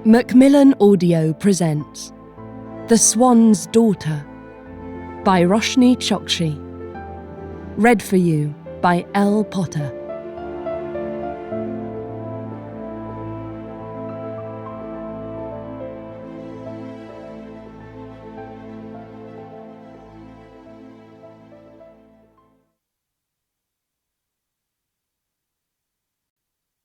Macmillan Audio presents The Swan's Daughter by Roshani Chokshi. Read for you by L. Potter.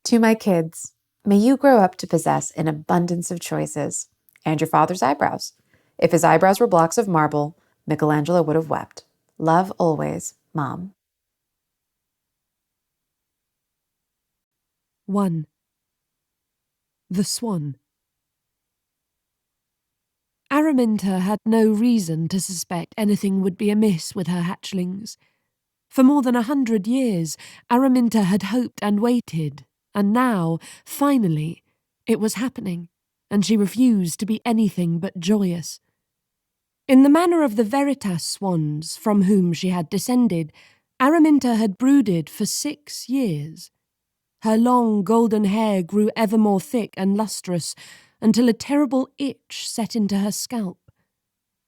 To my kids, may you grow up to possess an abundance of choices, and your father's eyebrows. If his eyebrows were blocks of marble, Michelangelo would have wept. Love always, Mom. 1. The Swan. Araminta had no reason to suspect anything would be amiss with her hatchlings. For more than 100 years, Araminta had hoped and waited, and now, finally, it was happening, and she refused to be anything but joyous. In the manner of the veritas swans from whom she had descended, Araminta had brooded for 6 years. Her long golden hair grew ever more thick and lustrous, until a terrible itch set into her scalp.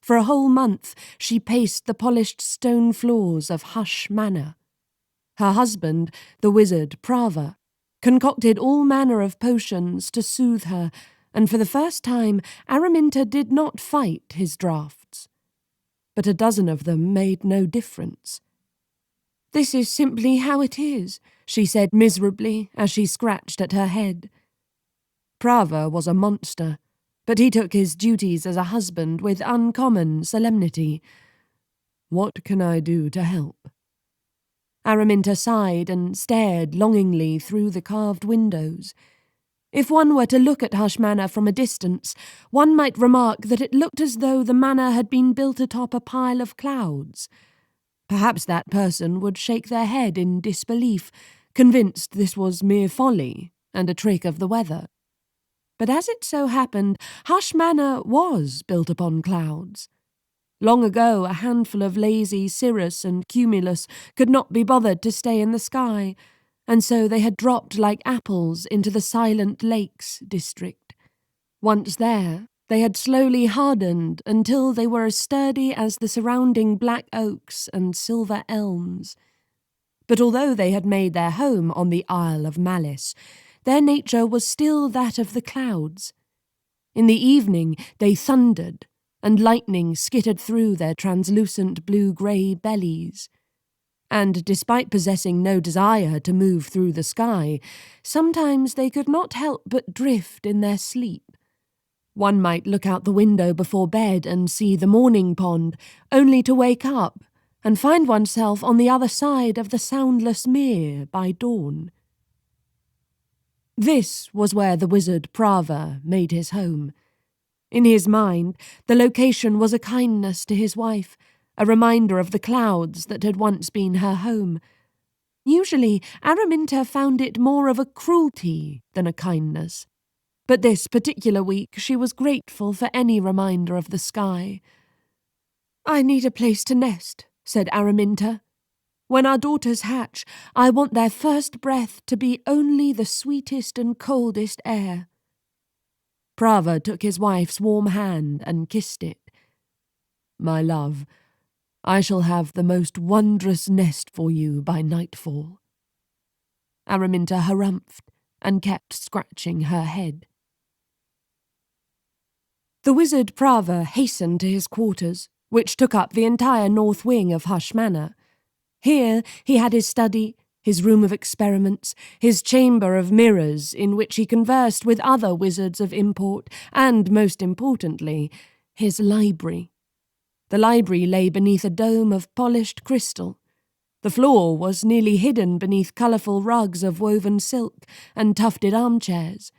For a whole month she paced the polished stone floors of Hush Manor. Her husband, the wizard Prava, concocted all manner of potions to soothe her, and for the first time Araminta did not fight his draughts. But a dozen of them made no difference. "This is simply how it is," she said miserably as she scratched at her head. Prava was a monster, but he took his duties as a husband with uncommon solemnity. "What can I do to help?" Araminta sighed and stared longingly through the carved windows. If one were to look at Hush Manor from a distance, one might remark that it looked as though the manor had been built atop a pile of clouds. Perhaps that person would shake their head in disbelief, convinced this was mere folly and a trick of the weather. But as it so happened, Hush Manor was built upon clouds. Long ago, a handful of lazy cirrus and cumulus could not be bothered to stay in the sky, and so they had dropped like apples into the Silent Lakes district. Once there, they had slowly hardened until they were as sturdy as the surrounding black oaks and silver elms. But although they had made their home on the Isle of Malys, their nature was still that of the clouds. In the evening they thundered, and lightning skittered through their translucent blue-grey bellies. And despite possessing no desire to move through the sky, sometimes they could not help but drift in their sleep. One might look out the window before bed and see the morning pond, only to wake up and find oneself on the other side of the soundless mere by dawn. This was where the wizard Prava made his home. In his mind, the location was a kindness to his wife, a reminder of the clouds that had once been her home. Usually, Araminta found it more of a cruelty than a kindness. But this particular week she was grateful for any reminder of the sky. "I need a place to nest," said Araminta. "When our daughters hatch, I want their first breath to be only the sweetest and coldest air." Prava took his wife's warm hand and kissed it. "My love, I shall have the most wondrous nest for you by nightfall." Araminta harumphed and kept scratching her head. The wizard Prava hastened to his quarters, which took up the entire north wing of Hush Manor. Here he had his study, his room of experiments, his chamber of mirrors in which he conversed with other wizards of import, and, most importantly, his library. The library lay beneath a dome of polished crystal. The floor was nearly hidden beneath colourful rugs of woven silk and tufted armchairs.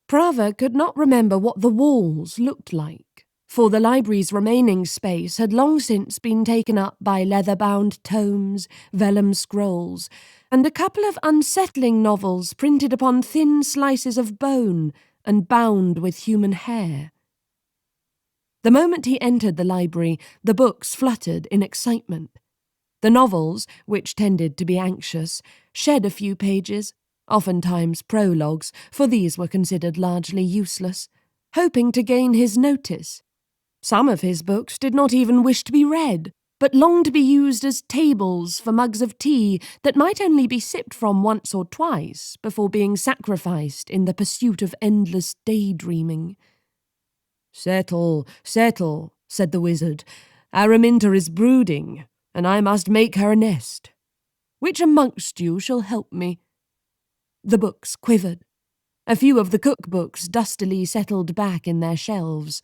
Prava could not remember what the walls looked like, for the library's remaining space had long since been taken up by leather-bound tomes, vellum scrolls, and a couple of unsettling novels printed upon thin slices of bone and bound with human hair. The moment he entered the library, the books fluttered in excitement. The novels, which tended to be anxious, shed a few pages, oftentimes prologues, for these were considered largely useless, hoping to gain his notice. Some of his books did not even wish to be read, but longed to be used as tables for mugs of tea that might only be sipped from once or twice before being sacrificed in the pursuit of endless daydreaming. "Settle, settle," said the wizard. "Araminta is brooding, and I must make her a nest. Which amongst you shall help me?" The books quivered. A few of the cookbooks dustily settled back in their shelves.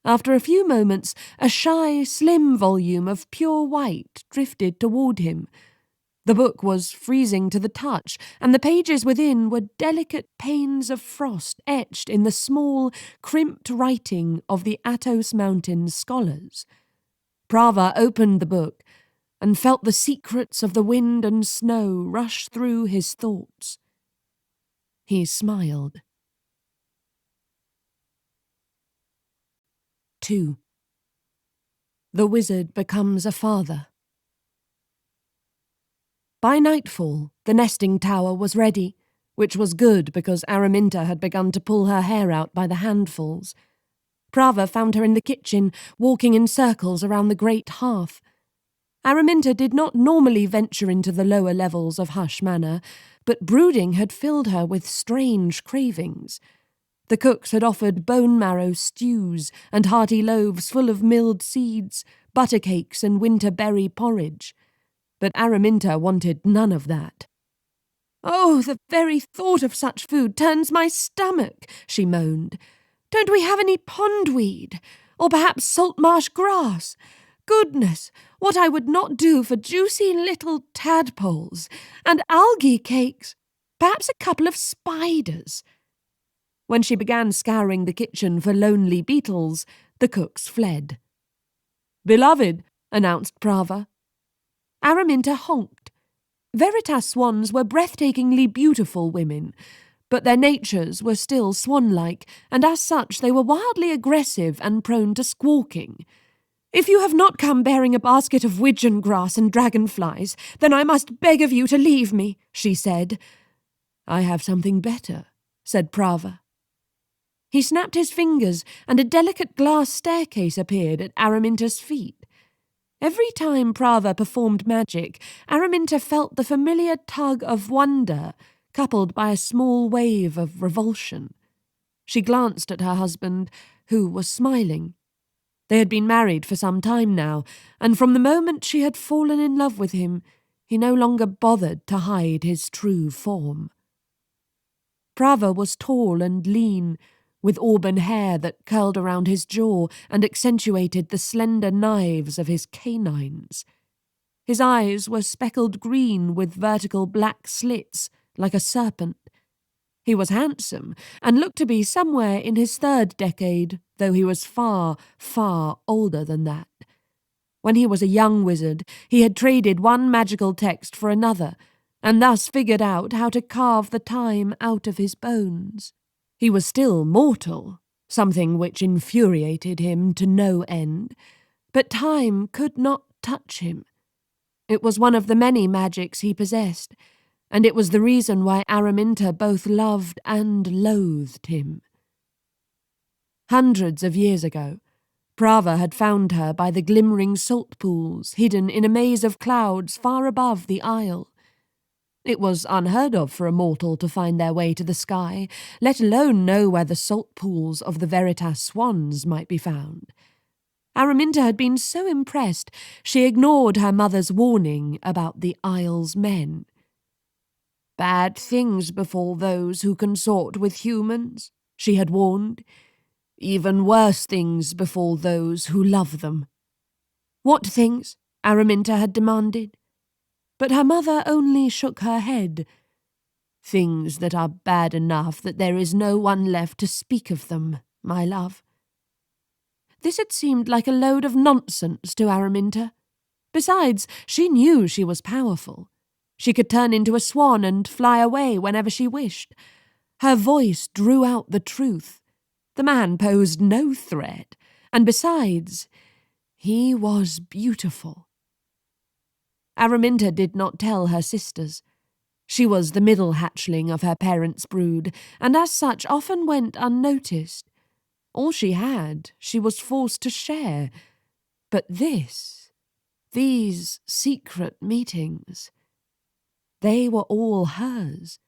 After a few moments, a shy, slim volume of pure white drifted toward him. The book was freezing to the touch, and the pages within were delicate panes of frost etched in the small, crimped writing of the Atos Mountains scholars. Prava opened the book and felt the secrets of the wind and snow rush through his thoughts. He smiled. 2. The wizard becomes a father. By nightfall, the nesting tower was ready, which was good because Araminta had begun to pull her hair out by the handfuls. Prava found her in the kitchen, walking in circles around the great hearth. Araminta did not normally venture into the lower levels of Hush Manor, but brooding had filled her with strange cravings. The cooks had offered bone marrow stews and hearty loaves full of milled seeds, butter cakes and winter berry porridge. But Araminta wanted none of that. "Oh, the very thought of such food turns my stomach," she moaned. "Don't we have any pondweed? Or perhaps salt marsh grass? Goodness, what I would not do for juicy little tadpoles and algae cakes. Perhaps a couple of spiders." When she began scouring the kitchen for lonely beetles, the cooks fled. "Beloved," announced Prava. Araminta honked. Veritas swans were breathtakingly beautiful women, but their natures were still swan-like, and as such they were wildly aggressive and prone to squawking. "If you have not come bearing a basket of widgeon grass and dragonflies, then I must beg of you to leave me," she said. "I have something better," said Prava. He snapped his fingers, and a delicate glass staircase appeared at Araminta's feet. Every time Prava performed magic, Araminta felt the familiar tug of wonder, coupled by a small wave of revulsion. She glanced at her husband, who was smiling. They had been married for some time now, and from the moment she had fallen in love with him, he no longer bothered to hide his true form. Prava was tall and lean, with auburn hair that curled around his jaw and accentuated the slender knives of his canines. His eyes were speckled green with vertical black slits, like a serpent. He was handsome, and looked to be somewhere in his third decade, though he was far, far older than that. When he was a young wizard, he had traded one magical text for another, and thus figured out how to carve the time out of his bones. He was still mortal, something which infuriated him to no end, but time could not touch him. It was one of the many magics he possessed, and it was the reason why Araminta both loved and loathed him. Hundreds of years ago, Prava had found her by the glimmering salt pools hidden in a maze of clouds far above the isle. It was unheard of for a mortal to find their way to the sky, let alone know where the salt pools of the Veritas swans might be found. Araminta had been so impressed she ignored her mother's warning about the isle's men. "Bad things befall those who consort with humans," she had warned. "Even worse things befall those who love them." "What things?" Araminta had demanded. But her mother only shook her head. "Things that are bad enough that there is no one left to speak of them, my love." This had seemed like a load of nonsense to Araminta. Besides, she knew she was powerful. She could turn into a swan and fly away whenever she wished. Her voice drew out the truth. The man posed no threat, and besides, he was beautiful. Araminta did not tell her sisters. She was the middle hatchling of her parents' brood, and as such often went unnoticed. All she had, she was forced to share. But these secret meetings, they were all hers.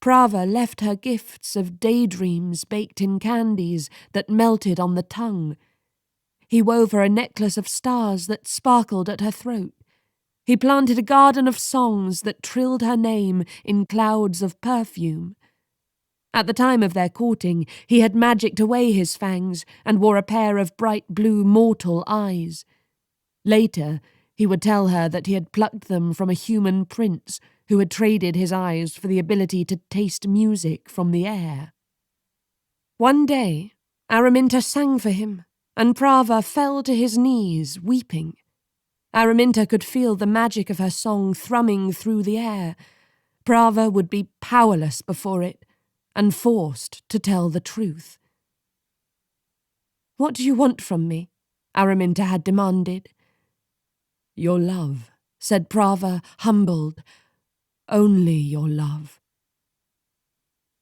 Prava left her gifts of daydreams baked in candies that melted on the tongue. He wove her a necklace of stars that sparkled at her throat. He planted a garden of songs that trilled her name in clouds of perfume. At the time of their courting, he had magicked away his fangs and wore a pair of bright blue mortal eyes. Later, he would tell her that he had plucked them from a human prince who had traded his eyes for the ability to taste music from the air. One day, Araminta sang for him, and Prava fell to his knees, weeping. Araminta could feel the magic of her song thrumming through the air. Prava would be powerless before it, and forced to tell the truth. "What do you want from me?" Araminta had demanded. "Your love," said Prava, humbled. "Only your love."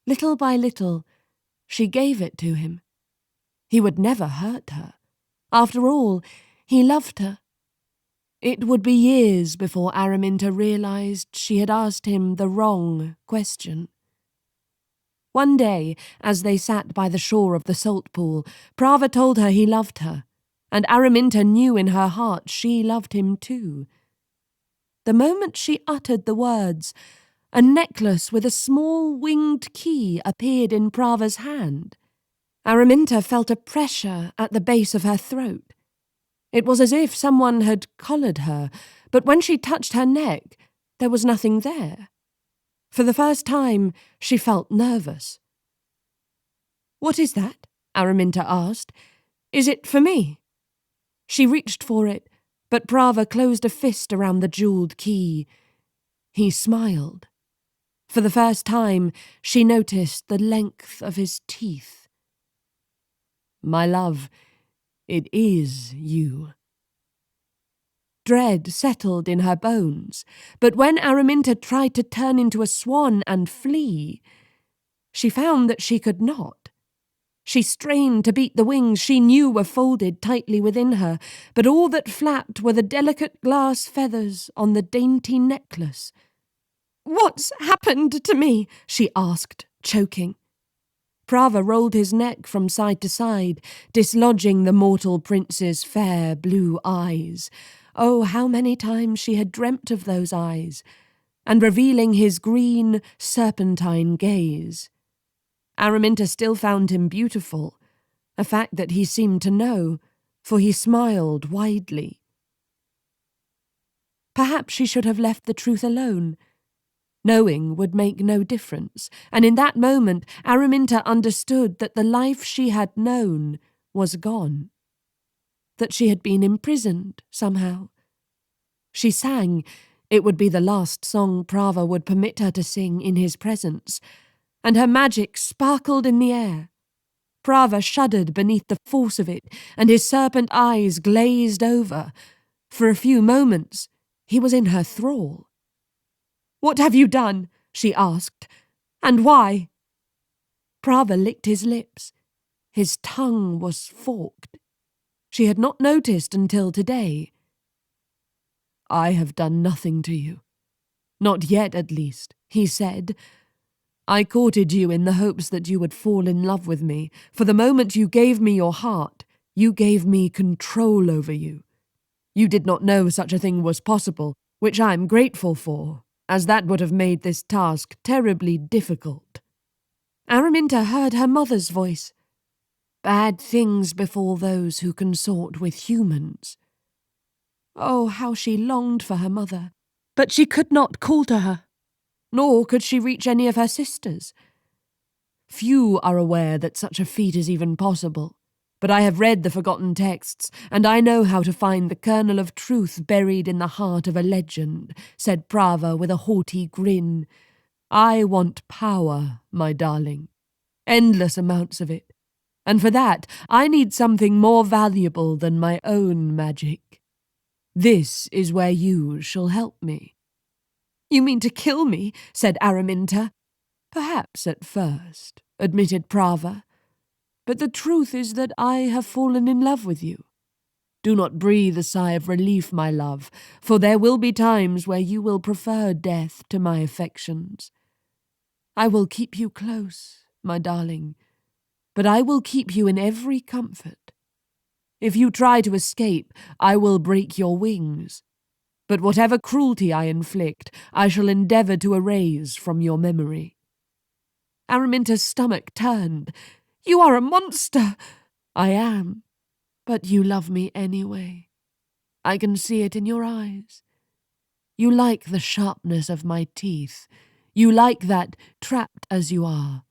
Little by little, she gave it to him. He would never hurt her. After all, he loved her. It would be years before Araminta realized she had asked him the wrong question. One day, as they sat by the shore of the salt pool, Prava told her he loved her, and Araminta knew in her heart she loved him too. The moment she uttered the words, a necklace with a small winged key appeared in Prava's hand. Araminta felt a pressure at the base of her throat. It was as if someone had collared her, but when she touched her neck, there was nothing there. For the first time, she felt nervous. "What is that?" Araminta asked. "Is it for me?" She reached for it, but Prava closed a fist around the jeweled key. He smiled. For the first time, she noticed the length of his teeth. "My love, it is you." Dread settled in her bones, but when Araminta tried to turn into a swan and flee, she found that she could not. She strained to beat the wings she knew were folded tightly within her, but all that flapped were the delicate glass feathers on the dainty necklace. "What's happened to me?" she asked, choking. Prava rolled his neck from side to side, dislodging the mortal prince's fair blue eyes. Oh, how many times she had dreamt of those eyes, and revealing his green, serpentine gaze. Araminta still found him beautiful, a fact that he seemed to know, for he smiled widely. Perhaps she should have left the truth alone. Knowing would make no difference, and in that moment Araminta understood that the life she had known was gone. That she had been imprisoned somehow. She sang. It would be the last song Prava would permit her to sing in his presence, and her magic sparkled in the air. Prava shuddered beneath the force of it, and his serpent eyes glazed over. For a few moments, he was in her thrall. "What have you done?" she asked. "And why?" Prava licked his lips. His tongue was forked. She had not noticed until today. "I have done nothing to you. Not yet, at least," he said. "I courted you in the hopes that you would fall in love with me. For the moment you gave me your heart, you gave me control over you. You did not know such a thing was possible, which I am grateful for, as that would have made this task terribly difficult." Araminta heard her mother's voice. "Bad things befall those who consort with humans." Oh, how she longed for her mother. But she could not call to her, nor could she reach any of her sisters. Few are aware that such a feat is even possible, but I have read the forgotten texts, and I know how to find the kernel of truth buried in the heart of a legend, said Prava with a haughty grin. "I want power, my darling. Endless amounts of it. And for that, I need something more valuable than my own magic. This is where you shall help me." "You mean to kill me?" said Araminta. "Perhaps at first," admitted Prava. but the truth is that I have fallen in love with you. Do not breathe a sigh of relief, my love, for there will be times where you will prefer death to my affections. I will keep you close, my darling, but I will keep you in every comfort. If you try to escape, I will break your wings. But whatever cruelty I inflict, I shall endeavour to erase from your memory." Araminta's stomach turned. "You are a monster!" "I am, but you love me anyway. I can see it in your eyes. You like the sharpness of my teeth. You like that, trapped as you are.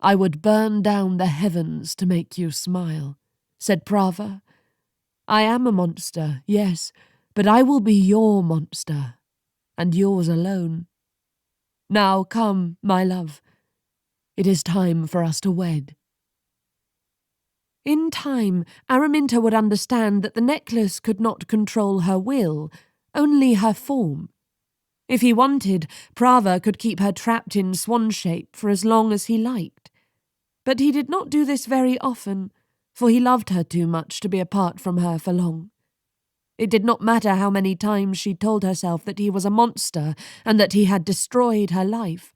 I would burn down the heavens to make you smile," said Prava. "I am a monster, yes, but I will be your monster, and yours alone. Now come, my love. It is time for us to wed." In time, Araminta would understand that the necklace could not control her will, only her form. If he wanted, Prava could keep her trapped in swan shape for as long as he liked. But he did not do this very often, for he loved her too much to be apart from her for long. It did not matter how many times she told herself that he was a monster and that he had destroyed her life.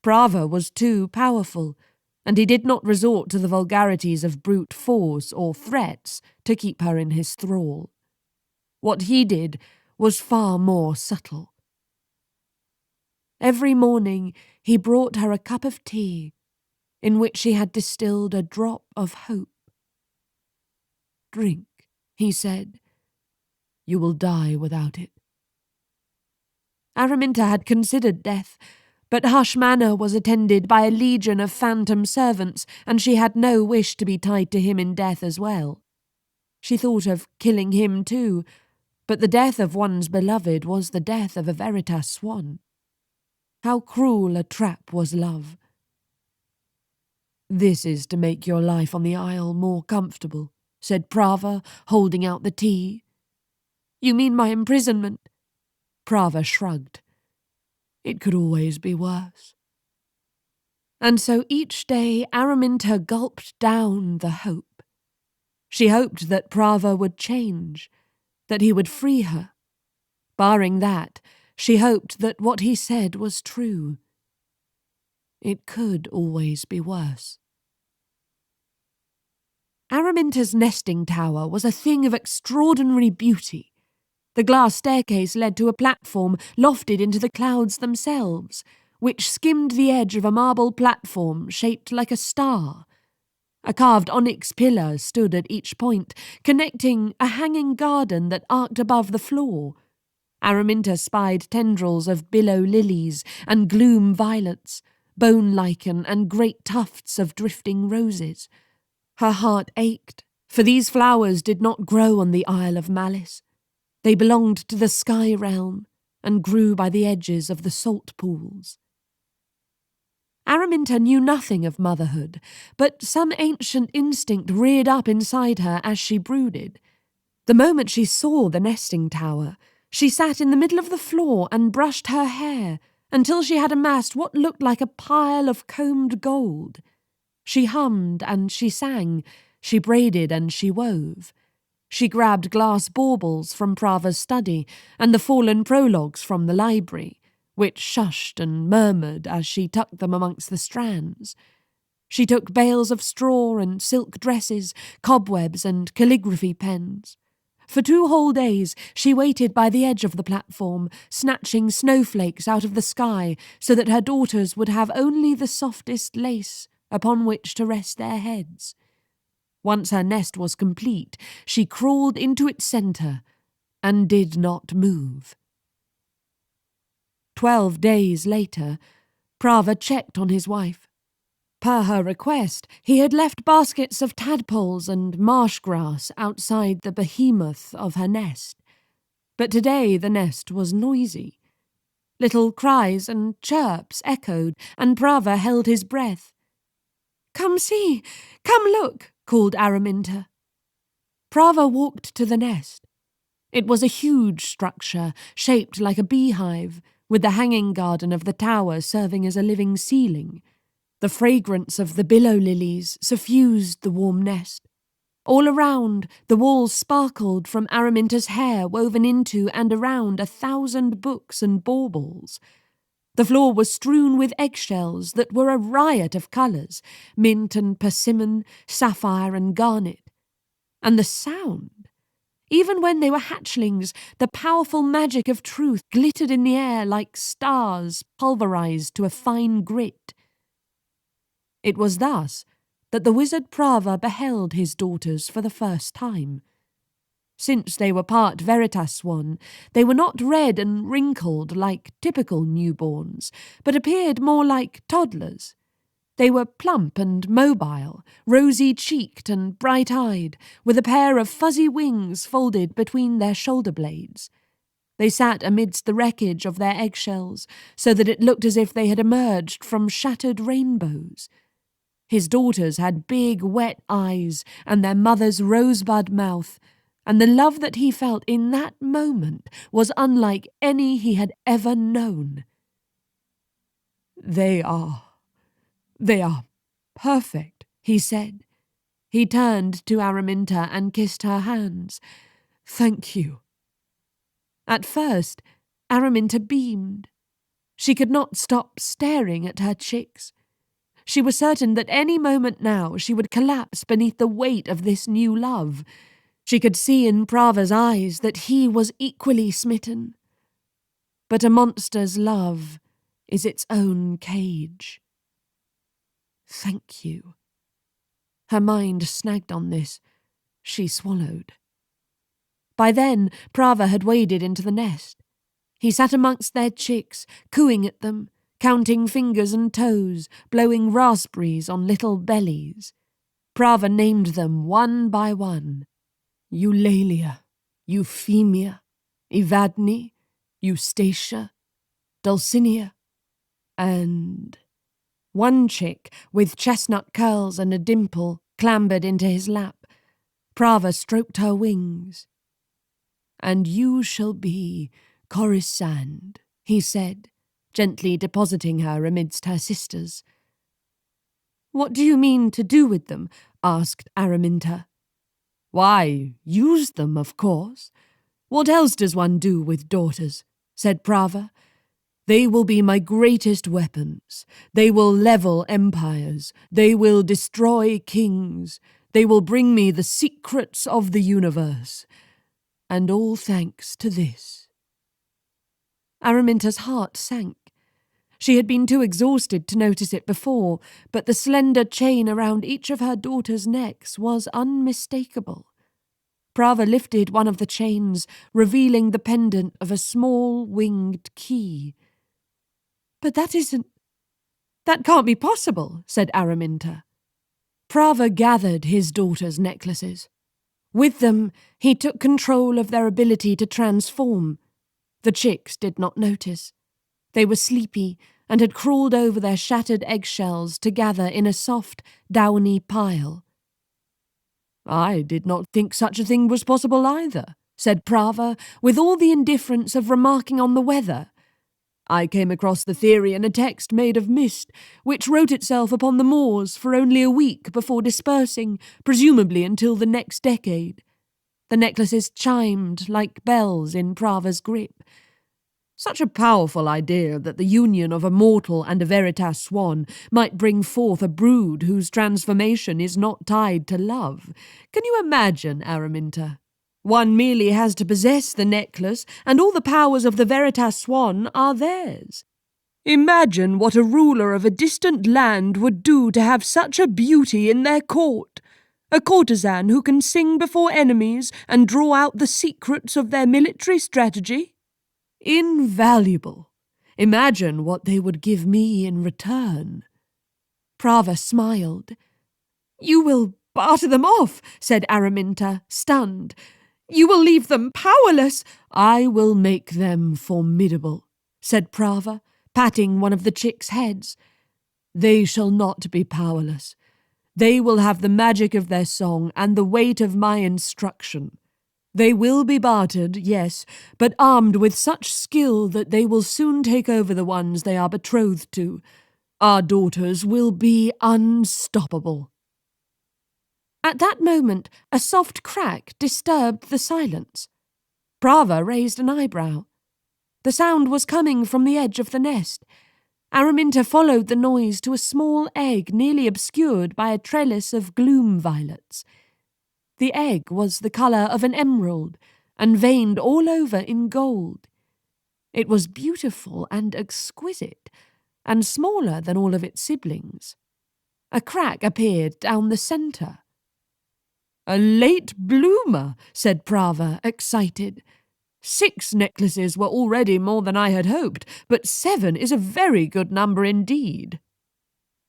Prava was too powerful, and he did not resort to the vulgarities of brute force or threats to keep her in his thrall. What he did was far more subtle. Every morning he brought her a cup of tea, in which he had distilled a drop of hope. "Drink," he said. "You will die without it." Araminta had considered death, but Hush Manor was attended by a legion of phantom servants, and she had no wish to be tied to him in death as well. She thought of killing him too, but the death of one's beloved was the death of a veritas swan. How cruel a trap was love. "This is to make your life on the isle more comfortable," said Prava, holding out the tea. "You mean my imprisonment?" Prava shrugged. "It could always be worse." And so each day Araminta gulped down the hope. She hoped that Prava would change, that he would free her. Barring that, she hoped that what he said was true. It could always be worse. Araminta's nesting tower was a thing of extraordinary beauty. The glass staircase led to a platform lofted into the clouds themselves, which skimmed the edge of a marble platform shaped like a star. A carved onyx pillar stood at each point, connecting a hanging garden that arced above the floor. Araminta spied tendrils of billow lilies and gloom violets, bone lichen and great tufts of drifting roses. Her heart ached, for these flowers did not grow on the Isle of Malys. They belonged to the sky realm and grew by the edges of the salt pools. Araminta knew nothing of motherhood, but some ancient instinct reared up inside her as she brooded. The moment she saw the nesting tower, she sat in the middle of the floor and brushed her hair until she had amassed what looked like a pile of combed gold. She hummed and she sang, she braided and she wove. She grabbed glass baubles from Prava's study and the fallen prologues from the library, which shushed and murmured as she tucked them amongst the strands. She took bales of straw and silk dresses, cobwebs and calligraphy pens. For 2 whole days she waited by the edge of the platform, snatching snowflakes out of the sky so that her daughters would have only the softest lace upon which to rest their heads. Once her nest was complete, she crawled into its centre and did not move. 12 days later, Prava checked on his wife. Per her request, he had left baskets of tadpoles and marsh grass outside the behemoth of her nest. But today the nest was noisy. Little cries and chirps echoed, and Prava held his breath. "Come see! Come look!" called Araminta. Prava walked to the nest. It was a huge structure, shaped like a beehive, with the hanging garden of the tower serving as a living ceiling. The fragrance of the billow lilies suffused the warm nest. All around, the walls sparkled from Araminta's hair woven into and around 1,000 books and baubles. The floor was strewn with eggshells that were a riot of colours, mint and persimmon, sapphire and garnet. And the sound! Even when they were hatchlings, the powerful magic of truth glittered in the air like stars pulverised to a fine grit. It was thus that the wizard Prava beheld his daughters for the first time. Since they were part veritas swan, they were not red and wrinkled like typical newborns, but appeared more like toddlers. They were plump and mobile, rosy-cheeked and bright-eyed, with a pair of fuzzy wings folded between their shoulder blades. They sat amidst the wreckage of their eggshells, so that it looked as if they had emerged from shattered rainbows. His daughters had big, wet eyes and their mother's rosebud mouth, and the love that he felt in that moment was unlike any he had ever known. They are perfect, he said. He turned to Araminta and kissed her hands. Thank you. At first, Araminta beamed. She could not stop staring at her chicks. She was certain that any moment now she would collapse beneath the weight of this new love. She could see in Prava's eyes that he was equally smitten. But a monster's love is its own cage. Thank you. Her mind snagged on this. She swallowed. By then, Prava had waded into the nest. He sat amongst their chicks, cooing at them, counting fingers and toes, blowing raspberries on little bellies. Prava named them one by one. Eulalia, Euphemia, Evadne, Eustacia, Dulcinea, and... One chick, with chestnut curls and a dimple, clambered into his lap. Prava stroked her wings. And you shall be Corisande, he said, gently depositing her amidst her sisters. What do you mean to do with them? Asked Araminta. Why, use them, of course. What else does one do with daughters? Said Prava. They will be my greatest weapons. They will level empires. They will destroy kings. They will bring me the secrets of the universe. And all thanks to this. Araminta's heart sank. She had been too exhausted to notice it before, but the slender chain around each of her daughters' necks was unmistakable. Prava lifted one of the chains, revealing the pendant of a small winged key. But that can't be possible, said Araminta. Prava gathered his daughters' necklaces. With them, he took control of their ability to transform. The chicks did not notice. They were sleepy and had crawled over their shattered eggshells to gather in a soft, downy pile. I did not think such a thing was possible either, said Prava, with all the indifference of remarking on the weather. I came across the theory in a text made of mist, which wrote itself upon the moors for only a week before dispersing, presumably until the next decade. The necklaces chimed like bells in Prava's grip. Such a powerful idea that the union of a mortal and a veritas swan might bring forth a brood whose transformation is not tied to love. Can you imagine, Araminta? One merely has to possess the necklace, and all the powers of the veritas swan are theirs. Imagine what a ruler of a distant land would do to have such a beauty in their court. A courtesan who can sing before enemies and draw out the secrets of their military strategy. Invaluable. Imagine what they would give me in return. Prava smiled. You will barter them off, said Araminta, stunned. You will leave them powerless. I will make them formidable, said Prava, patting one of the chicks' heads. They shall not be powerless. They will have the magic of their song and the weight of my instruction. They will be bartered, yes, but armed with such skill that they will soon take over the ones they are betrothed to. Our daughters will be unstoppable." At that moment, a soft crack disturbed the silence. Prava raised an eyebrow. The sound was coming from the edge of the nest. Araminta followed the noise to a small egg nearly obscured by a trellis of gloom violets. The egg was the colour of an emerald and veined all over in gold. It was beautiful and exquisite, and smaller than all of its siblings. A crack appeared down the centre. "A late bloomer," said Prava, excited. "6 necklaces were already more than I had hoped, but 7 is a very good number indeed."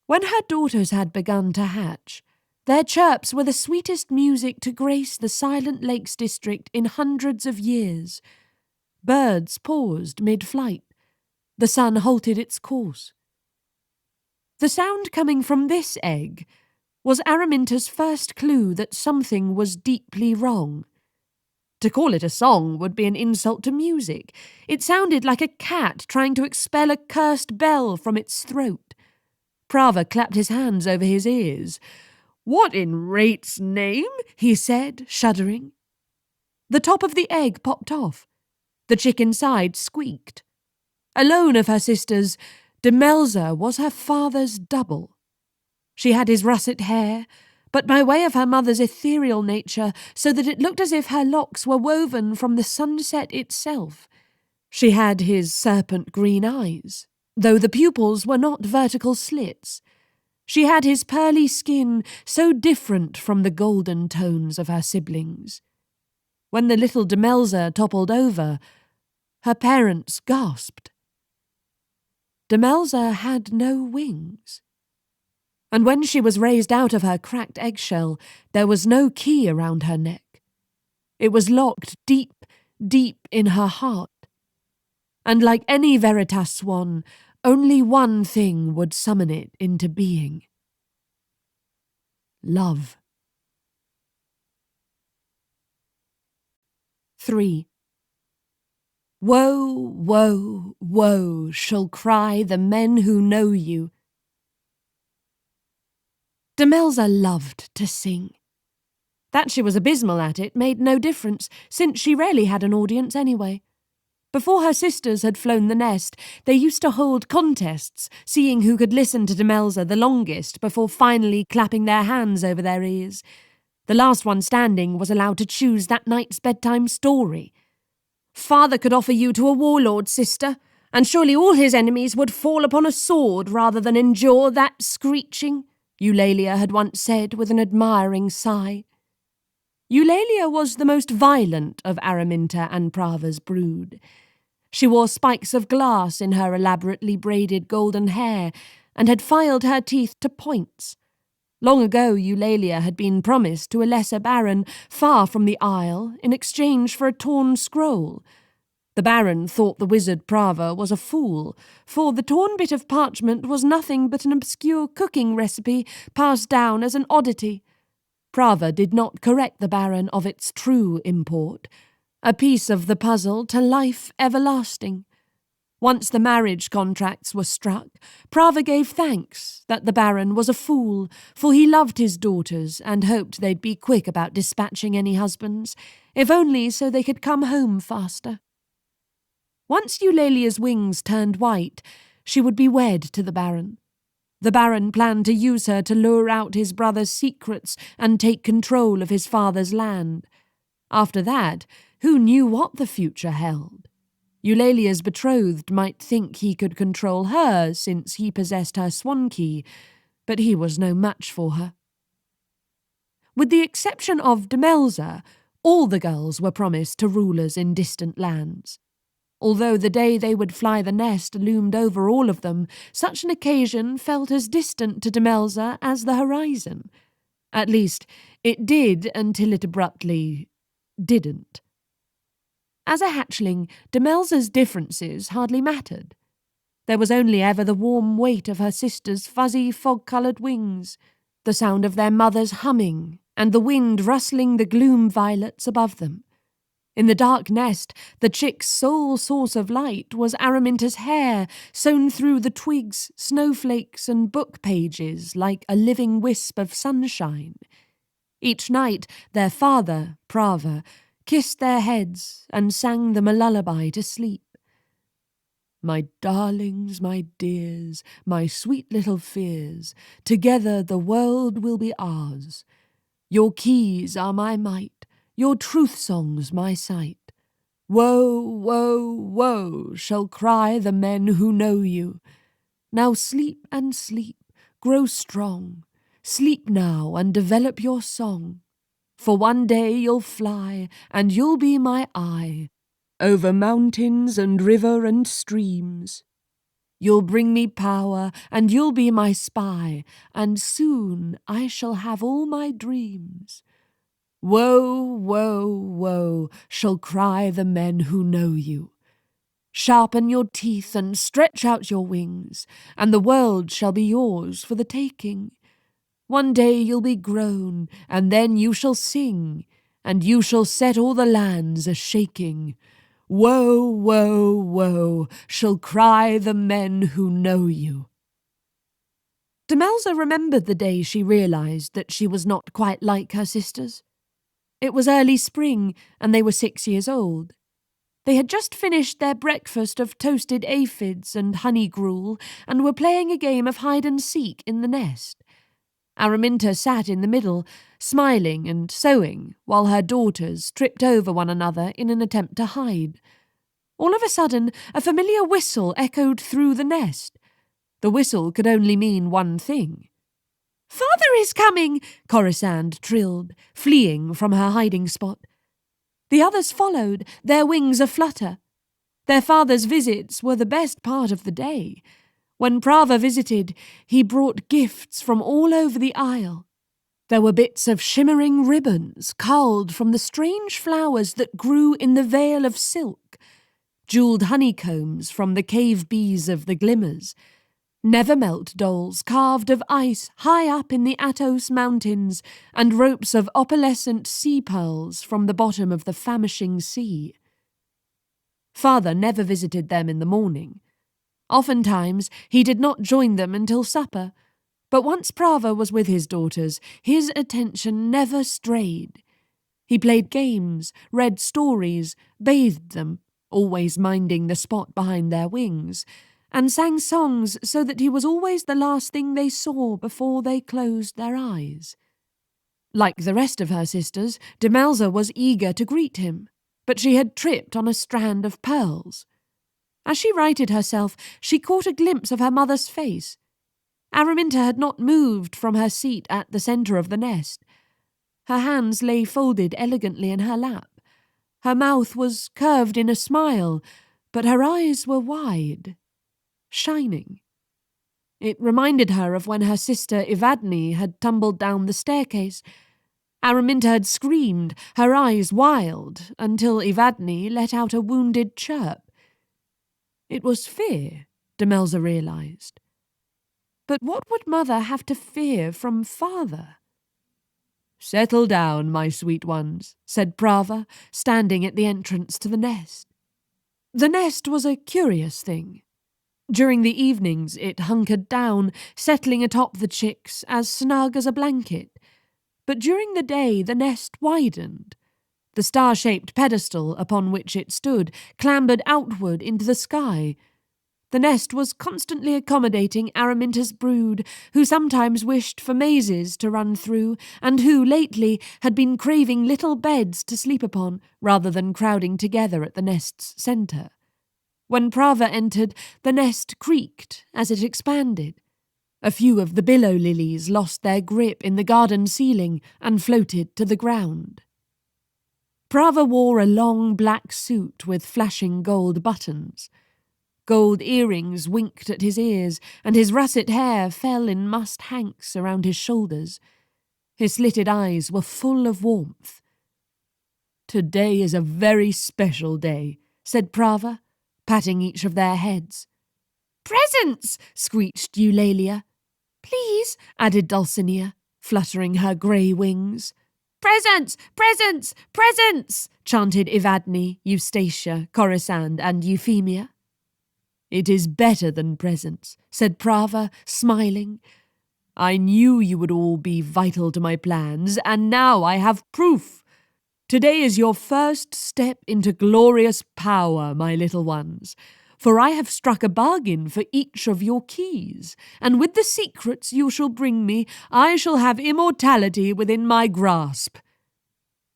When her daughters had begun to hatch, their chirps were the sweetest music to grace the silent lakes district in hundreds of years. Birds paused mid-flight. The sun halted its course. The sound coming from this egg was Araminta's first clue that something was deeply wrong. To call it a song would be an insult to music. It sounded like a cat trying to expel a cursed bell from its throat. Prava clapped his hands over his ears. "What in Rate's name?" he said, shuddering. The top of the egg popped off. The chick inside squeaked. Alone of her sisters, Demelza was her father's double. She had his russet hair, but by way of her mother's ethereal nature, so that it looked as if her locks were woven from the sunset itself. She had his serpent-green eyes, though the pupils were not vertical slits. She had his pearly skin, so different from the golden tones of her siblings. When the little Demelza toppled over, her parents gasped. Demelza had no wings. And when she was raised out of her cracked eggshell, there was no key around her neck. It was locked deep, deep in her heart. And like any veritas swan, only one thing would summon it into being. Love. 3. Woe, woe, woe shall cry the men who know you. Demelza loved to sing. That she was abysmal at it made no difference, since she rarely had an audience anyway. Before her sisters had flown the nest, they used to hold contests, seeing who could listen to Demelza the longest before finally clapping their hands over their ears. The last one standing was allowed to choose that night's bedtime story. "Father could offer you to a warlord, sister, and surely all his enemies would fall upon a sword rather than endure that screeching," Eulalia had once said with an admiring sigh. Eulalia was the most violent of Araminta and Prava's brood. She wore spikes of glass in her elaborately braided golden hair and had filed her teeth to points. Long ago Eulalia had been promised to a lesser baron far from the isle in exchange for a torn scroll. The baron thought the wizard Prava was a fool, for the torn bit of parchment was nothing but an obscure cooking recipe passed down as an oddity. Prava did not correct the baron of its true import, a piece of the puzzle to life everlasting. Once the marriage contracts were struck, Prava gave thanks that the baron was a fool, for he loved his daughters and hoped they'd be quick about dispatching any husbands, if only so they could come home faster. Once Eulalia's wings turned white, she would be wed to the baron. The baron planned to use her to lure out his brother's secrets and take control of his father's land. After that, who knew what the future held? Eulalia's betrothed might think he could control her since he possessed her swan key, but he was no match for her. With the exception of Demelza, all the girls were promised to rulers in distant lands. Although the day they would fly the nest loomed over all of them, such an occasion felt as distant to Demelza as the horizon. At least, it did until it abruptly didn't. As a hatchling, Demelza's differences hardly mattered. There was only ever the warm weight of her sisters' fuzzy, fog-coloured wings, the sound of their mother's humming, and the wind rustling the gloom violets above them. In the dark nest, the chick's sole source of light was Araminta's hair, sewn through the twigs, snowflakes, and book pages like a living wisp of sunshine. Each night, their father, Prava, kissed their heads and sang them a lullaby to sleep. My darlings, my dears, my sweet little fears, together the world will be ours. Your keys are my might, your truth songs my sight. Woe, woe, woe, shall cry the men who know you. Now sleep and sleep, grow strong. Sleep now and develop your song. For one day you'll fly, and you'll be my eye, over mountains and river and streams. You'll bring me power, and you'll be my spy, and soon I shall have all my dreams. Woe, woe, woe, shall cry the men who know you. Sharpen your teeth and stretch out your wings, and the world shall be yours for the taking. One day you'll be grown, and then you shall sing, and you shall set all the lands a-shaking. Woe, woe, woe, shall cry the men who know you. Demelza remembered the day she realised that she was not quite like her sisters. It was early spring, and they were 6 years old. They had just finished their breakfast of toasted aphids and honey gruel, and were playing a game of hide-and-seek in the nest. Araminta sat in the middle, smiling and sewing, while her daughters tripped over one another in an attempt to hide. All of a sudden, a familiar whistle echoed through the nest. The whistle could only mean one thing. "Father is coming!" Corisande trilled, fleeing from her hiding spot. The others followed, their wings aflutter. Their father's visits were the best part of the day. When Prava visited, he brought gifts from all over the isle. There were bits of shimmering ribbons culled from the strange flowers that grew in the veil of silk, jewelled honeycombs from the cave bees of the glimmers, never-melt dolls carved of ice high up in the Athos mountains, and ropes of opalescent sea pearls from the bottom of the famishing sea. Father never visited them in the morning. Oftentimes he did not join them until supper, but once Prava was with his daughters, his attention never strayed. He played games, read stories, bathed them, always minding the spot behind their wings, and sang songs so that he was always the last thing they saw before they closed their eyes. Like the rest of her sisters, Demelza was eager to greet him, but she had tripped on a strand of pearls. As she righted herself, she caught a glimpse of her mother's face. Araminta had not moved from her seat at the centre of the nest. Her hands lay folded elegantly in her lap. Her mouth was curved in a smile, but her eyes were wide, shining. It reminded her of when her sister Evadne had tumbled down the staircase. Araminta had screamed, her eyes wild, until Evadne let out a wounded chirp. It was fear, Demelza realised. But what would Mother have to fear from Father? "Settle down, my sweet ones," said Prava, standing at the entrance to the nest. The nest was a curious thing. During the evenings it hunkered down, settling atop the chicks as snug as a blanket. But during the day the nest widened. The star-shaped pedestal upon which it stood clambered outward into the sky. The nest was constantly accommodating Araminta's brood, who sometimes wished for mazes to run through, and who, lately, had been craving little beds to sleep upon, rather than crowding together at the nest's centre. When Prava entered, the nest creaked as it expanded. A few of the billow lilies lost their grip in the garden ceiling and floated to the ground. Prava wore a long black suit with flashing gold buttons. Gold earrings winked at his ears, and his russet hair fell in mussed hanks around his shoulders. His slitted eyes were full of warmth. "Today is a very special day," said Prava, patting each of their heads. "Presents!" screeched Eulalia. "Please," added Dulcinea, fluttering her grey wings. Presents! Presents! Presents! chanted Evadne, Eustacia, Corisande, and Euphemia. It is better than presents, said Prava, smiling. I knew you would all be vital to my plans, and now I have proof. Today is your first step into glorious power, my little ones, for I have struck a bargain for each of your keys, and with the secrets you shall bring me, I shall have immortality within my grasp.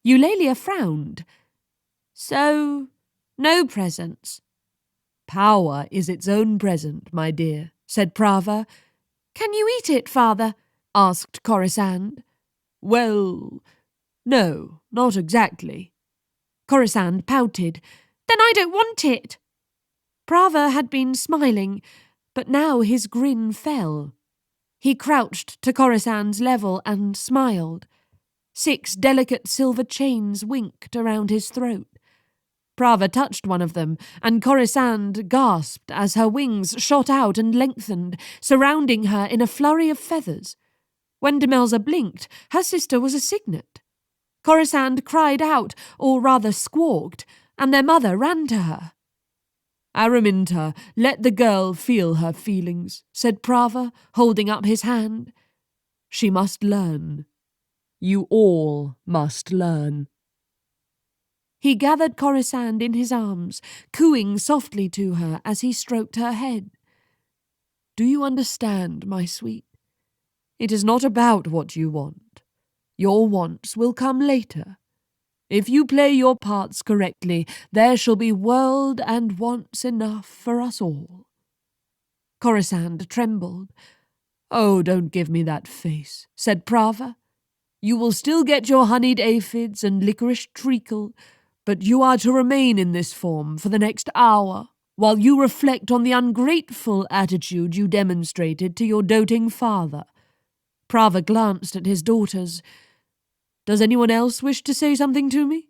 Eulalia frowned. So, no presents. Power is its own present, my dear, said Prava. Can you eat it, father? Asked Corisande. Well, no, not exactly. Corisande pouted. Then I don't want it. Prava had been smiling, but now his grin fell. He crouched to Corisande's level and smiled. 6 delicate silver chains winked around his throat. Prava touched one of them, and Corisande gasped as her wings shot out and lengthened, surrounding her in a flurry of feathers. When Demelza blinked, her sister was a cygnet. Corisande cried out, or rather squawked, and their mother ran to her. Araminta, let the girl feel her feelings, said Prava, holding up his hand. She must learn. You all must learn. He gathered Corisande in his arms, cooing softly to her as he stroked her head. Do you understand, my sweet? It is not about what you want. Your wants will come later. If you play your parts correctly, there shall be world and wants enough for us all. Corisande trembled. Oh, don't give me that face, said Prava. You will still get your honeyed aphids and licorice treacle, but you are to remain in this form for the next hour, while you reflect on the ungrateful attitude you demonstrated to your doting father. Prava glanced at his daughters. Does anyone else wish to say something to me?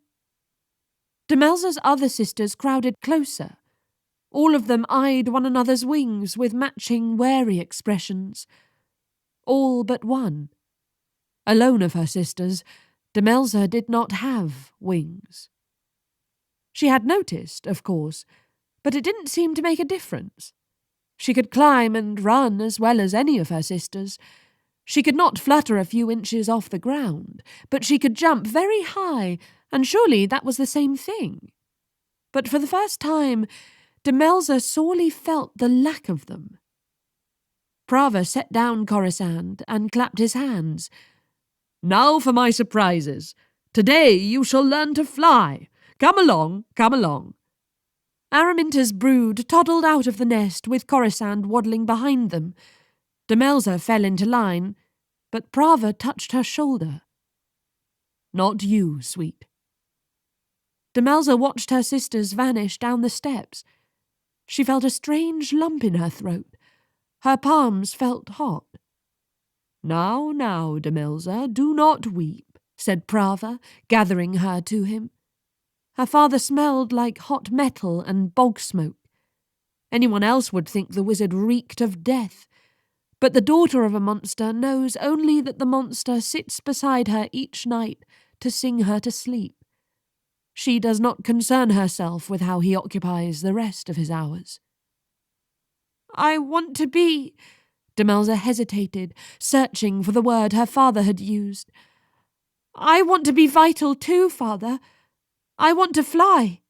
Demelza's other sisters crowded closer. All of them eyed one another's wings with matching wary expressions. All but one. Alone of her sisters, Demelza did not have wings. She had noticed, of course, but it didn't seem to make a difference. She could climb and run as well as any of her sisters. She could not flutter a few inches off the ground, but she could jump very high, and surely that was the same thing. But for the first time, Demelza sorely felt the lack of them. Prava set down Corisande and clapped his hands. Now for my surprises. Today you shall learn to fly. Come along, come along. Araminta's brood toddled out of the nest with Corisande waddling behind them. Demelza fell into line, but Prava touched her shoulder. Not you, sweet. Demelza watched her sisters vanish down the steps. She felt a strange lump in her throat. Her palms felt hot. Now, now, Demelza, do not weep, said Prava, gathering her to him. Her father smelled like hot metal and bog smoke. Anyone else would think the wizard reeked of death, but the daughter of a monster knows only that the monster sits beside her each night to sing her to sleep. She does not concern herself with how he occupies the rest of his hours. I want to be... Demelza hesitated, searching for the word her father had used. I want to be vital too, father. I want to fly.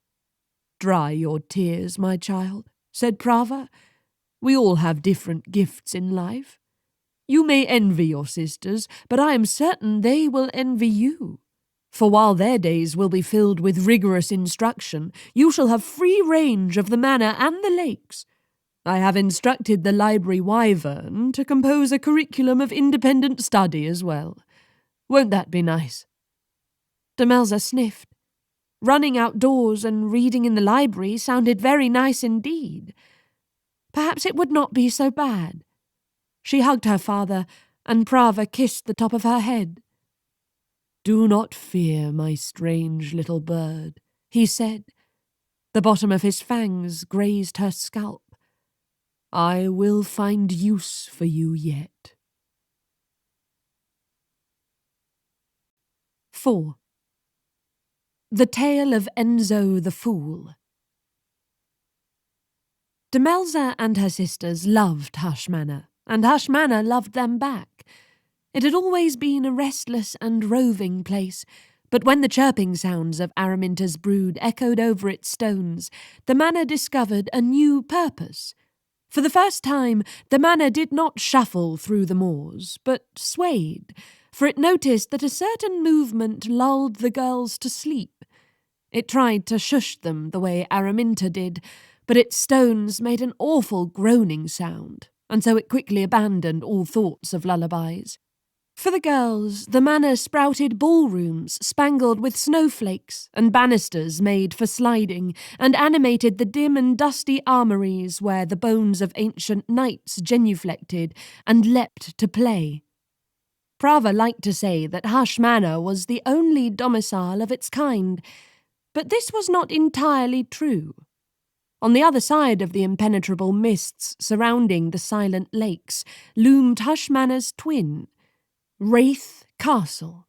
Dry your tears, my child, said Prava. We all have different gifts in life. You may envy your sisters, but I am certain they will envy you. For while their days will be filled with rigorous instruction, you shall have free range of the manor and the lakes. I have instructed the library wyvern to compose a curriculum of independent study as well. Won't that be nice? Demelza sniffed. Running outdoors and reading in the library sounded very nice indeed. Perhaps it would not be so bad. She hugged her father, and Prava kissed the top of her head. Do not fear, my strange little bird, he said. The bottom of his fangs grazed her scalp. I will find use for you yet. 4. The Tale of Enzo the Fool. Demelza and her sisters loved Hush Manor, and Hush Manor loved them back. It had always been a restless and roving place, but when the chirping sounds of Araminta's brood echoed over its stones, the manor discovered a new purpose. For the first time, the manor did not shuffle through the moors, but swayed, for it noticed that a certain movement lulled the girls to sleep. It tried to shush them the way Araminta did, but its stones made an awful groaning sound, and so it quickly abandoned all thoughts of lullabies. For the girls, the manor sprouted ballrooms spangled with snowflakes and banisters made for sliding, and animated the dim and dusty armories where the bones of ancient knights genuflected and leapt to play. Prava liked to say that Hush Manor was the only domicile of its kind, but this was not entirely true. On the other side of the impenetrable mists surrounding the silent lakes loomed Hush Manor's twin, Rathe Castle.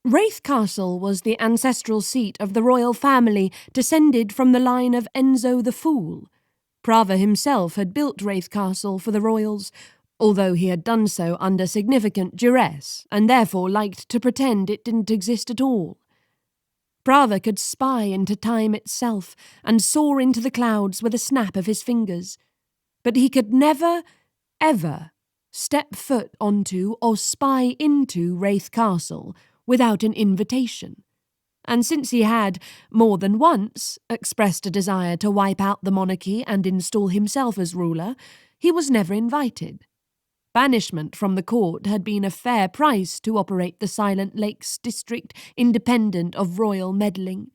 Rathe Castle was the ancestral seat of the royal family descended from the line of Enzo the Fool. Prava himself had built Rathe Castle for the royals, although he had done so under significant duress, and therefore liked to pretend it didn't exist at all. Prava could spy into time itself and soar into the clouds with a snap of his fingers, but he could never, ever step foot onto or spy into Rathe Castle without an invitation. And since he had, more than once, expressed a desire to wipe out the monarchy and install himself as ruler, he was never invited. Banishment from the court had been a fair price to operate the Silent Lakes district independent of royal meddling.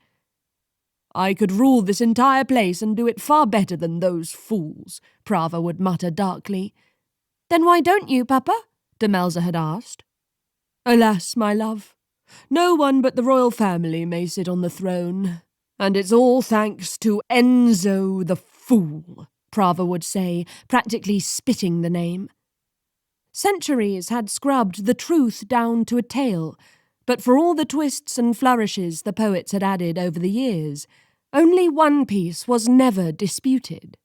"I could rule this entire place and do it far better than those fools," Prava would mutter darkly. "Then why don't you, Papa?" Demelza had asked. "Alas, my love, no one but the royal family may sit on the throne, and it's all thanks to Enzo the Fool," Prava would say, practically spitting the name. Centuries had scrubbed the truth down to a tale, but for all the twists and flourishes the poets had added over the years, only one piece was never disputed.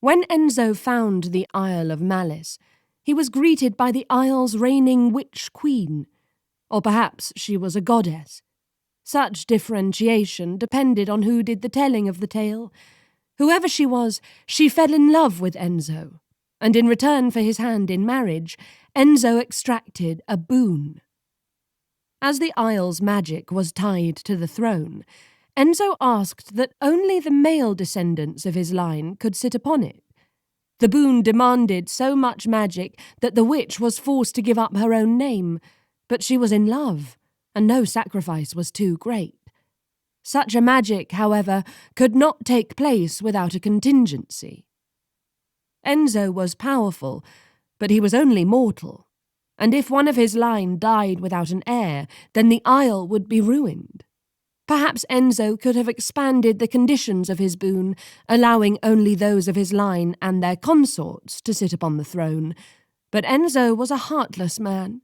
When Enzo found the Isle of Malys, he was greeted by the isle's reigning witch queen, or perhaps she was a goddess. Such differentiation depended on who did the telling of the tale. Whoever she was, she fell in love with Enzo, and in return for his hand in marriage, Enzo extracted a boon. As the isle's magic was tied to the throne, Enzo asked that only the male descendants of his line could sit upon it. The boon demanded so much magic that the witch was forced to give up her own name, but she was in love, and no sacrifice was too great. Such a magic, however, could not take place without a contingency. Enzo was powerful, but he was only mortal, and if one of his line died without an heir, then the isle would be ruined. Perhaps Enzo could have expanded the conditions of his boon, allowing only those of his line and their consorts to sit upon the throne, but Enzo was a heartless man.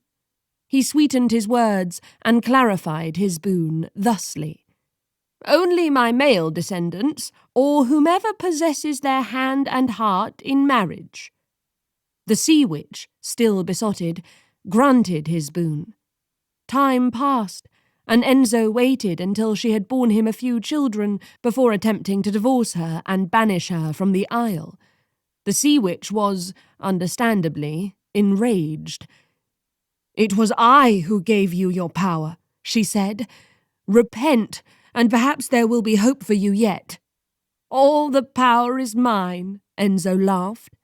He sweetened his words and clarified his boon thusly: "Only my male descendants, or whomever possesses their hand and heart in marriage." The sea witch, still besotted, granted his boon. Time passed, and Enzo waited until she had borne him a few children before attempting to divorce her and banish her from the isle. The sea witch was, understandably, enraged. "It was I who gave you your power," she said. "Repent, and perhaps there will be hope for you yet." "All the power is mine," Enzo laughed.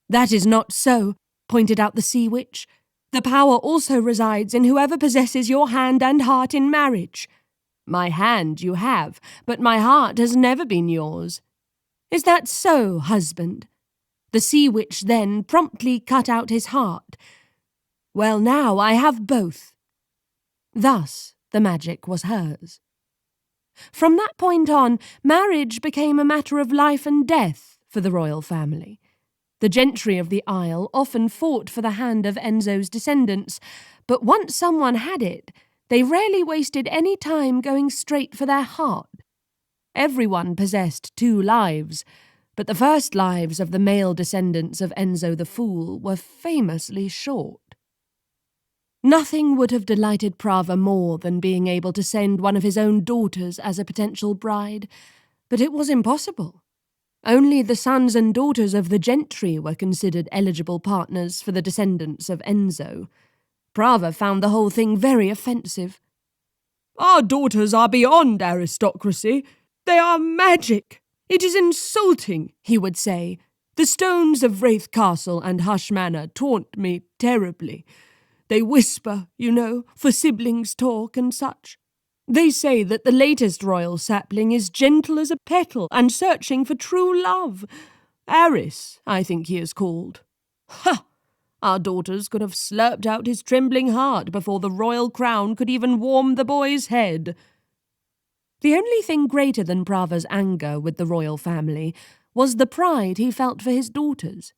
"That is not so," pointed out the sea witch. "The power also resides in whoever possesses your hand and heart in marriage. My hand you have, but my heart has never been yours." "Is that so, husband?" The sea witch then promptly cut out his heart. "Well, now I have both." Thus the magic was hers. From that point on, marriage became a matter of life and death for the royal family. The gentry of the Isle often fought for the hand of Enzo's descendants, but once someone had it, They rarely wasted any time going straight for their heart. Everyone possessed 2 lives, but the first lives of the male descendants of Enzo the Fool were famously short. Nothing would have delighted Prava more than being able to send one of his own daughters as a potential bride, but it was impossible. Only the sons and daughters of the gentry were considered eligible partners for the descendants of Enzo. Prava found the whole thing very offensive. "Our daughters are beyond aristocracy. They are magic. It is insulting," he would say. "The stones of Rathe Castle and Hush Manor taunt me terribly. They whisper, for siblings' talk and such. They say that the latest royal sapling is gentle as a petal and searching for true love. Arris, I think he is called. Ha! Our daughters could have slurped out his trembling heart before the royal crown could even warm the boy's head." The only thing greater than Prava's anger with the royal family was the pride he felt for his daughters.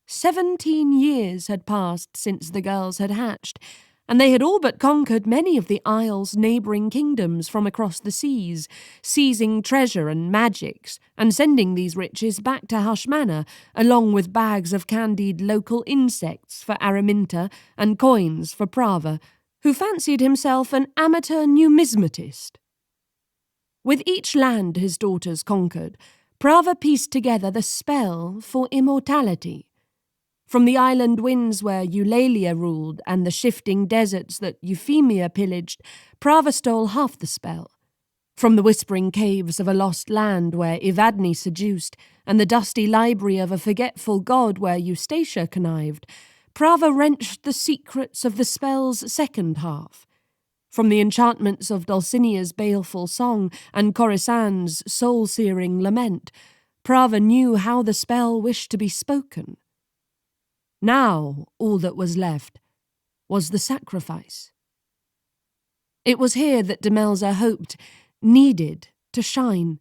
17 years had passed since the girls had hatched, and they had all but conquered many of the Isle's neighbouring kingdoms from across the seas, seizing treasure and magics, and sending these riches back to Hush Manor, along with bags of candied local insects for Araminta and coins for Prava, who fancied himself an amateur numismatist. With each land his daughters conquered, Prava pieced together the spell for immortality. From the island winds where Eulalia ruled and the shifting deserts that Euphemia pillaged, Prava stole half the spell. From the whispering caves of a lost land where Evadne seduced and the dusty library of a forgetful god where Eustacia connived, Prava wrenched the secrets of the spell's second half. From the enchantments of Dulcinea's baleful song and Corisand's soul-searing lament, Prava knew how the spell wished to be spoken. Now all that was left was the sacrifice. It was here that Demelza hoped, needed, to shine.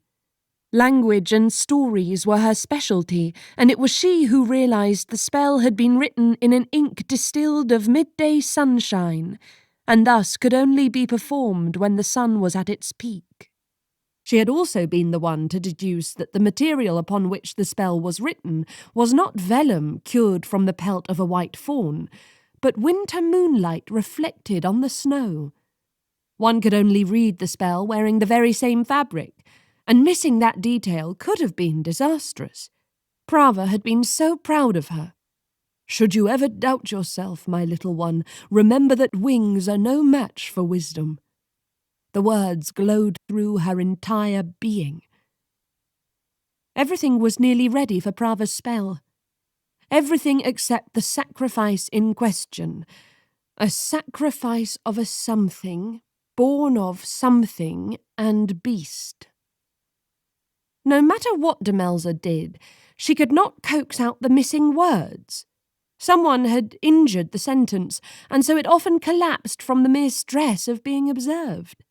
Language and stories were her specialty, and it was she who realised the spell had been written in an ink distilled of midday sunshine, and thus could only be performed when the sun was at its peak. She had also been the one to deduce that the material upon which the spell was written was not vellum cured from the pelt of a white fawn, but winter moonlight reflected on the snow. One could only read the spell wearing the very same fabric, and missing that detail could have been disastrous. Prava had been so proud of her. "Should you ever doubt yourself, my little one, remember that wings are no match for wisdom." The words glowed through her entire being. Everything was nearly ready for Prava's spell. Everything except the sacrifice in question. A sacrifice of a something, born of something, and beast. No matter what Demelza did, she could not coax out the missing words. Someone had injured the sentence, and so it often collapsed from the mere stress of being observed.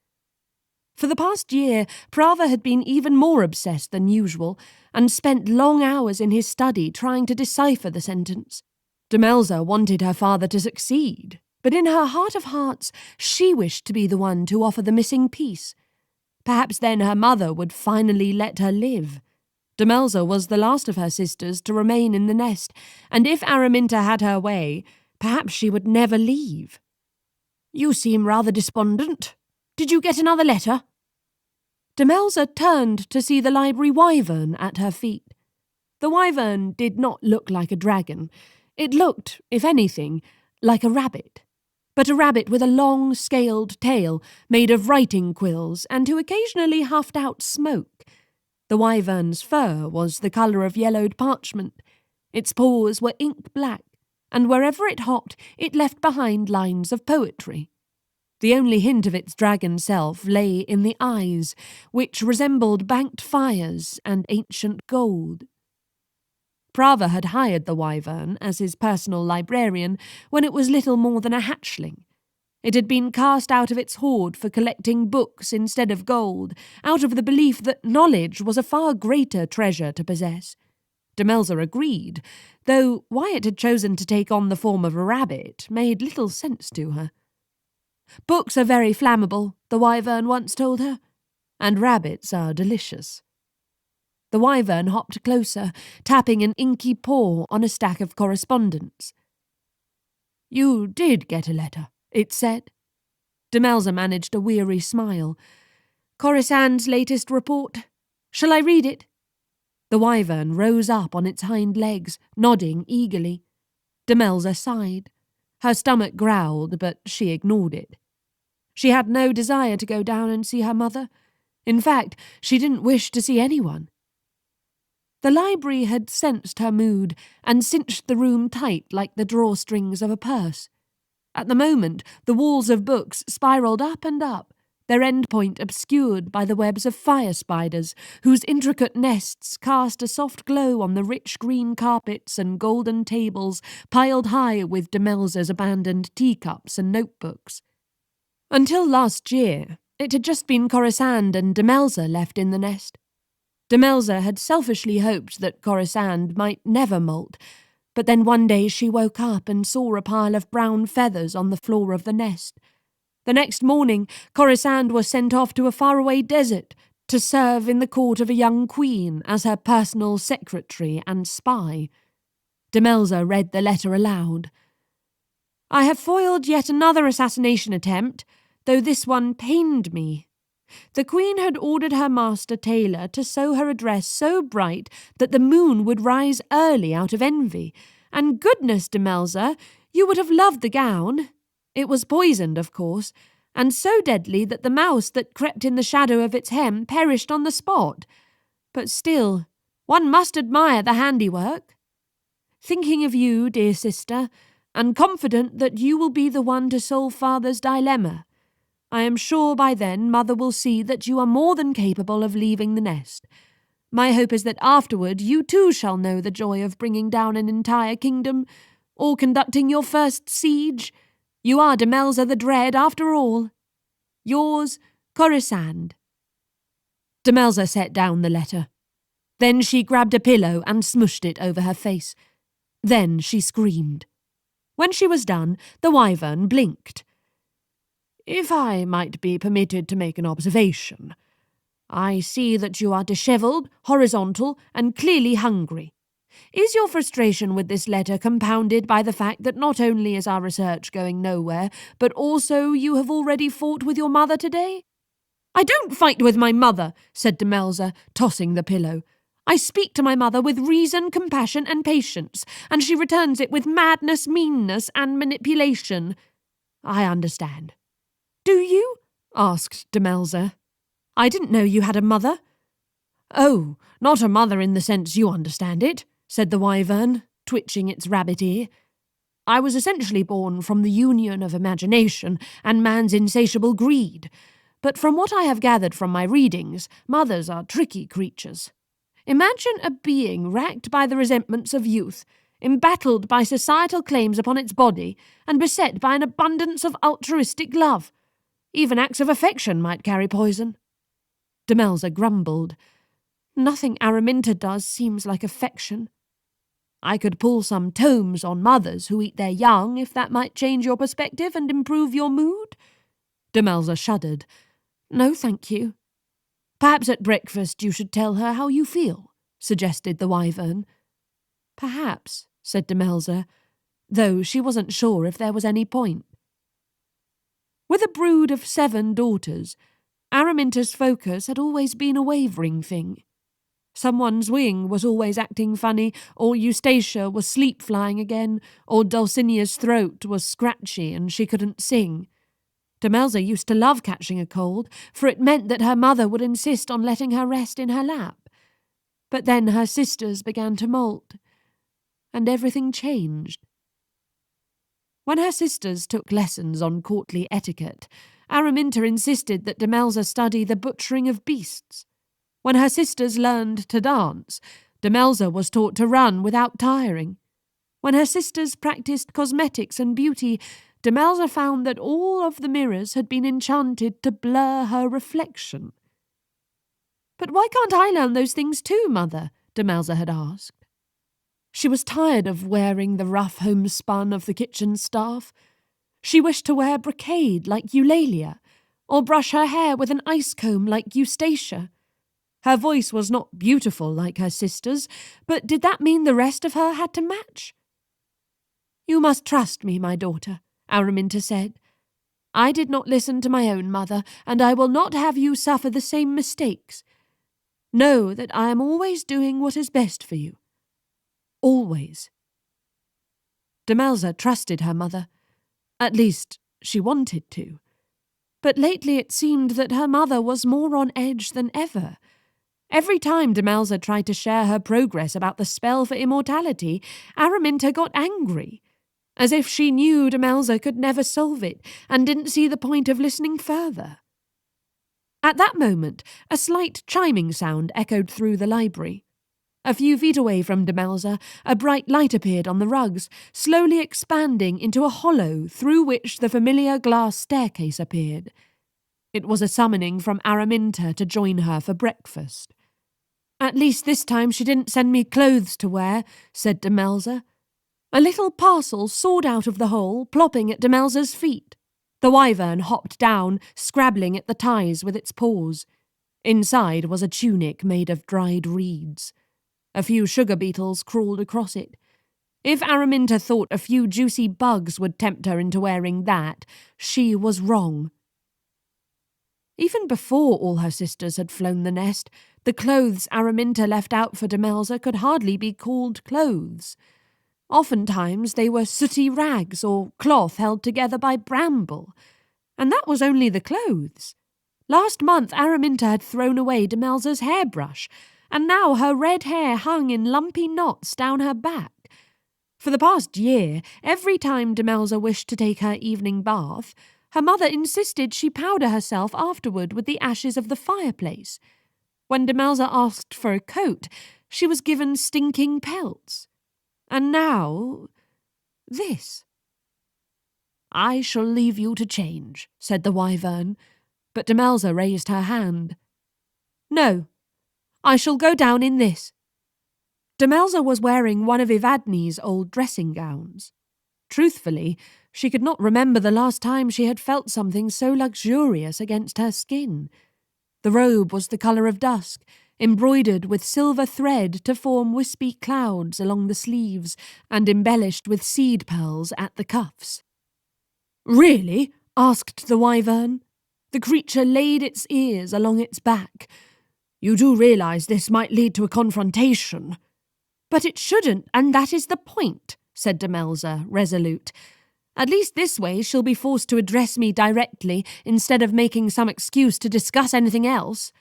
For the past year, Prava had been even more obsessed than usual, and spent long hours in his study trying to decipher the sentence. Demelza wanted her father to succeed, but in her heart of hearts, she wished to be the one to offer the missing piece. Perhaps then her mother would finally let her live. Demelza was the last of her sisters to remain in the nest, and if Araminta had her way, perhaps she would never leave. "You seem rather despondent. Did you get another letter?" Demelza turned to see the library wyvern at her feet. The wyvern did not look like a dragon. It looked, if anything, like a rabbit, but a rabbit with a long, scaled tail made of writing quills and who occasionally huffed out smoke. The wyvern's fur was the colour of yellowed parchment. Its paws were ink black, and wherever it hopped, it left behind lines of poetry. The only hint of its dragon self lay in the eyes, which resembled banked fires and ancient gold. Prava had hired the wyvern as his personal librarian when it was little more than a hatchling. It had been cast out of its hoard for collecting books instead of gold, out of the belief that knowledge was a far greater treasure to possess. Demelza agreed, though why it had chosen to take on the form of a rabbit made little sense to her. Books are very flammable, the wyvern once told her, and rabbits are delicious. The wyvern hopped closer, tapping an inky paw on a stack of correspondence. You did get a letter, it said. Demelza managed a weary smile. Coruscant's latest report. Shall I read it? The wyvern rose up on its hind legs, nodding eagerly. Demelza sighed. Her stomach growled, but she ignored it. She had no desire to go down and see her mother. In fact, she didn't wish to see anyone. The library had sensed her mood and cinched the room tight like the drawstrings of a purse. At the moment, the walls of books spiralled up and up, their endpoint obscured by the webs of fire spiders, whose intricate nests cast a soft glow on the rich green carpets and golden tables piled high with Demelza's abandoned teacups and notebooks. Until last year, it had just been Coruscant and Demelza left in the nest. Demelza had selfishly hoped that Coruscant might never molt, but then one day she woke up and saw a pile of brown feathers on the floor of the nest. The next morning, Coruscant was sent off to a faraway desert to serve in the court of a young queen as her personal secretary and spy. Demelza read the letter aloud. I have foiled yet another assassination attempt, though this one pained me. The Queen had ordered her master tailor to sew her a dress so bright that the moon would rise early out of envy, and goodness, Demelza, you would have loved the gown. It was poisoned, of course, and so deadly that the mouse that crept in the shadow of its hem perished on the spot. But still, one must admire the handiwork. Thinking of you, dear sister, and confident that you will be the one to solve Father's dilemma, I am sure by then Mother will see that you are more than capable of leaving the nest. My hope is that afterward you too shall know the joy of bringing down an entire kingdom, or conducting your first siege. You are Demelza the Dread after all. Yours, Coruscant. Demelza set down the letter. Then she grabbed a pillow and smushed it over her face. Then she screamed. When she was done, the wyvern blinked. If I might be permitted to make an observation, I see that you are dishevelled, horizontal, and clearly hungry. Is your frustration with this letter compounded by the fact that not only is our research going nowhere, but also you have already fought with your mother today? I don't fight with my mother, said Demelza, tossing the pillow. I speak to my mother with reason, compassion, and patience, and she returns it with madness, meanness, and manipulation. I understand. Do you? Asked Demelza. I didn't know you had a mother. Oh, not a mother in the sense you understand it, said the wyvern, twitching its rabbit ear. I was essentially born from the union of imagination and man's insatiable greed, but from what I have gathered from my readings, mothers are tricky creatures. Imagine a being racked by the resentments of youth, embattled by societal claims upon its body, and beset by an abundance of altruistic love. Even acts of affection might carry poison. Demelza grumbled. Nothing Araminta does seems like affection. I could pull some tomes on mothers who eat their young if that might change your perspective and improve your mood. Demelza shuddered. No, thank you. Perhaps at breakfast you should tell her how you feel, suggested the wyvern. Perhaps, said Demelza, though she wasn't sure if there was any point. With a brood of 7 daughters, Araminta's focus had always been a wavering thing. Someone's wing was always acting funny, or Eustacia was sleep-flying again, or Dulcinea's throat was scratchy and she couldn't sing. Demelza used to love catching a cold, for it meant that her mother would insist on letting her rest in her lap. But then her sisters began to molt, and everything changed. When her sisters took lessons on courtly etiquette, Araminta insisted that Demelza study the butchering of beasts. When her sisters learned to dance, Demelza was taught to run without tiring. When her sisters practiced cosmetics and beauty, Demelza found that all of the mirrors had been enchanted to blur her reflection. But why can't I learn those things too, Mother? Demelza had asked. She was tired of wearing the rough homespun of the kitchen staff. She wished to wear brocade like Eulalia, or brush her hair with an ice comb like Eustacia. Her voice was not beautiful like her sister's, but did that mean the rest of her had to match? "You must trust me, my daughter," Araminta said. "I did not listen to my own mother, and I will not have you suffer the same mistakes. Know that I am always doing what is best for you. Always." Demelza trusted her mother. At least, she wanted to. But lately it seemed that her mother was more on edge than ever. Every time Demelza tried to share her progress about the spell for immortality, Araminta got angry, as if she knew Demelza could never solve it and didn't see the point of listening further. At that moment, a slight chiming sound echoed through the library. A few feet away from Demelza, a bright light appeared on the rugs, slowly expanding into a hollow through which the familiar glass staircase appeared. It was a summoning from Araminta to join her for breakfast. "At least this time she didn't send me clothes to wear," said Demelza. A little parcel soared out of the hole, plopping at Demelza's feet. The wyvern hopped down, scrabbling at the ties with its paws. Inside was a tunic made of dried reeds. A few sugar beetles crawled across it. If Araminta thought a few juicy bugs would tempt her into wearing that, she was wrong. Even before all her sisters had flown the nest, the clothes Araminta left out for Demelza could hardly be called clothes. Oftentimes they were sooty rags or cloth held together by bramble. And that was only the clothes. Last month Araminta had thrown away Demelza's hairbrush, and now her red hair hung in lumpy knots down her back. For the past year, every time Demelza wished to take her evening bath, her mother insisted she powder herself afterward with the ashes of the fireplace. When Demelza asked for a coat, she was given stinking pelts. And now, this. "I shall leave you to change," said the wyvern, but Demelza raised her hand. "No, I shall go down in this." Demelza was wearing one of Evadne's old dressing gowns. Truthfully, she could not remember the last time she had felt something so luxurious against her skin. The robe was the colour of dusk, embroidered with silver thread to form wispy clouds along the sleeves and embellished with seed pearls at the cuffs. "Really?" asked the wyvern. The creature laid its ears along its back. "You do realise this might lead to a confrontation?" "But it shouldn't, and that is the point," said Demelza, resolute. "At least this way she'll be forced to address me directly instead of making some excuse to discuss anything else."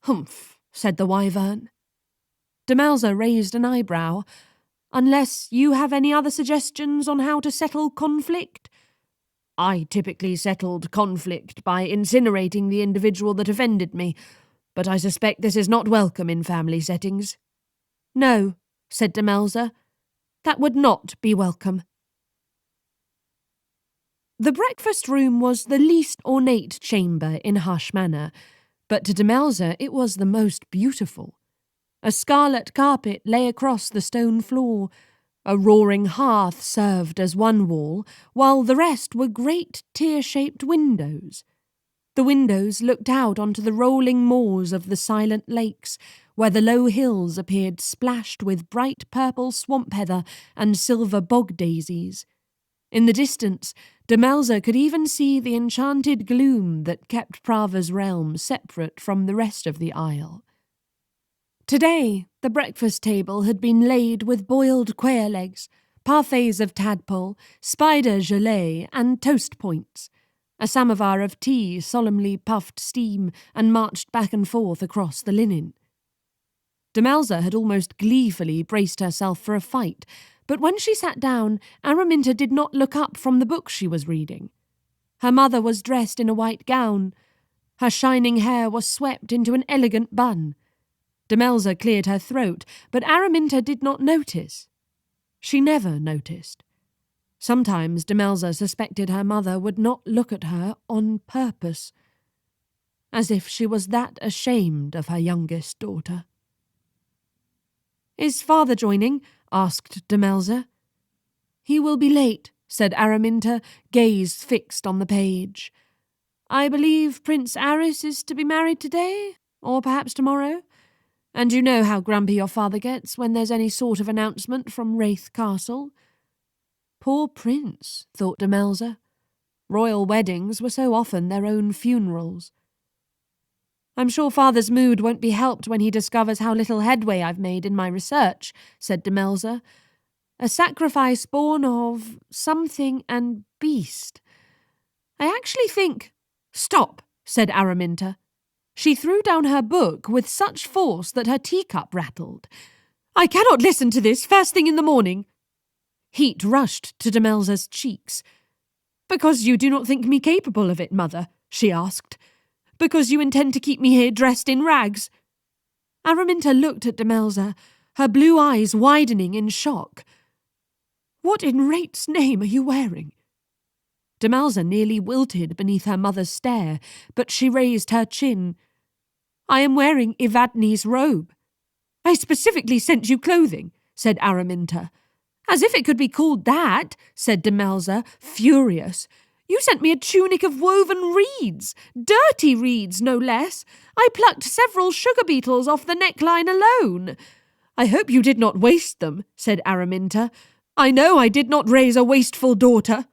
"Humph," said the wyvern. Demelza raised an eyebrow. "Unless you have any other suggestions on how to settle conflict?" "I typically settled conflict by incinerating the individual that offended me, but I suspect this is not welcome in family settings." "No," said Demelza. "That would not be welcome." The breakfast room was the least ornate chamber in Hush Manor, but to Demelza it was the most beautiful. A scarlet carpet lay across the stone floor. A roaring hearth served as one wall, while the rest were great tear-shaped windows. The windows looked out onto the rolling moors of the silent lakes, where the low hills appeared splashed with bright purple swamp heather and silver bog daisies. In the distance, Demelza could even see the enchanted gloom that kept Prava's realm separate from the rest of the isle. Today, the breakfast table had been laid with boiled quail legs, parfaits of tadpole, spider gelée, and toast points. A samovar of tea solemnly puffed steam and marched back and forth across the linen. Demelza had almost gleefully braced herself for a fight, but when she sat down, Araminta did not look up from the book she was reading. Her mother was dressed in a white gown. Her shining hair was swept into an elegant bun. Demelza cleared her throat, but Araminta did not notice. She never noticed. Sometimes Demelza suspected her mother would not look at her on purpose, as if she was that ashamed of her youngest daughter. "Is father joining?" asked Demelza. "He will be late," said Araminta, gaze fixed on the page. "I believe Prince Arris is to be married today, or perhaps tomorrow. And you know how grumpy your father gets when there's any sort of announcement from Rathe Castle." Poor prince, thought Demelza. Royal weddings were so often their own funerals. "I'm sure father's mood won't be helped when he discovers how little headway I've made in my research," said Demelza. "A sacrifice born of something and beast. I actually think—" "Stop," said Araminta. She threw down her book with such force that her teacup rattled. "I cannot listen to this first thing in the morning." Heat rushed to Demelza's cheeks. "Because you do not think me capable of it, mother?" she asked. "Because you intend to keep me here dressed in rags?" Araminta looked at Demelza, her blue eyes widening in shock. "What in Rate's name are you wearing?" Demelza nearly wilted beneath her mother's stare, but she raised her chin. "I am wearing Evadne's robe." "I specifically sent you clothing," said Araminta. "As if it could be called that," said Demelza, furious. "You sent me a tunic of woven reeds, dirty reeds, no less. I plucked several sugar beetles off the neckline alone." "I hope you did not waste them," said Araminta. "I know I did not raise a wasteful daughter."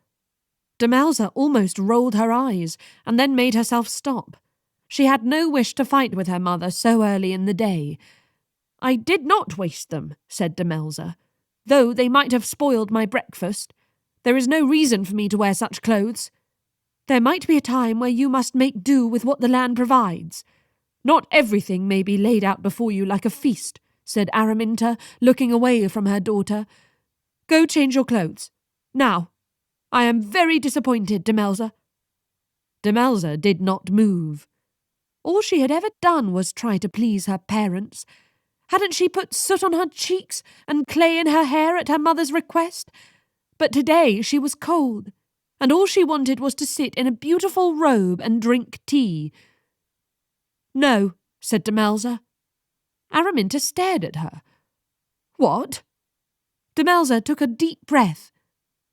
Demelza almost rolled her eyes, and then made herself stop. She had no wish to fight with her mother so early in the day. "I did not waste them," said Demelza, "though they might have spoiled my breakfast. There is no reason for me to wear such clothes. There might be a time where you must make do with what the land provides. Not everything may be laid out before you like a feast," said Araminta, looking away from her daughter. "Go change your clothes. Now. I am very disappointed, Demelza." Demelza did not move. All she had ever done was try to please her parents. Hadn't she put soot on her cheeks and clay in her hair at her mother's request? But today she was cold, and all she wanted was to sit in a beautiful robe and drink tea. "No," said Demelza. Araminta stared at her. "What?" Demelza took a deep breath.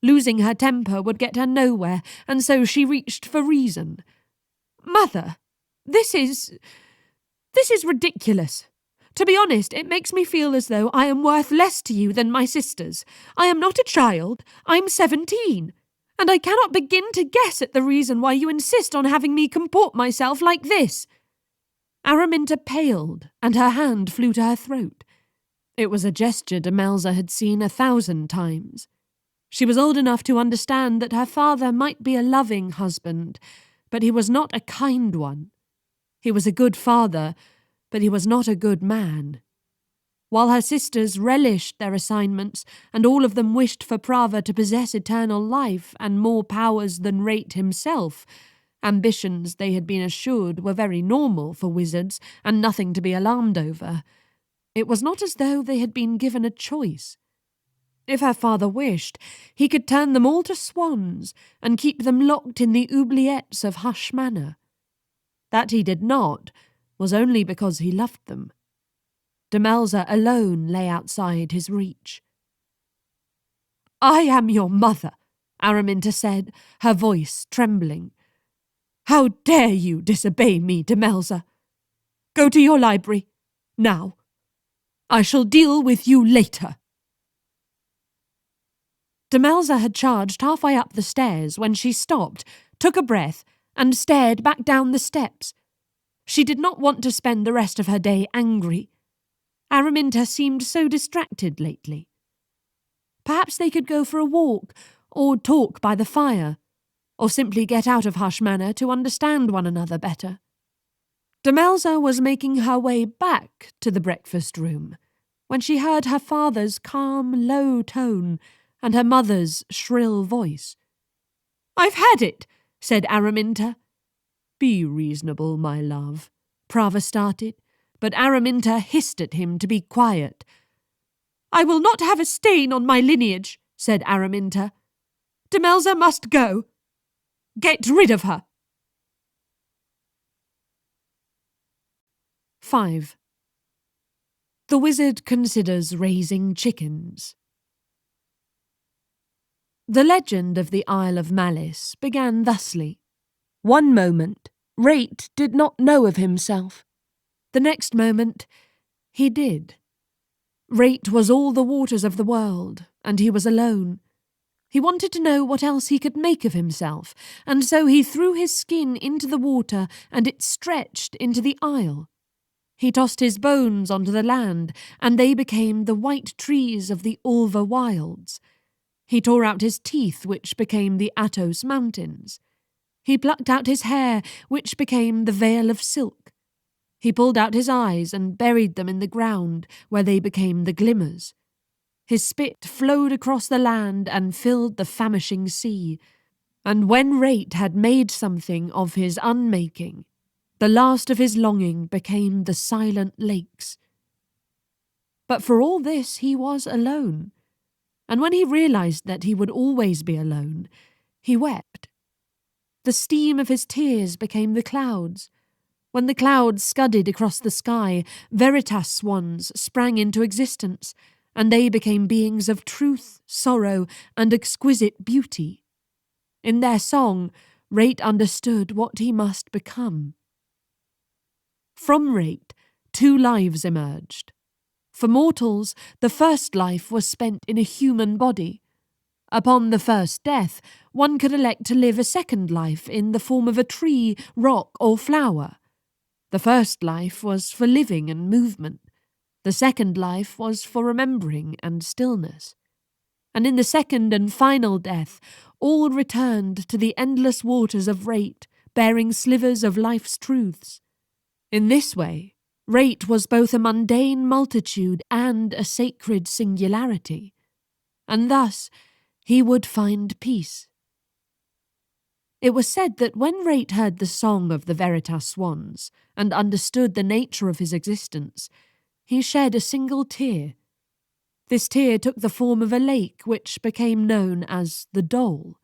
Losing her temper would get her nowhere, and so she reached for reason. "Mother, this is ridiculous. To be honest, it makes me feel as though I am worth less to you than my sisters. I am not a child. I'm 17. And I cannot begin to guess at the reason why you insist on having me comport myself like this." Araminta paled, and her hand flew to her throat. It was a gesture Demelza had seen 1,000 times. She was old enough to understand that her father might be a loving husband, but he was not a kind one. He was a good father, but he was not a good man. While her sisters relished their assignments, and all of them wished for Prava to possess eternal life and more powers than Rate himself, ambitions they had been assured were very normal for wizards and nothing to be alarmed over. It was not as though they had been given a choice. If her father wished, he could turn them all to swans and keep them locked in the oubliettes of Hush Manor. That he did not was only because he loved them. Demelza alone lay outside his reach. "I am your mother," Araminta said, her voice trembling. "How dare you disobey me, Demelza? Go to your library, now. I shall deal with you later." Demelza had charged halfway up the stairs when she stopped, took a breath, and stared back down the steps. She did not want to spend the rest of her day angry. Araminta seemed so distracted lately. Perhaps they could go for a walk, or talk by the fire, or simply get out of Hush Manor to understand one another better. Demelza was making her way back to the breakfast room when she heard her father's calm, low tone and her mother's shrill voice. "I've had it," said Araminta. "Be reasonable, my love," Prava started, but Araminta hissed at him to be quiet. "I will not have a stain on my lineage," said Araminta. "Demelza must go. Get rid of her." 5. The wizard considers raising chickens. The legend of the Isle of Malys began thusly. One moment, Rathe did not know of himself. The next moment, he did. Rathe was all the waters of the world, and he was alone. He wanted to know what else he could make of himself, and so he threw his skin into the water, and it stretched into the isle. He tossed his bones onto the land, and they became the white trees of the Ulva wilds. He tore out his teeth, which became the Atos mountains. He plucked out his hair, which became the veil of silk. He pulled out his eyes and buried them in the ground, where they became the glimmers. His spit flowed across the land and filled the famishing sea. And when Rathe had made something of his unmaking, the last of his longing became the silent lakes. But for all this he was alone, and when he realized that he would always be alone, he wept. The steam of his tears became the clouds. When the clouds scudded across the sky, veritas swans sprang into existence, and they became beings of truth, sorrow, and exquisite beauty. In their song, Rathe understood what he must become. From Rathe, 2 lives emerged. For mortals, the first life was spent in a human body. Upon the first death, one could elect to live a second life in the form of a tree, rock, or flower. The first life was for living and movement. The second life was for remembering and stillness. And in the second and final death, all returned to the endless waters of Rathe, bearing slivers of life's truths. In this way, Rathe was both a mundane multitude and a sacred singularity. And thus, he would find peace. It was said that when Rathe heard the song of the veritas swans and understood the nature of his existence, he shed a single tear. This tear took the form of a lake which became known as the Dole.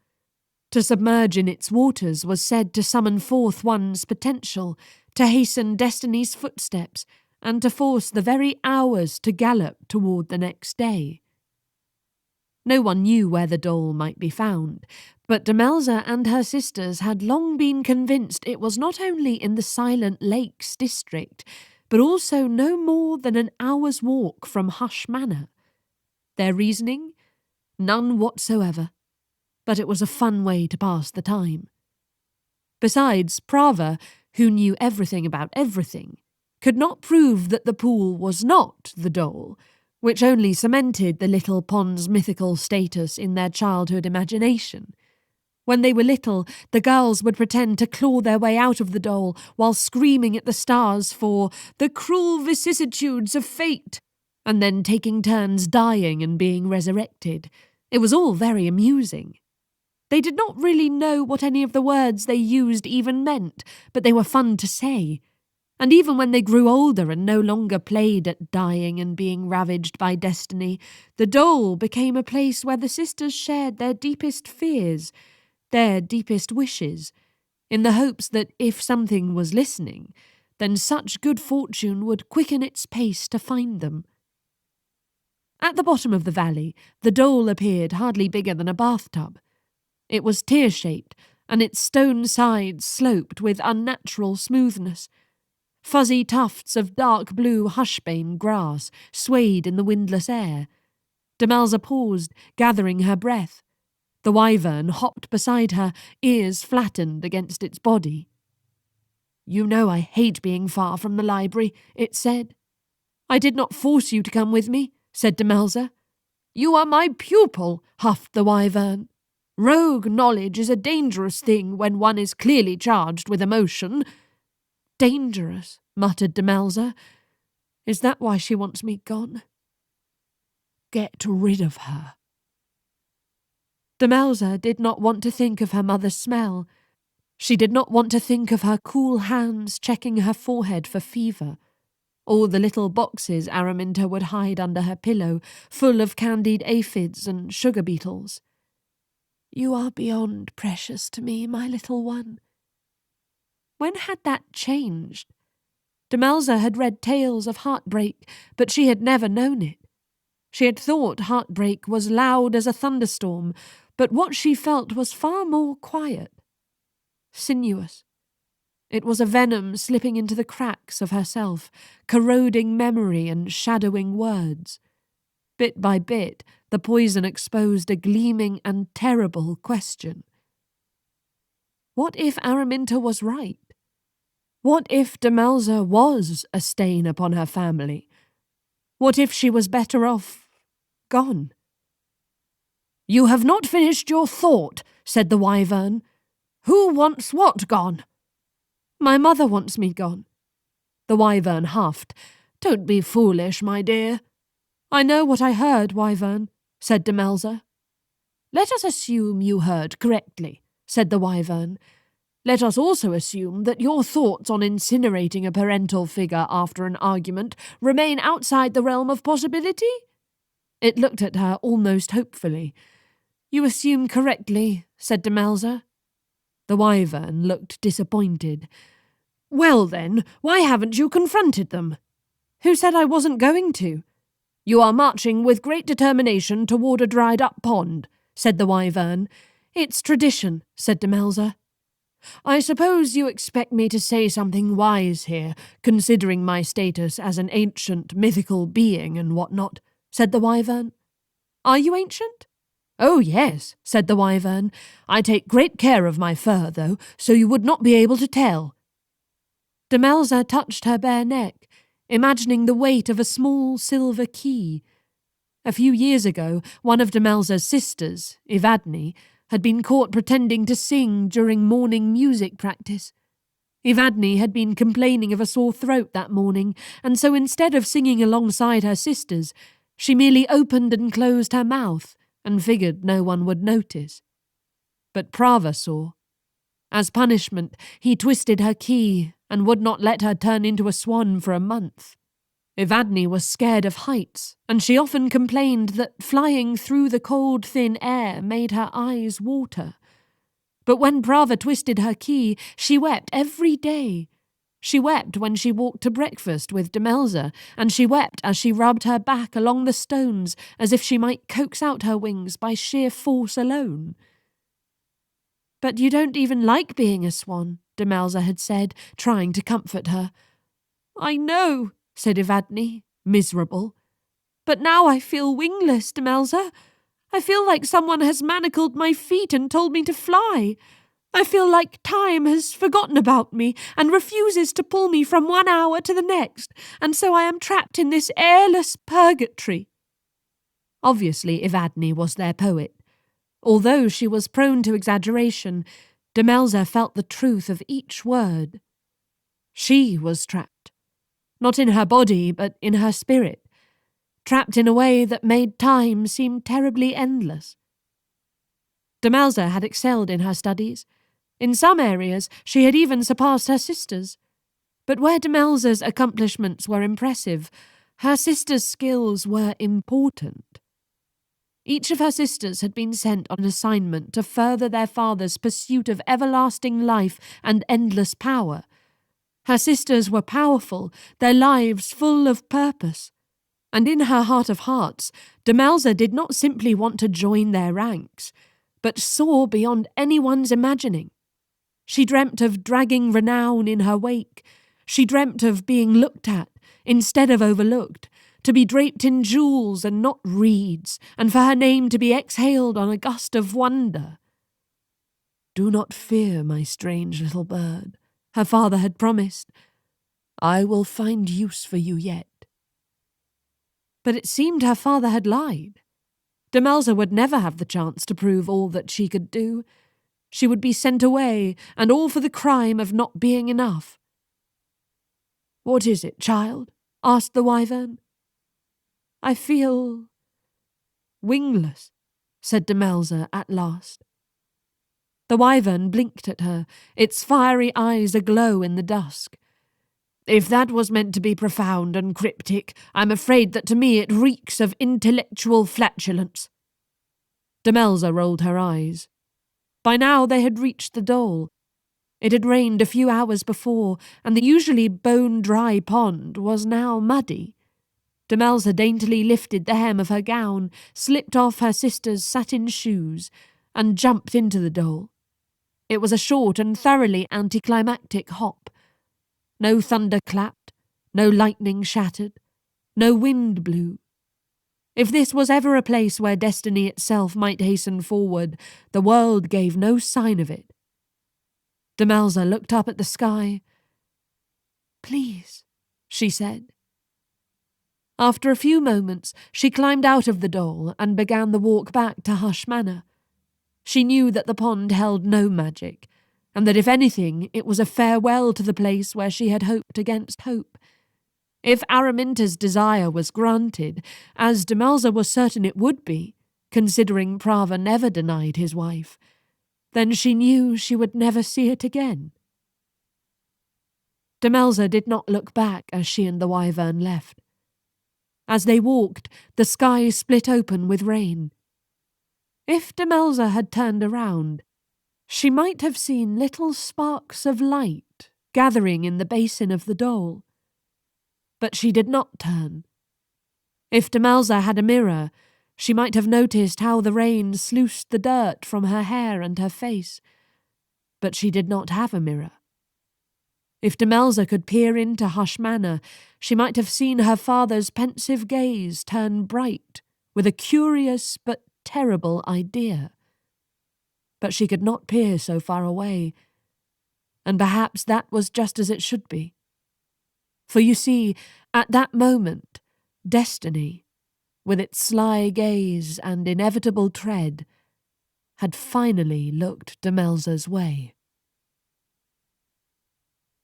To submerge in its waters was said to summon forth one's potential, to hasten destiny's footsteps, and to force the very hours to gallop toward the next day. No one knew where the Dole might be found, but Demelza and her sisters had long been convinced it was not only in the Silent Lakes district, but also no more than an hour's walk from Hush Manor. Their reasoning? None whatsoever, but it was a fun way to pass the time. Besides, Prava, who knew everything about everything, could not prove that the pool was not the Dole, which only cemented the little pond's mythical status in their childhood imagination. When they were little, the girls would pretend to claw their way out of the Dole while screaming at the stars for the cruel vicissitudes of fate, and then taking turns dying and being resurrected. It was all very amusing. They did not really know what any of the words they used even meant, but they were fun to say. And even when they grew older and no longer played at dying and being ravaged by destiny, the Dole became a place where the sisters shared their deepest fears, their deepest wishes, in the hopes that if something was listening, then such good fortune would quicken its pace to find them. At the bottom of the valley, the Dole appeared hardly bigger than a bathtub. It was tear-shaped, and its stone sides sloped with unnatural smoothness. Fuzzy tufts of dark blue hushbane grass swayed in the windless air. Demelza paused, gathering her breath. The wyvern hopped beside her, ears flattened against its body. "You know I hate being far from the library," it said. "I did not force you to come with me," said Demelza. "You are my pupil," huffed the wyvern. "Rogue knowledge is a dangerous thing when one is clearly charged with emotion." "Dangerous," muttered Demelza. "Is that why she wants me gone?" "Get rid of her." Demelza did not want to think of her mother's smell. She did not want to think of her cool hands checking her forehead for fever. All the little boxes Araminta would hide under her pillow, full of candied aphids and sugar beetles. "You are beyond precious to me, my little one." When had that changed? Demelza had read tales of heartbreak, but she had never known it. She had thought heartbreak was loud as a thunderstorm, But what she felt was far more quiet, sinuous. It was a venom slipping into the cracks of herself, corroding memory and shadowing words. Bit by bit, the poison exposed a gleaming and terrible question. What if Araminta was right? What if Demelza was a stain upon her family? What if she was better off gone? "You have not finished your thought," said the wyvern. "Who wants what gone?" "My mother wants me gone." The wyvern huffed. "Don't be foolish, my dear." "I know what I heard, wyvern," said Demelza. "Let us assume you heard correctly," said the wyvern. "Let us also assume that your thoughts on incinerating a parental figure after an argument remain outside the realm of possibility." It looked at her almost hopefully. "You assume correctly," said Demelza. The wyvern looked disappointed. "Well then, why haven't you confronted them?" "Who said I wasn't going to?" "You are marching with great determination toward a dried-up pond," said the wyvern. "It's tradition," said Demelza. "I suppose you expect me to say something wise here, considering my status as an ancient mythical being and what-not," said the wyvern. "Are you ancient?" "Oh, yes," said the wyvern. "I take great care of my fur, though, so you would not be able to tell." Demelza touched her bare neck, imagining the weight of a small silver key. A few years ago, one of Demelza's sisters, Evadne, had been caught pretending to sing during morning music practice. Evadne had been complaining of a sore throat that morning, and so instead of singing alongside her sisters, she merely opened and closed her mouth and figured no one would notice. But Prava saw. As punishment, he twisted her key and would not let her turn into a swan for a month. Evadne was scared of heights, and she often complained that flying through the cold, thin air made her eyes water. But when Prava twisted her key, she wept every day. She wept when she walked to breakfast with Demelza, and she wept as she rubbed her back along the stones as if she might coax out her wings by sheer force alone. "But you don't even like being a swan," Demelza had said, trying to comfort her. "I know," said Evadne, miserable. "But now I feel wingless, Demelza. I feel like someone has manacled my feet and told me to fly. I feel like time has forgotten about me and refuses to pull me from one hour to the next, and so I am trapped in this airless purgatory." Obviously, Evadne was their poet. Although she was prone to exaggeration, Demelza felt the truth of each word. She was trapped. Not in her body, but in her spirit. Trapped in a way that made time seem terribly endless. Demelza had excelled in her studies. In some areas, she had even surpassed her sisters. But where Demelza's accomplishments were impressive, her sisters' skills were important. Each of her sisters had been sent on an assignment to further their father's pursuit of everlasting life and endless power. Her sisters were powerful, their lives full of purpose. And in her heart of hearts, Demelza did not simply want to join their ranks, but soar beyond anyone's imagining. She dreamt of dragging renown in her wake. She dreamt of being looked at instead of overlooked, to be draped in jewels and not reeds, and for her name to be exhaled on a gust of wonder. "Do not fear, my strange little bird," her father had promised. "I will find use for you yet." But it seemed her father had lied. Demelza would never have the chance to prove all that she could do. She would be sent away, and all for the crime of not being enough. "What is it, child?" asked the wyvern. "I feel wingless," said Demelza at last. The wyvern blinked at her, its fiery eyes aglow in the dusk. "If that was meant to be profound and cryptic, I'm afraid that to me it reeks of intellectual flatulence." Demelza rolled her eyes. By now they had reached the Dole. It had rained a few hours before, and the usually bone-dry pond was now muddy. Demelza daintily lifted the hem of her gown, slipped off her sister's satin shoes, and jumped into the doll. It was a short and thoroughly anticlimactic hop. No thunder clapped, no lightning shattered, no wind blew. If this was ever a place where destiny itself might hasten forward, the world gave no sign of it. Demelza looked up at the sky. "Please," she said. After a few moments, she climbed out of the doll and began the walk back to Hush Manor. She knew that the pond held no magic, and that if anything, it was a farewell to the place where she had hoped against hope. If Araminta's desire was granted, as Demelza was certain it would be, considering Prava never denied his wife, then she knew she would never see it again. Demelza did not look back as she and the wyvern left. As they walked, the sky split open with rain. If Demelza had turned around, she might have seen little sparks of light gathering in the basin of the doll. But she did not turn. If Demelza had a mirror, she might have noticed how the rain sluiced the dirt from her hair and her face. But she did not have a mirror. If Demelza could peer into Hush Manor, she might have seen her father's pensive gaze turn bright with a curious but terrible idea. But she could not peer so far away, and perhaps that was just as it should be. For you see, at that moment, destiny, with its sly gaze and inevitable tread, had finally looked Demelza's way.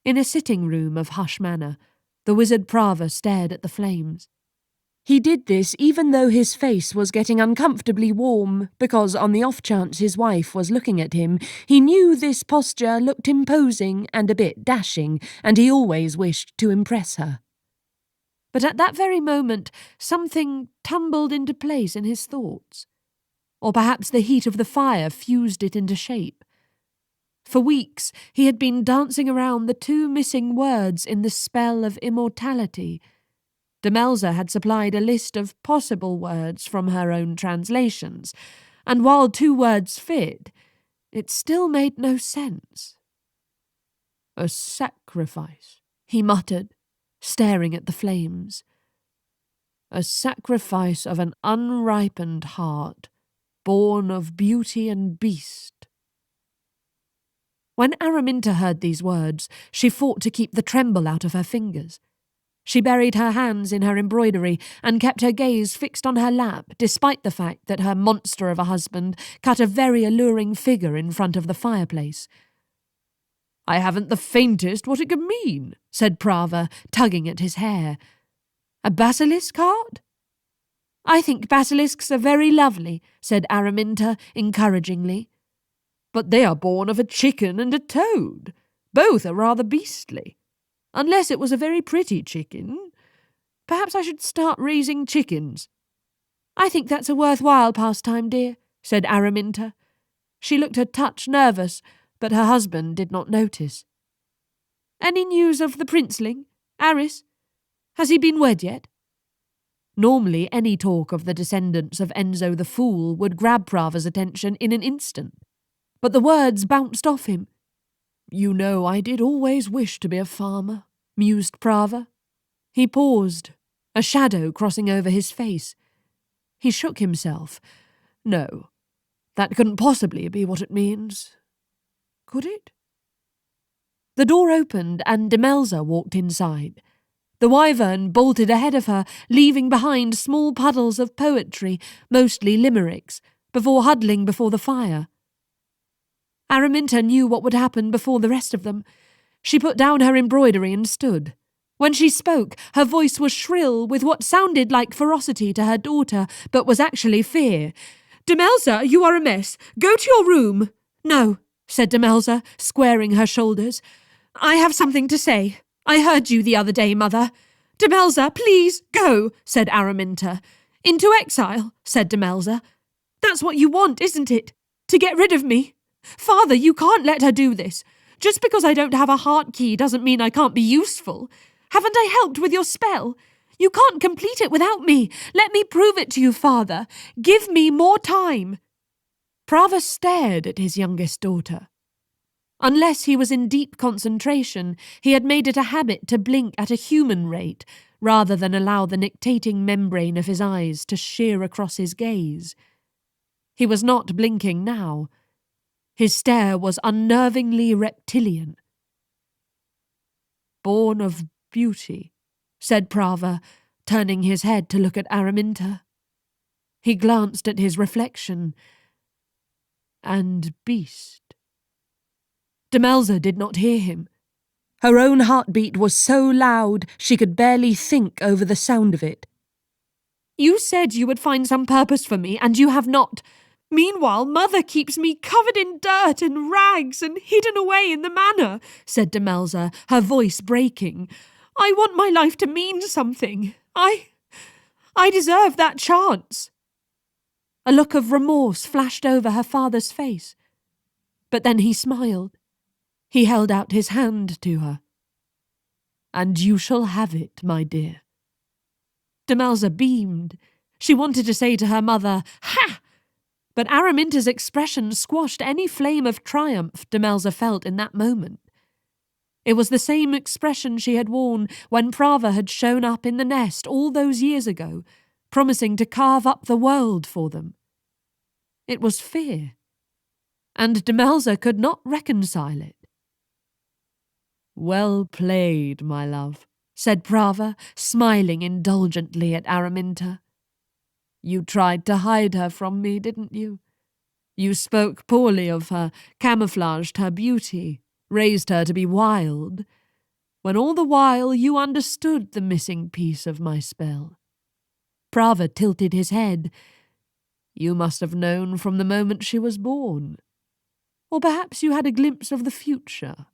In a sitting room of Hush Manor, the wizard Prava stared at the flames. He did this even though his face was getting uncomfortably warm, because on the off chance his wife was looking at him, he knew this posture looked imposing and a bit dashing, and he always wished to impress her. But at that very moment, something tumbled into place in his thoughts. Or perhaps the heat of the fire fused it into shape. For weeks, he had been dancing around the two missing words in the spell of immortality. Demelza had supplied a list of possible words from her own translations, and while two words fit, it still made no sense. "A sacrifice," he muttered, staring at the flames. "A sacrifice of an unripened heart, born of beauty and beast." When Araminta heard these words, she fought to keep the tremble out of her fingers. She buried her hands in her embroidery and kept her gaze fixed on her lap, despite the fact that her monster of a husband cut a very alluring figure in front of the fireplace. "I haven't the faintest what it could mean," said Prava, tugging at his hair. "A basilisk heart?" "I think basilisks are very lovely," said Araminta encouragingly. "But they are born of a chicken and a toad. Both are rather beastly. Unless it was a very pretty chicken. Perhaps I should start raising chickens." "I think that's a worthwhile pastime, dear," said Araminta. She looked a touch nervous, but her husband did not notice. "Any news of the princeling, Arris? Has he been wed yet?" Normally any talk of the descendants of Enzo the Fool would grab Prava's attention in an instant. But the words bounced off him. "You know I did always wish to be a farmer," mused Prava. He paused, a shadow crossing over his face. He shook himself. "No, that couldn't possibly be what it means. Could it?" The door opened and Demelza walked inside. The wyvern bolted ahead of her, leaving behind small puddles of poetry, mostly limericks, before huddling before the fire. Araminta knew what would happen before the rest of them. She put down her embroidery and stood. When she spoke, her voice was shrill with what sounded like ferocity to her daughter, but was actually fear. "Demelza, you are a mess. Go to your room." "No," said Demelza, squaring her shoulders. "I have something to say. I heard you the other day, Mother." "Demelza, please, go," said Araminta. "Into exile," said Demelza. "That's what you want, isn't it? To get rid of me? Father, you can't let her do this. Just because I don't have a heart key doesn't mean I can't be useful. Haven't I helped with your spell? You can't complete it without me. Let me prove it to you, Father. Give me more time." Prava stared at his youngest daughter. Unless he was in deep concentration, he had made it a habit to blink at a human rate rather than allow the nictating membrane of his eyes to shear across his gaze. He was not blinking now. His stare was unnervingly reptilian. "Born of beauty," said Prava, turning his head to look at Araminta. He glanced at his reflection. "And beast." Demelza did not hear him. Her own heartbeat was so loud she could barely think over the sound of it. "You said you would find some purpose for me, and you have not. Meanwhile, Mother keeps me covered in dirt and rags and hidden away in the manor," said Demelza, her voice breaking. "I want my life to mean something. I deserve that chance." A look of remorse flashed over her father's face. But then he smiled. He held out his hand to her. "And you shall have it, my dear." Demelza beamed. She wanted to say to her mother, "Ha!" But Araminta's expression squashed any flame of triumph Demelza felt in that moment. It was the same expression she had worn when Prava had shown up in the nest all those years ago, promising to carve up the world for them. It was fear, and Demelza could not reconcile it. "Well played, my love," said Prava, smiling indulgently at Araminta. "You tried to hide her from me, didn't you? You spoke poorly of her, camouflaged her beauty, raised her to be wild, when all the while you understood the missing piece of my spell." Prava tilted his head. "You must have known from the moment she was born. Or perhaps you had a glimpse of the future.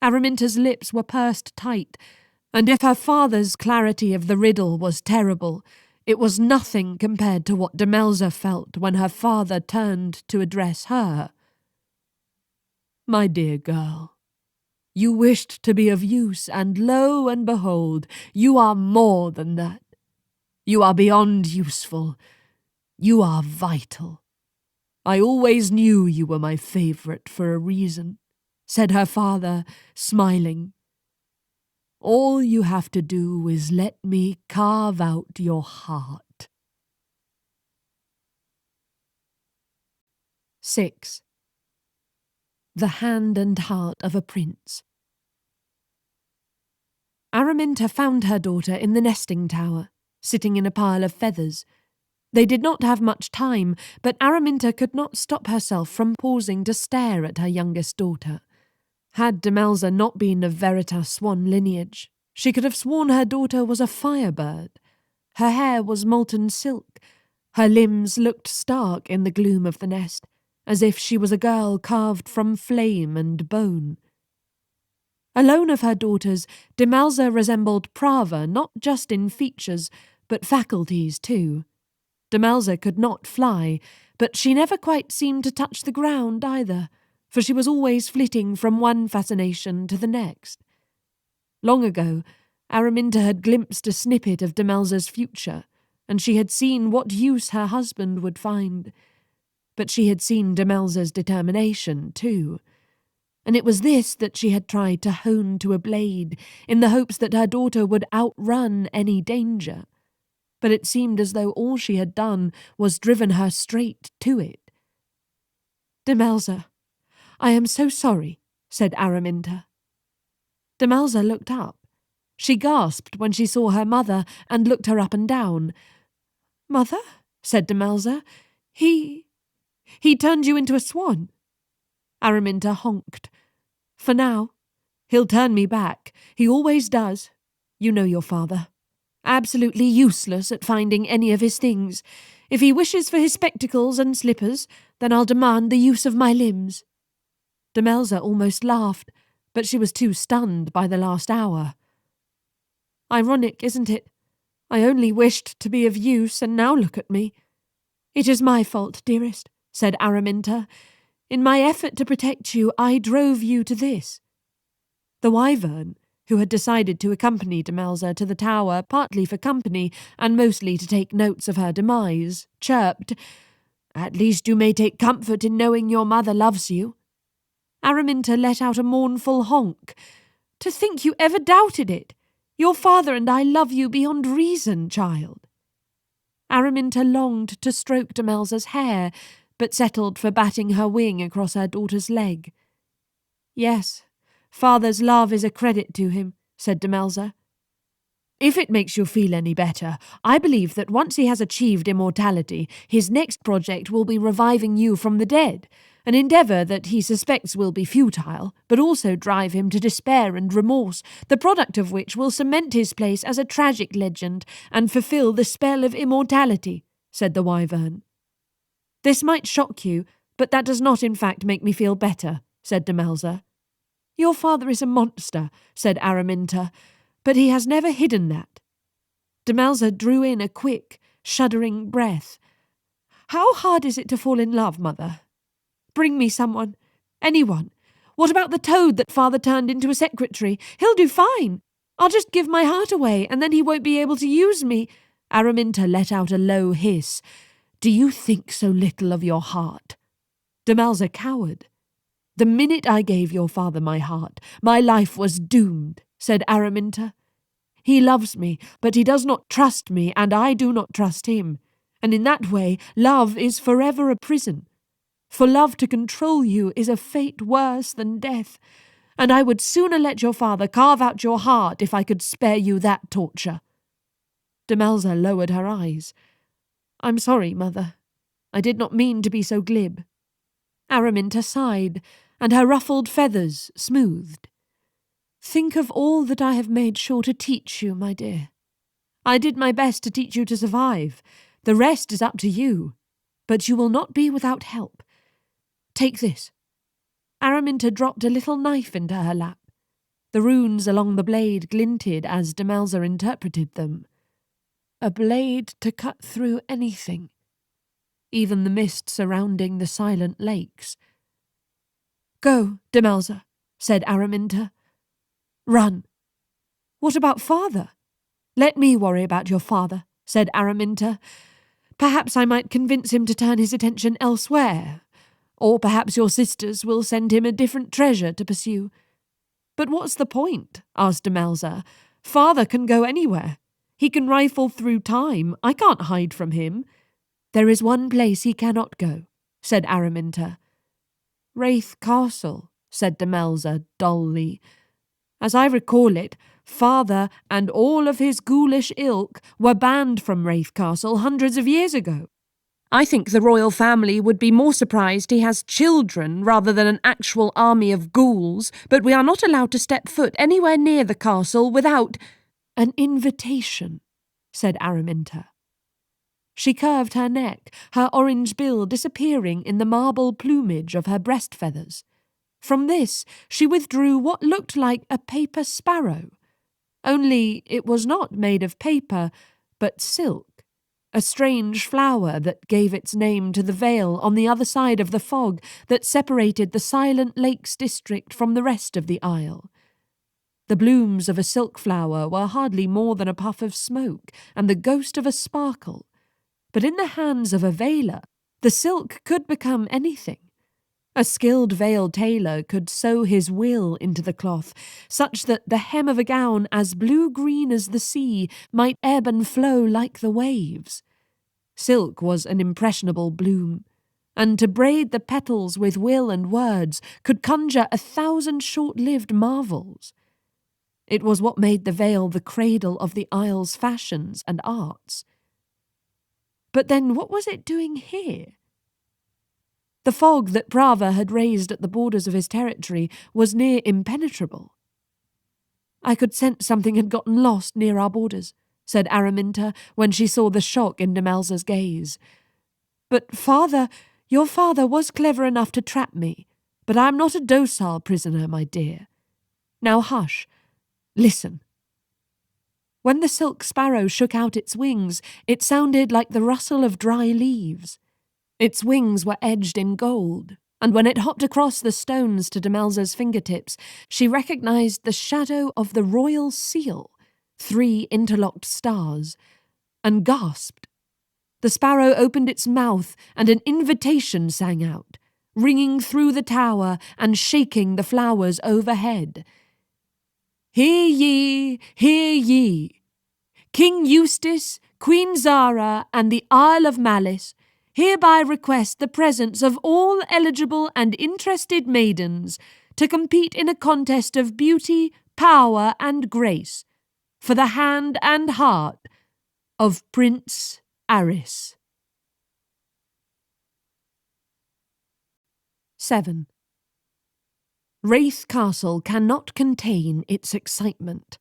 Araminta's lips were pursed tight, and if her father's clarity of the riddle was terrible, it was nothing compared to what Demelza felt when her father turned to address her. "My dear girl, you wished to be of use, and lo and behold, you are more than that. You are beyond useful. You are vital. I always knew you were my favourite for a reason," said her father, smiling. "All you have to do is let me carve out your heart." 6. The hand and heart of a prince. Araminta found her daughter in the nesting tower, sitting in a pile of feathers. They did not have much time, but Araminta could not stop herself from pausing to stare at her youngest daughter. Had Demelza not been of veritas Swan lineage, she could have sworn her daughter was a firebird. Her hair was molten silk. Her limbs looked stark in the gloom of the nest, as if she was a girl carved from flame and bone. Alone of her daughters, Demelza resembled Prava not just in features, but faculties too. Demelza could not fly, but she never quite seemed to touch the ground either, for she was always flitting from one fascination to the next. Long ago, Araminta had glimpsed a snippet of Demelza's future, and she had seen what use her husband would find. But she had seen Demelza's determination, too, and it was this that she had tried to hone to a blade, in the hopes that her daughter would outrun any danger. But it seemed as though all she had done was driven her straight to it. "Demelza, I am so sorry," said Araminta. Demelza looked up. She gasped when she saw her mother and looked her up and down. "Mother?" said Demelza. He turned you into a swan." Araminta honked. "For now. He'll turn me back. He always does. You know your father. Absolutely useless at finding any of his things. If he wishes for his spectacles and slippers, then I'll demand the use of my limbs." Demelza almost laughed, but she was too stunned by the last hour. "Ironic, isn't it? I only wished to be of use, and now look at me." "It is my fault, dearest," said Araminta. "In my effort to protect you, I drove you to this." The wyvern, who had decided to accompany Demelza to the tower partly for company and mostly to take notes of her demise, chirped, At least you may take comfort in knowing your mother loves you." Araminta let out a mournful honk. "To think you ever doubted it! Your father and I love you beyond reason, child." Araminta longed to stroke Demelza's hair, but settled for batting her wing across her daughter's leg. "Yes, father's love is a credit to him," said Demelza. "If it makes you feel any better, I believe that once he has achieved immortality, his next project will be reviving you from the dead, an endeavour that he suspects will be futile, but also drive him to despair and remorse, the product of which will cement his place as a tragic legend and fulfil the spell of immortality," said the wyvern. "This might shock you, but that does not in fact make me feel better," said Demelza. "Your father is a monster," said Araminta, "but he has never hidden that." Demelza drew in a quick, shuddering breath. "How hard is it to fall in love, Mother? Bring me someone. Anyone. What about the toad that father turned into a secretary? He'll do fine. I'll just give my heart away, and then he won't be able to use me." Araminta let out a low hiss. "Do you think so little of your heart?" Demelza cowered. "The minute I gave your father my heart, my life was doomed," said Araminta. "He loves me, but he does not trust me, and I do not trust him. And in that way, love is forever a prison. For love to control you is a fate worse than death, and I would sooner let your father carve out your heart if I could spare you that torture." Demelza lowered her eyes. "I'm sorry, Mother. I did not mean to be so glib." Araminta sighed, and her ruffled feathers smoothed. "Think of all that I have made sure to teach you, my dear. I did my best to teach you to survive. The rest is up to you. But you will not be without help. Take this." Araminta dropped a little knife into her lap. The runes along the blade glinted as Demelza interpreted them. A blade to cut through anything, even the mist surrounding the silent lakes. "Go, Demelza," said Araminta. "Run." "What about father?" "Let me worry about your father," said Araminta. "Perhaps I might convince him to turn his attention elsewhere, or perhaps your sisters will send him a different treasure to pursue." "But what's the point?" asked Demelza. "Father can go anywhere. He can rifle through time. I can't hide from him." "There is one place he cannot go," said Araminta. "Rathe Castle," said Demelza dully. "As I recall it, father and all of his ghoulish ilk were banned from Rathe Castle hundreds of years ago. I think the royal family would be more surprised he has children rather than an actual army of ghouls, but we are not allowed to step foot anywhere near the castle without—" "An invitation," said Araminta. She curved her neck, her orange bill disappearing in the marble plumage of her breast feathers. From this she withdrew what looked like a paper sparrow. Only it was not made of paper, but silk, a strange flower that gave its name to the vale on the other side of the fog that separated the Silent Lakes district from the rest of the isle. The blooms of a silk flower were hardly more than a puff of smoke and the ghost of a sparkle, but in the hands of a veiler, the silk could become anything. A skilled veil tailor could sew his will into the cloth, such that the hem of a gown as blue-green as the sea might ebb and flow like the waves. Silk was an impressionable bloom, and to braid the petals with will and words could conjure 1,000 short-lived marvels. It was what made the veil the cradle of the isle's fashions and arts. But then what was it doing here? The fog that Brava had raised at the borders of his territory was near impenetrable. "I could sense something had gotten lost near our borders," said Araminta when she saw the shock in Demelza's gaze. "But your father was clever enough to trap me, but I am not a docile prisoner, my dear. Now hush. Listen." When the silk sparrow shook out its wings, it sounded like the rustle of dry leaves. Its wings were edged in gold, and when it hopped across the stones to Demelza's fingertips, she recognized the shadow of the royal seal, 3 interlocked stars, and gasped. The sparrow opened its mouth, and an invitation sang out, ringing through the tower and shaking the flowers overhead. Hear ye, hear ye! King Eustace, Queen Zara, and the Isle of Malys hereby request the presence of all eligible and interested maidens to compete in a contest of beauty, power, and grace for the hand and heart of Prince Arris. 7. Rathe Castle cannot contain its excitement.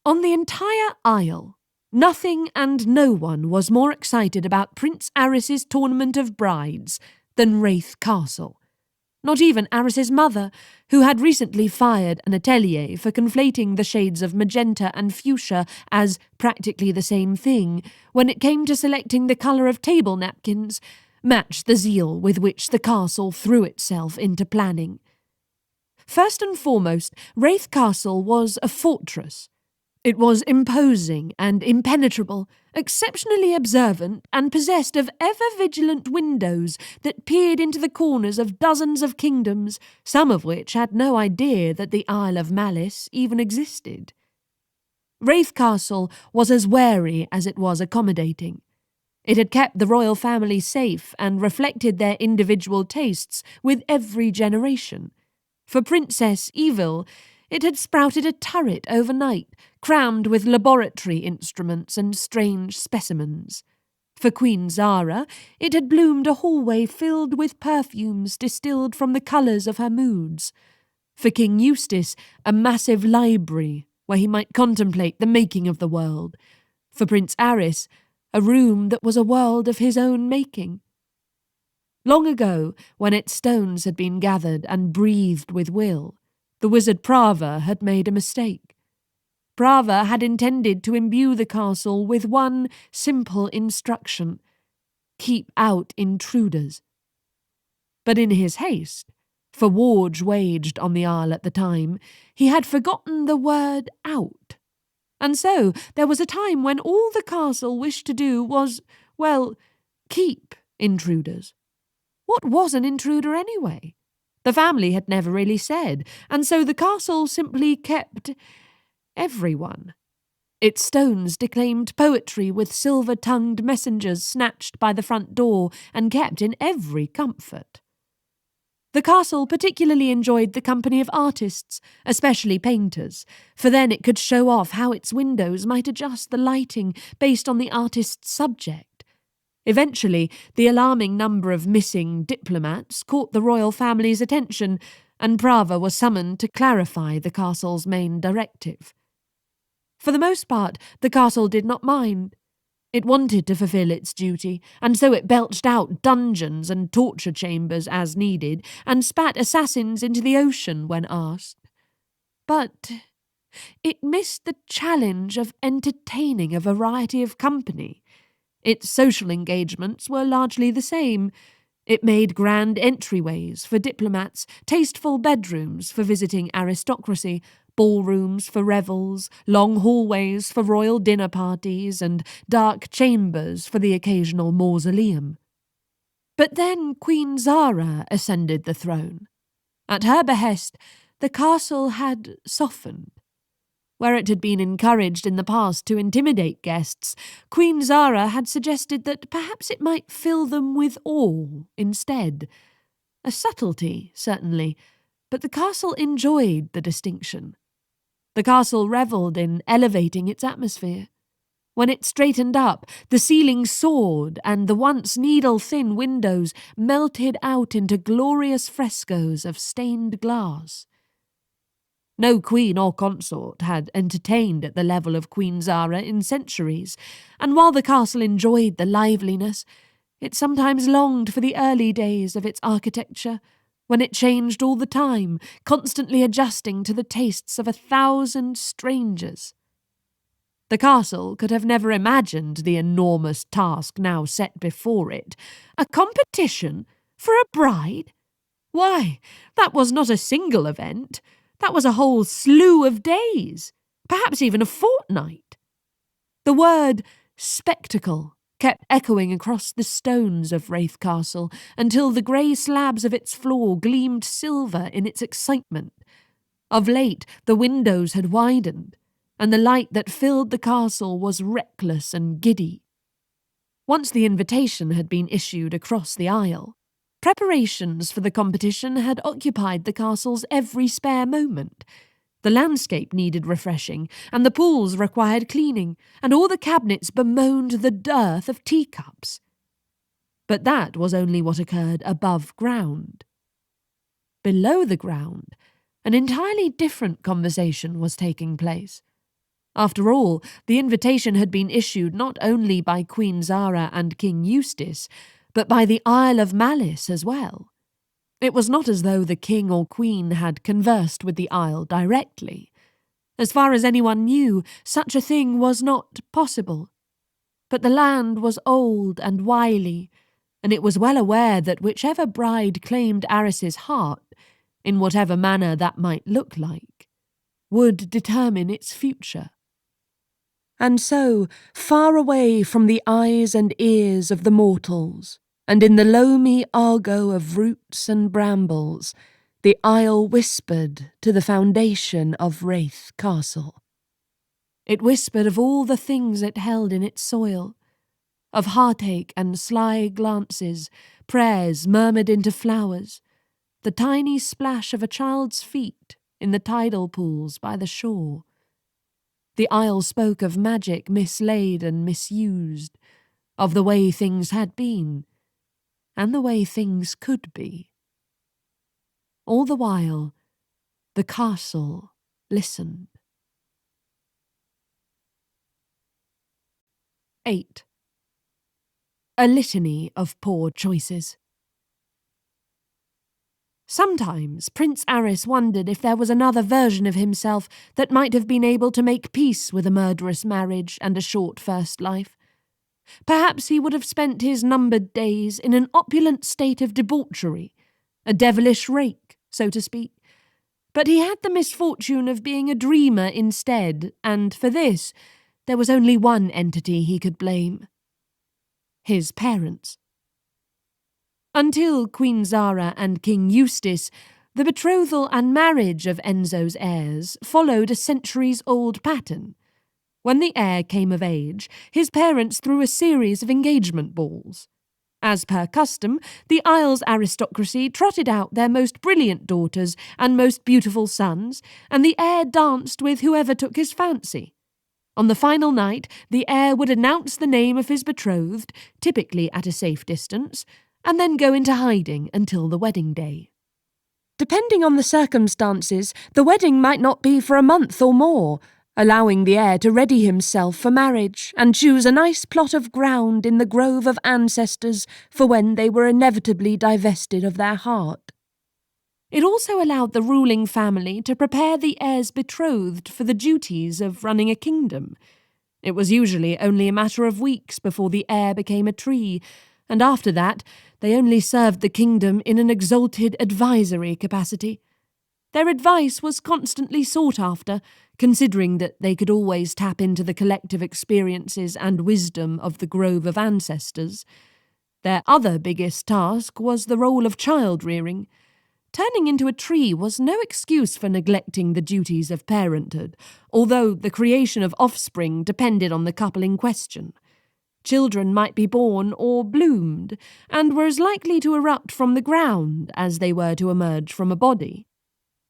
On the entire isle, nothing and no one was more excited about Prince Arris's tournament of brides than Rathe Castle. Not even Arris's mother, who had recently fired an atelier for conflating the shades of magenta and fuchsia as practically the same thing when it came to selecting the colour of table napkins, matched the zeal with which the castle threw itself into planning. First and foremost, Rathe Castle was a fortress. It was imposing and impenetrable, exceptionally observant, and possessed of ever-vigilant windows that peered into the corners of dozens of kingdoms, some of which had no idea that the Isle of Malys even existed. Rathe Castle was as wary as it was accommodating. It had kept the royal family safe and reflected their individual tastes with every generation. For Princess Evil, it had sprouted a turret overnight, crammed with laboratory instruments and strange specimens. For Queen Zara, it had bloomed a hallway filled with perfumes distilled from the colours of her moods. For King Eustace, a massive library where he might contemplate the making of the world. For Prince Arris, a room that was a world of his own making. Long ago, when its stones had been gathered and breathed with will, the wizard Prava had made a mistake. Prava had intended to imbue the castle with one simple instruction: keep out intruders. But in his haste, for wars waged on the isle at the time, he had forgotten the word out. And so there was a time when all the castle wished to do was, well, keep intruders. What was an intruder anyway? The family had never really said, and so the castle simply kept everyone. Its stones declaimed poetry with silver-tongued messengers snatched by the front door and kept in every comfort. The castle particularly enjoyed the company of artists, especially painters, for then it could show off how its windows might adjust the lighting based on the artist's subject. Eventually, the alarming number of missing diplomats caught the royal family's attention, and Prava was summoned to clarify the castle's main directive. For the most part, the castle did not mind. It wanted to fulfill its duty, and so it belched out dungeons and torture chambers as needed, and spat assassins into the ocean when asked. But it missed the challenge of entertaining a variety of company. Its social engagements were largely the same. It made grand entryways for diplomats, tasteful bedrooms for visiting aristocracy, ballrooms for revels, long hallways for royal dinner parties, and dark chambers for the occasional mausoleum. But then Queen Zara ascended the throne. At her behest, the castle had softened. Where it had been encouraged in the past to intimidate guests, Queen Zara had suggested that perhaps it might fill them with awe instead. A subtlety, certainly, but the castle enjoyed the distinction. The castle revelled in elevating its atmosphere. When it straightened up, the ceiling soared, and the once needle-thin windows melted out into glorious frescoes of stained glass. No queen or consort had entertained at the level of Queen Zara in centuries, and while the castle enjoyed the liveliness, it sometimes longed for the early days of its architecture, when it changed all the time, constantly adjusting to the tastes of 1,000 strangers. The castle could have never imagined the enormous task now set before it. A competition for a bride? Why, that was not a single event. That was a whole slew of days, perhaps even a fortnight. The word spectacle kept echoing across the stones of Rathe Castle until the grey slabs of its floor gleamed silver in its excitement. Of late, the windows had widened, and the light that filled the castle was reckless and giddy. Once the invitation had been issued across the isle, preparations for the competition had occupied the castle's every spare moment. The landscape needed refreshing, and the pools required cleaning, and all the cabinets bemoaned the dearth of teacups. But that was only what occurred above ground. Below the ground, an entirely different conversation was taking place. After all, the invitation had been issued not only by Queen Zara and King Eustace, but by the Isle of Malys as well. It was not as though the king or queen had conversed with the isle directly. As far as anyone knew, such a thing was not possible. But the land was old and wily, and it was well aware that whichever bride claimed Arris's heart, in whatever manner that might look like, would determine its future. And so, far away from the eyes and ears of the mortals, and in the loamy argot of roots and brambles, the isle whispered to the foundation of Rathe Castle. It whispered of all the things it held in its soil, of heartache and sly glances, prayers murmured into flowers, the tiny splash of a child's feet in the tidal pools by the shore. The isle spoke of magic mislaid and misused, of the way things had been, and the way things could be. All the while, the castle listened. 8. A litany of poor choices. Sometimes Prince Arris wondered if there was another version of himself that might have been able to make peace with a murderous marriage and a short first life. Perhaps he would have spent his numbered days in an opulent state of debauchery, a devilish rake, so to speak. But he had the misfortune of being a dreamer instead, and for this, there was only one entity he could blame: his parents. Until Queen Zara and King Eustace, the betrothal and marriage of Enzo's heirs followed a centuries-old pattern. When the heir came of age, his parents threw a series of engagement balls. As per custom, the Isle's aristocracy trotted out their most brilliant daughters and most beautiful sons, and the heir danced with whoever took his fancy. On the final night, the heir would announce the name of his betrothed, typically at a safe distance, and then go into hiding until the wedding day. Depending on the circumstances, the wedding might not be for a month or more, allowing the heir to ready himself for marriage and choose a nice plot of ground in the grove of ancestors for when they were inevitably divested of their heart. It also allowed the ruling family to prepare the heir's betrothed for the duties of running a kingdom. It was usually only a matter of weeks before the heir became a tree, and after that they only served the kingdom in an exalted advisory capacity. Their advice was constantly sought after, considering that they could always tap into the collective experiences and wisdom of the grove of ancestors. Their other biggest task was the role of child-rearing. Turning into a tree was no excuse for neglecting the duties of parenthood, although the creation of offspring depended on the couple in question. Children might be born or bloomed, and were as likely to erupt from the ground as they were to emerge from a body.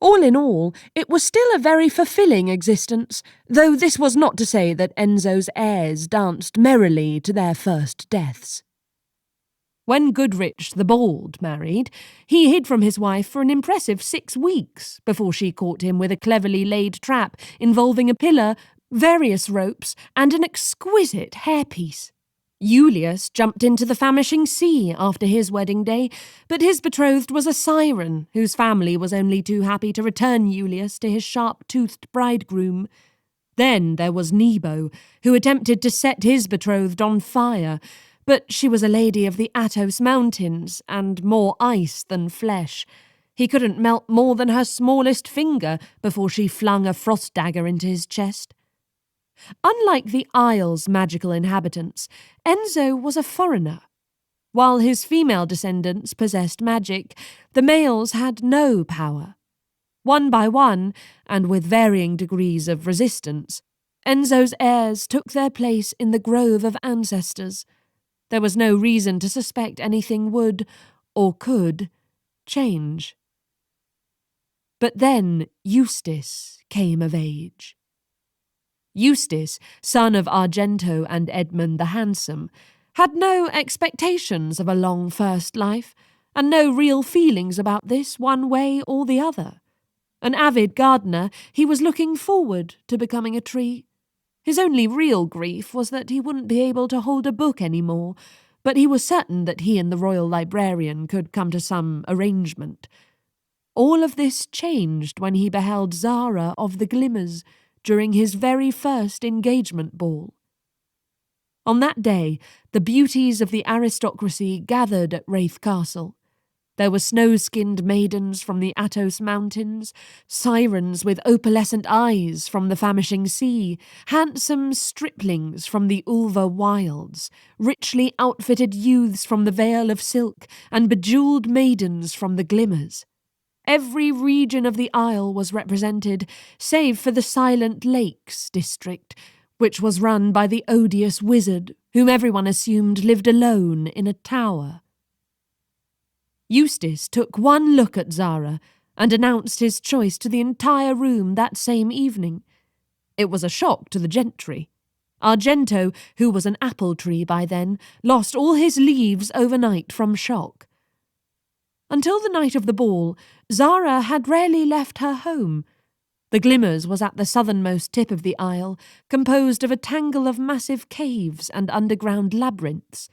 All in all, it was still a very fulfilling existence, though this was not to say that Enzo's heirs danced merrily to their first deaths. When Goodrich the Bald married, he hid from his wife for an impressive 6 weeks before she caught him with a cleverly laid trap involving a pillar, various ropes, and an exquisite hairpiece. Julius jumped into the famishing sea after his wedding day, but his betrothed was a siren whose family was only too happy to return Julius to his sharp-toothed bridegroom. Then there was Nebo, who attempted to set his betrothed on fire, but she was a lady of the Athos Mountains, and more ice than flesh. He couldn't melt more than her smallest finger before she flung a frost dagger into his chest. Unlike the Isle's magical inhabitants, Enzo was a foreigner. While his female descendants possessed magic, the males had no power. One by one, and with varying degrees of resistance, Enzo's heirs took their place in the grove of ancestors. There was no reason to suspect anything would, or could, change. But then Eustace came of age. Eustace, son of Argento and Edmund the Handsome, had no expectations of a long first life, and no real feelings about this one way or the other. An avid gardener, he was looking forward to becoming a tree. His only real grief was that he wouldn't be able to hold a book any more, but he was certain that he and the royal librarian could come to some arrangement. All of this changed when he beheld Zara of the Glimmers during his very first engagement ball. On that day, the beauties of the aristocracy gathered at Rathe Castle. There were snow-skinned maidens from the Athos Mountains, sirens with opalescent eyes from the famishing sea, handsome striplings from the Ulva wilds, richly outfitted youths from the Vale of Silk, and bejewelled maidens from the Glimmers. Every region of the Isle was represented, save for the Silent Lakes district, which was run by the odious wizard, whom everyone assumed lived alone in a tower. Eustace took one look at Zara and announced his choice to the entire room that same evening. It was a shock to the gentry. Argento, who was an apple tree by then, lost all his leaves overnight from shock. Until the night of the ball, Zara had rarely left her home. The Glimmers was at the southernmost tip of the Isle, composed of a tangle of massive caves and underground labyrinths.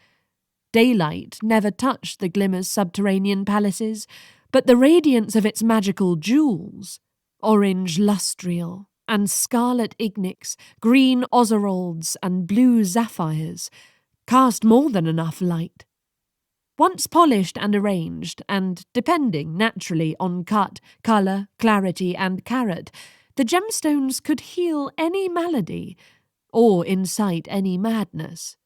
Daylight never touched the Glimmers' subterranean palaces, but the radiance of its magical jewels, orange lustrial and scarlet ignix, green ozerolds and blue sapphires, cast more than enough light. Once polished and arranged, and depending naturally on cut, colour, clarity and carat, the gemstones could heal any malady, or incite any madness.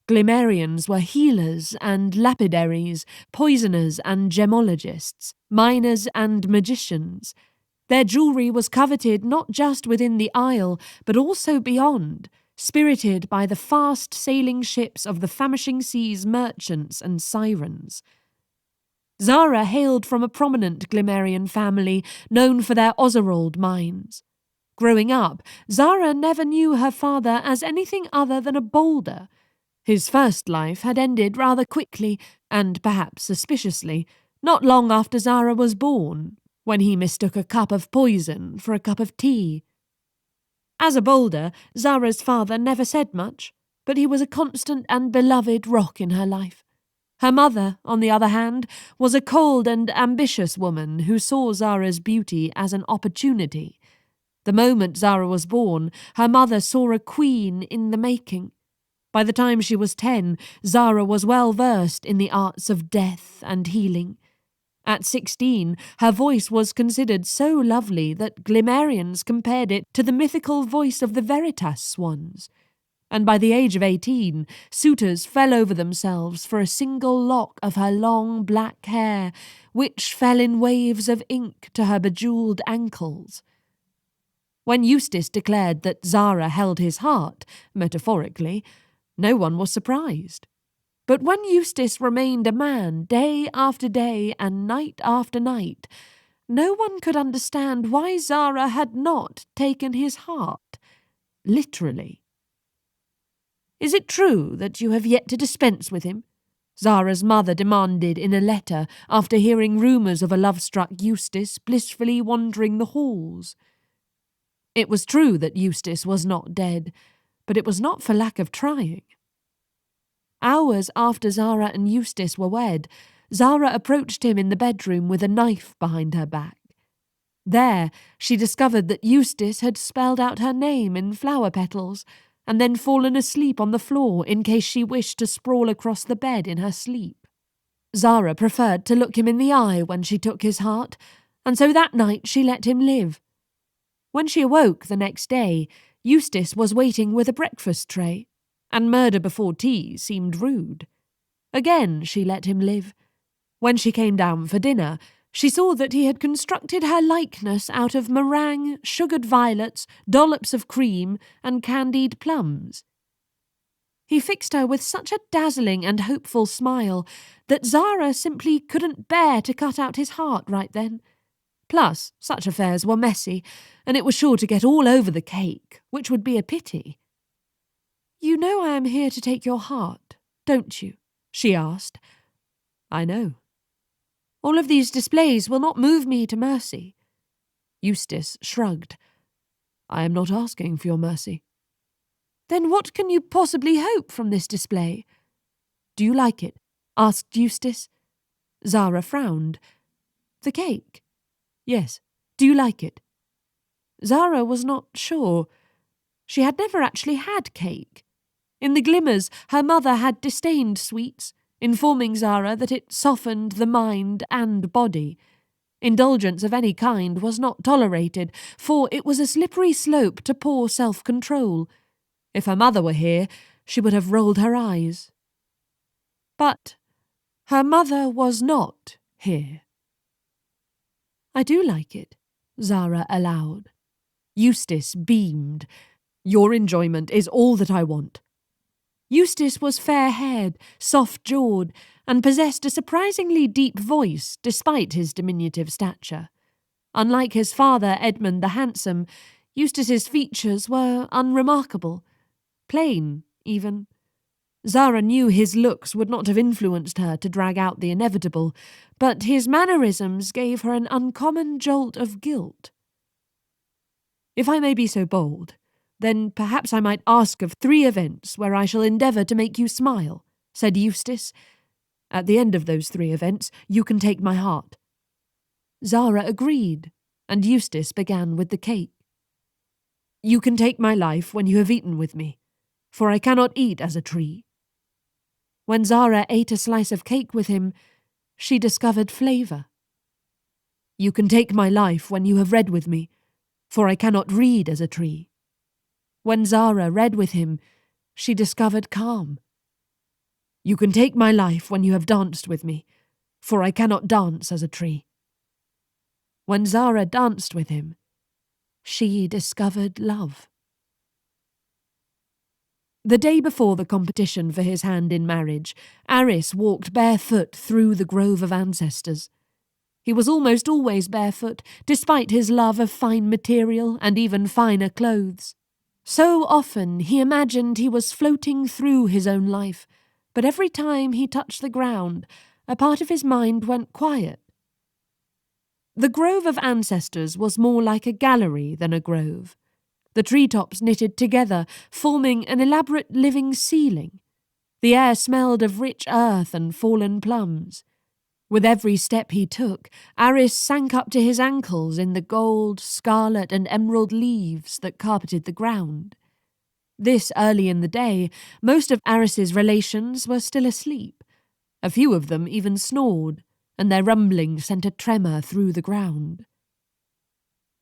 Glimmerians were healers and lapidaries, poisoners and gemologists, miners and magicians. Their jewellery was coveted not just within the Isle, but also beyond, spirited by the fast-sailing ships of the famishing seas merchants and sirens. Zara hailed from a prominent Glimmerian family known for their Ozerold mines. Growing up, Zara never knew her father as anything other than a boulder. His first life had ended rather quickly, and perhaps suspiciously, not long after Zara was born, when he mistook a cup of poison for a cup of tea. As a boulder, Zara's father never said much, but he was a constant and beloved rock in her life. Her mother, on the other hand, was a cold and ambitious woman who saw Zara's beauty as an opportunity. The moment Zara was born, her mother saw a queen in the making. By the time she was 10, Zara was well versed in the arts of death and healing. At 16, her voice was considered so lovely that Glimmerians compared it to the mythical voice of the veritas swans. And by the age of 18, suitors fell over themselves for a single lock of her long black hair, which fell in waves of ink to her bejewelled ankles. When Eustace declared that Zara held his heart, metaphorically, no one was surprised. But when Eustace remained a man day after day and night after night, no one could understand why Zara had not taken his heart, literally. "Is it true that you have yet to dispense with him?" Zara's mother demanded in a letter after hearing rumours of a love-struck Eustace blissfully wandering the halls. It was true that Eustace was not dead, but it was not for lack of trying. Hours after Zara and Eustace were wed, Zara approached him in the bedroom with a knife behind her back. There, she discovered that Eustace had spelled out her name in flower petals, and then fallen asleep on the floor in case she wished to sprawl across the bed in her sleep. Zara preferred to look him in the eye when she took his heart, and so that night she let him live. When she awoke the next day, Eustace was waiting with a breakfast tray, and murder before tea seemed rude. Again she let him live. When she came down for dinner, she saw that he had constructed her likeness out of meringue, sugared violets, dollops of cream, and candied plums. He fixed her with such a dazzling and hopeful smile that Zara simply couldn't bear to cut out his heart right then. Plus, such affairs were messy, and it was sure to get all over the cake, which would be a pity. "You know I am here to take your heart, don't you?" she asked. "I know." "All of these displays will not move me to mercy." Eustace shrugged. "I am not asking for your mercy." "Then what can you possibly hope from this display?" "Do you like it?" asked Eustace. Zara frowned. "The cake?" "Yes. Do you like it?" Zara was not sure. She had never actually had cake. In the glimmers, her mother had disdained sweets, informing Zara that it softened the mind and body. Indulgence of any kind was not tolerated, for it was a slippery slope to poor self-control. If her mother were here, she would have rolled her eyes. But her mother was not here. "I do like it," Zara allowed. Eustace beamed. "Your enjoyment is all that I want." Eustace was fair-haired, soft-jawed, and possessed a surprisingly deep voice despite his diminutive stature. Unlike his father, Edmund the Handsome, Eustace's features were unremarkable. Plain, even. Zara knew his looks would not have influenced her to drag out the inevitable, but his mannerisms gave her an uncommon jolt of guilt. "If I may be so bold, then perhaps I might ask of 3 events where I shall endeavour to make you smile," said Eustace. "At the end of those 3 events, you can take my heart." Zara agreed, and Eustace began with the cake. "You can take my life when you have eaten with me, for I cannot eat as a tree." When Zara ate a slice of cake with him, she discovered flavour. "You can take my life when you have read with me, for I cannot read as a tree." When Zara read with him, she discovered calm. "You can take my life when you have danced with me, for I cannot dance as a tree." When Zara danced with him, she discovered love. The day before the competition for his hand in marriage, Arris walked barefoot through the grove of ancestors. He was almost always barefoot, despite his love of fine material and even finer clothes. So often he imagined he was floating through his own life, but every time he touched the ground, a part of his mind went quiet. The grove of ancestors was more like a gallery than a grove. The treetops knitted together, forming an elaborate living ceiling. The air smelled of rich earth and fallen plums. With every step he took, Arris sank up to his ankles in the gold, scarlet, and emerald leaves that carpeted the ground. This early in the day, most of Arris's relations were still asleep. A few of them even snored, and their rumbling sent a tremor through the ground.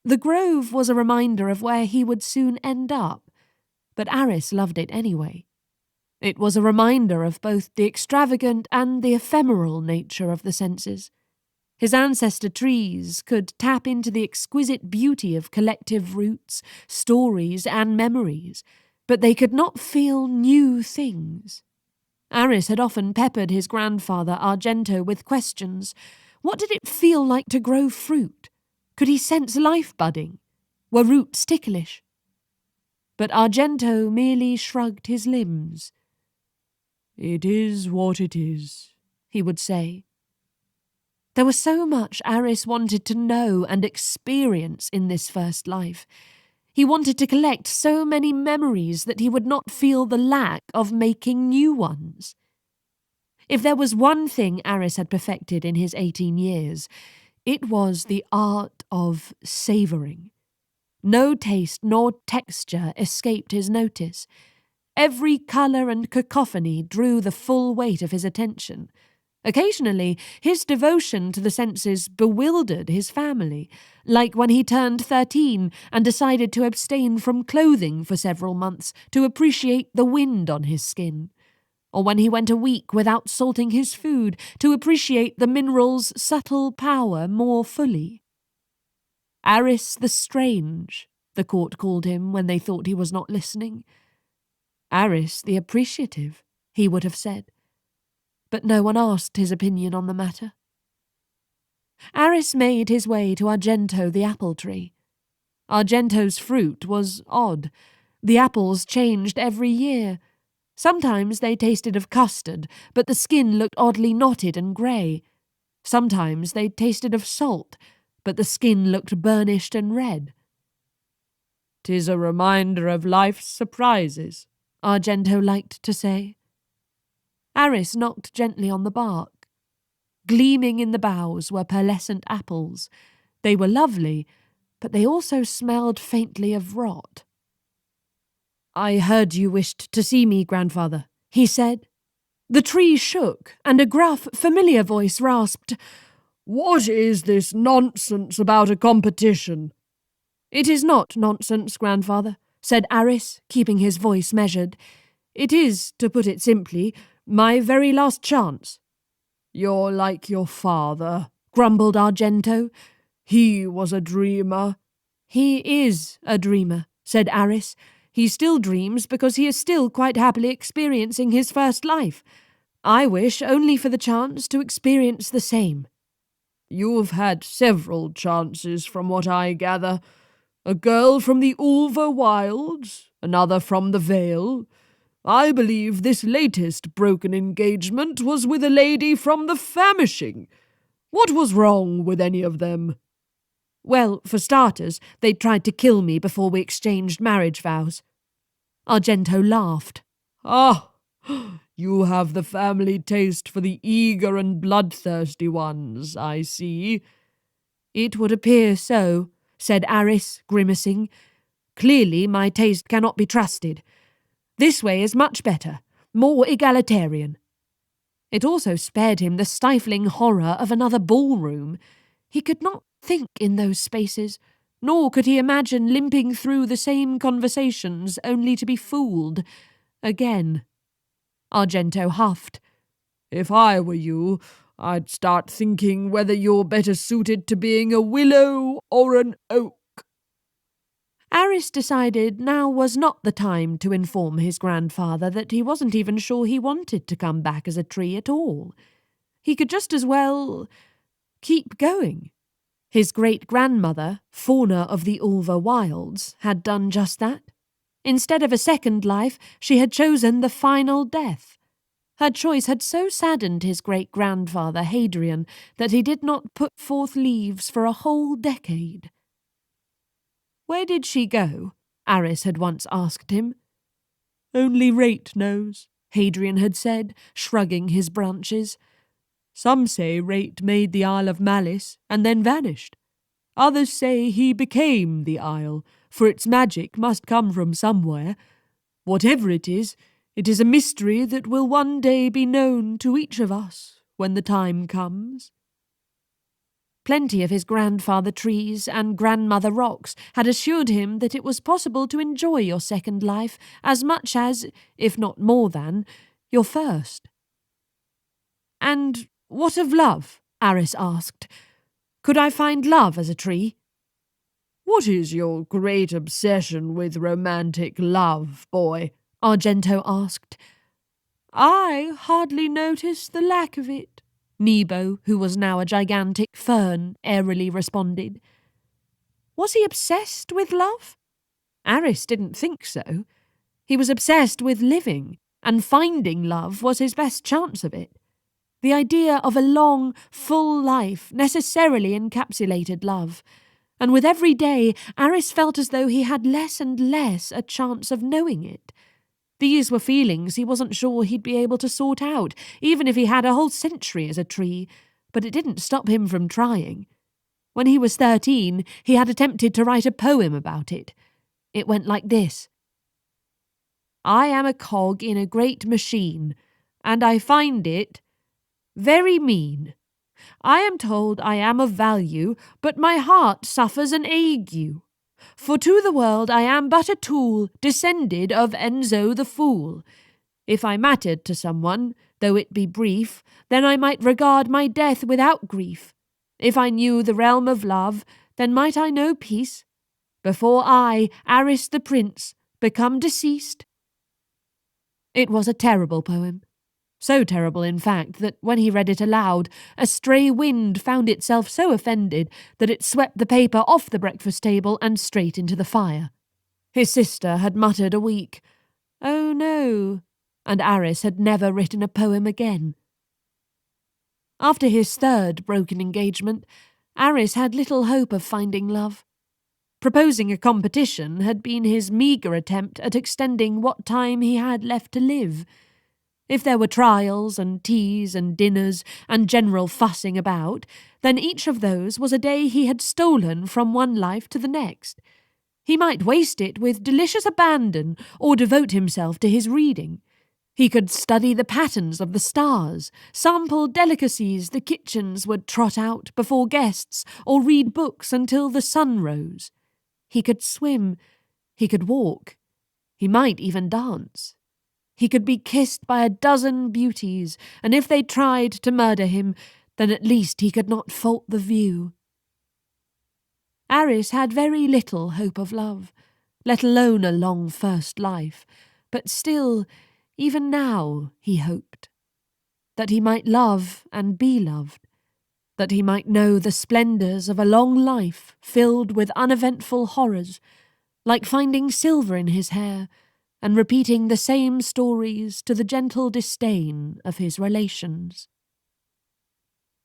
The grove was a reminder of where he would soon end up, but Arris loved it anyway. It was a reminder of both the extravagant and the ephemeral nature of the senses. His ancestor trees could tap into the exquisite beauty of collective roots, stories, and memories, but they could not feel new things. Arris had often peppered his grandfather Argento with questions. What did it feel like to grow fruit? Could he sense life budding? Were roots ticklish? But Argento merely shrugged his limbs. "It is what it is," he would say. There was so much Arris wanted to know and experience in this first life. He wanted to collect so many memories that he would not feel the lack of making new ones. If there was one thing Arris had perfected in his 18 years, it was the art of savouring. No taste nor texture escaped his notice. Every colour and cacophony drew the full weight of his attention. Occasionally, his devotion to the senses bewildered his family, like when he turned 13 and decided to abstain from clothing for several months to appreciate the wind on his skin, or when he went a week without salting his food to appreciate the mineral's subtle power more fully. Arris the Strange, the court called him when they thought he was not listening. Arris the Appreciative, he would have said. But no one asked his opinion on the matter. Arris made his way to Argento the apple tree. Argento's fruit was odd. The apples changed every year. Sometimes they tasted of custard, but the skin looked oddly knotted and grey. Sometimes they tasted of salt, but the skin looked burnished and red. "'Tis a reminder of life's surprises," Argento liked to say. Arris knocked gently on the bark. Gleaming in the boughs were pearlescent apples. They were lovely, but they also smelled faintly of rot. "I heard you wished to see me, grandfather," he said. The tree shook, and a gruff, familiar voice rasped, "What is this nonsense about a competition?" "It is not nonsense, grandfather," said Arris, keeping his voice measured. "It is, to put it simply, my very last chance." "You're like your father," grumbled Argento. "He was a dreamer." "He is a dreamer," said Arris. "He still dreams because he is still quite happily experiencing his first life. I wish only for the chance to experience the same." "You've had several chances from what I gather. A girl from the Ulva Wilds, another from the Vale. I believe this latest broken engagement was with a lady from the Famishing. What was wrong with any of them?" "Well, for starters, they tried to kill me before we exchanged marriage vows." Argento laughed. "Ah, you have the family taste for the eager and bloodthirsty ones, I see." "It would appear so," said Arris, grimacing. "Clearly my taste cannot be trusted. This way is much better, more egalitarian." It also spared him the stifling horror of another ballroom. He could not think in those spaces, nor could he imagine limping through the same conversations only to be fooled again. Argento huffed. "If I were you, I'd start thinking whether you're better suited to being a willow or an oak." Arris decided now was not the time to inform his grandfather that he wasn't even sure he wanted to come back as a tree at all. He could just as well keep going. His great-grandmother, Fauna of the Ulva Wilds, had done just that. Instead of a second life, she had chosen the final death. Her choice had so saddened his great-grandfather, Hadrian, that he did not put forth leaves for a whole decade. "Where did she go?" Arris had once asked him. "Only Rate knows," Hadrian had said, shrugging his branches. "Some say Rate made the Isle of Malys and then vanished. Others say he became the isle, for its magic must come from somewhere. Whatever it is a mystery that will one day be known to each of us when the time comes." Plenty of his grandfather trees and grandmother rocks had assured him that it was possible to enjoy your second life as much as, if not more than, your first. "And what of love?" Arris asked. "Could I find love as a tree?" "What is your great obsession with romantic love, boy?" Argento asked. "I hardly notice the lack of it," Nebo, who was now a gigantic fern, airily responded. Was he obsessed with love? Arris didn't think so. He was obsessed with living, and finding love was his best chance of it. The idea of a long, full life necessarily encapsulated love, and with every day Arris felt as though he had less and less a chance of knowing it. These were feelings he wasn't sure he'd be able to sort out, even if he had a whole century as a tree, but it didn't stop him from trying. When he was 13, he had attempted to write a poem about it. It went like this. "I am a cog in a great machine, and I find it Very mean. I am told I am of value, but my heart suffers an ague. For to the world I am but a tool, descended of Enzo the Fool. If I mattered to someone, though it be brief, then I might regard my death without grief. If I knew the realm of love, then might I know peace, before I, Arris the prince, become deceased. It was a terrible poem. So terrible, in fact, that when he read it aloud, a stray wind found itself so offended that it swept the paper off the breakfast table and straight into the fire. His sister had muttered a weak, "Oh no," and Arris had never written a poem again. After his third broken engagement, Arris had little hope of finding love. Proposing a competition had been his meagre attempt at extending what time he had left to live. If there were trials and teas and dinners and general fussing about, then each of those was a day he had stolen from one life to the next. He might waste it with delicious abandon or devote himself to his reading. He could study the patterns of the stars, sample delicacies the kitchens would trot out before guests, or read books until the sun rose. He could swim. He could walk. He might even dance. He could be kissed by a dozen beauties, and if they tried to murder him, then at least he could not fault the view. Arris had very little hope of love, let alone a long first life, but still, even now, he hoped. That he might love and be loved, that he might know the splendours of a long life filled with uneventful horrors, like finding silver in his hair, and repeating the same stories to the gentle disdain of his relations.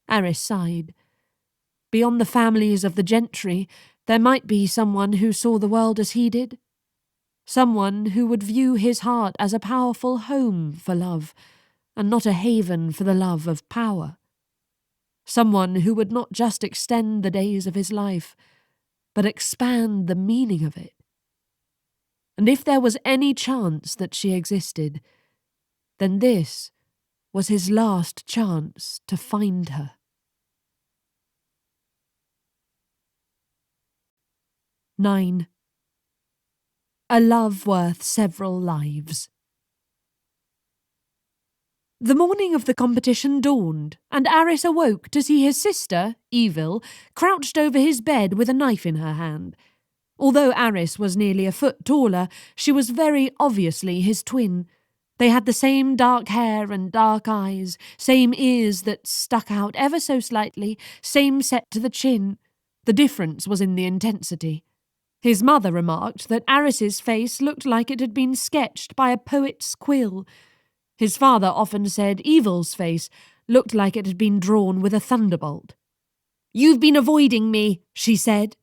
Arris sighed. Beyond the families of the gentry, there might be someone who saw the world as he did. Someone who would view his heart as a powerful home for love, and not a haven for the love of power. Someone who would not just extend the days of his life, but expand the meaning of it. And if there was any chance that she existed, then this was his last chance to find her. 9. A love worth several lives. The morning of the competition dawned, and Arris awoke to see his sister, Evil, crouched over his bed with a knife in her hand. Although Arris was nearly a foot taller, she was very obviously his twin. They had the same dark hair and dark eyes, same ears that stuck out ever so slightly, same set to the chin. The difference was in the intensity. His mother remarked that Arris's face looked like it had been sketched by a poet's quill. His father often said Evil's face looked like it had been drawn with a thunderbolt. "You've been avoiding me," she said.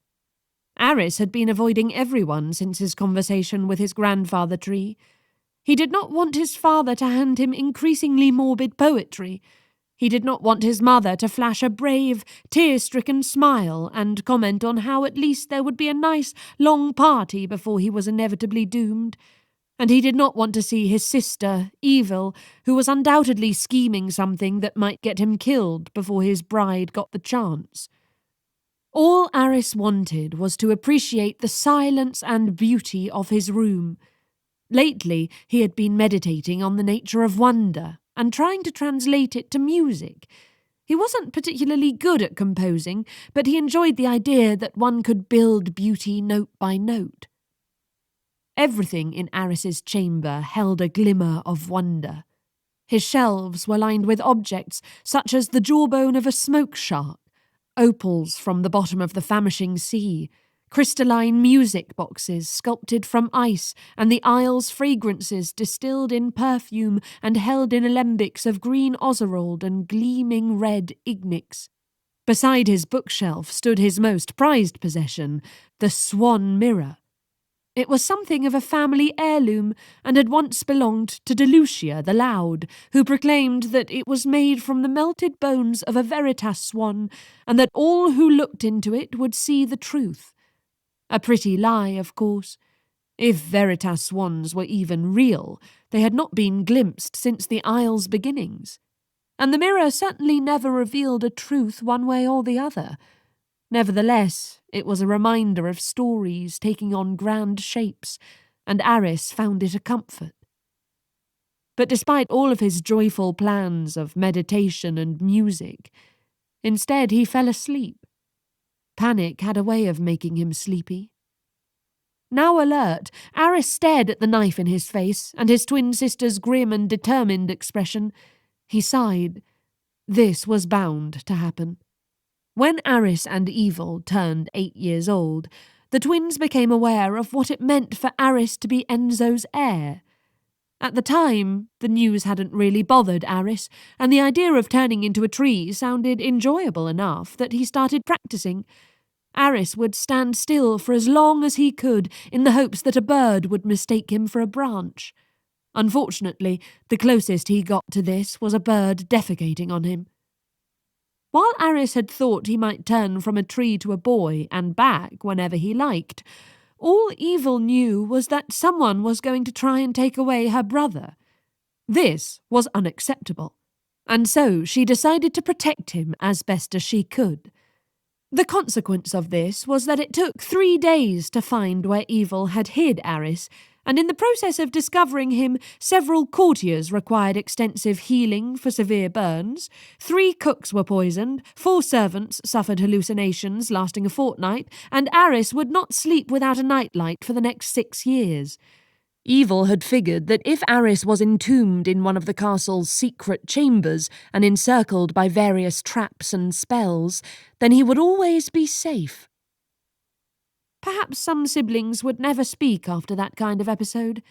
Arris had been avoiding everyone since his conversation with his grandfather tree. He did not want his father to hand him increasingly morbid poetry. He did not want his mother to flash a brave, tear-stricken smile and comment on how at least there would be a nice, long party before he was inevitably doomed. And he did not want to see his sister, Evil, who was undoubtedly scheming something that might get him killed before his bride got the chance. All Arris wanted was to appreciate the silence and beauty of his room. Lately, he had been meditating on the nature of wonder and trying to translate it to music. He wasn't particularly good at composing, but he enjoyed the idea that one could build beauty note by note. Everything in Arris's chamber held a glimmer of wonder. His shelves were lined with objects such as the jawbone of a smoke shark, opals from the bottom of the famishing sea, crystalline music boxes sculpted from ice, and the Isle's fragrances distilled in perfume and held in alembics of green ozerald and gleaming red ignix. Beside his bookshelf stood his most prized possession, the Swan mirror. It was something of a family heirloom, and had once belonged to Delucia the Loud, who proclaimed that it was made from the melted bones of a veritas swan, and that all who looked into it would see the truth. A pretty lie, of course. If veritas swans were even real, they had not been glimpsed since the Isle's beginnings. and the mirror certainly never revealed a truth one way or the other. Nevertheless, it was a reminder of stories taking on grand shapes, and Arris found it a comfort. But despite all of his joyful plans of meditation and music, instead he fell asleep. Panic had a way of making him sleepy. Now alert, Arris stared at the knife in his face and his twin sister's grim and determined expression. He sighed. This was bound to happen. When Arris and Evil turned 8 years old, the twins became aware of what it meant for Arris to be Enzo's heir. At the time, the news hadn't really bothered Arris, and the idea of turning into a tree sounded enjoyable enough that he started practicing. Arris would stand still for as long as he could in the hopes that a bird would mistake him for a branch. Unfortunately, the closest he got to this was a bird defecating on him. While Arris had thought he might turn from a tree to a boy and back whenever he liked, all Evil knew was that someone was going to try and take away her brother. This was unacceptable, and so she decided to protect him as best as she could. The consequence of this was that it took 3 days to find where Evil had hid Arris, and in the process of discovering him, several courtiers required extensive healing for severe burns, 3 cooks were poisoned, 4 servants suffered hallucinations lasting a fortnight, and Arris would not sleep without a nightlight for the next 6 years. Evil had figured that if Arris was entombed in one of the castle's secret chambers and encircled by various traps and spells, then he would always be safe. Perhaps some siblings would never speak after that kind of episode,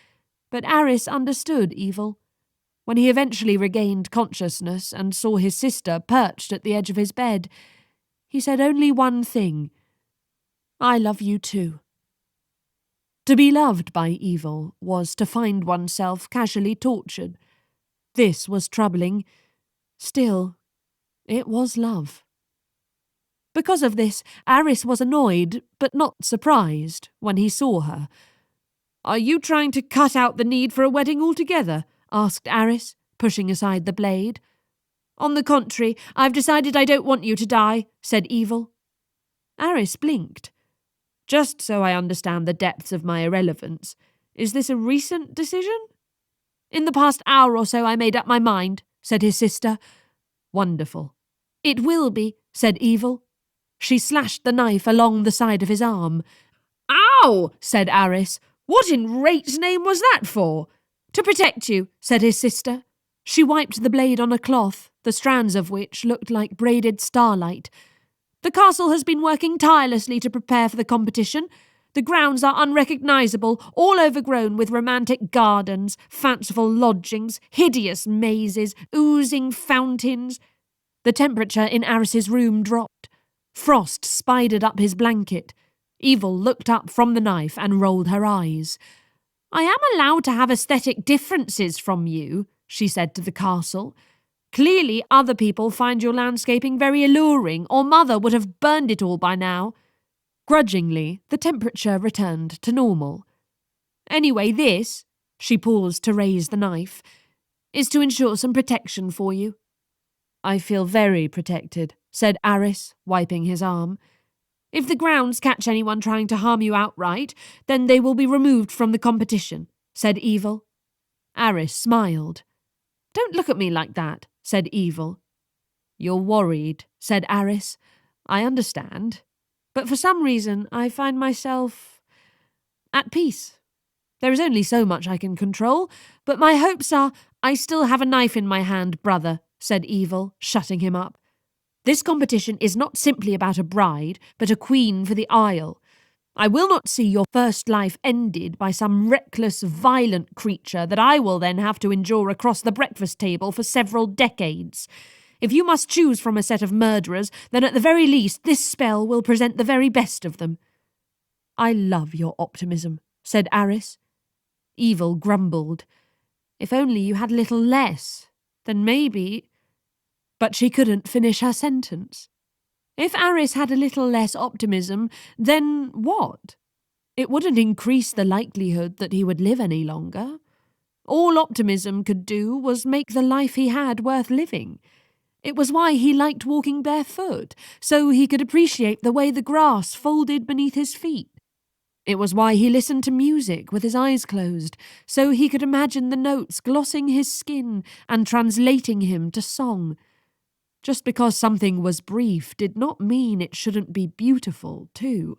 but Arris understood Evil. When he eventually regained consciousness and saw his sister perched at the edge of his bed, he said only one thing: "I love you too." To be loved by Evil was to find oneself casually tortured. This was troubling. Still, it was love. Because of this, Arris was annoyed, but not surprised, when he saw her. "Are you trying to cut out the need for a wedding altogether?" asked Arris, pushing aside the blade. "On the contrary, I've decided I don't want you to die," said Evil. Arris blinked. "Just so I understand the depths of my irrelevance, is this a recent decision?" "In the past hour or so I made up my mind," said his sister. "Wonderful." "It will be," said Evil. She slashed the knife along the side of his arm. "Ow!" said Arris. "What in Rate's name was that for?" "To protect you," said his sister. She wiped the blade on a cloth, the strands of which looked like braided starlight. "The castle has been working tirelessly to prepare for the competition. The grounds are unrecognisable, all overgrown with romantic gardens, fanciful lodgings, hideous mazes, oozing fountains." The temperature in Arris's room dropped. Frost spidered up his blanket. Evil looked up from the knife and rolled her eyes. "I am allowed to have aesthetic differences from you," she said to the castle. "Clearly other people find your landscaping very alluring, or Mother would have burned it all by now." Grudgingly, the temperature returned to normal. "Anyway, this," she paused to raise the knife, "is to ensure some protection for you." "I feel very protected," said Arris, wiping his arm. "If the grounds catch anyone trying to harm you outright, then they will be removed from the competition," said Evil. Arris smiled. "Don't look at me like that," said Evil. "You're worried," said Arris. "I understand. But for some reason I find myself at peace. There is only so much I can control, but my hopes are—" "I still have a knife in my hand, brother," said Evil, shutting him up. "This competition is not simply about a bride, but a queen for the Isle. I will not see your first life ended by some reckless, violent creature that I will then have to endure across the breakfast table for several decades. If you must choose from a set of murderers, then at the very least this spell will present the very best of them." "I love your optimism," said Arris. Evil grumbled. "If only you had a little less, then maybe—" But she couldn't finish her sentence. If Arris had a little less optimism, then what? It wouldn't increase the likelihood that he would live any longer. All optimism could do was make the life he had worth living. It was why he liked walking barefoot, so he could appreciate the way the grass folded beneath his feet. It was why he listened to music with his eyes closed, so he could imagine the notes glossing his skin and translating him to song. Just because something was brief did not mean it shouldn't be beautiful, too.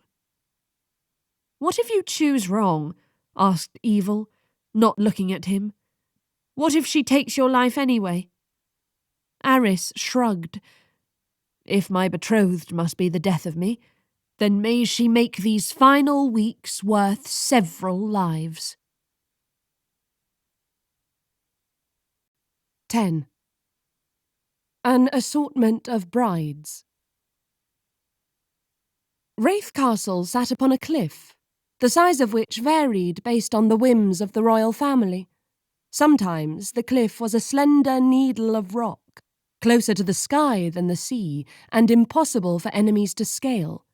"What if you choose wrong?" asked Evil, not looking at him. "What if she takes your life anyway?" Arris shrugged. "If my betrothed must be the death of me, then may she make these final weeks worth several lives." 10. An assortment of brides. Rathe Castle sat upon a cliff, the size of which varied based on the whims of the royal family. Sometimes the cliff was a slender needle of rock, closer to the sky than the sea, and impossible for enemies to scale.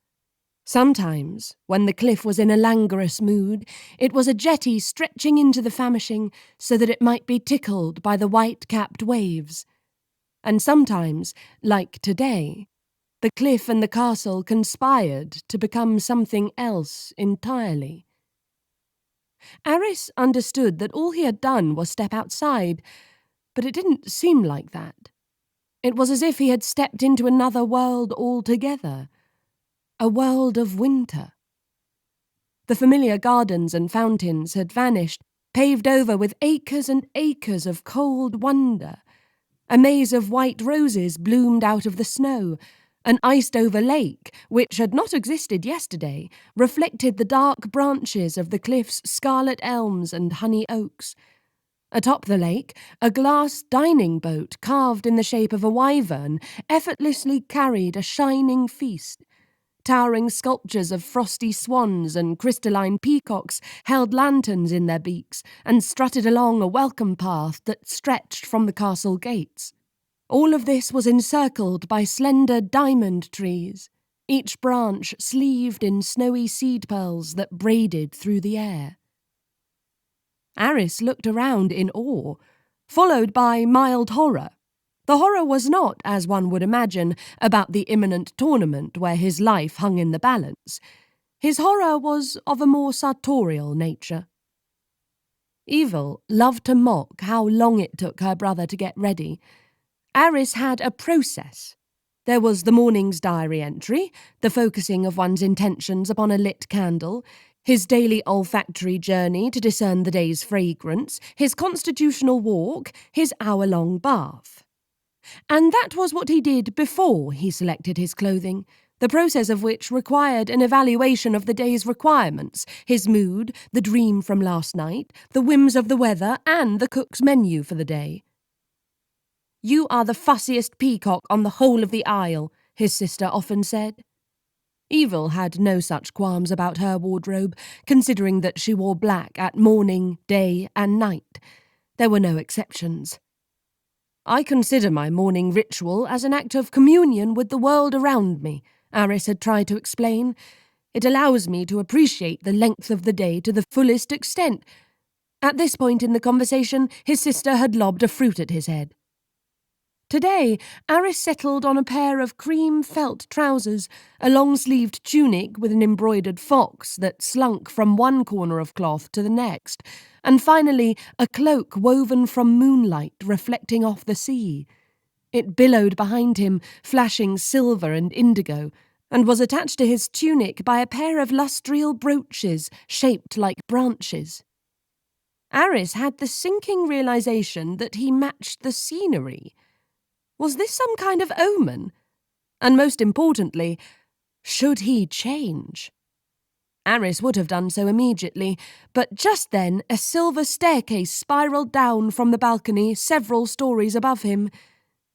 Sometimes, when the cliff was in a languorous mood, it was a jetty stretching into the famishing so that it might be tickled by the white-capped waves. And sometimes, like today, the cliff and the castle conspired to become something else entirely. Arris understood that all he had done was step outside, but it didn't seem like that. It was as if he had stepped into another world altogether, a world of winter. The familiar gardens and fountains had vanished, paved over with acres and acres of cold wonder. A maze of white roses bloomed out of the snow. An iced-over lake, which had not existed yesterday, reflected the dark branches of the cliff's scarlet elms and honey oaks. Atop the lake, a glass dining boat carved in the shape of a wyvern effortlessly carried a shining feast. Towering sculptures of frosty swans and crystalline peacocks held lanterns in their beaks and strutted along a welcome path that stretched from the castle gates. All of this was encircled by slender diamond trees, each branch sleeved in snowy seed pearls that braided through the air. Arris looked around in awe, followed by mild horror. The horror was not, as one would imagine, about the imminent tournament where his life hung in the balance. His horror was of a more sartorial nature. Evil loved to mock how long it took her brother to get ready. Arris had a process. There was the morning's diary entry, the focusing of one's intentions upon a lit candle, his daily olfactory journey to discern the day's fragrance, his constitutional walk, his hour-long bath. And that was what he did before he selected his clothing, the process of which required an evaluation of the day's requirements, his mood, the dream from last night, the whims of the weather, and the cook's menu for the day. "You are the fussiest peacock on the whole of the Isle," his sister often said. Evil had no such qualms about her wardrobe, considering that she wore black at morning, day, and night. There were no exceptions. "I consider my morning ritual as an act of communion with the world around me," Arris had tried to explain. "It allows me to appreciate the length of the day to the fullest extent." At this point in the conversation, his sister had lobbed a fruit at his head. Today, Arris settled on a pair of cream felt trousers, a long-sleeved tunic with an embroidered fox that slunk from one corner of cloth to the next, and finally a cloak woven from moonlight reflecting off the sea. It billowed behind him, flashing silver and indigo, and was attached to his tunic by a pair of lustrial brooches shaped like branches. Arris had the sinking realization that he matched the scenery. Was this some kind of omen? And most importantly, should he change? Arris would have done so immediately, but just then a silver staircase spiraled down from the balcony several stories above him.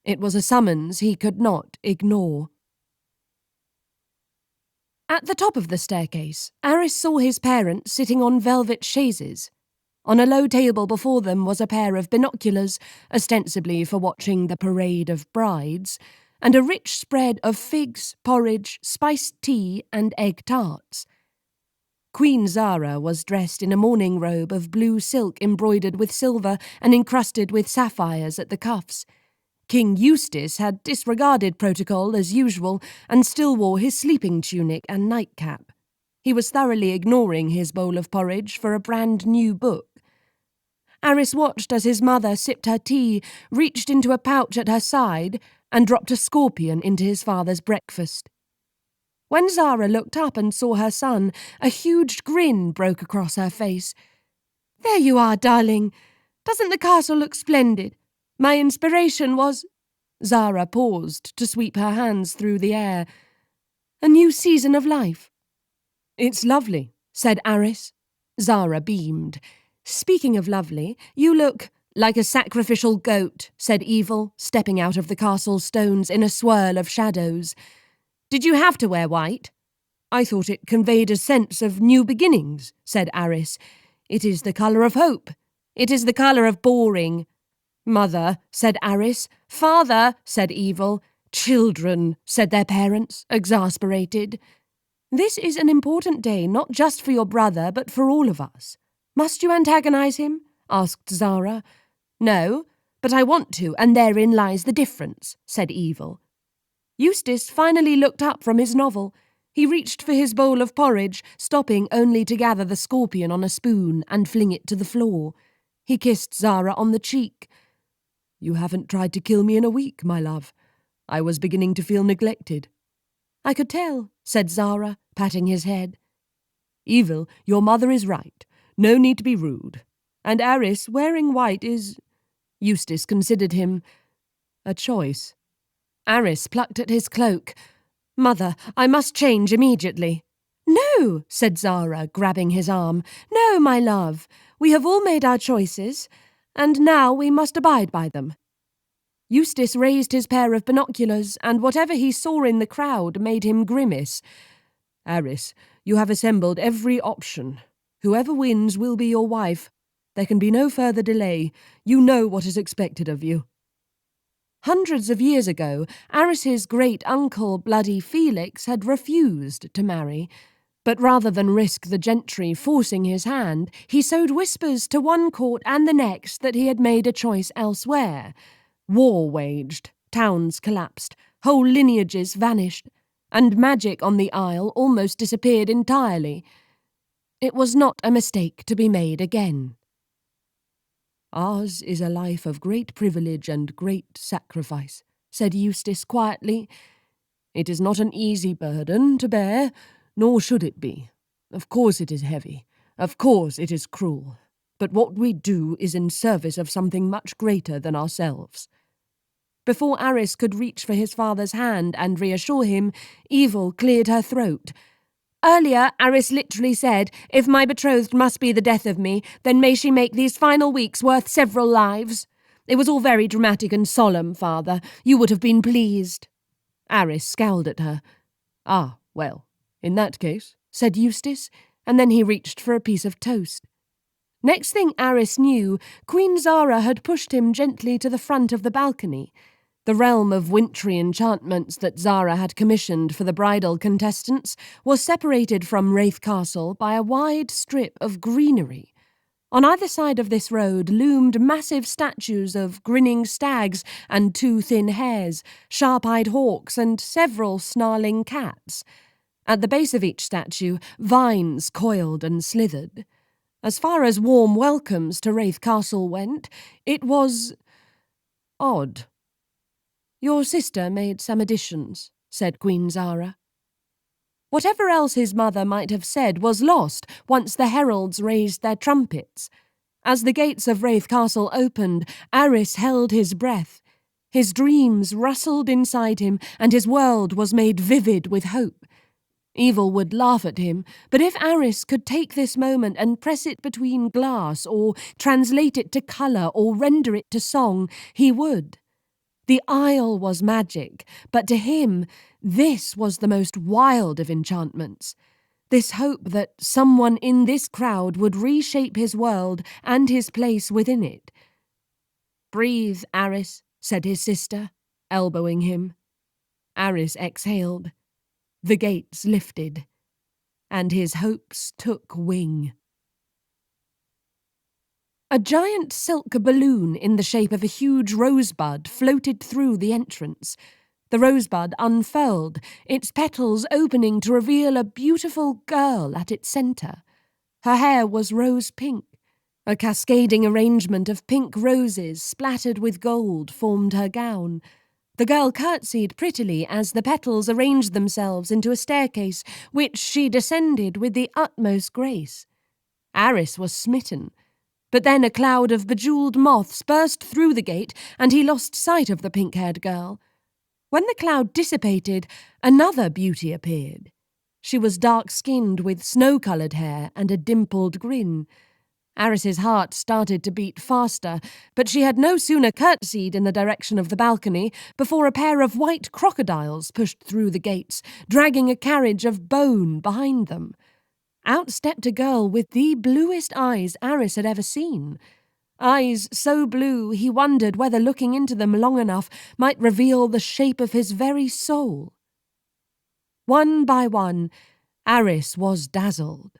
It was a summons he could not ignore. At the top of the staircase, Arris saw his parents sitting on velvet chaises. On a low table before them was a pair of binoculars, ostensibly for watching the parade of brides, and a rich spread of figs, porridge, spiced tea, and egg tarts. Queen Zara was dressed in a mourning robe of blue silk embroidered with silver and encrusted with sapphires at the cuffs. King Eustace had disregarded protocol as usual and still wore his sleeping tunic and nightcap. He was thoroughly ignoring his bowl of porridge for a brand new book. Arris watched as his mother sipped her tea, reached into a pouch at her side, and dropped a scorpion into his father's breakfast. When Zara looked up and saw her son, a huge grin broke across her face. "There you are, darling. Doesn't the castle look splendid? My inspiration was—" Zara paused to sweep her hands through the air. "A new season of life." "It's lovely," said Arris. Zara beamed. "Speaking of lovely, you look—" "Like a sacrificial goat," said Evil, stepping out of the castle stones in a swirl of shadows. "Did you have to wear white?" "I thought it conveyed a sense of new beginnings," said Arris. "It is the colour of hope." "It is the colour of boring." "Mother," said Arris. "Father," said Evil. "Children," said their parents, exasperated. "This is an important day, not just for your brother, but for all of us. Must you antagonise him?" asked Zara. "No, but I want to, and therein lies the difference," said Evil. Eustace finally looked up from his novel. He reached for his bowl of porridge, stopping only to gather the scorpion on a spoon and fling it to the floor. He kissed Zara on the cheek. "You haven't tried to kill me in a week, my love. I was beginning to feel neglected." "I could tell," said Zara, patting his head. "Evil, your mother is right. No need to be rude. And Arris, wearing white is—" Eustace considered him. "A choice." Arris plucked at his cloak. "Mother, I must change immediately." "No," said Zara, grabbing his arm. "No, my love. We have all made our choices, and now we must abide by them." Eustace raised his pair of binoculars, and whatever he saw in the crowd made him grimace. "Arris, you have assembled every option. Whoever wins will be your wife. There can be no further delay. You know what is expected of you." Hundreds of years ago, Arris's great-uncle, Bloody Felix, had refused to marry. But rather than risk the gentry forcing his hand, he sowed whispers to one court and the next that he had made a choice elsewhere. War waged, towns collapsed, whole lineages vanished, and magic on the Isle almost disappeared entirely. It was not a mistake to be made again. "Ours is a life of great privilege and great sacrifice," said Eustace quietly. "It is not an easy burden to bear, nor should it be. Of course it is heavy. Of course it is cruel. But what we do is in service of something much greater than ourselves." Before Arris could reach for his father's hand and reassure him, Evil cleared her throat. "Earlier, Arris literally said, 'If my betrothed must be the death of me, then may she make these final weeks worth several lives.' It was all very dramatic and solemn, father. You would have been pleased." Arris scowled at her. "Ah, well, in that case," said Eustace, and then he reached for a piece of toast. Next thing Arris knew, Queen Zara had pushed him gently to the front of the balcony. The realm of wintry enchantments that Zara had commissioned for the bridal contestants was separated from Rathe Castle by a wide strip of greenery. On either side of this road loomed massive statues of grinning stags and two thin hares, sharp-eyed hawks, and several snarling cats. At the base of each statue, vines coiled and slithered. As far as warm welcomes to Rathe Castle went, it was odd. "Your sister made some additions," said Queen Zara. Whatever else his mother might have said was lost once the heralds raised their trumpets. As the gates of Rathe Castle opened, Arris held his breath. His dreams rustled inside him, and his world was made vivid with hope. Evil would laugh at him, but if Arris could take this moment and press it between glass, or translate it to colour, or render it to song, he would. The Isle was magic, but to him, this was the most wild of enchantments. This hope that someone in this crowd would reshape his world and his place within it. "Breathe, Arris," said his sister, elbowing him. Arris exhaled. The gates lifted. and his hopes took wing. A giant silk balloon in the shape of a huge rosebud floated through the entrance. The rosebud unfurled, its petals opening to reveal a beautiful girl at its centre. Her hair was rose pink. A cascading arrangement of pink roses splattered with gold formed her gown. The girl curtsied prettily as the petals arranged themselves into a staircase, which she descended with the utmost grace. Arris was smitten. But then a cloud of bejewelled moths burst through the gate, and he lost sight of the pink-haired girl. When the cloud dissipated, another beauty appeared. She was dark-skinned with snow-coloured hair and a dimpled grin. Arris's heart started to beat faster, but she had no sooner curtsied in the direction of the balcony before a pair of white crocodiles pushed through the gates, dragging a carriage of bone behind them. Out stepped a girl with the bluest eyes Arris had ever seen. Eyes so blue he wondered whether looking into them long enough might reveal the shape of his very soul. One by one, Arris was dazzled.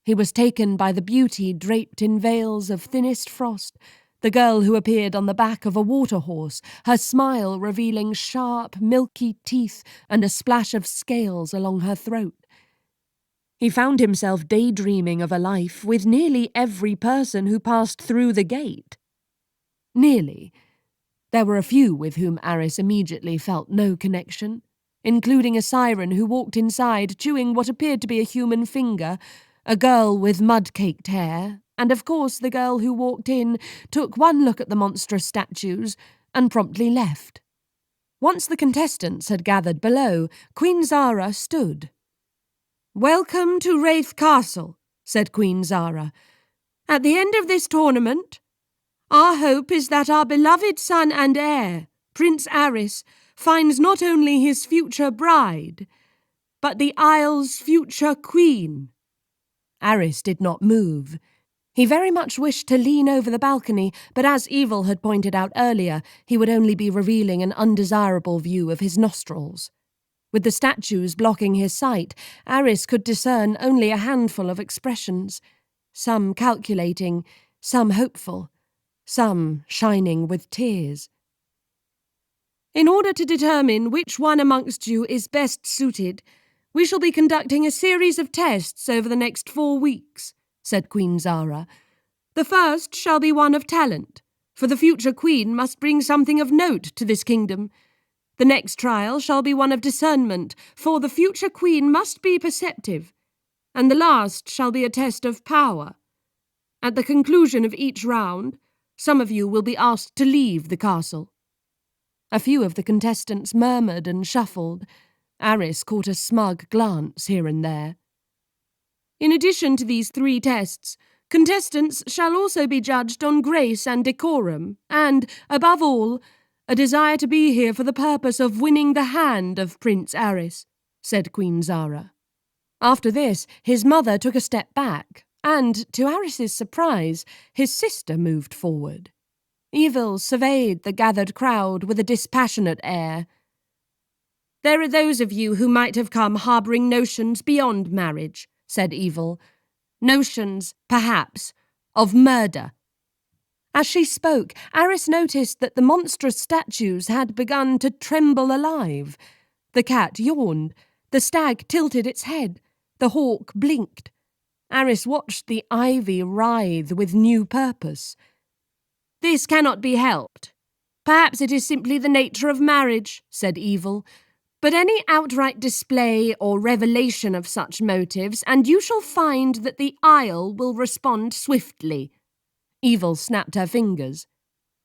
He was taken by the beauty draped in veils of thinnest frost, the girl who appeared on the back of a water-horse, her smile revealing sharp, milky teeth and a splash of scales along her throat. He found himself daydreaming of a life with nearly every person who passed through the gate. Nearly. There were a few with whom Arris immediately felt no connection, including a siren who walked inside chewing what appeared to be a human finger, a girl with mud-caked hair, and of course the girl who walked in took one look at the monstrous statues and promptly left. Once the contestants had gathered below, Queen Zara stood. "Welcome to Rathe Castle," said Queen Zara. "At the end of this tournament, our hope is that our beloved son and heir, Prince Arris, finds not only his future bride, but the Isle's future queen." Arris did not move. He very much wished to lean over the balcony, but as Evil had pointed out earlier, he would only be revealing an undesirable view of his nostrils. With the statues blocking his sight, Arris could discern only a handful of expressions, some calculating, some hopeful, some shining with tears. "In order to determine which one amongst you is best suited, we shall be conducting a series of tests over the next 4 weeks," said Queen Zara. "The first shall be one of talent, for the future queen must bring something of note to this kingdom. The next trial shall be one of discernment, for the future queen must be perceptive, and the last shall be a test of power. At the conclusion of each round, some of you will be asked to leave the castle." A few of the contestants murmured and shuffled. Arris caught a smug glance here and there. "In addition to these 3 tests, contestants shall also be judged on grace and decorum, and, above all, a desire to be here for the purpose of winning the hand of Prince Arris," said Queen Zara. After this, his mother took a step back, and, to Arris's surprise, his sister moved forward. Evil surveyed the gathered crowd with a dispassionate air. "There are those of you who might have come harbouring notions beyond marriage," said Evil. "Notions, perhaps, of murder." As she spoke, Arris noticed that the monstrous statues had begun to tremble alive. The cat yawned, the stag tilted its head, the hawk blinked. Arris watched the ivy writhe with new purpose. "This cannot be helped. Perhaps it is simply the nature of marriage," said Evil. "But any outright display or revelation of such motives, and you shall find that the Isle will respond swiftly." Evil snapped her fingers.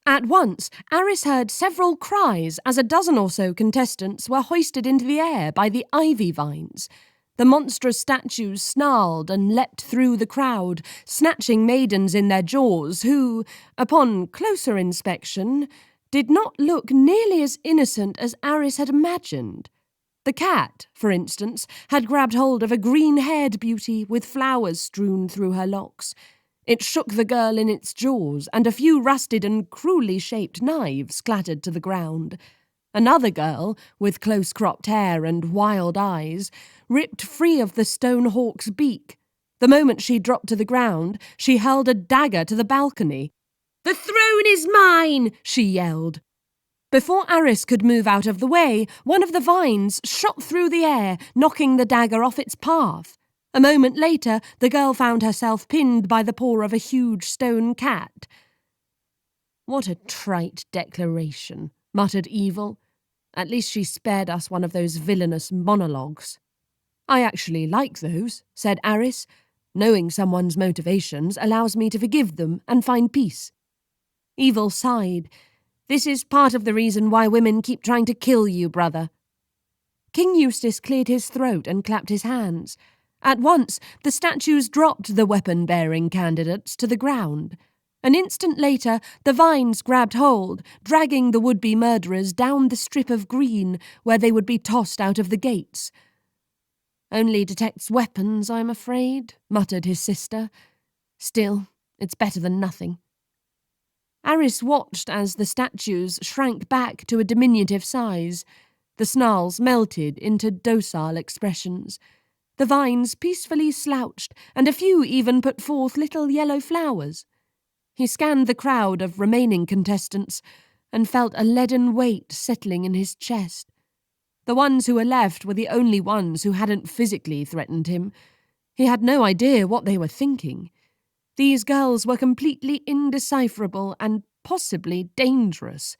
At once, Arris heard several cries as a dozen or so contestants were hoisted into the air by the ivy vines. The monstrous statues snarled and leapt through the crowd, snatching maidens in their jaws who, upon closer inspection, did not look nearly as innocent as Arris had imagined. The cat, for instance, had grabbed hold of a green-haired beauty with flowers strewn through her locks. It shook the girl in its jaws, and a few rusted and cruelly shaped knives clattered to the ground. Another girl, with close-cropped hair and wild eyes, ripped free of the stone hawk's beak. The moment she dropped to the ground, she hurled a dagger to the balcony. "The throne is mine!" she yelled. Before Arris could move out of the way, one of the vines shot through the air, knocking the dagger off its path. A moment later, the girl found herself pinned by the paw of a huge stone cat. "What a trite declaration," muttered Evil. "At least she spared us one of those villainous monologues." "I actually like those," said Arris. "Knowing someone's motivations allows me to forgive them and find peace." Evil sighed. "This is part of the reason why women keep trying to kill you, brother." King Eustace cleared his throat and clapped his hands. At once, the statues dropped the weapon-bearing candidates to the ground. An instant later, the vines grabbed hold, dragging the would-be murderers down the strip of green where they would be tossed out of the gates. "Only detects weapons, I'm afraid," muttered his sister. "Still, it's better than nothing." Arris watched as the statues shrank back to a diminutive size. The snarls melted into docile expressions. The vines peacefully slouched, and a few even put forth little yellow flowers. He scanned the crowd of remaining contestants and felt a leaden weight settling in his chest. The ones who were left were the only ones who hadn't physically threatened him. He had no idea what they were thinking. These girls were completely indecipherable and possibly dangerous.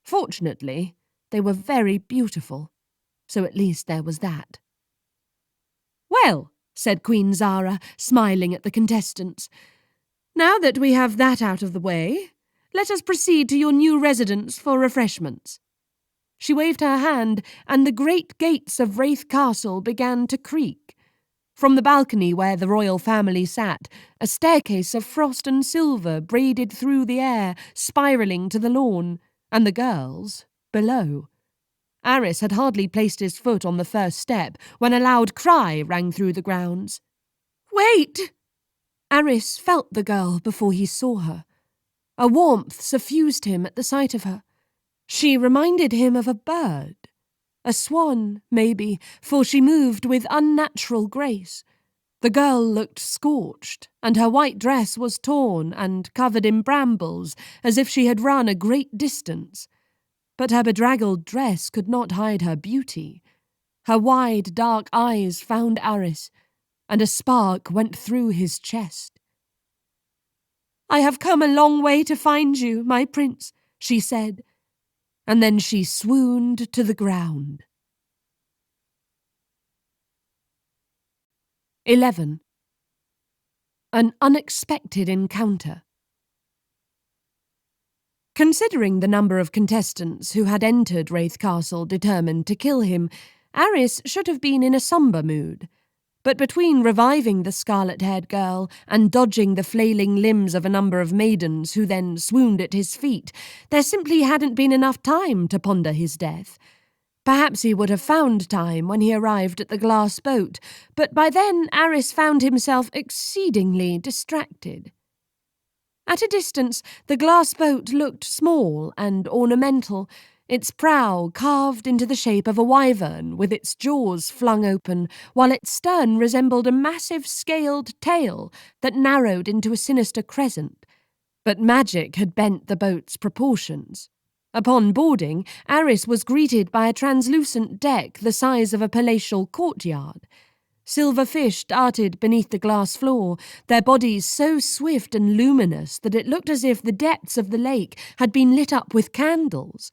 Fortunately, they were very beautiful, so at least there was that. "Well," said Queen Zara, smiling at the contestants, "now that we have that out of the way, let us proceed to your new residence for refreshments." She waved her hand, and the great gates of Rathe Castle began to creak. From the balcony where the royal family sat, a staircase of frost and silver braided through the air, spiralling to the lawn, and the girls below. Arris had hardly placed his foot on the first step when a loud cry rang through the grounds. "Wait!" Arris felt the girl before he saw her. A warmth suffused him at the sight of her. She reminded him of a bird. A swan, maybe, for she moved with unnatural grace. The girl looked scorched, and her white dress was torn and covered in brambles, as if she had run a great distance. But her bedraggled dress could not hide her beauty. Her wide, dark eyes found Arris, and a spark went through his chest. "I have come a long way to find you, my prince," she said, and then she swooned to the ground. 11. An unexpected encounter. Considering the number of contestants who had entered Rathe Castle determined to kill him, Arris should have been in a sombre mood. But between reviving the scarlet-haired girl and dodging the flailing limbs of a number of maidens who then swooned at his feet, there simply hadn't been enough time to ponder his death. Perhaps he would have found time when he arrived at the glass boat, but by then Arris found himself exceedingly distracted. At a distance, the glass boat looked small and ornamental, its prow carved into the shape of a wyvern with its jaws flung open, while its stern resembled a massive scaled tail that narrowed into a sinister crescent. But magic had bent the boat's proportions. Upon boarding, Arris was greeted by a translucent deck the size of a palatial courtyard. Silver fish darted beneath the glass floor, their bodies so swift and luminous that it looked as if the depths of the lake had been lit up with candles.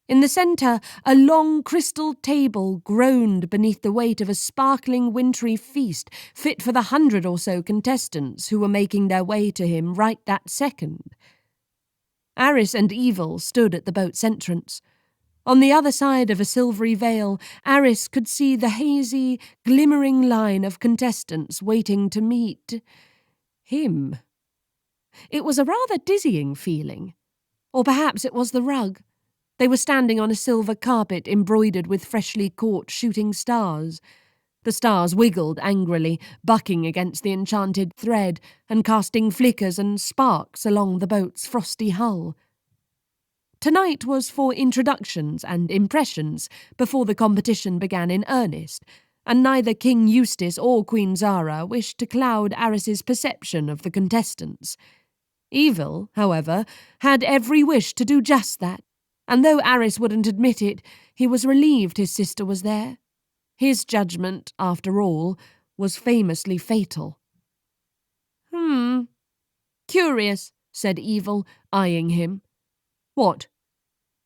In the centre, a long crystal table groaned beneath the weight of a sparkling wintry feast fit for the 100 or so contestants who were making their way to him right that second. Arris and Evil stood at the boat's entrance. On the other side of a silvery veil, Arris could see the hazy, glimmering line of contestants waiting to meet him. It was a rather dizzying feeling. Or perhaps it was the rug. They were standing on a silver carpet embroidered with freshly caught shooting stars. The stars wiggled angrily, bucking against the enchanted thread and casting flickers and sparks along the boat's frosty hull. Tonight was for introductions and impressions before the competition began in earnest, and neither King Eustace or Queen Zara wished to cloud Arris's perception of the contestants. Evil, however, had every wish to do just that, and though Arris wouldn't admit it, he was relieved his sister was there. His judgment, after all, was famously fatal. Curious, said Evil, eyeing him. What?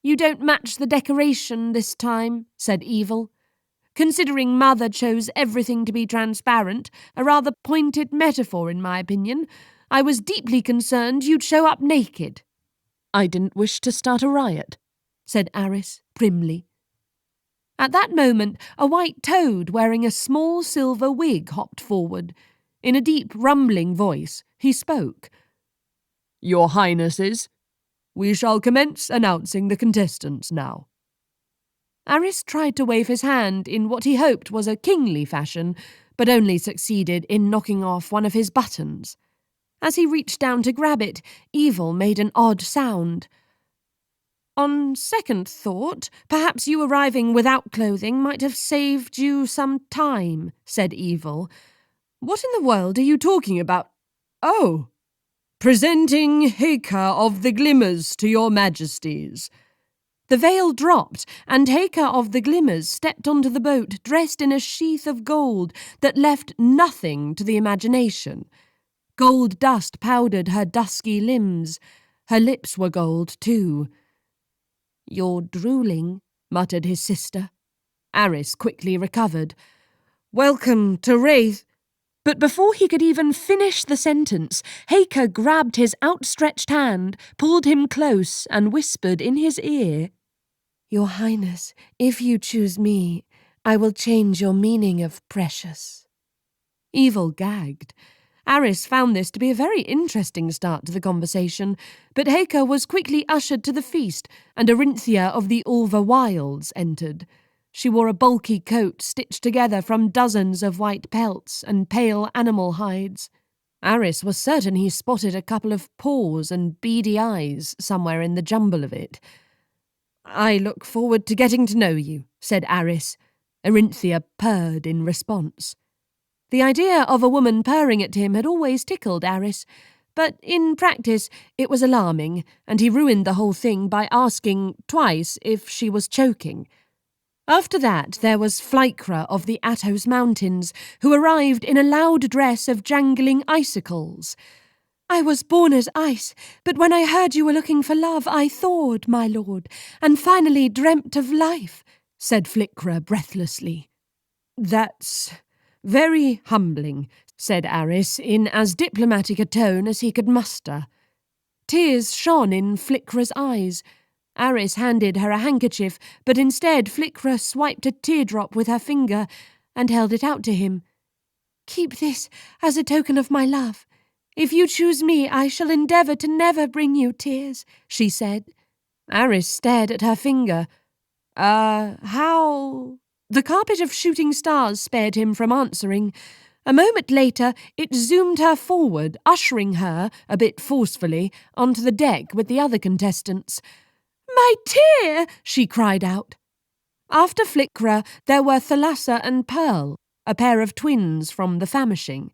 You don't match the decoration this time, said Evil. Considering Mother chose everything to be transparent, a rather pointed metaphor in my opinion, I was deeply concerned you'd show up naked. I didn't wish to start a riot, said Arris primly. At that moment, a white toad wearing a small silver wig hopped forward. In a deep, rumbling voice, he spoke. Your Highnesses, we shall commence announcing the contestants now. Arris tried to wave his hand in what he hoped was a kingly fashion, but only succeeded in knocking off one of his buttons. As he reached down to grab it, Evil made an odd sound. On second thought, perhaps you arriving without clothing might have saved you some time, said Evil. What in the world are you talking about? Oh! Presenting Heir of the Glimmers to your majesties. The veil dropped, and Heir of the Glimmers stepped onto the boat dressed in a sheath of gold that left nothing to the imagination. Gold dust powdered her dusky limbs. Her lips were gold, too. You're drooling, muttered his sister. Arris quickly recovered. Welcome to Rathe. But before he could even finish the sentence, Heir grabbed his outstretched hand, pulled him close, and whispered in his ear, Your Highness, if you choose me, I will change your meaning of precious. Evil gagged. Arris found this to be a very interesting start to the conversation, but Heir was quickly ushered to the feast, and Orinthia of the Ulva Wilds entered. She wore a bulky coat stitched together from dozens of white pelts and pale animal hides. Arris was certain he spotted a couple of paws and beady eyes somewhere in the jumble of it. I look forward to getting to know you, said Arris. Orinthia purred in response. The idea of a woman purring at him had always tickled Arris, but in practice it was alarming, and he ruined the whole thing by asking twice if she was choking. After that, there was Flycra of the Athos Mountains, who arrived in a loud dress of jangling icicles. I was born as ice, but when I heard you were looking for love, I thawed, my lord, and finally dreamt of life, said Flycra breathlessly. That's very humbling, said Arris in as diplomatic a tone as he could muster. Tears shone in Flycra's eyes. Arris handed her a handkerchief, but instead Flycra swiped a teardrop with her finger and held it out to him. Keep this as a token of my love. If you choose me, I shall endeavour to never bring you tears, she said. Arris stared at her finger. How? The carpet of shooting stars spared him from answering. A moment later, it zoomed her forward, ushering her, a bit forcefully, onto the deck with the other contestants. My tear! She cried out. After Flycra, there were Thalassa and Pearl, a pair of twins from the famishing.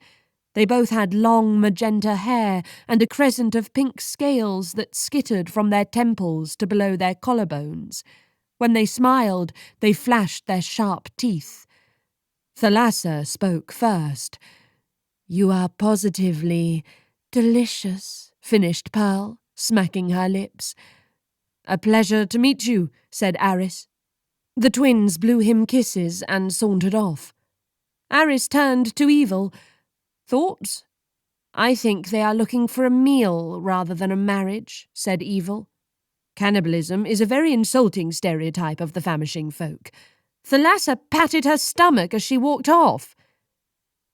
They both had long magenta hair and a crescent of pink scales that skittered from their temples to below their collarbones. When they smiled, they flashed their sharp teeth. Thalassa spoke first. You are positively delicious, finished Pearl, smacking her lips. A pleasure to meet you, said Arris. The twins blew him kisses and sauntered off. Arris turned to Evil. Thoughts? I think they are looking for a meal rather than a marriage, said Evil. Cannibalism is a very insulting stereotype of the famishing folk. Thalassa patted her stomach as she walked off.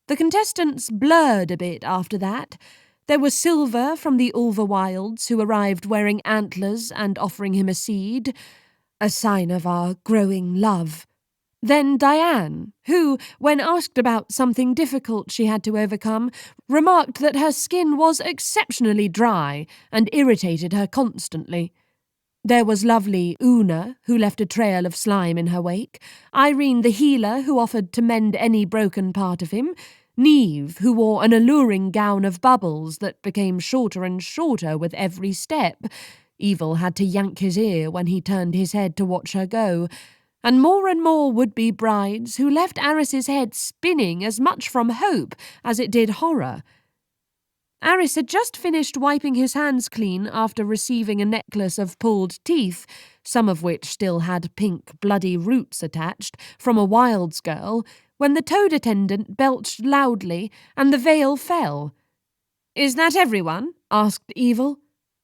The contestants blurred a bit after that. There was Silver from the Ulva Wilds, who arrived wearing antlers and offering him a seed, a sign of our growing love. Then Diane, who, when asked about something difficult she had to overcome, remarked that her skin was exceptionally dry and irritated her constantly. There was lovely Una, who left a trail of slime in her wake, Irene the healer, who offered to mend any broken part of him, Neve, who wore an alluring gown of bubbles that became shorter and shorter with every step. Evil had to yank his ear when he turned his head to watch her go, and more would-be brides who left Arris's head spinning as much from hope as it did horror. Arris had just finished wiping his hands clean after receiving a necklace of pulled teeth, some of which still had pink, bloody roots attached, from a Wilds girl, when the toad attendant belched loudly and the veil fell. "Is that everyone?" asked Evil.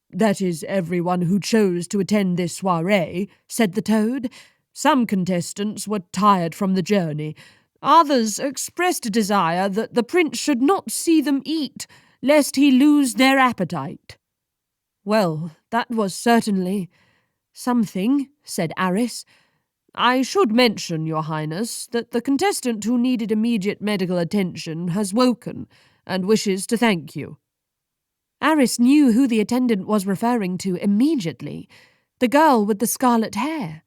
"That is everyone who chose to attend this soirée," said the toad. "Some contestants were tired from the journey. Others expressed a desire that the prince should not see them eat, lest he lose their appetite." "Well, that was certainly something," said Arris. "I should mention, Your Highness, that the contestant who needed immediate medical attention has woken and wishes to thank you." Arris knew who the attendant was referring to immediately. The girl with the scarlet hair.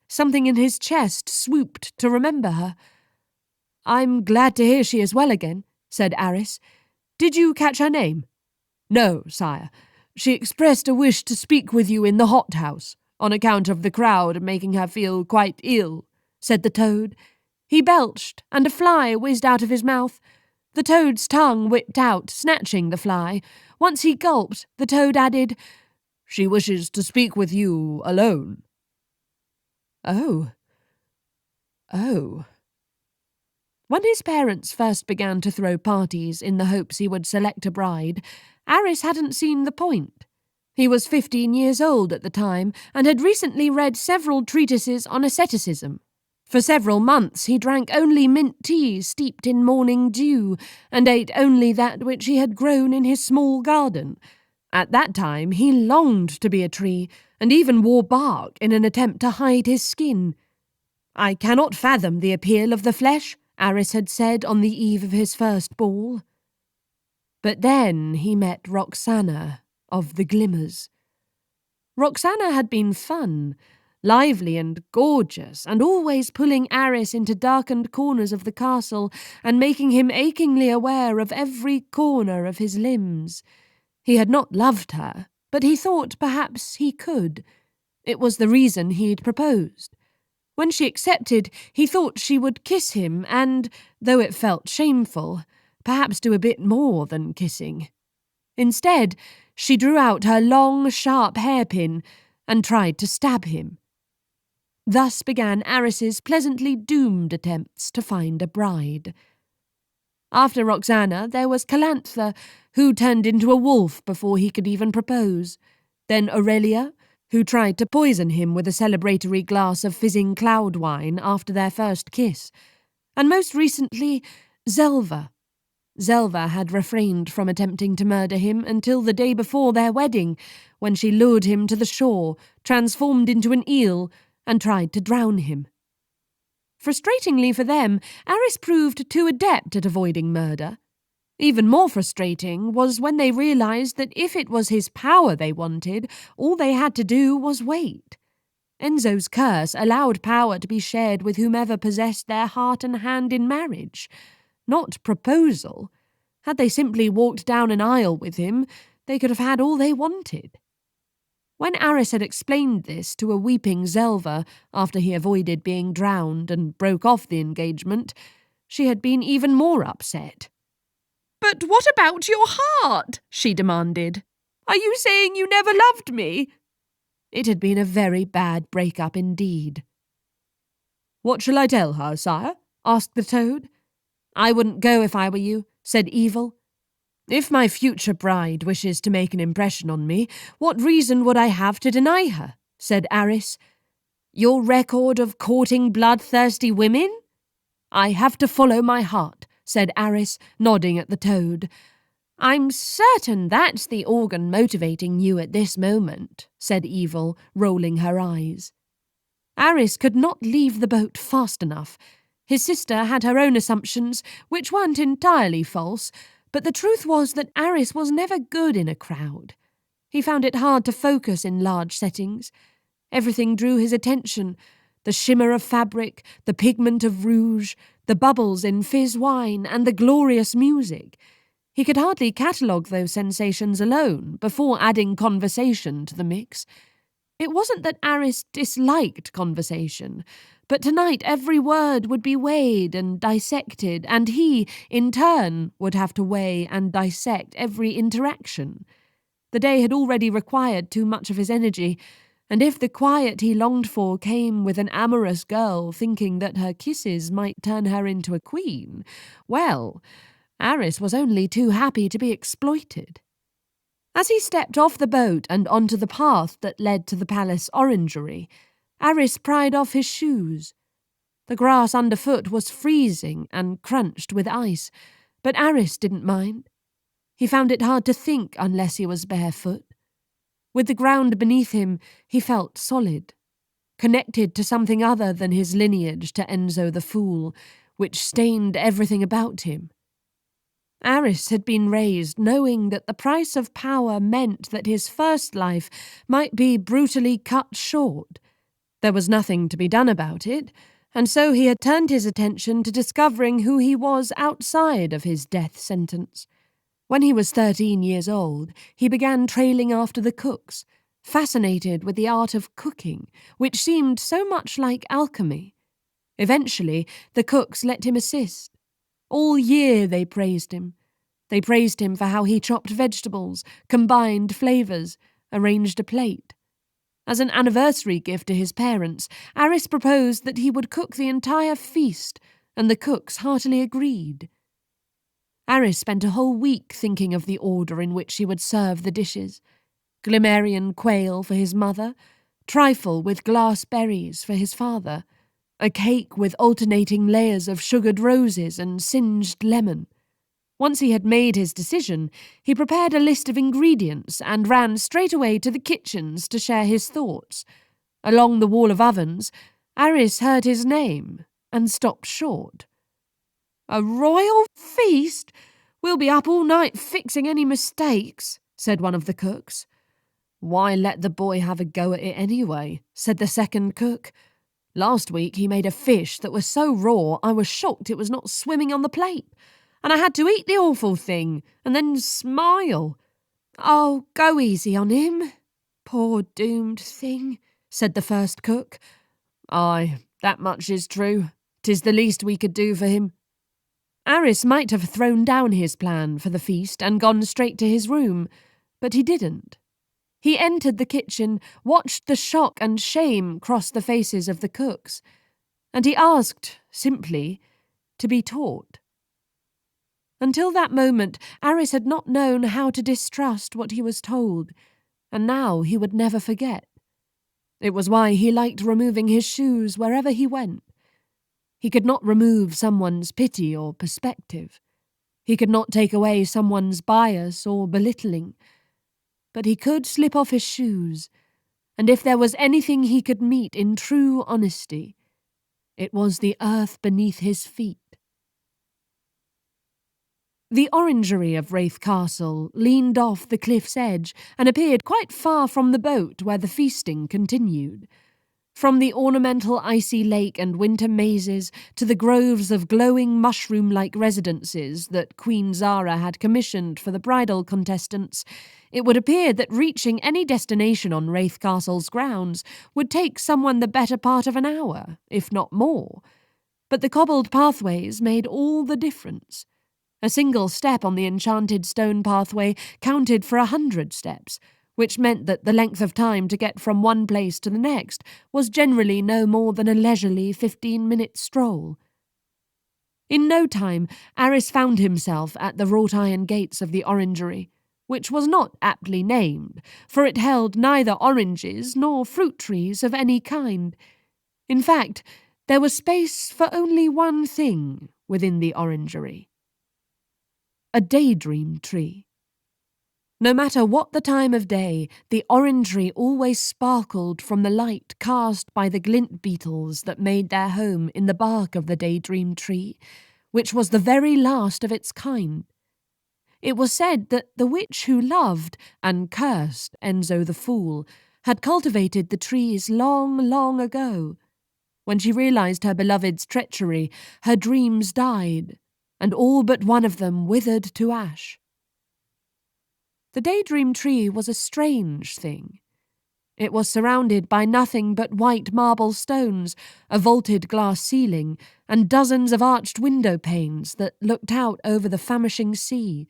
Something in his chest swooped to remember her. "I'm glad to hear she is well again," said Arris. "Did you catch her name?" "No, sire. She expressed a wish to speak with you in the hothouse, on account of the crowd making her feel quite ill," said the toad. He belched, and a fly whizzed out of his mouth. The toad's tongue whipped out, snatching the fly. Once he gulped, the toad added, "She wishes to speak with you alone." Oh. When his parents first began to throw parties in the hopes he would select a bride, Arris hadn't seen the point. He was 15 years old at the time and had recently read several treatises on asceticism. For several months he drank only mint tea steeped in morning dew and ate only that which he had grown in his small garden. At that time he longed to be a tree and even wore bark in an attempt to hide his skin. "I cannot fathom the appeal of the flesh," Arris had said on the eve of his first ball. But then he met Roxana of the Glimmers. Roxana had been fun, lively and gorgeous, and always pulling Arris into darkened corners of the castle and making him achingly aware of every corner of his limbs. He had not loved her, but he thought perhaps he could. It was the reason he'd proposed. When she accepted, he thought she would kiss him and, though it felt shameful, perhaps do a bit more than kissing. Instead, she drew out her long, sharp hairpin and tried to stab him. Thus began Arris's pleasantly doomed attempts to find a bride. After Roxana, there was Calantha, who turned into a wolf before he could even propose. Then Aurelia, who tried to poison him with a celebratory glass of fizzing cloud wine after their first kiss. And most recently, Zelva. Zelva had refrained from attempting to murder him until the day before their wedding, when she lured him to the shore, transformed into an eel, and tried to drown him. Frustratingly for them, Arris proved too adept at avoiding murder. Even more frustrating was when they realized that if it was his power they wanted, all they had to do was wait. Enzo's curse allowed power to be shared with whomever possessed their heart and hand in marriage, not proposal. Had they simply walked down an aisle with him, they could have had all they wanted. When Arris had explained this to a weeping Zelva after he avoided being drowned and broke off the engagement, she had been even more upset. "But what about your heart?" she demanded. "Are you saying you never loved me?" It had been a very bad break-up indeed. "What shall I tell her, sire?" asked the toad. "I wouldn't go if I were you," said Evil. "If my future bride wishes to make an impression on me, what reason would I have to deny her?" said Arris. "Your record of courting bloodthirsty women?" "I have to follow my heart," said Arris, nodding at the toad. "I'm certain that's the organ motivating you at this moment," said Evil, rolling her eyes. Arris could not leave the boat fast enough. His sister had her own assumptions, which weren't entirely false, but the truth was that Arris was never good in a crowd. He found it hard to focus in large settings. Everything drew his attention: the shimmer of fabric, the pigment of rouge, the bubbles in fizz wine, and the glorious music. He could hardly catalogue those sensations alone before adding conversation to the mix. It wasn't that Arris disliked conversation, but tonight every word would be weighed and dissected, and he, in turn, would have to weigh and dissect every interaction. The day had already required too much of his energy, and if the quiet he longed for came with an amorous girl thinking that her kisses might turn her into a queen, well, Arris was only too happy to be exploited. As he stepped off the boat and onto the path that led to the palace orangery, Arris pried off his shoes. The grass underfoot was freezing and crunched with ice, but Arris didn't mind. He found it hard to think unless he was barefoot. With the ground beneath him, he felt solid, connected to something other than his lineage to Enzo the Fool, which stained everything about him. Arris had been raised knowing that the price of power meant that his first life might be brutally cut short. There was nothing to be done about it, and so he had turned his attention to discovering who he was outside of his death sentence. When he was 13 years old, he began trailing after the cooks, fascinated with the art of cooking, which seemed so much like alchemy. Eventually, the cooks let him assist. All year they praised him. They praised him for how he chopped vegetables, combined flavours, arranged a plate. As an anniversary gift to his parents, Arris proposed that he would cook the entire feast, and the cooks heartily agreed. Arris spent a whole week thinking of the order in which he would serve the dishes. Glimmerian quail for his mother, trifle with glass berries for his father, a cake with alternating layers of sugared roses and singed lemon. Once he had made his decision, he prepared a list of ingredients and ran straight away to the kitchens to share his thoughts. Along the wall of ovens, Arris heard his name and stopped short. "A royal feast? We'll be up all night fixing any mistakes," said one of the cooks. "Why let the boy have a go at it anyway?" said the second cook. "Last week he made a fish that was so raw I was shocked it was not swimming on the plate, and I had to eat the awful thing and then smile." "Oh, go easy on him, poor doomed thing," said the first cook. "Aye, that much is true. 'Tis the least we could do for him." Arris might have thrown down his plan for the feast and gone straight to his room, but he didn't. He entered the kitchen, watched the shock and shame cross the faces of the cooks, and he asked, simply, to be taught. Until that moment, Arris had not known how to distrust what he was told, and now he would never forget. It was why he liked removing his shoes wherever he went. He could not remove someone's pity or perspective. He could not take away someone's bias or belittling. But he could slip off his shoes, and if there was anything he could meet in true honesty, it was the earth beneath his feet. The orangery of Rathe Castle leaned off the cliff's edge and appeared quite far from the boat where the feasting continued. From the ornamental icy lake and winter mazes to the groves of glowing mushroom-like residences that Queen Zara had commissioned for the bridal contestants, it would appear that reaching any destination on Rathe Castle's grounds would take someone the better part of an hour, if not more. But the cobbled pathways made all the difference. A single step on the enchanted stone pathway counted for 100 steps, which meant that the length of time to get from one place to the next was generally no more than a leisurely 15-minute stroll. In no time, Arris found himself at the wrought-iron gates of the orangery, which was not aptly named, for it held neither oranges nor fruit trees of any kind. In fact, there was space for only one thing within the orangery: a daydream tree. No matter what the time of day, the orangery always sparkled from the light cast by the glint beetles that made their home in the bark of the daydream tree, which was the very last of its kind. It was said that the witch who loved and cursed Enzo the Fool had cultivated the trees long, long ago. When she realized her beloved's treachery, her dreams died, and all but one of them withered to ash. The daydream tree was a strange thing. It was surrounded by nothing but white marble stones, a vaulted glass ceiling, and dozens of arched window panes that looked out over the famishing sea.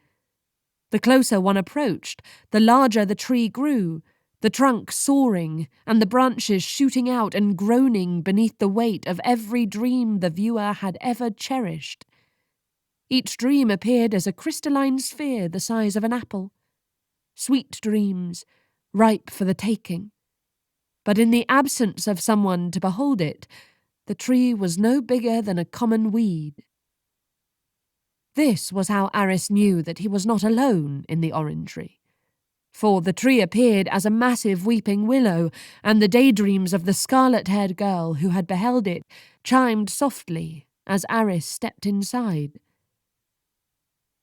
The closer one approached, the larger the tree grew, the trunk soaring and the branches shooting out and groaning beneath the weight of every dream the viewer had ever cherished. Each dream appeared as a crystalline sphere the size of an apple. Sweet dreams, ripe for the taking. But in the absence of someone to behold it, the tree was no bigger than a common weed. This was how Arris knew that he was not alone in the orangery. For the tree appeared as a massive weeping willow, and the daydreams of the scarlet-haired girl who had beheld it chimed softly as Arris stepped inside.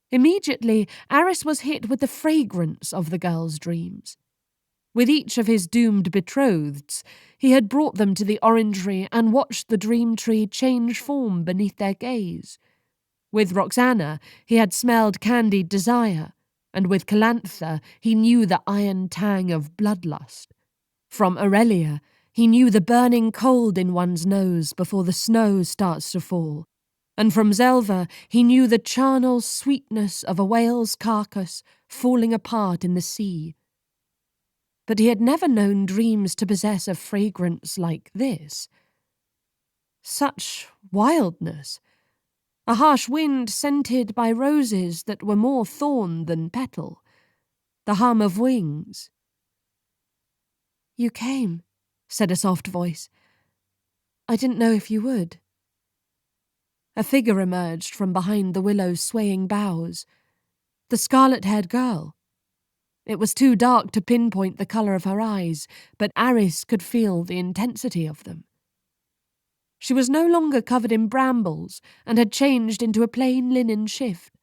Immediately, Arris was hit with the fragrance of the girl's dreams. With each of his doomed betrotheds, he had brought them to the orangery and watched the dream tree change form beneath their gaze. With Roxana, he had smelled candied desire, and with Calantha, he knew the iron tang of bloodlust. From Aurelia, he knew the burning cold in one's nose before the snow starts to fall, and from Zelva, he knew the charnel sweetness of a whale's carcass falling apart in the sea. But he had never known dreams to possess a fragrance like this. Such wildness. A harsh wind scented by roses that were more thorn than petal. The hum of wings. "You came," said a soft voice. "I didn't know if you would." A figure emerged from behind the willow's swaying boughs. The scarlet-haired girl. It was too dark to pinpoint the colour of her eyes, but Arris could feel the intensity of them. She was no longer covered in brambles and had changed into a plain linen shift.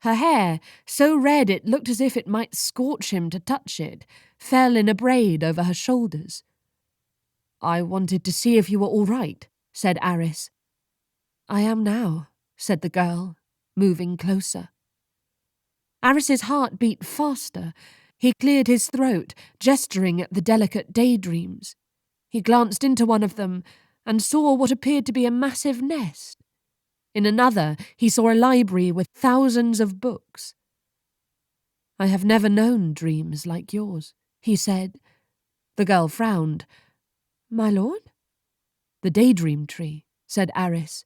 Her hair, so red it looked as if it might scorch him to touch it, fell in a braid over her shoulders. "I wanted to see if you were all right," said Arris. "I am now," said the girl, moving closer. Arris's heart beat faster. He cleared his throat, gesturing at the delicate daydreams. He glanced into one of them and saw what appeared to be a massive nest. In another, he saw a library with thousands of books. "I have never known dreams like yours," he said. The girl frowned. "My lord?" "The daydream tree," said Arris.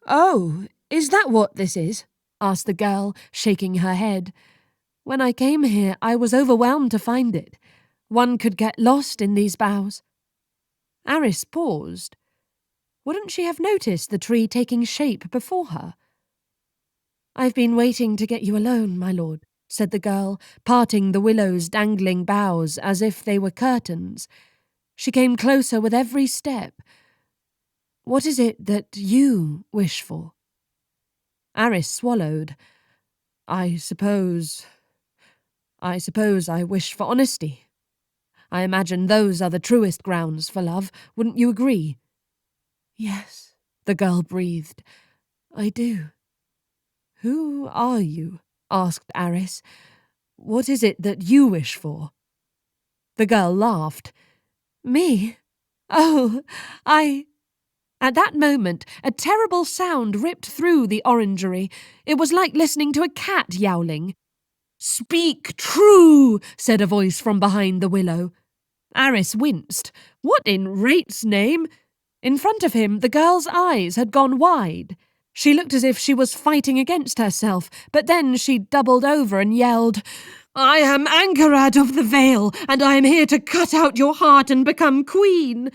"Oh, is that what this is?" asked the girl, shaking her head. "When I came here, I was overwhelmed to find it. One could get lost in these boughs." Arris paused. Wouldn't she have noticed the tree taking shape before her? "I've been waiting to get you alone, my lord," said the girl, parting the willow's dangling boughs as if they were curtains. She came closer with every step. "What is it that you wish for?" Arris swallowed. I suppose I wish for honesty. I imagine those are the truest grounds for love, wouldn't you agree?" "Yes," the girl breathed. "I do." "Who are you?" asked Arris. "What is it that you wish for?" The girl laughed. "Me? Oh, At that moment, a terrible sound ripped through the orangery. It was like listening to a cat yowling. "Speak true," said a voice from behind the willow. Arris winced. What in Rate's name? In front of him, the girl's eyes had gone wide. She looked as if she was fighting against herself, but then she doubled over and yelled, "I am Ankarad of the Vale, and I am here to cut out your heart and become queen."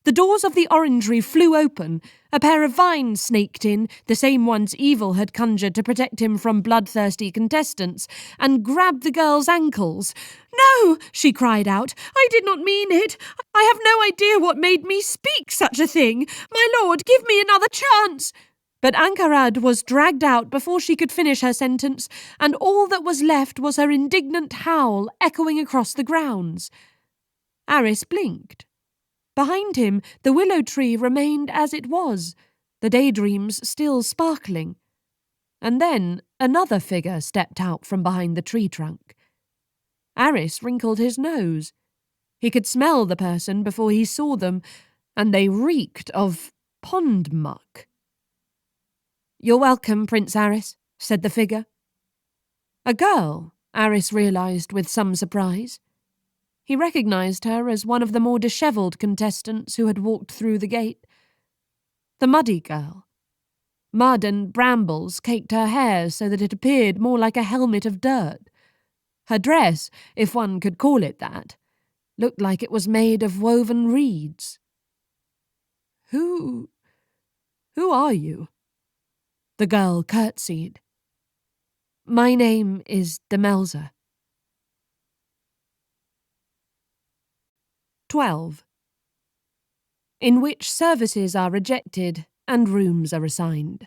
The doors of the orangery flew open. A pair of vines snaked in, the same ones Evil had conjured to protect him from bloodthirsty contestants, and grabbed the girl's ankles. "No!" she cried out. "I did not mean it. I have no idea what made me speak such a thing. My lord, give me another chance." But Ankarad was dragged out before she could finish her sentence, and all that was left was her indignant howl echoing across the grounds. Arris blinked. Behind him, the willow tree remained as it was, the daydreams still sparkling. And then another figure stepped out from behind the tree trunk. Arris wrinkled his nose. He could smell the person before he saw them, and they reeked of pond muck. "You're welcome, Prince Arris," said the figure. A girl, Arris realised with some surprise. He recognised her as one of the more dishevelled contestants who had walked through the gate. The muddy girl. Mud and brambles caked her hair so that it appeared more like a helmet of dirt. Her dress, if one could call it that, looked like it was made of woven reeds. Who are you?" The girl curtsied. "My name is Demelza." 12. In which services are rejected and rooms are assigned.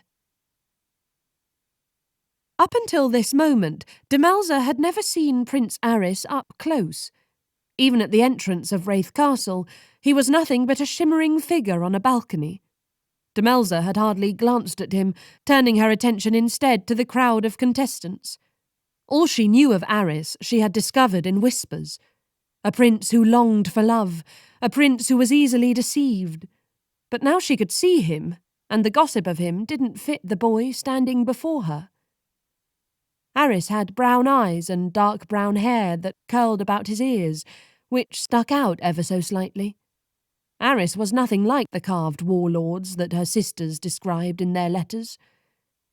Up until this moment, Demelza had never seen Prince Arris up close. Even at the entrance of Rathe Castle, he was nothing but a shimmering figure on a balcony. Demelza had hardly glanced at him, turning her attention instead to the crowd of contestants. All she knew of Arris she had discovered in whispers. A prince who longed for love, a prince who was easily deceived. But now she could see him, and the gossip of him didn't fit the boy standing before her. Arris had brown eyes and dark brown hair that curled about his ears, which stuck out ever so slightly. Arris was nothing like the carved warlords that her sisters described in their letters.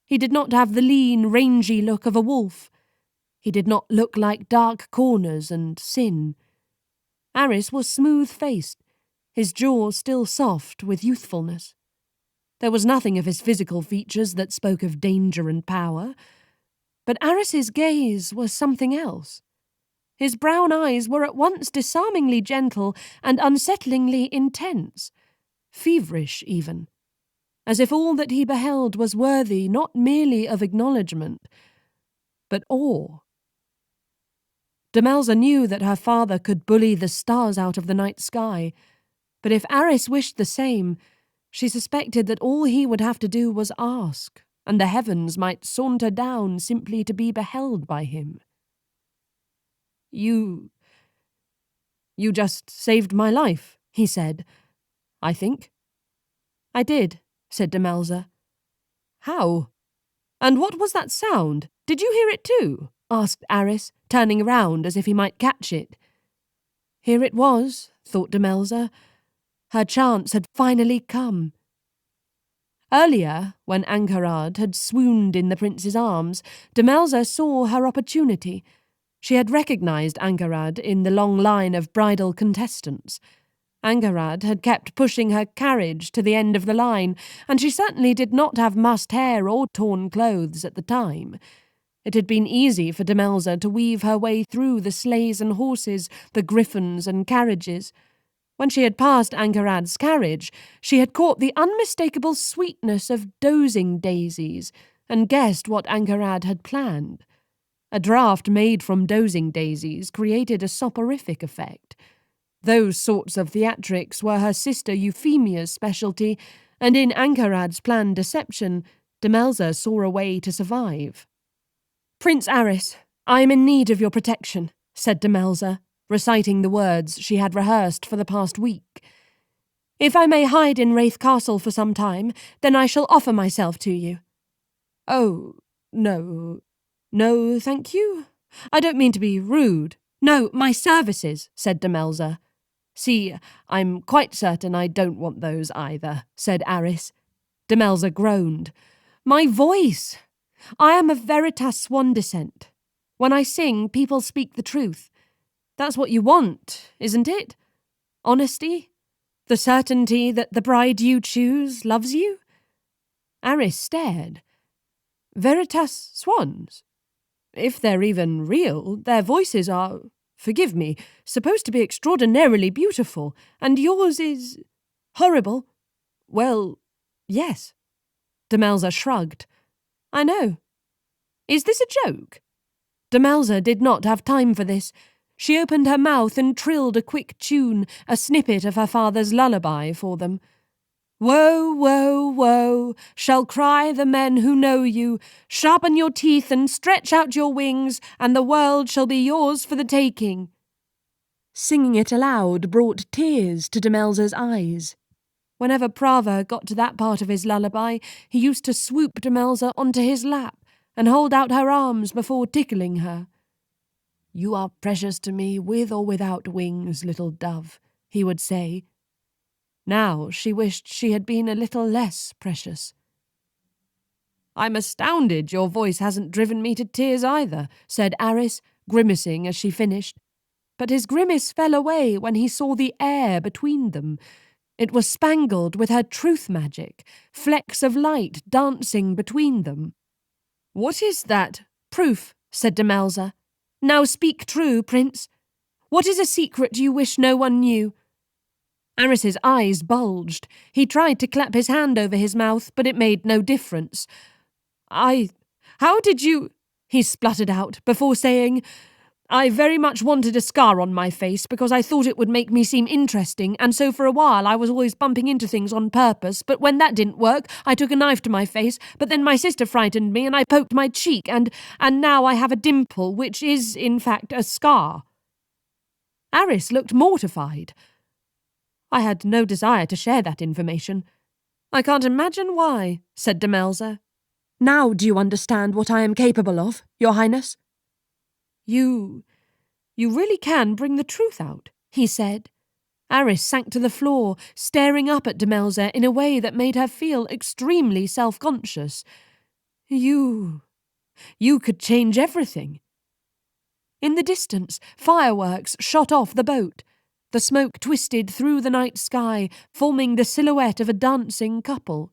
He did not have the lean, rangy look of a wolf. He did not look like dark corners and sin. Arris was smooth-faced, his jaw still soft with youthfulness. There was nothing of his physical features that spoke of danger and power, but Arris's gaze was something else. His brown eyes were at once disarmingly gentle and unsettlingly intense, feverish even, as if all that he beheld was worthy not merely of acknowledgement, but awe. Demelza knew that her father could bully the stars out of the night sky, but if Arris wished the same, she suspected that all he would have to do was ask, and the heavens might saunter down simply to be beheld by him. You just saved my life," he said, "I think." "I did," said Demelza. "How? And what was that sound? Did you hear it too?" asked Arris, turning round as if he might catch it. Here it was, thought Demelza. Her chance had finally come. Earlier, when Ankarad had swooned in the prince's arms, Demelza saw her opportunity. She had recognised Ankarad in the long line of bridal contestants. Ankarad had kept pushing her carriage to the end of the line, and she certainly did not have mussed hair or torn clothes at the time. It had been easy for Demelza to weave her way through the sleighs and horses, the griffins and carriages. When she had passed Ankarad's carriage, she had caught the unmistakable sweetness of dozing daisies and guessed what Ankarad had planned. A draught made from dozing daisies created a soporific effect. Those sorts of theatrics were her sister Euphemia's specialty, and in Ankarad's planned deception, Demelza saw a way to survive. "Prince Arris, I am in need of your protection," said Demelza, reciting the words she had rehearsed for the past week. "If I may hide in Rathe Castle for some time, then I shall offer myself to you." "Oh, no, thank you. I don't mean to be rude." "No, my services," said Demelza. "See, I'm quite certain I don't want those either," said Arris. Demelza groaned. "My voice! I am of veritas Swan descent. When I sing, people speak the truth. That's what you want, isn't it? Honesty? The certainty that the bride you choose loves you?" Arris stared. "Veritas swans? If they're even real, their voices are, forgive me, supposed to be extraordinarily beautiful, and yours is horrible. Well, yes." Demelza shrugged. I know. Is this a joke? Demelza did not have time for this. She opened her mouth and trilled a quick tune, a snippet of her father's lullaby for them. Woe, woe, woe, shall cry the men who know you. Sharpen your teeth and stretch out your wings, and the world shall be yours for the taking. Singing it aloud brought tears to Demelza's eyes. Whenever Prava got to that part of his lullaby, he used to swoop Demelza onto his lap and hold out her arms before tickling her. You are precious to me with or without wings, little dove, he would say. Now she wished she had been a little less precious. I'm astounded your voice hasn't driven me to tears either, said Arris, grimacing as she finished. But his grimace fell away when he saw the air between them. It was spangled with her truth magic, flecks of light dancing between them. What is that? Proof, said Demelza. Now speak true, Prince. What is a secret you wish no one knew? Arris's eyes bulged. He tried to clap his hand over his mouth, but it made no difference. How did you... he spluttered out, before saying, I very much wanted a scar on my face because I thought it would make me seem interesting, and so for a while I was always bumping into things on purpose, but when that didn't work, I took a knife to my face, but then my sister frightened me and I poked my cheek, and now I have a dimple, which is, in fact, a scar. Arris looked mortified. I had no desire to share that information. I can't imagine why, said Demelza. Now do you understand what I am capable of, Your Highness? You really can bring the truth out, he said. Arris sank to the floor, staring up at Demelza in a way that made her feel extremely self-conscious. You could change everything. In the distance, fireworks shot off the boat. The smoke twisted through the night sky, forming the silhouette of a dancing couple.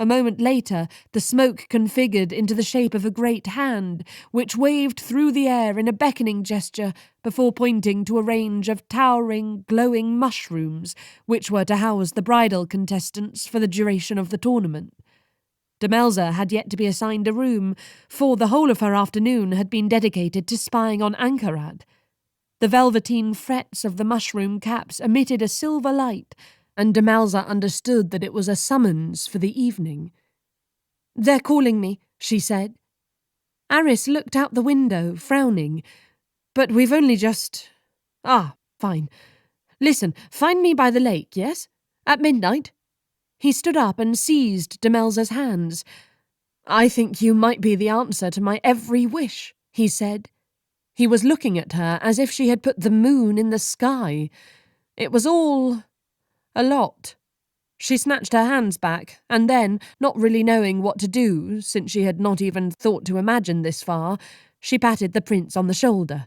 A moment later, the smoke configured into the shape of a great hand, which waved through the air in a beckoning gesture before pointing to a range of towering, glowing mushrooms, which were to house the bridal contestants for the duration of the tournament. Demelza had yet to be assigned a room, for the whole of her afternoon had been dedicated to spying on Ankarad. The velveteen frets of the mushroom caps emitted a silver light, and Demelza understood that it was a summons for the evening. They're calling me, she said. Arris looked out the window, frowning. But we've only just... fine. Listen, find me by the lake, yes? At midnight? He stood up and seized Demelza's hands. I think you might be the answer to my every wish, he said. He was looking at her as if she had put the moon in the sky. It was all... a lot. She snatched her hands back, and then, not really knowing what to do, since she had not even thought to imagine this far, she patted the prince on the shoulder.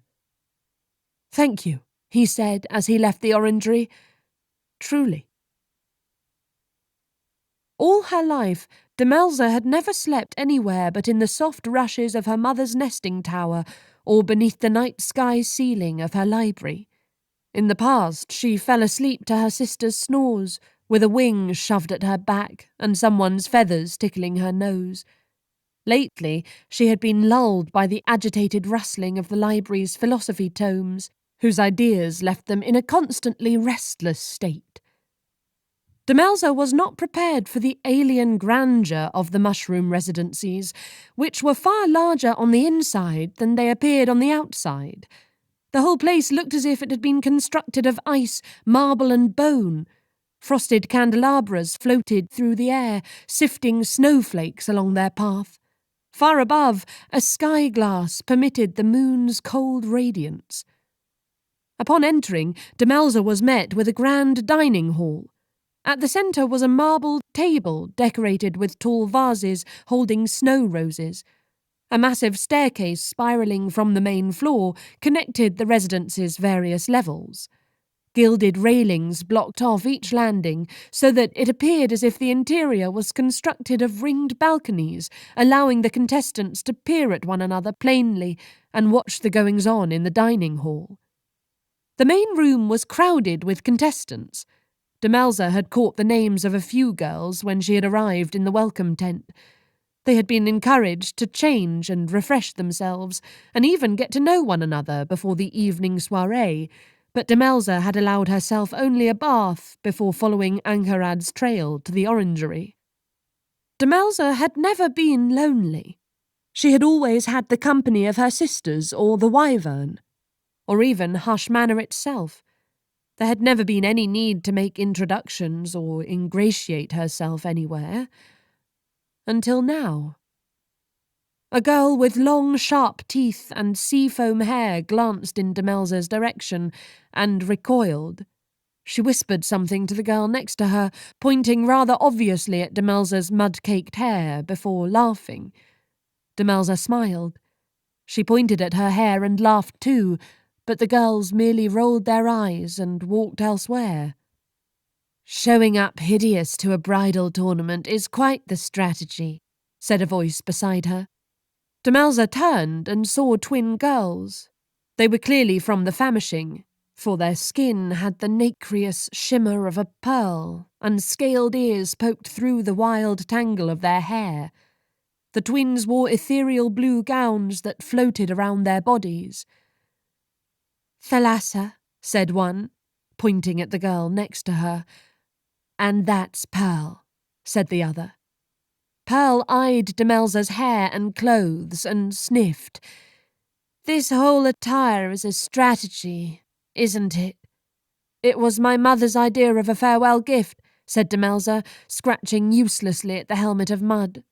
Thank you, he said as he left the orangery. Truly. All her life, Demelza had never slept anywhere but in the soft rushes of her mother's nesting tower or beneath the night sky ceiling of her library. In the past, she fell asleep to her sister's snores, with a wing shoved at her back and someone's feathers tickling her nose. Lately, she had been lulled by the agitated rustling of the library's philosophy tomes, whose ideas left them in a constantly restless state. Demelza was not prepared for the alien grandeur of the mushroom residencies, which were far larger on the inside than they appeared on the outside. The whole place looked as if it had been constructed of ice, marble and bone. Frosted candelabras floated through the air, sifting snowflakes along their path. Far above, a sky glass permitted the moon's cold radiance. Upon entering, Demelza was met with a grand dining hall. At the centre was a marble table decorated with tall vases holding snow roses. A massive staircase spiralling from the main floor connected the residence's various levels. Gilded railings blocked off each landing so that it appeared as if the interior was constructed of ringed balconies, allowing the contestants to peer at one another plainly and watch the goings-on in the dining hall. The main room was crowded with contestants. Demelza had caught the names of a few girls when she had arrived in the welcome tent. They had been encouraged to change and refresh themselves, and even get to know one another before the evening soiree, but Demelza had allowed herself only a bath before following Ankarad's trail to the orangery. Demelza had never been lonely. She had always had the company of her sisters or the wyvern, or even Hush Manor itself. There had never been any need to make introductions or ingratiate herself anywhere. Until now. A girl with long, sharp teeth and sea-foam hair glanced in Demelza's direction and recoiled. She whispered something to the girl next to her, pointing rather obviously at Demelza's mud-caked hair before laughing. Demelza smiled. She pointed at her hair and laughed too, but the girls merely rolled their eyes and walked elsewhere. "Showing up hideous to a bridal tournament is quite the strategy," said a voice beside her. Demelza turned and saw twin girls. They were clearly from the famishing, for their skin had the nacreous shimmer of a pearl, and scaled ears poked through the wild tangle of their hair. The twins wore ethereal blue gowns that floated around their bodies. "Thalassa," said one, pointing at the girl next to her. "And that's Pearl," said the other. Pearl eyed Demelza's hair and clothes and sniffed. "This whole attire is a strategy, isn't it?" "It was my mother's idea of a farewell gift," said Demelza, scratching uselessly at the helmet of mud.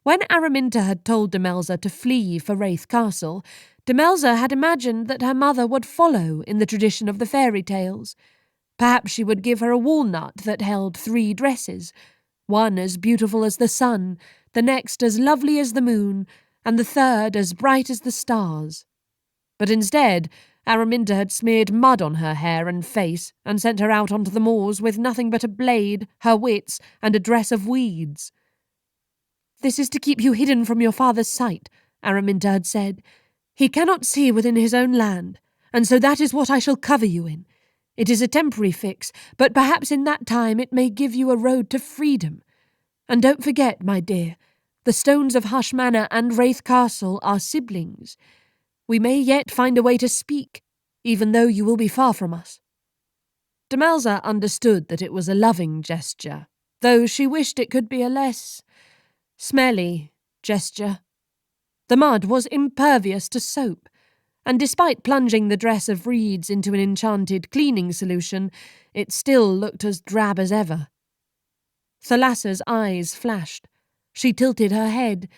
When Araminta had told Demelza to flee for Rathe Castle, Demelza had imagined that her mother would follow in the tradition of the fairy tales. Perhaps she would give her a walnut that held 3 dresses, one as beautiful as the sun, the next as lovely as the moon, and the third as bright as the stars. But instead, Araminta had smeared mud on her hair and face and sent her out onto the moors with nothing but a blade, her wits, and a dress of weeds. "This is to keep you hidden from your father's sight," Araminta had said. "He cannot see within his own land, and so that is what I shall cover you in. It is a temporary fix, but perhaps in that time it may give you a road to freedom. And don't forget, my dear, the stones of Hush Manor and Rathe Castle are siblings. We may yet find a way to speak, even though you will be far from us." Demelza understood that it was a loving gesture, though she wished it could be a less smelly gesture. The mud was impervious to soap, and despite plunging the dress of reeds into an enchanted cleaning solution, it still looked as drab as ever. Thalassa's eyes flashed. She tilted her head.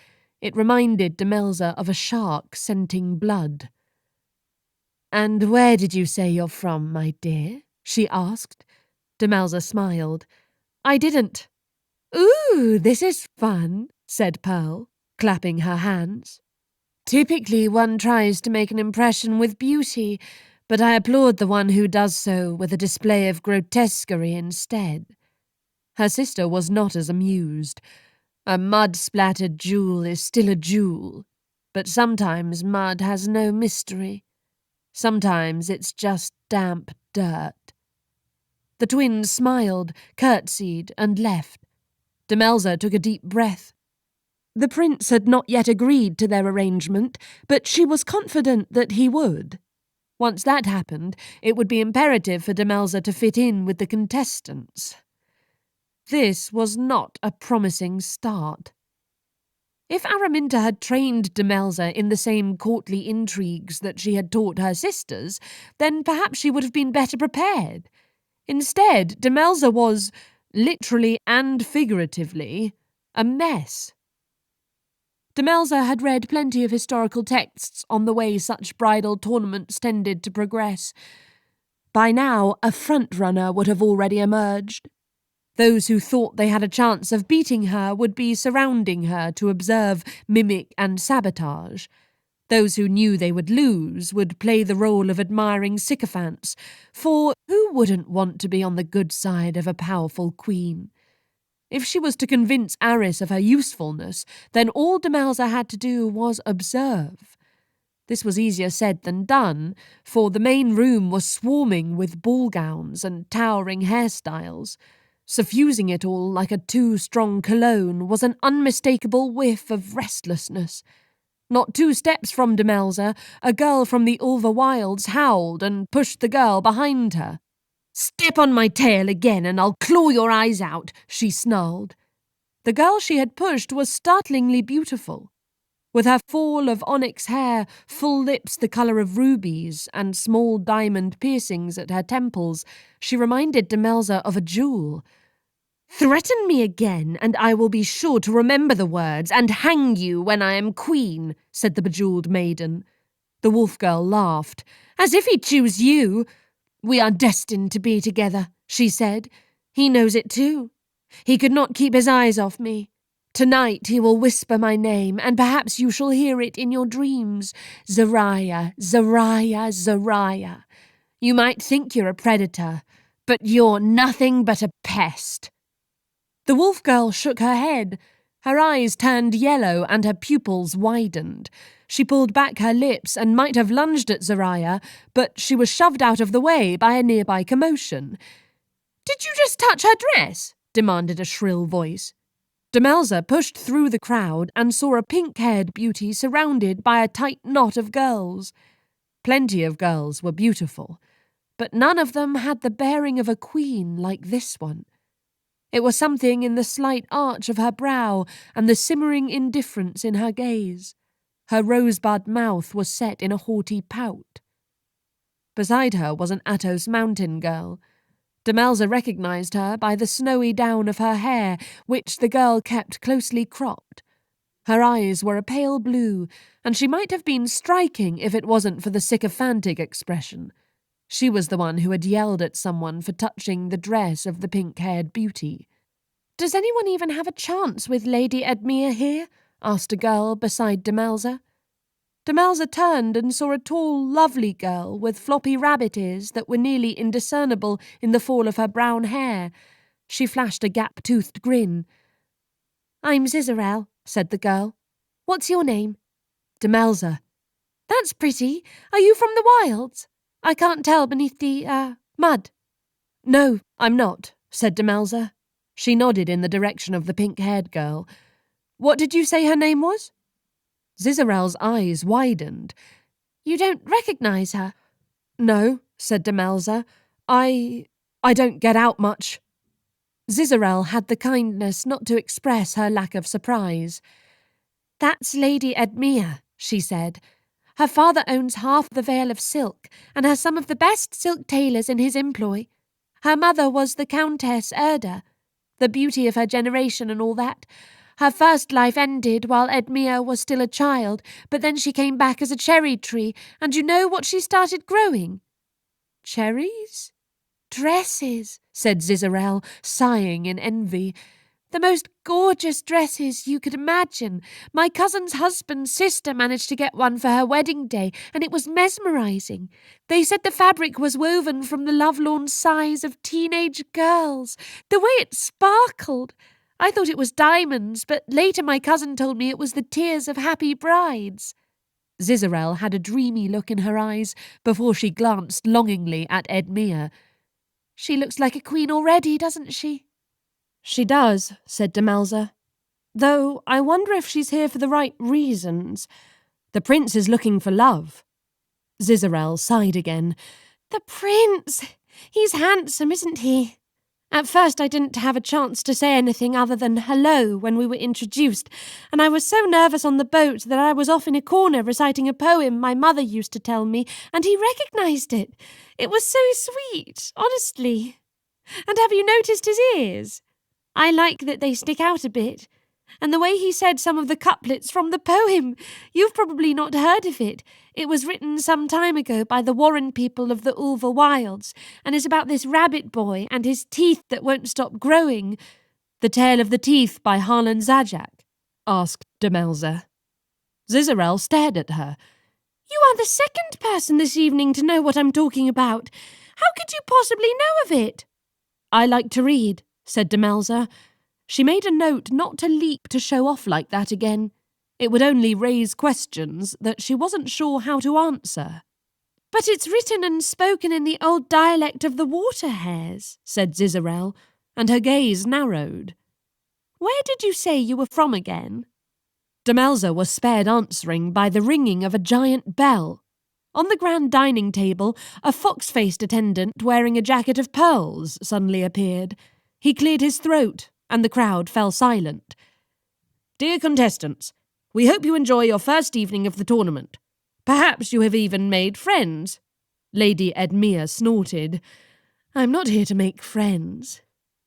It reminded Demelza of a shark scenting blood. "And where did you say you're from, my dear?" she asked. Demelza smiled. "I didn't." "Ooh, this is fun," said Pearl, clapping her hands. "Typically one tries to make an impression with beauty, but I applaud the one who does so with a display of grotesquerie instead." Her sister was not as amused. A mud-splattered jewel is still a jewel, but sometimes mud has no mystery. Sometimes it's just damp dirt. The twins smiled, curtsied, and left. Demelza took a deep breath. The prince had not yet agreed to their arrangement, but she was confident that he would. Once that happened, it would be imperative for Demelza to fit in with the contestants. This was not a promising start. If Araminta had trained Demelza in the same courtly intrigues that she had taught her sisters, then perhaps she would have been better prepared. Instead, Demelza was, literally and figuratively, a mess. Demelza had read plenty of historical texts on the way such bridal tournaments tended to progress. By now, a front-runner would have already emerged. Those who thought they had a chance of beating her would be surrounding her to observe, mimic, and sabotage. Those who knew they would lose would play the role of admiring sycophants, for who wouldn't want to be on the good side of a powerful queen? If she was to convince Arris of her usefulness, then all Demelza had to do was observe. This was easier said than done, for the main room was swarming with ball gowns and towering hairstyles. Suffusing it all like a too-strong cologne was an unmistakable whiff of restlessness. Not 2 steps from Demelza, a girl from the Ulva Wilds howled and pushed the girl behind her. "Step on my tail again and I'll claw your eyes out," she snarled. The girl she had pushed was startlingly beautiful. With her fall of onyx hair, full lips the colour of rubies, and small diamond piercings at her temples, she reminded Demelza of a jewel. "Threaten me again, and I will be sure to remember the words and hang you when I am queen," said the bejewelled maiden. The wolf girl laughed. "As if he'd choose you." "We are destined to be together," she said. "He knows it too. He could not keep his eyes off me. Tonight he will whisper my name, and perhaps you shall hear it in your dreams. Zariah, Zariah, Zariah. You might think you're a predator, but you're nothing but a pest." The wolf girl shook her head. Her eyes turned yellow and her pupils widened. She pulled back her lips and might have lunged at Zariah, but she was shoved out of the way by a nearby commotion. "Did you just touch her dress?" demanded a shrill voice. Demelza pushed through the crowd and saw a pink-haired beauty surrounded by a tight knot of girls. Plenty of girls were beautiful, but none of them had the bearing of a queen like this one. It was something in the slight arch of her brow and the simmering indifference in her gaze. Her rosebud mouth was set in a haughty pout. Beside her was an Atos mountain girl. Demelza recognized her by the snowy down of her hair, which the girl kept closely cropped. Her eyes were a pale blue, and she might have been striking if it wasn't for the sycophantic expression. She was the one who had yelled at someone for touching the dress of the pink-haired beauty. "Does anyone even have a chance with Lady Edmere here?" asked a girl beside Demelza. Demelza turned and saw a tall, lovely girl with floppy rabbit ears that were nearly indiscernible in the fall of her brown hair. She flashed a gap-toothed grin. "I'm Zizarel," said the girl. "What's your name?" "Demelza." "That's pretty. Are you from the wilds? I can't tell beneath the, mud." "No, I'm not," said Demelza. She nodded in the direction of the pink-haired girl. "What did you say her name was?" Zizarel's eyes widened. "You don't recognize her?" "No," said Demelza. I don't get out much." Zizarel had the kindness not to express her lack of surprise. "That's Lady Edmere," she said. "Her father owns half the Vale of Silk and has some of the best silk tailors in his employ. Her mother was the Countess Erda, the beauty of her generation and all that. Her first life ended while Edmere was still a child, but then she came back as a cherry tree, and you know what she started growing?" "Cherries?" "Dresses," said Zizarel, sighing in envy. "The most gorgeous dresses you could imagine. My cousin's husband's sister managed to get one for her wedding day, and it was mesmerizing. They said the fabric was woven from the lovelorn sighs of teenage girls. The way it sparkled! I thought it was diamonds, but later my cousin told me it was the tears of happy brides." Zizarel had a dreamy look in her eyes before she glanced longingly at Edmere. "She looks like a queen already, doesn't she?" "She does," said Demelza. "Though I wonder if she's here for the right reasons. The prince is looking for love." Zizarel sighed again. "The prince! He's handsome, isn't he? At first I didn't have a chance to say anything other than hello when we were introduced, and I was so nervous on the boat that I was off in a corner reciting a poem my mother used to tell me, and he recognized it. It was so sweet, honestly. And have you noticed his ears? I like that they stick out a bit. And the way he said some of the couplets from the poem. You've probably not heard of it. It was written some time ago by the Warren people of the Ulva Wilds, and is about this rabbit boy and his teeth that won't stop growing." "The Tale of the Teeth by Harlan Zajak?" asked Demelza. Zizarel stared at her. "You are the second person this evening to know what I'm talking about. How could you possibly know of it?" "I like to read," said Demelza. She made a note not to leap to show off like that again. It would only raise questions that she wasn't sure how to answer. "But it's written and spoken in the old dialect of the water hares," said Zizarel, and her gaze narrowed. "Where did you say you were from again?" Demelza was spared answering by the ringing of a giant bell. On the grand dining table, a fox-faced attendant wearing a jacket of pearls suddenly appeared. He cleared his throat, and the crowd fell silent. "Dear contestants, we hope you enjoy your first evening of the tournament. Perhaps you have even made friends." Lady Edmere snorted. "I'm not here to make friends."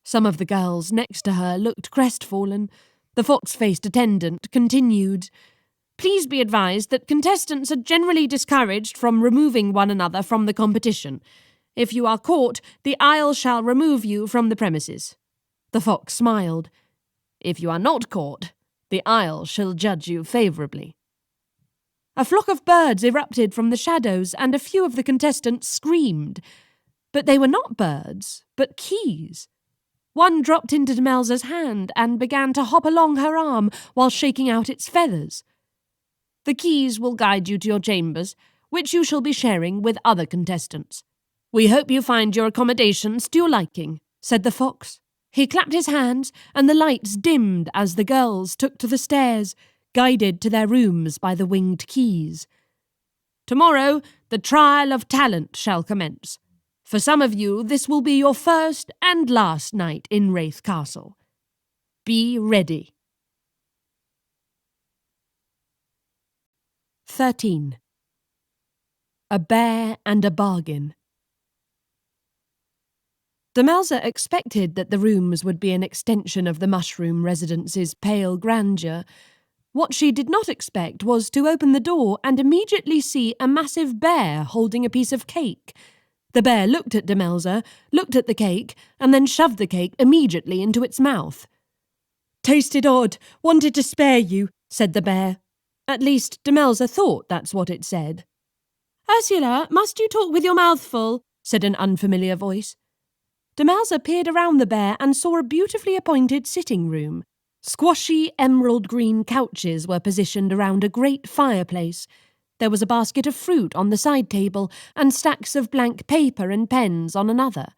Some of the girls next to her looked crestfallen. The fox-faced attendant continued, "Please be advised that contestants are generally discouraged from removing one another from the competition. If you are caught, the Isle shall remove you from the premises." The fox smiled. "If you are not caught, the Isle shall judge you favourably." A flock of birds erupted from the shadows, and a few of the contestants screamed. But they were not birds, but keys. One dropped into Demelza's hand and began to hop along her arm while shaking out its feathers. "The keys will guide you to your chambers, which you shall be sharing with other contestants. We hope you find your accommodations to your liking," said the fox. He clapped his hands, and the lights dimmed as the girls took to the stairs, guided to their rooms by the winged keys. "Tomorrow, the trial of talent shall commence. For some of you, this will be your first and last night in Rathe Castle. Be ready." 13. A Bear and a Bargain. Demelza expected that the rooms would be an extension of the mushroom residence's pale grandeur. What she did not expect was to open the door and immediately see a massive bear holding a piece of cake. The bear looked at Demelza, looked at the cake, and then shoved the cake immediately into its mouth. "Tasted odd, wanted to spare you," said the bear. At least, Demelza thought that's what it said. "Ursula, must you talk with your mouth full?" said an unfamiliar voice. Demelza peered around the bear and saw a beautifully appointed sitting room. Squashy emerald green couches were positioned around a great fireplace. There was a basket of fruit on the side table and stacks of blank paper and pens on another.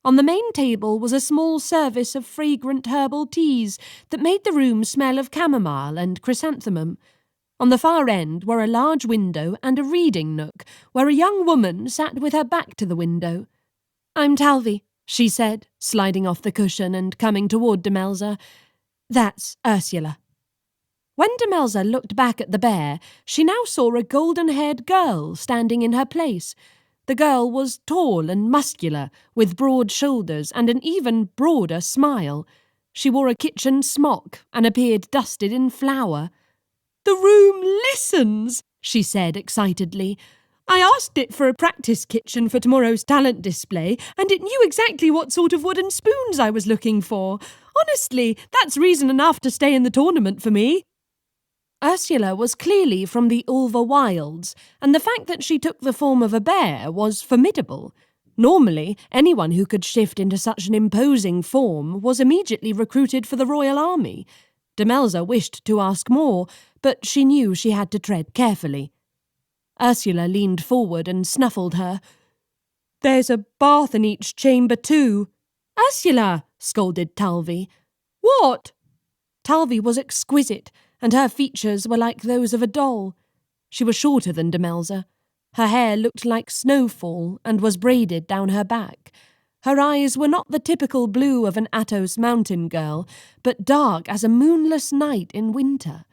On the main table was a small service of fragrant herbal teas that made the room smell of chamomile and chrysanthemum. On the far end were a large window and a reading nook where a young woman sat with her back to the window. "I'm Talvi," she said, sliding off the cushion and coming toward Demelza. "That's Ursula." When Demelza looked back at the bear, she now saw a golden-haired girl standing in her place. The girl was tall and muscular, with broad shoulders and an even broader smile. She wore a kitchen smock and appeared dusted in flour. "The room listens," she said excitedly. "I asked it for a practice kitchen for tomorrow's talent display, and it knew exactly what sort of wooden spoons I was looking for. Honestly, that's reason enough to stay in the tournament for me." Ursula was clearly from the Ulva wilds, and the fact that she took the form of a bear was formidable. Normally, anyone who could shift into such an imposing form was immediately recruited for the royal army. Demelza wished to ask more, but she knew she had to tread carefully. Ursula leaned forward and snuffled her. "There's a bath in each chamber too." "Ursula!" scolded Talvi. "What?" Talvi was exquisite, and her features were like those of a doll. She was shorter than Demelza. Her hair looked like snowfall and was braided down her back. Her eyes were not the typical blue of an Atos mountain girl, but dark as a moonless night in winter.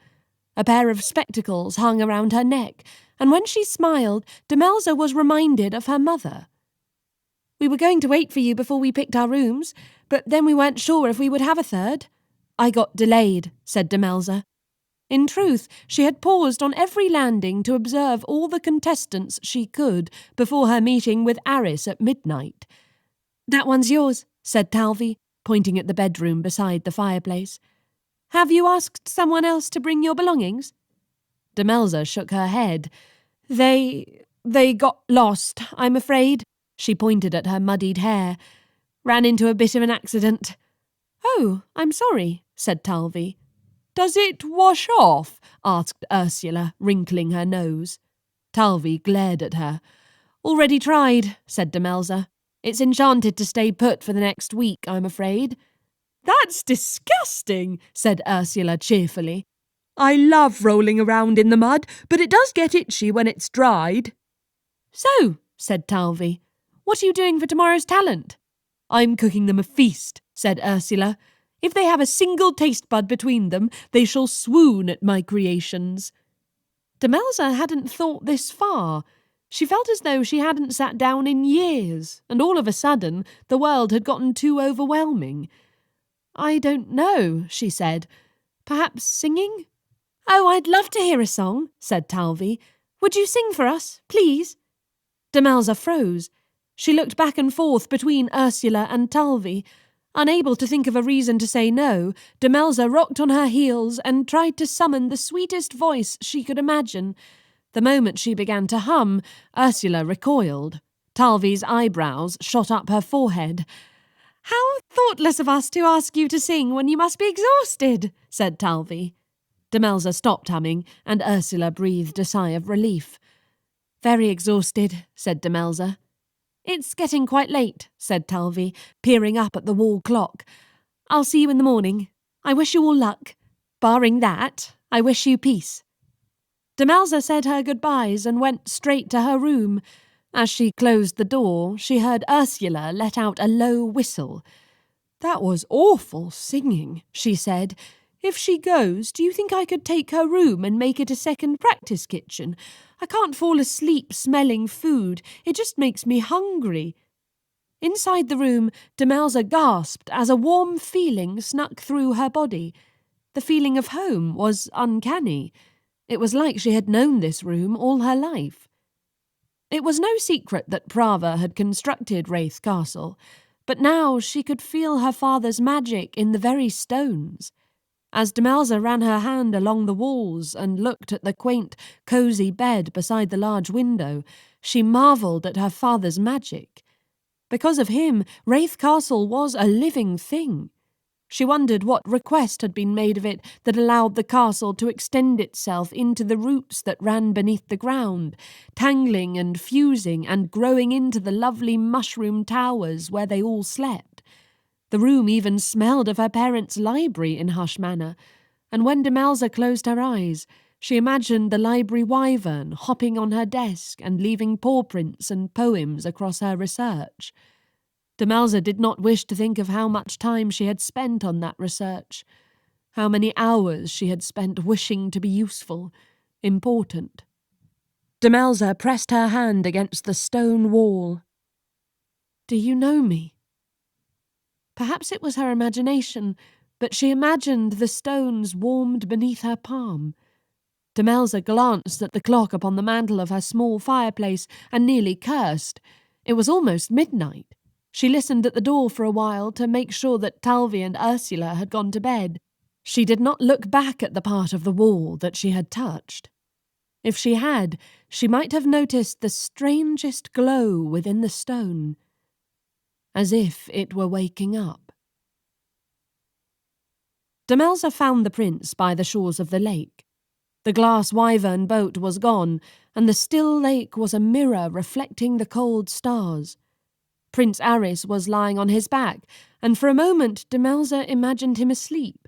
A pair of spectacles hung around her neck, and when she smiled, Demelza was reminded of her mother. "We were going to wait for you before we picked our rooms, but then we weren't sure if we would have a third." "I got delayed," said Demelza. In truth, she had paused on every landing to observe all the contestants she could before her meeting with Arris at midnight. "That one's yours," said Talvi, pointing at the bedroom beside the fireplace. "Have you asked someone else to bring your belongings?" Demelza shook her head. They got lost, I'm afraid." She pointed at her muddied hair. "Ran into a bit of an accident." "Oh, I'm sorry," said Talvi. "Does it wash off? asked Ursula, wrinkling her nose. Talvi glared at her. Already tried, said Demelza. It's enchanted to stay put for the next week, I'm afraid. That's disgusting, said Ursula cheerfully. I love rolling around in the mud, but it does get itchy when it's dried. So, said Talvi, what are you doing for tomorrow's talent? I'm cooking them a feast, said Ursula. If they have a single taste bud between them, they shall swoon at my creations. Demelza hadn't thought this far. She felt as though she hadn't sat down in years, and all of a sudden the world had gotten too overwhelming. I don't know, she said. Perhaps singing? Oh, I'd love to hear a song, said Talvi. Would you sing for us, please? Demelza froze. She looked back and forth between Ursula and Talvi. Unable to think of a reason to say no, Demelza rocked on her heels and tried to summon the sweetest voice she could imagine. The moment she began to hum, Ursula recoiled. Talvi's eyebrows shot up her forehead. How thoughtless of us to ask you to sing when you must be exhausted, said Talvi. Demelza stopped humming, and Ursula breathed a sigh of relief. Very exhausted, said Demelza. It's getting quite late, said Talvi, peering up at the wall clock. I'll see you in the morning. I wish you all luck. Barring that, I wish you peace. Demelza said her goodbyes and went straight to her room. As she closed the door, she heard Ursula let out a low whistle. That was awful singing, she said. If she goes, do you think I could take her room and make it a second practice kitchen? I can't fall asleep smelling food. It just makes me hungry. Inside the room, Demelza gasped as a warm feeling snuck through her body. The feeling of home was uncanny. It was like she had known this room all her life. It was no secret that Prava had constructed Rathe Castle, but now she could feel her father's magic in the very stones. As Demelza ran her hand along the walls and looked at the quaint, cosy bed beside the large window, she marvelled at her father's magic. Because of him, Rathe Castle was a living thing. She wondered what request had been made of it that allowed the castle to extend itself into the roots that ran beneath the ground, tangling and fusing and growing into the lovely mushroom towers where they all slept. The room even smelled of her parents' library in Hush Manor, and when Demelza closed her eyes, she imagined the library wyvern hopping on her desk and leaving paw prints and poems across her research. Demelza did not wish to think of how much time she had spent on that research, how many hours she had spent wishing to be useful, important. Demelza pressed her hand against the stone wall. Do you know me? Perhaps it was her imagination, but she imagined the stones warmed beneath her palm. Demelza glanced at the clock upon the mantel of her small fireplace and nearly cursed. It was almost midnight. She listened at the door for a while to make sure that Talvi and Ursula had gone to bed. She did not look back at the part of the wall that she had touched. If she had, she might have noticed the strangest glow within the stone, as if it were waking up. Demelza found the prince by the shores of the lake. The glass wyvern boat was gone, and the still lake was a mirror reflecting the cold stars. Prince Arris was lying on his back, and for a moment Demelza imagined him asleep.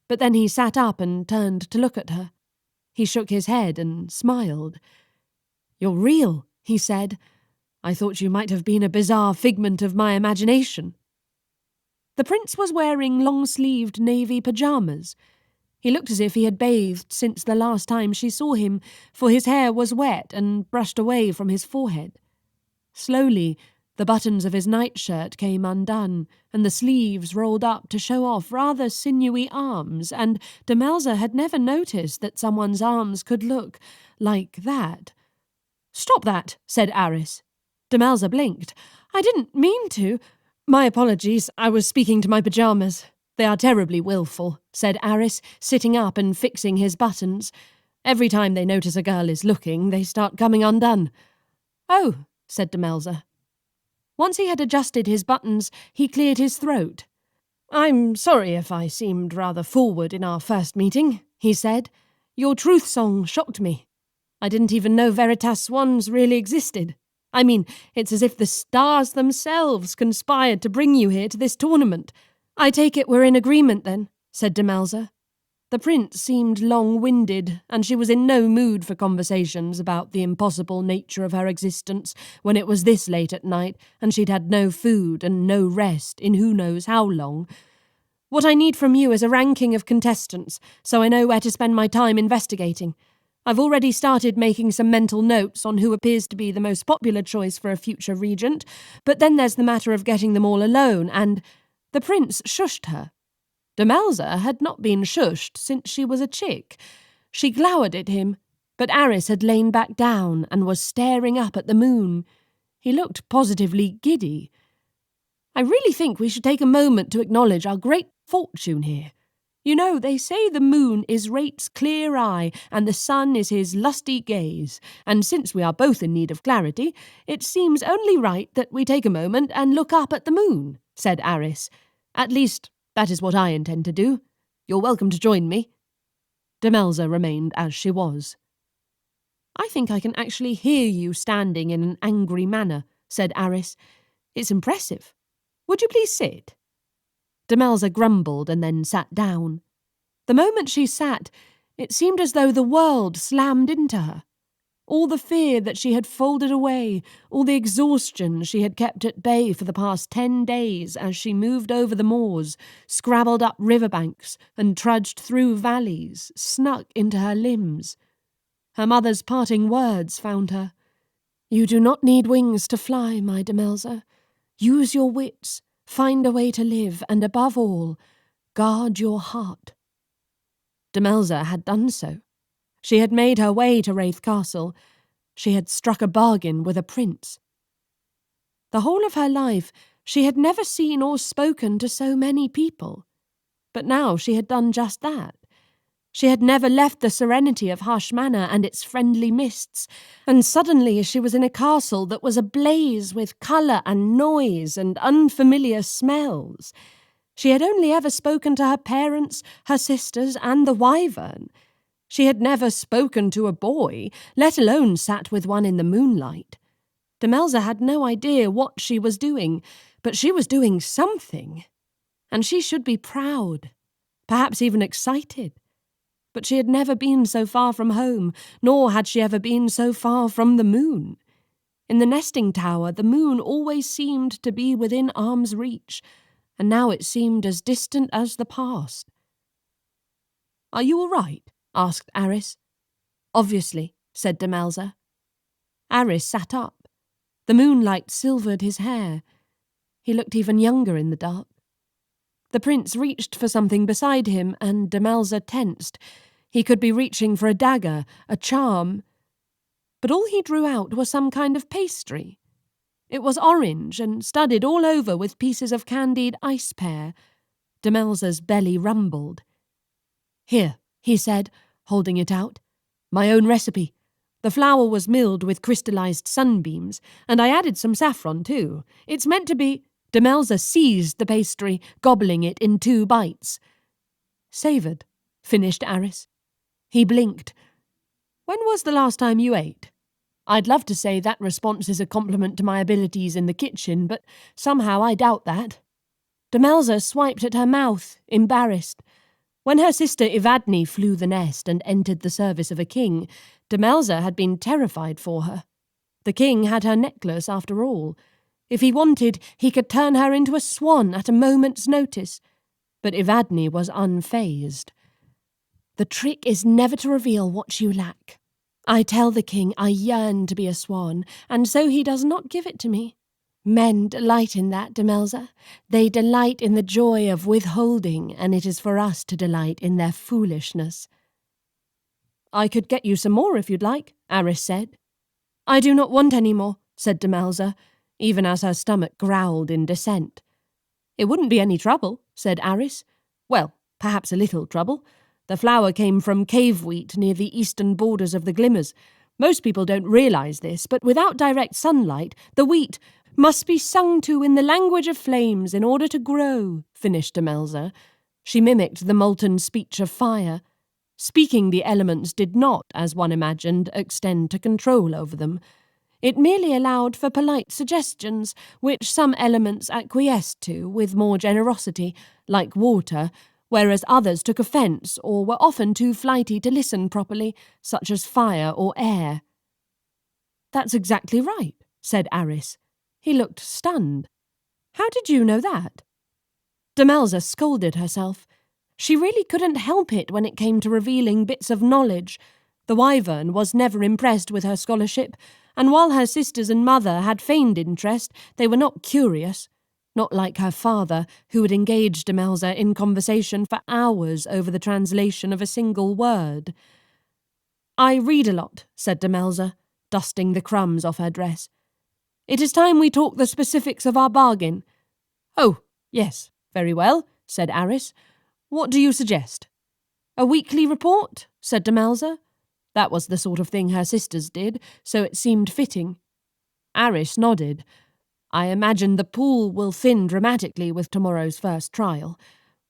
But then he sat up and turned to look at her. He shook his head and smiled. "You're real," he said. "I thought you might have been a bizarre figment of my imagination." The prince was wearing long-sleeved navy pyjamas. He looked as if he had bathed since the last time she saw him, for his hair was wet and brushed away from his forehead. Slowly, the buttons of his nightshirt came undone, and the sleeves rolled up to show off rather sinewy arms, and Demelza had never noticed that someone's arms could look like that. "Stop that," said Arris. Demelza blinked. "I didn't mean to. My apologies, I was speaking to my pyjamas. They are terribly willful," said Arris, sitting up and fixing his buttons. "Every time they notice a girl is looking, they start coming undone." "Oh," said Demelza. Once he had adjusted his buttons, he cleared his throat. "I'm sorry if I seemed rather forward in our first meeting," he said. Your truth song shocked me. I didn't even know veritas swans really existed. I mean, it's as if the stars themselves conspired to bring you here to this tournament. I take it we're in agreement then, said Demelza. The prince seemed long-winded, and she was in no mood for conversations about the impossible nature of her existence when it was this late at night and she'd had no food and no rest in who knows how long. What I need from you is a ranking of contestants, so I know where to spend my time investigating. I've already started making some mental notes on who appears to be the most popular choice for a future regent, but then there's the matter of getting them all alone, and... The prince shushed her. Demelza had not been shushed since she was a chick. She glowered at him, but Arris had lain back down and was staring up at the moon. He looked positively giddy. I really think we should take a moment to acknowledge our great fortune here. You know, they say the moon is Rate's clear eye and the sun is his lusty gaze, and since we are both in need of clarity, it seems only right that we take a moment and look up at the moon, said Arris. At least, that is what I intend to do. You're welcome to join me. Demelza remained as she was. I think I can actually hear you standing in an angry manner, said Arris. It's impressive. Would you please sit? Demelza grumbled and then sat down. The moment she sat, it seemed as though the world slammed into her. All the fear that she had folded away, all the exhaustion she had kept at bay for the past 10 days as she moved over the moors, scrabbled up riverbanks, and trudged through valleys, snuck into her limbs. Her mother's parting words found her. You do not need wings to fly, my Demelza. Use your wits, find a way to live, and above all, guard your heart. Demelza had done so. She had made her way to Rathe Castle. She had struck a bargain with a prince. The whole of her life, she had never seen or spoken to so many people. But now she had done just that. She had never left the serenity of Hush Manor and its friendly mists, and suddenly she was in a castle that was ablaze with colour and noise and unfamiliar smells. She had only ever spoken to her parents, her sisters, and the wyvern. She had never spoken to a boy, let alone sat with one in the moonlight. Demelza had no idea what she was doing, but she was doing something. And she should be proud, perhaps even excited. But she had never been so far from home, nor had she ever been so far from the moon. In the nesting tower, the moon always seemed to be within arm's reach, and now it seemed as distant as the past. Are you all right? Asked Arris. Obviously, said Demelza. Arris sat up. The moonlight silvered his hair. He looked even younger in the dark. The prince reached for something beside him, and Demelza tensed. He could be reaching for a dagger, a charm. But all he drew out was some kind of pastry. It was orange and studded all over with pieces of candied ice pear. Demelza's belly rumbled. Here, he said, holding it out. My own recipe. The flour was milled with crystallized sunbeams, and I added some saffron too. It's meant to be... Demelza seized the pastry, gobbling it in 2 bites. Savoured, finished Arris. He blinked. When was the last time you ate? I'd love to say that response is a compliment to my abilities in the kitchen, but somehow I doubt that. Demelza swiped at her mouth, embarrassed. When her sister Evadne flew the nest and entered the service of a king, Demelza had been terrified for her. The king had her necklace, after all. If he wanted, he could turn her into a swan at a moment's notice. But Evadne was unfazed. The trick is never to reveal what you lack. I tell the king I yearn to be a swan, and so he does not give it to me. Men delight in that, Demelza. They delight in the joy of withholding, and it is for us to delight in their foolishness. I could get you some more if you'd like, Arris said. I do not want any more, said Demelza, even as her stomach growled in dissent. It wouldn't be any trouble, said Arris. Well, perhaps a little trouble. The flour came from cave wheat near the eastern borders of the Glimmers. Most people don't realise this, but without direct sunlight, the wheat must be sung to in the language of flames in order to grow, finished Demelza. She mimicked the molten speech of fire. Speaking the elements did not, as one imagined, extend to control over them. It merely allowed for polite suggestions, which some elements acquiesced to with more generosity, like water, whereas others took offence or were often too flighty to listen properly, such as fire or air. "That's exactly right," said Arris. He looked stunned. "How did you know that?" Demelza scolded herself. She really couldn't help it when it came to revealing bits of knowledge. The wyvern was never impressed with her scholarship, and while her sisters and mother had feigned interest, they were not curious. Not like her father, who would engage Demelza in conversation for hours over the translation of a single word. "I read a lot," said Demelza, dusting the crumbs off her dress. "It is time we talk the specifics of our bargain." "Oh, yes, very well," said Arris. "What do you suggest?" "A weekly report," said Demelza. That was the sort of thing her sisters did, so it seemed fitting. Arris nodded. "I imagine the pool will thin dramatically with tomorrow's first trial.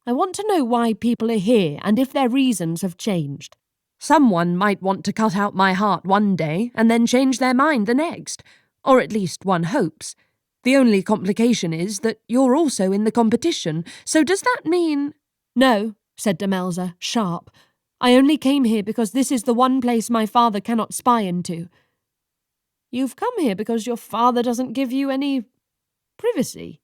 I want to know why people are here and if their reasons have changed. Someone might want to cut out my heart one day and then change their mind the next, or at least one hopes. The only complication is that you're also in the competition, so does that mean—" "No," said Demelza, sharp. "I only came here because this is the one place my father cannot spy into." "You've come here because your father doesn't give you any privacy."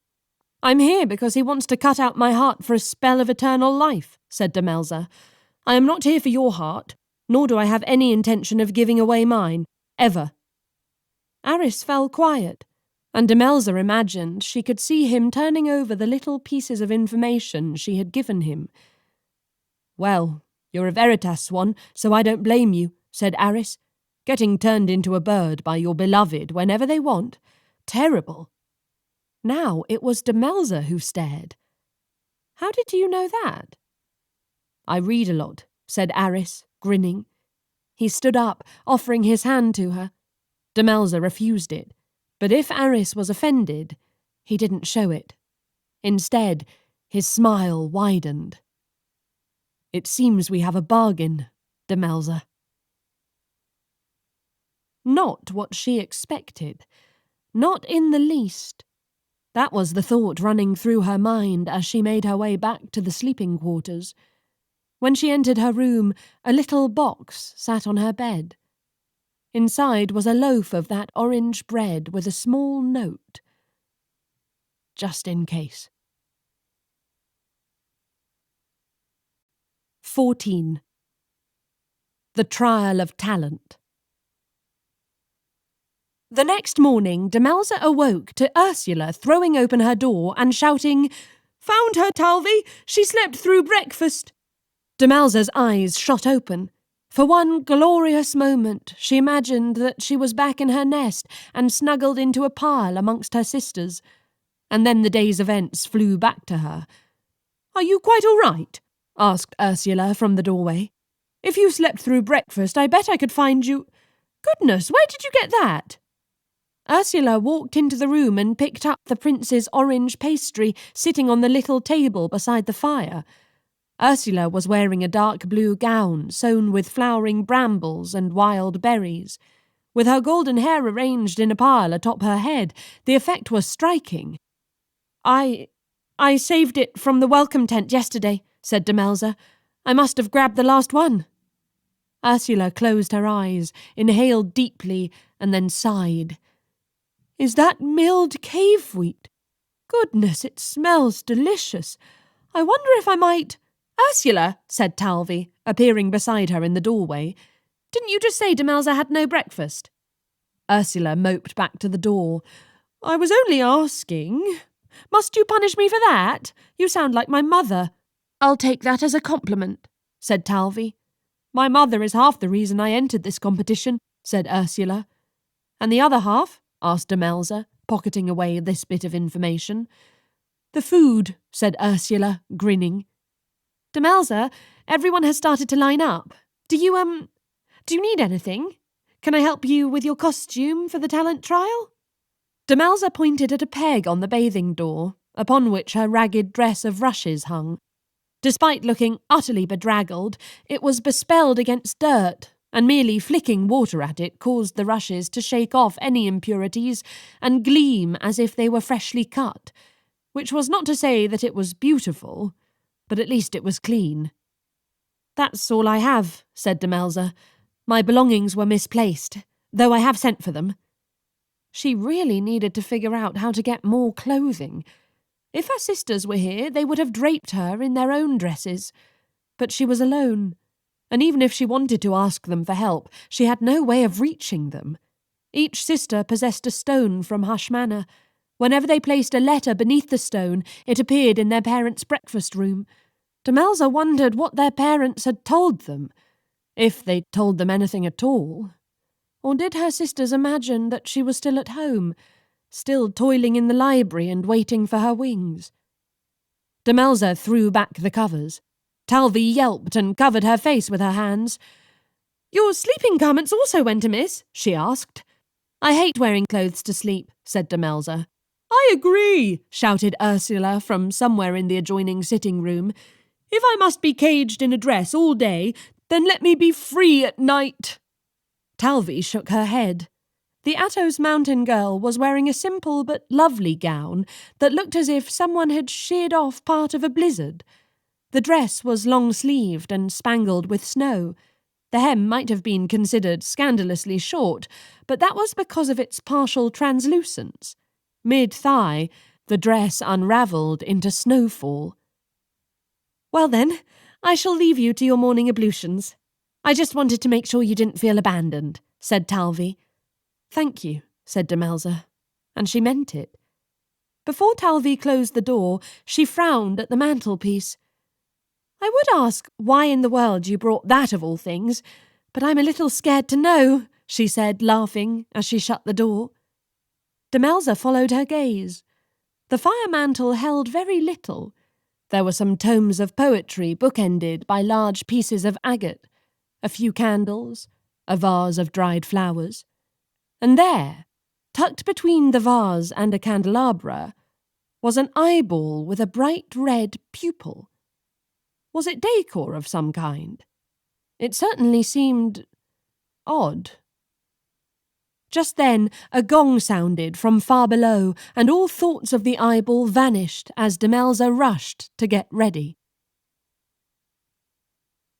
"I'm here because he wants to cut out my heart for a spell of eternal life," said Demelza. "I am not here for your heart, nor do I have any intention of giving away mine, ever." Arris fell quiet, and Demelza imagined she could see him turning over the little pieces of information she had given him. "Well, you're a veritas, Swan, so I don't blame you," said Arris. "Getting turned into a bird by your beloved whenever they want. Terrible." Now it was Demelza who stared. "How did you know that?" "I read a lot," said Arris, grinning. He stood up, offering his hand to her. Demelza refused it, but if Arris was offended, he didn't show it. Instead, his smile widened. "It seems we have a bargain, Demelza." Not what she expected. Not in the least. That was the thought running through her mind as she made her way back to the sleeping quarters. When she entered her room, a little box sat on her bed. Inside was a loaf of that orange bread with a small note. Just in case. 14. The Trial of Talent. The next morning, Demelza awoke to Ursula throwing open her door and shouting, "Found her, Talvi! She slept through breakfast!" Demelza's eyes shot open. For one glorious moment, she imagined that she was back in her nest and snuggled into a pile amongst her sisters. And then the day's events flew back to her. "Are you quite all right?" asked Ursula from the doorway. "If you slept through breakfast, I bet I could find you—" "Goodness, where did you get that?" Ursula walked into the room and picked up the prince's orange pastry sitting on the little table beside the fire. Ursula was wearing a dark blue gown sewn with flowering brambles and wild berries. With her golden hair arranged in a pile atop her head, the effect was striking. I saved it from the welcome tent yesterday," said Demelza. "I must have grabbed the last one." Ursula closed her eyes, inhaled deeply, and then sighed. "Is that milled cave wheat? Goodness, it smells delicious. I wonder if I might—" "Ursula," said Talvi, appearing beside her in the doorway. "Didn't you just say Demelza had no breakfast?" Ursula moped back to the door. "I was only asking. Must you punish me for that? You sound like my mother." "I'll take that as a compliment," said Talvi. "My mother is half the reason I entered this competition," said Ursula. "And the other half?" asked Demelza, pocketing away this bit of information. "The food," said Ursula, grinning. "Demelza, everyone has started to line up. Do you need anything? Can I help you with your costume for the talent trial?" Demelza pointed at a peg on the bathing door, upon which her ragged dress of rushes hung. Despite looking utterly bedraggled, it was bespelled against dirt, and merely flicking water at it caused the rushes to shake off any impurities and gleam as if they were freshly cut, which was not to say that it was beautiful, but at least it was clean. "That's all I have," said Demelza. "My belongings were misplaced, though I have sent for them." She really needed to figure out how to get more clothing. If her sisters were here, they would have draped her in their own dresses. But she was alone, and even if she wanted to ask them for help, she had no way of reaching them. Each sister possessed a stone from Hush Manor. Whenever they placed a letter beneath the stone, it appeared in their parents' breakfast room. Demelza wondered what their parents had told them, if they'd told them anything at all. Or did her sisters imagine that she was still at home, still toiling in the library and waiting for her wings? Demelza threw back the covers. Talvy yelped and covered her face with her hands. "Your sleeping garments also went amiss?" she asked. "I hate wearing clothes to sleep," said Demelza. "I agree," shouted Ursula from somewhere in the adjoining sitting room. "If I must be caged in a dress all day, then let me be free at night." Talvy shook her head. The Atos mountain girl was wearing a simple but lovely gown that looked as if someone had sheared off part of a blizzard. The dress was long-sleeved and spangled with snow. The hem might have been considered scandalously short, but that was because of its partial translucence. Mid-thigh, the dress unravelled into snowfall. "Well then, I shall leave you to your morning ablutions. I just wanted to make sure you didn't feel abandoned," said Talvy. "Thank you," said Demelza, and she meant it. Before Talvy closed the door, she frowned at the mantelpiece. "I would ask why in the world you brought that of all things, but I'm a little scared to know," she said, laughing, as she shut the door. Demelza followed her gaze. The fire mantle held very little. There were some tomes of poetry bookended by large pieces of agate, a few candles, a vase of dried flowers. And there, tucked between the vase and a candelabra, was an eyeball with a bright red pupil. Was it decor of some kind? It certainly seemed odd. Just then, a gong sounded from far below, and all thoughts of the eyeball vanished as Demelza rushed to get ready.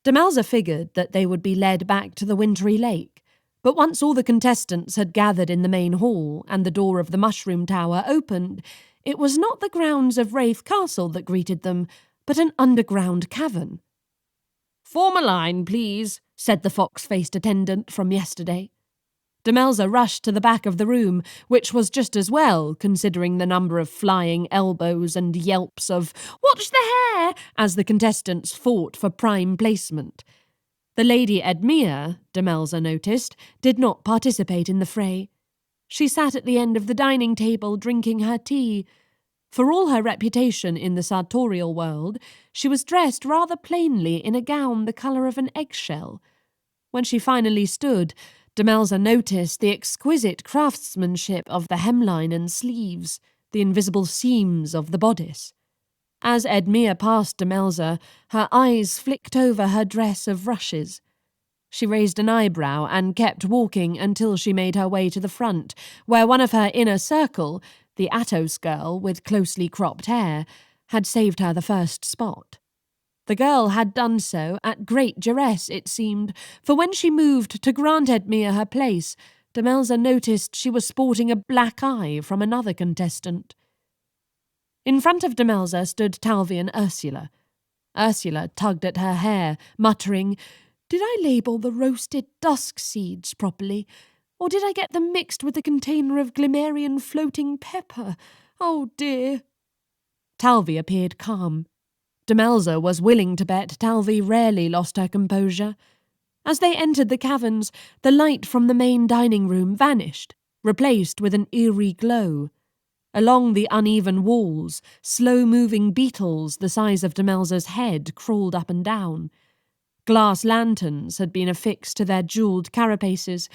Demelza figured that they would be led back to the wintry lake, but once all the contestants had gathered in the main hall and the door of the mushroom tower opened, it was not the grounds of Rathe Castle that greeted them, but an underground cavern. "Form a line, please," said the fox-faced attendant from yesterday. Demelza rushed to the back of the room, which was just as well, considering the number of flying elbows and yelps of "Watch the hair!" as the contestants fought for prime placement. The Lady Edmere, Demelza noticed, did not participate in the fray. She sat at the end of the dining table drinking her tea. For all her reputation in the sartorial world, she was dressed rather plainly in a gown the colour of an eggshell. When she finally stood, Demelza noticed the exquisite craftsmanship of the hemline and sleeves, the invisible seams of the bodice. As Edmere passed Demelza, her eyes flicked over her dress of rushes. She raised an eyebrow and kept walking until she made her way to the front, where one of her inner circle, the Atos girl with closely cropped hair, had saved her the first spot. The girl had done so at great duress, it seemed, for when she moved to grant Edmere her place, Demelza noticed she was sporting a black eye from another contestant. In front of Demelza stood Talvy and Ursula. Ursula tugged at her hair, muttering, "Did I label the roasted dusk seeds properly? Or did I get them mixed with a container of Glimmerian floating pepper? Oh dear." Talvy appeared calm. Demelza was willing to bet Talvy rarely lost her composure. As they entered the caverns, the light from the main dining room vanished, replaced with an eerie glow. Along the uneven walls, slow-moving beetles the size of Demelza's head crawled up and down. Glass lanterns had been affixed to their jewelled carapaces,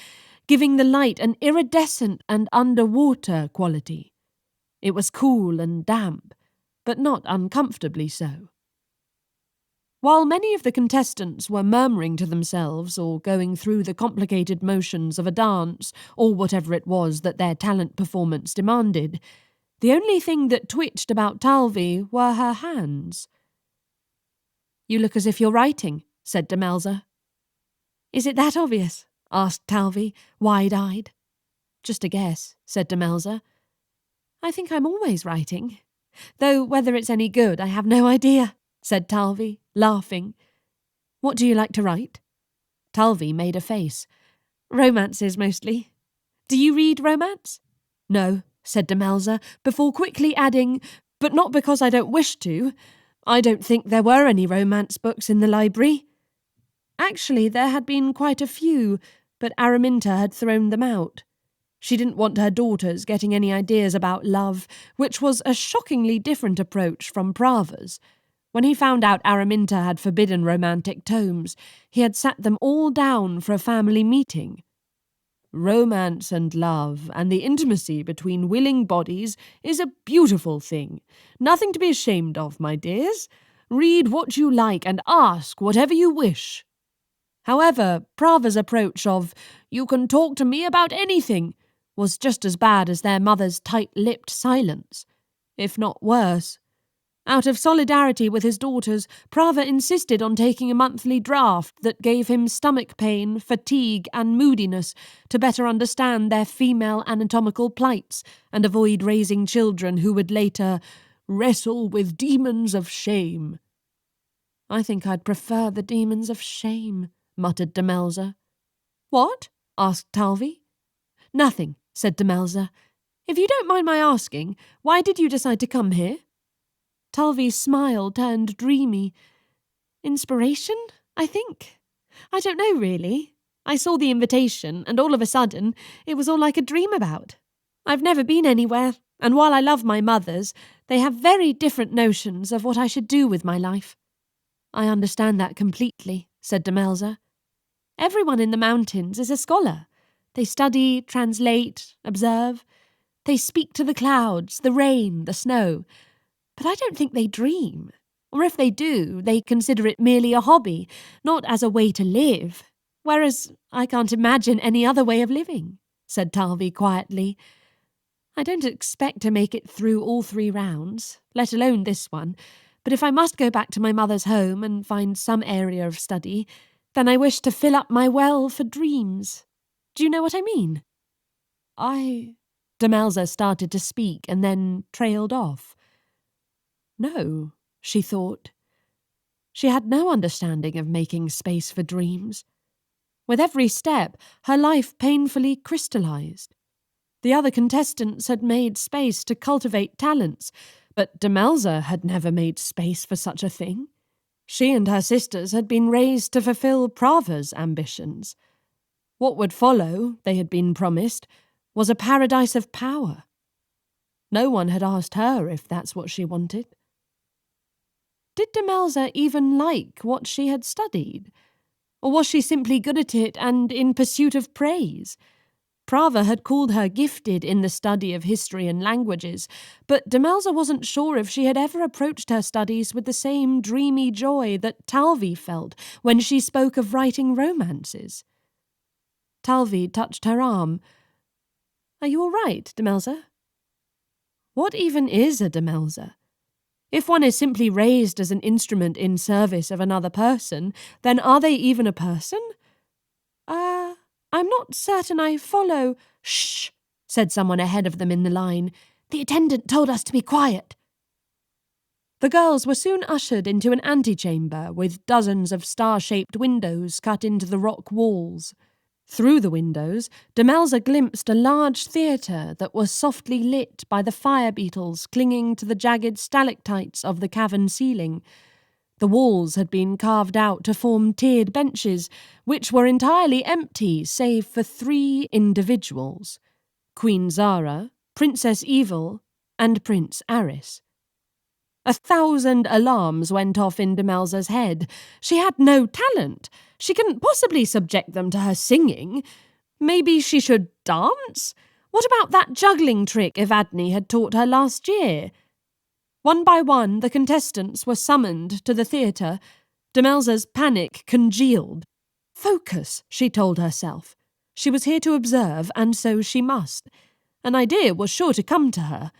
giving the light an iridescent and underwater quality. It was cool and damp, but not uncomfortably so. While many of the contestants were murmuring to themselves or going through the complicated motions of a dance or whatever it was that their talent performance demanded, the only thing that twitched about Talvi were her hands. "You look as if you're writing," said Demelza. "Is it that obvious?" asked Talvi, wide-eyed. "Just a guess," said Demelza. "I think I'm always writing. Though whether it's any good, I have no idea," said Talvi, laughing. "What do you like to write?" Talvi made a face. "Romances, mostly. Do you read romance?" "No," said Demelza, before quickly adding, "but not because I don't wish to. I don't think there were any romance books in the library." Actually, there had been quite a few, but Araminta had thrown them out. She didn't want her daughters getting any ideas about love, which was a shockingly different approach from Prava's. When he found out Araminta had forbidden romantic tomes, he had sat them all down for a family meeting. "Romance and love and the intimacy between willing bodies is a beautiful thing. Nothing to be ashamed of, my dears. Read what you like and ask whatever you wish." However, Prava's approach of, "You can talk to me about anything," was just as bad as their mother's tight-lipped silence, if not worse. Out of solidarity with his daughters, Prava insisted on taking a monthly draft that gave him stomach pain, fatigue, and moodiness to better understand their female anatomical plights and avoid raising children who would later wrestle with demons of shame. "I think I'd prefer the demons of shame," muttered Demelza. "What?" asked Talvi. "Nothing," said Demelza. "If you don't mind my asking, why did you decide to come here?" Talvi's smile turned dreamy. "Inspiration, I think. I don't know, really. I saw the invitation, and all of a sudden, it was all like a dream about. I've never been anywhere, and while I love my mothers, they have very different notions of what I should do with my life." "I understand that completely," said Demelza. "Everyone in the mountains is a scholar. They study, translate, observe. They speak to the clouds, the rain, the snow. But I don't think they dream. Or if they do, they consider it merely a hobby, not as a way to live. Whereas I can't imagine any other way of living," said Talvi quietly. "I don't expect to make it through all 3 rounds, let alone this one, but if I must go back to my mother's home and find some area of study, then I wish to fill up my well for dreams. Do you know what I mean?" Demelza started to speak and then trailed off. No, she thought. She had no understanding of making space for dreams. With every step, her life painfully crystallized. The other contestants had made space to cultivate talents, but Demelza had never made space for such a thing. She and her sisters had been raised to fulfill Prava's ambitions. What would follow, they had been promised, was a paradise of power. No one had asked her if that's what she wanted. Did Demelza even like what she had studied? Or was she simply good at it and in pursuit of praise? Prava had called her gifted in the study of history and languages, but Demelza wasn't sure if she had ever approached her studies with the same dreamy joy that Talvi felt when she spoke of writing romances. Talvi touched her arm. "Are you all right, Demelza?" What even is a Demelza? If one is simply raised as an instrument in service of another person, then are they even a person? I'm not certain I follow." "Shh," said someone ahead of them in the line. "The attendant told us to be quiet." The girls were soon ushered into an antechamber with dozens of star-shaped windows cut into the rock walls. Through the windows, Demelza glimpsed a large theatre that was softly lit by the fire beetles clinging to the jagged stalactites of the cavern ceiling. The walls had been carved out to form tiered benches, which were entirely empty save for 3 individuals: Queen Zara, Princess Evil, and Prince Arris. 1,000 alarms went off in Demelza's head. She had no talent. She couldn't possibly subject them to her singing. Maybe she should dance? What about that juggling trick Evadne had taught her last year? One by one, the contestants were summoned to the theatre. Demelza's panic congealed. Focus, she told herself. She was here to observe, and so she must. An idea was sure to come to her.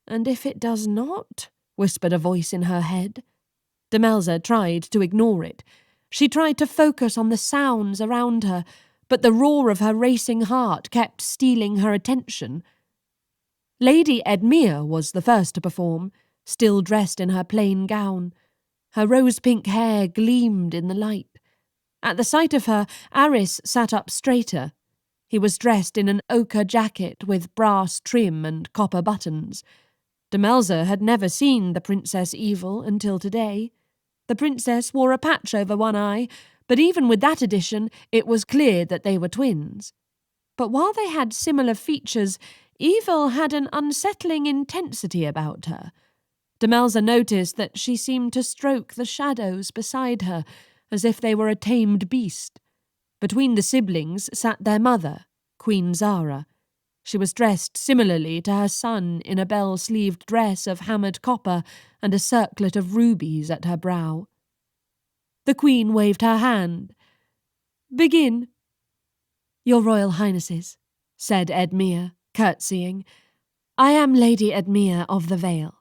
And if it does not? Whispered a voice in her head. Demelza tried to ignore it. She tried to focus on the sounds around her, but the roar of her racing heart kept stealing her attention. Lady Edmere was the first to perform, still dressed in her plain gown. Her rose-pink hair gleamed in the light. At the sight of her, Arris sat up straighter. He was dressed in an ochre jacket with brass trim and copper buttons. Demelza had never seen the Princess Evil until today. The princess wore a patch over one eye, but even with that addition, it was clear that they were twins. But while they had similar features, Evil had an unsettling intensity about her. Demelza noticed that she seemed to stroke the shadows beside her, as if they were a tamed beast. Between the siblings sat their mother, Queen Zara. She was dressed similarly to her son in a bell-sleeved dress of hammered copper and a circlet of rubies at her brow. The Queen waved her hand. "Begin." "Your Royal Highnesses," said Edmere, curtsying. "I am Lady Edmere of the Vale.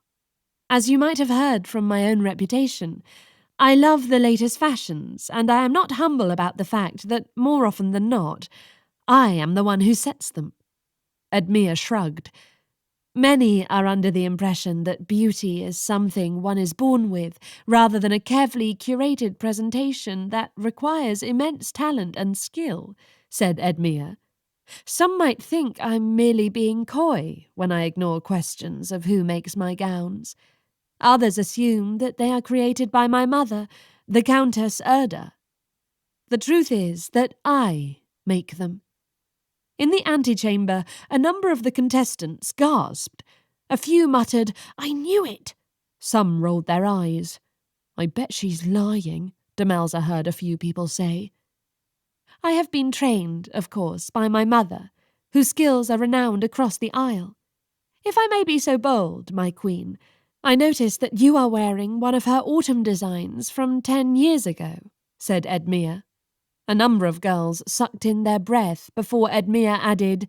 As you might have heard from my own reputation, I love the latest fashions, and I am not humble about the fact that, more often than not, I am the one who sets them." Edmere shrugged. "Many are under the impression that beauty is something one is born with, rather than a carefully curated presentation that requires immense talent and skill," said Edmere. "Some might think I'm merely being coy when I ignore questions of who makes my gowns. Others assume that they are created by my mother, the Countess Erda. The truth is that I make them." In the antechamber, a number of the contestants gasped. A few muttered, "I knew it." Some rolled their eyes. "I bet she's lying," Demelza heard a few people say. "I have been trained, of course, by my mother, whose skills are renowned across the Isle. If I may be so bold, my queen, I notice that you are wearing one of her autumn designs from 10 years ago," said Edmere. A number of girls sucked in their breath before Edmere added,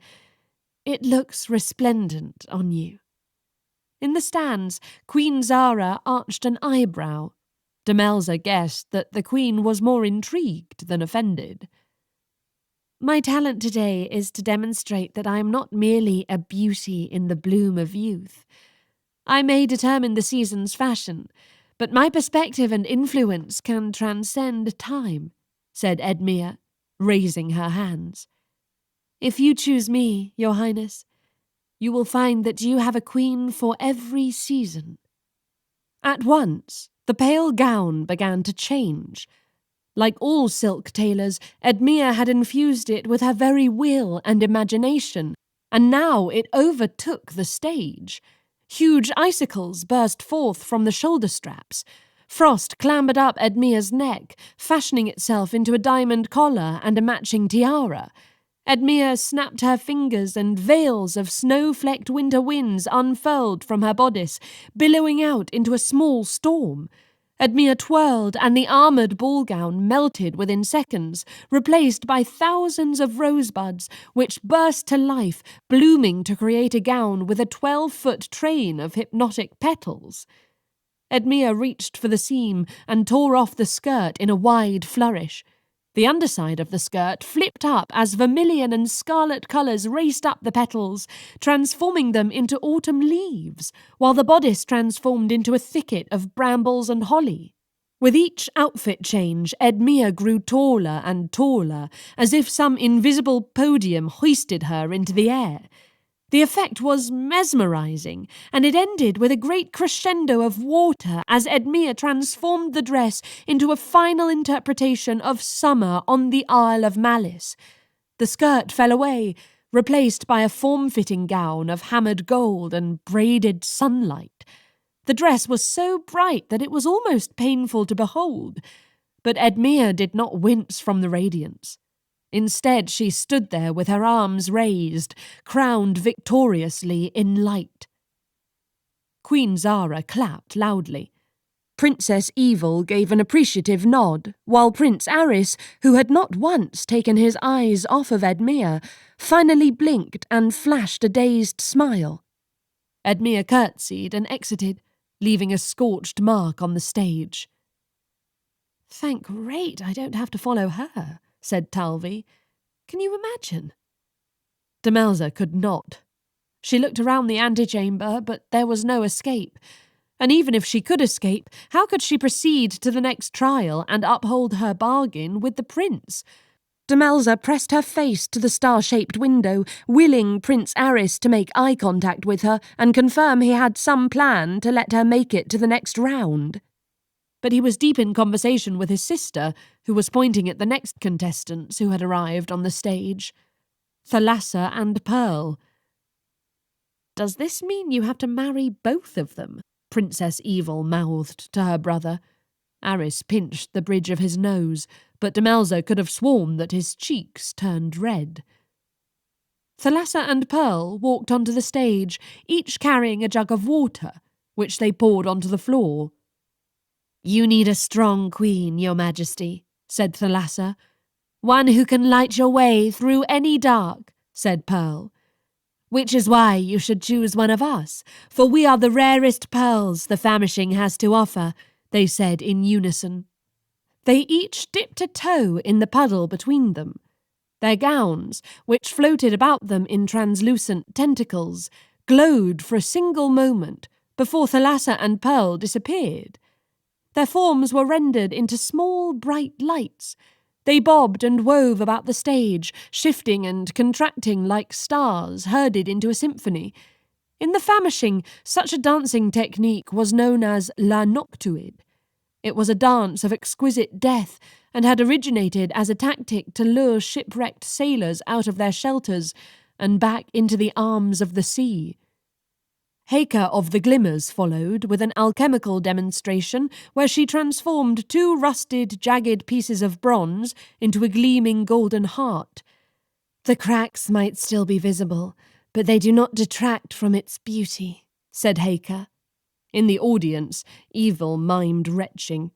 "It looks resplendent on you." In the stands, Queen Zara arched an eyebrow. Demelza guessed that the queen was more intrigued than offended. "My talent today is to demonstrate that I am not merely a beauty in the bloom of youth. I may determine the season's fashion, but my perspective and influence can transcend time," said Edmere, raising her hands. "If you choose me, Your Highness, you will find that you have a queen for every season." At once, the pale gown began to change. Like all silk tailors, Edmere had infused it with her very will and imagination, and now it overtook the stage. Huge icicles burst forth from the shoulder straps. Frost clambered up Edmere's neck, fashioning itself into a diamond collar and a matching tiara. Edmere snapped her fingers and veils of snow-flecked winter winds unfurled from her bodice, billowing out into a small storm. Edmere twirled, and the armoured ball gown melted within seconds, replaced by thousands of rosebuds, which burst to life, blooming to create a gown with a 12-foot train of hypnotic petals. Edmere reached for the seam and tore off the skirt in a wide flourish. The underside of the skirt flipped up as vermilion and scarlet colours raced up the petals, transforming them into autumn leaves, while the bodice transformed into a thicket of brambles and holly. With each outfit change, Edmere grew taller and taller, as if some invisible podium hoisted her into the air. The effect was mesmerizing, and it ended with a great crescendo of water as Edmere transformed the dress into a final interpretation of summer on the Isle of Malys. The skirt fell away, replaced by a form-fitting gown of hammered gold and braided sunlight. The dress was so bright that it was almost painful to behold, but Edmere did not wince from the radiance. Instead, she stood there with her arms raised, crowned victoriously in light. Queen Zara clapped loudly. Princess Evil gave an appreciative nod, while Prince Arris, who had not once taken his eyes off of Edmure, finally blinked and flashed a dazed smile. Edmure curtsied and exited, leaving a scorched mark on the stage. "Thank great I don't have to follow her," said Talvi. "Can you imagine?" Demelza could not. She looked around the antechamber, but there was no escape. And even if she could escape, how could she proceed to the next trial and uphold her bargain with the prince? Demelza pressed her face to the star-shaped window, willing Prince Arris to make eye contact with her and confirm he had some plan to let her make it to the next round. But he was deep in conversation with his sister, who was pointing at the next contestants who had arrived on the stage. Thalassa and Pearl. "Does this mean you have to marry both of them?" Princess Evil mouthed to her brother. Arris pinched the bridge of his nose, but Demelza could have sworn that his cheeks turned red. Thalassa and Pearl walked onto the stage, each carrying a jug of water, which they poured onto the floor. "You need a strong queen, Your Majesty," said Thalassa. "One who can light your way through any dark," said Pearl. "Which is why you should choose one of us, for we are the rarest pearls the famishing has to offer," they said in unison. They each dipped a toe in the puddle between them. Their gowns, which floated about them in translucent tentacles, glowed for a single moment before Thalassa and Pearl disappeared. Their forms were rendered into small, bright lights. They bobbed and wove about the stage, shifting and contracting like stars herded into a symphony. In the famishing, such a dancing technique was known as la noctuide. It was a dance of exquisite death and had originated as a tactic to lure shipwrecked sailors out of their shelters and back into the arms of the sea. Heir of the Glimmers followed with an alchemical demonstration where she transformed 2 rusted, jagged pieces of bronze into a gleaming golden heart. "The cracks might still be visible, but they do not detract from its beauty," said Heir. In the audience, Evil mimed retching.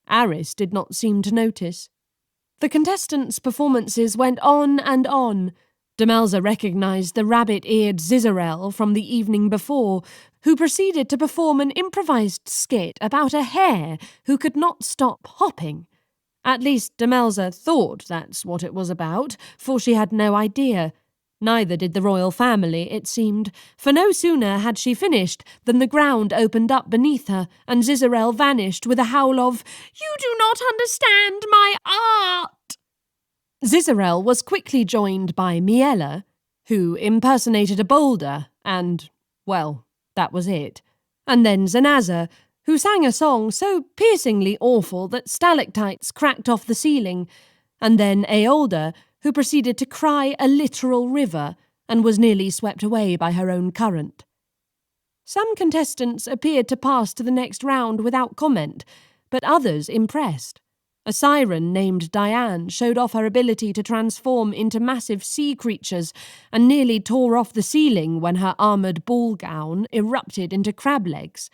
Arris did not seem to notice. The contestants' performances went on and on. Demelza recognised the rabbit-eared Zizarel from the evening before, who proceeded to perform an improvised skit about a hare who could not stop hopping. At least Demelza thought that's what it was about, for she had no idea. Neither did the royal family, it seemed, for no sooner had she finished than the ground opened up beneath her, and Zizarel vanished with a howl of, "You do not understand my art!" Zizarel was quickly joined by Miella, who impersonated a boulder, and, well, that was it. And then Zanaza, who sang a song so piercingly awful that stalactites cracked off the ceiling, and then Aolda, who proceeded to cry a literal river and was nearly swept away by her own current. Some contestants appeared to pass to the next round without comment, but others impressed. A siren named Diane showed off her ability to transform into massive sea creatures and nearly tore off the ceiling when her armoured ball gown erupted into crab legs.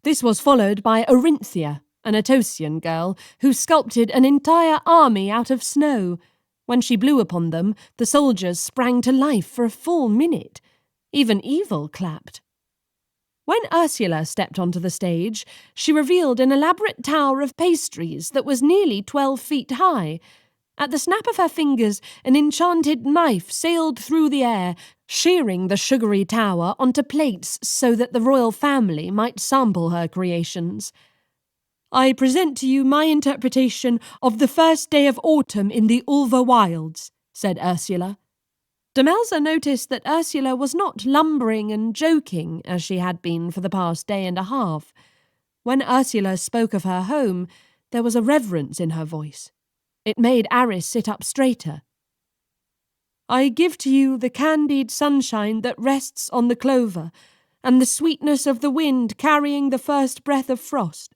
This was followed by Orinthia, an Atosian girl, who sculpted an entire army out of snow. When she blew upon them, the soldiers sprang to life for a full minute. Even Evil clapped. When Ursula stepped onto the stage, she revealed an elaborate tower of pastries that was nearly 12 feet high. At the snap of her fingers, an enchanted knife sailed through the air, shearing the sugary tower onto plates so that the royal family might sample her creations. "I present to you my interpretation of the first day of autumn in the Ulva Wilds," said Ursula. Demelza noticed that Ursula was not lumbering and joking as she had been for the past day and a half. When Ursula spoke of her home, there was a reverence in her voice. It made Arris sit up straighter. "I give to you the candied sunshine that rests on the clover, and the sweetness of the wind carrying the first breath of frost.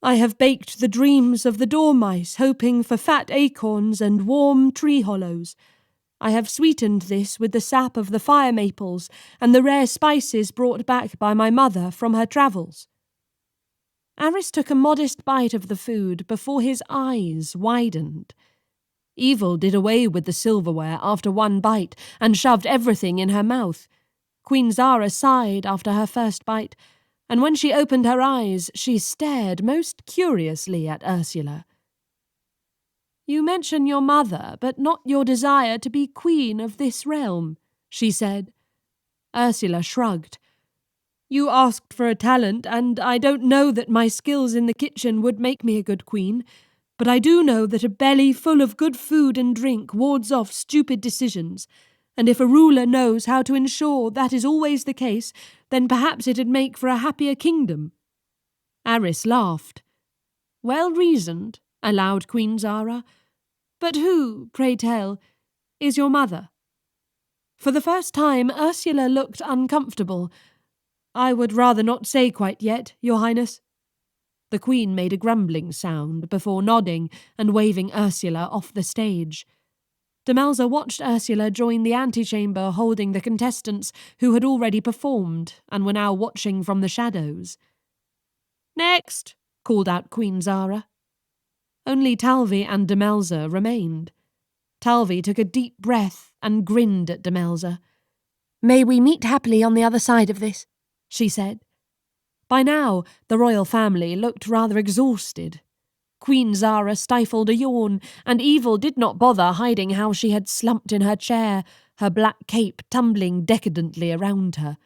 I have baked the dreams of the dormice, hoping for fat acorns and warm tree hollows. I have sweetened this with the sap of the fire maples and the rare spices brought back by my mother from her travels." Arris took a modest bite of the food before his eyes widened. Evil did away with the silverware after one bite and shoved everything in her mouth. Queen Zara sighed after her first bite, and when she opened her eyes, she stared most curiously at Ursula. "You mention your mother, but not your desire to be queen of this realm," she said. Ursula shrugged. "You asked for a talent, and I don't know that my skills in the kitchen would make me a good queen, but I do know that a belly full of good food and drink wards off stupid decisions, and if a ruler knows how to ensure that is always the case, then perhaps it'd make for a happier kingdom." Arris laughed. "Well reasoned," allowed Queen Zara. "But who, pray tell, is your mother?" For the first time, Ursula looked uncomfortable. "I would rather not say quite yet, Your Highness." The Queen made a grumbling sound before nodding and waving Ursula off the stage. Demelza watched Ursula join the antechamber holding the contestants who had already performed and were now watching from the shadows. "Next!" called out Queen Zara. Only Talvi and Demelza remained. Talvi took a deep breath and grinned at Demelza. "May we meet happily on the other side of this," she said. By now, the royal family looked rather exhausted. Queen Zara stifled a yawn, and Evil did not bother hiding how she had slumped in her chair, her black cape tumbling decadently around her.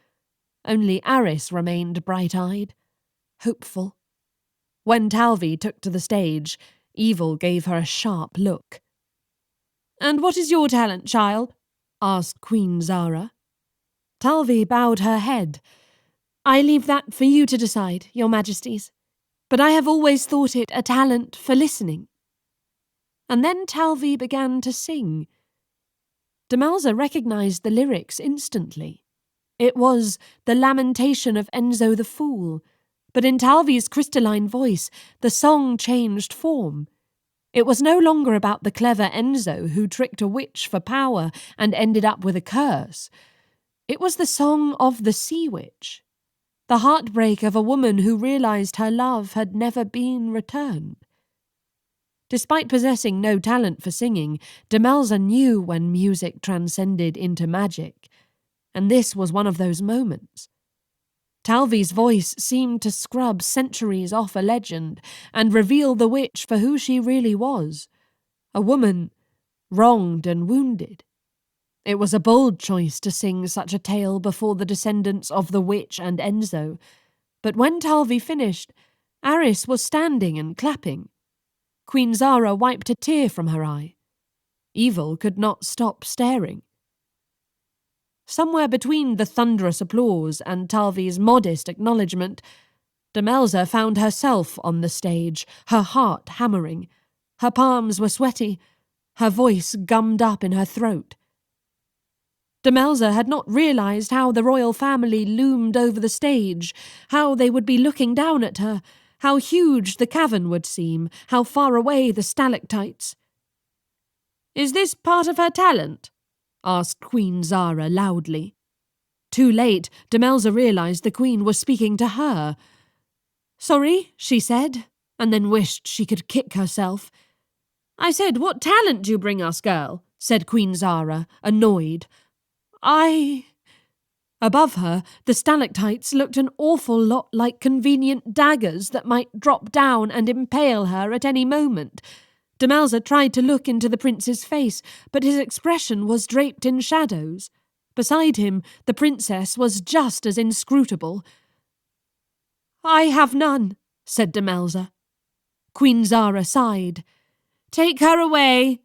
Only Arris remained bright-eyed, hopeful. When Talvi took to the stage, Evil gave her a sharp look. "And what is your talent, child?" asked Queen Zara. Talvi bowed her head. "I leave that for you to decide, Your Majesties, but I have always thought it a talent for listening." And then Talvi began to sing. Demelza recognized the lyrics instantly. It was the lamentation of Enzo the Fool, but in Talvi's crystalline voice, the song changed form. It was no longer about the clever Enzo who tricked a witch for power and ended up with a curse. It was the song of the sea witch, the heartbreak of a woman who realized her love had never been returned. Despite possessing no talent for singing, Demelza knew when music transcended into magic, and this was one of those moments. Talvi's voice seemed to scrub centuries off a legend and reveal the witch for who she really was, a woman wronged and wounded. It was a bold choice to sing such a tale before the descendants of the witch and Enzo, but when Talvi finished, Arris was standing and clapping. Queen Zara wiped a tear from her eye. Evil could not stop staring. Somewhere between the thunderous applause and Talvi's modest acknowledgement, Demelza found herself on the stage, her heart hammering. Her palms were sweaty, her voice gummed up in her throat. Demelza had not realized how the royal family loomed over the stage, how they would be looking down at her, how huge the cavern would seem, how far away the stalactites. "Is this part of her talent?" asked Queen Zara loudly. Too late, Demelza realized the Queen was speaking to her. "Sorry," she said, and then wished she could kick herself. "I said, what talent do you bring us, girl?" said Queen Zara, annoyed. Above her, the stalactites looked an awful lot like convenient daggers that might drop down and impale her at any moment. Demelza tried to look into the prince's face, but his expression was draped in shadows. Beside him, the princess was just as inscrutable. "I have none," said Demelza. Queen Zara sighed. "Take her away."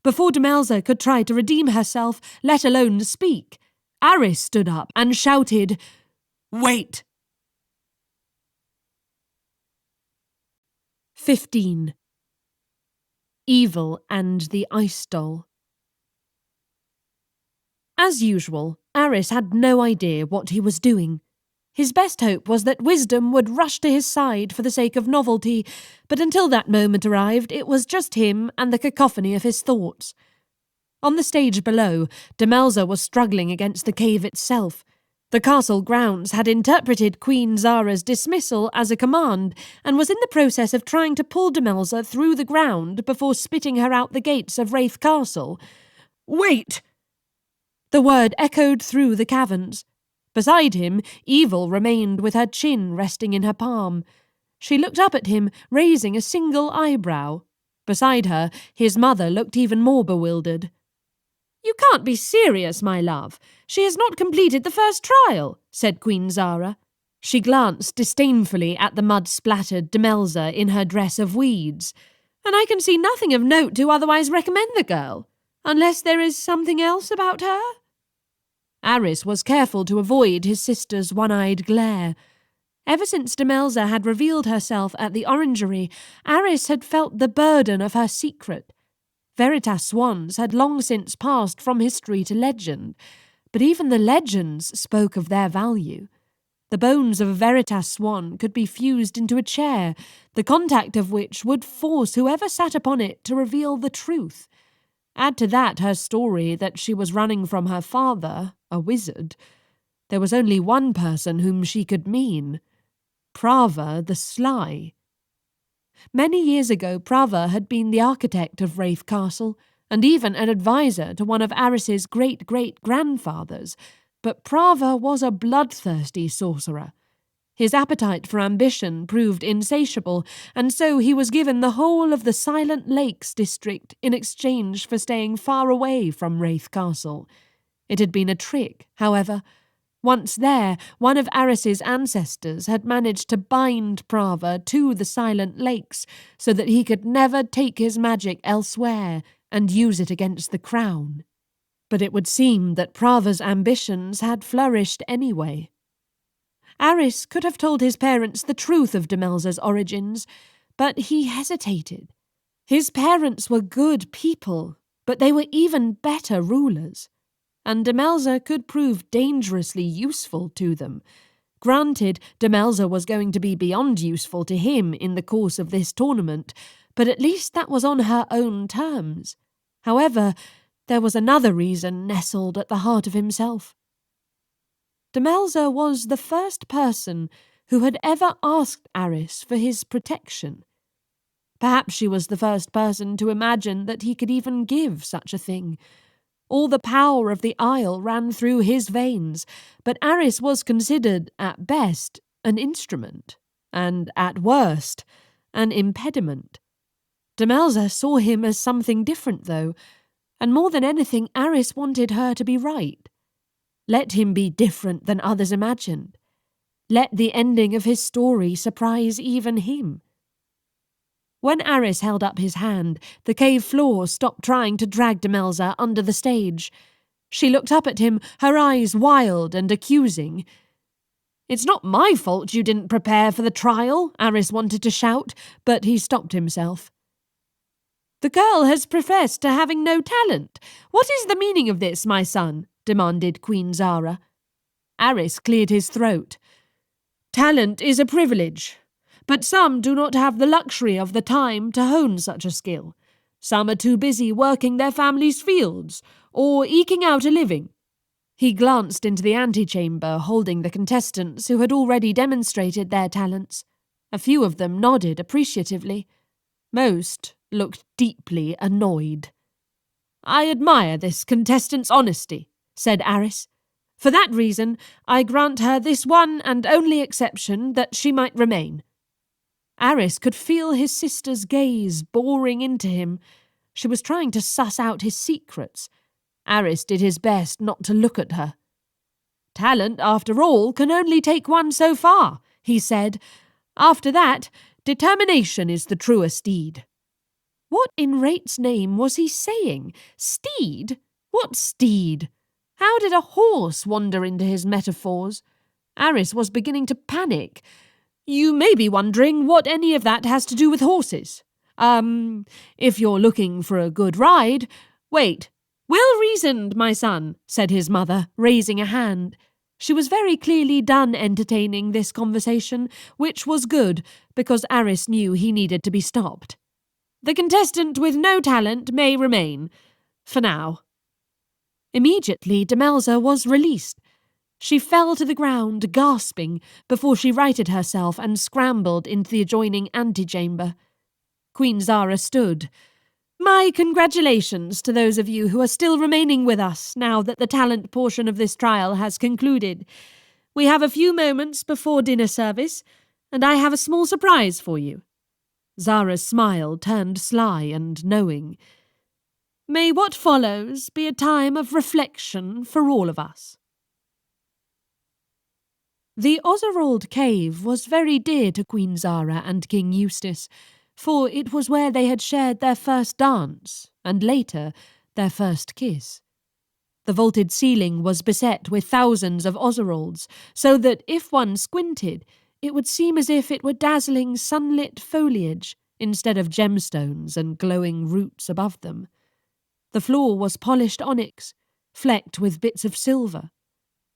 Before Demelza could try to redeem herself, let alone speak, Arris stood up and shouted, "Wait!" 15. Evil and the Ice Doll. As usual, Arris had no idea what he was doing. His best hope was that wisdom would rush to his side for the sake of novelty, but until that moment arrived, it was just him and the cacophony of his thoughts. On the stage below, Demelza was struggling against the cave itself. The castle grounds had interpreted Queen Zara's dismissal as a command and was in the process of trying to pull Demelza through the ground before spitting her out the gates of Rathe Castle. "Wait!" The word echoed through the caverns. Beside him, Evil remained with her chin resting in her palm. She looked up at him, raising a single eyebrow. Beside her, his mother looked even more bewildered. "You can't be serious, my love. She has not completed the first trial," said Queen Zara. She glanced disdainfully at the mud-splattered Demelza in her dress of weeds. "And I can see nothing of note to otherwise recommend the girl, unless there is something else about her." Arris was careful to avoid his sister's one-eyed glare. Ever since Demelza had revealed herself at the orangery, Arris had felt the burden of her secret. Veritas swans had long since passed from history to legend, but even the legends spoke of their value. The bones of a veritas swan could be fused into a chair, the contact of which would force whoever sat upon it to reveal the truth. Add to that her story that she was running from her father, a wizard. There was only one person whom she could mean: Prava the Sly. Many years ago, Prava had been the architect of Rathe Castle, and even an advisor to one of Arris's great-great-grandfathers, but Prava was a bloodthirsty sorcerer. His appetite for ambition proved insatiable, and so he was given the whole of the Silent Lakes district in exchange for staying far away from Rathe Castle. It had been a trick, however. Once there, one of Arris's ancestors had managed to bind Prava to the Silent Lakes so that he could never take his magic elsewhere and use it against the crown. But it would seem that Prava's ambitions had flourished anyway. Arris could have told his parents the truth of Demelza's origins, but he hesitated. His parents were good people, but they were even better rulers, and Demelza could prove dangerously useful to them. Granted, Demelza was going to be beyond useful to him in the course of this tournament, but at least that was on her own terms. However, there was another reason nestled at the heart of himself. Demelza was the first person who had ever asked Arris for his protection. Perhaps she was the first person to imagine that he could even give such a thing. All the power of the Isle ran through his veins, but Arris was considered, at best, an instrument, and, at worst, an impediment. Demelza saw him as something different, though, and more than anything, Arris wanted her to be right. Let him be different than others imagined. Let the ending of his story surprise even him. When Arris held up his hand, the cave floor stopped trying to drag Demelza under the stage. She looked up at him, her eyes wild and accusing. "It's not my fault you didn't prepare for the trial," Arris wanted to shout, but he stopped himself. "The girl has professed to having no talent. What is the meaning of this, my son?" demanded Queen Zara. Arris cleared his throat. "Talent is a privilege, but some do not have the luxury of the time to hone such a skill. Some are too busy working their families' fields, or eking out a living." He glanced into the antechamber, holding the contestants who had already demonstrated their talents. A few of them nodded appreciatively. Most looked deeply annoyed. "I admire this contestant's honesty," said Arris. "For that reason, I grant her this one and only exception, that she might remain." Arris could feel his sister's gaze boring into him. She was trying to suss out his secrets. Arris did his best not to look at her. "Talent, after all, can only take one so far," he said. "After that, determination is the truest steed." What in Rate's name was he saying? Steed? What steed? How did a horse wander into his metaphors? Arris was beginning to panic. "You may be wondering what any of that has to do with horses. If you're looking for a good ride— Wait. Well reasoned, my son," said his mother, raising a hand. She was very clearly done entertaining this conversation, which was good, because Arris knew he needed to be stopped. "The contestant with no talent may remain. For now." Immediately, Demelza was released. She fell to the ground, gasping, before she righted herself and scrambled into the adjoining antechamber. Queen Zara stood. "My congratulations to those of you who are still remaining with us now that the talent portion of this trial has concluded. We have a few moments before dinner service, and I have a small surprise for you." Zara's smile turned sly and knowing. "May what follows be a time of reflection for all of us." The Ozerald Cave was very dear to Queen Zara and King Eustace, for it was where they had shared their first dance, and later, their first kiss. The vaulted ceiling was beset with thousands of Ozeralds, so that if one squinted, it would seem as if it were dazzling sunlit foliage instead of gemstones and glowing roots above them. The floor was polished onyx, flecked with bits of silver.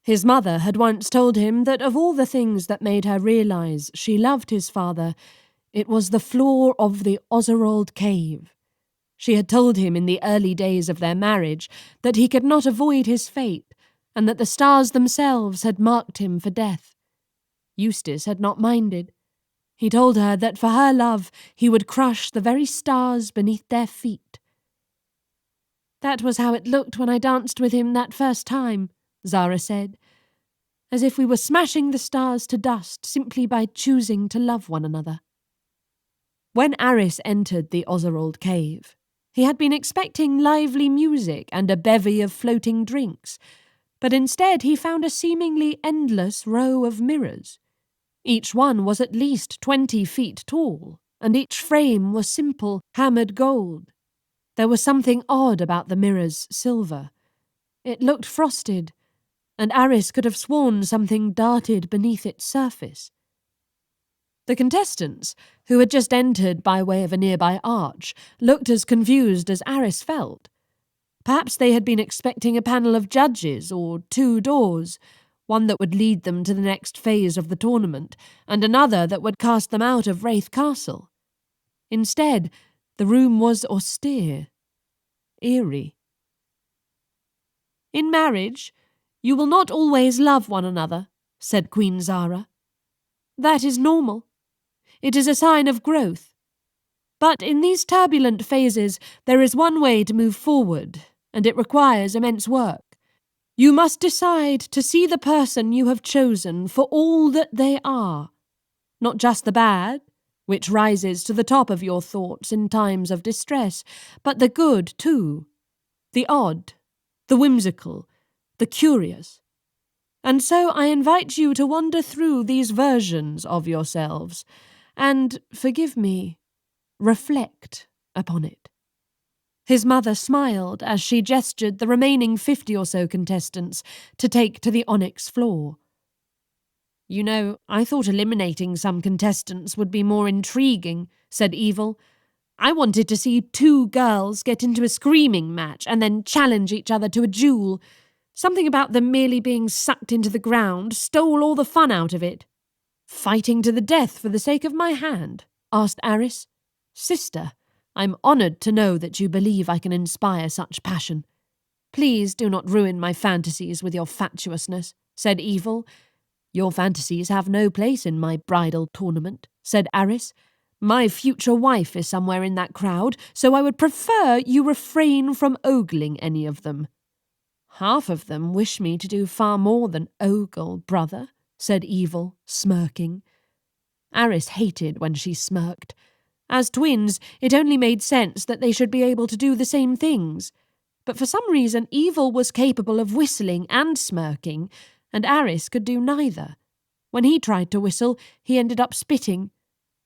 His mother had once told him that of all the things that made her realize she loved his father, it was the floor of the Ozerald Cave. She had told him in the early days of their marriage that he could not avoid his fate, and that the stars themselves had marked him for death. Eustace had not minded. He told her that for her love he would crush the very stars beneath their feet. "That was how it looked when I danced with him that first time," Zara said, "as if we were smashing the stars to dust simply by choosing to love one another." When Arris entered the Ozerald Cave, he had been expecting lively music and a bevy of floating drinks, but instead he found a seemingly endless row of mirrors. Each one was at least 20 feet tall, and each frame was simple, hammered gold. There was something odd about the mirror's silver. It looked frosted, and Arris could have sworn something darted beneath its surface. The contestants, who had just entered by way of a nearby arch, looked as confused as Arris felt. Perhaps they had been expecting a panel of judges or 2 doors, one that would lead them to the next phase of the tournament, and another that would cast them out of Rathe Castle. Instead, the room was austere, eerie. "In marriage, you will not always love one another," said Queen Zara. "That is normal. It is a sign of growth. But in these turbulent phases, there is one way to move forward, and it requires immense work. You must decide to see the person you have chosen for all that they are, not just the bad, which rises to the top of your thoughts in times of distress, but the good too, the odd, the whimsical, the curious. And so I invite you to wander through these versions of yourselves, and, forgive me, reflect upon it." His mother smiled as she gestured the remaining 50 or so contestants to take to the onyx floor. "You know, I thought eliminating some contestants would be more intriguing," said Evil. "I wanted to see 2 girls get into a screaming match and then challenge each other to a duel. Something about them merely being sucked into the ground stole all the fun out of it." "Fighting to the death for the sake of my hand?" asked Arris. "Sister, I'm honoured to know that you believe I can inspire such passion. Please do not ruin my fantasies with your fatuousness," said Evil. "Your fantasies have no place in my bridal tournament," said Arris. "My future wife is somewhere in that crowd, so I would prefer you refrain from ogling any of them." "Half of them wish me to do far more than ogle, brother," said Evil, smirking. Arris hated when she smirked. As twins, it only made sense that they should be able to do the same things. But for some reason, Evil was capable of whistling and smirking, and Arris could do neither. When he tried to whistle, he ended up spitting,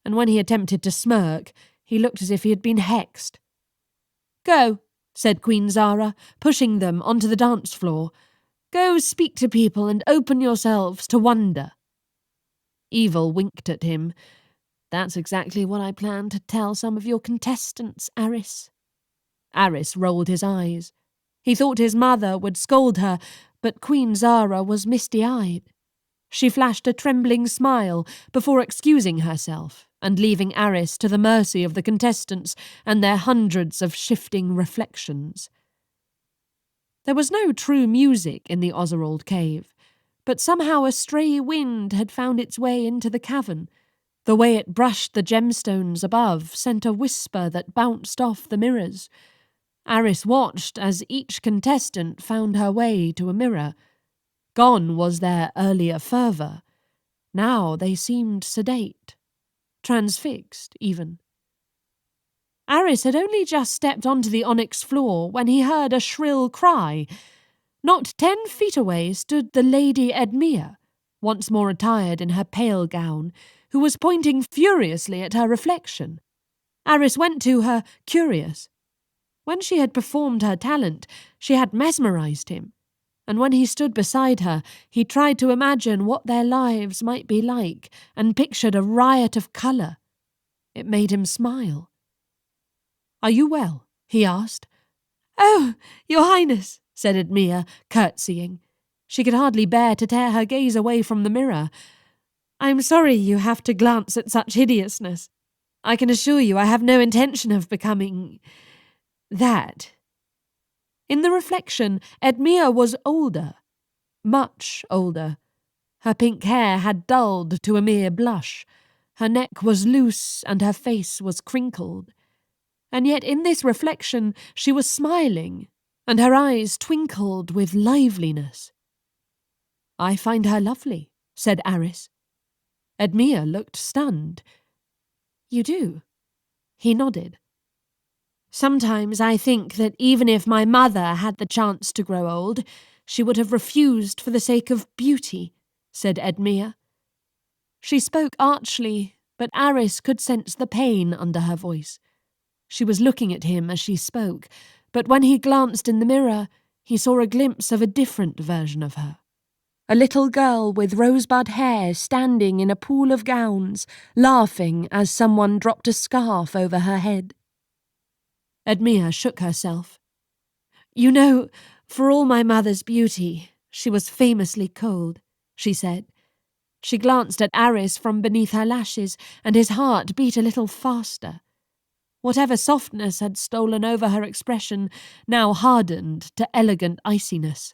and when he attempted to smirk, he looked as if he had been hexed. "Go," said Queen Zara, pushing them onto the dance floor. "Go speak to people and open yourselves to wonder." Evil winked at him. "That's exactly what I plan to tell some of your contestants, Arris." Arris rolled his eyes. He thought his mother would scold her, but Queen Zara was misty-eyed. She flashed a trembling smile before excusing herself and leaving Arris to the mercy of the contestants and their hundreds of shifting reflections. There was no true music in the Ozerald Cave, but somehow a stray wind had found its way into the cavern. The way it brushed the gemstones above sent a whisper that bounced off the mirrors. Arris watched as each contestant found her way to a mirror. Gone was their earlier fervour. Now they seemed sedate, transfixed even. Arris had only just stepped onto the onyx floor when he heard a shrill cry. Not 10 feet away stood the Lady Edmea, once more attired in her pale gown, who was pointing furiously at her reflection. Arris went to her, curious. When she had performed her talent, she had mesmerized him, and when he stood beside her, he tried to imagine what their lives might be like and pictured a riot of colour. It made him smile. "Are you well?" he asked. "Oh, Your Highness," said Edmea, curtsying. She could hardly bear to tear her gaze away from the mirror. "I'm sorry you have to glance at such hideousness. I can assure you I have no intention of becoming that." In the reflection, Edmea was older, much older. Her pink hair had dulled to a mere blush. Her neck was loose and her face was crinkled. And yet in this reflection she was smiling, and her eyes twinkled with liveliness. "I find her lovely," said Arris. Edmea looked stunned. "You do?" He nodded. "Sometimes I think that even if my mother had the chance to grow old, she would have refused for the sake of beauty," said Edmea. She spoke archly, but Arris could sense the pain under her voice. She was looking at him as she spoke, but when he glanced in the mirror, he saw a glimpse of a different version of her. A little girl with rosebud hair standing in a pool of gowns, laughing as someone dropped a scarf over her head. Edmea shook herself. "You know, for all my mother's beauty, she was famously cold," she said. She glanced at Arris from beneath her lashes, and his heart beat a little faster. Whatever softness had stolen over her expression now hardened to elegant iciness.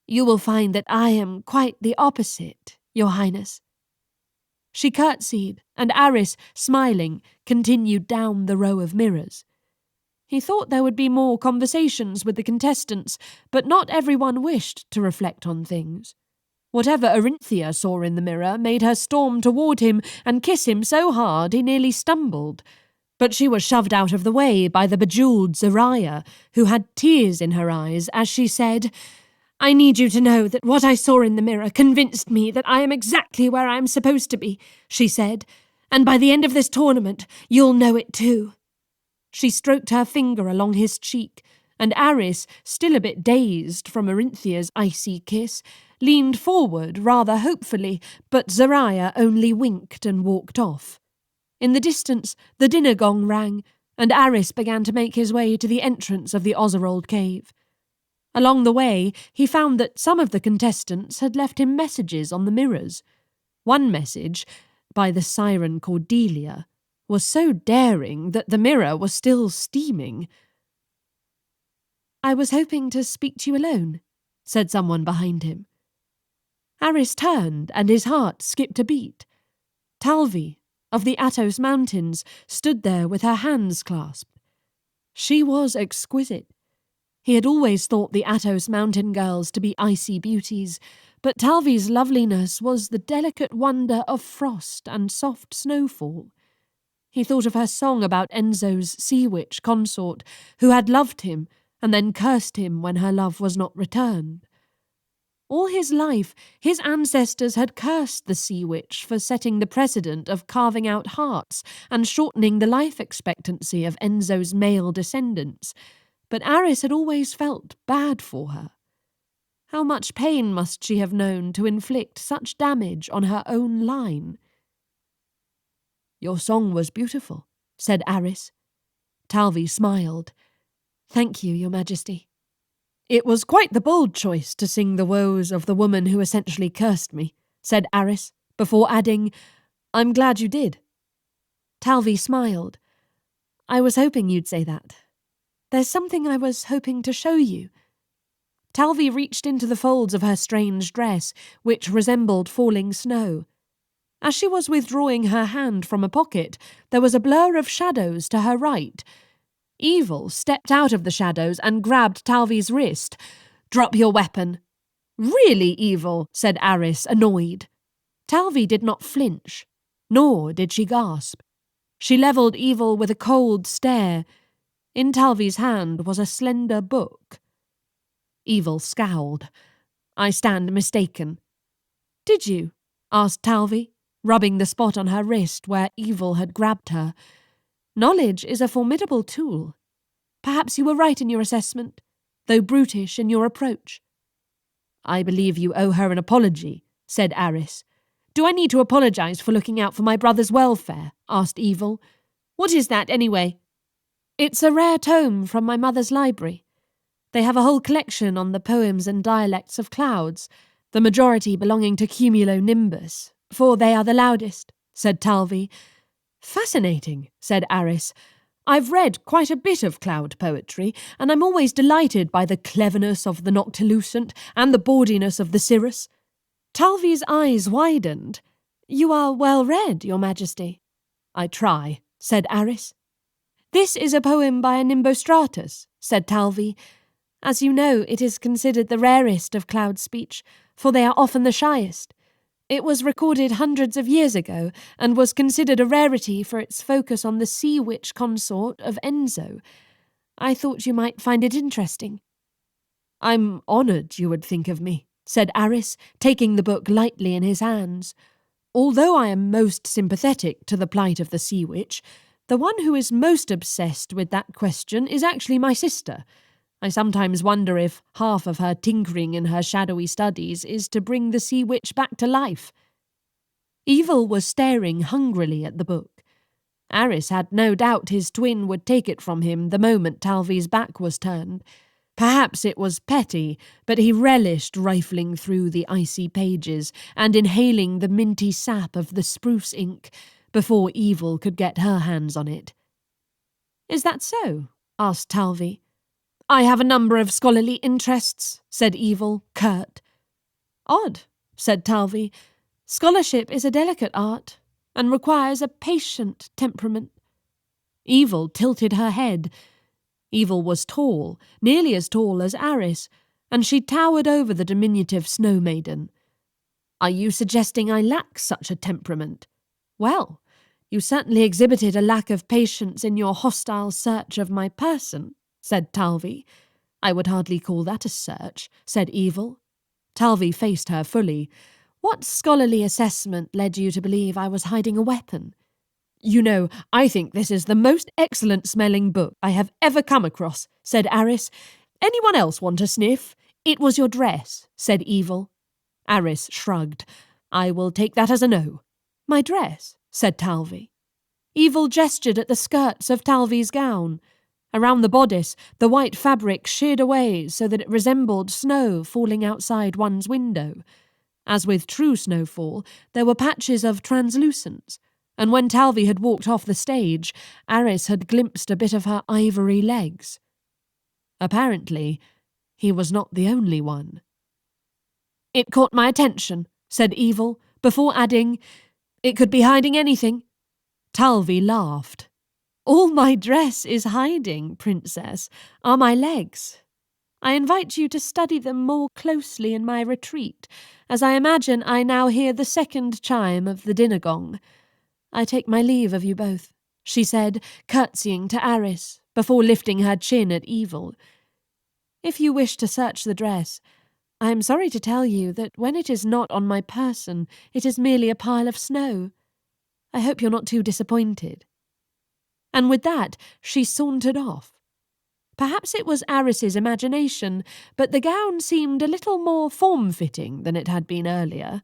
"You will find that I am quite the opposite, Your Highness." She curtsied, and Arris, smiling, continued down the row of mirrors. He thought there would be more conversations with the contestants, but not everyone wished to reflect on things. Whatever Orinthia saw in the mirror made her storm toward him and kiss him so hard he nearly stumbled. But she was shoved out of the way by the bejewelled Zariah, who had tears in her eyes as she said, "I need you to know that what I saw in the mirror convinced me that I am exactly where I am supposed to be," she said, "and by the end of this tournament, you'll know it too." She stroked her finger along his cheek, and Arris, still a bit dazed from Orinthia's icy kiss, leaned forward rather hopefully, but Zariah only winked and walked off. In the distance, the dinner gong rang, and Arris began to make his way to the entrance of the Ozerold cave. Along the way, he found that some of the contestants had left him messages on the mirrors. One message, by the siren Cordelia, was so daring that the mirror was still steaming. "I was hoping to speak to you alone," said someone behind him. Arris turned, and his heart skipped a beat. Talvi, of the Atos Mountains, stood there with her hands clasped. She was exquisite. He had always thought the Atos mountain girls to be icy beauties, but Talvi's loveliness was the delicate wonder of frost and soft snowfall. He thought of her song about Enzo's sea witch consort, who had loved him and then cursed him when her love was not returned. All his life, his ancestors had cursed the sea witch for setting the precedent of carving out hearts and shortening the life expectancy of Enzo's male descendants, but Arris had always felt bad for her. How much pain must she have known to inflict such damage on her own line? "Your song was beautiful," said Arris. Talvi smiled. "Thank you, Your Majesty." "It was quite the bold choice to sing the woes of the woman who essentially cursed me," said Arris, before adding, "I'm glad you did." Talvi smiled. "I was hoping you'd say that. There's something I was hoping to show you." Talvy reached into the folds of her strange dress, which resembled falling snow. As she was withdrawing her hand from a pocket, there was a blur of shadows to her right. Evil stepped out of the shadows and grabbed Talvy's wrist. "Drop your weapon." "Really, Evil?" said Arris, annoyed. Talvy did not flinch, nor did she gasp. She levelled Evil with a cold stare. In Talvy's hand was a slender book. Evil scowled. "I stand mistaken." "Did you?" asked Talvy, rubbing the spot on her wrist where Evil had grabbed her. "Knowledge is a formidable tool. Perhaps you were right in your assessment, though brutish in your approach." "I believe you owe her an apology," said Arris. "Do I need to apologise for looking out for my brother's welfare?" asked Evil. "What is that, anyway?" "It's a rare tome from my mother's library. They have a whole collection on the poems and dialects of clouds, the majority belonging to cumulonimbus, for they are the loudest," said Talvy. "Fascinating," said Arris. "I've read quite a bit of cloud poetry, and I'm always delighted by the cleverness of the noctilucent and the bawdiness of the cirrus." Talvy's eyes widened. "You are well read, Your Majesty." "I try," said Arris. "This is a poem by a nimbostratus," said Talvy. "As you know, it is considered the rarest of cloud speech, for they are often the shyest. It was recorded hundreds of years ago, and was considered a rarity for its focus on the sea witch consort of Enzo. I thought you might find it interesting." "I'm honoured you would think of me," said Arris, taking the book lightly in his hands. "Although I am most sympathetic to the plight of the sea witch, the one who is most obsessed with that question is actually my sister. I sometimes wonder if half of her tinkering in her shadowy studies is to bring the sea witch back to life." Evil was staring hungrily at the book. Arris had no doubt his twin would take it from him the moment Talvy's back was turned. Perhaps it was petty, but he relished rifling through the icy pages and inhaling the minty sap of the spruce ink before Evil could get her hands on it. "Is that so?" asked Talvy. "I have a number of scholarly interests," said Evil, curt. "Odd," said Talvy. "Scholarship is a delicate art, and requires a patient temperament." Evil tilted her head. Evil was tall, nearly as tall as Arris, and she towered over the diminutive snow maiden. "Are you suggesting I lack such a temperament?" "Well, you certainly exhibited a lack of patience in your hostile search of my person," said Talvy. "I would hardly call that a search," said Evil. Talvy faced her fully. "What scholarly assessment led you to believe I was hiding a weapon?" "You know, I think this is the most excellent-smelling book I have ever come across," said Arris. "Anyone else want a sniff?" "It was your dress," said Evil. Arris shrugged. "I will take that as a no." "My dress?" said Talvy. Evil gestured at the skirts of Talvy's gown. Around the bodice, the white fabric sheared away so that it resembled snow falling outside one's window. As with true snowfall, there were patches of translucence, and when Talvy had walked off the stage, Arris had glimpsed a bit of her ivory legs. Apparently, he was not the only one. "It caught my attention," said Evil, before adding, "It could be hiding anything." Talvy laughed. "All my dress is hiding, Princess, are my legs. I invite you to study them more closely in my retreat, as I imagine I now hear the second chime of the dinner gong. I take my leave of you both," she said, curtsying to Arris, before lifting her chin at Evil. "If you wish to search the dress, I am sorry to tell you that when it is not on my person, it is merely a pile of snow. I hope you're not too disappointed." And with that, she sauntered off. Perhaps it was Arris's imagination, but the gown seemed a little more form-fitting than it had been earlier,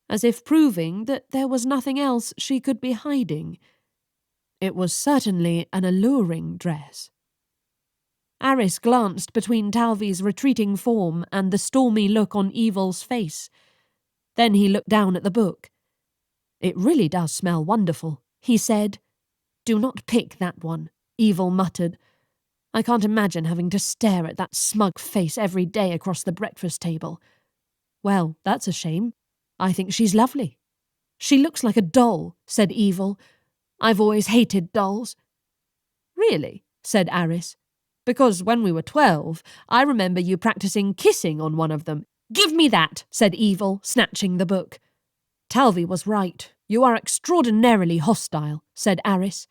as if proving that there was nothing else she could be hiding. It was certainly an alluring dress. Arris glanced between Talvy's retreating form and the stormy look on Evil's face. Then he looked down at the book. "It really does smell wonderful," he said. "Do not pick that one," Evil muttered. I can't imagine having to stare at that smug face every day across the breakfast table. Well, that's a shame. I think she's lovely. She looks like a doll, said Evil. I've always hated dolls. Really? Said Arris. Because when we were 12, I remember you practicing kissing on one of them. Give me that, said Evil, snatching the book. Talvy was right. You are extraordinarily hostile, said Arris.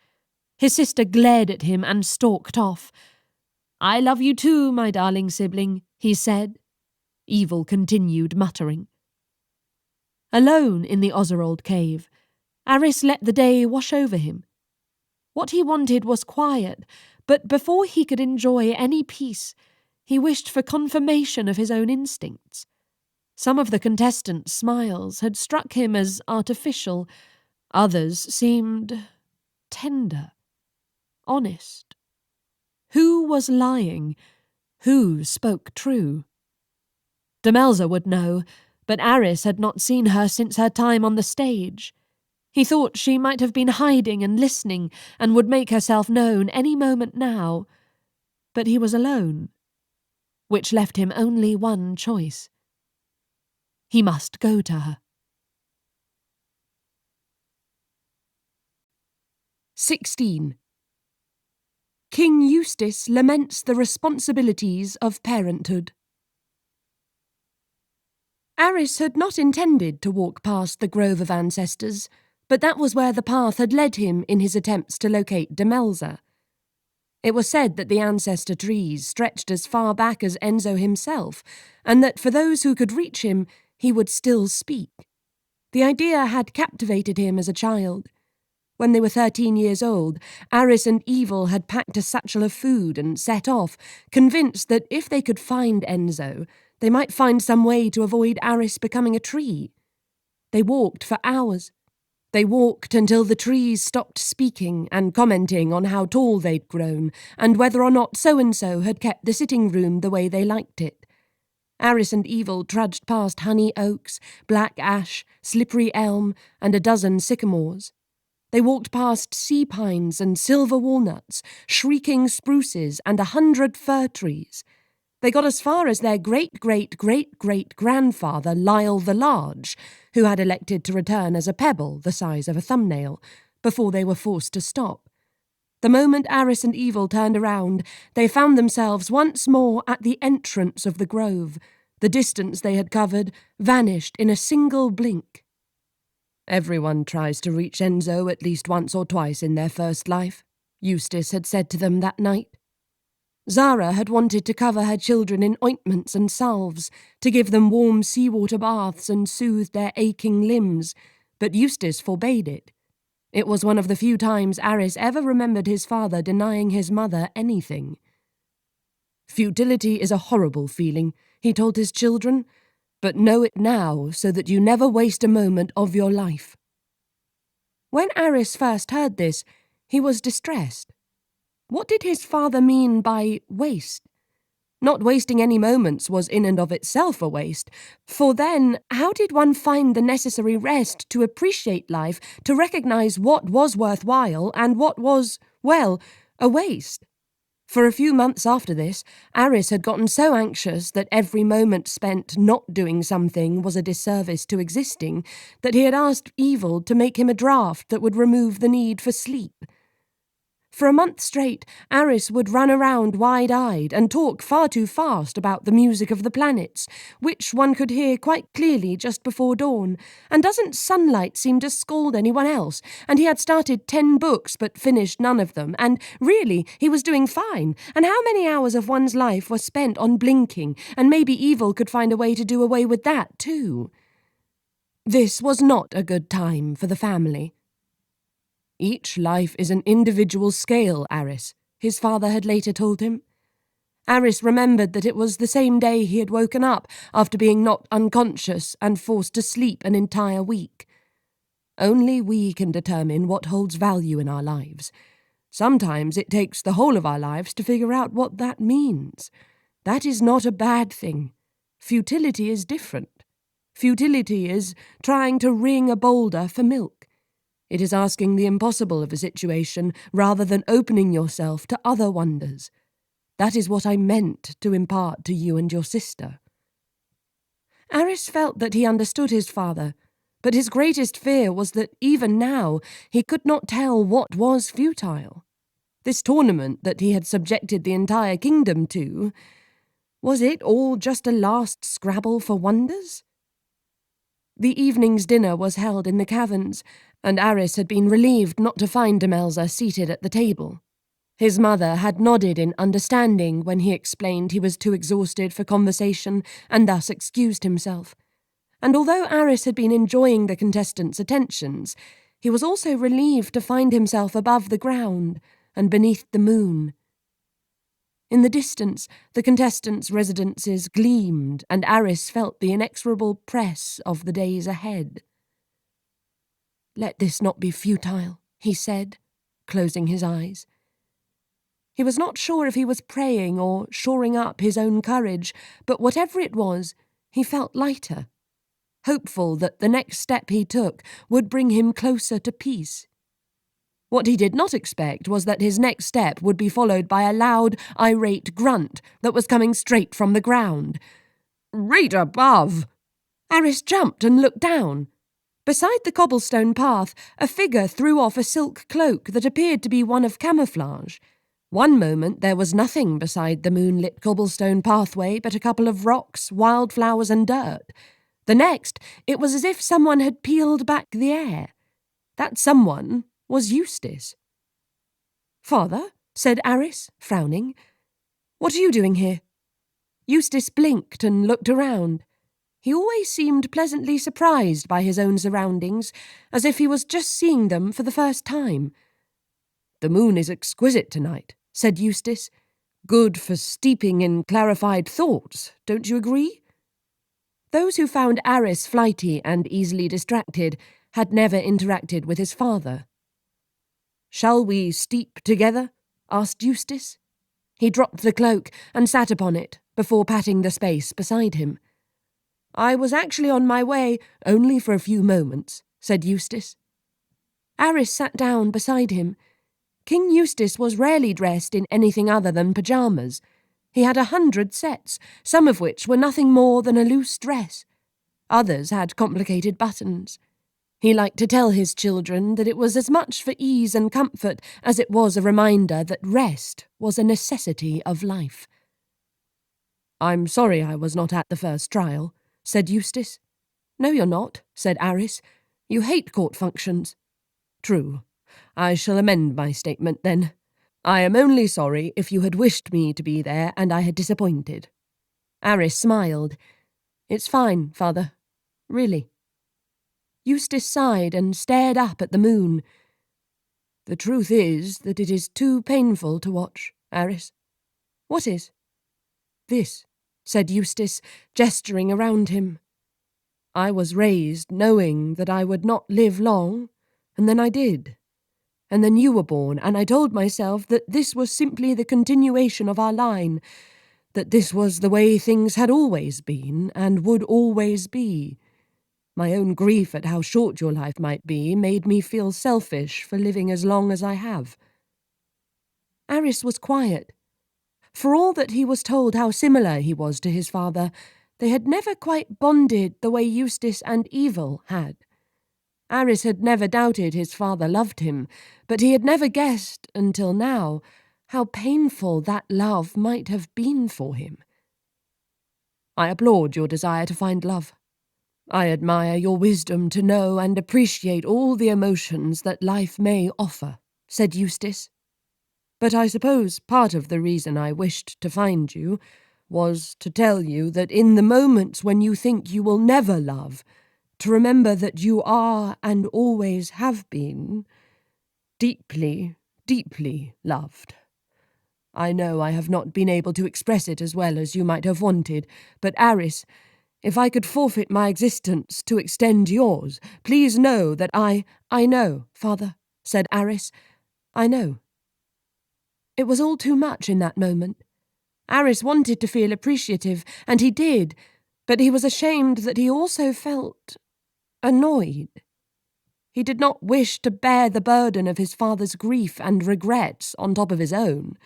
His sister glared at him and stalked off. I love you too, my darling sibling, he said. Evil continued muttering. Alone in the Oserold cave, Arris let the day wash over him. What he wanted was quiet, but before he could enjoy any peace, he wished for confirmation of his own instincts. Some of the contestants' smiles had struck him as artificial, others seemed tender, honest. Who was lying? Who spoke true? Demelza would know, but Arris had not seen her since her time on the stage. He thought she might have been hiding and listening and would make herself known any moment now. But he was alone, which left him only one choice. He must go to her. 16. King Eustace laments the responsibilities of parenthood. Arris had not intended to walk past the Grove of Ancestors, but that was where the path had led him in his attempts to locate Demelza. It was said that the ancestor trees stretched as far back as Enzo himself, and that for those who could reach him, he would still speak. The idea had captivated him as a child. When they were 13 years old, Arris and Evil had packed a satchel of food and set off, convinced that if they could find Enzo, they might find some way to avoid Arris becoming a tree. They walked for hours. They walked until the trees stopped speaking and commenting on how tall they'd grown and whether or not so-and-so had kept the sitting room the way they liked it. Arris and Evil trudged past honey oaks, black ash, slippery elm, and a dozen sycamores. They walked past sea pines and silver walnuts, shrieking spruces, and 100 fir trees. They got as far as their great-great-great-great-grandfather Lyle the Large, who had elected to return as a pebble the size of a thumbnail, before they were forced to stop. The moment Arris and Evil turned around, they found themselves once more at the entrance of the grove. The distance they had covered vanished in a single blink. Everyone tries to reach Enzo at least once or twice in their first life, Eustace had said to them that night. Zara had wanted to cover her children in ointments and salves, to give them warm seawater baths and soothe their aching limbs, but Eustace forbade it. It was one of the few times Arris ever remembered his father denying his mother anything. Futility is a horrible feeling, he told his children, but know it now so that you never waste a moment of your life. When Arris first heard this, he was distressed. What did his father mean by waste? Not wasting any moments was in and of itself a waste, for then how did one find the necessary rest to appreciate life, to recognise what was worthwhile and what was, well, a waste? For a few months after this, Arris had gotten so anxious that every moment spent not doing something was a disservice to existing that he had asked Evil to make him a draught that would remove the need for sleep. For a month straight, Arris would run around wide-eyed and talk far too fast about the music of the planets, which one could hear quite clearly just before dawn, and doesn't sunlight seem to scald anyone else, and he had started 10 books but finished none of them, and really, he was doing fine, and how many hours of one's life were spent on blinking, and maybe Evil could find a way to do away with that too. This was not a good time for the family. Each life is an individual scale, Arris, his father had later told him. Arris remembered that it was the same day he had woken up after being knocked unconscious and forced to sleep an entire week. Only we can determine what holds value in our lives. Sometimes it takes the whole of our lives to figure out what that means. That is not a bad thing. Futility is different. Futility is trying to wring a boulder for milk. It is asking the impossible of a situation rather than opening yourself to other wonders. That is what I meant to impart to you and your sister." Arris felt that he understood his father, but his greatest fear was that even now he could not tell what was futile. This tournament that he had subjected the entire kingdom to, was it all just a last scrabble for wonders? The evening's dinner was held in the caverns, and Arris had been relieved not to find Demelza seated at the table. His mother had nodded in understanding when he explained he was too exhausted for conversation and thus excused himself. And although Arris had been enjoying the contestants' attentions, he was also relieved to find himself above the ground and beneath the moon. In the distance, the contestants' residences gleamed, and Arris felt the inexorable press of the days ahead. "Let this not be futile," he said, closing his eyes. He was not sure if he was praying or shoring up his own courage, but whatever it was, he felt lighter, hopeful that the next step he took would bring him closer to peace. What he did not expect was that his next step would be followed by a loud, irate grunt that was coming straight from the ground. "Right above!" Arris jumped and looked down. Beside the cobblestone path, a figure threw off a silk cloak that appeared to be one of camouflage. One moment there was nothing beside the moonlit cobblestone pathway but a couple of rocks, wildflowers and dirt. The next, it was as if someone had peeled back the air. That someone was Eustace. "Father," said Arris, frowning. "What are you doing here?" Eustace blinked and looked around. He always seemed pleasantly surprised by his own surroundings, as if he was just seeing them for the first time. "The moon is exquisite tonight," said Eustace. "Good for steeping in clarified thoughts, don't you agree?" Those who found Arris flighty and easily distracted had never interacted with his father. "Shall we steep together?" asked Eustace. He dropped the cloak and sat upon it before patting the space beside him. "I was actually on my way, only for a few moments," said Eustace. Arris sat down beside him. King Eustace was rarely dressed in anything other than pyjamas. He had 100 sets, some of which were nothing more than a loose dress. Others had complicated buttons. He liked to tell his children that it was as much for ease and comfort as it was a reminder that rest was a necessity of life. "I'm sorry I was not at the first trial," said Eustace. "No, you're not," said Arris. "You hate court functions." "True. I shall amend my statement, then. I am only sorry if you had wished me to be there and I had disappointed." Arris smiled. "It's fine, Father. Really." Eustace sighed and stared up at the moon. "The truth is that it is too painful to watch, Arris." "What is?" "This," said Eustace, gesturing around him. "I was raised knowing that I would not live long, and then I did. And then you were born, and I told myself that this was simply the continuation of our line, that this was the way things had always been and would always be. My own grief at how short your life might be made me feel selfish for living as long as I have." Arris was quiet. For all that he was told how similar he was to his father, they had never quite bonded the way Eustace and Evil had. Arris had never doubted his father loved him, but he had never guessed, until now, how painful that love might have been for him. "I applaud your desire to find love. I admire your wisdom to know and appreciate all the emotions that life may offer," said Eustace. "But I suppose part of the reason I wished to find you was to tell you that in the moments when you think you will never love, to remember that you are and always have been deeply, deeply loved. I know I have not been able to express it as well as you might have wanted, but Arris, if I could forfeit my existence to extend yours, please know that I know, Father," said Arris. "I know." It was all too much in that moment. Arris wanted to feel appreciative, and he did, but he was ashamed that he also felt annoyed. He did not wish to bear the burden of his father's grief and regrets on top of his own,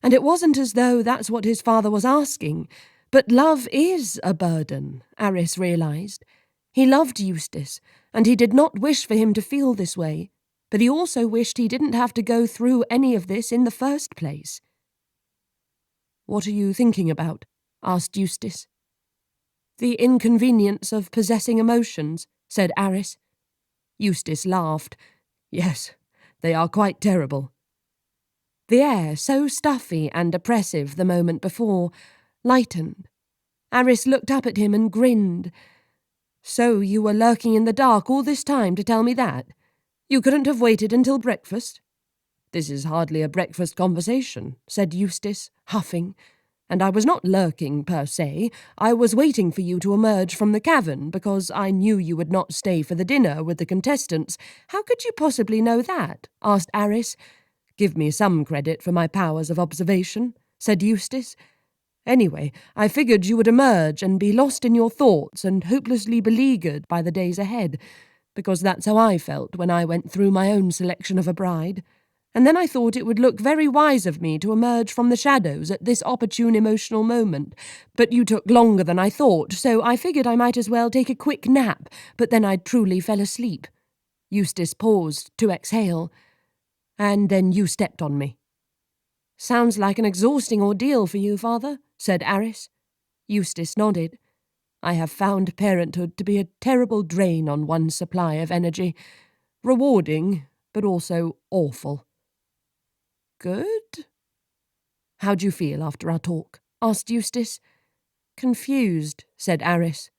And it wasn't as though that's what his father was asking. But love is a burden, Arris realised. He loved Eustace, and he did not wish for him to feel this way, but he also wished he didn't have to go through any of this in the first place. "What are you thinking about?" asked Eustace. "The inconvenience of possessing emotions," said Arris. Eustace laughed. "Yes, they are quite terrible." The air, so stuffy and oppressive the moment before, lightened. Arris looked up at him and grinned. "So you were lurking in the dark all this time to tell me that? You couldn't have waited until breakfast?" "This is hardly a breakfast conversation," said Eustace, huffing. "And I was not lurking, per se. I was waiting for you to emerge from the cavern, because I knew you would not stay for the dinner with the contestants." "How could you possibly know that?" asked Arris. "Give me some credit for my powers of observation," said Eustace. "Anyway, I figured you would emerge and be lost in your thoughts and hopelessly beleaguered by the days ahead, because that's how I felt when I went through my own selection of a bride. And then I thought it would look very wise of me to emerge from the shadows at this opportune emotional moment. But you took longer than I thought, so I figured I might as well take a quick nap, but then I truly fell asleep." Eustace paused to exhale. "And then you stepped on me." "Sounds like an exhausting ordeal for you, Father," said Arris. Eustace nodded. "I have found parenthood to be a terrible drain on one's supply of energy. Rewarding, but also awful." "Good?" "How do you feel after our talk?" asked Eustace. "Confused," said Arris.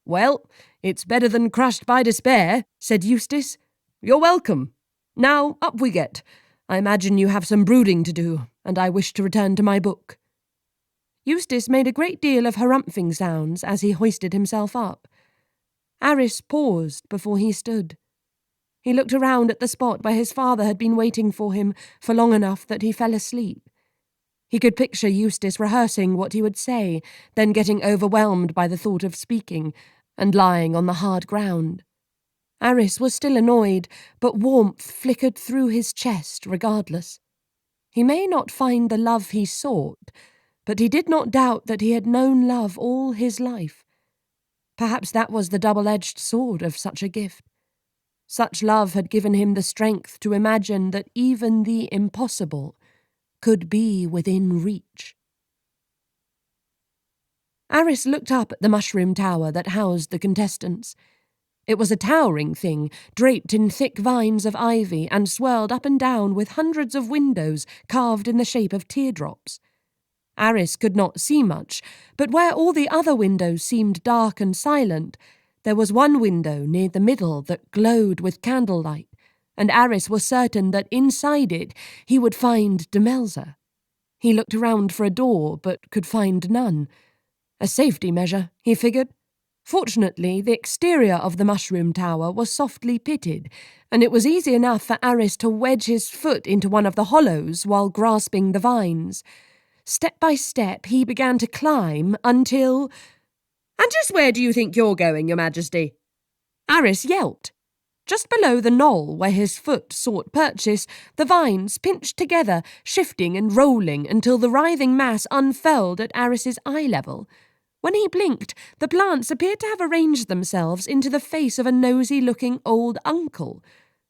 "Well, it's better than crushed by despair," said Eustace. "You're welcome. Now, up we get. I imagine you have some brooding to do, and I wish to return to my book." Eustace made a great deal of harumphing sounds as he hoisted himself up. Arris paused before he stood. He looked around at the spot where his father had been waiting for him for long enough that he fell asleep. He could picture Eustace rehearsing what he would say, then getting overwhelmed by the thought of speaking, and lying on the hard ground. Arris was still annoyed, but warmth flickered through his chest regardless. He may not find the love he sought, but he did not doubt that he had known love all his life. Perhaps that was the double-edged sword of such a gift. Such love had given him the strength to imagine that even the impossible could be within reach. Arris looked up at the mushroom tower that housed the contestants. It was a towering thing, draped in thick vines of ivy and swirled up and down with hundreds of windows carved in the shape of teardrops. Arris could not see much, but where all the other windows seemed dark and silent, there was one window near the middle that glowed with candlelight, and Arris was certain that inside it he would find Demelza. He looked around for a door, but could find none. A safety measure, he figured. Fortunately, the exterior of the mushroom tower was softly pitted, and it was easy enough for Arris to wedge his foot into one of the hollows while grasping the vines. Step by step, he began to climb until... "And just where do you think you're going, Your Majesty?" Arris yelped. Just below the knoll where his foot sought purchase, the vines pinched together, shifting and rolling until the writhing mass unfurled at Arris's eye level. When he blinked, the plants appeared to have arranged themselves into the face of a nosy-looking old uncle.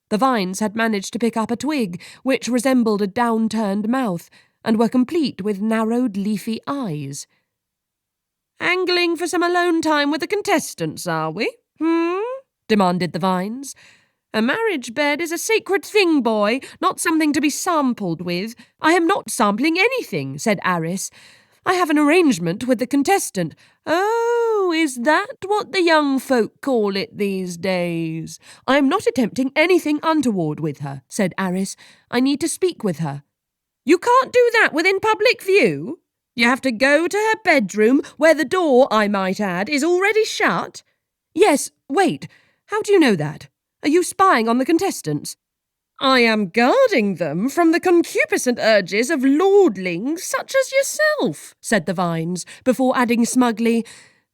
The vines had managed to pick up a twig, which resembled a downturned mouth, and were complete with narrowed leafy eyes. "Angling for some alone time with the contestants, are we? Demanded the vines. "A marriage bed is a sacred thing, boy, not something to be sampled with." "I am not sampling anything," said Arris. "I have an arrangement with the contestant." "Oh, is that what the young folk call it these days?" "I am not attempting anything untoward with her," said Arris. "I need to speak with her." "You can't do that within public view? You have to go to her bedroom, where the door, I might add, is already shut?" "Yes, wait. How do you know that? Are you spying on the contestants?" "I am guarding them from the concupiscent urges of lordlings such as yourself," said the vines, before adding smugly,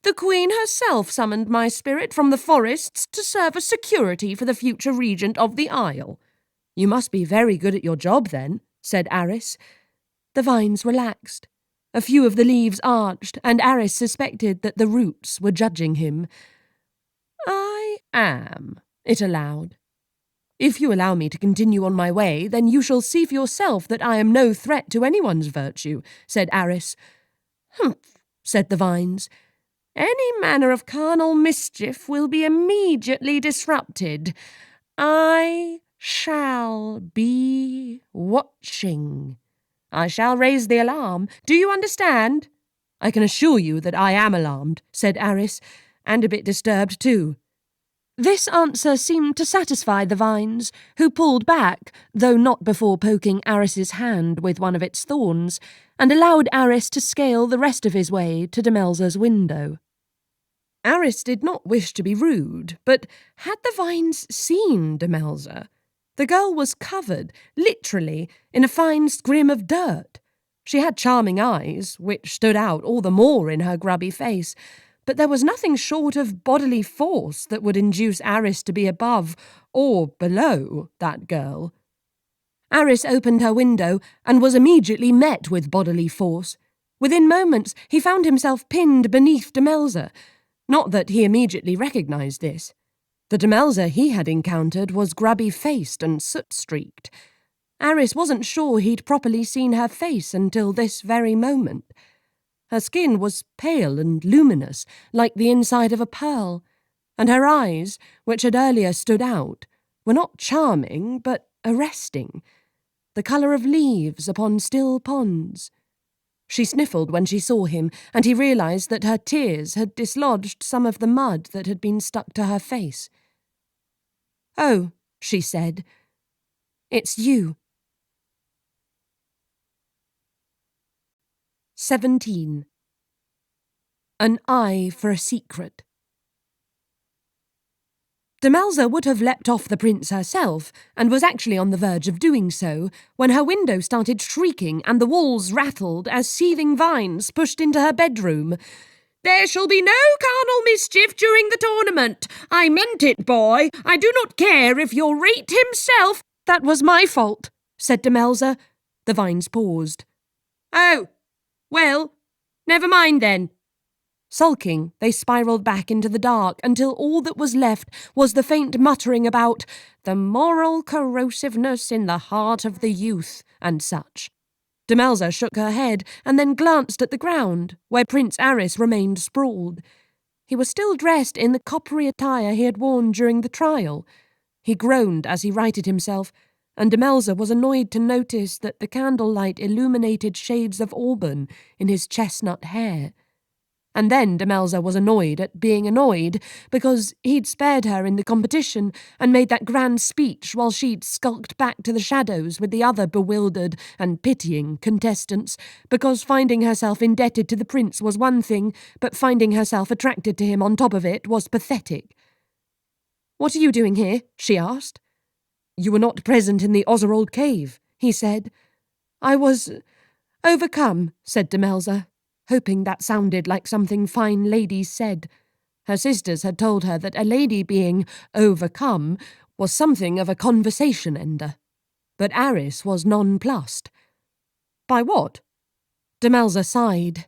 "The Queen herself summoned my spirit from the forests to serve as security for the future regent of the Isle." "You must be very good at your job, then," said Arris. The The vines relaxed. A few of the leaves arched, and Arris suspected that the roots were judging him. "I am," it allowed. "If you allow me to continue on my way, then you shall see for yourself that I am no threat to anyone's virtue," said Arris. "Humph," said the vines. "Any manner of carnal mischief will be immediately disrupted. I shall be watching. I shall raise the alarm. Do you understand?" "I can assure you that I am alarmed," said Arris, and a bit disturbed too. This answer seemed to satisfy the vines, who pulled back, though not before poking Arris's hand with one of its thorns, and allowed Arris to scale the rest of his way to Demelza's window. Arris did not wish to be rude, but had the vines seen Demelza? The girl was covered, literally, in a fine scrim of dirt. She had charming eyes, which stood out all the more in her grubby face, but there was nothing short of bodily force that would induce Arris to be above or below that girl. Arris opened her window and was immediately met with bodily force. Within moments he found himself pinned beneath Demelza. Not that he immediately recognised this. The Demelza he had encountered was grubby-faced and soot-streaked. Arris wasn't sure he'd properly seen her face until this very moment. Her skin was pale and luminous, like the inside of a pearl, and her eyes, which had earlier stood out, were not charming but arresting, the colour of leaves upon still ponds. She sniffled when she saw him, and he realised that her tears had dislodged some of the mud that had been stuck to her face. "Oh," she said, "it's you." 17. An eye for a secret. Demelza would have leapt off the prince herself, and was actually on the verge of doing so, when her window started shrieking and the walls rattled as seething vines pushed into her bedroom. "There shall be no carnal mischief during the tournament. I meant it, boy. I do not care if you're Rate himself." "That was my fault," said Demelza. The vines paused. "Oh, well, never mind then." Sulking, they spiralled back into the dark until all that was left was the faint muttering about the moral corrosiveness in the heart of the youth and such. Demelza shook her head and then glanced at the ground, where Prince Arris remained sprawled. He was still dressed in the coppery attire he had worn during the trial. He groaned as he righted himself, and Demelza was annoyed to notice that the candlelight illuminated shades of auburn in his chestnut hair. And then Demelza was annoyed at being annoyed, because he'd spared her in the competition and made that grand speech while she'd skulked back to the shadows with the other bewildered and pitying contestants, because finding herself indebted to the prince was one thing, but finding herself attracted to him on top of it was pathetic. "What are you doing here?" she asked. "You were not present in the Ozerold cave," he said. "I was overcome," said Demelza, hoping that sounded like something fine ladies said. Her sisters had told her that a lady being overcome was something of a conversation ender. But Arris was nonplussed. "By what?" Demelza sighed.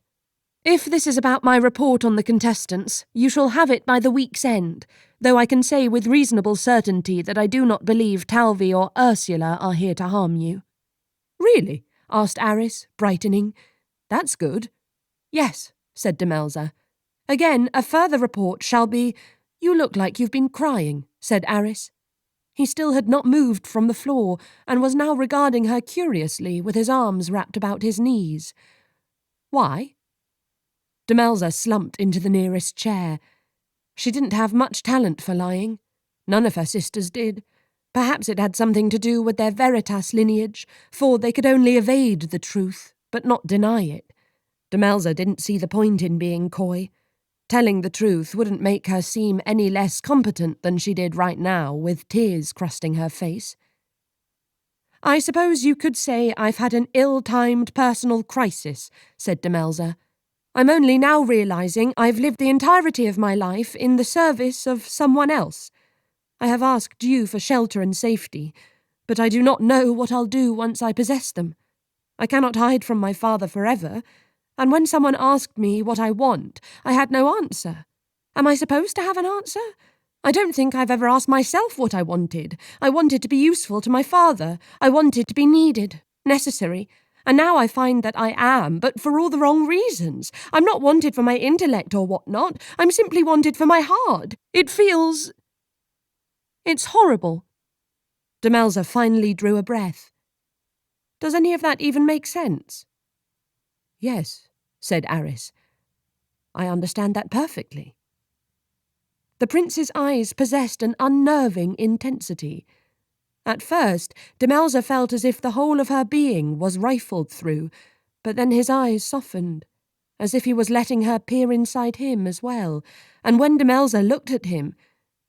"If this is about my report on the contestants, you shall have it by the week's end, though I can say with reasonable certainty that I do not believe Talvi or Ursula are here to harm you." "Really?" asked Arris, brightening. "That's good." "Yes," said Demelza. "Again, a further report shall be—" "You look like you've been crying," said Arris. He still had not moved from the floor, and was now regarding her curiously with his arms wrapped about his knees. "Why?" Demelza slumped into the nearest chair. She didn't have much talent for lying. None of her sisters did. Perhaps it had something to do with their veritas lineage, for they could only evade the truth, but not deny it. Demelza didn't see the point in being coy. Telling the truth wouldn't make her seem any less competent than she did right now, with tears crusting her face. "I suppose you could say I've had an ill-timed personal crisis," said Demelza. "I'm only now realising I've lived the entirety of my life in the service of someone else. I have asked you for shelter and safety, but I do not know what I'll do once I possess them. I cannot hide from my father forever, and when someone asked me what I want, I had no answer. Am I supposed to have an answer? I don't think I've ever asked myself what I wanted. I wanted to be useful to my father. I wanted to be needed, necessary. And now I find that I am, but for all the wrong reasons. I'm not wanted for my intellect or whatnot. I'm simply wanted for my heart. It's horrible. Demelza finally drew a breath. Does any of that even make sense? Yes, said Arris. I understand that perfectly. The prince's eyes possessed an unnerving intensity. At first, Demelza felt as if the whole of her being was rifled through, but then his eyes softened, as if he was letting her peer inside him as well, and when Demelza looked at him,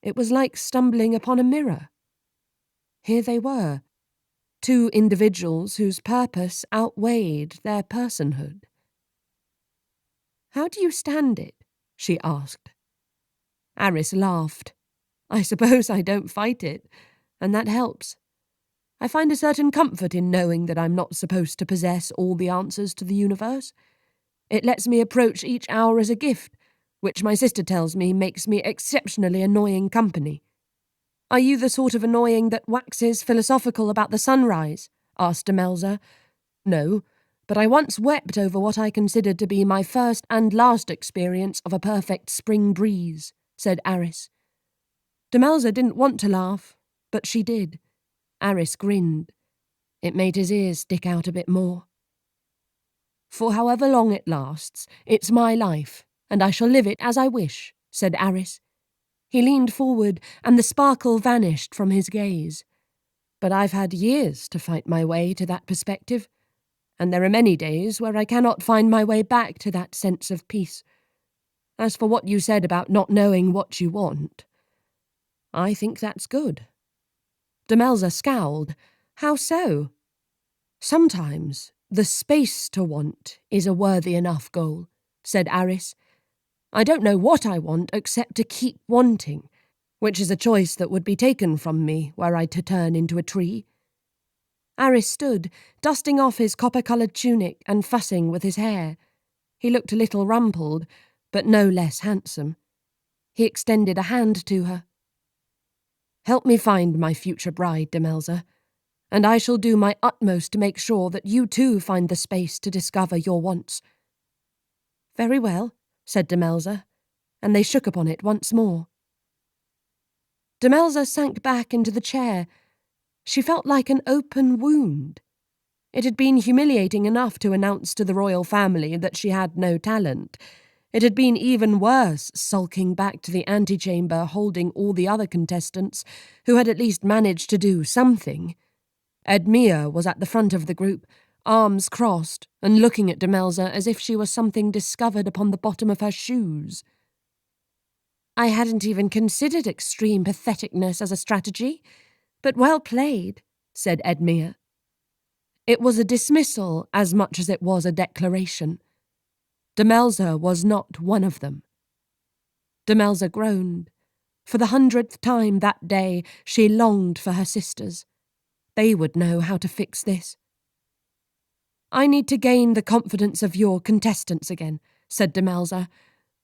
it was like stumbling upon a mirror. Here they were, two individuals whose purpose outweighed their personhood. How do you stand it? She asked. Arris laughed. I suppose I don't fight it, and that helps. I find a certain comfort in knowing that I'm not supposed to possess all the answers to the universe. It lets me approach each hour as a gift, which my sister tells me makes me exceptionally annoying company. Are you the sort of annoying that waxes philosophical about the sunrise? Asked Demelza. No, but I once wept over what I considered to be my first and last experience of a perfect spring breeze, said Arris. Demelza didn't want to laugh, but she did. Arris grinned. It made his ears stick out a bit more. For however long it lasts, it's my life, and I shall live it as I wish, said Arris. He leaned forward, and the sparkle vanished from his gaze. But I've had years to fight my way to that perspective, and there are many days where I cannot find my way back to that sense of peace. As for what you said about not knowing what you want, I think that's good. Demelza scowled. How so? Sometimes the space to want is a worthy enough goal, said Arris. I don't know what I want except to keep wanting, which is a choice that would be taken from me were I to turn into a tree. Arris stood, dusting off his copper-coloured tunic and fussing with his hair. He looked a little rumpled, but no less handsome. He extended a hand to her. Help me find my future bride, Demelza, and I shall do my utmost to make sure that you too find the space to discover your wants. Very well, said Demelza, and they shook upon it once more. Demelza sank back into the chair. She felt like an open wound. It had been humiliating enough to announce to the royal family that she had no talent. It had been even worse sulking back to the antechamber holding all the other contestants who had at least managed to do something. Edmure was at the front of the group, arms crossed and looking at Demelza as if she was something discovered upon the bottom of her shoes. I hadn't even considered extreme patheticness as a strategy, but well played, said Edmure. It was a dismissal as much as it was a declaration. Demelza was not one of them. Demelza groaned. For the 100th time that day, she longed for her sisters. They would know how to fix this. I need to gain the confidence of your contestants again, said Demelza.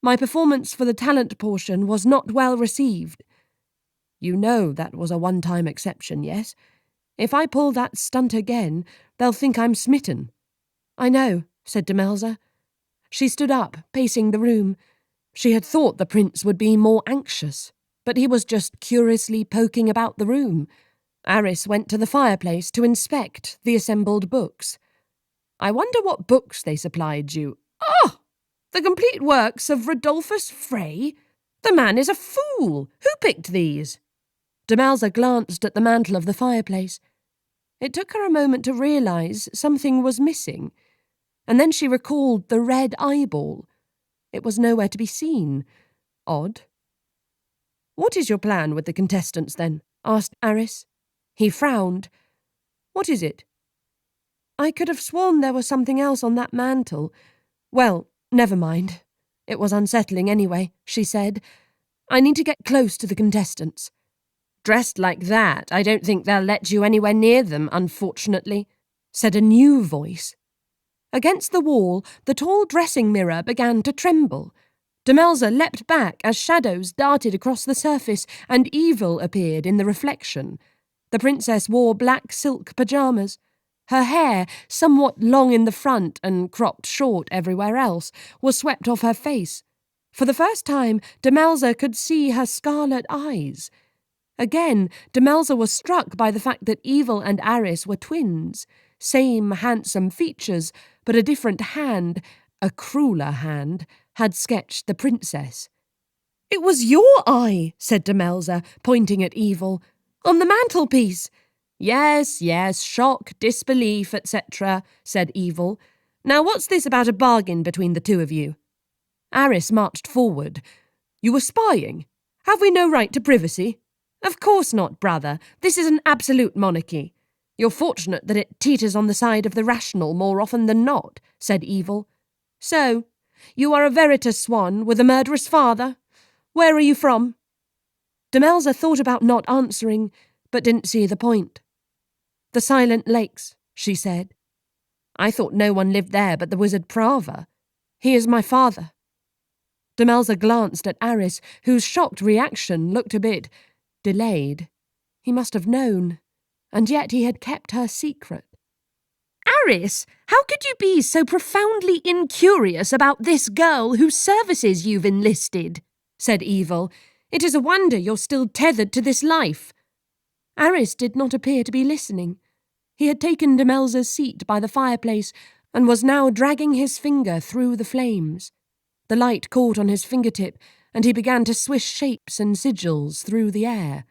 My performance for the talent portion was not well received. You know that was a one-time exception, yes? If I pull that stunt again, they'll think I'm smitten. I know, said Demelza. She stood up, pacing the room. She had thought the prince would be more anxious, but he was just curiously poking about the room. Arris went to the fireplace to inspect the assembled books. I wonder what books they supplied you. Ah! The complete works of Rodolphus Frey? The man is a fool! Who picked these? Demelza glanced at the mantel of the fireplace. It took her a moment to realise something was missing, and then she recalled the red eyeball. It was nowhere to be seen. Odd. What is your plan with the contestants, then? Asked Arris. He frowned. What is it? I could have sworn there was something else on that mantel. Well, never mind. It was unsettling anyway, she said. I need to get close to the contestants. Dressed like that, I don't think they'll let you anywhere near them, unfortunately. said a new voice. Against the wall, the tall dressing mirror began to tremble. Demelza leapt back as shadows darted across the surface and evil appeared in the reflection. The princess wore black silk pyjamas. Her hair, somewhat long in the front and cropped short everywhere else, was swept off her face. For the first time, Demelza could see her scarlet eyes. Again, Demelza was struck by the fact that Evil and Arris were twins. Same handsome features, but a different hand, a crueler hand, had sketched the princess. "It was your eye," said Demelza, pointing at Evil. "On the mantelpiece." Yes, shock, disbelief, etc., said Evil. "Now what's this about a bargain between the two of you?" Arris marched forward. "You were spying? Have we no right to privacy?" "Of course not, brother. This is an absolute monarchy. You're fortunate that it teeters on the side of the rational more often than not," said Evil. "So, you are a veritas Swan with a murderous father? Where are you from?" Demelza thought about not answering, but didn't see the point. "The Silent Lakes," she said. "I thought no one lived there but the wizard Prava. He is my father." Demelza glanced at Arris, whose shocked reaction looked a bit delayed. He must have known, and yet he had kept her secret. "Arris, how could you be so profoundly incurious about this girl whose services you've enlisted?" said Evil. "It is a wonder you're still tethered to this life." Arris did not appear to be listening. He had taken Demelza's seat by the fireplace and was now dragging his finger through the flames. The light caught on his fingertip, and he began to swish shapes and sigils through the air.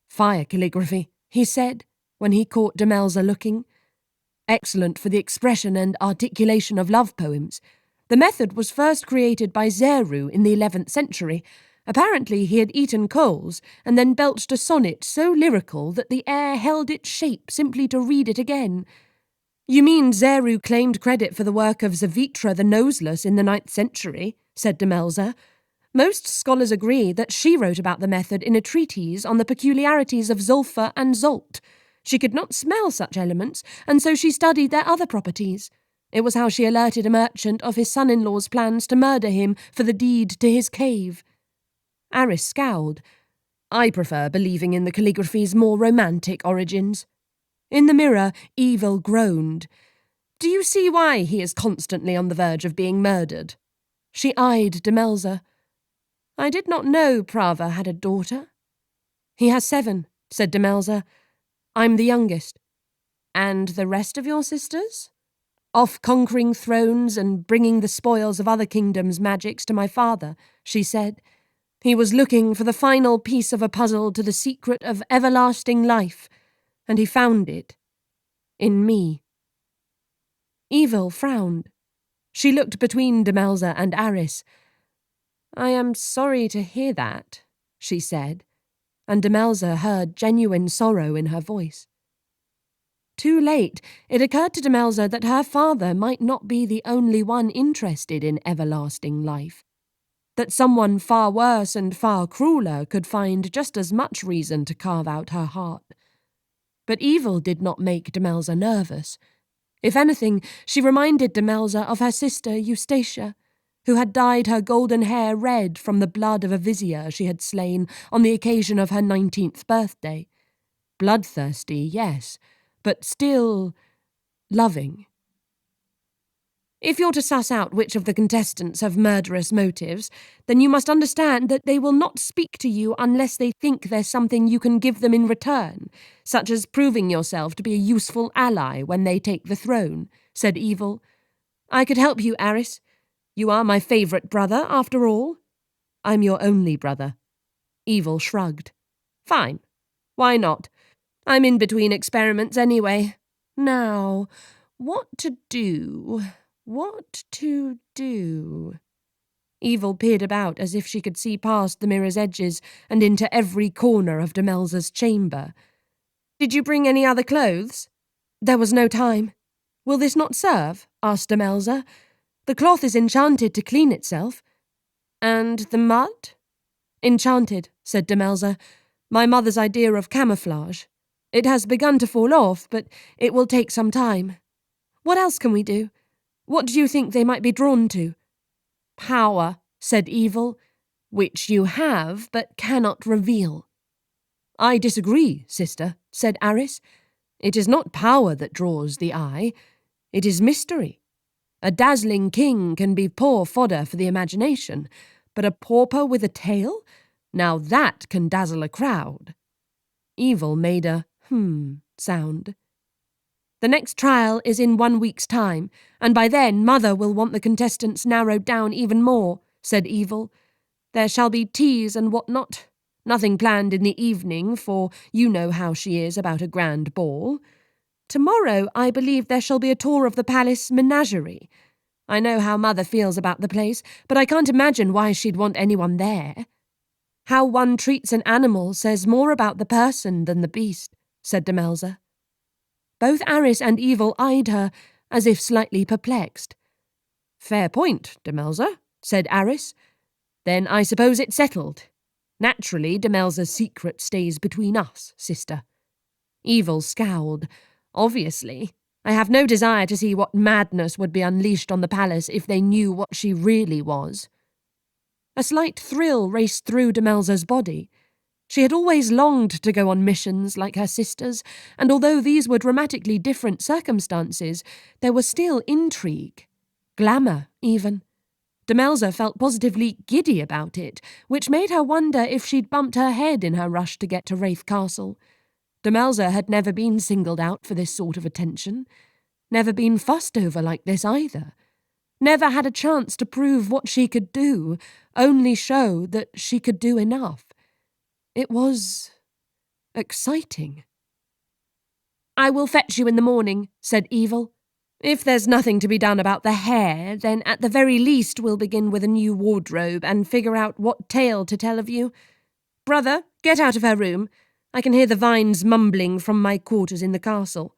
"Fire calligraphy," he said, when he caught Demelza looking. "Excellent for the expression and articulation of love poems. The method was first created by Zeru in the 11th century. Apparently he had eaten coals and then belched a sonnet so lyrical that the air held its shape simply to read it again." "You mean Zeru claimed credit for the work of Zavitra the Noseless in the 9th century?" said Demelza. "Most scholars agree that she wrote about the method in a treatise on the peculiarities of Zulfa and Zolt. She could not smell such elements, and so she studied their other properties. It was how she alerted a merchant of his son-in-law's plans to murder him for the deed to his cave." Arris scowled. "I prefer believing in the calligraphy's more romantic origins." In the mirror, Evil groaned. "Do you see why he is constantly on the verge of being murdered?" She eyed Demelza. "I did not know Prava had a daughter." "He has 7, said Demelza. "I'm the youngest." "And the rest of your sisters?" "Off conquering thrones and bringing the spoils of other kingdoms' magics to my father," she said. "He was looking for the final piece of a puzzle to the secret of everlasting life, and he found it. In me." Evil frowned. She looked between Demelza and Arris. "I am sorry to hear that," she said, and Demelza heard genuine sorrow in her voice. Too late, it occurred to Demelza that her father might not be the only one interested in everlasting life, that someone far worse and far crueler could find just as much reason to carve out her heart. But Evil did not make Demelza nervous. If anything, she reminded Demelza of her sister Eustacia, who had dyed her golden hair red from the blood of a vizier she had slain on the occasion of her 19th birthday. Bloodthirsty, yes, but still loving. If you're to suss out which of the contestants have murderous motives, then you must understand that they will not speak to you unless they think there's something you can give them in return, such as proving yourself to be a useful ally when they take the throne," said Evil. "I could help you, Arris. You are my favourite brother, after all." "I'm your only brother." Evil shrugged. "Fine. Why not? I'm in between experiments anyway. Now, what to do? What to do?" Evil peered about as if she could see past the mirror's edges and into every corner of Demelza's chamber. "Did you bring any other clothes?" "There was no time." "Will this not serve?" asked Demelza. "The cloth is enchanted to clean itself." "And the mud?" "Enchanted," said Demelza. "My mother's idea of camouflage." It has begun to fall off, but it will take some time. What else can we do? What do you think they might be drawn to? Power, said Evil, which you have but cannot reveal. I disagree, sister, said Arris. It is not power that draws the eye. It is mystery. A dazzling king can be poor fodder for the imagination, but a pauper with a tale? Now that can dazzle a crowd. Evil made a sound. The next trial is in 1 week's time, and by then Mother will want the contestants narrowed down even more, said Evil. There shall be teas and what not. Nothing planned in the evening, for you know how she is about a grand ball. Tomorrow, I believe there shall be a tour of the palace menagerie. I know how Mother feels about the place, but I can't imagine why she'd want anyone there. How one treats an animal says more about the person than the beast, said Demelza. Both Arris and Evil eyed her, as if slightly perplexed. Fair point, Demelza, said Arris. Then I suppose it's settled. Naturally, Demelza's secret stays between us, sister. Evil scowled. Obviously. I have no desire to see what madness would be unleashed on the palace if they knew what she really was. A slight thrill raced through Demelza's body. She had always longed to go on missions like her sisters, and although these were dramatically different circumstances, there was still intrigue. Glamour, even. Demelza felt positively giddy about it, which made her wonder if she'd bumped her head in her rush to get to Rathe Castle. Demelza had never been singled out for this sort of attention. Never been fussed over like this either. Never had a chance to prove what she could do, only show that she could do enough. It was exciting. I will fetch you in the morning, said Evil. If there's nothing to be done about the hair, then at the very least we'll begin with a new wardrobe and figure out what tale to tell of you. Brother, get out of her room. I can hear the vines mumbling from my quarters in the castle.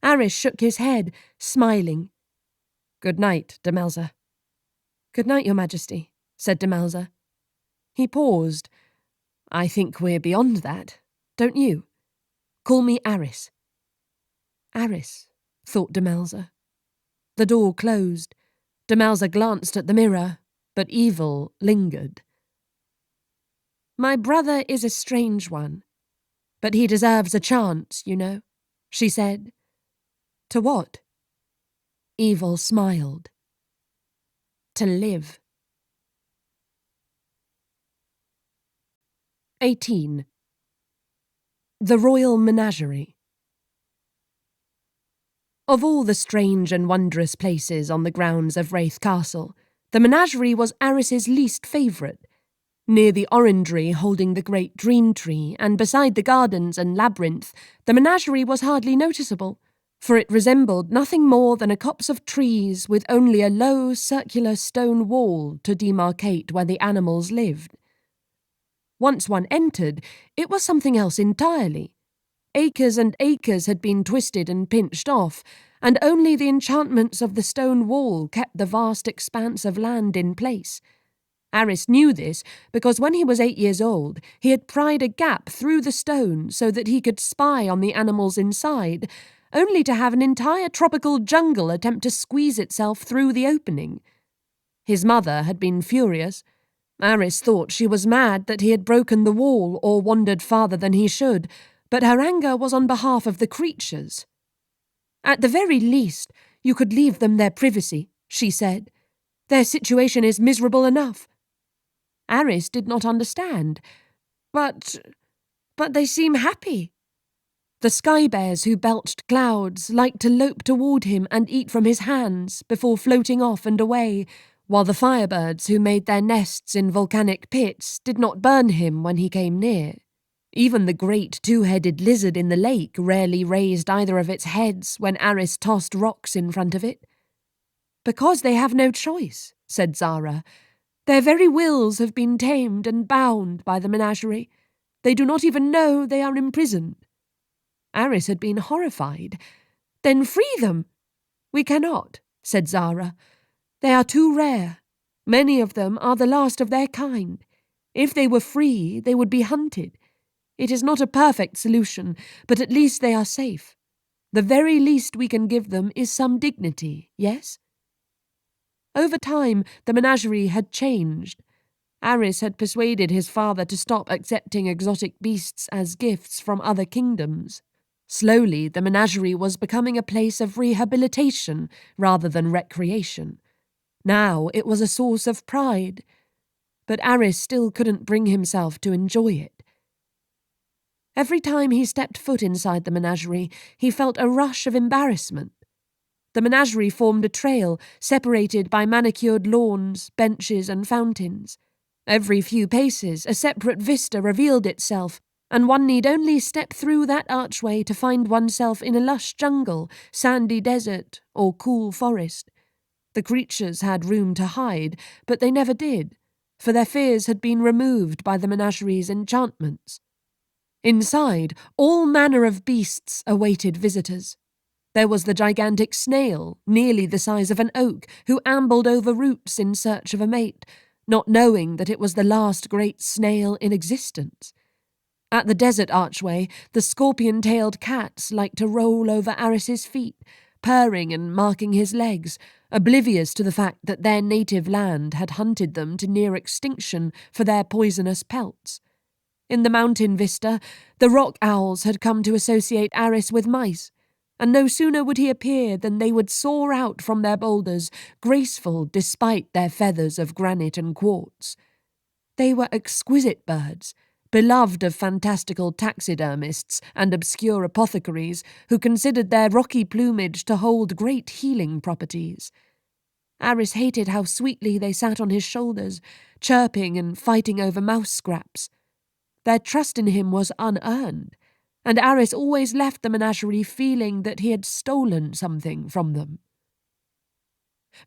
Arris shook his head, smiling. Good night, Demelza. Good night, Your Majesty, said Demelza. He paused. I think we're beyond that, don't you? Call me Arris. Arris, thought Demelza. The door closed. Demelza glanced at the mirror, but Evil lingered. My brother is a strange one, but he deserves a chance, you know, she said. To what? Evil smiled. To live. 18. The Royal Menagerie. Of all the strange and wondrous places on the grounds of Rathe Castle, the menagerie was Arris's least favourite. Near the orangery holding the great dream tree, and beside the gardens and labyrinth, the menagerie was hardly noticeable, for it resembled nothing more than a copse of trees with only a low, circular stone wall to demarcate where the animals lived. Once one entered, it was something else entirely. Acres and acres had been twisted and pinched off, and only the enchantments of the stone wall kept the vast expanse of land in place. Arris knew this because when he was 8 years old, he had pried a gap through the stone so that he could spy on the animals inside, only to have an entire tropical jungle attempt to squeeze itself through the opening. His mother had been furious. Arris thought she was mad that he had broken the wall or wandered farther than he should, but her anger was on behalf of the creatures. At the very least, you could leave them their privacy, she said. Their situation is miserable enough. Arris did not understand. But they seem happy. The sky bears who belched clouds liked to lope toward him and eat from his hands before floating off and away, while the firebirds who made their nests in volcanic pits did not burn him when he came near. Even the great two-headed lizard in the lake rarely raised either of its heads when Arris tossed rocks in front of it. Because they have no choice, said Zara. Their very wills have been tamed and bound by the menagerie. They do not even know they are imprisoned. Arris had been horrified. Then free them. We cannot, said Zara. They are too rare. Many of them are the last of their kind. If they were free, they would be hunted. It is not a perfect solution, but at least they are safe. The very least we can give them is some dignity, yes?" Over time, the menagerie had changed. Arris had persuaded his father to stop accepting exotic beasts as gifts from other kingdoms. Slowly, the menagerie was becoming a place of rehabilitation rather than recreation. Now it was a source of pride, but Arris still couldn't bring himself to enjoy it. Every time he stepped foot inside the menagerie, he felt a rush of embarrassment. The menagerie formed a trail, separated by manicured lawns, benches, and fountains. Every few paces, a separate vista revealed itself, and one need only step through that archway to find oneself in a lush jungle, sandy desert, or cool forest. The creatures had room to hide, but they never did, for their fears had been removed by the menagerie's enchantments. Inside, all manner of beasts awaited visitors. There was the gigantic snail, nearly the size of an oak, who ambled over roots in search of a mate, not knowing that it was the last great snail in existence. At the desert archway, the scorpion-tailed cats liked to roll over Arris's feet, purring and marking his legs, oblivious to the fact that their native land had hunted them to near extinction for their poisonous pelts. In the mountain vista, the rock owls had come to associate Arris with mice, and no sooner would he appear than they would soar out from their boulders, graceful despite their feathers of granite and quartz. They were exquisite birds, beloved of fantastical taxidermists and obscure apothecaries who considered their rocky plumage to hold great healing properties. Arris hated how sweetly they sat on his shoulders, chirping and fighting over mouse scraps. Their trust in him was unearned, and Arris always left the menagerie feeling that he had stolen something from them.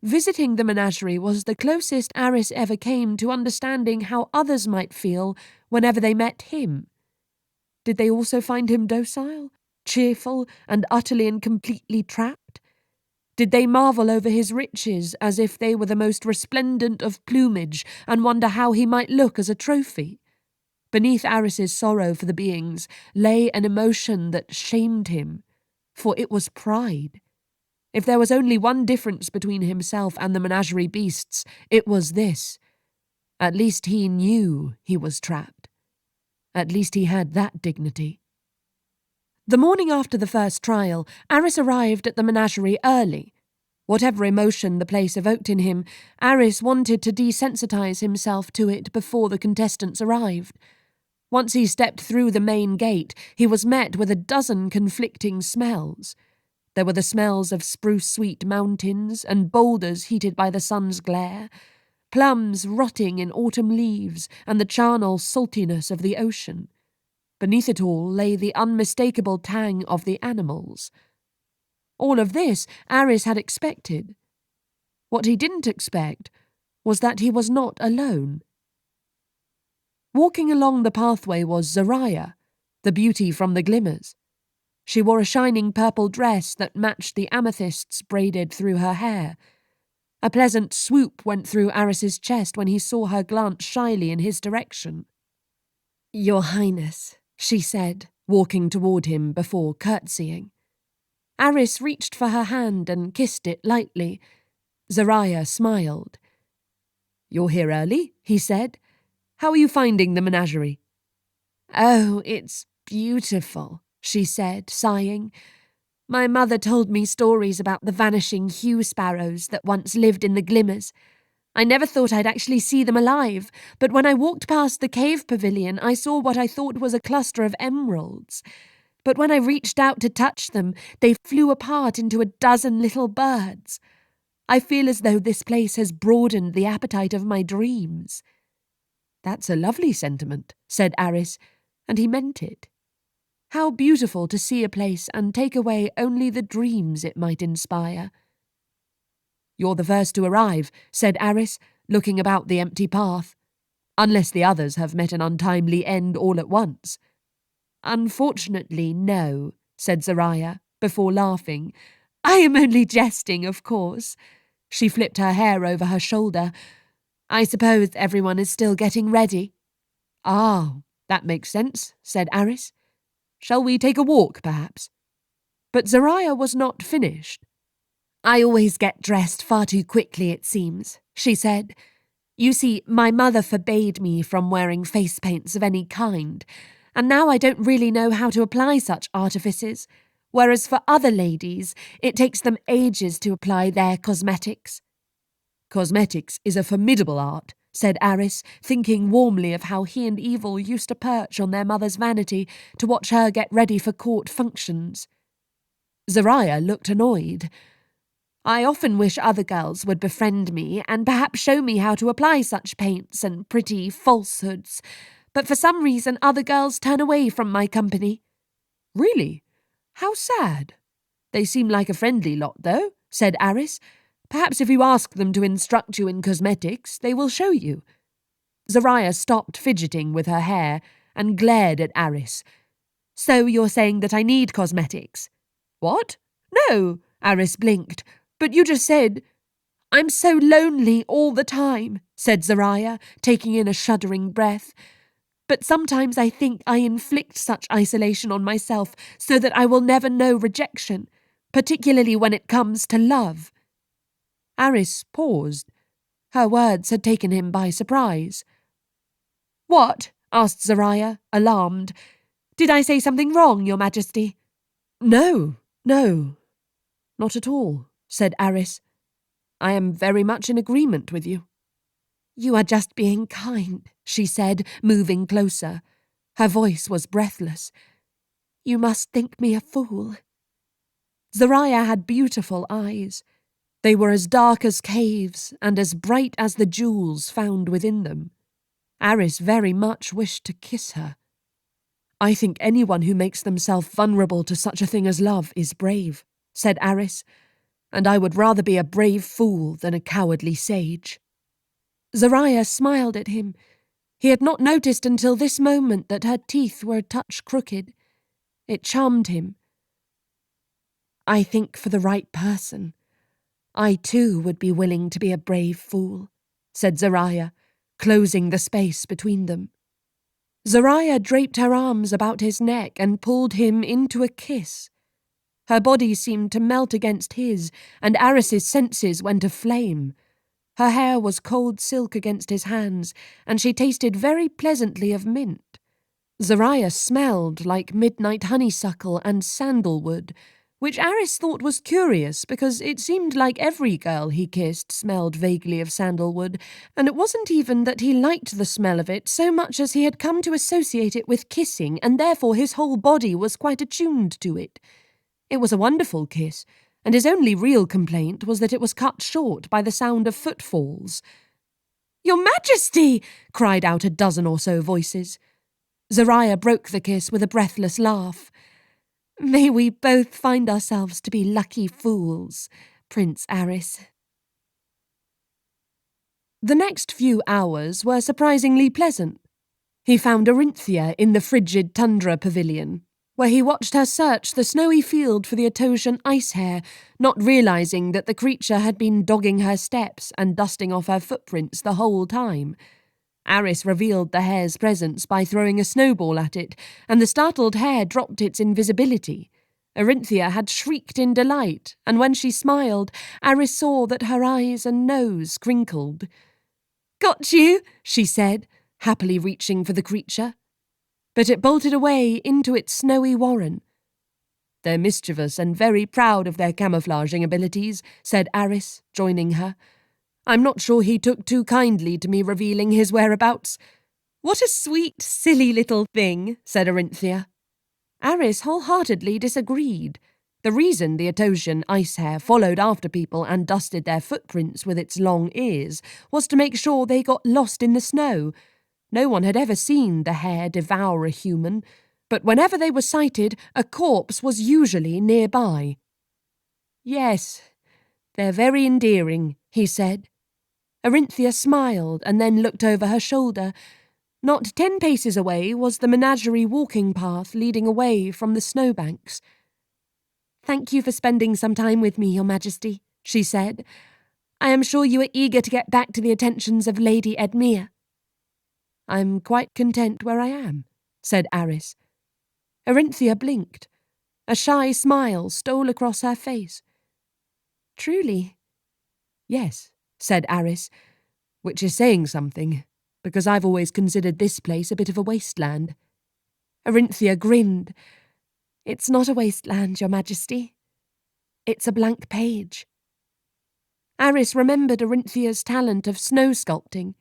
Visiting the menagerie was the closest Arris ever came to understanding how others might feel whenever they met him. Did they also find him docile, cheerful, and utterly and completely trapped? Did they marvel over his riches as if they were the most resplendent of plumage and wonder how he might look as a trophy? Beneath Arris's sorrow for the beings lay an emotion that shamed him, for it was pride. If there was only one difference between himself and the menagerie beasts, it was this. At least he knew he was trapped. At least he had that dignity. The morning after the first trial, Arris arrived at the menagerie early. Whatever emotion the place evoked in him, Arris wanted to desensitize himself to it before the contestants arrived. Once he stepped through the main gate, he was met with a dozen conflicting smells. There were the smells of spruce-sweet mountains and boulders heated by the sun's glare, plums rotting in autumn leaves, and the charnel saltiness of the ocean. Beneath it all lay the unmistakable tang of the animals. All of this Arris had expected. What he didn't expect was that he was not alone. Walking along the pathway was Zariah, the beauty from the glimmers. She wore a shining purple dress that matched the amethysts braided through her hair. A pleasant swoop went through Arris's chest when he saw her glance shyly in his direction. "Your Highness," she said, walking toward him before curtsying. Arris reached for her hand and kissed it lightly. Zariah smiled. "You're here early," he said. "How are you finding the menagerie?" "Oh, it's beautiful," she said, sighing. "My mother told me stories about the vanishing hue sparrows that once lived in the glimmers. I never thought I'd actually see them alive, but when I walked past the cave pavilion, I saw what I thought was a cluster of emeralds. But when I reached out to touch them, they flew apart into a dozen little birds. I feel as though this place has broadened the appetite of my dreams." "That's a lovely sentiment," said Arris, and he meant it. How beautiful to see a place and take away only the dreams it might inspire. "You're the first to arrive," said Arris, looking about the empty path. "Unless the others have met an untimely end all at once." "Unfortunately, no," said Zariah, before laughing. "I am only jesting, of course." She flipped her hair over her shoulder. "I suppose everyone is still getting ready." "Ah, "That makes sense," said Arris. "Shall we take a walk, perhaps?" But Zariah was not finished. "I always get dressed far too quickly, it seems," she said. "You see, my mother forbade me from wearing face paints of any kind, and now I don't really know how to apply such artifices, whereas for other ladies it takes them ages to apply their cosmetics." "Cosmetics is a formidable art," said Arris, thinking warmly of how he and Evil used to perch on their mother's vanity to watch her get ready for court functions. Zariah looked annoyed. "I often wish other girls would befriend me and perhaps show me how to apply such paints and pretty falsehoods, but for some reason other girls turn away from my company." "Really? How sad." "They seem like a friendly lot, though," said Arris. "Perhaps if you ask them to instruct you in cosmetics, they will show you." Zariah stopped fidgeting with her hair and glared at Arris. "So you're saying that I need cosmetics?" "What? No," Arris blinked. "But you just said—" "I'm so lonely all the time," said Zariah, taking in a shuddering breath. "But sometimes I think I inflict such isolation on myself so that I will never know rejection, particularly when it comes to love." Arris paused. Her words had taken him by surprise. "What?" asked Zariah, alarmed. "Did I say something wrong, Your Majesty?" No, not at all," said Arris. "I am very much in agreement with you." "You are just being kind," she said, moving closer. Her voice was breathless. "You must think me a fool." Zariah had beautiful eyes. They were as dark as caves and as bright as the jewels found within them. Arris very much wished to kiss her. "I think anyone who makes themselves vulnerable to such a thing as love is brave," said Arris, "and I would rather be a brave fool than a cowardly sage." Zariah smiled at him. He had not noticed until this moment that her teeth were a touch crooked. It charmed him. "I think for the right person, I too would be willing to be a brave fool," said Zariah, closing the space between them. Zariah draped her arms about his neck and pulled him into a kiss. Her body seemed to melt against his, and Arris's senses went aflame. Her hair was cold silk against his hands, and she tasted very pleasantly of mint. Zariah smelled like midnight honeysuckle and sandalwood, which Arris thought was curious because it seemed like every girl he kissed smelled vaguely of sandalwood, and it wasn't even that he liked the smell of it so much as he had come to associate it with kissing, and therefore his whole body was quite attuned to it. It was a wonderful kiss, and his only real complaint was that it was cut short by the sound of footfalls. "Your Majesty!" cried out a dozen or so voices. Zariah broke the kiss with a breathless laugh. "May we both find ourselves to be lucky fools, Prince Arris." The next few hours were surprisingly pleasant. He found Orinthia in the frigid tundra pavilion, where he watched her search the snowy field for the Atosian ice hare, not realizing that the creature had been dogging her steps and dusting off her footprints the whole time. Arris revealed the hare's presence by throwing a snowball at it, and the startled hare dropped its invisibility. Orinthia had shrieked in delight, and when she smiled, Arris saw that her eyes and nose crinkled. "Got you," she said, happily reaching for the creature. But it bolted away into its snowy warren. "They're mischievous and very proud of their camouflaging abilities," said Arris, joining her. "I'm not sure he took too kindly to me revealing his whereabouts." "What a sweet, silly little thing," said Orinthia. Arris wholeheartedly disagreed. The reason the Atosian ice hare followed after people and dusted their footprints with its long ears was to make sure they got lost in the snow. No one had ever seen the hare devour a human, but whenever they were sighted, a corpse was usually nearby. "Yes, they're very endearing," he said. Orinthia smiled and then looked over her shoulder. Not 10 paces away was the menagerie walking path leading away from the snowbanks. "Thank you for spending some time with me, Your Majesty," she said. "I am sure you are eager to get back to the attentions of Lady Edmere." "I'm quite content where I am," said Arris. Orinthia blinked. A shy smile stole across her face. Truly? Yes, said Arris, which is saying something, because I've always considered this place a bit of a wasteland. Orinthia grinned. It's not a wasteland, Your Majesty. It's a blank page. Arris remembered Orinthia's talent of snow sculpting.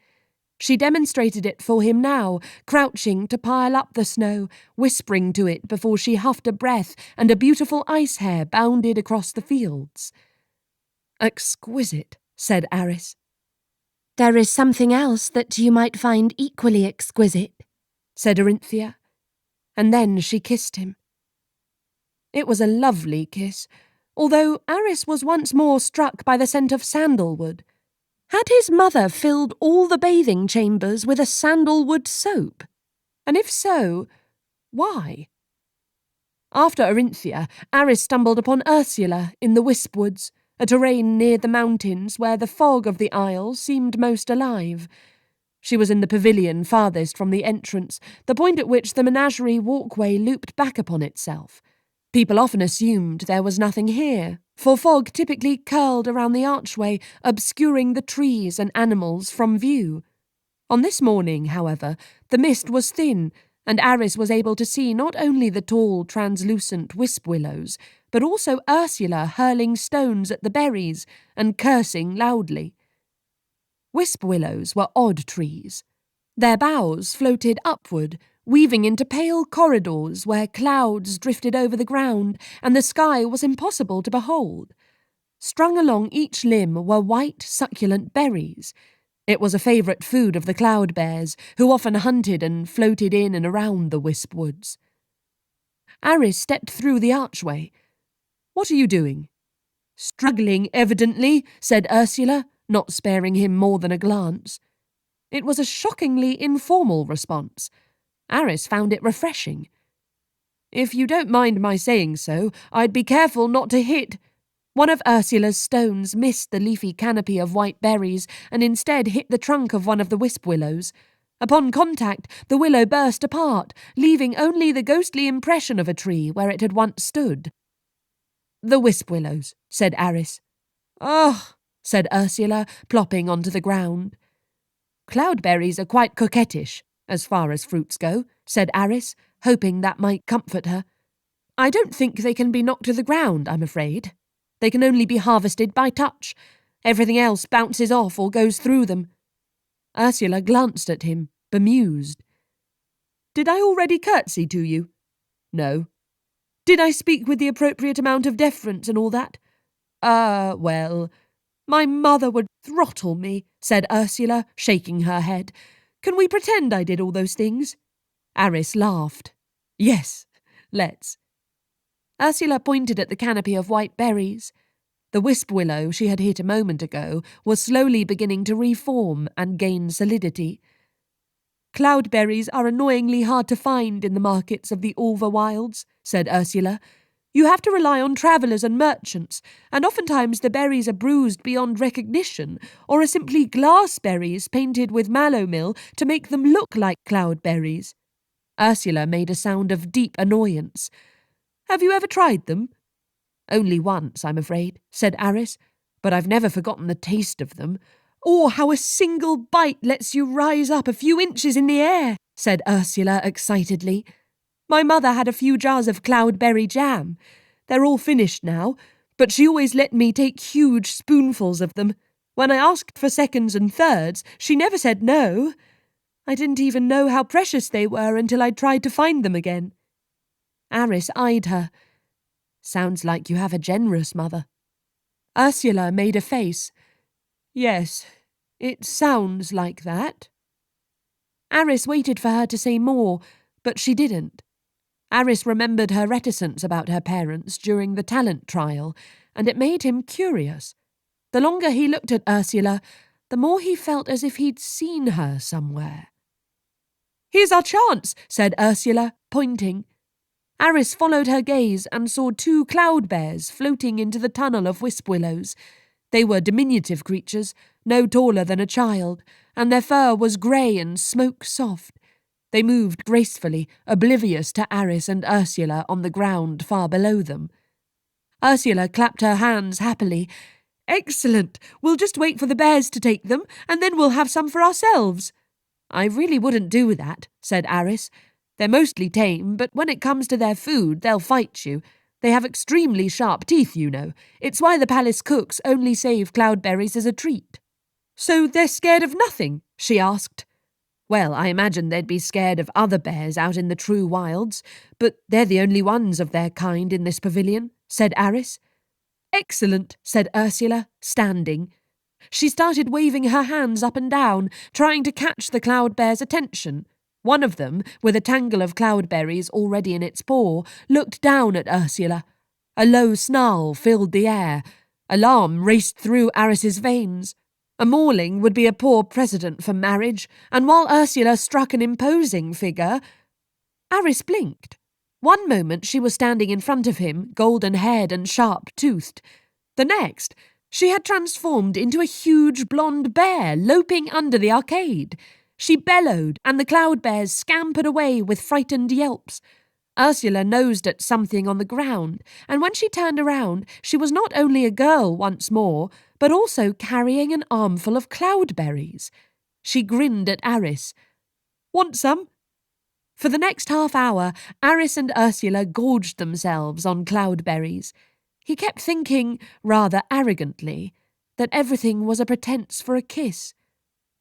She demonstrated it for him now, crouching to pile up the snow, whispering to it before she huffed a breath and a beautiful ice hare bounded across the fields. Exquisite, said Arris. There is something else that you might find equally exquisite, said Orinthia, and then she kissed him. It was a lovely kiss, although Arris was once more struck by the scent of sandalwood. Had his mother filled all the bathing chambers with a sandalwood soap? And if so, why? After Orinthia, Arris stumbled upon Ursula in the Wispwoods, a terrain near the mountains where the fog of the isle seemed most alive. She was in the pavilion farthest from the entrance, the point at which the menagerie walkway looped back upon itself. People often assumed there was nothing here, for fog typically curled around the archway, obscuring the trees and animals from view. On this morning, however, the mist was thin, and Arris was able to see not only the tall, translucent wisp-willows, but also Ursula hurling stones at the berries and cursing loudly. Wisp-willows were odd trees. Their boughs floated upward, weaving into pale corridors where clouds drifted over the ground and the sky was impossible to behold. Strung along each limb were white, succulent berries. It was a favourite food of the cloud bears, who often hunted and floated in and around the Wispwoods. Arris stepped through the archway. What are you doing? Struggling, evidently, said Ursula, not sparing him more than a glance. It was a shockingly informal response. Arris found it refreshing. If you don't mind my saying so, I'd be careful not to hit. One of Ursula's stones missed the leafy canopy of white berries and instead hit the trunk of one of the wisp-willows. Upon contact, the willow burst apart, leaving only the ghostly impression of a tree where it had once stood. The wisp-willows, said Arris. Oh, said Ursula, plopping onto the ground. Cloudberries are quite coquettish, as far as fruits go, said Arris, hoping that might comfort her. I don't think they can be knocked to the ground, I'm afraid. They can only be harvested by touch. Everything else bounces off or goes through them. Ursula glanced at him, bemused. Did I already curtsy to you? No. Did I speak with the appropriate amount of deference and all that? Well, my mother would throttle me, said Ursula, shaking her head. Can we pretend I did all those things? Arris laughed. Yes, let's. Ursula pointed at the canopy of white berries. The wisp-willow she had hit a moment ago was slowly beginning to reform and gain solidity. Cloudberries are annoyingly hard to find in the markets of the Ulva Wilds, said Ursula. You have to rely on travellers and merchants, and oftentimes the berries are bruised beyond recognition, or are simply glass berries painted with mallow-mill to make them look like cloudberries. Ursula made a sound of deep annoyance. Have you ever tried them? Only once, I'm afraid, said Arris, but I've never forgotten the taste of them. Or how a single bite lets you rise up a few inches in the air, said Ursula excitedly. My mother had a few jars of cloudberry jam. They're all finished now, but she always let me take huge spoonfuls of them. When I asked for seconds and thirds, she never said no. I didn't even know how precious they were until I tried to find them again. Arris eyed her. Sounds like you have a generous mother. Ursula made a face. Yes, it sounds like that. Arris waited for her to say more, but she didn't. Arris remembered her reticence about her parents during the talent trial, and it made him curious. The longer he looked at Ursula, the more he felt as if he'd seen her somewhere. Here's our chance, said Ursula, pointing. Arris followed her gaze and saw 2 cloud bears floating into the tunnel of wisp-willows. They were diminutive creatures, no taller than a child, and their fur was grey and smoke-soft. They moved gracefully, oblivious to Arris and Ursula on the ground far below them. Ursula clapped her hands happily. "Excellent! We'll just wait for the bears to take them, and then we'll have some for ourselves." "I really wouldn't do that," said Arris. "They're mostly tame, but when it comes to their food, they'll fight you. They have extremely sharp teeth, you know. It's why the palace cooks only save cloudberries as a treat." "So they're scared of nothing?" she asked. "Well, I imagine they'd be scared of other bears out in the true wilds, but they're the only ones of their kind in this pavilion," said Arris. "Excellent," said Ursula, standing. She started waving her hands up and down, trying to catch the cloudbear's attention. One of them, with a tangle of cloudberries already in its paw, looked down at Ursula. A low snarl filled the air. Alarm raced through Arris's veins. A mauling would be a poor precedent for marriage, and while Ursula struck an imposing figure, Arris blinked. One moment she was standing in front of him, golden-haired and sharp-toothed. The next, she had transformed into a huge blonde bear loping under the arcade. She bellowed, and the cloudbears scampered away with frightened yelps. Ursula nosed at something on the ground, and when she turned around, she was not only a girl once more, but also carrying an armful of cloudberries. She grinned at Arris. "Want some?" For the next half hour, Arris and Ursula gorged themselves on cloudberries. He kept thinking, rather arrogantly, that everything was a pretence for a kiss.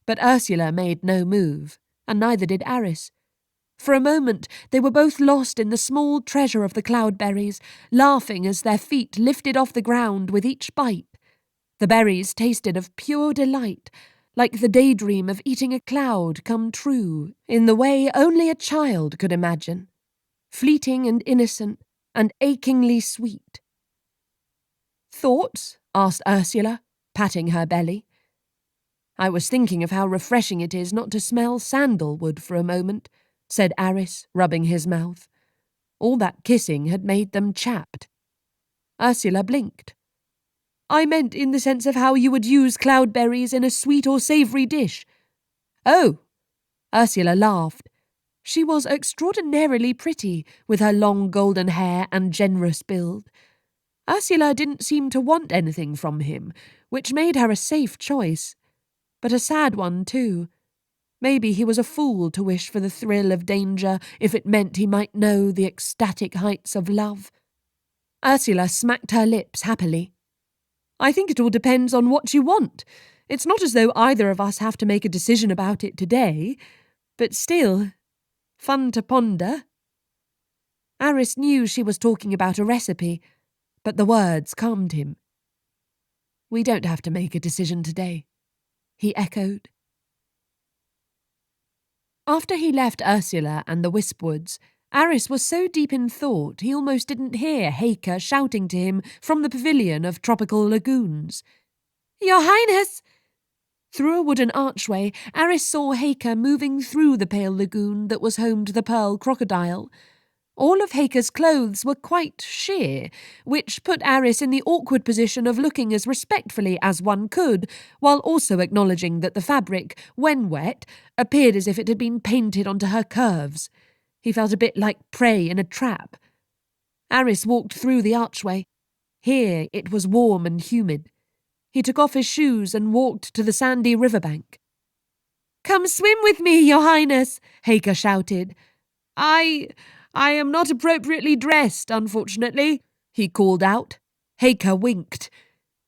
But Ursula made no move, and neither did Arris. For a moment they were both lost in the small treasure of the cloudberries, laughing as their feet lifted off the ground with each bite. The berries tasted of pure delight, like the daydream of eating a cloud come true in the way only a child could imagine. Fleeting and innocent, and achingly sweet. "Thoughts?" asked Ursula, patting her belly. "I was thinking of how refreshing it is not to smell sandalwood for a moment," said Arris, rubbing his mouth. All that kissing had made them chapped. Ursula blinked. "I meant in the sense of how you would use cloudberries in a sweet or savoury dish." "Oh!" Ursula laughed. She was extraordinarily pretty, with her long golden hair and generous build. Ursula didn't seem to want anything from him, which made her a safe choice, but a sad one too. Maybe he was a fool to wish for the thrill of danger if it meant he might know the ecstatic heights of love. Ursula smacked her lips happily. "I think it all depends on what you want. It's not as though either of us have to make a decision about it today, but still, fun to ponder." Arris knew she was talking about a recipe, but the words calmed him. "We don't have to make a decision today," he echoed. After he left Ursula and the Wispwoods, Arris was so deep in thought he almost didn't hear Heike shouting to him from the pavilion of tropical lagoons. "Your Highness!" Through a wooden archway, Arris saw Heike moving through the pale lagoon that was home to the pearl crocodile. All of Heike's clothes were quite sheer, which put Arris in the awkward position of looking as respectfully as one could, while also acknowledging that the fabric, when wet, appeared as if it had been painted onto her curves. He felt a bit like prey in a trap. Arris walked through the archway. Here it was warm and humid. He took off his shoes and walked to the sandy riverbank. "Come swim with me, Your Highness," Heike shouted. I am not appropriately dressed, unfortunately," he called out. Heike winked.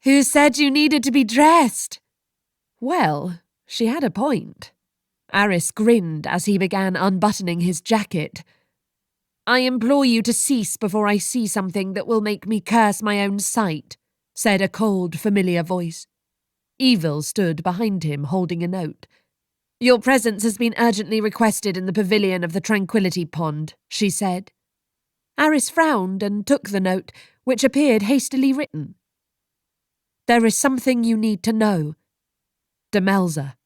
"Who said you needed to be dressed?" Well, she had a point. Arris grinned as he began unbuttoning his jacket. "I implore you to cease before I see something that will make me curse my own sight," said a cold, familiar voice. Evil stood behind him, holding a note. "Your presence has been urgently requested in the pavilion of the Tranquility Pond," she said. Arris frowned and took the note, which appeared hastily written. "There is something you need to know. Demelza."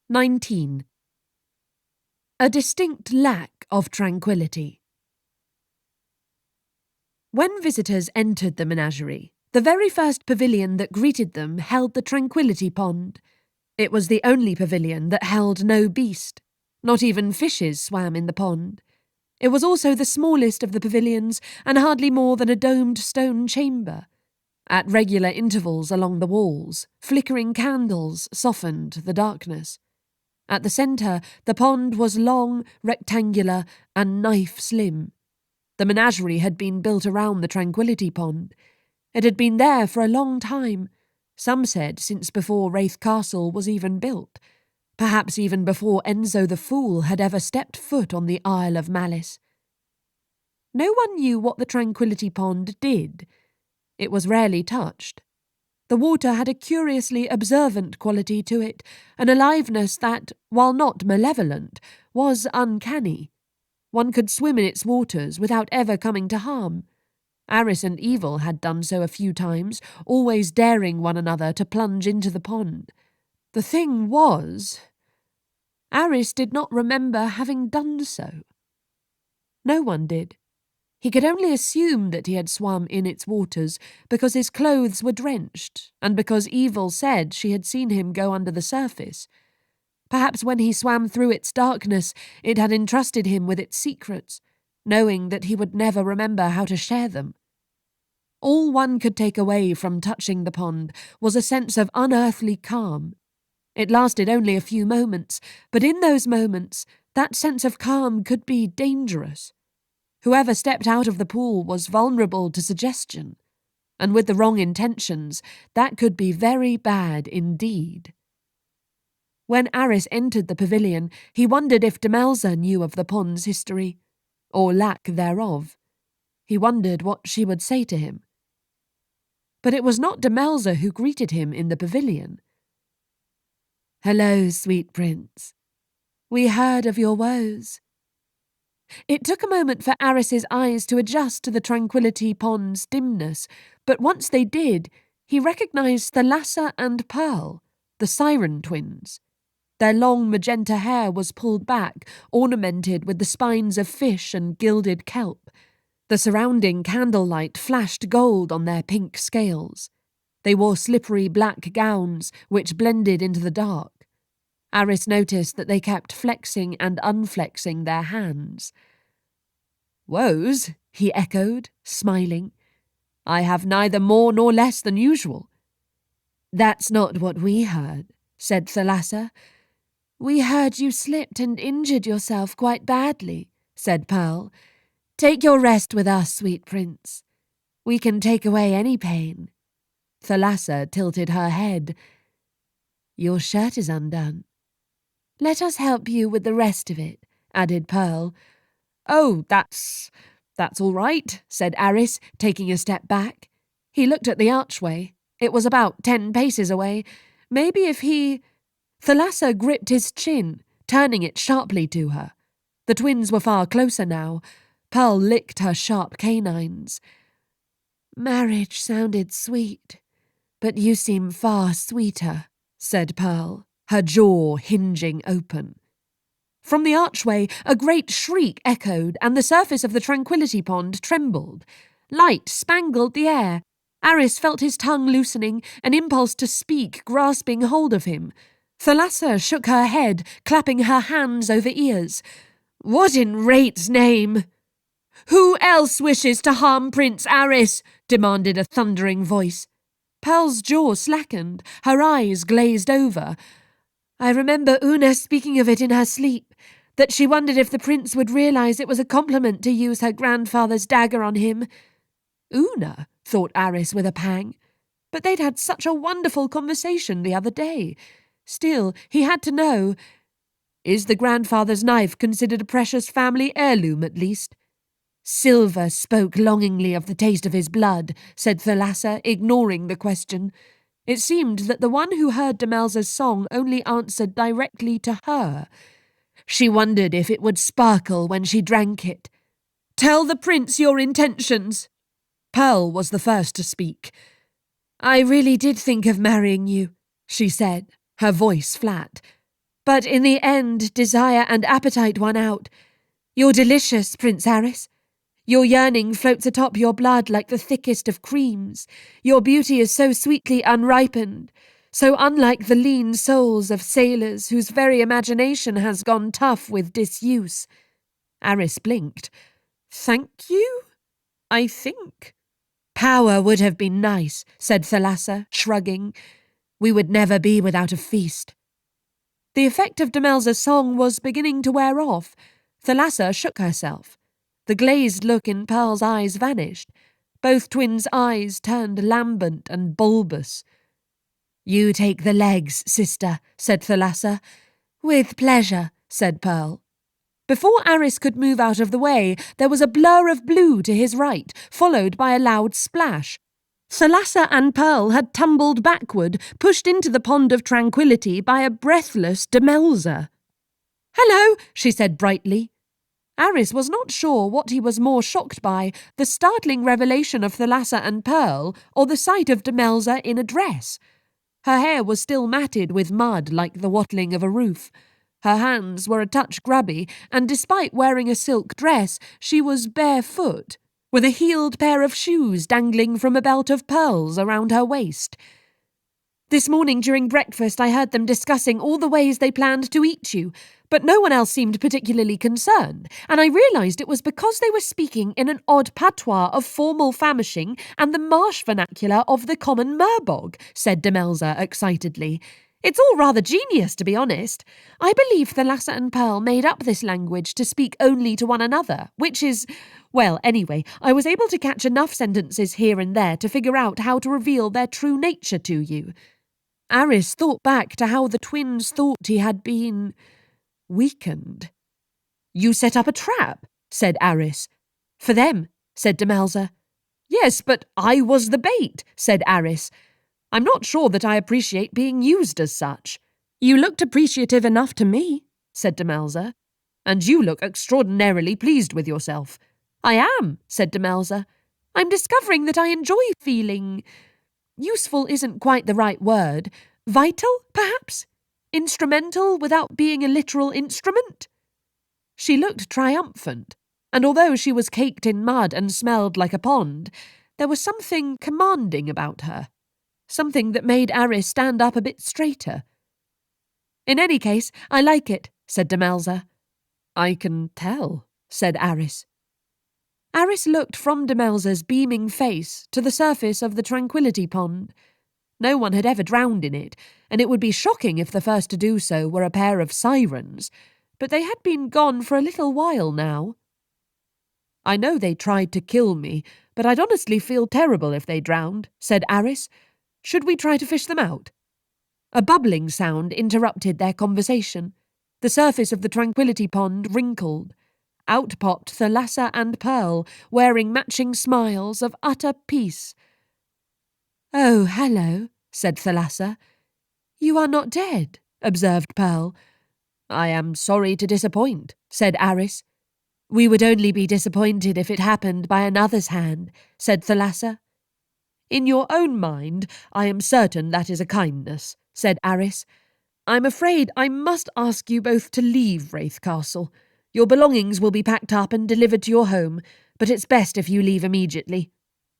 19. A distinct lack of tranquility. When visitors entered the menagerie, the very first pavilion that greeted them held the Tranquility Pond. It was the only pavilion that held no beast. Not even fishes swam in the pond. It was also the smallest of the pavilions and hardly more than a domed stone chamber. At regular intervals along the walls, flickering candles softened the darkness. At the centre, the pond was long, rectangular, and knife-slim. The menagerie had been built around the Tranquility Pond. It had been there for a long time. Some said since before Rathe Castle was even built. Perhaps even before Enzo the Fool had ever stepped foot on the Isle of Malys. No one knew what the Tranquility Pond did. It was rarely touched. The water had a curiously observant quality to it, an aliveness that, while not malevolent, was uncanny. One could swim in its waters without ever coming to harm. Arris and Evil had done so a few times, always daring one another to plunge into the pond. The thing was, Arris did not remember having done so. No one did. He could only assume that he had swum in its waters because his clothes were drenched and because Evil said she had seen him go under the surface. Perhaps when he swam through its darkness, it had entrusted him with its secrets, knowing that he would never remember how to share them. All one could take away from touching the pond was a sense of unearthly calm. It lasted only a few moments, but in those moments, that sense of calm could be dangerous. Whoever stepped out of the pool was vulnerable to suggestion, and with the wrong intentions, that could be very bad indeed. When Arris entered the pavilion, he wondered if Demelza knew of the pond's history, or lack thereof. He wondered what she would say to him. But it was not Demelza who greeted him in the pavilion. "Hello, sweet prince. We heard of your woes." It took a moment for Arris's eyes to adjust to the Tranquility Pond's dimness, but once they did, he recognised Thalassa and Pearl, the Siren twins. Their long magenta hair was pulled back, ornamented with the spines of fish and gilded kelp. The surrounding candlelight flashed gold on their pink scales. They wore slippery black gowns, which blended into the dark. Arris noticed that they kept flexing and unflexing their hands. "Woes?" he echoed, smiling. "I have neither more nor less than usual." "That's not what we heard," said Thalassa. "We heard you slipped and injured yourself quite badly," said Pearl. "Take your rest with us, sweet prince. We can take away any pain." Thalassa tilted her head. "Your shirt is undone." "Let us help you with the rest of it," added Pearl. "Oh, that's all right," said Arris, taking a step back. He looked at the archway. It was about 10 paces away. Maybe if he... Thalassa gripped his chin, turning it sharply to her. The twins were far closer now. Pearl licked her sharp canines. "Marriage sounded sweet, but you seem far sweeter," said Pearl, her jaw hinging open. From the archway, a great shriek echoed, and the surface of the Tranquility Pond trembled. Light spangled the air. Arris felt his tongue loosening, an impulse to speak grasping hold of him. Thalassa shook her head, clapping her hands over ears. "What in Rate's name?" "Who else wishes to harm Prince Arris?" demanded a thundering voice. Pearl's jaw slackened, her eyes glazed over. "I remember Una speaking of it in her sleep, that she wondered if the prince would realise it was a compliment to use her grandfather's dagger on him." Una, thought Arris with a pang. But they'd had such a wonderful conversation the other day. Still, he had to know. Is the grandfather's knife considered a precious family heirloom, at least? "Silver spoke longingly of the taste of his blood," said Thalassa, ignoring the question. It seemed that the one who heard Demelza's song only answered directly to her. She wondered if it would sparkle when she drank it. "Tell the prince your intentions." Pearl was the first to speak. "I really did think of marrying you," she said, her voice flat. "But in the end, desire and appetite won out. You're delicious, Prince Arris. Your yearning floats atop your blood like the thickest of creams. Your beauty is so sweetly unripened. so unlike the lean souls of sailors whose very imagination has gone tough with disuse. Arris blinked. Thank you, I think. Power would have been nice, said Thalassa, shrugging. We would never be without a feast. The effect of Demelza's song was beginning to wear off. Thalassa shook herself. The glazed look in Pearl's eyes vanished. Both twins' eyes turned lambent and bulbous. You take the legs, sister, said Thalassa. With pleasure, said Pearl. Before Arris could move out of the way, there was a blur of blue to his right, followed by a loud splash. Thalassa and Pearl had tumbled backward, pushed into the pond of tranquility by a breathless Demelza. Hello, she said brightly. Arris was not sure what he was more shocked by, the startling revelation of Thalassa and Pearl, or the sight of Demelza in a dress. Her hair was still matted with mud like the wattling of a roof. Her hands were a touch grubby, and despite wearing a silk dress, she was barefoot, with a heeled pair of shoes dangling from a belt of pearls around her waist. This morning during breakfast I heard them discussing all the ways they planned to eat you, but no one else seemed particularly concerned, and I realised it was because they were speaking in an odd patois of formal famishing and the marsh vernacular of the common Merbog, said Demelza excitedly. It's all rather genius, to be honest. I believe Thalassa and Pearl made up this language to speak only to one another, which is... Well, anyway, I was able to catch enough sentences here and there to figure out how to reveal their true nature to you. Arris thought back to how the twins thought he had been... weakened. You set up a trap, said Arris. For them, said Demelza. Yes, but I was the bait, said Arris. I'm not sure that I appreciate being used as such. You looked appreciative enough to me, said Demelza. And you look extraordinarily pleased with yourself. I am, said Demelza. I'm discovering that I enjoy feeling... Useful isn't quite the right word. Vital, perhaps? Instrumental without being a literal instrument? She looked triumphant, and although she was caked in mud and smelled like a pond, there was something commanding about her. Something that made Arris stand up a bit straighter. In any case, I like it, said Demelza. I can tell, said Arris. Arris looked from Demelza's beaming face to the surface of the tranquility pond. No one had ever drowned in it, and it would be shocking if the first to do so were a pair of sirens, but they had been gone for a little while now. I know they tried to kill me, but I'd honestly feel terrible if they drowned, said Arris. Should we try to fish them out? A bubbling sound interrupted their conversation. The surface of the tranquility pond wrinkled. Out popped Thalassa and Pearl, wearing matching smiles of utter peace. Oh, hello, said Thalassa. You are not dead, observed Pearl. I am sorry to disappoint, said Arris. We would only be disappointed if it happened by another's hand, said Thalassa. In your own mind, I am certain that is a kindness, said Arris. I'm afraid I must ask you both to leave Rathe Castle. Your belongings will be packed up and delivered to your home, but it's best if you leave immediately.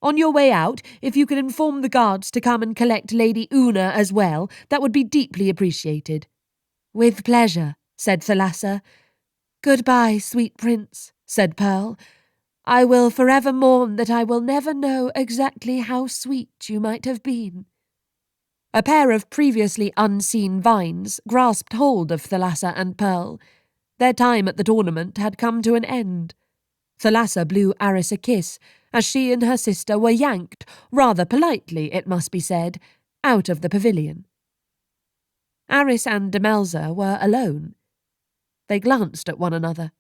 On your way out, if you could inform the guards to come and collect Lady Una as well, that would be deeply appreciated. With pleasure, said Thalassa. Goodbye, sweet prince, said Pearl. I will forever mourn that I will never know exactly how sweet you might have been. A pair of previously unseen vines grasped hold of Thalassa and Pearl. Their time at the tournament had come to an end. Thalassa blew Arris a kiss, as she and her sister were yanked, rather politely, it must be said, out of the pavilion. Arris and Demelza were alone. They glanced at one another.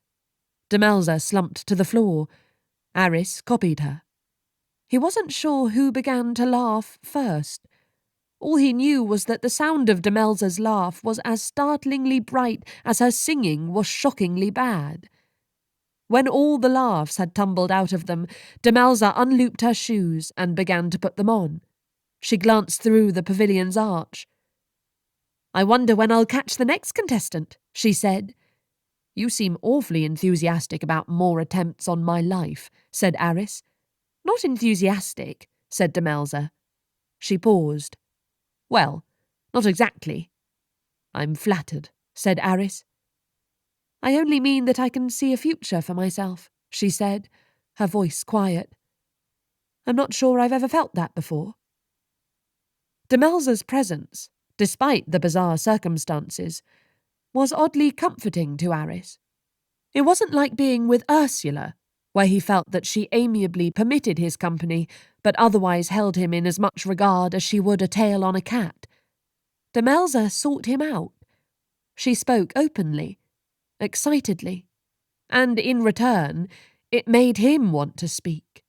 Demelza slumped to the floor. Arris copied her. He wasn't sure who began to laugh first. All he knew was that the sound of Demelza's laugh was as startlingly bright as her singing was shockingly bad. When all the laughs had tumbled out of them, Demelza unlooped her shoes and began to put them on. She glanced through the pavilion's arch. I wonder when I'll catch the next contestant, she said. You seem awfully enthusiastic about more attempts on my life, said Arris. Not enthusiastic, said Demelza. She paused. Well, Not exactly. I'm flattered, said Arris. I only mean that I can see a future for myself, she said, her voice quiet. I'm not sure I've ever felt that before. Demelza's presence, despite the bizarre circumstances, was oddly comforting to Arris. It wasn't like being with Ursula, where he felt that she amiably permitted his company, but otherwise held him in as much regard as she would a tail on a cat. Demelza sought him out. She spoke openly, excitedly, and in return, it made him want to speak.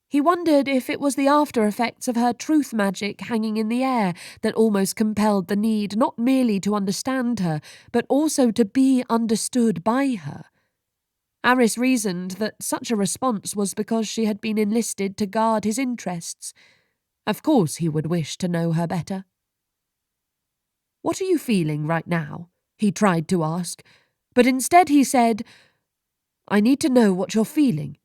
He wondered if it was the after-effects of her truth magic hanging in the air that almost compelled the need not merely to understand her, but also to be understood by her. Arris reasoned that such a response was because she had been enlisted to guard his interests. Of course he would wish to know her better. "What are you feeling right now?" he tried to ask, but instead he said, "I need to know what you're feeling."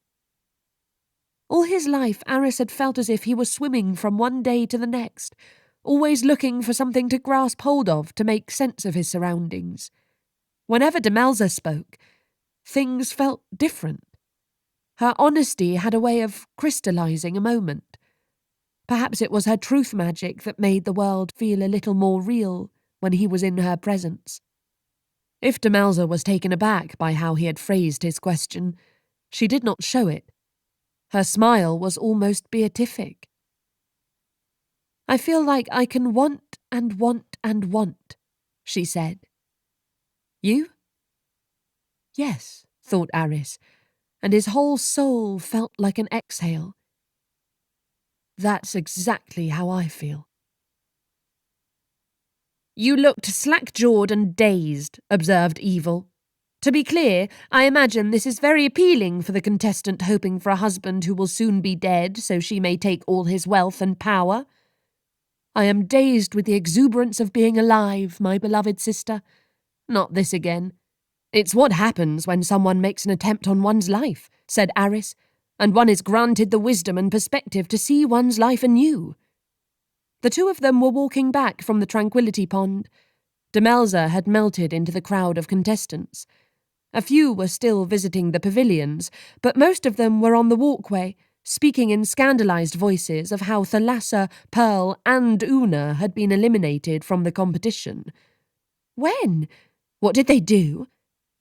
All his life, Arris had felt as if he was swimming from one day to the next, always looking for something to grasp hold of to make sense of his surroundings. Whenever Demelza spoke, things felt different. Her honesty had a way of crystallizing a moment. Perhaps it was her truth magic that made the world feel a little more real when he was in her presence. If Demelza was taken aback by how he had phrased his question, she did not show it. Her smile was almost beatific. "I feel like I can want and want and want," she said. "You?" "Yes," thought Arris, and his whole soul felt like an exhale. "That's exactly how I feel." "You looked slack-jawed and dazed," observed Evil. "To be clear, I imagine this is very appealing for the contestant hoping for a husband who will soon be dead so she may take all his wealth and power." "I am dazed with the exuberance of being alive, my beloved sister. Not this again. It's what happens when someone makes an attempt on one's life," said Arris, "and one is granted the wisdom and perspective to see one's life anew." The two of them were walking back from the Tranquility Pond. Demelza had melted into the crowd of contestants. A few were still visiting the pavilions, but most of them were on the walkway, speaking in scandalized voices of how Thalassa, Pearl, and Una had been eliminated from the competition. When? What did they do?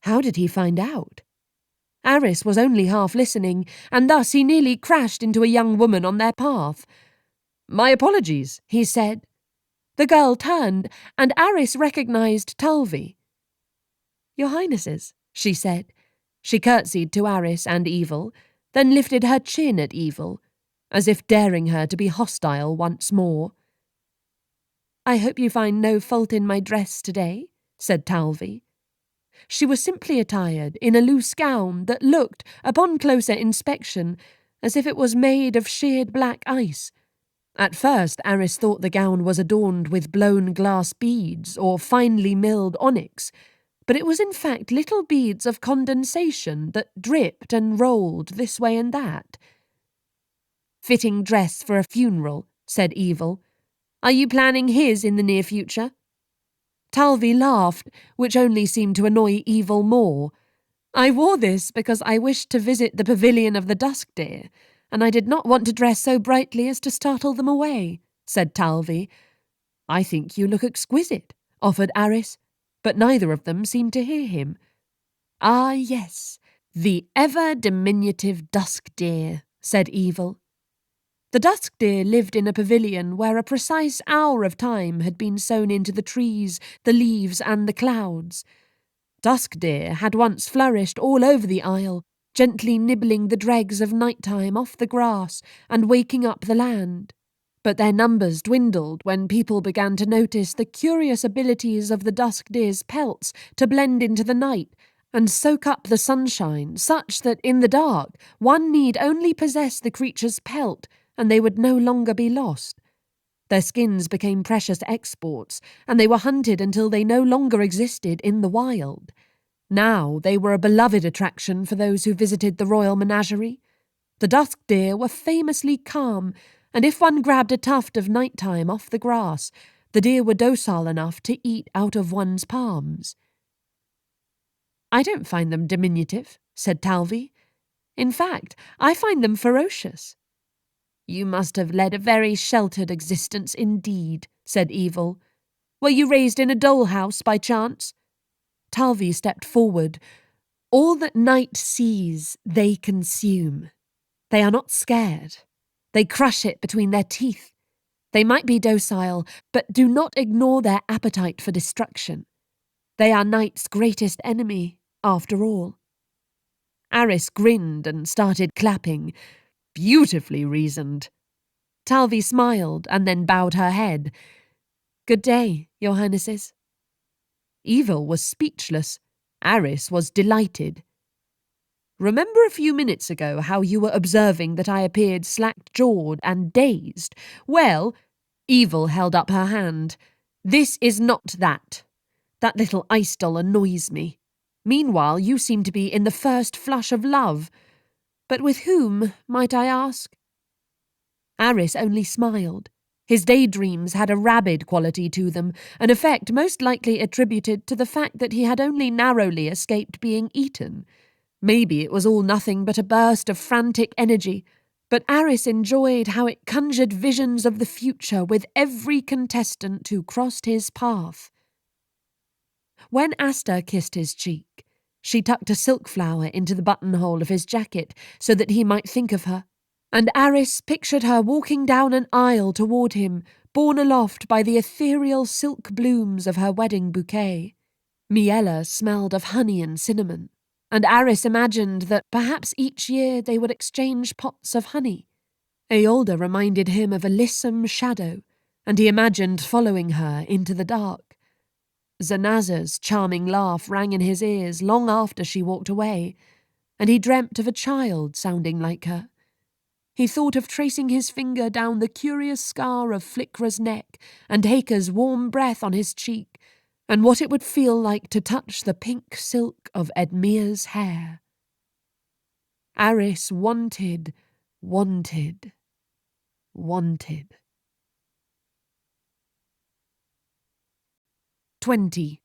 How did he find out? Arris was only half listening, and thus he nearly crashed into a young woman on their path. "My apologies," he said. The girl turned, and Arris recognized Talvi. "Your Highnesses," she said. She curtsied to Arris and Evil, then lifted her chin at Evil, as if daring her to be hostile once more. "I hope you find no fault in my dress today," said Talvi. She was simply attired in a loose gown that looked, upon closer inspection, as if it was made of sheared black ice. At first, Arris thought the gown was adorned with blown glass beads or finely milled onyx, but it was in fact little beads of condensation that dripped and rolled this way and that. "Fitting dress for a funeral," said Evil. "Are you planning his in the near future?" Talvi laughed, which only seemed to annoy Evil more. "I wore this because I wished to visit the pavilion of the dusk deer, and I did not want to dress so brightly as to startle them away," said Talvi. "I think you look exquisite," offered Arris, but neither of them seemed to hear him. "Ah, yes, the ever-diminutive dusk deer," said Evil. The dusk deer lived in a pavilion where a precise hour of time had been sewn into the trees, the leaves, and the clouds. Dusk deer had once flourished all over the isle, gently nibbling the dregs of night-time off the grass and waking up the land. But their numbers dwindled when people began to notice the curious abilities of the dusk deer's pelts to blend into the night and soak up the sunshine, such that in the dark one need only possess the creature's pelt and they would no longer be lost. Their skins became precious exports, and they were hunted until they no longer existed in the wild. Now they were a beloved attraction for those who visited the royal menagerie. The dusk deer were famously calm, and if one grabbed a tuft of nighttime off the grass, The deer were docile enough to eat out of one's palms. "I don't find them diminutive," said Talvi. "In fact, I find them ferocious." "You must have led a very sheltered existence indeed," said Evil. "Were you raised in a doll-house by chance?" Talvi stepped forward. "All that night sees, they consume. They are not scared. They crush it between their teeth. They might be docile, but do not ignore their appetite for destruction. They are night's greatest enemy, after all." Arris grinned and started clapping. "Beautifully reasoned." Talvi smiled and then bowed her head. "Good day, your highnesses." Evil was speechless. Arris was delighted. "Remember a few minutes ago how you were observing that I appeared slack-jawed and dazed? Well," Evil held up her hand, "this is not that. That little ice doll annoys me. Meanwhile, you seem to be in the first flush of love. But with whom, might I ask?" Arris only smiled. His daydreams had a rabid quality to them, an effect most likely attributed to the fact that he had only narrowly escaped being eaten. Maybe it was all nothing but a burst of frantic energy, but Arris enjoyed how it conjured visions of the future with every contestant who crossed his path. When Asta kissed his cheek, she tucked a silk flower into the buttonhole of his jacket so that he might think of her, and Arris pictured her walking down an aisle toward him, borne aloft by the ethereal silk blooms of her wedding bouquet. Miella smelled of honey and cinnamon, and Arris imagined that perhaps each year they would exchange pots of honey. Aolda reminded him of a lissom shadow, and he imagined following her into the dark. Zanaza's charming laugh rang in his ears long after she walked away, and he dreamt of a child sounding like her. He thought of tracing his finger down the curious scar of Flickra's neck and Haker's warm breath on his cheek, and what it would feel like to touch the pink silk of Edmia's hair. Arris wanted. 20.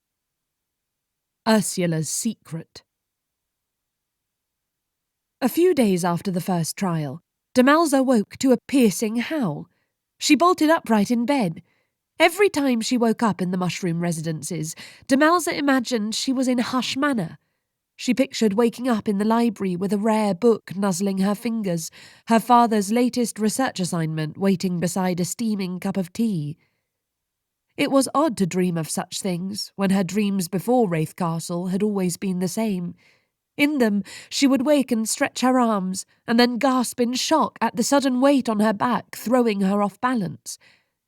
Ursula's secret. A few days after the first trial, Demelza woke to a piercing howl. She bolted upright in bed. Every time she woke up in the mushroom residences, Demelza imagined she was in Hush Manor. She pictured waking up in the library with a rare book nuzzling her fingers, her father's latest research assignment waiting beside a steaming cup of tea. It was odd to dream of such things, when her dreams before Rathe Castle had always been the same. In them, she would wake and stretch her arms, and then gasp in shock at the sudden weight on her back throwing her off balance.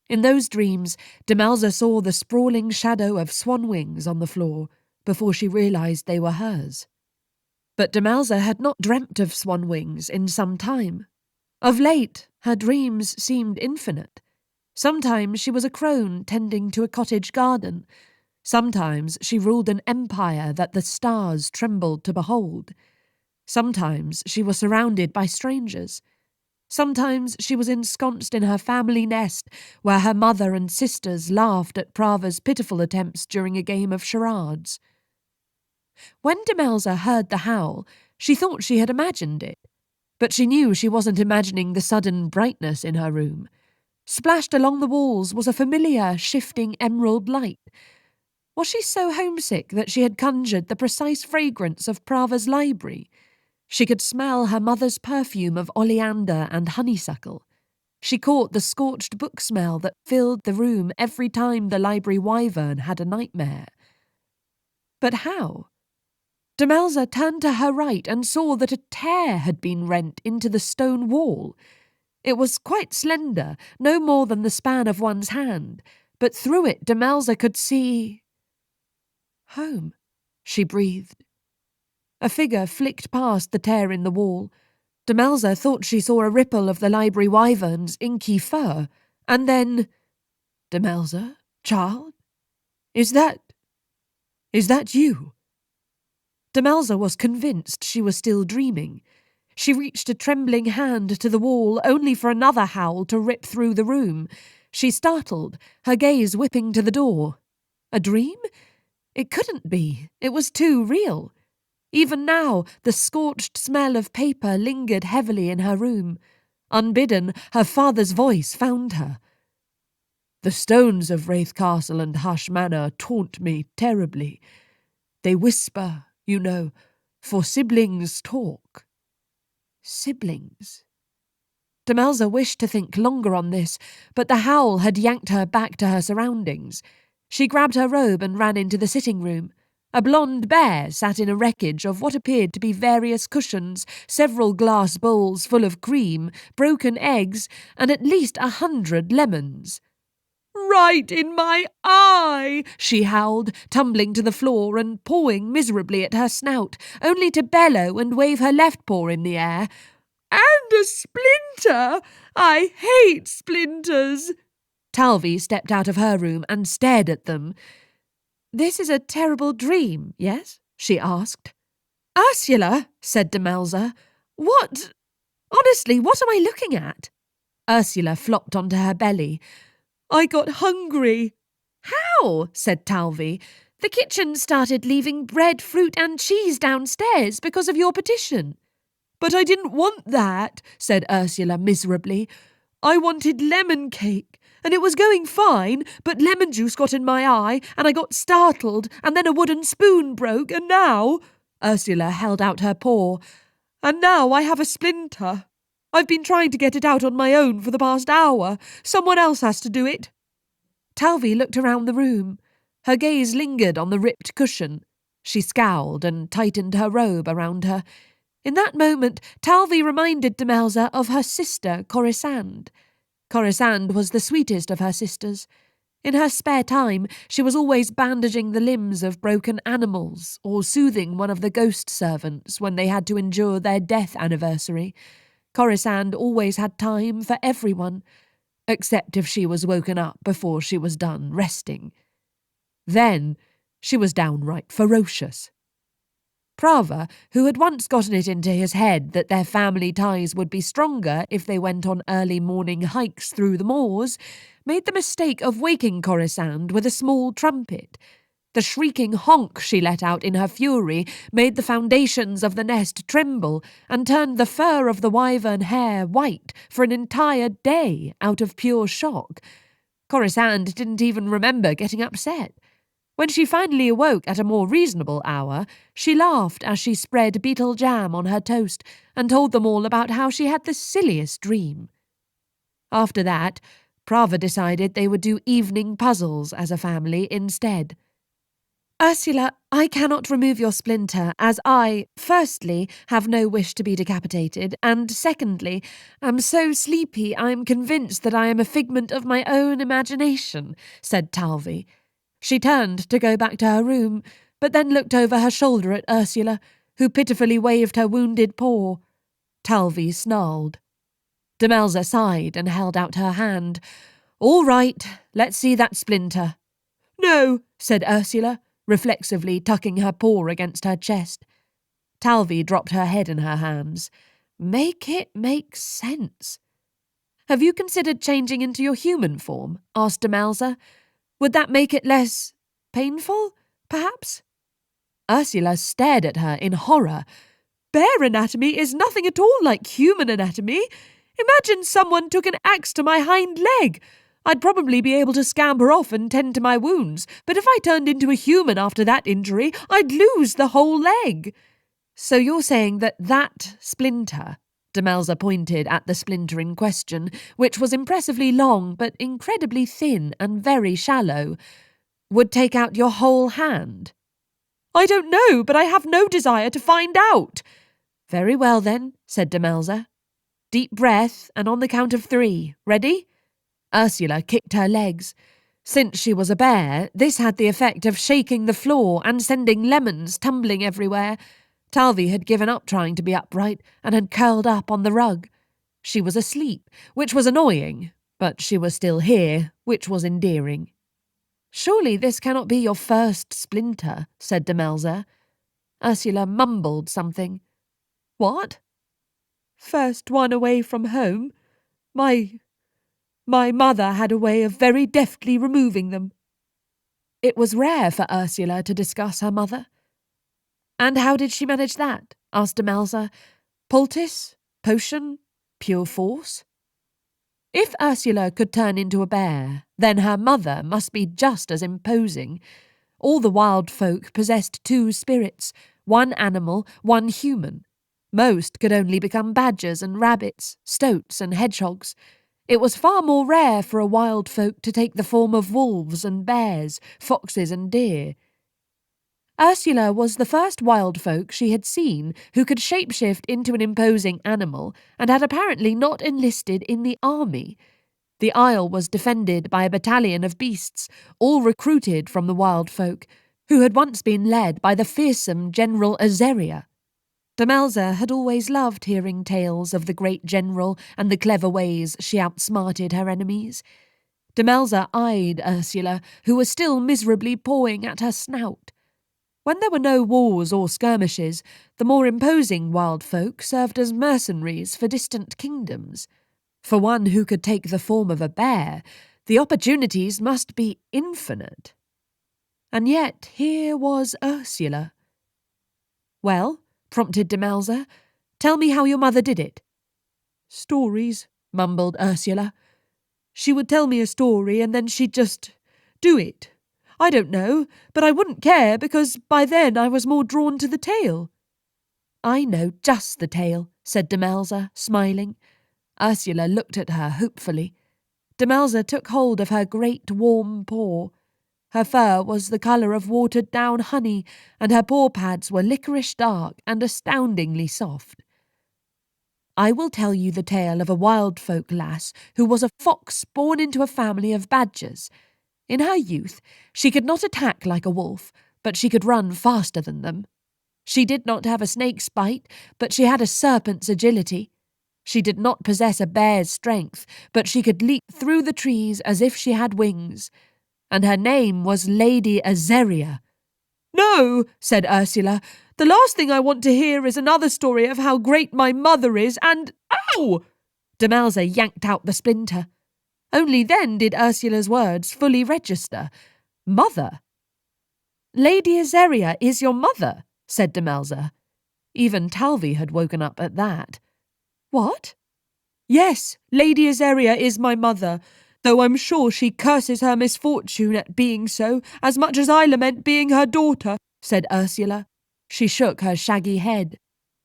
In those dreams, Demelza saw the sprawling shadow of swan wings on the floor, before she realised they were hers. But Demelza had not dreamt of swan wings in some time. Of late, her dreams seemed infinite. Sometimes she was a crone tending to a cottage garden. Sometimes she ruled an empire that the stars trembled to behold. Sometimes she was surrounded by strangers. Sometimes she was ensconced in her family nest, where her mother and sisters laughed at Prava's pitiful attempts during a game of charades. When Demelza heard the howl, she thought she had imagined it, but she knew she wasn't imagining the sudden brightness in her room. Splashed along the walls was a familiar, shifting emerald light. Was she so homesick that she had conjured the precise fragrance of Prava's library? She could smell her mother's perfume of oleander and honeysuckle. She caught the scorched book smell that filled the room every time the library wyvern had a nightmare. But how? Demelza turned to her right and saw that a tear had been rent into the stone wall. It was quite slender, no more than the span of one's hand, but through it Demelza could see... "Home," she breathed. A figure flicked past the tear in the wall. Demelza thought she saw a ripple of the library wyvern's inky fur, and then... "Demelza, child? Is that you?" Demelza was convinced she was still dreaming. She reached a trembling hand to the wall, only for another howl to rip through the room. She startled, her gaze whipping to the door. A dream? It couldn't be. It was too real. Even now, the scorched smell of paper lingered heavily in her room. Unbidden, her father's voice found her. "The stones of Rathe Castle and Hush Manor taunt me terribly. They whisper, you know, for siblings talk." Siblings? Demelza wished to think longer on this, but the howl had yanked her back to her surroundings. She grabbed her robe and ran into the sitting room. A blonde bear sat in a wreckage of what appeared to be various cushions, several glass bowls full of cream, broken eggs, and at least 100 lemons. "Right in my eye!" she howled, tumbling to the floor and pawing miserably at her snout, only to bellow and wave her left paw in the air. "And a splinter! I hate splinters!" Talvi stepped out of her room and stared at them. "This is a terrible dream, yes?" she asked. "Ursula," said Demelza. "What? Honestly, what am I looking at?" Ursula flopped onto her belly. "I got hungry." "How?" said Talvi. "The kitchen started leaving bread, fruit and cheese downstairs because of your petition." "But I didn't want that," said Ursula miserably. "I wanted lemon cake, and it was going fine, but lemon juice got in my eye, and I got startled, and then a wooden spoon broke, and now—" Ursula held out her paw. "And now I have a splinter. I've been trying to get it out on my own for the past hour. Someone else has to do it." Talvi looked around the room. Her gaze lingered on the ripped cushion. She scowled and tightened her robe around her. In that moment, Talvi reminded Demelza of her sister, Corisande. Corisande was the sweetest of her sisters. In her spare time, she was always bandaging the limbs of broken animals or soothing one of the ghost servants when they had to endure their death anniversary. Corisande always had time for everyone, except if she was woken up before she was done resting. Then she was downright ferocious. Prava, who had once gotten it into his head that their family ties would be stronger if they went on early morning hikes through the moors, made the mistake of waking Corisande with a small trumpet. The shrieking honk she let out in her fury made the foundations of the nest tremble and turned the fur of the wyvern hair white for an entire day out of pure shock. Corisande didn't even remember getting upset. When she finally awoke at a more reasonable hour, she laughed as she spread beetle jam on her toast and told them all about how she had the silliest dream. After that, Prava decided they would do evening puzzles as a family instead. "Ursula, I cannot remove your splinter, as I, firstly, have no wish to be decapitated, and secondly, am so sleepy I am convinced that I am a figment of my own imagination," said Talvi. She turned to go back to her room, but then looked over her shoulder at Ursula, who pitifully waved her wounded paw. Talvi snarled. Demelza sighed and held out her hand. "All right, let's see that splinter." "No," said Ursula, reflexively tucking her paw against her chest. Talvi dropped her head in her hands. "Make it make sense." "Have you considered changing into your human form?" asked Demelza. "Would that make it less painful, perhaps?" Ursula stared at her in horror. "Bear anatomy is nothing at all like human anatomy. Imagine someone took an axe to my hind leg. I'd probably be able to scamper off and tend to my wounds, but if I turned into a human after that injury, I'd lose the whole leg." "So you're saying that splinter," Demelza pointed at the splinter in question, which was impressively long but incredibly thin and very shallow, "would take out your whole hand?" "I don't know, but I have no desire to find out." "Very well then," said Demelza. "Deep breath, and on the count of 3. Ready?" Ursula kicked her legs. Since she was a bear, this had the effect of shaking the floor and sending lemons tumbling everywhere. Talvi had given up trying to be upright and had curled up on the rug. She was asleep, which was annoying, but she was still here, which was endearing. "Surely this cannot be your first splinter," said Demelza. Ursula mumbled something. "What?" "First one away from home. My My mother had a way of very deftly removing them." It was rare for Ursula to discuss her mother. "And how did she manage that?" asked Demelza. "Poultice? Potion? Pure force?" If Ursula could turn into a bear, then her mother must be just as imposing. All the wild folk possessed two spirits, one animal, one human. Most could only become badgers and rabbits, stoats and hedgehogs. It was far more rare for a wild folk to take the form of wolves and bears, foxes and deer. Ursula was the first wild folk she had seen who could shapeshift into an imposing animal and had apparently not enlisted in the army. The Isle was defended by a battalion of beasts, all recruited from the wild folk, who had once been led by the fearsome General Azeria. Demelza had always loved hearing tales of the great general and the clever ways she outsmarted her enemies. Demelza eyed Ursula, who was still miserably pawing at her snout. When there were no wars or skirmishes, the more imposing wild folk served as mercenaries for distant kingdoms. For one who could take the form of a bear, the opportunities must be infinite. And yet here was Ursula. "Well," prompted Demelza, "tell me how your mother did it." "Stories," mumbled Ursula. "She would tell me a story and then she'd just do it. I don't know, but I wouldn't care because by then I was more drawn to the tale." "I know just the tale," said Demelza, smiling. Ursula looked at her hopefully. Demelza took hold of her great warm paw. Her fur was the colour of watered-down honey, and her paw pads were licorice dark and astoundingly soft. "I will tell you the tale of a wild folk lass who was a fox born into a family of badgers. In her youth, she could not attack like a wolf, but she could run faster than them. She did not have a snake's bite, but she had a serpent's agility. She did not possess a bear's strength, but she could leap through the trees as if she had wings. And her name was Lady Azeria." "No," said Ursula. "The last thing I want to hear is another story of how great my mother is and— Ow!" Demelza yanked out the splinter. Only then did Ursula's words fully register. Mother? "Lady Azeria is your mother," said Demelza. Even Talvi had woken up at that. "What?" "Yes, Lady Azeria is my mother, though I'm sure she curses her misfortune at being so as much as I lament being her daughter," said Ursula. She shook her shaggy head.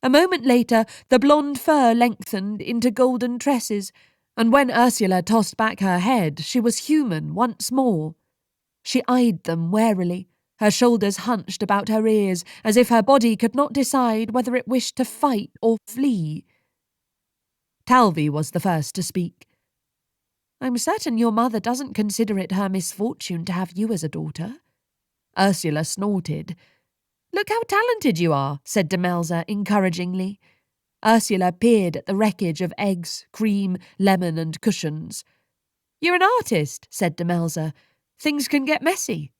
A moment later, the blonde fur lengthened into golden tresses, and when Ursula tossed back her head, she was human once more. She eyed them warily, her shoulders hunched about her ears, as if her body could not decide whether it wished to fight or flee. Talvi was the first to speak. "I'm certain your mother doesn't consider it her misfortune to have you as a daughter." Ursula snorted. "Look how talented you are," said Demelza encouragingly. Ursula peered at the wreckage of eggs, cream, lemon and cushions. "You're an artist," said Demelza. "Things can get messy."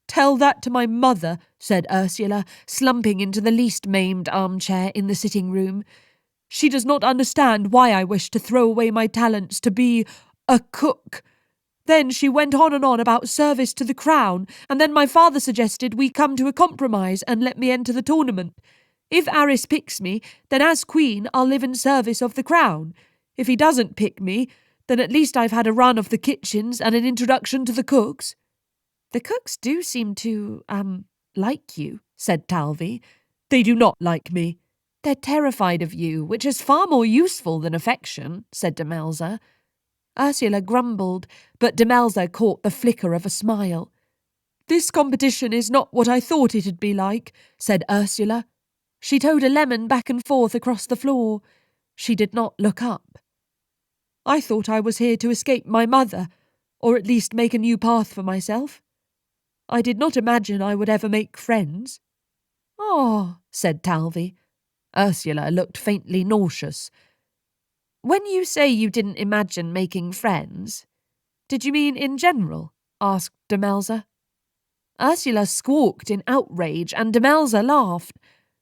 "Tell that to my mother," said Ursula, slumping into the least maimed armchair in the sitting room. "She does not understand why I wish to throw away my talents to be a cook. Then she went on and on about service to the crown, and then my father suggested we come to a compromise and let me enter the tournament. If Arris picks me, then as queen I'll live in service of the crown. If he doesn't pick me, then at least I've had a run of the kitchens and an introduction to the cooks." "The cooks do seem to, like you," said Talvi. "They do not like me." "They're terrified of you, which is far more useful than affection," said Demelza. Ursula grumbled, but Demelza caught the flicker of a smile. "This competition is not what I thought it'd be like," said Ursula. She towed a lemon back and forth across the floor. She did not look up. "I thought I was here to escape my mother, or at least make a new path for myself. I did not imagine I would ever make friends." "Oh," said Talvi. Ursula looked faintly nauseous. "When you say you didn't imagine making friends, did you mean in general?" asked Demelza. Ursula squawked in outrage, and Demelza laughed.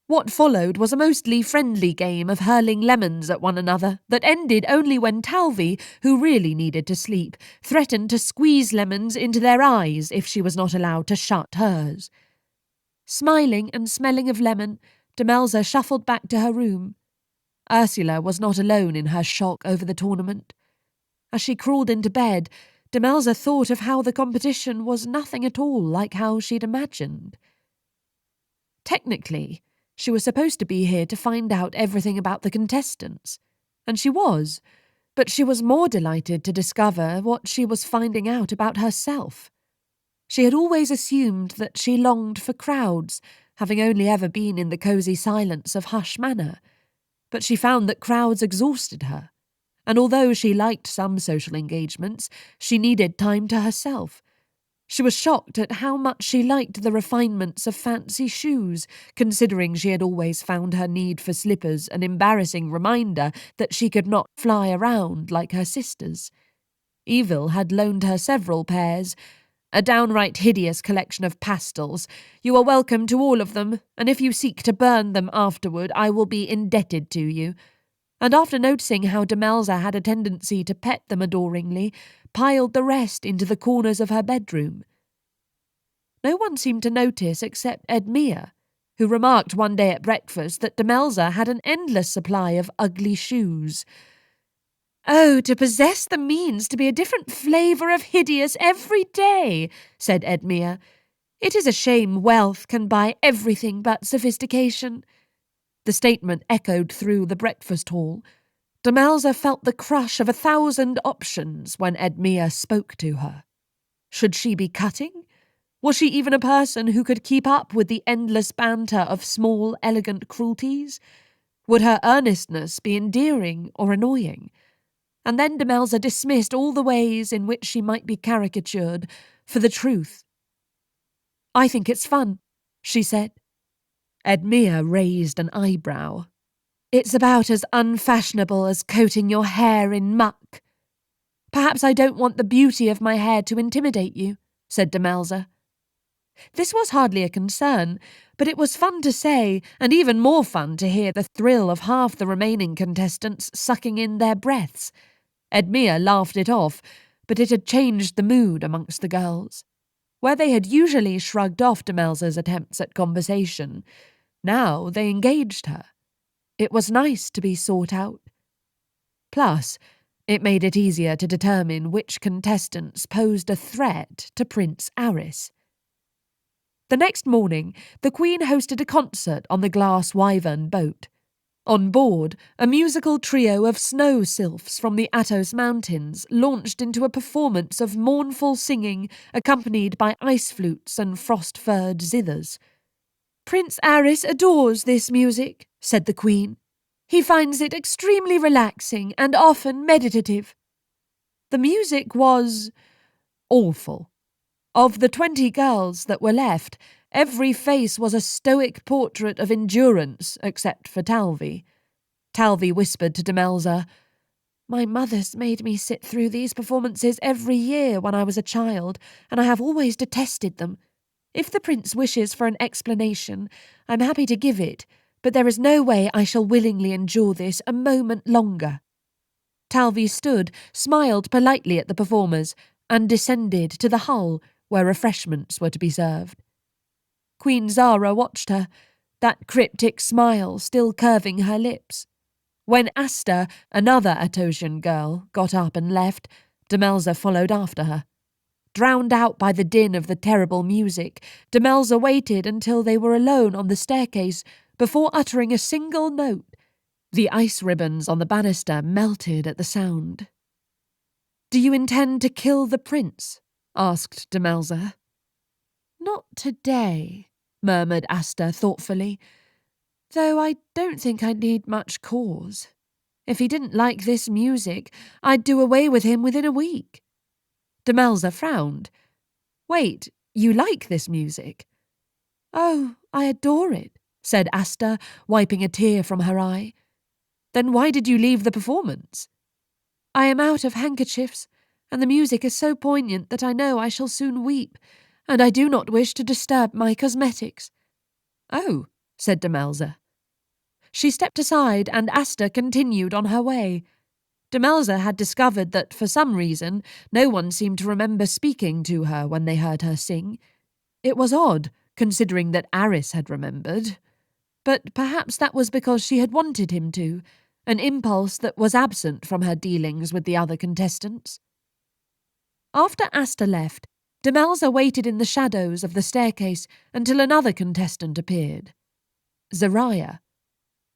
What followed was a mostly friendly game of hurling lemons at one another that ended only when Talvi, who really needed to sleep, threatened to squeeze lemons into their eyes if she was not allowed to shut hers. Smiling and smelling of lemon, Demelza shuffled back to her room. Ursula was not alone in her shock over the tournament. As she crawled into bed, Demelza thought of how the competition was nothing at all like how she'd imagined. Technically, she was supposed to be here to find out everything about the contestants, and she was, but she was more delighted to discover what she was finding out about herself. She had always assumed that she longed for crowds, having only ever been in the cosy silence of Hush Manor, but she found that crowds exhausted her, and although she liked some social engagements, she needed time to herself. She was shocked at how much she liked the refinements of fancy shoes, considering she had always found her need for slippers an embarrassing reminder that she could not fly around like her sisters. Evil had loaned her several pairs, a downright hideous collection of pastels. You are welcome to all of them, and if you seek to burn them afterward, I will be indebted to you. And after noticing how Demelza had a tendency to pet them adoringly, piled the rest into the corners of her bedroom. No one seemed to notice except Edmea, who remarked one day at breakfast that Demelza had an endless supply of ugly shoes. "Oh, to possess the means to be a different flavour of hideous every day," said Edmea. "It is a shame wealth can buy everything but sophistication." The statement echoed through the breakfast hall. Demelza felt the crush of 1,000 options when Edmea spoke to her. Should she be cutting? Was she even a person who could keep up with the endless banter of small, elegant cruelties? Would her earnestness be endearing or annoying? And then Demelza dismissed all the ways in which she might be caricatured for the truth. "I think it's fun," she said. Edmea raised an eyebrow. "It's about as unfashionable as coating your hair in muck." "Perhaps I don't want the beauty of my hair to intimidate you," said Demelza. This was hardly a concern, but it was fun to say, and even more fun to hear the thrill of half the remaining contestants sucking in their breaths. Edmea laughed it off, but it had changed the mood amongst the girls. Where they had usually shrugged off Demelza's attempts at conversation, now they engaged her. It was nice to be sought out. Plus, it made it easier to determine which contestants posed a threat to Prince Arris. The next morning, the Queen hosted a concert on the Glass Wyvern boat. On board, a musical trio of snow sylphs from the Atos Mountains launched into a performance of mournful singing accompanied by ice flutes and frost-furred zithers. "Prince Arris adores this music," said the Queen. "He finds it extremely relaxing and often meditative." The music was awful. Of the 20 girls that were left, every face was a stoic portrait of endurance except for Talvi. Talvi whispered to Demelza, "My mother's made me sit through these performances every year when I was a child, and I have always detested them. If the prince wishes for an explanation, I'm happy to give it, but there is no way I shall willingly endure this a moment longer." Talvi stood, smiled politely at the performers, and descended to the hull, where refreshments were to be served. Queen Zara watched her, that cryptic smile still curving her lips. When Asta, another Atosian girl, got up and left, Demelza followed after her. Drowned out by the din of the terrible music, Demelza waited until they were alone on the staircase before uttering a single note. The ice ribbons on the banister melted at the sound. "Do you intend to kill the prince?" asked Demelza. "Not today," murmured Asta thoughtfully, "though I don't think I'd need much cause. If he didn't like this music, I'd do away with him within a week." Demelza frowned. "Wait, you like this music?" "Oh, I adore it," said Asta, wiping a tear from her eye. "Then why did you leave the performance?" "I am out of handkerchiefs, and the music is so poignant that I know I shall soon weep, and I do not wish to disturb my cosmetics." "Oh, said Demelza. She stepped aside and Asta continued on her way. Demelza had discovered that, for some reason, no one seemed to remember speaking to her when they heard her sing. It was odd, considering that Arris had remembered. But perhaps that was because she had wanted him to, an impulse that was absent from her dealings with the other contestants. After Asta left, Demelza waited in the shadows of the staircase until another contestant appeared. Zariah.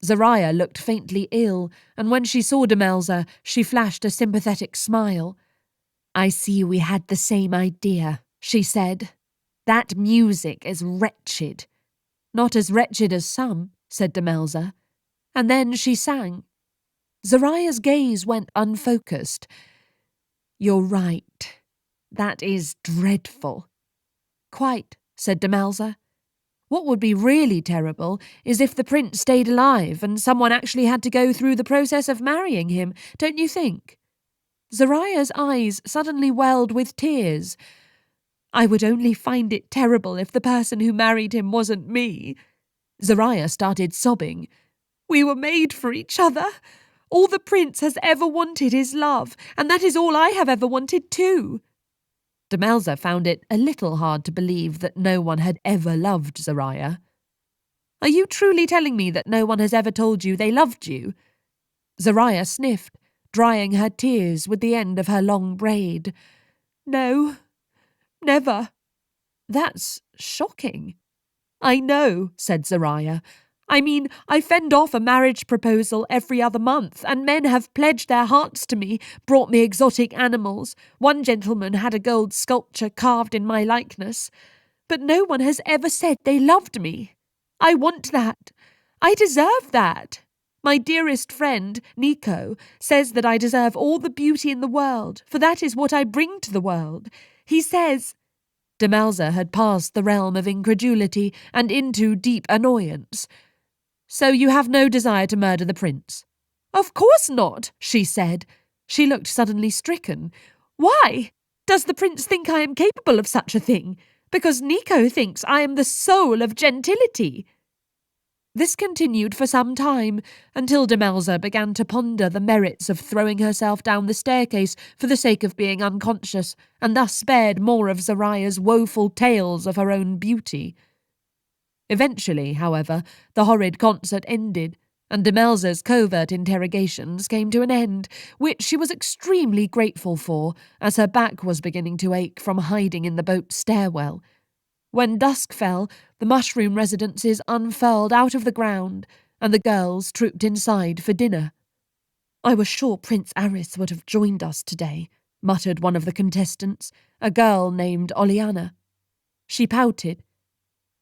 Zariah looked faintly ill, and when she saw Demelza, she flashed a sympathetic smile. "I see we had the same idea," she said. "That music is wretched." "Not as wretched as some," said Demelza. And then she sang. Zariah's gaze went unfocused. "You're right. That is dreadful." "Quite," said Demelza. "What would be really terrible is if the prince stayed alive and someone actually had to go through the process of marrying him, don't you think?" Zariah's eyes suddenly welled with tears. "I would only find it terrible if the person who married him wasn't me." Zariah started sobbing. "We were made for each other. All the prince has ever wanted is love, and that is all I have ever wanted too." Demelza found it a little hard to believe that no one had ever loved Zariah. "Are you truly telling me that no one has ever told you they loved you?" Zariah sniffed, drying her tears with the end of her long braid. "No, never." "That's shocking." "I know," said Zariah. "I mean, I fend off a marriage proposal every other month, and men have pledged their hearts to me, brought me exotic animals. One gentleman had a gold sculpture carved in my likeness. But no one has ever said they loved me. I want that. I deserve that. My dearest friend, Nico, says that I deserve all the beauty in the world, for that is what I bring to the world. He says—" Demelza had passed the realm of incredulity and into deep annoyance. "So you have no desire to murder the prince?" "Of course not," she said. She looked suddenly stricken. "Why? Does the prince think I am capable of such a thing? Because Nico thinks I am the soul of gentility." This continued for some time, until Demelza began to ponder the merits of throwing herself down the staircase for the sake of being unconscious, and thus spared more of Zariah's woeful tales of her own beauty. Eventually, however, the horrid concert ended, and Demelza's covert interrogations came to an end, which she was extremely grateful for, as her back was beginning to ache from hiding in the boat's stairwell. When dusk fell, the mushroom residences unfurled out of the ground, and the girls trooped inside for dinner. "I was sure Prince Arris would have joined us today," muttered one of the contestants, a girl named Oliana. She pouted.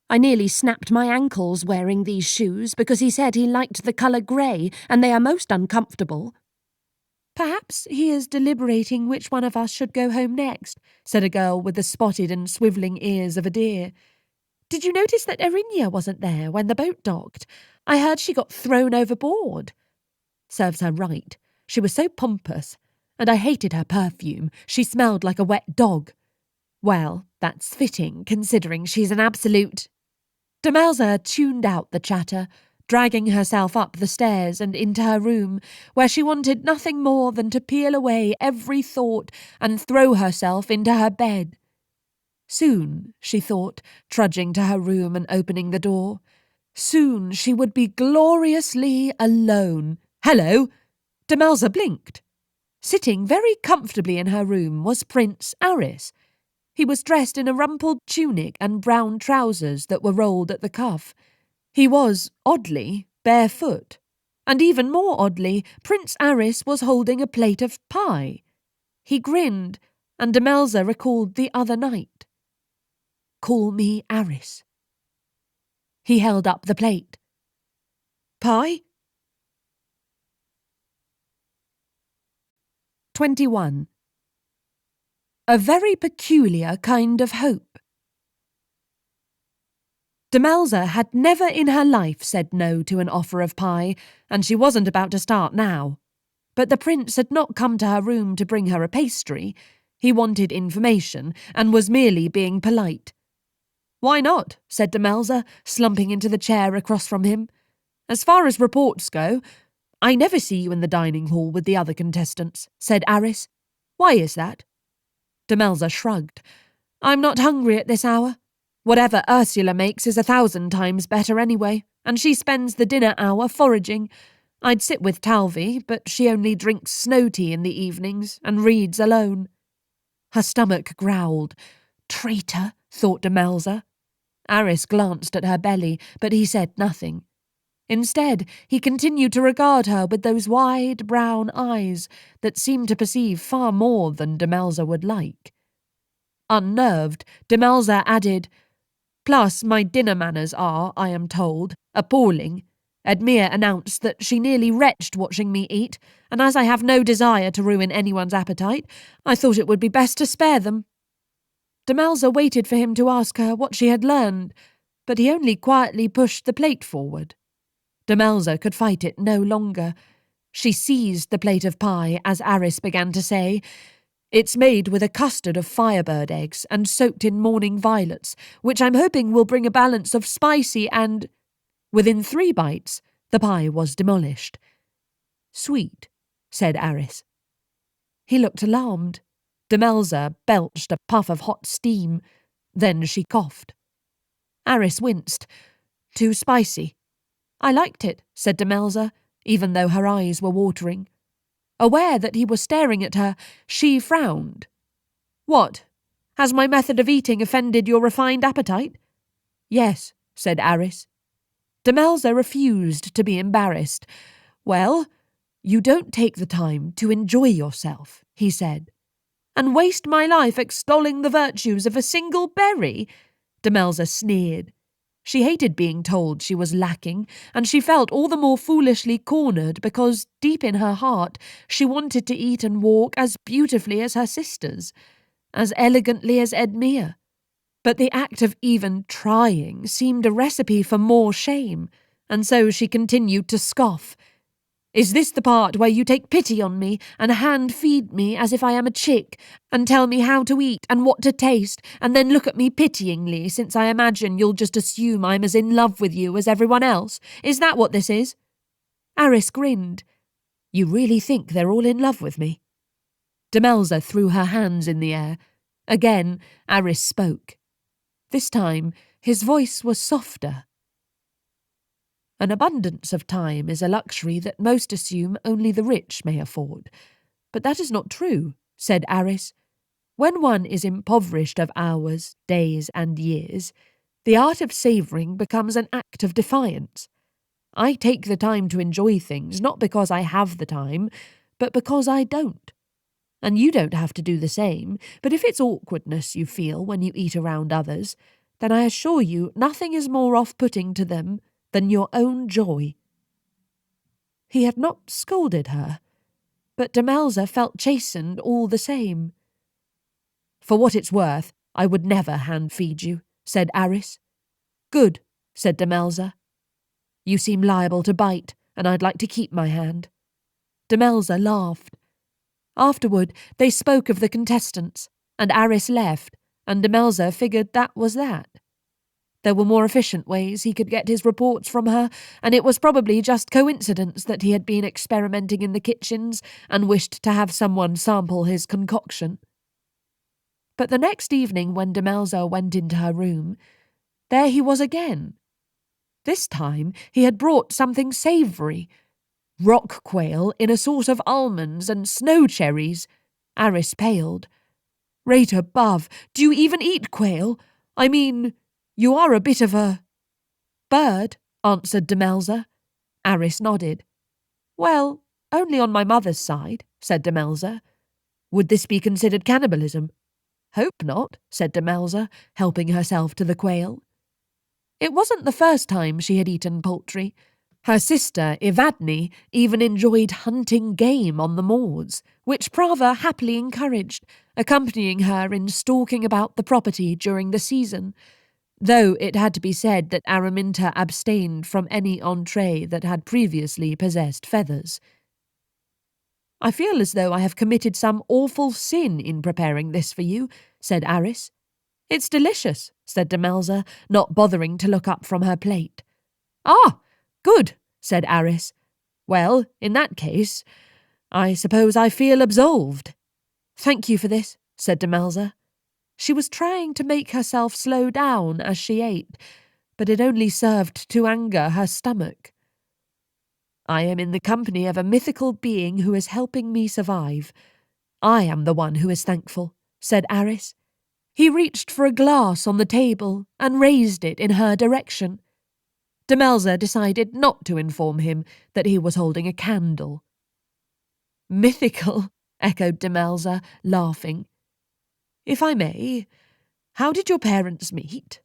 "I nearly snapped my ankles wearing these shoes because he said he liked the colour grey and they are most uncomfortable." "Perhaps he is deliberating which one of us should go home next," said a girl with the spotted and swivelling ears of a deer. "Did you notice that Erinia wasn't there when the boat docked? I heard she got thrown overboard." "Serves her right. She was so pompous. And I hated her perfume. She smelled like a wet dog." "Well, that's fitting, considering she's an absolute—" Demelza tuned out the chatter, dragging herself up the stairs and into her room, where she wanted nothing more than to peel away every thought and throw herself into her bed. Soon, she thought, trudging to her room and opening the door, soon she would be gloriously alone. Hello! Demelza blinked. Sitting very comfortably in her room was Prince Arris. He was dressed in a rumpled tunic and brown trousers that were rolled at the cuff. He was, oddly, barefoot. And even more oddly, Prince Arris was holding a plate of pie. He grinned, and Demelza recalled the other night. "Call me Arris." He held up the plate. "Pie?" 21. A very peculiar kind of hope. Demelza had never in her life said no to an offer of pie, and she wasn't about to start now. But the prince had not come to her room to bring her a pastry. He wanted information, and was merely being polite. Why not? Said Demelza, slumping into the chair across from him. As far as reports go, I never see you in the dining hall with the other contestants, said Arris. Why is that? Demelza shrugged. I'm not hungry at this hour. Whatever Ursula makes is 1,000 times better anyway, and she spends the dinner hour foraging. I'd sit with Talvi, but she only drinks snow tea in the evenings and reads alone. Her stomach growled. Traitor, thought Demelza. Arris glanced at her belly, but he said nothing. Instead, he continued to regard her with those wide brown eyes that seemed to perceive far more than Demelza would like. Unnerved, Demelza added, Plus, my dinner manners are, I am told, appalling. Edmere announced that she nearly retched watching me eat, and as I have no desire to ruin anyone's appetite, I thought it would be best to spare them. Demelza waited for him to ask her what she had learned, but he only quietly pushed the plate forward. Demelza could fight it no longer. She seized the plate of pie as Arris began to say, It's made with a custard of firebird eggs and soaked in morning violets, which I'm hoping will bring a balance of spicy and... Within 3 bites, the pie was demolished. Sweet, said Arris. He looked alarmed. Demelza belched a puff of hot steam. Then she coughed. Arris winced. Too spicy. I liked it, said Demelza, even though her eyes were watering. Aware that he was staring at her, she frowned. What? Has my method of eating offended your refined appetite? Yes, said Arris. Demelza refused to be embarrassed. Well, you don't take the time to enjoy yourself, he said. And waste my life extolling the virtues of a single berry? Demelza sneered. She hated being told she was lacking, and she felt all the more foolishly cornered because, deep in her heart, she wanted to eat and walk as beautifully as her sisters, as elegantly as Edmere. But the act of even trying seemed a recipe for more shame, and so she continued to scoff. Is this the part where you take pity on me and hand-feed me as if I am a chick, and tell me how to eat and what to taste, and then look at me pityingly since I imagine you'll just assume I'm as in love with you as everyone else? Is that what this is? Arris grinned. You really think they're all in love with me? Demelza threw her hands in the air. Again, Arris spoke. This time, his voice was softer. An abundance of time is a luxury that most assume only the rich may afford. But that is not true, said Arris. When one is impoverished of hours, days, and years, the art of savouring becomes an act of defiance. I take the time to enjoy things not because I have the time, but because I don't. And you don't have to do the same, but if it's awkwardness you feel when you eat around others, then I assure you nothing is more off-putting to them than your own joy. He had not scolded her, but Demelza felt chastened all the same. For what it's worth, I would never hand-feed you, said Arris. Good, said Demelza. You seem liable to bite, and I'd like to keep my hand. Demelza laughed. Afterward, they spoke of the contestants, and Arris left, and Demelza figured that was that. There were more efficient ways he could get his reports from her, and it was probably just coincidence that he had been experimenting in the kitchens and wished to have someone sample his concoction. But the next evening when Demelza went into her room, there he was again. This time he had brought something savoury. Rock quail in a sauce of almonds and snow cherries. Arris paled. Right above, do you even eat quail? I mean, you are a bit of a... Bird, answered Demelza. Arris nodded. Well, only on my mother's side, said Demelza. Would this be considered cannibalism? Hope not, said Demelza, helping herself to the quail. It wasn't the first time she had eaten poultry. Her sister, Evadne, even enjoyed hunting game on the moors, which Prava happily encouraged, accompanying her in stalking about the property during the season, though it had to be said that Araminta abstained from any entree that had previously possessed feathers. I feel as though I have committed some awful sin in preparing this for you, said Arris. It's delicious, said Demelza, not bothering to look up from her plate. Ah, good, said Arris. Well, in that case, I suppose I feel absolved. Thank you for this, said Demelza. She was trying to make herself slow down as she ate, but it only served to anger her stomach. I am in the company of a mythical being who is helping me survive. I am the one who is thankful, said Arris. He reached for a glass on the table and raised it in her direction. Demelza decided not to inform him that he was holding a candle. Mythical, echoed Demelza, laughing. If I may, how did your parents meet?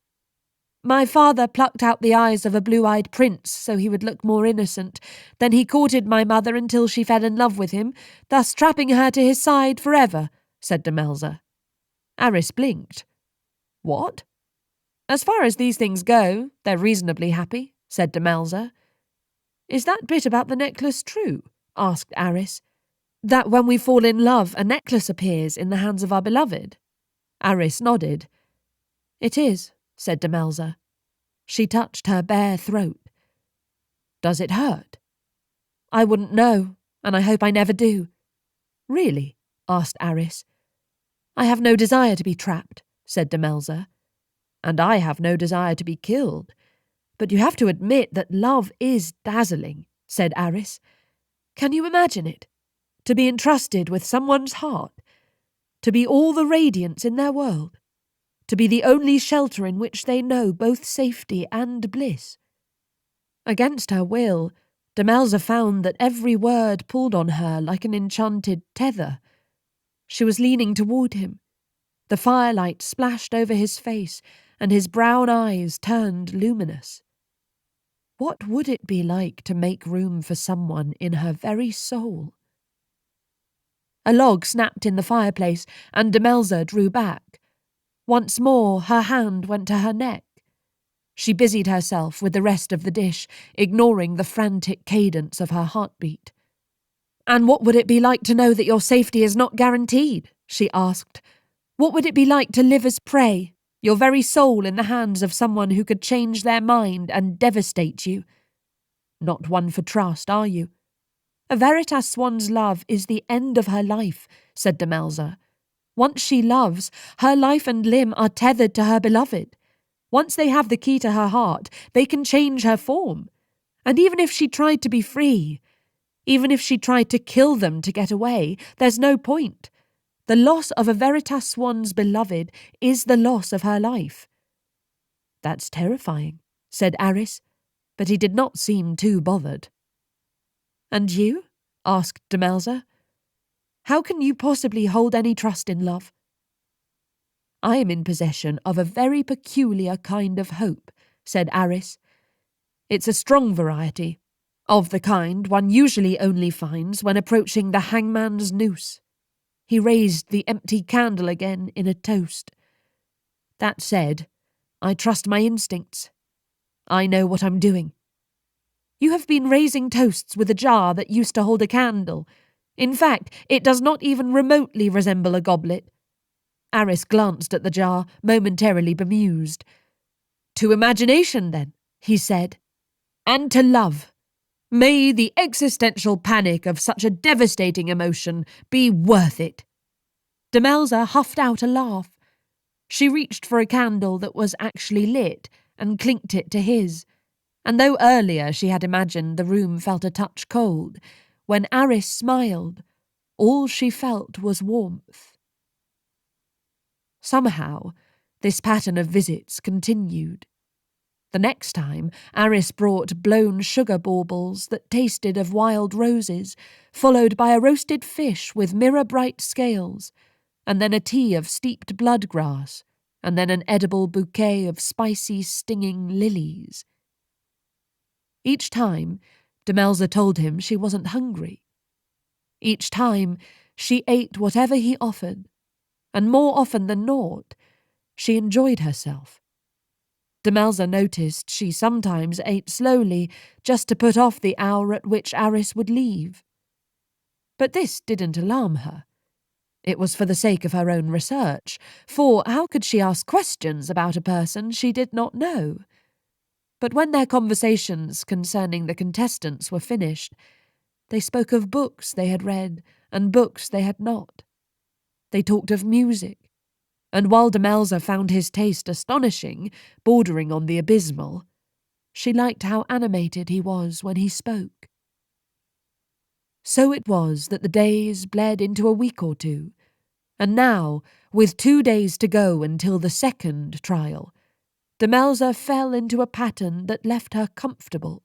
My father plucked out the eyes of a blue-eyed prince so he would look more innocent. Then he courted my mother until she fell in love with him, thus trapping her to his side forever, said Demelza. Arris blinked. What? As far as these things go, they're reasonably happy, said Demelza. Is that bit about the necklace true? Asked Arris. That when we fall in love, a necklace appears in the hands of our beloved? Arris nodded. It is, said Demelza. She touched her bare throat. Does it hurt? I wouldn't know, and I hope I never do. Really? Asked Arris. I have no desire to be trapped, said Demelza. And I have no desire to be killed. But you have to admit that love is dazzling, said Arris. Can you imagine it? To be entrusted with someone's heart, to be all the radiance in their world, to be the only shelter in which they know both safety and bliss. Against her will, Demelza found that every word pulled on her like an enchanted tether. She was leaning toward him. The firelight splashed over his face, and his brown eyes turned luminous. What would it be like to make room for someone in her very soul? A log snapped in the fireplace, and Demelza drew back. Once more her hand went to her neck. She busied herself with the rest of the dish, ignoring the frantic cadence of her heartbeat. And what would it be like to know that your safety is not guaranteed? She asked. What would it be like to live as prey, your very soul in the hands of someone who could change their mind and devastate you? Not one for trust, are you? A veritas swan's love is the end of her life, said Demelza. Once she loves, her life and limb are tethered to her beloved. Once they have the key to her heart, they can change her form. And even if she tried to be free, even if she tried to kill them to get away, there's no point. The loss of a veritas swan's beloved is the loss of her life. That's terrifying, said Arris, but he did not seem too bothered. And you? Asked Demelza. How can you possibly hold any trust in love? I am in possession of a very peculiar kind of hope, said Arris. It's a strong variety, of the kind one usually only finds when approaching the hangman's noose. He raised the empty candle again in a toast. That said, I trust my instincts. I know what I'm doing. You have been raising toasts with a jar that used to hold a candle. In fact, it does not even remotely resemble a goblet. Arris glanced at the jar, momentarily bemused. To imagination, then, he said. And to love. May the existential panic of such a devastating emotion be worth it. Demelza huffed out a laugh. She reached for a candle that was actually lit and clinked it to his. And though earlier she had imagined the room felt a touch cold, when Arris smiled, all she felt was warmth. Somehow, this pattern of visits continued. The next time, Arris brought blown sugar baubles that tasted of wild roses, followed by a roasted fish with mirror-bright scales, and then a tea of steeped bloodgrass, and then an edible bouquet of spicy, stinging lilies. Each time, Demelza told him she wasn't hungry. Each time, she ate whatever he offered, and more often than not, she enjoyed herself. Demelza noticed she sometimes ate slowly just to put off the hour at which Arris would leave. But this didn't alarm her. It was for the sake of her own research, for how could she ask questions about a person she did not know? But when their conversations concerning the contestants were finished, they spoke of books they had read and books they had not. They talked of music, and while Demelza found his taste astonishing, bordering on the abysmal, she liked how animated he was when he spoke. So it was that the days bled into a week or two, and now, with 2 days to go until the second trial, Demelza fell into a pattern that left her comfortable.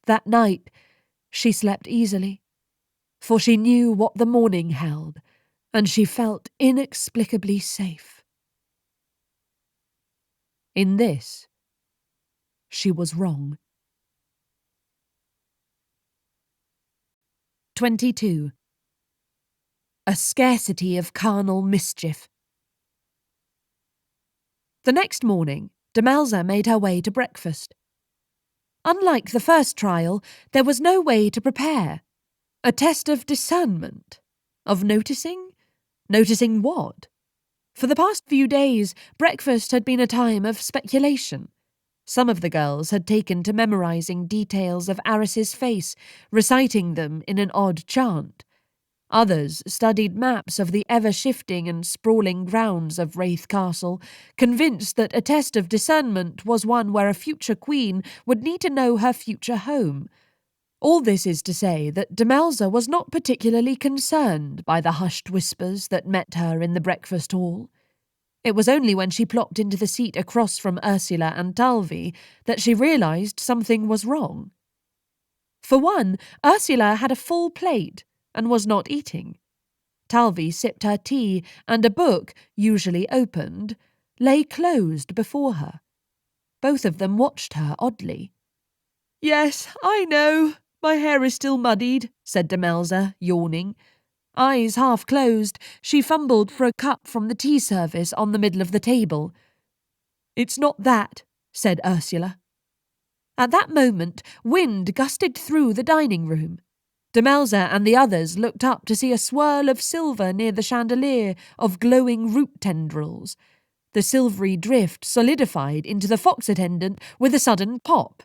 That night she slept easily, for she knew what the morning held, and she felt inexplicably safe. In this, she was wrong. 22. A scarcity of carnal mischief. The next morning, Demelza made her way to breakfast. Unlike the first trial, there was no way to prepare. A test of discernment. Of noticing? Noticing what? For the past few days, breakfast had been a time of speculation. Some of the girls had taken to memorizing details of Arris's face, reciting them in an odd chant. Others studied maps of the ever-shifting and sprawling grounds of Rathe Castle, convinced that a test of discernment was one where a future queen would need to know her future home. All this is to say that Demelza was not particularly concerned by the hushed whispers that met her in the breakfast hall. It was only when she plopped into the seat across from Ursula and Talvi that she realised something was wrong. For one, Ursula had a full plate and was not eating. Talvi sipped her tea, and a book, usually opened, lay closed before her. Both of them watched her oddly. "Yes, I know. My hair is still muddied," said Demelza, yawning. Eyes half closed, she fumbled for a cup from the tea service on the middle of the table. "It's not that," said Ursula. At that moment, wind gusted through the dining room. Demelza and the others looked up to see a swirl of silver near the chandelier of glowing root tendrils. The silvery drift solidified into the fox attendant with a sudden pop.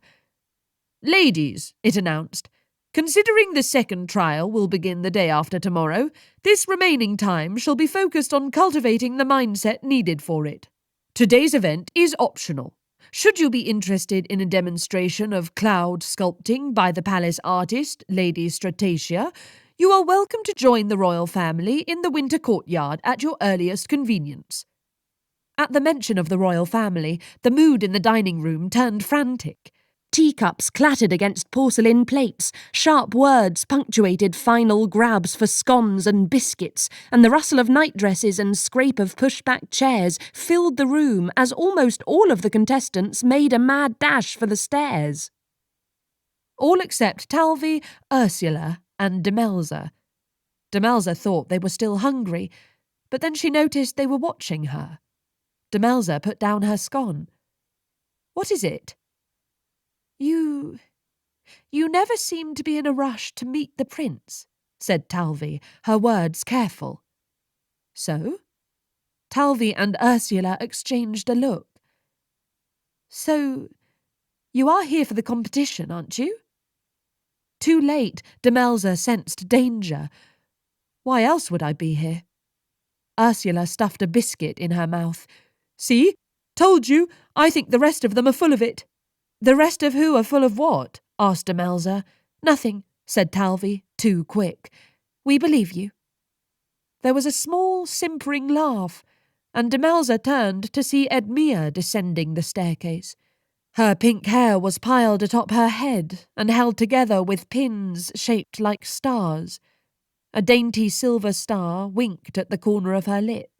"Ladies," it announced, "considering the second trial will begin the day after tomorrow, this remaining time shall be focused on cultivating the mindset needed for it. Today's event is optional. Should you be interested in a demonstration of cloud sculpting by the palace artist, Lady Stratacia, you are welcome to join the royal family in the winter courtyard at your earliest convenience." At the mention of the royal family, the mood in the dining room turned frantic. Teacups clattered against porcelain plates, sharp words punctuated final grabs for scones and biscuits, and the rustle of nightdresses and scrape of pushback chairs filled the room as almost all of the contestants made a mad dash for the stairs. All except Talvi, Ursula, and Demelza. Demelza thought they were still hungry, but then she noticed they were watching her. Demelza put down her scone. "What is it?" You never seem to be in a rush to meet the prince," said Talvi, her words careful. "So?" Talvi and Ursula exchanged a look. "So, you are here for the competition, aren't you?" Too late, Demelza sensed danger. "Why else would I be here?" Ursula stuffed a biscuit in her mouth. "See? Told you, I think the rest of them are full of it." "The rest of who are full of what?" asked Demelza. "Nothing," said Talvi, too quick. "We believe you." There was a small, simpering laugh, and Demelza turned to see Edmea descending the staircase. Her pink hair was piled atop her head and held together with pins shaped like stars. A dainty silver star winked at the corner of her lip.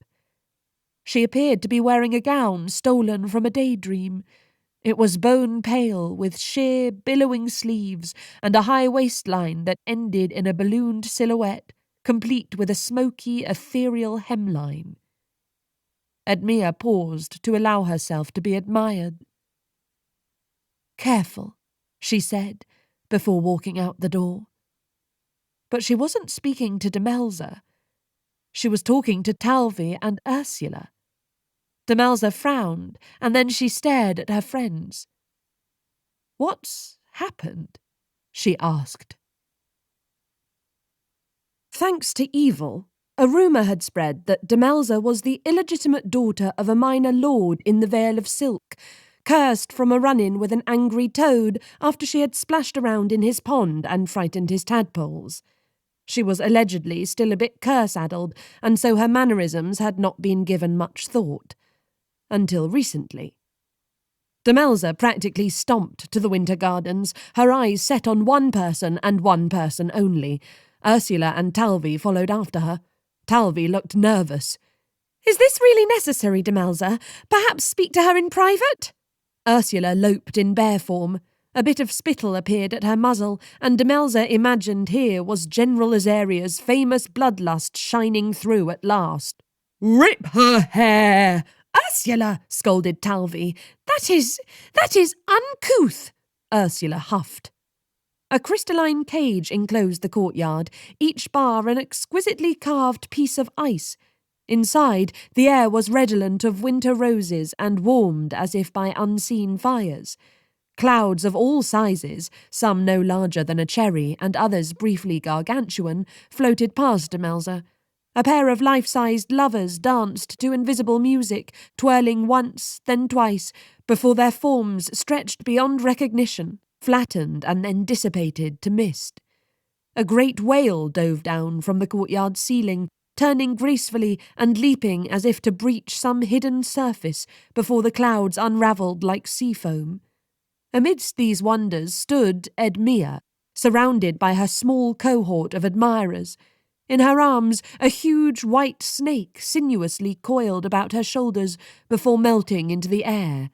She appeared to be wearing a gown stolen from a daydream. It was bone pale, with sheer, billowing sleeves and a high waistline that ended in a ballooned silhouette, complete with a smoky, ethereal hemline. Edmea paused to allow herself to be admired. "Careful," she said, before walking out the door. But she wasn't speaking to Demelza. She was talking to Talvi and Ursula. Demelza frowned, and then she stared at her friends. "What's happened?" she asked. Thanks to evil, a rumour had spread that Demelza was the illegitimate daughter of a minor lord in the Vale of Silk, cursed from a run-in with an angry toad after she had splashed around in his pond and frightened his tadpoles. She was allegedly still a bit curse-addled, and so her mannerisms had not been given much thought. Until recently. Demelza practically stomped to the Winter Gardens, her eyes set on one person and one person only. Ursula and Talvi followed after her. Talvi looked nervous. "Is this really necessary, Demelza? Perhaps speak to her in private?" Ursula loped in bear form. A bit of spittle appeared at her muzzle, and Demelza imagined here was General Azaria's famous bloodlust shining through at last. "Rip her hair!" "Ursula!" scolded Talvi. That is uncouth," Ursula huffed. A crystalline cage enclosed the courtyard, each bar an exquisitely carved piece of ice. Inside, the air was redolent of winter roses and warmed as if by unseen fires. Clouds of all sizes, some no larger than a cherry and others briefly gargantuan, floated past Demelza. A pair of life-sized lovers danced to invisible music, twirling once, then twice, before their forms stretched beyond recognition, flattened and then dissipated to mist. A great whale dove down from the courtyard ceiling, turning gracefully and leaping as if to breach some hidden surface before the clouds unravelled like sea foam. Amidst these wonders stood Edmea, surrounded by her small cohort of admirers. In her arms, a huge white snake sinuously coiled about her shoulders before melting into the air.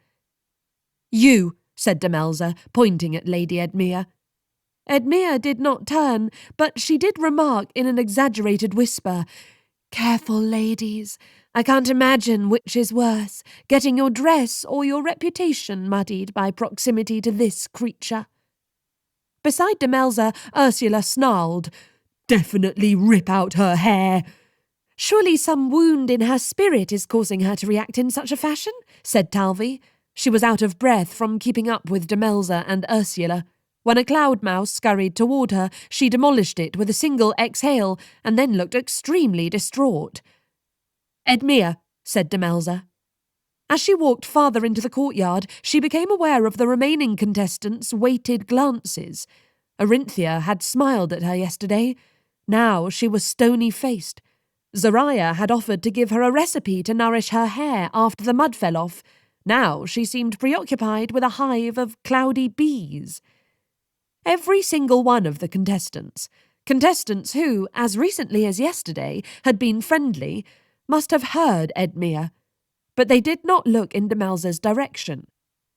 "You," said Demelza, pointing at Lady Edmea. Edmea did not turn, but she did remark in an exaggerated whisper, "Careful, ladies. I can't imagine which is worse, getting your dress or your reputation muddied by proximity to this creature." Beside Demelza, Ursula snarled, "Definitely rip out her hair." "Surely some wound in her spirit is causing her to react in such a fashion," said Talvi. She was out of breath from keeping up with Demelza and Ursula. When a cloud mouse scurried toward her, she demolished it with a single exhale and then looked extremely distraught. "Edmea," said Demelza. As she walked farther into the courtyard, she became aware of the remaining contestants' weighted glances. Orinthia had smiled at her yesterday. Now she was stony-faced. Zariah had offered to give her a recipe to nourish her hair after the mud fell off. Now she seemed preoccupied with a hive of cloudy bees. Every single one of the contestants who, as recently as yesterday, had been friendly, must have heard Edmea. But they did not look in Demelza's direction,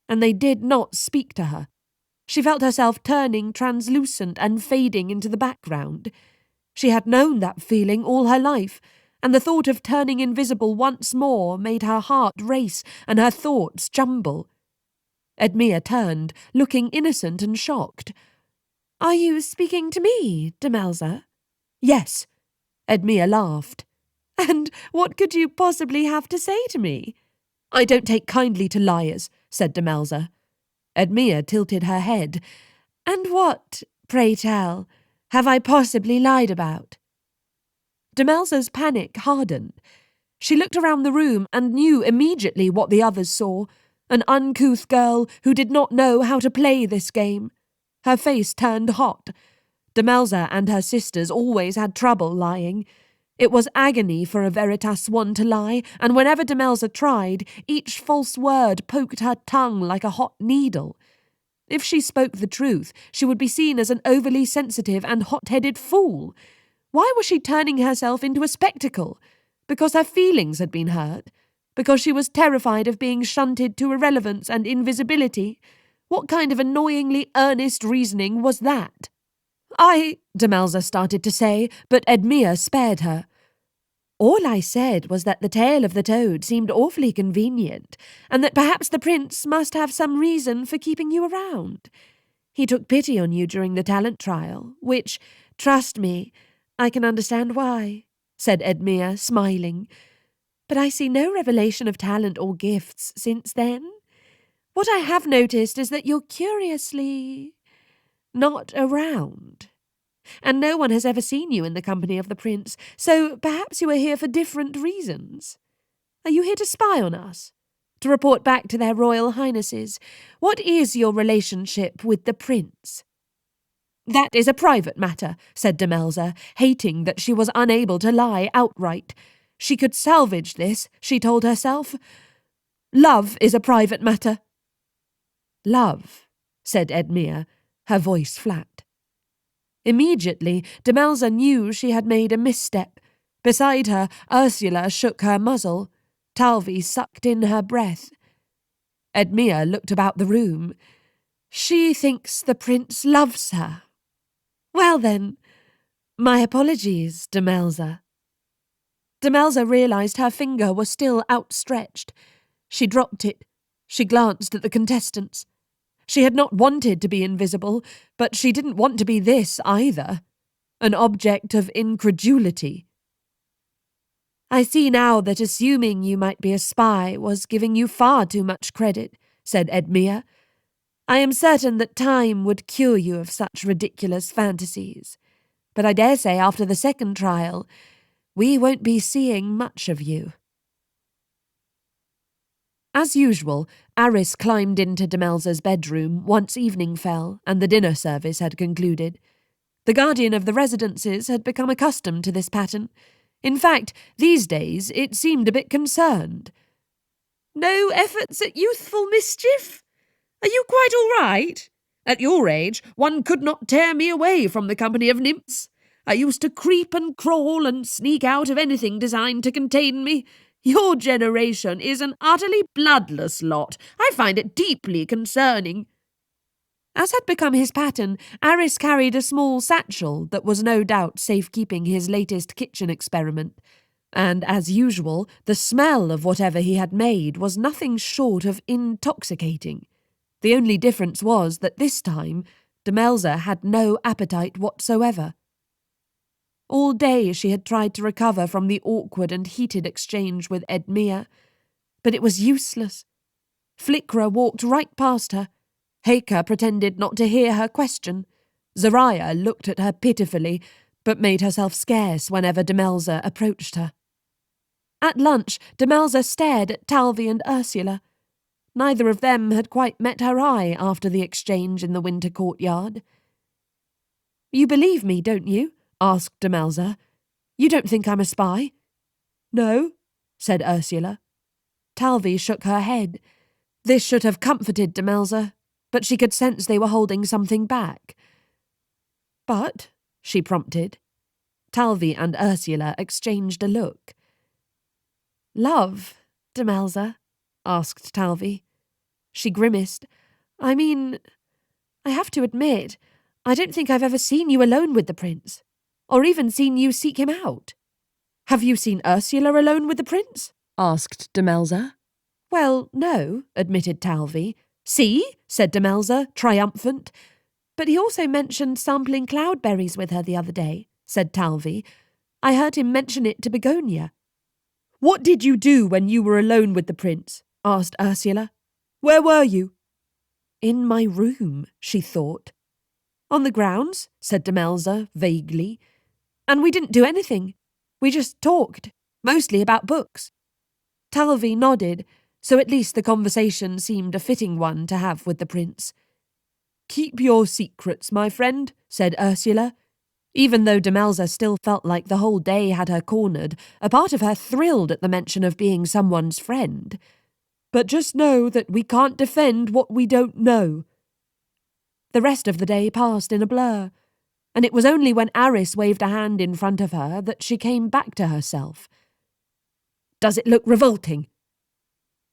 and they did not speak to her. She felt herself turning translucent and fading into the background. She had known that feeling all her life, and the thought of turning invisible once more made her heart race and her thoughts jumble. Edmea turned, looking innocent and shocked. "Are you speaking to me, Demelza?" "Yes." Edmea laughed. "And what could you possibly have to say to me?" "I don't take kindly to liars," said Demelza. Edmea tilted her head. "And what, pray tell, have I possibly lied about?" Demelza's panic hardened. She looked around the room and knew immediately what the others saw, an uncouth girl who did not know how to play this game. Her face turned hot. Demelza and her sisters always had trouble lying. It was agony for a veritas Swan to lie, and whenever Demelza tried, each false word poked her tongue like a hot needle. If she spoke the truth, she would be seen as an overly sensitive and hot-headed fool. Why was she turning herself into a spectacle? Because her feelings had been hurt? Because she was terrified of being shunted to irrelevance and invisibility? What kind of annoyingly earnest reasoning was that? Demelza started to say, but Edmea spared her. "All I said was that the tail of the toad seemed awfully convenient, and that perhaps the prince must have some reason for keeping you around. He took pity on you during the talent trial, which, trust me, I can understand why. said Edmure, smiling. "But I see no revelation of talent or gifts since then. What I have noticed is that you're curiously not around. And no one has ever seen you in the company of the prince, so perhaps you are here for different reasons. Are you here to spy on us? To report back to their royal highnesses? What is your relationship with the prince?" "That is a private matter," said Demelza, hating that she was unable to lie outright. She could salvage this, she told herself. "Love is a private matter." "Love," said Edmure, her voice flat. Immediately, Demelza knew she had made a misstep. Beside her, Ursula shook her muzzle. Talvi sucked in her breath. Edmure looked about the room. "She thinks the prince loves her. Well then, my apologies, Demelza." Demelza realised her finger was still outstretched. She dropped it. She glanced at the contestants. She had not wanted to be invisible, but she didn't want to be this either. An object of incredulity. "I see now that assuming you might be a spy was giving you far too much credit," said Edmure. "I am certain that time would cure you of such ridiculous fantasies. But I dare say after the second trial, we won't be seeing much of you." As usual, Arris climbed into Demelza's bedroom once evening fell and the dinner service had concluded. The guardian of the residences had become accustomed to this pattern. In fact, these days it seemed a bit concerned. "No efforts at youthful mischief? Are you quite all right? At your age, one could not tear me away from the company of nymphs. I used to creep and crawl and sneak out of anything designed to contain me. Your generation is an utterly bloodless lot. I find it deeply concerning." As had become his pattern, Arris carried a small satchel that was no doubt safekeeping his latest kitchen experiment. And, as usual, the smell of whatever he had made was nothing short of intoxicating. The only difference was that this time, Demelza had no appetite whatsoever. All day she had tried to recover from the awkward and heated exchange with Edmure, but it was useless. Flickra walked right past her. Heike pretended not to hear her question. Zariah looked at her pitifully, but made herself scarce whenever Demelza approached her. At lunch, Demelza stared at Talvi and Ursula. Neither of them had quite met her eye after the exchange in the winter courtyard. "You believe me, don't you?" asked Demelza. "You don't think I'm a spy?" "No," said Ursula. Talvi shook her head. This should have comforted Demelza, but she could sense they were holding something back. "But," she prompted. Talvi and Ursula exchanged a look. "Love, Demelza?" asked Talvi. She grimaced. "I mean, I have to admit, I don't think I've ever seen you alone with the prince, or even seen you seek him out." "Have you seen Ursula alone with the prince?" asked Demelza. "Well, no," admitted Talvi. "See?" said Demelza, triumphant. "But he also mentioned sampling cloudberries with her the other day," said Talvi. "I heard him mention it to Begonia." "What did you do when you were alone with the prince?" asked Ursula. "Where were you?" "In my room," she thought. "On the grounds," said Demelza vaguely. "And we didn't do anything. We just talked, mostly about books." Talvi nodded, so at least the conversation seemed a fitting one to have with the prince. "Keep your secrets, my friend," said Ursula. Even though Demelza still felt like the whole day had her cornered, a part of her thrilled at the mention of being someone's friend. "But just know that we can't defend what we don't know." The rest of the day passed in a blur, and it was only when Arris waved a hand in front of her that she came back to herself. "Does it look revolting?"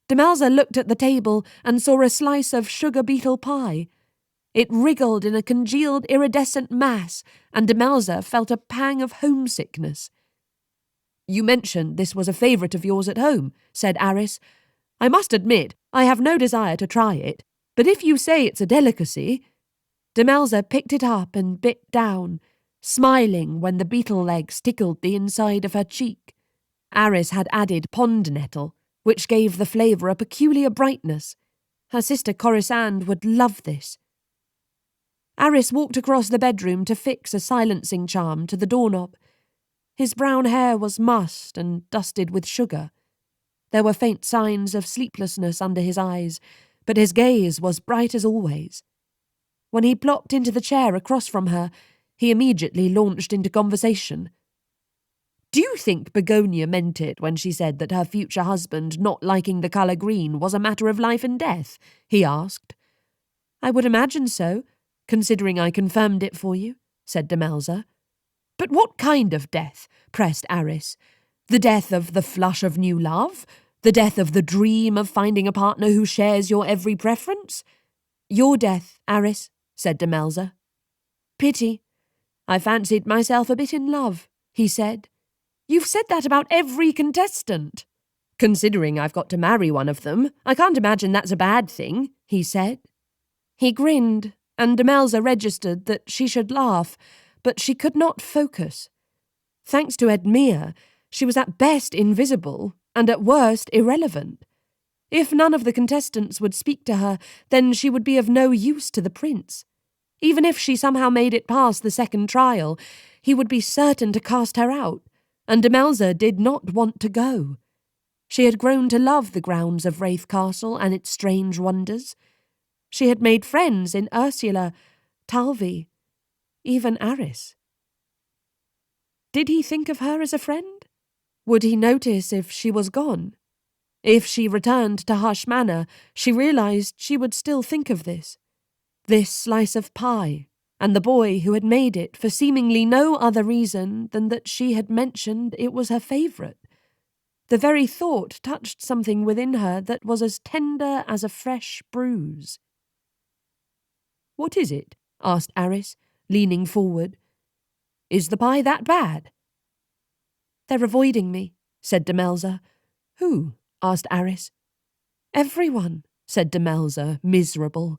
Demelza looked at the table and saw a slice of sugar beetle pie. It wriggled in a congealed iridescent mass, and Demelza felt a pang of homesickness. "You mentioned this was a favourite of yours at home," said Arris. "I must admit, I have no desire to try it, but if you say it's a delicacy—" Demelza picked it up and bit down. smiling when the beetle legs tickled the inside of her cheek. Arris had added pond nettle, which gave the flavour a peculiar brightness. Her sister Corisande would love this. Arris walked across the bedroom to fix a silencing charm to the doorknob. His brown hair was mussed and dusted with sugar. There were faint signs of sleeplessness under his eyes, but his gaze was bright as always. When he plopped into the chair across from her, he immediately launched into conversation. "Do you think Begonia meant it when she said that her future husband not liking the colour green was a matter of life and death?" he asked. "I would imagine so, considering I confirmed it for you," said Demelza. "But what kind of death?" pressed Arris. "The death of the flush of new love? The death of the dream of finding a partner who shares your every preference?" "Your death, Arris," said Demelza. "Pity. I fancied myself a bit in love," he said. "You've said that about every contestant." "Considering I've got to marry one of them, I can't imagine that's a bad thing," he said. He grinned, and Demelza registered that she should laugh, but she could not focus. Thanks to Edmure, she was at best invisible, and at worst irrelevant. If none of the contestants would speak to her, then she would be of no use to the prince. Even if she somehow made it past the second trial, he would be certain to cast her out, and Demelza did not want to go. She had grown to love the grounds of Rathe Castle and its strange wonders. She had made friends in Ursula, Talvi, even Arris. Did he think of her as a friend? Would he notice if she was gone? If she returned to Hush Manor, she realised she would still think of this slice of pie, and the boy who had made it for seemingly no other reason than that she had mentioned it was her favourite. The very thought touched something within her that was as tender as a fresh bruise. "What is it?" asked Arris, leaning forward. "Is the pie that bad?" "They're avoiding me," said Demelza. "Who?" asked Arris. "Everyone," said Demelza, miserable.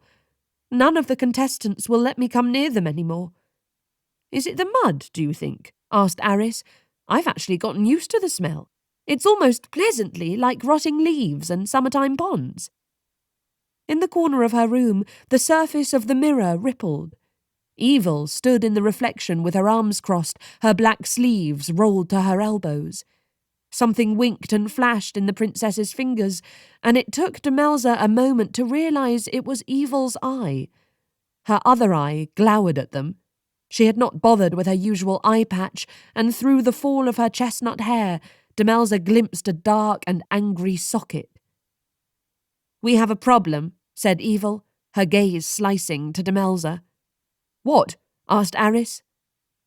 "None of the contestants will let me come near them any more." "Is it the mud, do you think?" asked Arris. "I've actually gotten used to the smell. It's almost pleasantly like rotting leaves and summertime ponds." In the corner of her room, the surface of the mirror rippled. Evil stood in the reflection with her arms crossed, her black sleeves rolled to her elbows. Something winked and flashed in the princess's fingers, and it took Demelza a moment to realise it was Evil's eye. Her other eye glowered at them. She had not bothered with her usual eye patch, and through the fall of her chestnut hair, Demelza glimpsed a dark and angry socket. "We have a problem," said Evil, her gaze slicing to Demelza. "What?" asked Arris.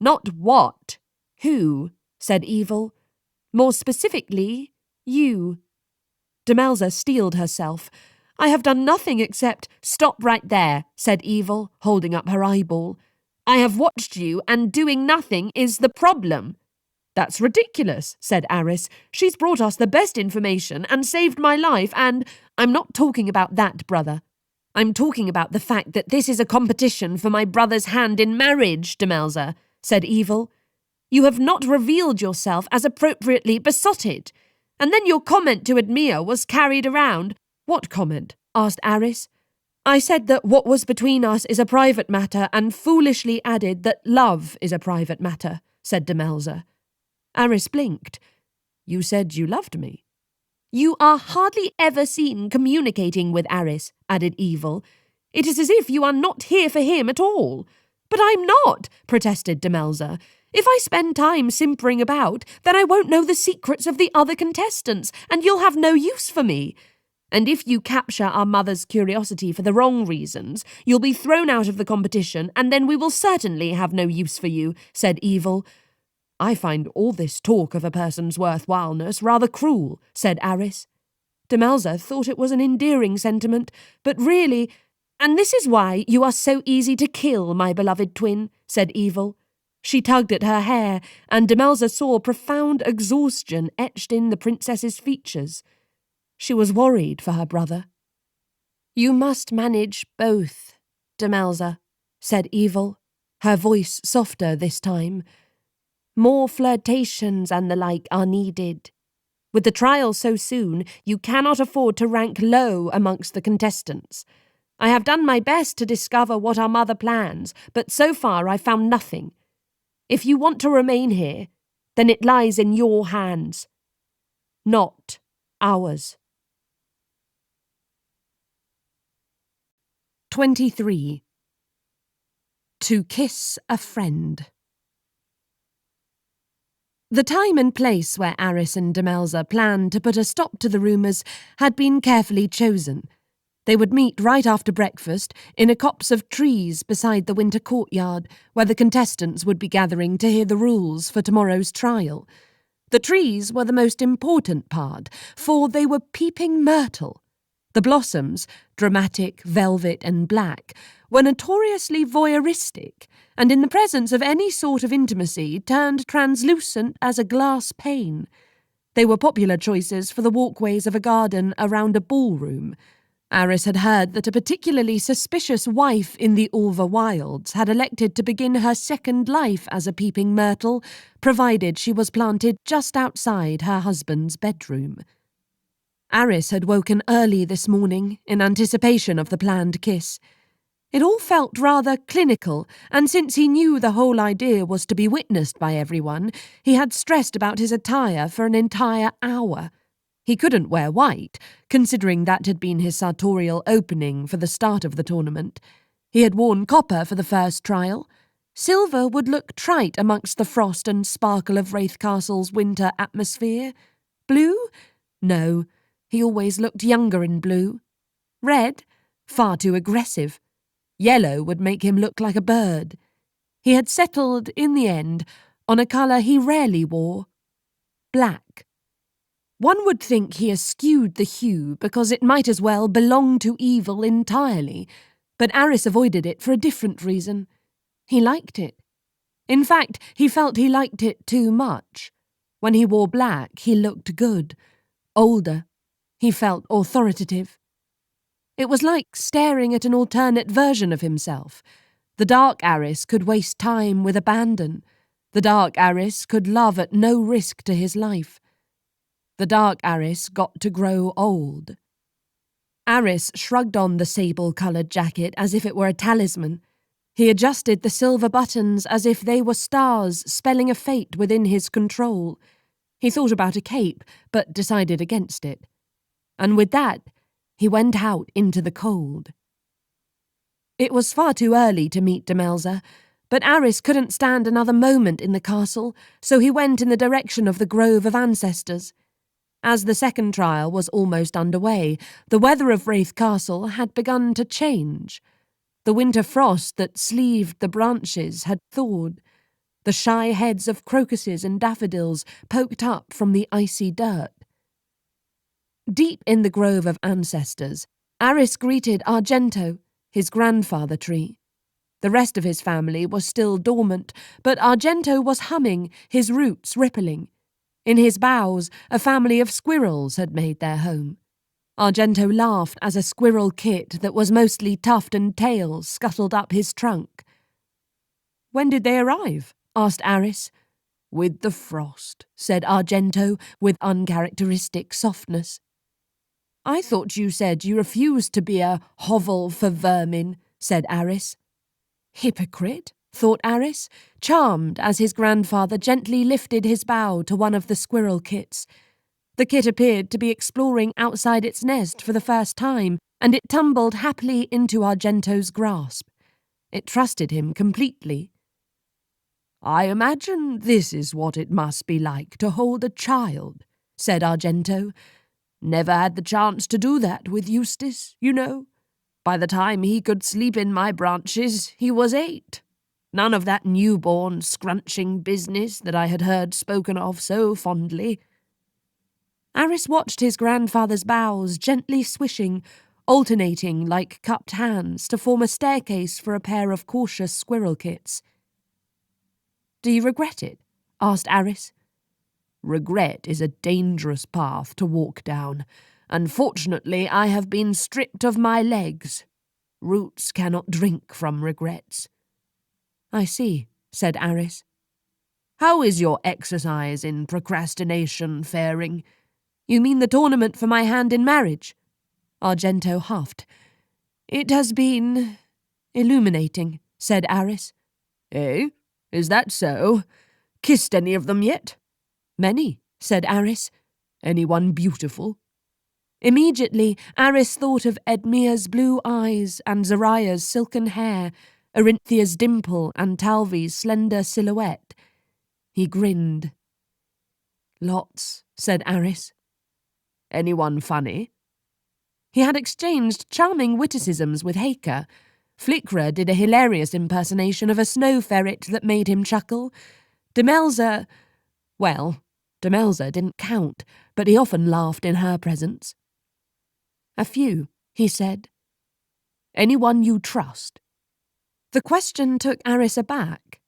"Not what. Who?" said Evil. "More specifically, you." Demelza steeled herself. "I have done nothing except—" "Stop right there," said Evil, holding up her eyeball. "I have watched you, and doing nothing is the problem." "That's ridiculous," said Arris. "She's brought us the best information and saved my life, and—" "I'm not talking about that, brother. I'm talking about the fact that this is a competition for my brother's hand in marriage, Demelza," said Evil. "You have not revealed yourself as appropriately besotted. And then your comment to Edmure was carried around." "What comment?" asked Arris. "I said that what was between us is a private matter and foolishly added that love is a private matter," said Demelza. Arris blinked. "You said you loved me." "You are hardly ever seen communicating with Arris," added Evil. "It is as if you are not here for him at all." "But I'm not," protested Demelza. "If I spend time simpering about, then I won't know the secrets of the other contestants, and you'll have no use for me. And if you capture our mother's curiosity for the wrong reasons, you'll be thrown out of the competition, and then we will certainly have no use for you," said Evil. "I find all this talk of a person's worthwhileness rather cruel," said Arris. Demelza thought it was an endearing sentiment, but really— "And this is why you are so easy to kill, my beloved twin," said Evil. She tugged at her hair, and Demelza saw profound exhaustion etched in the princess's features. She was worried for her brother. "You must manage both, Demelza," said Evil. her voice softer this time. "More flirtations and the like are needed. With the trial so soon, you cannot afford to rank low amongst the contestants. I have done my best to discover what our mother plans, but so far I've found nothing. If you want to remain here, then it lies in your hands, not ours." 23. To kiss a friend. The time and place where Arris and Demelza planned to put a stop to the rumours had been carefully chosen. They would meet right after breakfast in a copse of trees beside the winter courtyard, where the contestants would be gathering to hear the rules for tomorrow's trial. The trees were the most important part, for they were peeping myrtle. The blossoms, dramatic, velvet and black, were notoriously voyeuristic, and in the presence of any sort of intimacy turned translucent as a glass pane. They were popular choices for the walkways of a garden around a ballroom. Arris had heard that a particularly suspicious wife in the Ulva wilds had elected to begin her second life as a peeping myrtle, provided she was planted just outside her husband's bedroom. Arris had woken early this morning in anticipation of the planned kiss. It all felt rather clinical, and since he knew the whole idea was to be witnessed by everyone, he had stressed about his attire for an entire hour. He couldn't wear white, considering that had been his sartorial opening for the start of the tournament. He had worn copper for the first trial. Silver would look trite amongst the frost and sparkle of Rathe Castle's winter atmosphere. Blue? No, he always looked younger in blue. Red? Far too aggressive. Yellow would make him look like a bird. He had settled, in the end, on a colour he rarely wore: black. One would think he eschewed the hue because it might as well belong to evil entirely, but Arris avoided it for a different reason. He liked it. In fact, he felt he liked it too much. When he wore black, he looked good, older. He felt authoritative. It was like staring at an alternate version of himself. The dark Arris could waste time with abandon. The dark Arris could love at no risk to his life. The dark Arris got to grow old. Arris shrugged on the sable-coloured jacket as if it were a talisman. He adjusted the silver buttons as if they were stars spelling a fate within his control. He thought about a cape, but decided against it. And with that, he went out into the cold. It was far too early to meet Demelza, but Arris couldn't stand another moment in the castle, so he went in the direction of the Grove of Ancestors. As the second trial was almost underway, the weather of Rathe Castle had begun to change. The winter frost that sleeved the branches had thawed. The shy heads of crocuses and daffodils poked up from the icy dirt. Deep in the Grove of Ancestors, Arris greeted Argento, his grandfather tree. The rest of his family was still dormant, but Argento was humming, his roots rippling. In his boughs, a family of squirrels had made their home. Argento laughed as a squirrel kit that was mostly tuft and tail scuttled up his trunk. "When did they arrive?" asked Arris. "With the frost," said Argento with uncharacteristic softness. "I thought you said you refused to be a hovel for vermin," said Arris. Hypocrite, thought Arris, charmed as his grandfather gently lifted his bough to one of the squirrel kits. The kit appeared to be exploring outside its nest for the first time, and it tumbled happily into Argento's grasp. It trusted him completely. "I imagine this is what it must be like to hold a child," said Argento. "Never had the chance to do that with Eustace, you know. By the time he could sleep in my branches, he was 8. None of that newborn scrunching business that I had heard spoken of so fondly." Arris watched his grandfather's boughs gently swishing, alternating like cupped hands to form a staircase for a pair of cautious squirrel kits. "Do you regret it?" asked Arris. "Regret is a dangerous path to walk down. Unfortunately, I have been stripped of my legs. Roots cannot drink from regrets." I see, said Arris. How is your exercise in procrastination faring? You mean the tournament for my hand in marriage? Argento huffed. It has been illuminating, said Arris. Eh? Is that so? Kissed any of them yet? Many, said Arris. Anyone beautiful? Immediately, Arris thought of Edmir's blue eyes and Zariah's silken hair, Arinthia's dimple and Talvi's slender silhouette. He grinned. Lots, said Arris. Anyone funny? He had exchanged charming witticisms with Haker. Flickra did a hilarious impersonation of a snow ferret that made him chuckle. Demelza... Well, Demelza didn't count, but he often laughed in her presence. A few, he said. Anyone you trust? The question took Arris aback.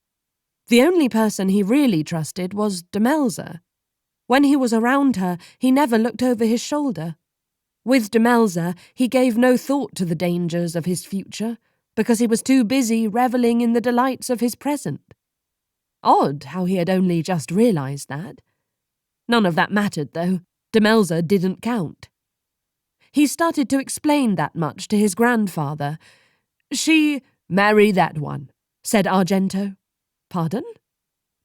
The only person he really trusted was Demelza. When he was around her, he never looked over his shoulder. With Demelza, he gave no thought to the dangers of his future, because he was too busy revelling in the delights of his present. Odd how he had only just realised that. None of that mattered, though. Demelza didn't count. He started to explain that much to his grandfather. Marry that one, said Argento. Pardon?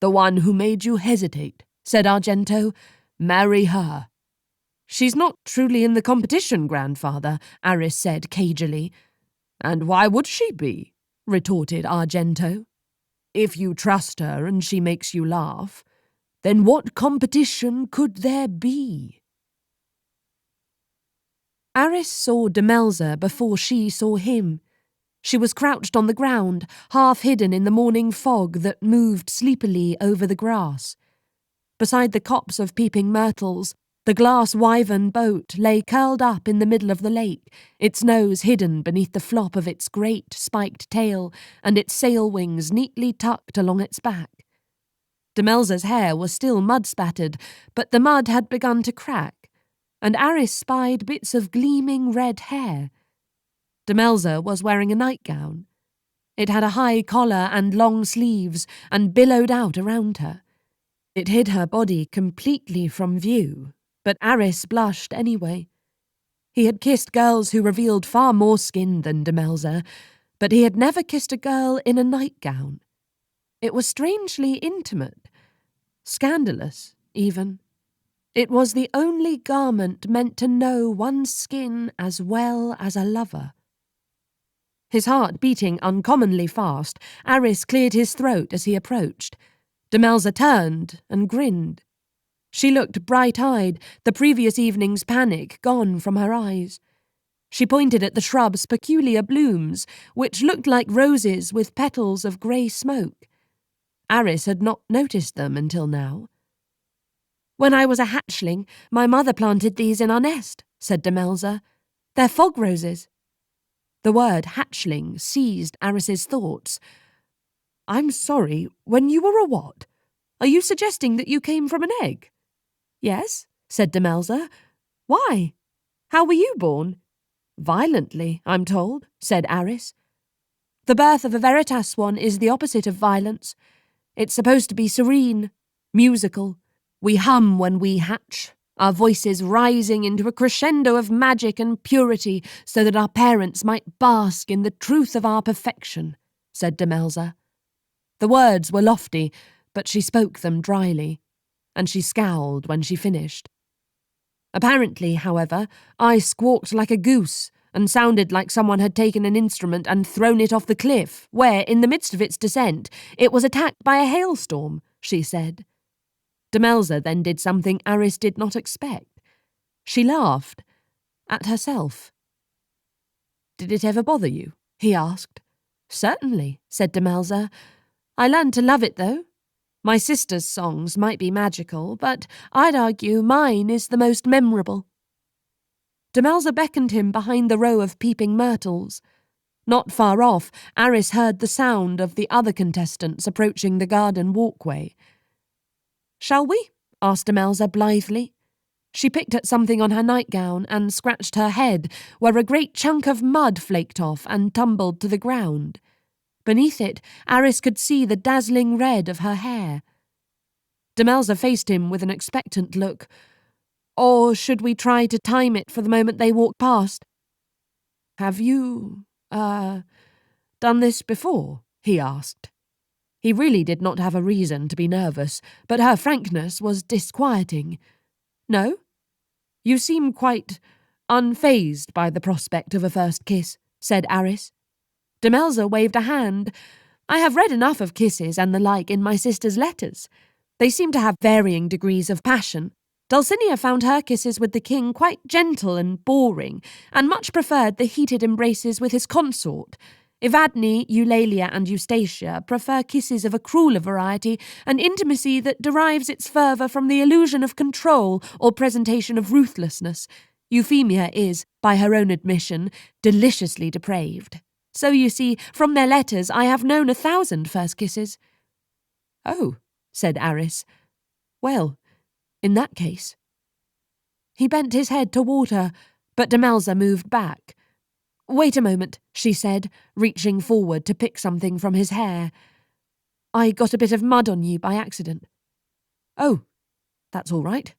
The one who made you hesitate, said Argento. Marry her. She's not truly in the competition, grandfather, Arris said cagily. And why would she be? Retorted Argento. If you trust her and she makes you laugh, then what competition could there be? Arris saw Demelza before she saw him. She was crouched on the ground, half hidden in the morning fog that moved sleepily over the grass. Beside the copse of peeping myrtles, the glass wyvern boat lay curled up in the middle of the lake, its nose hidden beneath the flop of its great spiked tail and its sail wings neatly tucked along its back. Demelza's hair was still mud-spattered, but the mud had begun to crack, and Arris spied bits of gleaming red hair. Demelza was wearing a nightgown. It had a high collar and long sleeves and billowed out around her. It hid her body completely from view, but Arris blushed anyway. He had kissed girls who revealed far more skin than Demelza, but he had never kissed a girl in a nightgown. It was strangely intimate, scandalous, even. It was the only garment meant to know one's skin as well as a lover. His heart beating uncommonly fast, Arris cleared his throat as he approached. Demelza turned and grinned. She looked bright-eyed, the previous evening's panic gone from her eyes. She pointed at the shrub's peculiar blooms, which looked like roses with petals of grey smoke. Arris had not noticed them until now. When I was a hatchling, my mother planted these in our nest, said Demelza. They're fog roses. The word hatchling seized Arris's thoughts. I'm sorry, when you were a what? Are you suggesting that you came from an egg? Yes, said Demelza. Why? How were you born? Violently, I'm told, said Arris. The birth of a veritas swan is the opposite of violence. It's supposed to be serene, musical. We hum when we hatch, our voices rising into a crescendo of magic and purity so that our parents might bask in the truth of our perfection, said Demelza. The words were lofty, but she spoke them dryly, and she scowled when she finished. Apparently, however, I squawked like a goose and sounded like someone had taken an instrument and thrown it off the cliff, where, in the midst of its descent, it was attacked by a hailstorm, she said. Demelza then did something Arris did not expect. She laughed. At herself. Did it ever bother you? He asked. Certainly, said Demelza. I learned to love it, though. My sister's songs might be magical, but I'd argue mine is the most memorable. Demelza beckoned him behind the row of peeping myrtles. Not far off, Arris heard the sound of the other contestants approaching the garden walkway. Shall we? Asked Demelza blithely. She picked at something on her nightgown and scratched her head, where a great chunk of mud flaked off and tumbled to the ground. Beneath it, Arris could see the dazzling red of her hair. Demelza faced him with an expectant look. Or should we try to time it for the moment they walk past? Have you, done this before? He asked. He really did not have a reason to be nervous, but her frankness was disquieting. No? You seem quite unfazed by the prospect of a first kiss, said Arris. Demelza waved a hand. I have read enough of kisses and the like in my sister's letters. They seem to have varying degrees of passion. Dulcinea found her kisses with the king quite gentle and boring, and much preferred the heated embraces with his consort. Evadne, Eulalia, and Eustacia prefer kisses of a crueler variety, an intimacy that derives its fervour from the illusion of control or presentation of ruthlessness. Euphemia is, by her own admission, deliciously depraved. So, you see, from their letters I have known 1,000 first kisses. Oh, said Arris. Well, in that case. He bent his head toward her, but Demelza moved back. Wait a moment, she said, reaching forward to pick something from his hair. I got a bit of mud on you by accident. Oh, that's all right.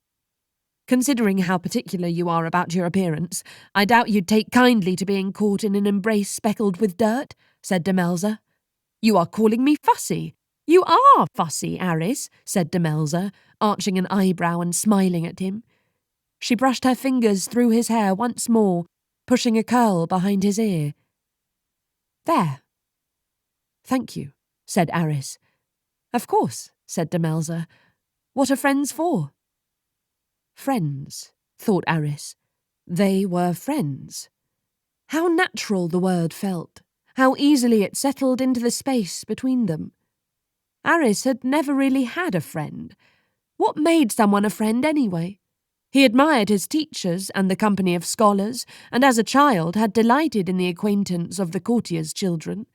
Considering how particular you are about your appearance, I doubt you'd take kindly to being caught in an embrace speckled with dirt, said Demelza. You are calling me fussy. You are fussy, Arris, said Demelza, arching an eyebrow and smiling at him. She brushed her fingers through his hair once more, pushing a curl behind his ear. There. Thank you, said Arris. Of course, said Demelza. What are friends for? Friends, thought Arris. They were friends. How natural the word felt, how easily it settled into the space between them. Arris had never really had a friend. What made someone a friend anyway? He admired his teachers and the company of scholars, and as a child had delighted in the acquaintance of the courtiers' children.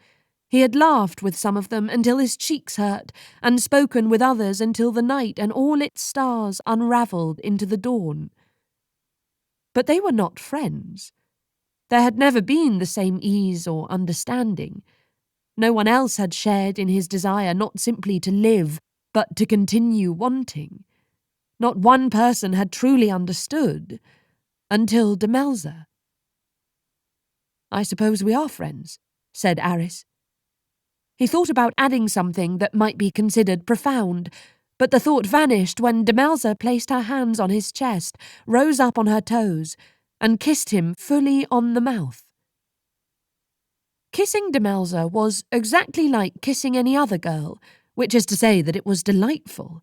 He had laughed with some of them until his cheeks hurt, and spoken with others until the night and all its stars unravelled into the dawn. But they were not friends. There had never been the same ease or understanding. No one else had shared in his desire not simply to live, but to continue wanting. Not one person had truly understood, until Demelza. I suppose we are friends, said Arris. He thought about adding something that might be considered profound, but the thought vanished when Demelza placed her hands on his chest, rose up on her toes, and kissed him fully on the mouth. Kissing Demelza was exactly like kissing any other girl, which is to say that it was delightful.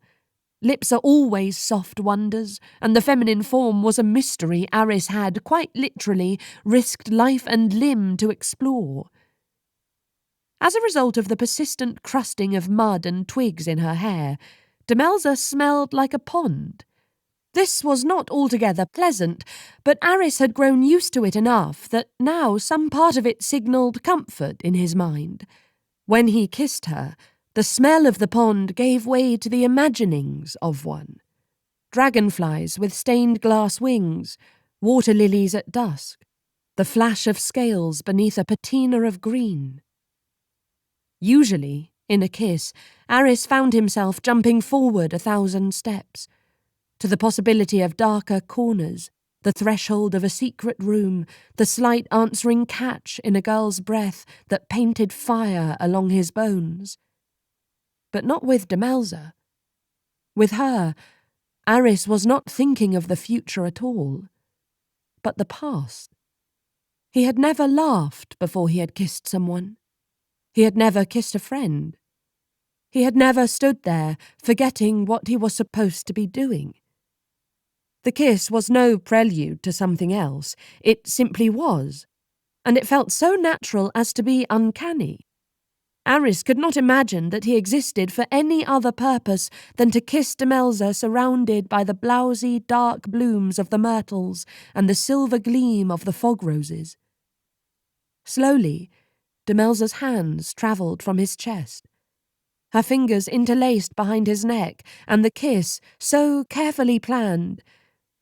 Lips are always soft wonders, and the feminine form was a mystery Arris had, quite literally, risked life and limb to explore. As a result of the persistent crusting of mud and twigs in her hair, Demelza smelled like a pond. This was not altogether pleasant, but Arris had grown used to it enough that now some part of it signalled comfort in his mind. When he kissed her, the smell of the pond gave way to the imaginings of one. Dragonflies with stained glass wings, water lilies at dusk, the flash of scales beneath a patina of green. Usually, in a kiss, Arris found himself jumping forward 1,000 steps, to the possibility of darker corners, the threshold of a secret room, the slight answering catch in a girl's breath that painted fire along his bones. But not with Demelza. With her, Arris was not thinking of the future at all, but the past. He had never laughed before he had kissed someone. He had never kissed a friend. He had never stood there, forgetting what he was supposed to be doing. The kiss was no prelude to something else. It simply was, and it felt so natural as to be uncanny. Arris could not imagine that he existed for any other purpose than to kiss Demelza surrounded by the blousy dark blooms of the myrtles and the silver gleam of the fog roses. Slowly, Demelza's hands travelled from his chest. Her fingers interlaced behind his neck, and the kiss, so carefully planned,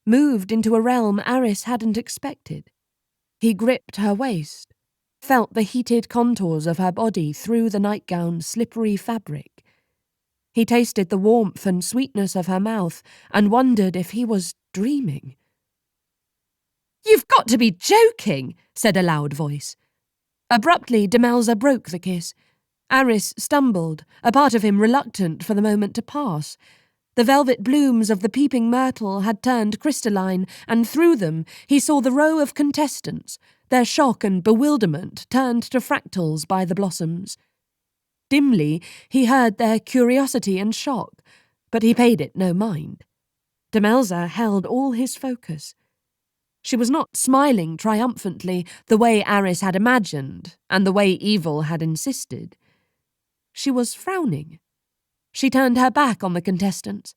moved into a realm Arris hadn't expected. He gripped her waist. felt the heated contours of her body through the nightgown's slippery fabric. He tasted the warmth and sweetness of her mouth and wondered if he was dreaming. "You've got to be joking," said a loud voice. Abruptly, Demelza broke the kiss. Arris stumbled, a part of him reluctant for the moment to pass. The velvet blooms of the peeping myrtle had turned crystalline, and through them he saw the row of contestants, their shock and bewilderment turned to fractals by the blossoms. Dimly, he heard their curiosity and shock, but he paid it no mind. Demelza held all his focus. She was not smiling triumphantly the way Arris had imagined and the way evil had insisted. She was frowning. She turned her back on the contestants.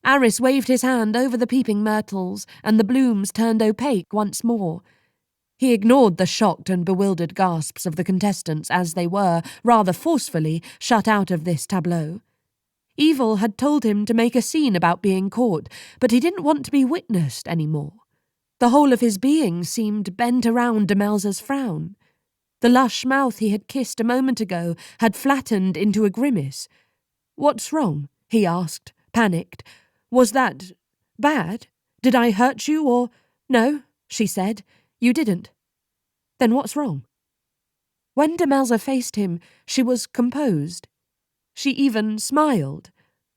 Arris waved his hand over the peeping myrtles, and the blooms turned opaque once more. He ignored the shocked and bewildered gasps of the contestants as they were, rather forcefully, shut out of this tableau. Evil had told him to make a scene about being caught, but he didn't want to be witnessed any more. The whole of his being seemed bent around Demelza's frown. The lush mouth he had kissed a moment ago had flattened into a grimace. "What's wrong?" he asked, panicked. "Was that bad? Did I hurt you or—" "No," she said. "You didn't." "Then what's wrong?" When Demelza faced him, she was composed. She even smiled,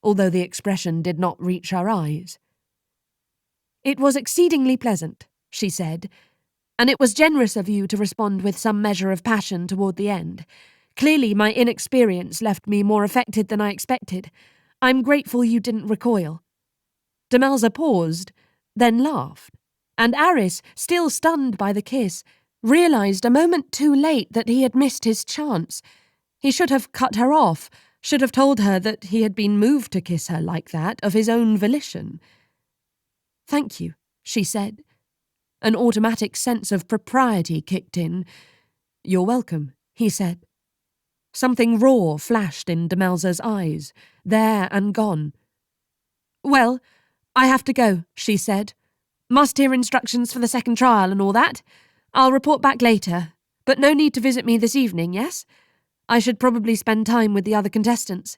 although the expression did not reach her eyes. "It was exceedingly pleasant," she said, "and it was generous of you to respond with some measure of passion toward the end. Clearly my inexperience left me more affected than I expected. I'm grateful you didn't recoil." Demelza paused, then laughed, and Arris, still stunned by the kiss, realized a moment too late that he had missed his chance. He should have cut her off, should have told her that he had been moved to kiss her like that of his own volition. "Thank you," she said. An automatic sense of propriety kicked in. "You're welcome," he said. Something raw flashed in Demelza's eyes, there and gone. "Well, I have to go," she said. "Must hear instructions for the second trial and all that. I'll report back later, but no need to visit me this evening, yes? I should probably spend time with the other contestants.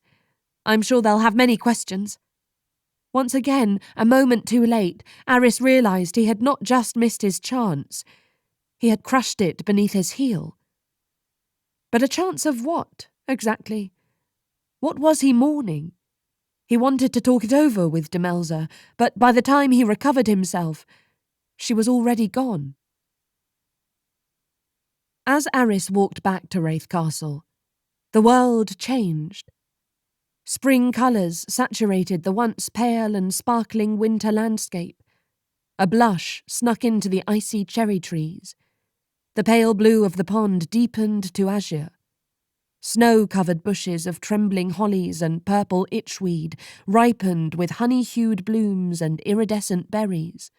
I'm sure they'll have many questions." Once again, a moment too late, Arris realized he had not just missed his chance. He had crushed it beneath his heel. But a chance of what, exactly? What was he mourning? He wanted to talk it over with Demelza, but by the time he recovered himself, she was already gone. As Arris walked back to Rathe Castle, the world changed. Spring colours saturated the once pale and sparkling winter landscape. A blush snuck into the icy cherry trees. The pale blue of the pond deepened to azure. Snow-covered bushes of trembling hollies and purple itchweed ripened with honey-hued blooms and iridescent berries.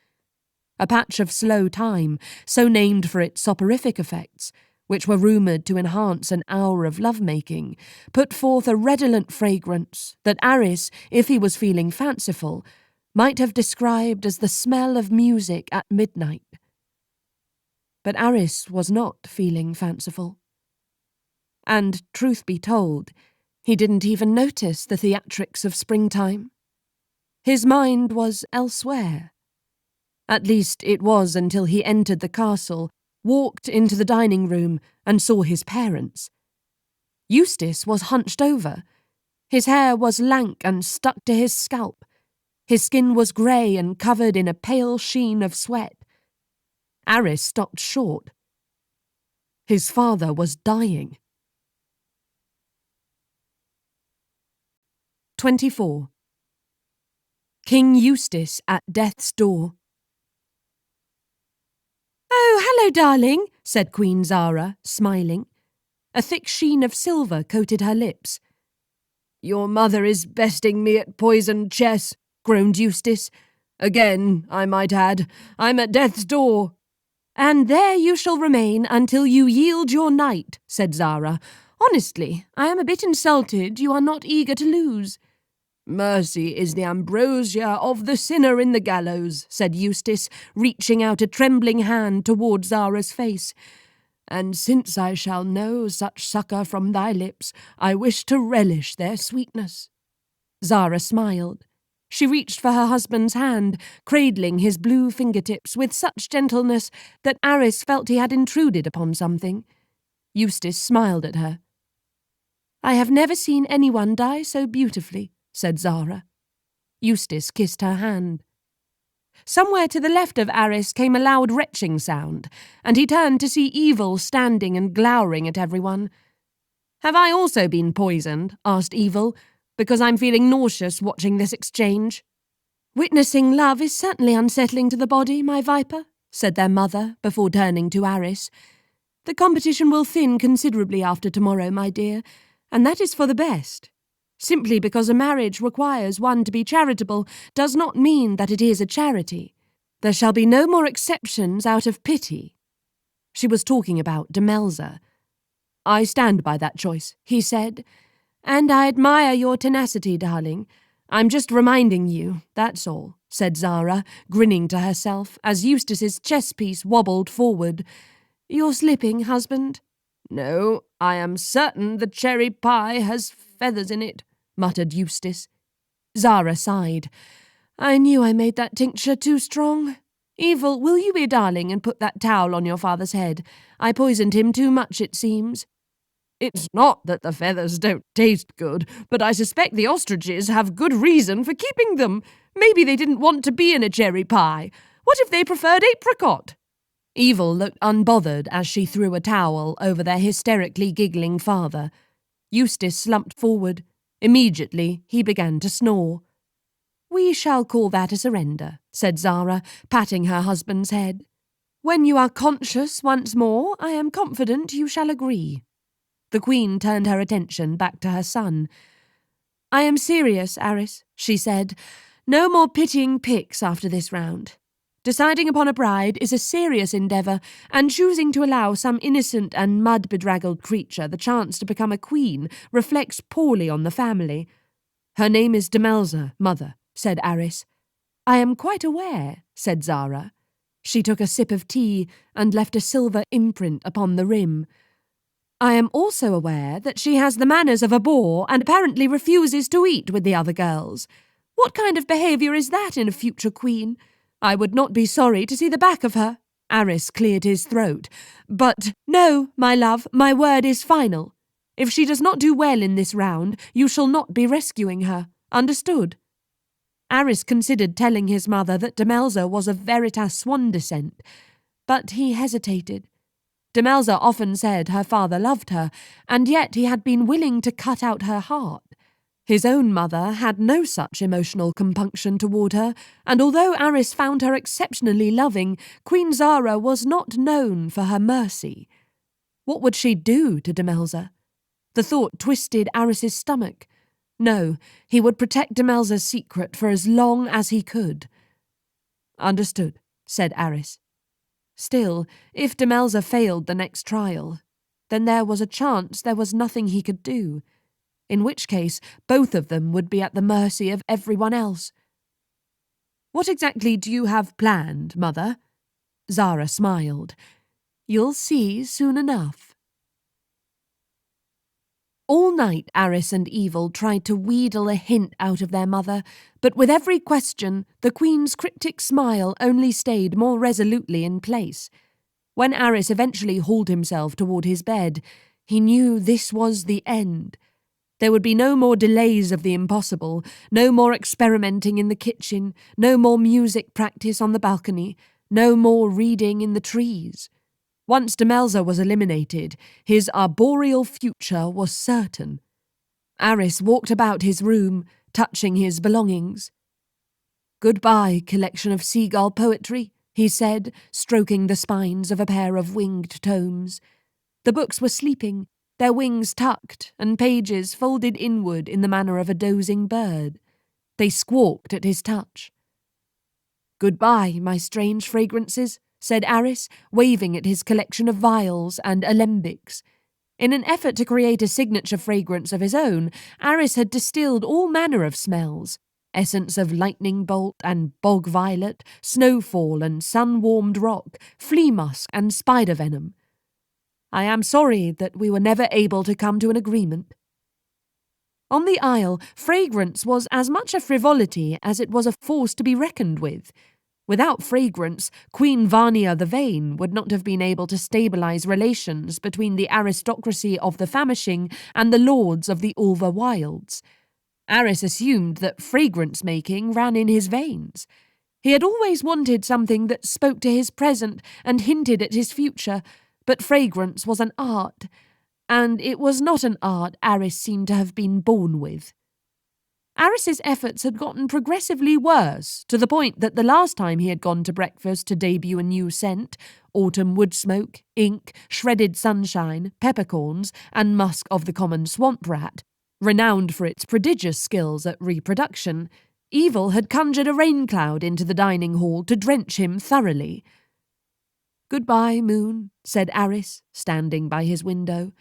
A patch of slow time, so named for its soporific effects, which were rumoured to enhance an hour of lovemaking, put forth a redolent fragrance that Arris, if he was feeling fanciful, might have described as the smell of music at midnight. But Arris was not feeling fanciful. And, truth be told, he didn't even notice the theatrics of springtime. His mind was elsewhere. At least it was until he entered the castle, walked into the dining room, and saw his parents. Eustace was hunched over. His hair was lank and stuck to his scalp. His skin was grey and covered in a pale sheen of sweat. Arris stopped short. His father was dying. 24. King Eustace at death's door. "Oh, hello, darling," said Queen Zara, smiling. A thick sheen of silver coated her lips. "Your mother is besting me at poisoned chess," groaned Eustace. "Again, I might add. I'm at death's door." "And there you shall remain until you yield your knight," said Zara. "Honestly, I am a bit insulted you are not eager to lose." "Mercy is the ambrosia of the sinner in the gallows," said Eustace, reaching out a trembling hand toward Zara's face. and since I shall know such succour from thy lips, I wish to relish their sweetness." Zara smiled. She reached for her husband's hand, cradling his blue fingertips with such gentleness that Arris felt he had intruded upon something. Eustace smiled at her. "I have never seen anyone die so beautifully," said Zara. Eustace kissed her hand. Somewhere to the left of Arris came a loud retching sound, and he turned to see Evil standing and glowering at everyone. "Have I also been poisoned?" asked Evil, "because I'm feeling nauseous watching this exchange." "Witnessing love is certainly unsettling to the body, my viper," said their mother, before turning to Arris. "The competition will thin considerably after tomorrow, my dear, and that is for the best. Simply because a marriage requires one to be charitable does not mean that it is a charity. There shall be no more exceptions out of pity." She was talking about Demelza. "I stand by that choice," he said, "and I admire your tenacity, darling. I'm just reminding you, that's all," said Zara, grinning to herself as Eustace's chess piece wobbled forward. "You're slipping, husband." "No, I am certain the cherry pie has feathers in it," muttered Eustace. Zara sighed. "I knew I made that tincture too strong. Evil, will you be a darling and put that towel on your father's head? I poisoned him too much, it seems." "It's not that the feathers don't taste good, but I suspect the ostriches have good reason for keeping them. Maybe they didn't want to be in a cherry pie. What if they preferred apricot?" Evil looked unbothered as she threw a towel over their hysterically giggling father. Eustace slumped forward. Immediately, he began to snore. "We shall call that a surrender," said Zara, patting her husband's head. "When you are conscious once more, I am confident you shall agree." The Queen turned her attention back to her son. "I am serious, Arris," she said. "No more pitying pics after this round. Deciding upon a bride is a serious endeavour, and choosing to allow some innocent and mud-bedraggled creature the chance to become a queen reflects poorly on the family." "Her name is Demelza, mother," said Arris. "I am quite aware," said Zara. She took a sip of tea and left a silver imprint upon the rim. "I am also aware that she has the manners of a boor and apparently refuses to eat with the other girls. What kind of behaviour is that in a future queen? I would not be sorry to see the back of her." Arris cleared his throat. "But no, my love, my word is final. If she does not do well in this round, you shall not be rescuing her. Understood?" Arris considered telling his mother that Demelza was of veritas Swan descent, but he hesitated. Demelza often said her father loved her, and yet he had been willing to cut out her heart. His own mother had no such emotional compunction toward her, and although Arris found her exceptionally loving, Queen Zara was not known for her mercy. What would she do to Demelza? The thought twisted Arris's stomach. No, he would protect Demelza's secret for as long as he could. "Understood," said Arris. Still, if Demelza failed the next trial, then there was a chance there was nothing he could do, in which case both of them would be at the mercy of everyone else. "What exactly do you have planned, mother?" Zara smiled. "You'll see soon enough." All night Arris and Evil tried to wheedle a hint out of their mother, but with every question the Queen's cryptic smile only stayed more resolutely in place. When Arris eventually hauled himself toward his bed, he knew this was the end. There would be no more delays of the impossible, no more experimenting in the kitchen, no more music practice on the balcony, no more reading in the trees. Once Demelza was eliminated, his arboreal future was certain. Arris walked about his room, touching his belongings. "Goodbye, collection of seagull poetry," he said, stroking the spines of a pair of winged tomes. The books were sleeping, their wings tucked and pages folded inward in the manner of a dozing bird. They squawked at his touch. "Goodbye, my strange fragrances," said Arris, waving at his collection of vials and alembics. In an effort to create a signature fragrance of his own, Arris had distilled all manner of smells: essence of lightning bolt and bog violet, snowfall and sun-warmed rock, flea musk and spider venom. I am sorry that we were never able to come to an agreement." On the Isle, fragrance was as much a frivolity as it was a force to be reckoned with. Without fragrance, Queen Vania the Vain would not have been able to stabilise relations between the aristocracy of the Famishing and the lords of the Ulva Wilds. Arris assumed that fragrance-making ran in his veins. He had always wanted something that spoke to his present and hinted at his future, but fragrance was an art, and it was not an art Arris seemed to have been born with. Arris's efforts had gotten progressively worse, to the point that the last time he had gone to breakfast to debut a new scent, autumn wood smoke, ink, shredded sunshine, peppercorns, and musk of the common swamp rat, renowned for its prodigious skills at reproduction, Evil had conjured a rain cloud into the dining hall to drench him thoroughly. "Goodbye, moon," said Arris, standing by his window.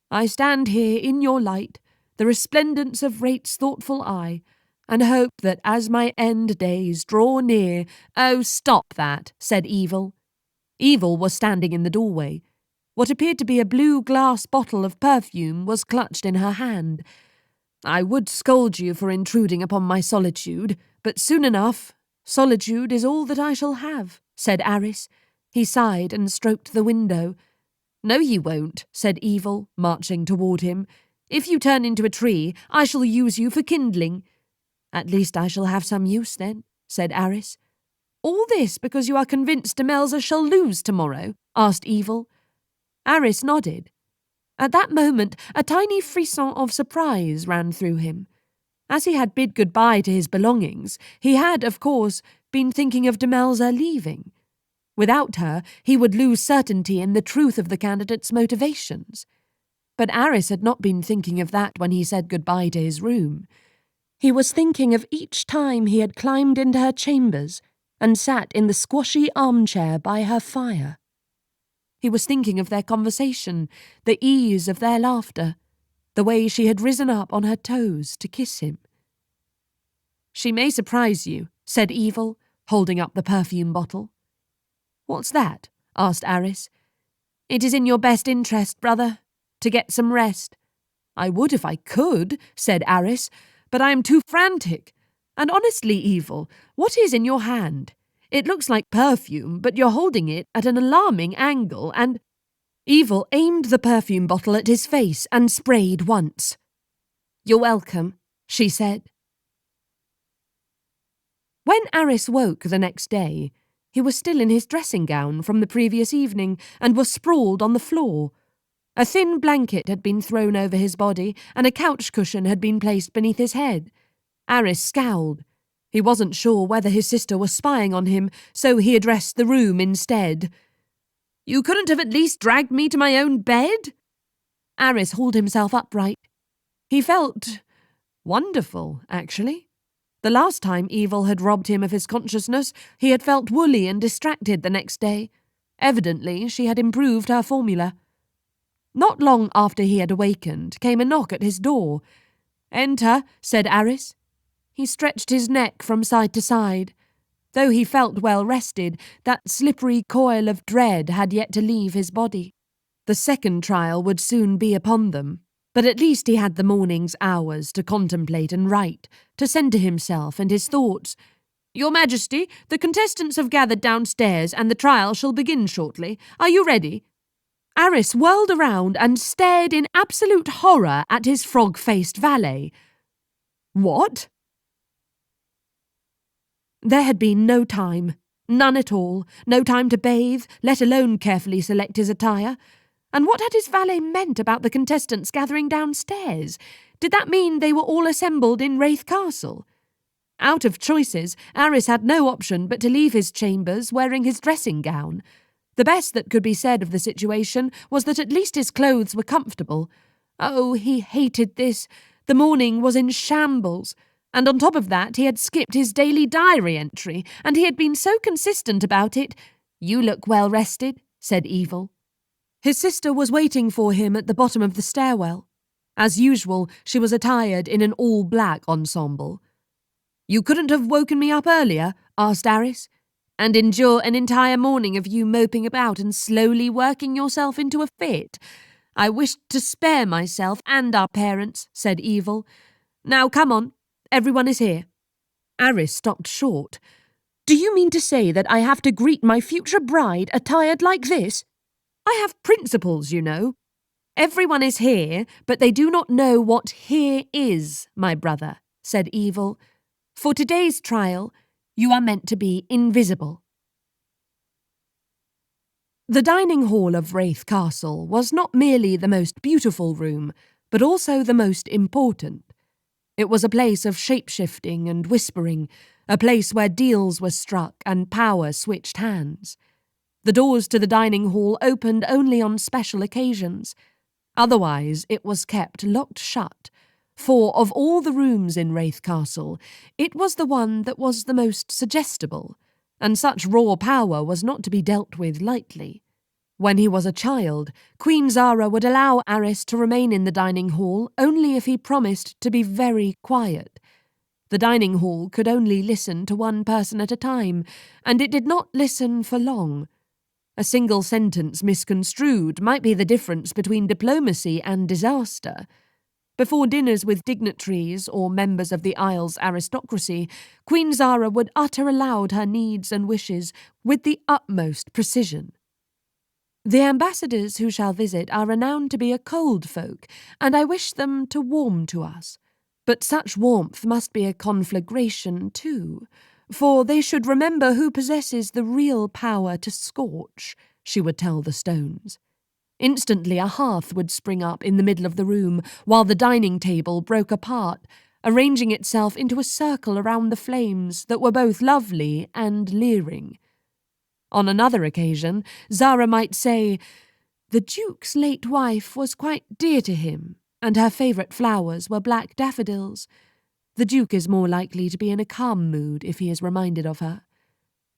"I stand here in your light, the resplendence of Rate's thoughtful eye, and hope that as my end days draw near—" "Oh, stop that," said Evil. Evil was standing in the doorway. What appeared to be a blue glass bottle of perfume was clutched in her hand. "I would scold you for intruding upon my solitude, but soon enough, solitude is all that I shall have," said Arris. He sighed and stroked the window. "No, you won't," said Evil, marching toward him. "If you turn into a tree, I shall use you for kindling." "At least I shall have some use then," said Arris. "All this because you are convinced Demelza shall lose tomorrow?" asked Evil. Arris nodded. At that moment, a tiny frisson of surprise ran through him. As he had bid goodbye to his belongings, he had, of course, been thinking of Demelza leaving. Without her, he would lose certainty in the truth of the candidate's motivations. But Arris had not been thinking of that when he said goodbye to his room. He was thinking of each time he had climbed into her chambers and sat in the squashy armchair by her fire. He was thinking of their conversation, the ease of their laughter, the way she had risen up on her toes to kiss him. "She may surprise you," said Evil, holding up the perfume bottle. "What's that?" asked Arris. "It is in your best interest, brother, to get some rest." "I would if I could," said Arris, "but I am too frantic. And honestly, Evil, what is in your hand? It looks like perfume, but you're holding it at an alarming angle, and—" Evil aimed the perfume bottle at his face and sprayed once. "You're welcome," she said. When Arris woke the next day, he was still in his dressing gown from the previous evening and was sprawled on the floor. A thin blanket had been thrown over his body and a couch cushion had been placed beneath his head. Arris scowled. He wasn't sure whether his sister was spying on him, so he addressed the room instead. "You couldn't have at least dragged me to my own bed?" Arris hauled himself upright. He felt wonderful, actually. The last time Evil had robbed him of his consciousness, he had felt woolly and distracted the next day. Evidently, she had improved her formula. Not long after he had awakened, came a knock at his door. "Enter," said Arris. He stretched his neck from side to side. Though he felt well rested, that slippery coil of dread had yet to leave his body. The second trial would soon be upon them, but at least he had the morning's hours to contemplate and write, to centre himself and his thoughts. "Your Majesty, the contestants have gathered downstairs and the trial shall begin shortly. Are you ready?" Arris whirled around and stared in absolute horror at his frog-faced valet. "What?" There had been no time, none at all, no time to bathe, let alone carefully select his attire. And what had his valet meant about the contestants gathering downstairs? Did that mean they were all assembled in Rathe Castle? Out of choices, Arris had no option but to leave his chambers wearing his dressing gown. The best that could be said of the situation was that at least his clothes were comfortable. Oh, he hated this. The morning was in shambles. And on top of that, he had skipped his daily diary entry, and he had been so consistent about it. "You look well rested," said Evil. His sister was waiting for him at the bottom of the stairwell. As usual, she was attired in an all-black ensemble. "You couldn't have woken me up earlier?" asked Arris. and endure an entire morning of you moping about and slowly working yourself into a fit. I wished to spare myself and our parents, said Evil. Now come on, everyone is here. Arris stopped short. Do you mean to say that I have to greet my future bride attired like this? I have principles, you know. Everyone is here, but they do not know what here is, my brother, said Evil. For today's trial, you are meant to be invisible. The dining hall of Rathe Castle was not merely the most beautiful room, but also the most important. It was a place of shape-shifting and whispering, a place where deals were struck and power switched hands. The doors to the dining hall opened only on special occasions. Otherwise, it was kept locked shut, for of all the rooms in Rathe Castle, it was the one that was the most suggestible, and such raw power was not to be dealt with lightly. When he was a child, Queen Zara would allow Arris to remain in the dining hall only if he promised to be very quiet. The dining hall could only listen to one person at a time, and it did not listen for long. A single sentence misconstrued might be the difference between diplomacy and disaster. Before dinners with dignitaries or members of the Isle's aristocracy, Queen Zara would utter aloud her needs and wishes with the utmost precision. The ambassadors who shall visit are renowned to be a cold folk, and I wish them to warm to us. But such warmth must be a conflagration too, for they should remember who possesses the real power to scorch, she would tell the stones. Instantly a hearth would spring up in the middle of the room, while the dining table broke apart, arranging itself into a circle around the flames that were both lovely and leering. On another occasion, Zara might say, "The Duke's late wife was quite dear to him, and her favourite flowers were black daffodils. The Duke is more likely to be in a calm mood if he is reminded of her.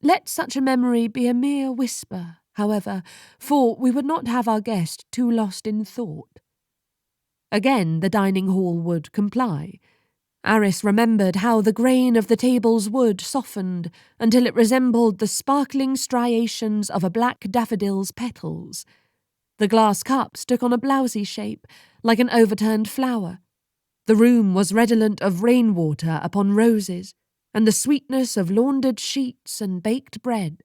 Let such a memory be a mere whisper, however, for we would not have our guest too lost in thought." Again the dining hall would comply. Arris remembered how the grain of the table's wood softened until it resembled the sparkling striations of a black daffodil's petals. The glass cups took on a blousy shape, like an overturned flower. The room was redolent of rainwater upon roses, and the sweetness of laundered sheets and baked bread.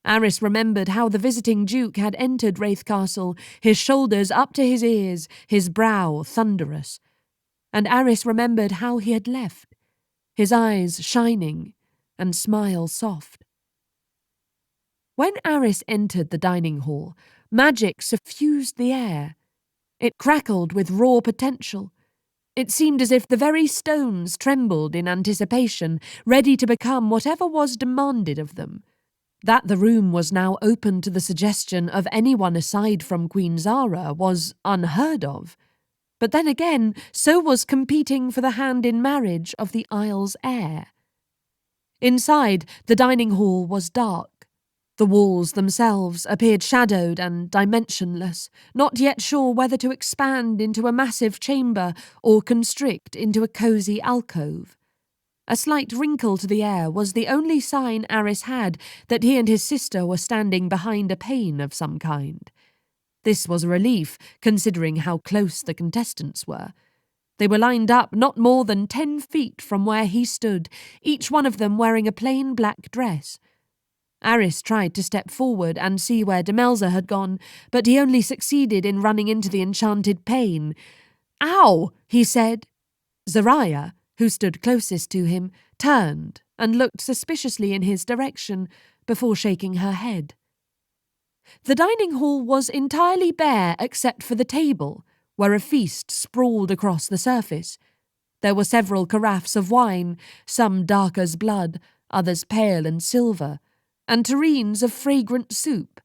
Arris remembered how the visiting Duke had entered Rathe Castle, his shoulders up to his ears, his brow thunderous. And Arris remembered how he had left, his eyes shining and smile soft. When Arris entered the dining hall, magic suffused the air. It crackled with raw potential. It seemed as if the very stones trembled in anticipation, ready to become whatever was demanded of them. That the room was now open to the suggestion of anyone aside from Queen Zara was unheard of. But then again, so was competing for the hand in marriage of the Isle's heir. Inside, the dining hall was dark. The walls themselves appeared shadowed and dimensionless, not yet sure whether to expand into a massive chamber or constrict into a cosy alcove. A slight wrinkle to the air was the only sign Arris had that he and his sister were standing behind a pane of some kind. This was a relief, considering how close the contestants were. They were lined up not more than 10 feet from where he stood, each one of them wearing a plain black dress. Arris tried to step forward and see where Demelza had gone, but he only succeeded in running into the enchanted pane. "Ow!" he said. Zariah, who stood closest to him, turned and looked suspiciously in his direction before shaking her head. The dining hall was entirely bare except for the table, where a feast sprawled across the surface. There were several carafes of wine, some dark as blood, others pale and silver, and tureens of fragrant soup.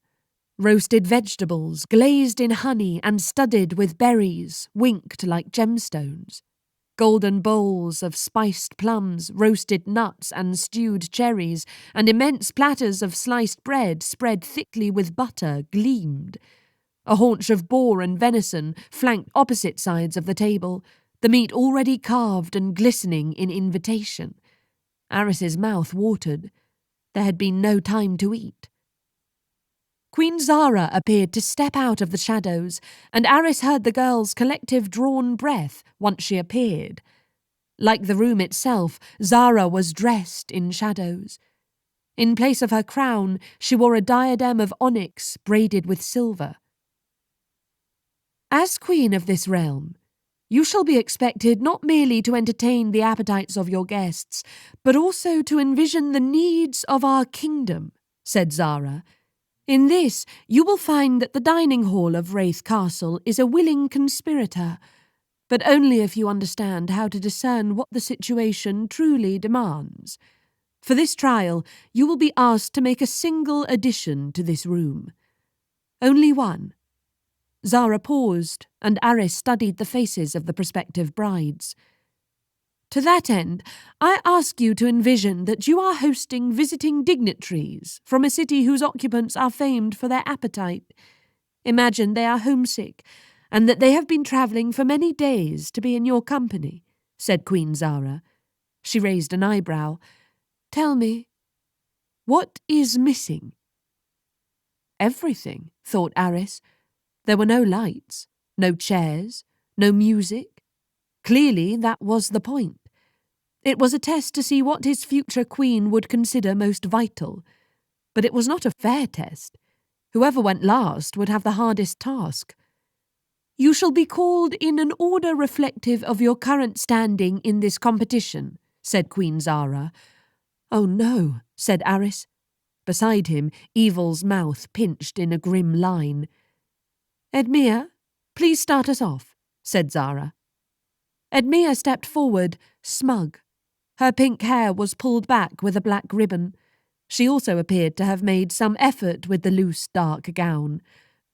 Roasted vegetables, glazed in honey and studded with berries, winked like gemstones. Golden bowls of spiced plums, roasted nuts and stewed cherries, and immense platters of sliced bread spread thickly with butter gleamed. A haunch of boar and venison flanked opposite sides of the table, the meat already carved and glistening in invitation. Arris's mouth watered. There had been no time to eat. Queen Zara appeared to step out of the shadows, and Arris heard the girl's collective drawn breath once she appeared. Like the room itself, Zara was dressed in shadows. In place of her crown, she wore a diadem of onyx braided with silver. As queen of this realm, you shall be expected not merely to entertain the appetites of your guests, but also to envision the needs of our kingdom, said Zara. In this, you will find that the dining hall of Rathe Castle is a willing conspirator, but only if you understand how to discern what the situation truly demands. For this trial, you will be asked to make a single addition to this room. Only one. Zara paused, and Arris studied the faces of the prospective brides. To that end, I ask you to envision that you are hosting visiting dignitaries from a city whose occupants are famed for their appetite. Imagine they are homesick, and that they have been travelling for many days to be in your company, said Queen Zara. She raised an eyebrow. Tell me, what is missing? Everything, thought Arris. There were no lights, no chairs, no music. Clearly that was the point. It was a test to see what his future queen would consider most vital. But it was not a fair test. Whoever went last would have the hardest task. You shall be called in an order reflective of your current standing in this competition, said Queen Zara. Oh no, said Arris. Beside him, Evil's mouth pinched in a grim line. Edmure, please start us off, said Zara. Edmure stepped forward, smug. Her pink hair was pulled back with a black ribbon. She also appeared to have made some effort with the loose, dark gown.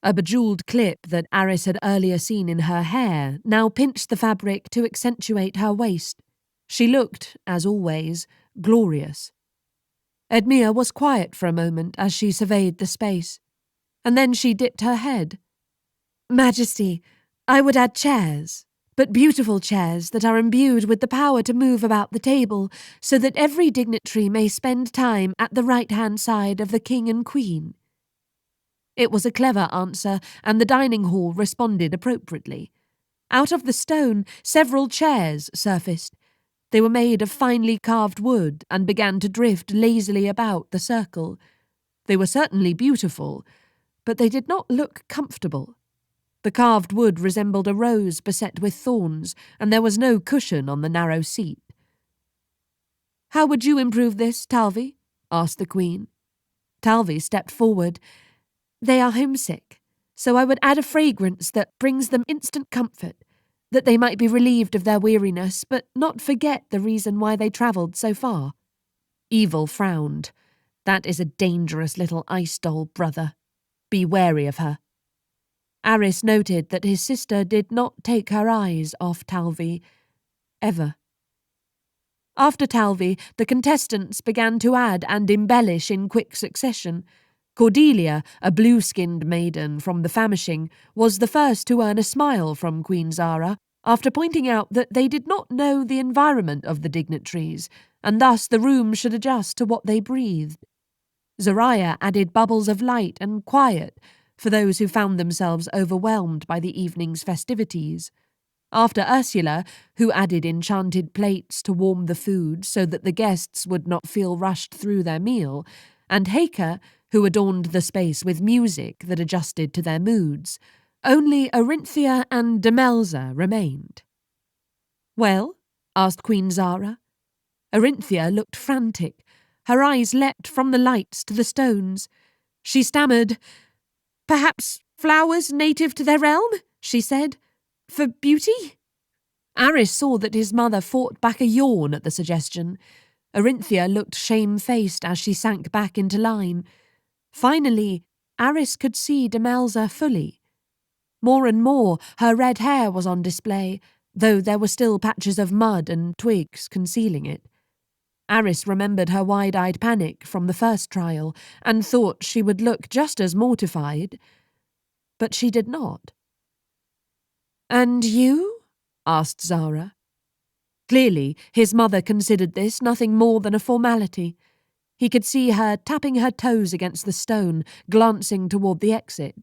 A bejewelled clip that Arris had earlier seen in her hair now pinched the fabric to accentuate her waist. She looked, as always, glorious. Edmure was quiet for a moment as she surveyed the space, and then she dipped her head. Majesty, I would add chairs, but beautiful chairs that are imbued with the power to move about the table so that every dignitary may spend time at the right-hand side of the king and queen. It was a clever answer, and the dining hall responded appropriately. Out of the stone, several chairs surfaced. They were made of finely carved wood and began to drift lazily about the circle. They were certainly beautiful, but they did not look comfortable. The carved wood resembled a rose beset with thorns, and there was no cushion on the narrow seat. How would you improve this, Talvi? Asked the Queen. Talvi stepped forward. They are homesick, so I would add a fragrance that brings them instant comfort, that they might be relieved of their weariness, but not forget the reason why they travelled so far. Evil frowned. That is a dangerous little ice doll, brother. Be wary of her. Arris noted that his sister did not take her eyes off Talvi, ever. After Talvi, the contestants began to add and embellish in quick succession. Cordelia, a blue-skinned maiden from the famishing, was the first to earn a smile from Queen Zara, after pointing out that they did not know the environment of the dignitaries, and thus the room should adjust to what they breathed. Zariah added bubbles of light and quiet for those who found themselves overwhelmed by the evening's festivities. After Ursula, who added enchanted plates to warm the food so that the guests would not feel rushed through their meal, and Heike, who adorned the space with music that adjusted to their moods, only Orinthia and Demelza remained. Well? Asked Queen Zara. Orinthia looked frantic. Her eyes leapt from the lights to the stones. She stammered, Perhaps flowers native to their realm, she said. For beauty? Arris saw that his mother fought back a yawn at the suggestion. Orinthia looked shamefaced as she sank back into line. Finally, Arris could see Demelza fully. More and more, her red hair was on display, though there were still patches of mud and twigs concealing it. Arris remembered her wide-eyed panic from the first trial and thought she would look just as mortified. But she did not. And you? Asked Zara. Clearly, his mother considered this nothing more than a formality. He could see her tapping her toes against the stone, glancing toward the exit.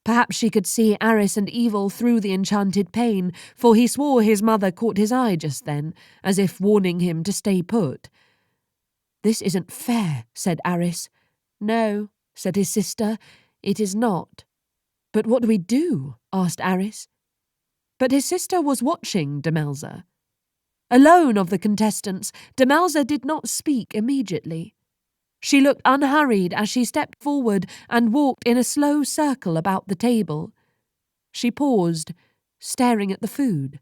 Perhaps she could see Arris and Evil through the enchanted pane, for he swore his mother caught his eye just then, as if warning him to stay put. "This isn't fair," said Arris. "No," said his sister, "it is not." "But what do we do?" asked Arris. But his sister was watching Demelza. Alone of the contestants, Demelza did not speak immediately. She looked unhurried as she stepped forward and walked in a slow circle about the table. She paused, staring at the food.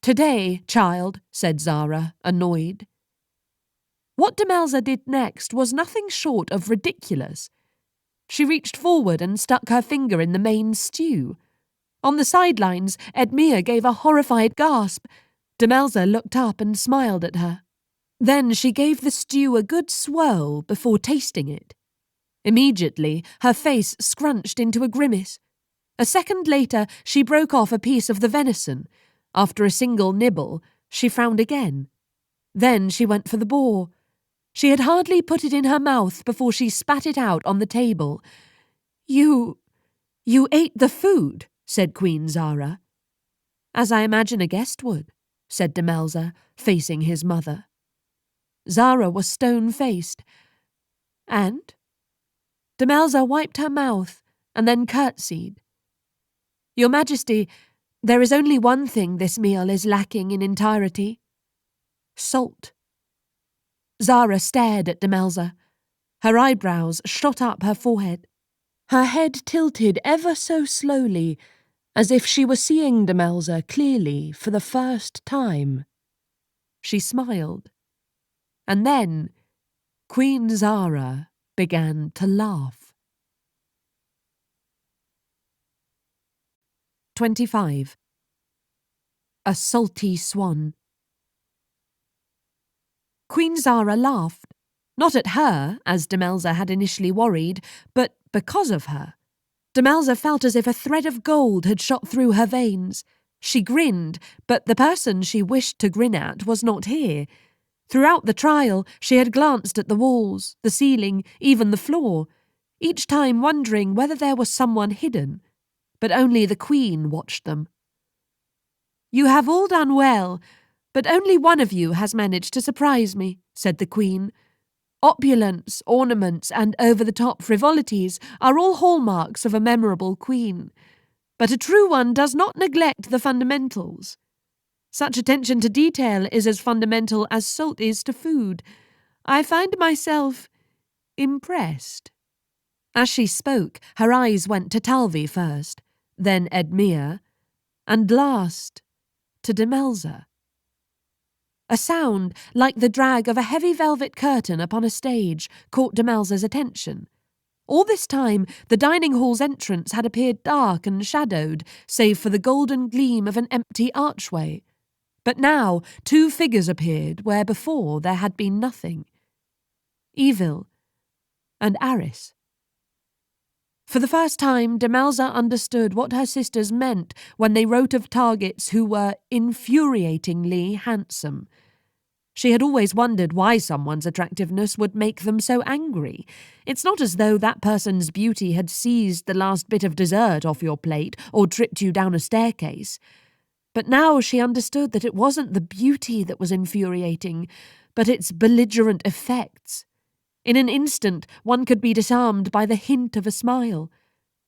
"Today, child," said Zara, annoyed. What Demelza did next was nothing short of ridiculous. She reached forward and stuck her finger in the main stew. On the sidelines, Edmure gave a horrified gasp. Demelza looked up and smiled at her. Then she gave the stew a good swirl before tasting it. Immediately, her face scrunched into a grimace. A second later, she broke off a piece of the venison. After a single nibble, she frowned again. Then she went for the boar. She had hardly put it in her mouth before she spat it out on the table. You ate the food," said Queen Zara. "As I imagine a guest would," said Demelza, facing his mother. Zara was stone-faced. "And?" Demelza wiped her mouth and then curtsied. "Your Majesty, there is only one thing this meal is lacking in entirety. Salt." Zara stared at Demelza. Her eyebrows shot up her forehead. Her head tilted ever so slowly, as if she were seeing Demelza clearly for the first time. She smiled. And then Queen Zara began to laugh. 25. A Salty Swan. Queen Zara laughed, not at her, as Demelza had initially worried, but because of her. Demelza felt as if a thread of gold had shot through her veins. She grinned, but the person she wished to grin at was not here. Throughout the trial, she had glanced at the walls, the ceiling, even the floor, each time wondering whether there was someone hidden. But only the Queen watched them. "You have all done well, but only one of you has managed to surprise me," said the Queen. "Opulence, ornaments, and over-the-top frivolities are all hallmarks of a memorable queen. But a true one does not neglect the fundamentals. Such attention to detail is as fundamental as salt is to food. I find myself impressed." As she spoke, her eyes went to Talvi first, then Edmure, and last to Demelza. A sound, like the drag of a heavy velvet curtain upon a stage, caught Demelza's attention. All this time, the dining hall's entrance had appeared dark and shadowed, save for the golden gleam of an empty archway. But now 2 figures appeared where before there had been nothing. Evil and Arris. For the first time, Demelza understood what her sisters meant when they wrote of targets who were infuriatingly handsome. She had always wondered why someone's attractiveness would make them so angry. It's not as though that person's beauty had seized the last bit of dessert off your plate or tripped you down a staircase. But now she understood that it wasn't the beauty that was infuriating, but its belligerent effects. In an instant, one could be disarmed by the hint of a smile.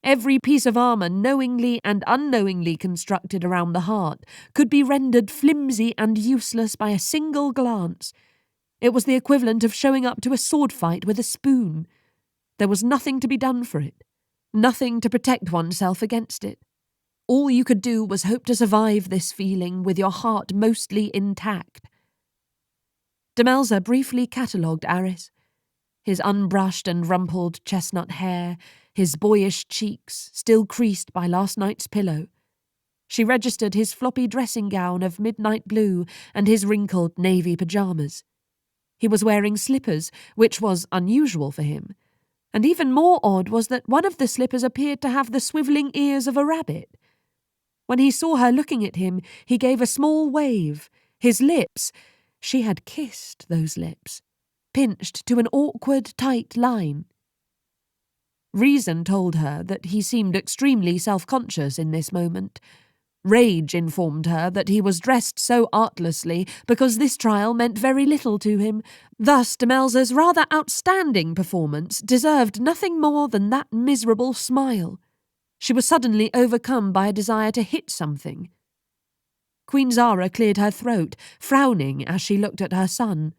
Every piece of armour knowingly and unknowingly constructed around the heart could be rendered flimsy and useless by a single glance. It was the equivalent of showing up to a sword fight with a spoon. There was nothing to be done for it, nothing to protect oneself against it. All you could do was hope to survive this feeling with your heart mostly intact. Demelza briefly catalogued Arris. His unbrushed and rumpled chestnut hair, his boyish cheeks still creased by last night's pillow. She registered his floppy dressing gown of midnight blue and his wrinkled navy pyjamas. He was wearing slippers, which was unusual for him, and even more odd was that one of the slippers appeared to have the swivelling ears of a rabbit. When he saw her looking at him, he gave a small wave. His lips, she had kissed those lips, pinched to an awkward, tight line. Reason told her that he seemed extremely self-conscious in this moment. Rage informed her that he was dressed so artlessly because this trial meant very little to him. Thus, Demelza's rather outstanding performance deserved nothing more than that miserable smile. She was suddenly overcome by a desire to hit something. Queen Zara cleared her throat, frowning as she looked at her son.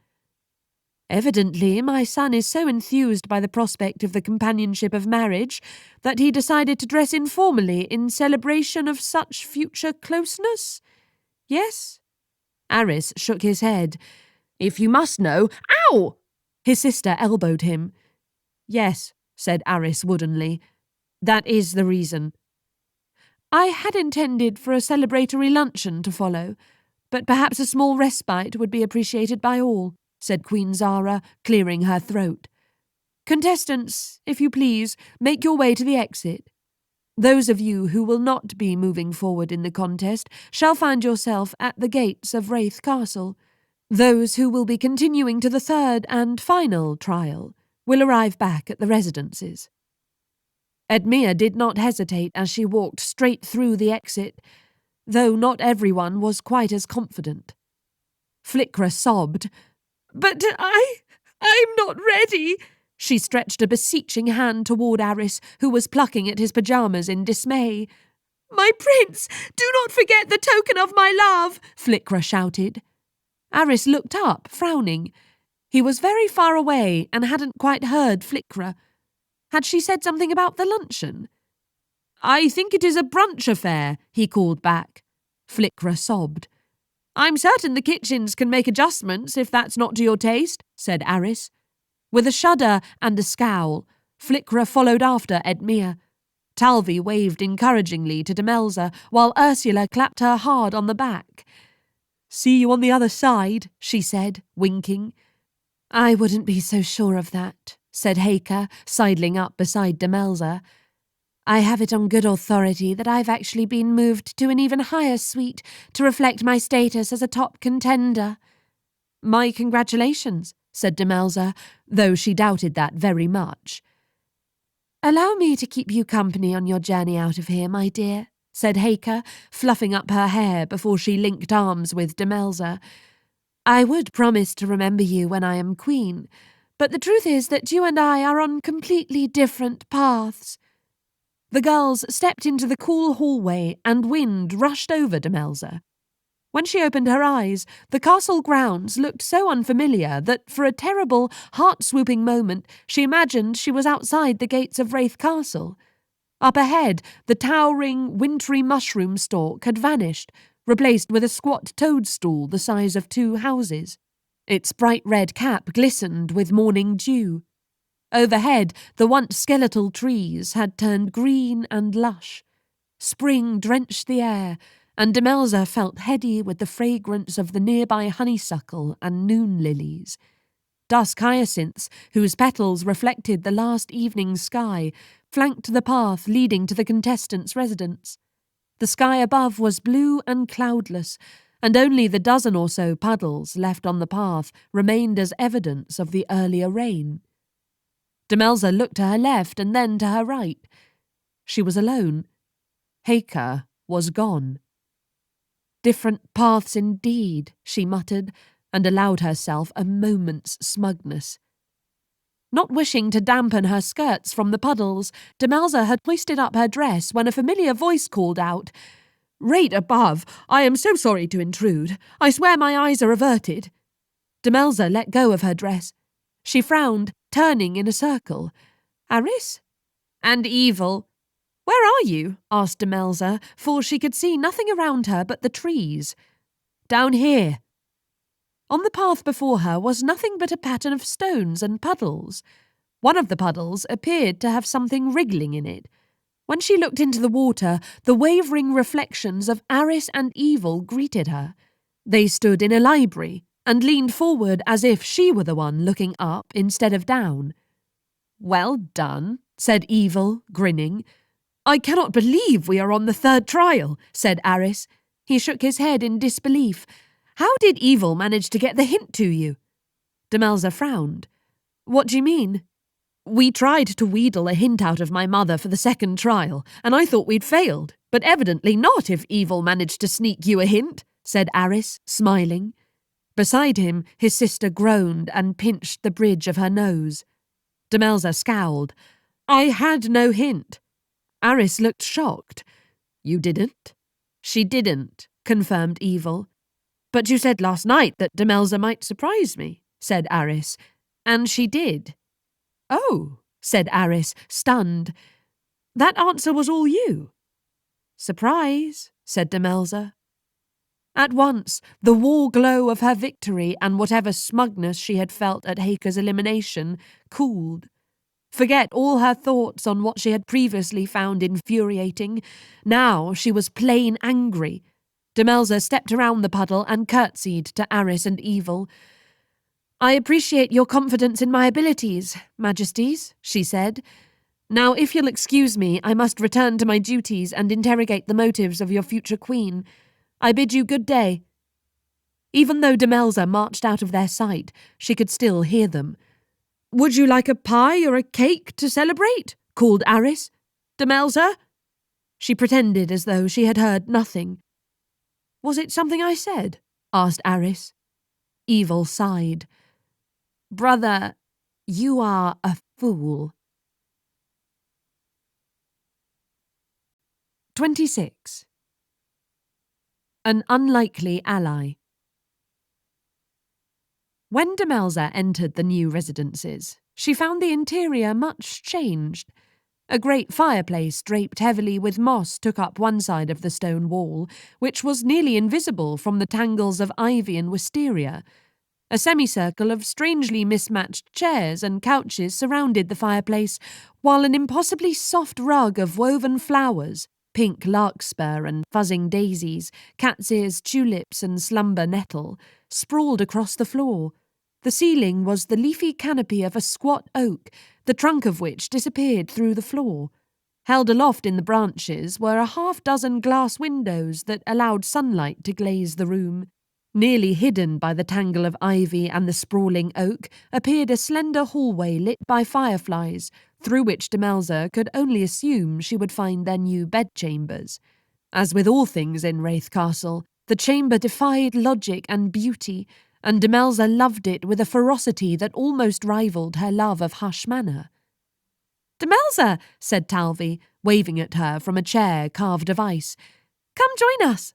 Evidently, my son is so enthused by the prospect of the companionship of marriage that he decided to dress informally in celebration of such future closeness? Yes? Arris shook his head. If you must know— Ow! His sister elbowed him. Yes, said Arris woodenly. That is the reason. I had intended for a celebratory luncheon to follow, but perhaps a small respite would be appreciated by all, said Queen Zara, clearing her throat. Contestants, if you please, make your way to the exit. Those of you who will not be moving forward in the contest shall find yourself at the gates of Rathe Castle. Those who will be continuing to the third and final trial will arrive back at the residences. Edmea did not hesitate as she walked straight through the exit, though not everyone was quite as confident. Flickra sobbed. But I'm not ready. She stretched a beseeching hand toward Arris, who was plucking at his pyjamas in dismay. My prince, do not forget the token of my love, Flickra shouted. Arris looked up, frowning. He was very far away and hadn't quite heard Flickra. Had she said something about the luncheon? I think it is a brunch affair, he called back. Flickra sobbed. I'm certain the kitchens can make adjustments if that's not to your taste, said Arris. With a shudder and a scowl, Flickra followed after Edmea. Talvi waved encouragingly to Demelza, while Ursula clapped her hard on the back. See you on the other side, she said, winking. I wouldn't be so sure of that, said Heike, sidling up beside Demelza. I have it on good authority that I've actually been moved to an even higher suite to reflect my status as a top contender. My congratulations, said Demelza, though she doubted that very much. Allow me to keep you company on your journey out of here, my dear, said Heike, fluffing up her hair before she linked arms with Demelza. I would promise to remember you when I am queen, but the truth is that you and I are on completely different paths. The girls stepped into the cool hallway and wind rushed over Demelza. When she opened her eyes, the castle grounds looked so unfamiliar that for a terrible, heart-swooping moment she imagined she was outside the gates of Rathe Castle. Up ahead, the towering, wintry mushroom stalk had vanished, replaced with a squat toadstool the size of 2 houses. Its bright red cap glistened with morning dew. Overhead, the once skeletal trees had turned green and lush. Spring drenched the air, and Demelza felt heady with the fragrance of the nearby honeysuckle and noon lilies. Dusk hyacinths, whose petals reflected the last evening sky, flanked the path leading to the contestants' residence. The sky above was blue and cloudless, and only the dozen or so puddles left on the path remained as evidence of the earlier rain. Demelza looked to her left and then to her right. She was alone. Heike was gone. Different paths indeed, she muttered, and allowed herself a moment's smugness. Not wishing to dampen her skirts from the puddles, Demelza had hoisted up her dress when a familiar voice called out, Right above, I am so sorry to intrude. I swear my eyes are averted. Demelza let go of her dress. She frowned, turning in a circle. Arris? And evil. Where are you? Asked Demelza, for she could see nothing around her but the trees. Down here. On the path before her was nothing but a pattern of stones and puddles. One of the puddles appeared to have something wriggling in it. When she looked into the water, the wavering reflections of Arris and Evil greeted her. They stood in a library and leaned forward as if she were the one looking up instead of down. Well done, said Evil, grinning. I cannot believe we are on the third trial, said Arris. He shook his head in disbelief. How did Evil manage to get the hint to you? Demelza frowned. What do you mean? We tried to wheedle a hint out of my mother for the second trial, and I thought we'd failed, but evidently not if evil managed to sneak you a hint, said Arris, smiling. Beside him, his sister groaned and pinched the bridge of her nose. Demelza scowled. I had no hint. Arris looked shocked. You didn't? She didn't, confirmed Evil. But you said last night that Demelza might surprise me, said Arris. And she did. Oh, said Arris, stunned. That answer was all you. Surprise, said Demelza. At once, the war glow of her victory and whatever smugness she had felt at Haker's elimination cooled. Forget all her thoughts on what she had previously found infuriating. Now she was plain angry. Demelza stepped around the puddle and curtsied to Arris and Evil. I appreciate your confidence in my abilities, Majesties, she said. Now, if you'll excuse me, I must return to my duties and interrogate the motives of your future queen. I bid you good day. Even though Demelza marched out of their sight, she could still hear them. Would you like a pie or a cake to celebrate? Called Arris. Demelza? She pretended as though she had heard nothing. Was it something I said? Asked Arris. Evil sighed. Brother, you are a fool. 26. An unlikely ally. When Demelza entered the new residences, she found the interior much changed. A great fireplace draped heavily with moss took up one side of the stone wall, which was nearly invisible from the tangles of ivy and wisteria. A semicircle of strangely mismatched chairs and couches surrounded the fireplace, while an impossibly soft rug of woven flowers, pink larkspur and fuzzing daisies, cat's ears, tulips and slumber nettle, sprawled across the floor. The ceiling was the leafy canopy of a squat oak, the trunk of which disappeared through the floor. Held aloft in the branches were a half-dozen glass windows that allowed sunlight to glaze the room. Nearly hidden by the tangle of ivy and the sprawling oak appeared a slender hallway lit by fireflies, through which Demelza could only assume she would find their new bedchambers. As with all things in Rathe Castle, the chamber defied logic and beauty, and Demelza loved it with a ferocity that almost rivaled her love of Hush Manor. Demelza, said Talvy, waving at her from a chair carved of ice. Come join us.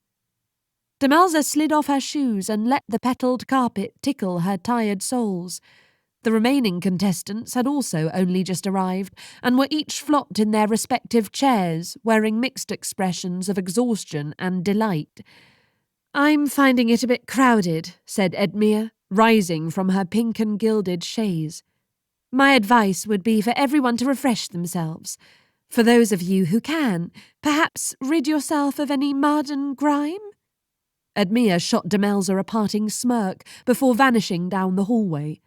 Demelza slid off her shoes and let the petalled carpet tickle her tired soles. The remaining contestants had also only just arrived, and were each flopped in their respective chairs, wearing mixed expressions of exhaustion and delight. I'm finding it a bit crowded, said Edmure, rising from her pink and gilded chaise. My advice would be for everyone to refresh themselves. For those of you who can, perhaps rid yourself of any mud and grime? Edmure shot Demelza a parting smirk before vanishing down the hallway.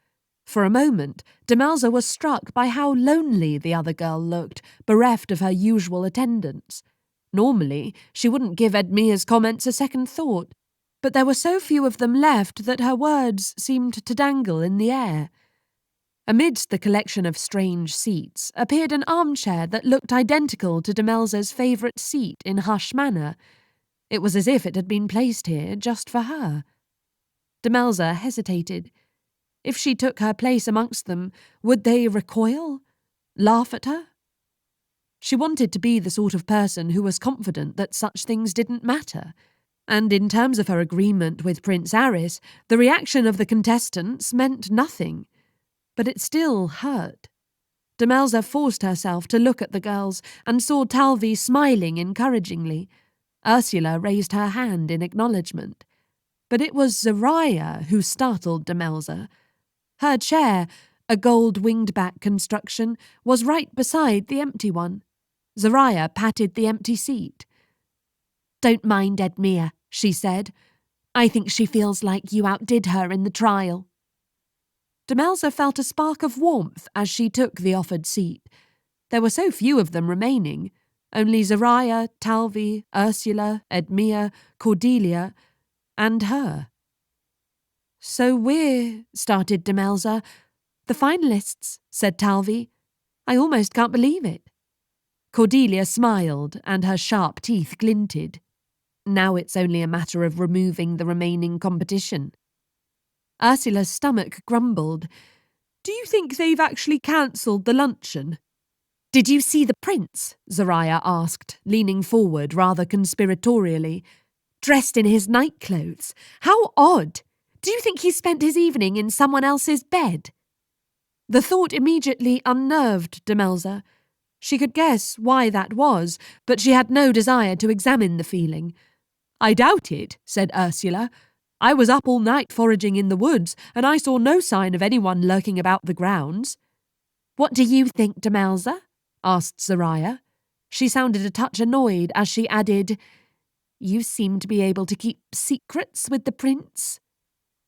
For a moment, Demelza was struck by how lonely the other girl looked, bereft of her usual attendants. Normally, she wouldn't give Edmure's comments a second thought, but there were so few of them left that her words seemed to dangle in the air. Amidst the collection of strange seats appeared an armchair that looked identical to Demelza's favourite seat in Hush Manor. It was as if it had been placed here just for her. Demelza hesitated. If she took her place amongst them, would they recoil? Laugh at her? She wanted to be the sort of person who was confident that such things didn't matter. And in terms of her agreement with Prince Arris, the reaction of the contestants meant nothing. But it still hurt. Demelza forced herself to look at the girls and saw Talvy smiling encouragingly. Ursula raised her hand in acknowledgement. But it was Zariah who startled Demelza. Her chair, a gold winged-back construction, was right beside the empty one. Zariah patted the empty seat. Don't mind Edmure, she said. I think she feels like you outdid her in the trial. Demelza felt a spark of warmth as she took the offered seat. There were so few of them remaining. Only Zariah, Talvy, Ursula, Edmure, Cordelia, and her. "So we're," started Demelza. "The finalists," said Talvi. "I almost can't believe it." Cordelia smiled, and her sharp teeth glinted. "Now it's only a matter of removing the remaining competition." Ursula's stomach grumbled. "Do you think they've actually cancelled the luncheon?" "Did you see the prince?" Zariah asked, leaning forward rather conspiratorially. "Dressed in his nightclothes. How odd! Do you think he spent his evening in someone else's bed?" The thought immediately unnerved Demelza. She could guess why that was, but she had no desire to examine the feeling. "I doubt it," said Ursula. "I was up all night foraging in the woods, and I saw no sign of anyone lurking about the grounds." "What do you think, Demelza?" asked Zariah. She sounded a touch annoyed as she added, "You seem to be able to keep secrets with the prince."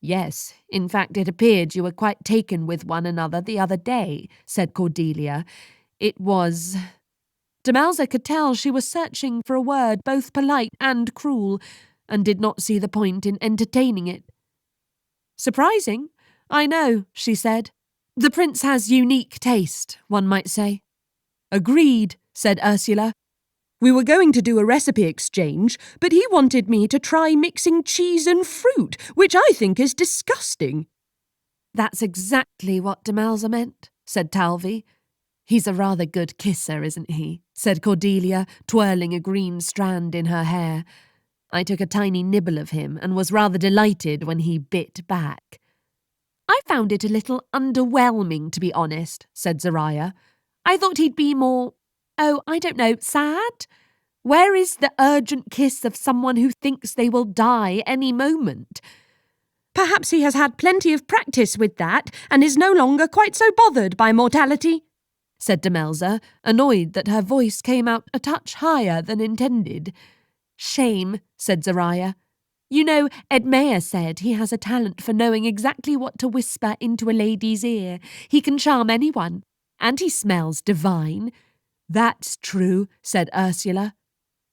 "Yes, in fact it appeared you were quite taken with one another the other day," said Cordelia. "It was—" Demelza could tell she was searching for a word both polite and cruel, and did not see the point in entertaining it. "Surprising, I know," she said. "The prince has unique taste, one might say." "Agreed," said Ursula. "We were going to do a recipe exchange, but he wanted me to try mixing cheese and fruit, which I think is disgusting." "That's exactly what Demelza meant," said Talvi. "He's a rather good kisser, isn't he?" said Cordelia, twirling a green strand in her hair. "I took a tiny nibble of him and was rather delighted when he bit back." "I found it a little underwhelming, to be honest," said Zariah. "I thought he'd be more, I don't know, sad? Where is the urgent kiss of someone who thinks they will die any moment?" "Perhaps he has had plenty of practice with that and is no longer quite so bothered by mortality," said Demelza, annoyed that her voice came out a touch higher than intended. "Shame," said Zariah. "You know, Edmea said he has a talent for knowing exactly what to whisper into a lady's ear. He can charm anyone, and he smells divine." "That's true," said Ursula.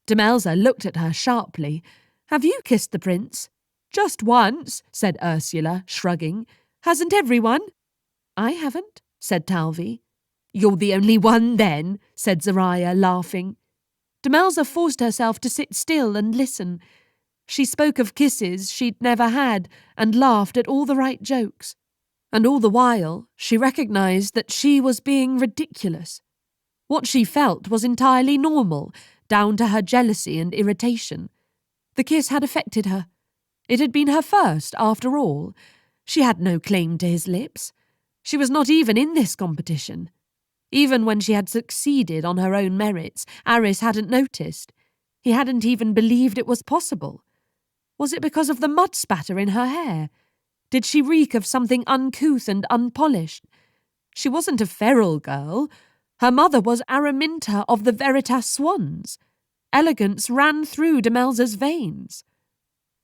Demelza looked at her sharply. "Have you kissed the prince?" "Just once," said Ursula, shrugging. "Hasn't everyone?" "I haven't," said Talvi. "You're the only one, then," said Zariah, laughing. Demelza forced herself to sit still and listen. She spoke of kisses she'd never had and laughed at all the right jokes. And all the while, she recognised that she was being ridiculous. What she felt was entirely normal, down to her jealousy and irritation. The kiss had affected her. It had been her first, after all. She had no claim to his lips. She was not even in this competition. Even when she had succeeded on her own merits, Arris hadn't noticed. He hadn't even believed it was possible. Was it because of the mud spatter in her hair? Did she reek of something uncouth and unpolished? She wasn't a feral girl. Her mother was Araminta of the Veritas Swans. Elegance ran through Demelza's veins.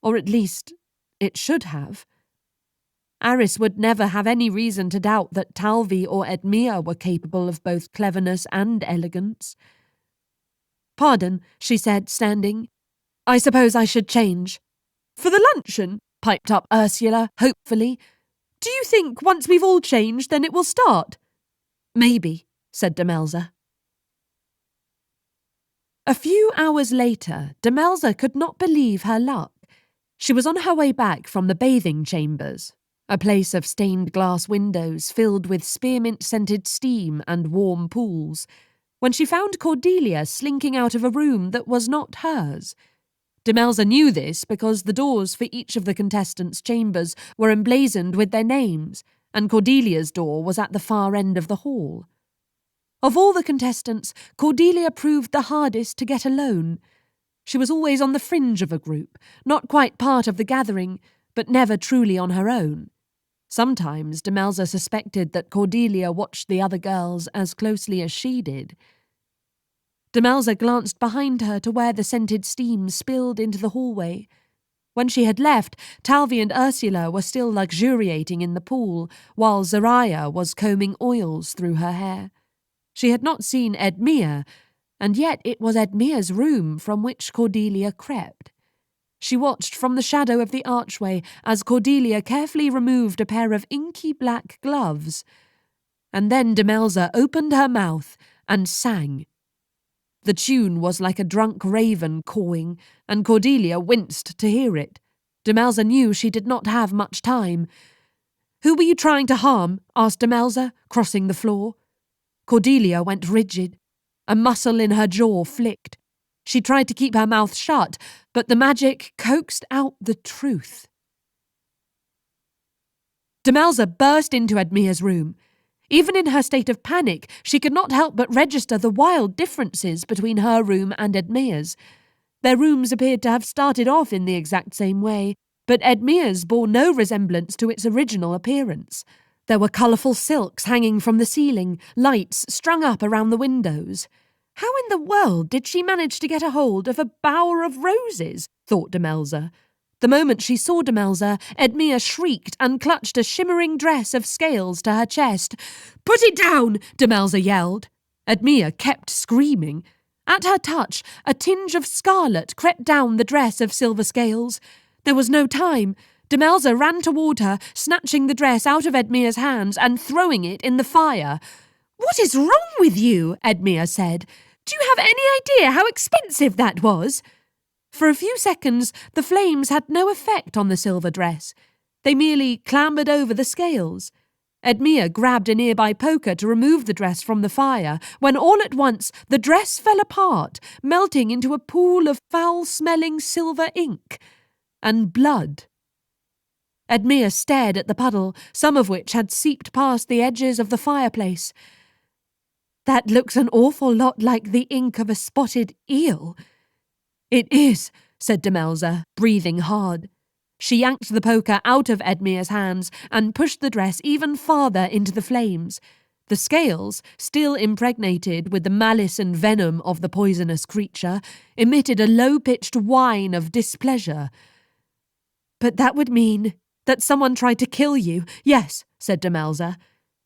Or at least, it should have. Arris would never have any reason to doubt that Talvi or Edmea were capable of both cleverness and elegance. "Pardon," she said, standing. "I suppose I should change." "For the luncheon?" piped up Ursula, hopefully. "Do you think once we've all changed, then it will start?" "Maybe," said Demelza. A few hours later, Demelza could not believe her luck. She was on her way back from the bathing chambers, a place of stained glass windows filled with spearmint-scented steam and warm pools, when she found Cordelia slinking out of a room that was not hers. Demelza knew this because the doors for each of the contestants' chambers were emblazoned with their names, and Cordelia's door was at the far end of the hall. Of all the contestants, Cordelia proved the hardest to get alone. She was always on the fringe of a group, not quite part of the gathering, but never truly on her own. Sometimes Demelza suspected that Cordelia watched the other girls as closely as she did. Demelza glanced behind her to where the scented steam spilled into the hallway. When she had left, Talvi and Ursula were still luxuriating in the pool, while Zariah was combing oils through her hair. She had not seen Edmea, and yet it was Edmea's room from which Cordelia crept. She watched from the shadow of the archway as Cordelia carefully removed a pair of inky black gloves. And then Demelza opened her mouth and sang. The tune was like a drunk raven cawing, and Cordelia winced to hear it. Demelza knew she did not have much time. "Who were you trying to harm?" asked Demelza, crossing the floor. Cordelia went rigid. A muscle in her jaw flicked. She tried to keep her mouth shut, but the magic coaxed out the truth. Demelza burst into Edmia's room. Even in her state of panic, she could not help but register the wild differences between her room and Edmia's. Their rooms appeared to have started off in the exact same way, but Edmia's bore no resemblance to its original appearance. There were colourful silks hanging from the ceiling, lights strung up around the windows. How in the world did she manage to get a hold of a bower of roses? Thought Demelza. The moment she saw Demelza, Edmia shrieked and clutched a shimmering dress of scales to her chest. "Put it down!" Demelza yelled. Edmia kept screaming. At her touch, a tinge of scarlet crept down the dress of silver scales. There was no time. Demelza ran toward her, snatching the dress out of Edmia's hands and throwing it in the fire. "What is wrong with you?" Edmia said. "Do you have any idea how expensive that was?" For a few seconds, the flames had no effect on the silver dress. They merely clambered over the scales. Edmia grabbed a nearby poker to remove the dress from the fire, when all at once the dress fell apart, melting into a pool of foul-smelling silver ink and blood. Edmia stared at the puddle, some of which had seeped past the edges of the fireplace. "That looks an awful lot like the ink of a spotted eel." "It is," said Demelza, breathing hard. She yanked the poker out of Edmia's hands and pushed the dress even farther into the flames. The scales, still impregnated with the malice and venom of the poisonous creature, emitted a low-pitched whine of displeasure. "But that would mean that someone tried to kill you." "Yes," said Demelza.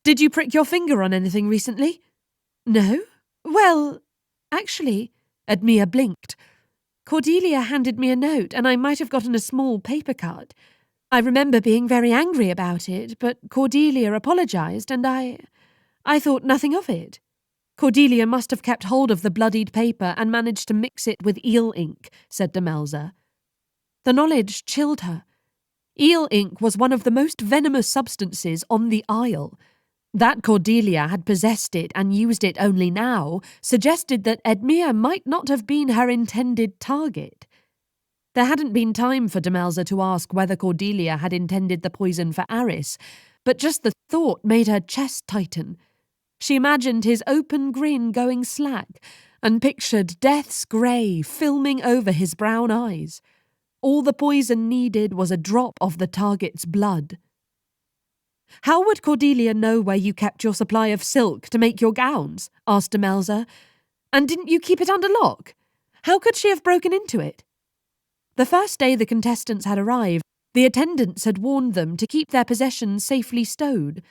"Did you prick your finger on anything recently?" "No. Well, actually," Edmia blinked. "Cordelia handed me a note, and I might have gotten a small paper cut. I remember being very angry about it, but Cordelia apologised, and I thought nothing of it. Cordelia must have kept hold of the bloodied paper and managed to mix it with eel ink," said Demelza. The knowledge chilled her. Eel ink was one of the most venomous substances on the Isle. That Cordelia had possessed it and used it only now suggested that Edmia might not have been her intended target. There hadn't been time for Demelza to ask whether Cordelia had intended the poison for Arris, but just the thought made her chest tighten. She imagined his open grin going slack and pictured death's grey filming over his brown eyes. All the poison needed was a drop of the target's blood. "How would Cordelia know where you kept your supply of silk to make your gowns?" asked Demelza. "And didn't you keep it under lock? How could she have broken into it?" The first day the contestants had arrived, the attendants had warned them to keep their possessions safely stowed.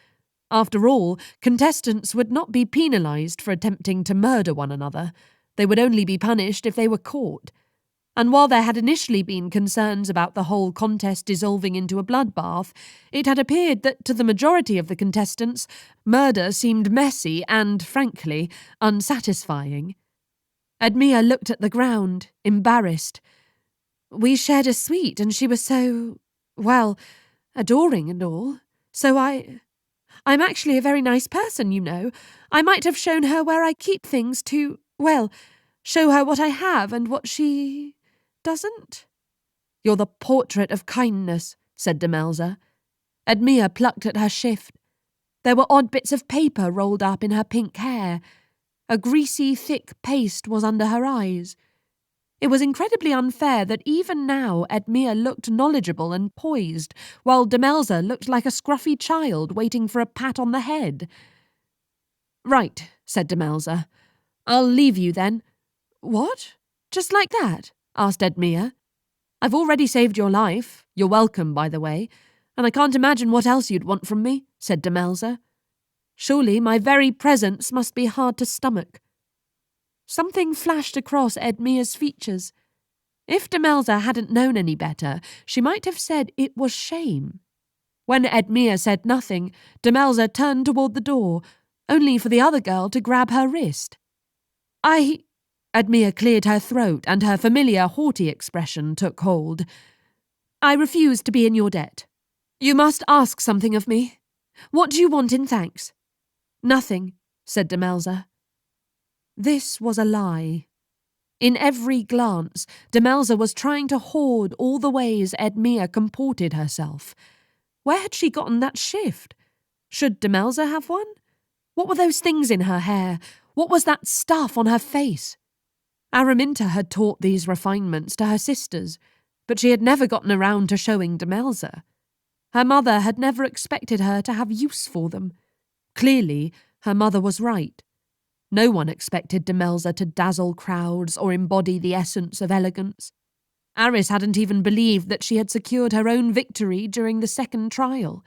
After all, contestants would not be penalised for attempting to murder one another. They would only be punished if they were caught. And while there had initially been concerns about the whole contest dissolving into a bloodbath, it had appeared that to the majority of the contestants, murder seemed messy and, frankly, unsatisfying. Edmia looked at the ground, embarrassed. "We shared a suite and she was so, well, adoring and all. So I'm actually a very nice person, you know. I might have shown her where I keep things to, well, show her what I have and what she doesn't." "You're the portrait of kindness," said Demelza. Edmia plucked at her shift. There were odd bits of paper rolled up in her pink hair. A greasy, thick paste was under her eyes. It was incredibly unfair that even now Edmia looked knowledgeable and poised, while Demelza looked like a scruffy child waiting for a pat on the head. "Right," said Demelza. "I'll leave you then." "What? Just like that?" asked Edmia. "I've already saved your life. You're welcome, by the way. And I can't imagine what else you'd want from me," said Demelza. "Surely my very presence must be hard to stomach." Something flashed across Edmia's features. If Demelza hadn't known any better, she might have said it was shame. When Edmere said nothing, Demelza turned toward the door, only for the other girl to grab her wrist. Edmere cleared her throat and her familiar haughty expression took hold. I refuse to be in your debt. You must ask something of me. What do you want in thanks? Nothing, said Demelza. This was a lie. In every glance, Demelza was trying to hoard all the ways Edmere comported herself. Where had she gotten that shift? Should Demelza have one? What were those things in her hair? What was that stuff on her face? Araminta had taught these refinements to her sisters, but she had never gotten around to showing Demelza. Her mother had never expected her to have use for them. Clearly, her mother was right. No one expected Demelza to dazzle crowds or embody the essence of elegance. Arris hadn't even believed that she had secured her own victory during the second trial.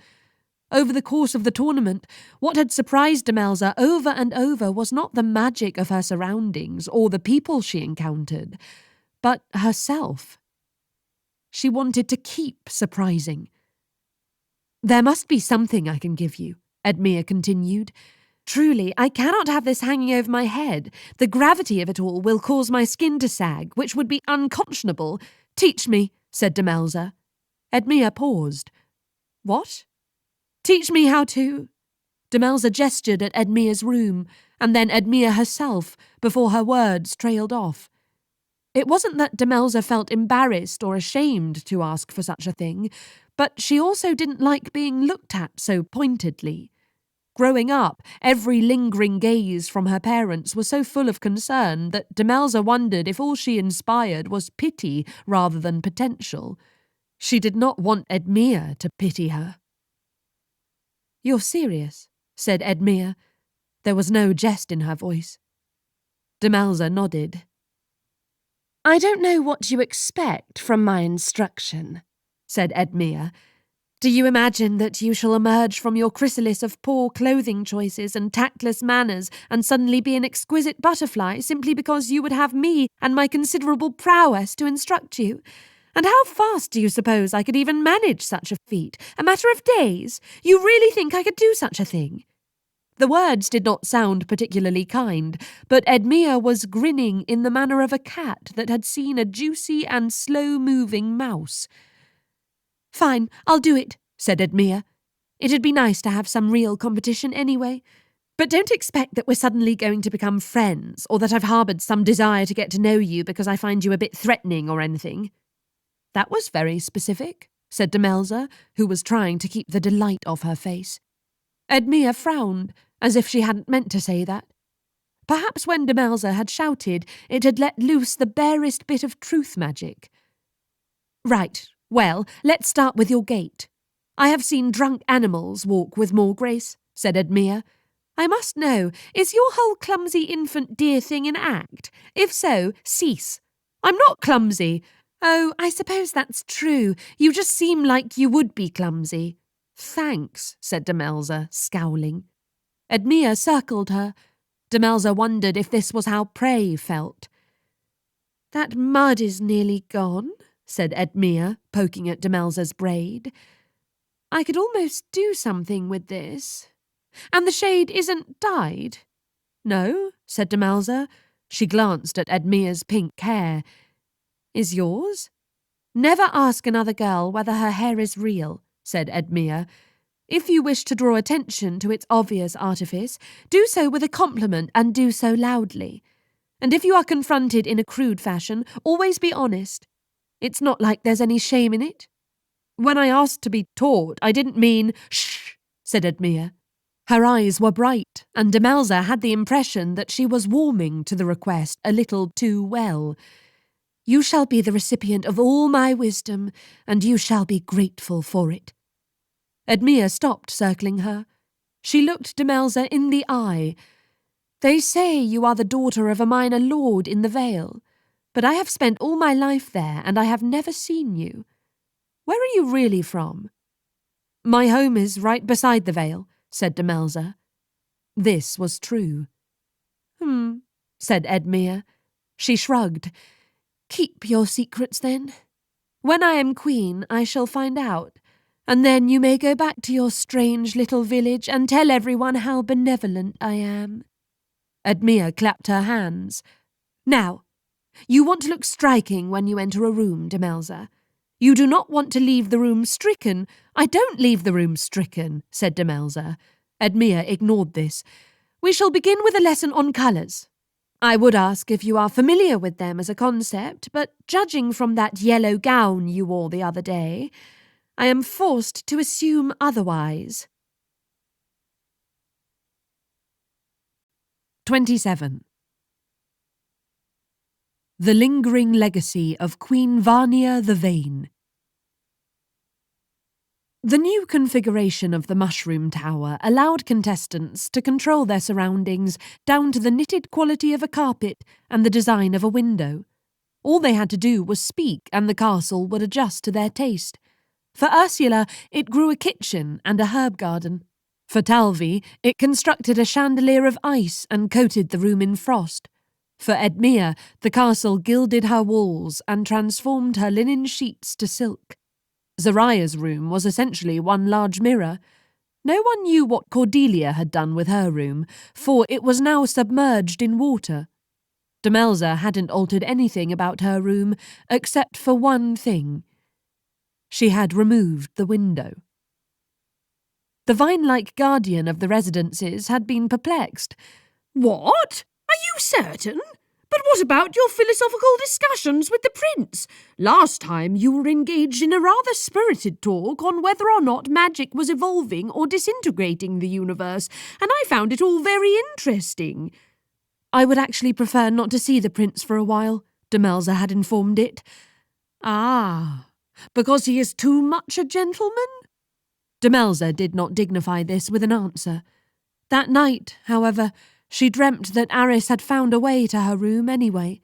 Over the course of the tournament, what had surprised Demelza over and over was not the magic of her surroundings or the people she encountered, but herself. She wanted to keep surprising. There must be something I can give you, Edmere continued. Truly, I cannot have this hanging over my head. The gravity of it all will cause my skin to sag, which would be unconscionable. Teach me, said Demelza. Edmere paused. What? Teach me how to... Demelza gestured at Edmere's room, and then Edmere herself, before her words trailed off. It wasn't that Demelza felt embarrassed or ashamed to ask for such a thing, but she also didn't like being looked at so pointedly. Growing up, every lingering gaze from her parents was so full of concern that Demelza wondered if all she inspired was pity rather than potential. She did not want Edmere to pity her. You're serious, said Edmere. There was no jest in her voice. Demelza nodded. I don't know what you expect from my instruction, said Edmere. Do you imagine that you shall emerge from your chrysalis of poor clothing choices and tactless manners and suddenly be an exquisite butterfly simply because you would have me and my considerable prowess to instruct you? And how fast do you suppose I could even manage such a feat? A matter of days? You really think I could do such a thing? The words did not sound particularly kind, but Edmere was grinning in the manner of a cat that had seen a juicy and slow-moving mouse. Fine, I'll do it, said Edmere. It'd be nice to have some real competition anyway. But don't expect that we're suddenly going to become friends, or that I've harboured some desire to get to know you because I find you a bit threatening or anything. That was very specific, said Demelza, who was trying to keep the delight off her face. Edmere frowned, as if she hadn't meant to say that. Perhaps when Demelza had shouted, it had let loose the barest bit of truth magic. Right, well, let's start with your gait. I have seen drunk animals walk with more grace, said Edmere. I must know, is your whole clumsy infant dear thing an act? If so, cease. I'm not clumsy. Oh, I suppose that's true. You just seem like you would be clumsy. Thanks, said Demelza, scowling. Edmere circled her. Demelza wondered if this was how prey felt. That mud is nearly gone, said Edmere, poking at Demelza's braid. I could almost do something with this. And the shade isn't dyed? No, said Demelza. She glanced at Edmere's pink hair. Is yours? Never ask another girl whether her hair is real, said Edmere. If you wish to draw attention to its obvious artifice, do so with a compliment and do so loudly. And if you are confronted in a crude fashion, always be honest. It's not like there's any shame in it. When I asked to be taught, I didn't mean, shh, said Edmere. Her eyes were bright, and Demelza had the impression that she was warming to the request a little too well. You shall be the recipient of all my wisdom, and you shall be grateful for it. Edmere stopped circling her. She looked Demelza in the eye. They say you are the daughter of a minor lord in the Vale, but I have spent all my life there, and I have never seen you. Where are you really from? My home is right beside the Vale, said Demelza. This was true. Said Edmere. She shrugged. Keep your secrets, then. When I am queen, I shall find out, and then you may go back to your strange little village and tell everyone how benevolent I am." Edmea clapped her hands. "Now, you want to look striking when you enter a room, Demelza. You do not want to leave the room stricken." "I don't leave the room stricken," said Demelza. Edmea ignored this. "We shall begin with a lesson on colours. I would ask if you are familiar with them as a concept, but judging from that yellow gown you wore the other day, I am forced to assume otherwise." 27. The Lingering Legacy of Queen Vania the Vain. The new configuration of the Mushroom Tower allowed contestants to control their surroundings down to the knitted quality of a carpet and the design of a window. All they had to do was speak and the castle would adjust to their taste. For Ursula, it grew a kitchen and a herb garden. For Talvi, it constructed a chandelier of ice and coated the room in frost. For Edmea, the castle gilded her walls and transformed her linen sheets to silk. Zariah's room was essentially one large mirror. No one knew what Cordelia had done with her room, for it was now submerged in water. Demelza hadn't altered anything about her room, except for one thing. She had removed the window. The vine-like guardian of the residences had been perplexed. "What? Are you certain? But what about your philosophical discussions with the prince? Last time you were engaged in a rather spirited talk on whether or not magic was evolving or disintegrating the universe, and I found it all very interesting." "I would actually prefer not to see the prince for a while," Demelza had informed it. "Ah, because he is too much a gentleman?" Demelza did not dignify this with an answer. That night, however, she dreamt that Arris had found a way to her room anyway.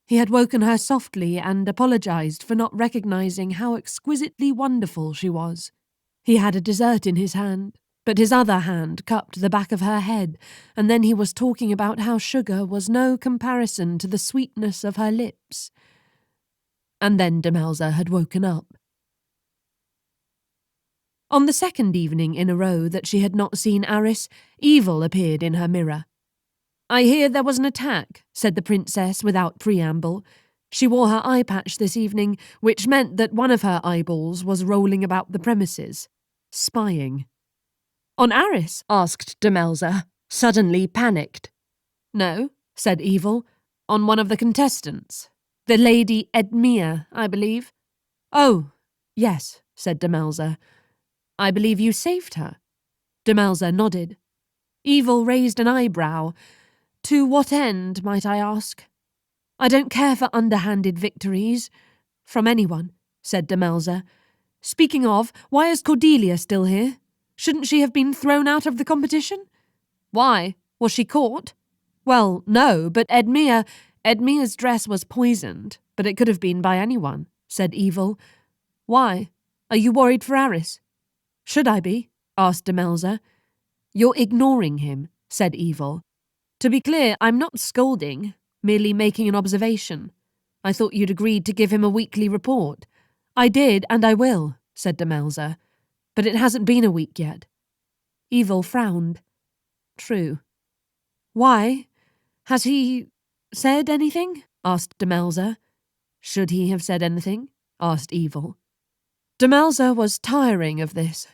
He had woken her softly and apologised for not recognising how exquisitely wonderful she was. He had a dessert in his hand, but his other hand cupped the back of her head, and then he was talking about how sugar was no comparison to the sweetness of her lips. And then Demelza had woken up. On the second evening in a row that she had not seen Arris, evil appeared in her mirror. "I hear there was an attack," said the princess without preamble. She wore her eye patch this evening, which meant that one of her eyeballs was rolling about the premises, spying. "On Arris?" asked Demelza, suddenly panicked. "No," said Evil. "On one of the contestants. The Lady Edmea, I believe." "Oh, yes," said Demelza. "I believe you saved her." Demelza nodded. Evil raised an eyebrow. "To what end, might I ask?" "I don't care for underhanded victories. From anyone," said Demelza. "Speaking of, why is Cordelia still here? Shouldn't she have been thrown out of the competition?" "Why? Was she caught?" "Well, no, but Edmea's dress was poisoned, but it could have been by anyone," said Evil. "Why? Are you worried for Arris?" "Should I be?" asked Demelza. "You're ignoring him," said Evil. "To be clear, I'm not scolding, merely making an observation. I thought you'd agreed to give him a weekly report." "I did, and I will," said Demelza. "But it hasn't been a week yet." Evil frowned. "True. Why? Has he said anything?" asked Demelza. "Should he have said anything?" asked Evil. Demelza was tiring of this.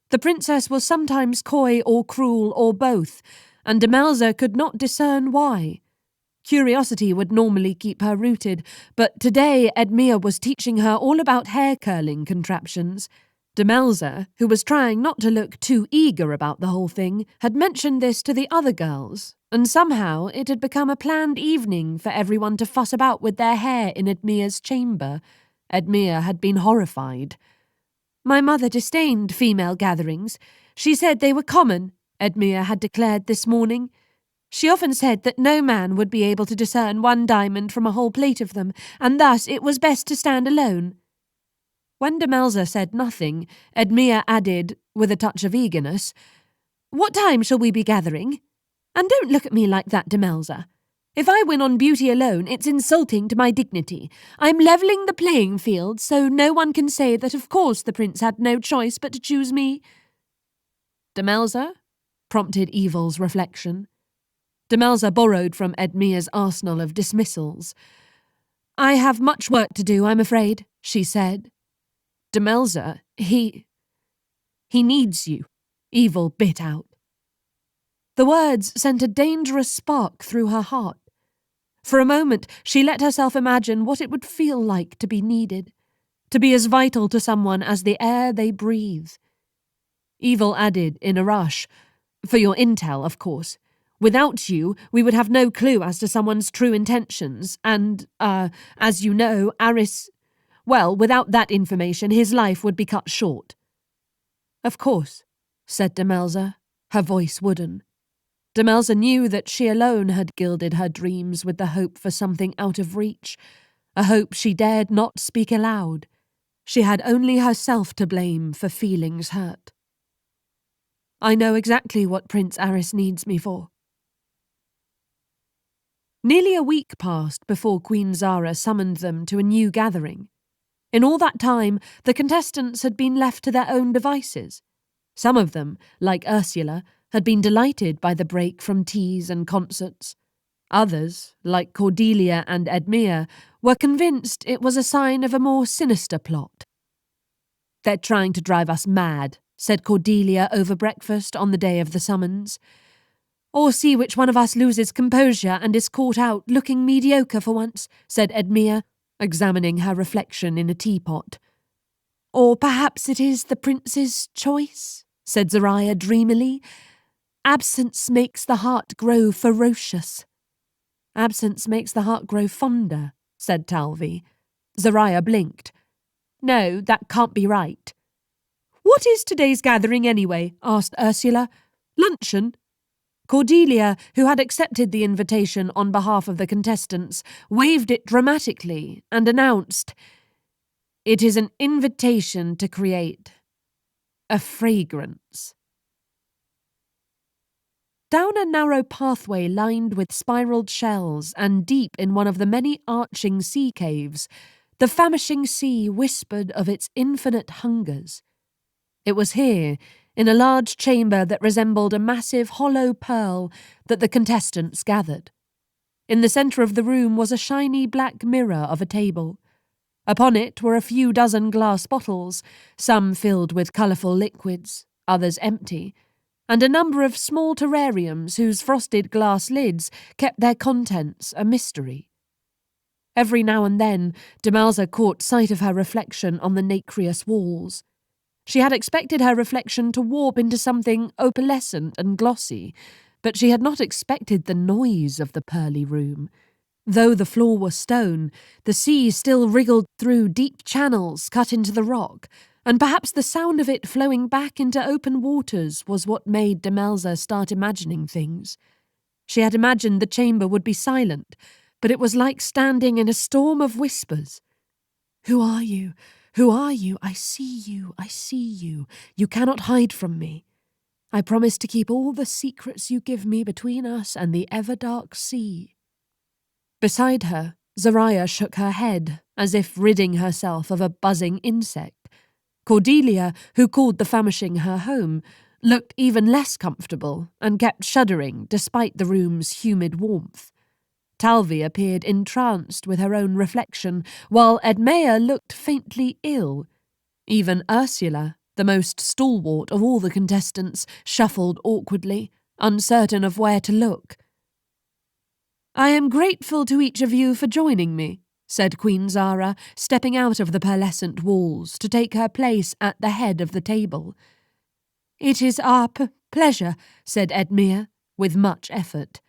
The princess was sometimes coy or cruel or both, and Demelza could not discern why. Curiosity would normally keep her rooted, but today Edmea was teaching her all about hair-curling contraptions. Demelza, who was trying not to look too eager about the whole thing, had mentioned this to the other girls, and somehow it had become a planned evening for everyone to fuss about with their hair in Edmea's chamber. Edmea had been horrified. "My mother disdained female gatherings. She said they were common," Edmea had declared this morning. "She often said that no man would be able to discern one diamond from a whole plate of them, and thus it was best to stand alone." When Demelza said nothing, Edmea added, with a touch of eagerness, "What time shall we be gathering? And don't look at me like that, Demelza. If I win on beauty alone, it's insulting to my dignity. I'm levelling the playing field, so no one can say that of course the prince had no choice but to choose me." "Demelza?" prompted Evil's reflection. Demelza borrowed from Edmia's arsenal of dismissals. "I have much work to do, I'm afraid," she said. "Demelza, he needs you," Evil bit out. The words sent a dangerous spark through her heart. For a moment, she let herself imagine what it would feel like to be needed, to be as vital to someone as the air they breathe. Evil added in a rush, "For your intel, of course. Without you, we would have no clue as to someone's true intentions, and, as you know, Arris... Well, without that information, his life would be cut short." "Of course," said Demelza, her voice wooden. Demelza knew that she alone had gilded her dreams with the hope for something out of reach, a hope she dared not speak aloud. She had only herself to blame for feelings hurt. "I know exactly what Prince Arris needs me for." Nearly a week passed before Queen Zara summoned them to a new gathering. In all that time, the contestants had been left to their own devices. Some of them, like Ursula, had been delighted by the break from teas and concerts. Others, like Cordelia and Edmea, were convinced it was a sign of a more sinister plot. "They're trying to drive us mad," said Cordelia over breakfast on the day of the summons. "Or see which one of us loses composure and is caught out looking mediocre for once," said Edmea, examining her reflection in a teapot. "Or perhaps it is the prince's choice," said Zariah dreamily. "Absence makes the heart grow ferocious." "Absence makes the heart grow fonder," said Talvi. Zariah blinked. "No, that can't be right." "What is today's gathering anyway?" asked Ursula. "Luncheon?" Cordelia, who had accepted the invitation on behalf of the contestants, waved it dramatically and announced, "It is an invitation to create a fragrance." Down a narrow pathway lined with spiralled shells and deep in one of the many arching sea caves, the famishing sea whispered of its infinite hungers. It was here, in a large chamber that resembled a massive hollow pearl, that the contestants gathered. In the centre of the room was a shiny black mirror of a table. Upon it were a few dozen glass bottles, some filled with colourful liquids, others empty, and a number of small terrariums whose frosted glass lids kept their contents a mystery. Every now and then, Demelza caught sight of her reflection on the nacreous walls. She had expected her reflection to warp into something opalescent and glossy, but she had not expected the noise of the pearly room. Though the floor was stone, the sea still wriggled through deep channels cut into the rock, and perhaps the sound of it flowing back into open waters was what made Demelza start imagining things. She had imagined the chamber would be silent, but it was like standing in a storm of whispers. "Who are you? Who are you? I see you, I see you. You cannot hide from me. I promise to keep all the secrets you give me between us and the ever-dark sea." Beside her, Zariah shook her head, as if ridding herself of a buzzing insect. Cordelia, who called the famishing her home, looked even less comfortable and kept shuddering despite the room's humid warmth. Talvi appeared entranced with her own reflection, while Edmea looked faintly ill. Even Ursula, the most stalwart of all the contestants, shuffled awkwardly, uncertain of where to look. "I am grateful to each of you for joining me," said Queen Zara, stepping out of the pearlescent walls to take her place at the head of the table. "It is our pleasure," said Edmea, with much effort.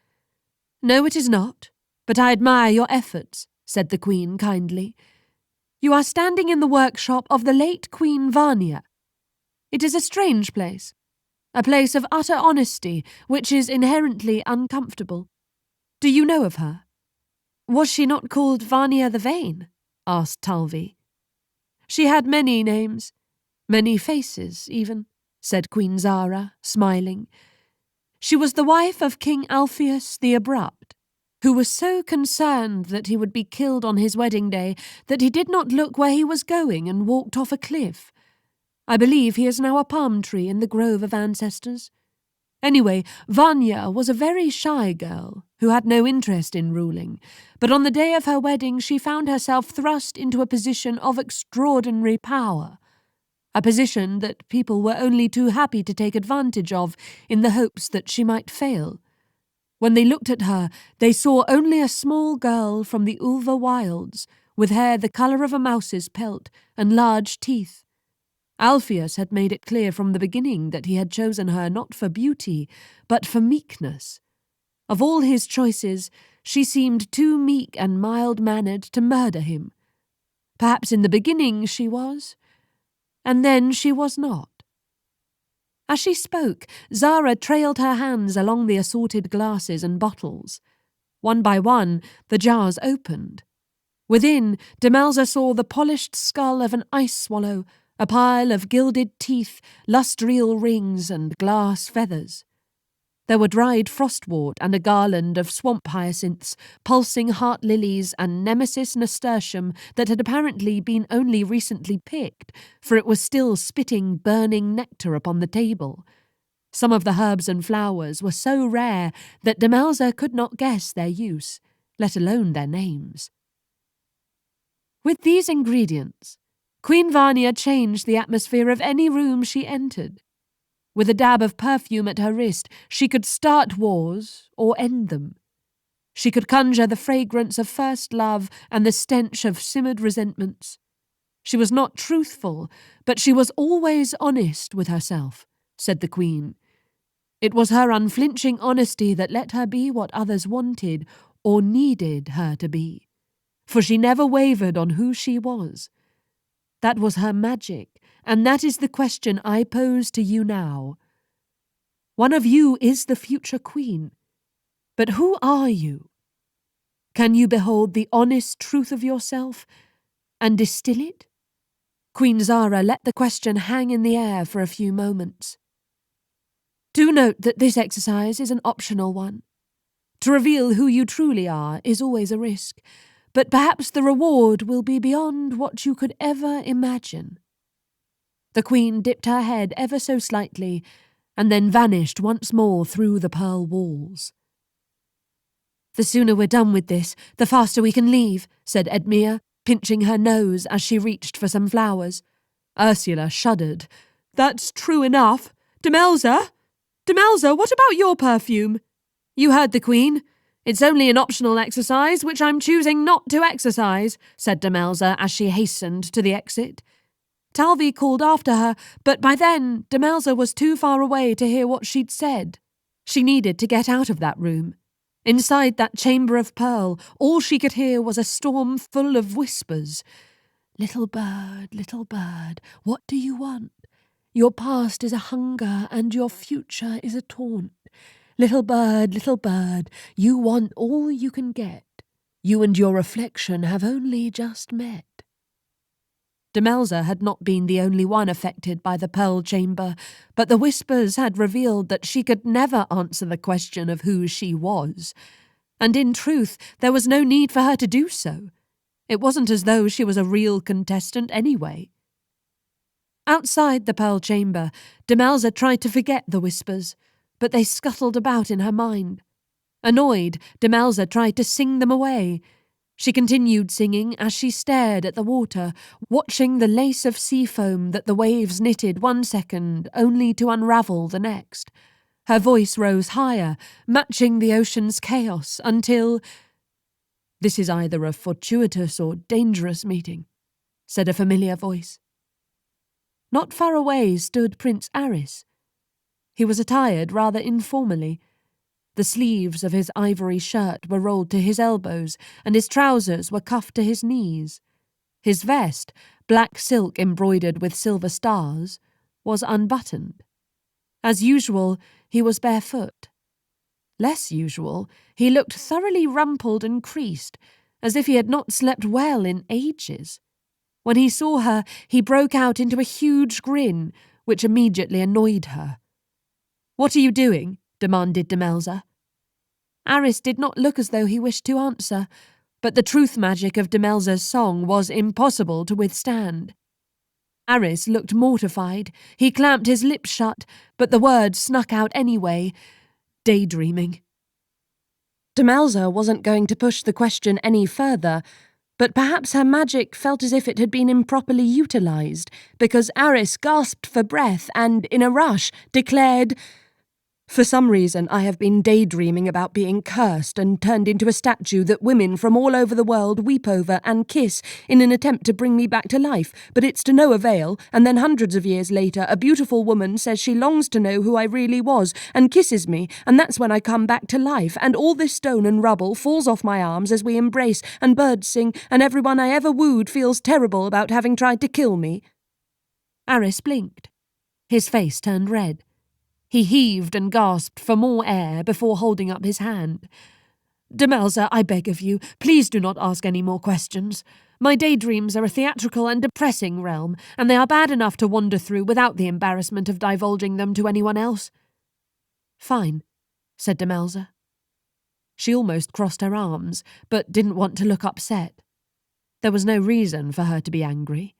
"No, it is not, but I admire your efforts," said the Queen kindly. "You are standing in the workshop of the late Queen Vanya. It is a strange place, a place of utter honesty, which is inherently uncomfortable. Do you know of her?" "Was she not called Vanya the Vain?" asked Talvi. "She had many names, many faces even," said Queen Zara, smiling. "She was the wife of King Alpheus the Abrupt. who was so concerned that he would be killed on his wedding day that he did not look where he was going and walked off a cliff. I believe he is now a palm tree in the grove of ancestors. Anyway, Vanya was a very shy girl who had no interest in ruling, but on the day of her wedding she found herself thrust into a position of extraordinary power, a position that people were only too happy to take advantage of in the hopes that she might fail. When they looked at her, they saw only a small girl from the Ulva wilds, with hair the colour of a mouse's pelt and large teeth. Alpheus had made it clear from the beginning that he had chosen her not for beauty, but for meekness. Of all his choices, she seemed too meek and mild-mannered to murder him. Perhaps in the beginning she was, and then she was not. As she spoke, Zara trailed her hands along the assorted glasses and bottles. One by one, the jars opened. Within, Demelza saw the polished skull of an ice swallow, a pile of gilded teeth, lustreel rings, and glass feathers. There were dried frostwort and a garland of swamp hyacinths, pulsing heart lilies, and nemesis nasturtium that had apparently been only recently picked, for it was still spitting burning nectar upon the table. Some of the herbs and flowers were so rare that Demelza could not guess their use, let alone their names. With these ingredients, Queen Vanya changed the atmosphere of any room she entered. With a dab of perfume at her wrist, she could start wars or end them. She could conjure the fragrance of first love and the stench of simmered resentments. She was not truthful, but she was always honest with herself, said the Queen. It was her unflinching honesty that let her be what others wanted or needed her to be, for she never wavered on who she was. That was her magic, and that is the question I pose to you now. One of you is the future queen, but who are you? Can you behold the honest truth of yourself and distill it? Queen Zara let the question hang in the air for a few moments. Do note that this exercise is an optional one. To reveal who you truly are is always a risk, but perhaps the reward will be beyond what you could ever imagine. The Queen dipped her head ever so slightly, and then vanished once more through the pearl walls. The sooner we're done with this, the faster we can leave, said Edmure, pinching her nose as she reached for some flowers. Ursula shuddered. That's true enough. Demelza? Demelza, what about your perfume? You heard the Queen. It's only an optional exercise, which I'm choosing not to exercise, said Demelza as she hastened to the exit. Talvi called after her, but by then Demelza was too far away to hear what she'd said. She needed to get out of that room. Inside that chamber of pearl, all she could hear was a storm full of whispers. Little bird, what do you want? Your past is a hunger and your future is a taunt. Little bird, you want all you can get. You and your reflection have only just met. Demelza had not been the only one affected by the pearl chamber, but the whispers had revealed that she could never answer the question of who she was. And in truth, there was no need for her to do so. It wasn't as though she was a real contestant anyway. Outside the pearl chamber, Demelza tried to forget the whispers, but they scuttled about in her mind. Annoyed, Demelza tried to sing them away. She continued singing as she stared at the water, watching the lace of sea foam that the waves knitted one second, only to unravel the next. Her voice rose higher, matching the ocean's chaos, until— "This is either a fortuitous or dangerous meeting," said a familiar voice. Not far away stood Prince Arris. He was attired rather informally. The sleeves of his ivory shirt were rolled to his elbows, and his trousers were cuffed to his knees. His vest, black silk embroidered with silver stars, was unbuttoned. As usual, he was barefoot. Less usual, he looked thoroughly rumpled and creased, as if he had not slept well in ages. When he saw her, he broke out into a huge grin, which immediately annoyed her. "What are you doing?" demanded Demelza. Arris did not look as though he wished to answer, but the truth magic of Demelza's song was impossible to withstand. Arris looked mortified. He clamped his lips shut, but the words snuck out anyway. Daydreaming. Demelza wasn't going to push the question any further, but perhaps her magic felt as if it had been improperly utilised, because Arris gasped for breath and, in a rush, declared, "For some reason I have been daydreaming about being cursed and turned into a statue that women from all over the world weep over and kiss in an attempt to bring me back to life, but it's to no avail, and then hundreds of years later a beautiful woman says she longs to know who I really was and kisses me, and that's when I come back to life, and all this stone and rubble falls off my arms as we embrace, and birds sing, and everyone I ever wooed feels terrible about having tried to kill me." Arris blinked. His face turned red. He heaved and gasped for more air before holding up his hand. "Demelza, I beg of you, please do not ask any more questions. My daydreams are a theatrical and depressing realm, and they are bad enough to wander through without the embarrassment of divulging them to anyone else." "Fine," said Demelza. She almost crossed her arms, but didn't want to look upset. There was no reason for her to be angry.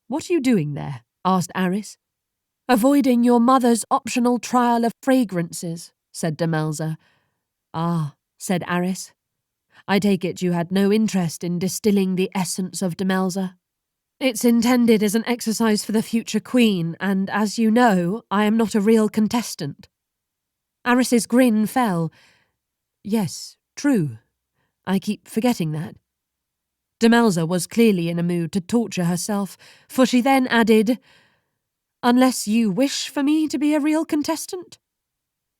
"What are you doing there?" asked Arris. "Avoiding your mother's optional trial of fragrances," said Demelza. "Ah," said Arris. "I take it you had no interest in distilling the essence of Demelza. It's intended as an exercise for the future queen, and as you know, I am not a real contestant." Arris's grin fell. "Yes, true. I keep forgetting that." Demelza was clearly in a mood to torture herself, for she then added, "Unless you wish for me to be a real contestant?"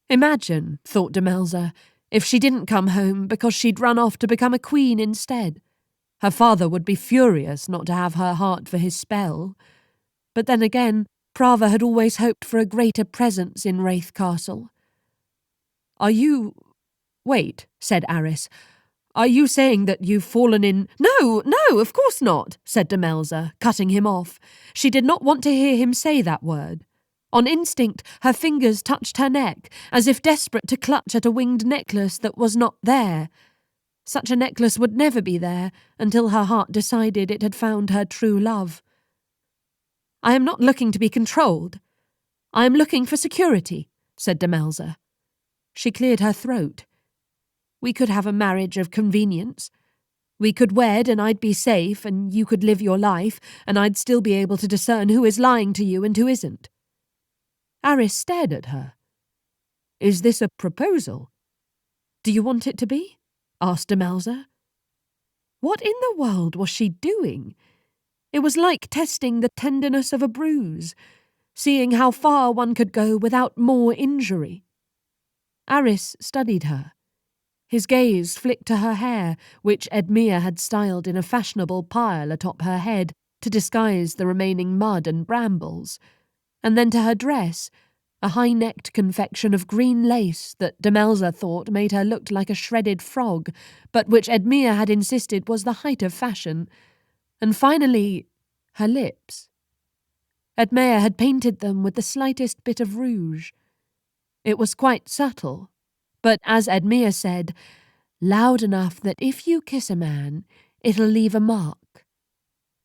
Imagine, thought Demelza, if she didn't come home because she'd run off to become a queen instead. Her father would be furious not to have her heart for his spell. But then again, Prava had always hoped for a greater presence in Rathe Castle. "Are you—" "Wait," said Arris. "Are you saying that you've fallen in—" "No, of course not," said Demelza, cutting him off. She did not want to hear him say that word. On instinct, her fingers touched her neck, as if desperate to clutch at a winged necklace that was not there. Such a necklace would never be there until her heart decided it had found her true love. "I am not looking to be controlled. I am looking for security," said Demelza. She cleared her throat. "We could have a marriage of convenience. We could wed and I'd be safe and you could live your life and I'd still be able to discern who is lying to you and who isn't." Arris stared at her. "Is this a proposal?" "Do you want it to be?" asked Demelza. What in the world was she doing? It was like testing the tenderness of a bruise, seeing how far one could go without more injury. Arris studied her. His gaze flicked to her hair, which Edmure had styled in a fashionable pile atop her head to disguise the remaining mud and brambles, and then to her dress, a high-necked confection of green lace that Demelza thought made her look like a shredded frog, but which Edmure had insisted was the height of fashion, and finally, her lips. Edmure had painted them with the slightest bit of rouge. It was quite subtle, but as Edmure said, loud enough that if you kiss a man, it'll leave a mark.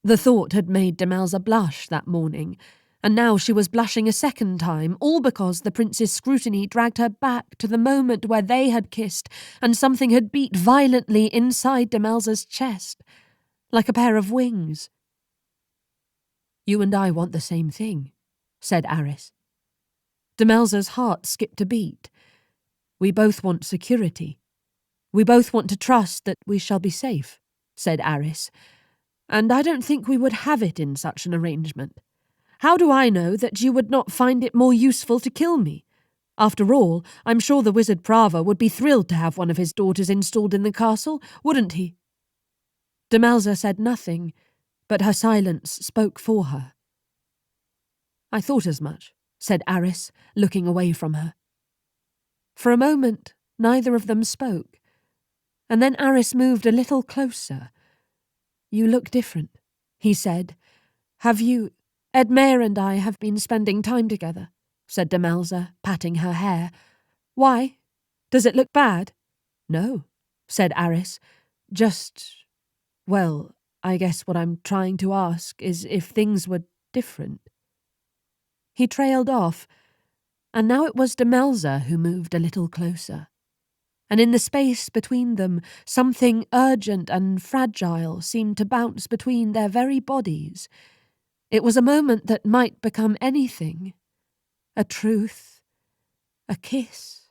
The thought had made Demelza blush that morning, and now she was blushing a second time, all because the prince's scrutiny dragged her back to the moment where they had kissed, and something had beat violently inside Demelza's chest, like a pair of wings. "You and I want the same thing," said Arris. Demelza's heart skipped a beat. "We both want security. We both want to trust that we shall be safe," said Arris. "And I don't think we would have it in such an arrangement. How do I know that you would not find it more useful to kill me? After all, I'm sure the wizard Prava would be thrilled to have one of his daughters installed in the castle, wouldn't he?" Demelza said nothing, but her silence spoke for her. "I thought as much," said Arris, looking away from her. For a moment, neither of them spoke, and then Arris moved a little closer. "You look different," he said. "Have you—" "Edmure and I have been spending time together," said Demelza, patting her hair. "Why? Does it look bad?" "No," said Arris. Well, I guess what I'm trying to ask is if things were different." He trailed off, and now it was Demelza who moved a little closer. And in the space between them, something urgent and fragile seemed to bounce between their very bodies. It was a moment that might become anything. A truth. A kiss.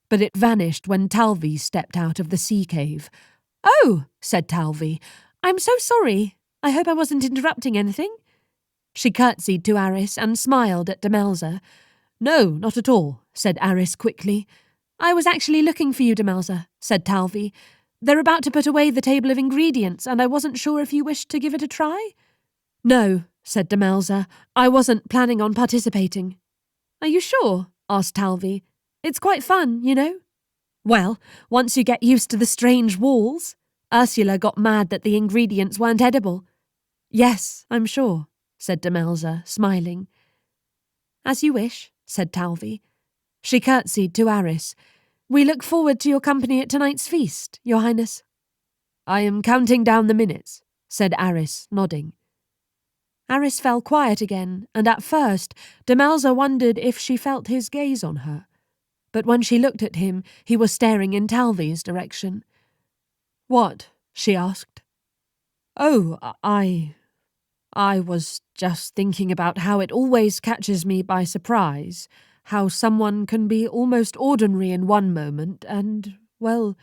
But it vanished when Talvi stepped out of the sea cave. "Oh," said Talvi, "I'm so sorry. I hope I wasn't interrupting anything." She curtsied to Arris and smiled at Demelza. "No, not at all," said Arris quickly. "I was actually looking for you, Demelza," said Talvi. "They're about to put away the table of ingredients, and I wasn't sure if you wished to give it a try." "No," said Demelza. "I wasn't planning on participating." "Are you sure?" asked Talvi. "It's quite fun, you know." "Well, once you get used to the strange walls." Ursula got mad that the ingredients weren't edible. "Yes, I'm sure," said Demelza, smiling. "As you wish," said Talvi. She curtsied to Arris. "We look forward to your company at tonight's feast, Your Highness." "I am counting down the minutes," said Arris, nodding. Arris fell quiet again, and at first Demelza wondered if she felt his gaze on her. But when she looked at him, he was staring in Talvi's direction. "What?" she asked. "Oh, I was just thinking about how it always catches me by surprise, how someone can be almost ordinary in one moment and, well,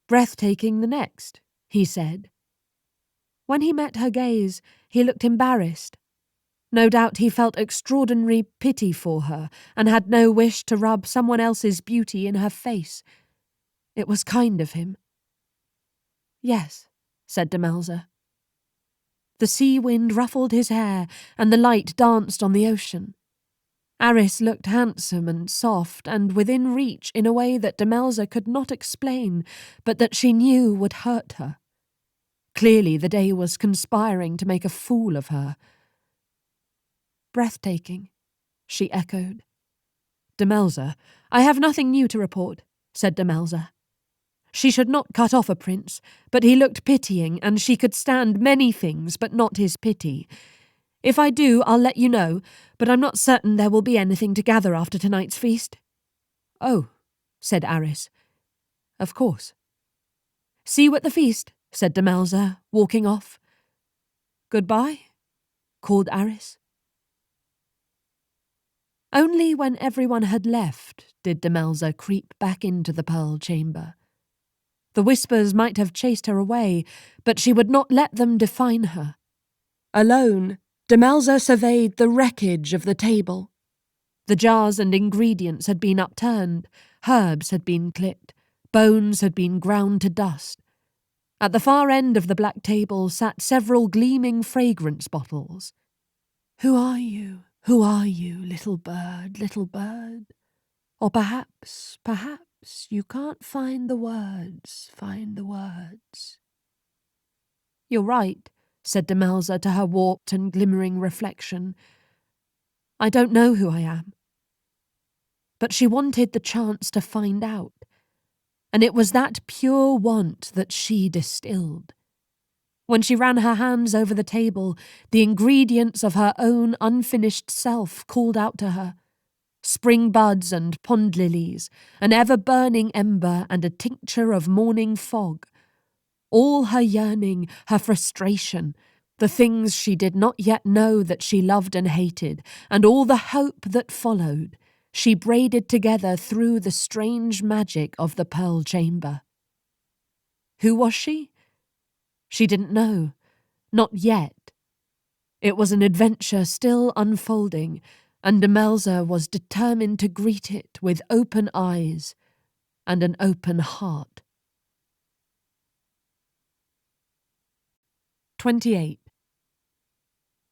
breathtaking the next," he said. When he met her gaze, he looked embarrassed. No doubt he felt extraordinary pity for her and had no wish to rub someone else's beauty in her face. It was kind of him. "Yes," said Demelza. The sea wind ruffled his hair and the light danced on the ocean. Arris looked handsome and soft and within reach in a way that Demelza could not explain, but that she knew would hurt her. Clearly the day was conspiring to make a fool of her. "Breathtaking," she echoed. "Demelza, I have nothing new to report," said Demelza. She should not cut off a prince, but he looked pitying, and she could stand many things, but not his pity. "If I do, I'll let you know, but I'm not certain there will be anything to gather after tonight's feast." "Oh," said Arris. "Of course." "See you at the feast," said Demelza, walking off. "Goodbye," called Arris. Only when everyone had left did Demelza creep back into the pearl chamber. The whispers might have chased her away, but she would not let them define her. Alone, Demelza surveyed the wreckage of the table. The jars and ingredients had been upturned, herbs had been clipped, bones had been ground to dust. At the far end of the black table sat several gleaming fragrance bottles. "Who are you? Who are you, little bird, little bird? Or perhaps, you can't find the words, find the words." "You're right," said Demelza to her warped and glimmering reflection. "I don't know who I am." But she wanted the chance to find out, and it was that pure want that she distilled. When she ran her hands over the table, the ingredients of her own unfinished self called out to her. Spring buds and pond lilies, an ever-burning ember and a tincture of morning fog. All her yearning, her frustration, the things she did not yet know that she loved and hated, and all the hope that followed, she braided together through the strange magic of the pearl chamber. Who was she? She didn't know. Not yet. It was an adventure still unfolding, and Demelza was determined to greet it with open eyes and an open heart. 28.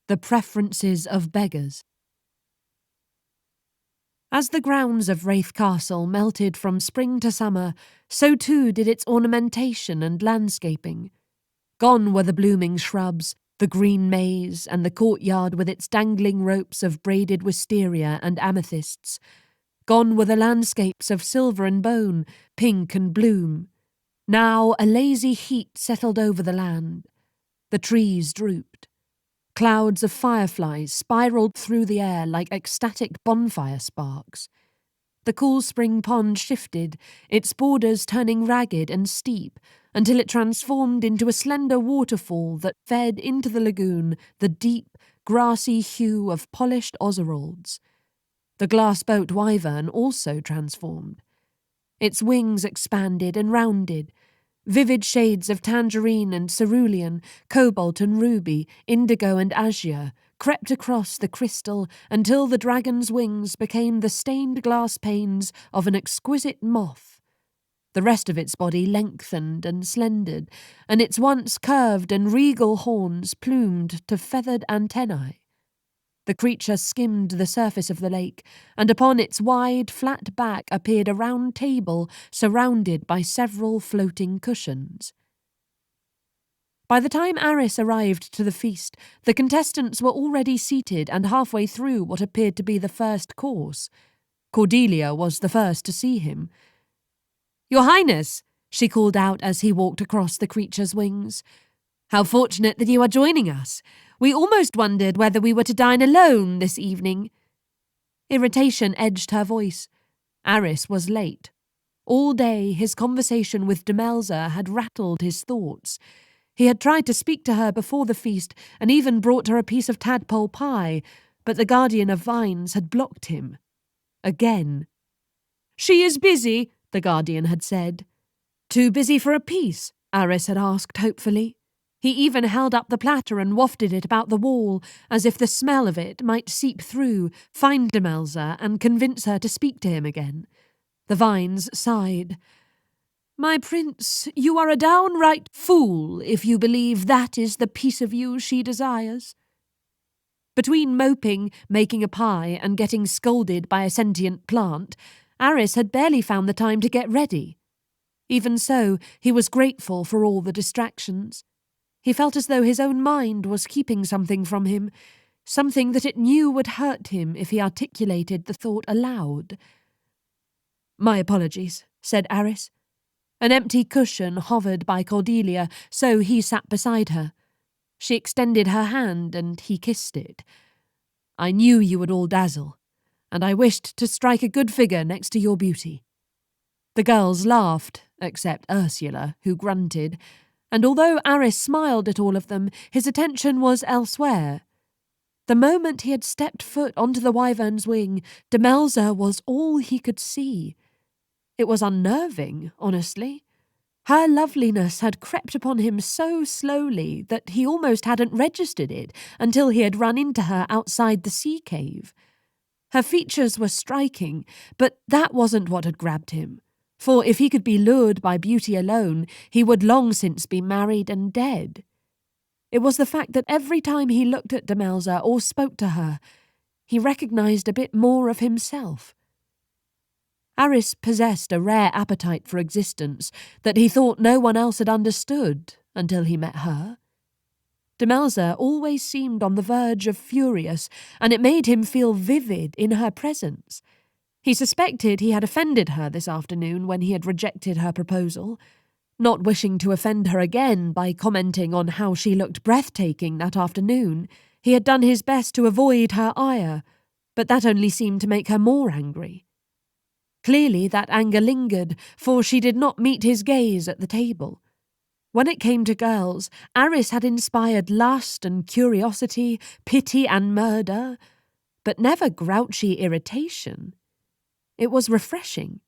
The Preferences of Beggars. As the grounds of Rathe Castle melted from spring to summer, so too did its ornamentation and landscaping. Gone were the blooming shrubs, the green maize, and the courtyard with its dangling ropes of braided wisteria and amethysts. Gone were the landscapes of silver and bone, pink and bloom. Now a lazy heat settled over the land. The trees drooped. Clouds of fireflies spiraled through the air like ecstatic bonfire sparks. The cool spring pond shifted, its borders turning ragged and steep, until it transformed into a slender waterfall that fed into the lagoon the deep, grassy hue of polished Ozerolds. The glass-boat wyvern also transformed. Its wings expanded and rounded. Vivid shades of tangerine and cerulean, cobalt and ruby, indigo and azure crept across the crystal until the dragon's wings became the stained glass panes of an exquisite moth. The rest of its body lengthened and slendered, and its once curved and regal horns plumed to feathered antennae. The creature skimmed the surface of the lake, and upon its wide, flat back appeared a round table surrounded by several floating cushions. By the time Arris arrived to the feast, the contestants were already seated and halfway through what appeared to be the first course. Cordelia was the first to see him. "Your Highness," she called out as he walked across the creature's wings. "How fortunate that you are joining us. We almost wondered whether we were to dine alone this evening." Irritation edged her voice. Arris was late. All day his conversation with Demelza had rattled his thoughts. He had tried to speak to her before the feast and even brought her a piece of tadpole pie, but the Guardian of Vines had blocked him. Again. "She is busy," the Guardian had said. "Too busy for a piece?" Arris had asked hopefully. He even held up the platter and wafted it about the wall, as if the smell of it might seep through, find Demelza, and convince her to speak to him again. The Vines sighed. "My prince, you are a downright fool if you believe that is the piece of you she desires." Between moping, making a pie, and getting scolded by a sentient plant, Arris had barely found the time to get ready. Even so, he was grateful for all the distractions. He felt as though his own mind was keeping something from him, something that it knew would hurt him if he articulated the thought aloud. "My apologies," said Arris. An empty cushion hovered by Cordelia, so he sat beside her. She extended her hand and he kissed it. "I knew you would all dazzle, and I wished to strike a good figure next to your beauty." The girls laughed, except Ursula, who grunted, and although Arris smiled at all of them, his attention was elsewhere. The moment he had stepped foot onto the wyvern's wing, Demelza was all he could see. It was unnerving, honestly. Her loveliness had crept upon him so slowly that he almost hadn't registered it until he had run into her outside the sea cave. Her features were striking, but that wasn't what had grabbed him. For if he could be lured by beauty alone, he would long since be married and dead. It was the fact that every time he looked at Demelza or spoke to her, he recognized a bit more of himself. Arris possessed a rare appetite for existence that he thought no one else had understood until he met her. Demelza always seemed on the verge of furious, and it made him feel vivid in her presence. He suspected he had offended her this afternoon when he had rejected her proposal. Not wishing to offend her again by commenting on how she looked breathtaking that afternoon, he had done his best to avoid her ire, but that only seemed to make her more angry. Clearly that anger lingered, for she did not meet his gaze at the table. When it came to girls, Arris had inspired lust and curiosity, pity and murder, but never grouchy irritation. It was refreshing.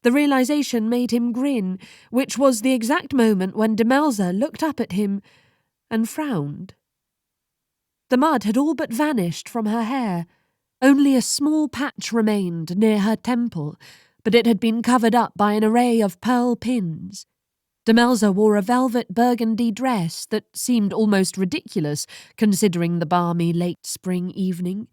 The realization made him grin, which was the exact moment when Demelza looked up at him and frowned. The mud had all but vanished from her hair. Only a small patch remained near her temple, but it had been covered up by an array of pearl pins. Demelza wore a velvet burgundy dress that seemed almost ridiculous considering the balmy late spring evening.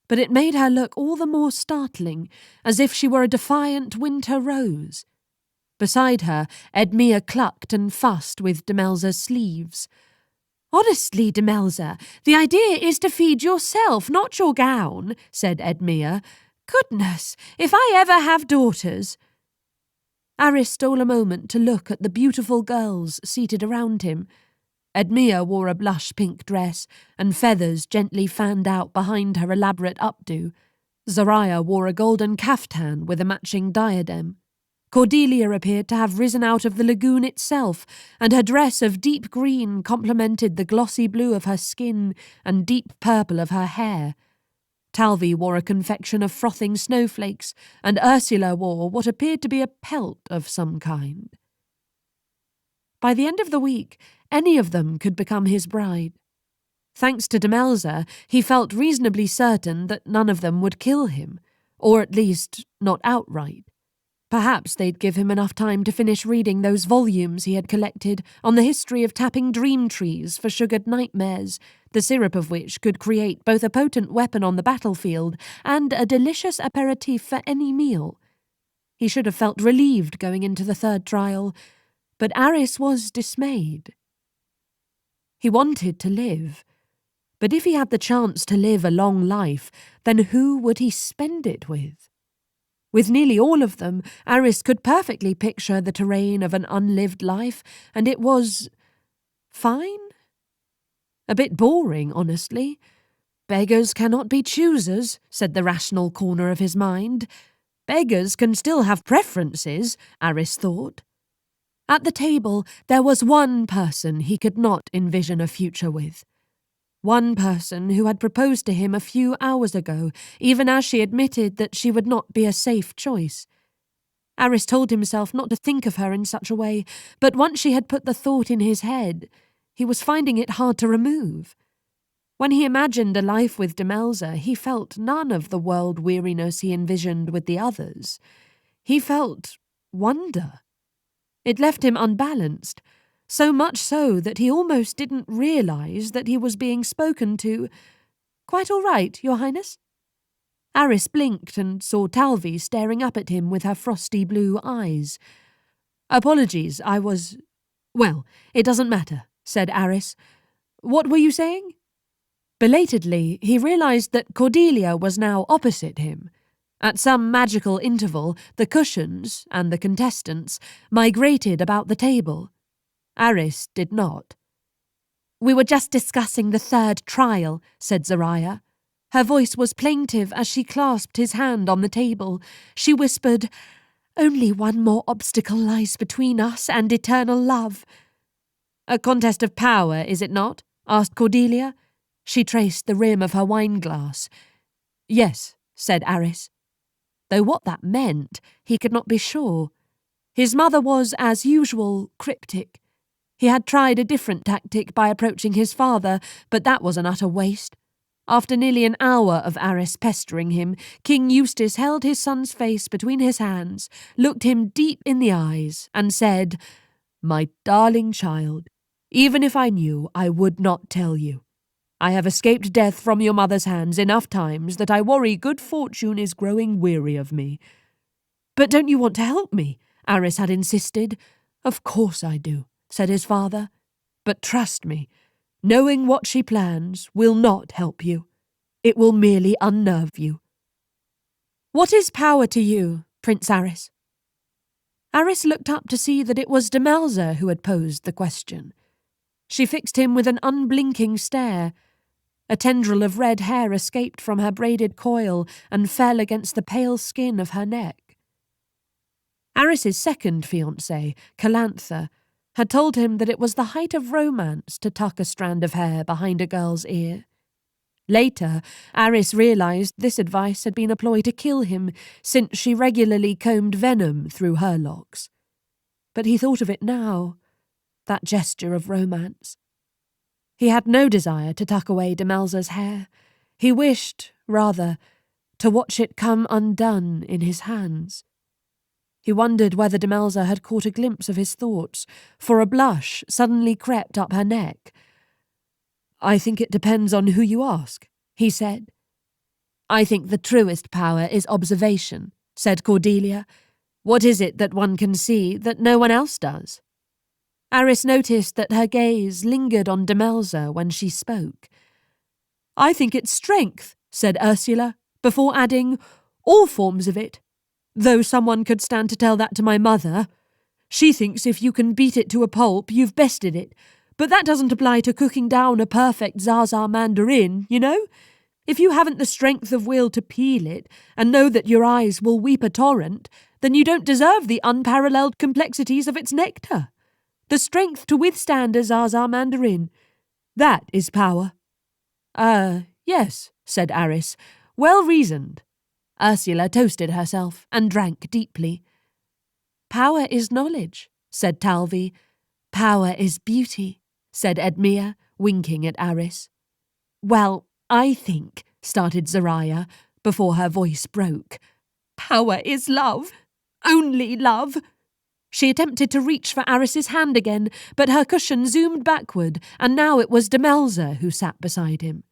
But it made her look all the more startling, as if she were a defiant winter rose. Beside her, Edmea clucked and fussed with Demelza's sleeves. "Honestly, Demelza, the idea is to feed yourself, not your gown," said Edmea. Goodness, if I ever have daughters. Arris stole a moment to look at the beautiful girls seated around him. Edmea wore a blush pink dress, and feathers gently fanned out behind her elaborate updo. Zariah wore a golden caftan with a matching diadem. Cordelia appeared to have risen out of the lagoon itself, and her dress of deep green complemented the glossy blue of her skin and deep purple of her hair. Talvi wore a confection of frothing snowflakes, and Ursula wore what appeared to be a pelt of some kind. By the end of the week, any of them could become his bride. Thanks to Demelza, he felt reasonably certain that none of them would kill him, or at least not outright. Perhaps they'd give him enough time to finish reading those volumes he had collected on the history of tapping dream trees for sugared nightmares, the syrup of which could create both a potent weapon on the battlefield and a delicious aperitif for any meal. He should have felt relieved going into the third trial, but Arris was dismayed. He wanted to live, but if he had the chance to live a long life, then who would he spend it with? With nearly all of them, Arris could perfectly picture the terrain of an unlived life, and it was fine? A bit boring, honestly. Beggars cannot be choosers, said the rational corner of his mind. Beggars can still have preferences, Arris thought. At the table, there was one person he could not envision a future with. One person who had proposed to him a few hours ago, even as she admitted that she would not be a safe choice. Arris told himself not to think of her in such a way, but once she had put the thought in his head, he was finding it hard to remove. When he imagined a life with Demelza, he felt none of the world weariness he envisioned with the others. He felt wonder. It left him unbalanced, so much so that he almost didn't realise that he was being spoken to. "Quite all right, Your Highness?" Arris blinked and saw Talvi staring up at him with her frosty blue eyes. "Apologies, I was... Well, it doesn't matter," said Arris. "What were you saying?" Belatedly, he realised that Cordelia was now opposite him. At some magical interval, the cushions, and the contestants, migrated about the table. Arris did not. "We were just discussing the third trial," said Zariah. Her voice was plaintive as she clasped his hand on the table. She whispered, "Only one more obstacle lies between us and eternal love." "A contest of power, is it not?" asked Cordelia. She traced the rim of her wineglass. "Yes," said Arris. Though what that meant, he could not be sure. His mother was, as usual, cryptic. He had tried a different tactic by approaching his father, but that was an utter waste. After nearly an hour of Arris pestering him, King Eustace held his son's face between his hands, looked him deep in the eyes, and said, "My darling child, even if I knew, I would not tell you. I have escaped death from your mother's hands enough times that I worry good fortune is growing weary of me." "But don't you want to help me?" Arris had insisted. "Of course I do," said his father. "But trust me, knowing what she plans will not help you. It will merely unnerve you." "What is power to you, Prince Arris?" Arris looked up to see that it was Demelza who had posed the question. She fixed him with an unblinking stare. A tendril of red hair escaped from her braided coil and fell against the pale skin of her neck. Arris's second fiancée, Calantha, had told him that it was the height of romance to tuck a strand of hair behind a girl's ear. Later, Arris realised this advice had been a ploy to kill him, since she regularly combed venom through her locks. But he thought of it now, that gesture of romance. He had no desire to tuck away Demelza's hair. He wished, rather, to watch it come undone in his hands. He wondered whether Demelza had caught a glimpse of his thoughts, for a blush suddenly crept up her neck. "I think it depends on who you ask," he said. "I think the truest power is observation," said Cordelia. "What is it that one can see that no one else does?" Arris noticed that her gaze lingered on Demelza when she spoke. "I think it's strength," said Ursula, before adding, All forms of it. Though someone could stand to tell that to my mother. She thinks if you can beat it to a pulp, you've bested it. But that doesn't apply to cooking down a perfect Zaza mandarin, you know? If you haven't the strength of will to peel it, and know that your eyes will weep a torrent, then you don't deserve the unparalleled complexities of its nectar. The strength to withstand a Zaza mandarin. That is power. Yes, said Arris. Well reasoned. Ursula toasted herself and drank deeply. Power is knowledge, said Talvi. Power is beauty, said Edmere, winking at Arris. Well, I think, started Zariah, before her voice broke. Power is love. Only love. She attempted to reach for Arris's hand again, but her cushion zoomed backward, and now it was Demelza who sat beside him.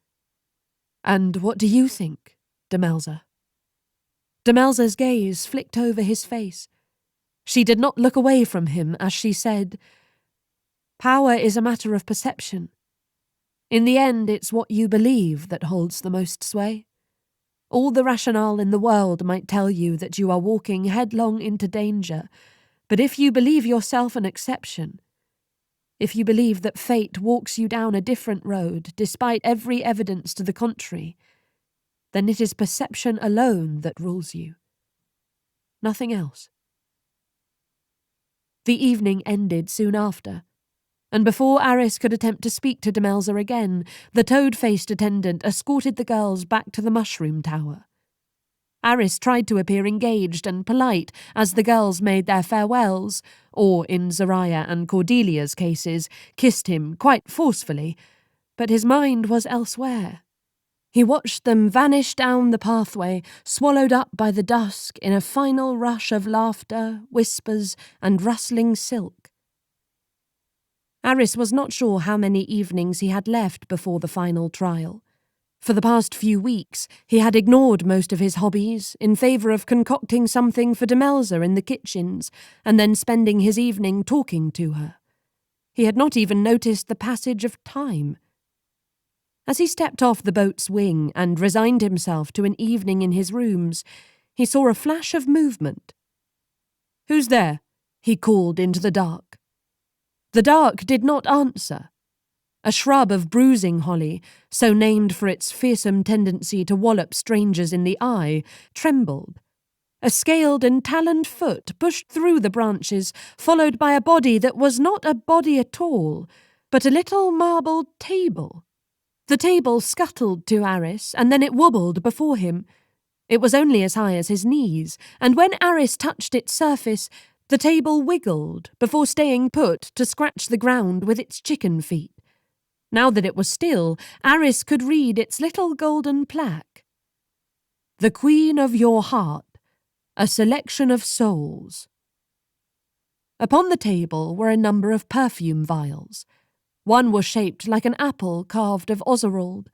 And what do you think, Demelza? Demelza's gaze flicked over his face. She did not look away from him as she said, Power is a matter of perception. In the end, it's what you believe that holds the most sway. All the rationale in the world might tell you that you are walking headlong into danger, but if you believe yourself an exception, if you believe that fate walks you down a different road despite every evidence to the contrary, then it is perception alone that rules you. Nothing else. The evening ended soon after, and before Arris could attempt to speak to Demelza again, the toad-faced attendant escorted the girls back to the mushroom tower. Arris tried to appear engaged and polite as the girls made their farewells, or, in Zariah and Cordelia's cases, kissed him quite forcefully, but his mind was elsewhere. He watched them vanish down the pathway, swallowed up by the dusk in a final rush of laughter, whispers, and rustling silk. Arris was not sure how many evenings he had left before the final trial. For the past few weeks, he had ignored most of his hobbies in favour of concocting something for Demelza in the kitchens and then spending his evening talking to her. He had not even noticed the passage of time. As he stepped off the boat's wing and resigned himself to an evening in his rooms, he saw a flash of movement. "Who's there?" he called into the dark. The dark did not answer. A shrub of bruising holly, so named for its fearsome tendency to wallop strangers in the eye, trembled. A scaled and taloned foot pushed through the branches, followed by a body that was not a body at all, but a little marble table. The table scuttled to Arris, and then it wobbled before him. It was only as high as his knees, and when Arris touched its surface, the table wiggled before staying put to scratch the ground with its chicken feet. Now that it was still, Arris could read its little golden plaque. "The Queen of your heart, a selection of souls." Upon the table were a number of perfume vials. One was shaped like an apple carved of Ozerald.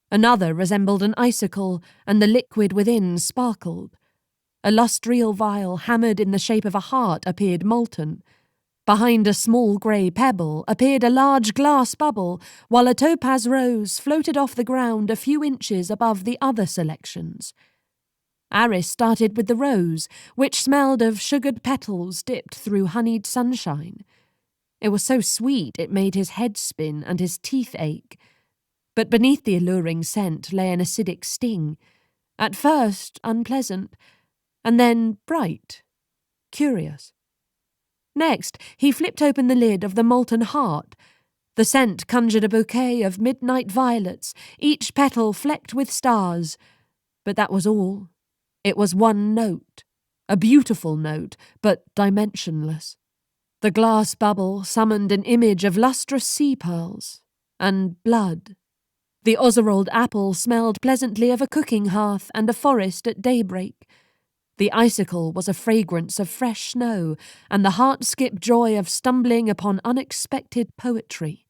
Another resembled an icicle, and the liquid within sparkled. A lustrial vial hammered in the shape of a heart appeared molten. Behind a small grey pebble appeared a large glass bubble, while a topaz rose floated off the ground a few inches above the other selections. Arris started with the rose, which smelled of sugared petals dipped through honeyed sunshine. It was so sweet it made his head spin and his teeth ache. But beneath the alluring scent lay an acidic sting, at first unpleasant, and then bright, curious. Next, he flipped open the lid of the molten heart. The scent conjured a bouquet of midnight violets, each petal flecked with stars. But that was all. It was one note, a beautiful note, but dimensionless. The glass bubble summoned an image of lustrous sea pearls and blood. The Ozerald apple smelled pleasantly of a cooking hearth and a forest at daybreak. The icicle was a fragrance of fresh snow, and the heart-skip joy of stumbling upon unexpected poetry.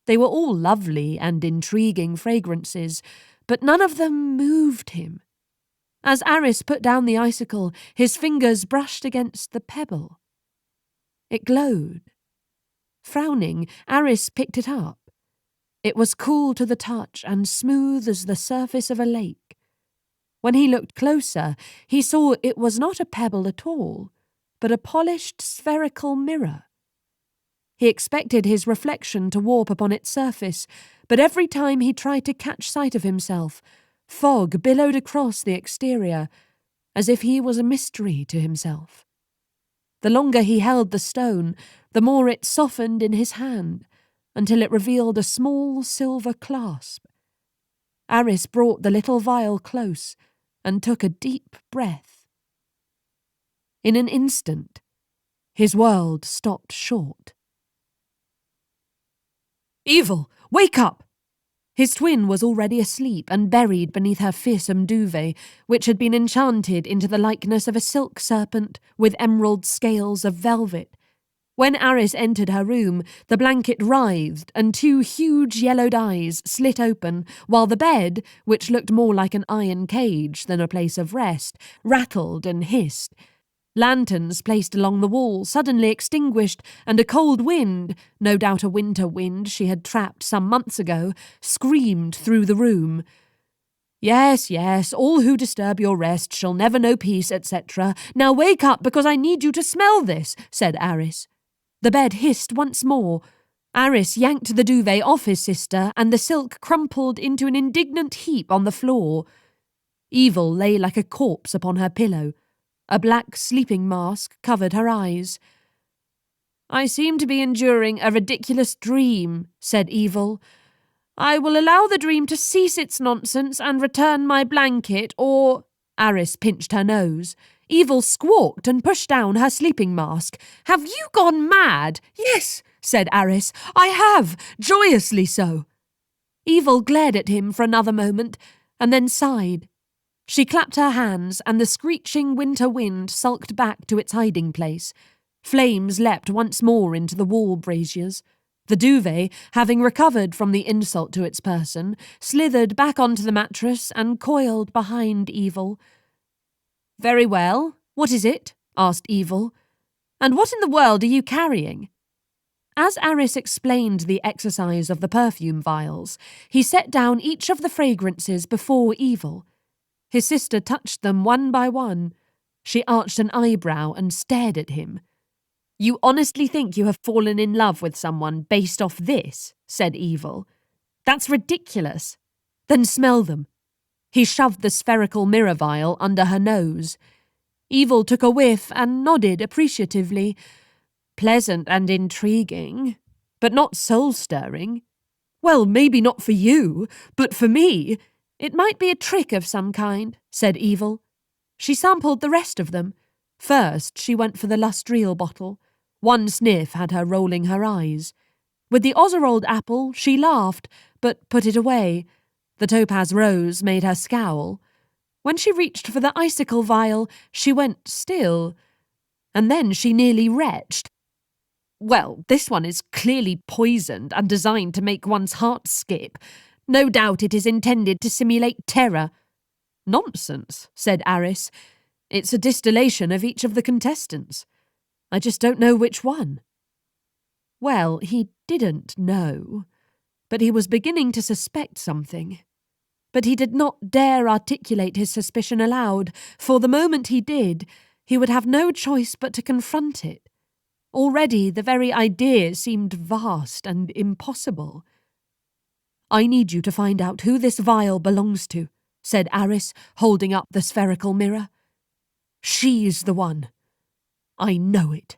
They were all lovely and intriguing fragrances, but none of them moved him. As Arris put down the icicle, his fingers brushed against the pebble. It glowed. Frowning, Arris picked it up. It was cool to the touch and smooth as the surface of a lake. When he looked closer, he saw it was not a pebble at all, but a polished spherical mirror. He expected his reflection to warp upon its surface, but every time he tried to catch sight of himself, fog billowed across the exterior, as if he was a mystery to himself. The longer he held the stone, the more it softened in his hand, until it revealed a small silver clasp. Arris brought the little vial close and took a deep breath. In an instant, his world stopped short. "Evil, wake up!" His twin was already asleep and buried beneath her fearsome duvet, which had been enchanted into the likeness of a silk serpent with emerald scales of velvet. When Arris entered her room, the blanket writhed and two huge yellowed eyes slit open, while the bed, which looked more like an iron cage than a place of rest, rattled and hissed. Lanterns placed along the wall suddenly extinguished, and a cold wind, no doubt a winter wind she had trapped some months ago, screamed through the room. "Yes, yes, all who disturb your rest shall never know peace, etc. Now wake up, because I need you to smell this," said Arris. The bed hissed once more. Arris yanked the duvet off his sister, and the silk crumpled into an indignant heap on the floor. Evil lay like a corpse upon her pillow. A black sleeping mask covered her eyes. "I seem to be enduring a ridiculous dream," said Evil. "I will allow the dream to cease its nonsense and return my blanket, or—" Arris pinched her nose. Evil squawked and pushed down her sleeping mask. "Have you gone mad?" "Yes," said Arris. "I have, joyously so." Evil glared at him for another moment, and then sighed. She clapped her hands, and the screeching winter wind sulked back to its hiding place. Flames leapt once more into the wall braziers. The duvet, having recovered from the insult to its person, slithered back onto the mattress and coiled behind Evil. "Very well. What is it?" asked Evil. "And what in the world are you carrying?" As Arris explained the exercise of the perfume vials, he set down each of the fragrances before Evil. His sister touched them one by one. She arched an eyebrow and stared at him. "You honestly think you have fallen in love with someone based off this?" said Evil. "That's ridiculous. Then smell them." He shoved the spherical mirror vial under her nose. Evil took a whiff and nodded appreciatively. "Pleasant and intriguing, but not soul-stirring. Well, maybe not for you, but for me. It might be a trick of some kind," said Evil. She sampled the rest of them. First, she went for the lustril bottle. One sniff had her rolling her eyes. With the Ozerold apple, she laughed, but put it away. The topaz rose made her scowl. When she reached for the icicle vial, she went still. And then she nearly retched. "Well, this one is clearly poisoned and designed to make one's heart skip. No doubt it is intended to simulate terror." "Nonsense," said Arris. "It's a distillation of each of the contestants. I just don't know which one." Well, he didn't know, but he was beginning to suspect something. But he did not dare articulate his suspicion aloud, for the moment he did, he would have no choice but to confront it. Already the very idea seemed vast and impossible. "I need you to find out who this vial belongs to," said Arris, holding up the spherical mirror. "She's the one. I know it."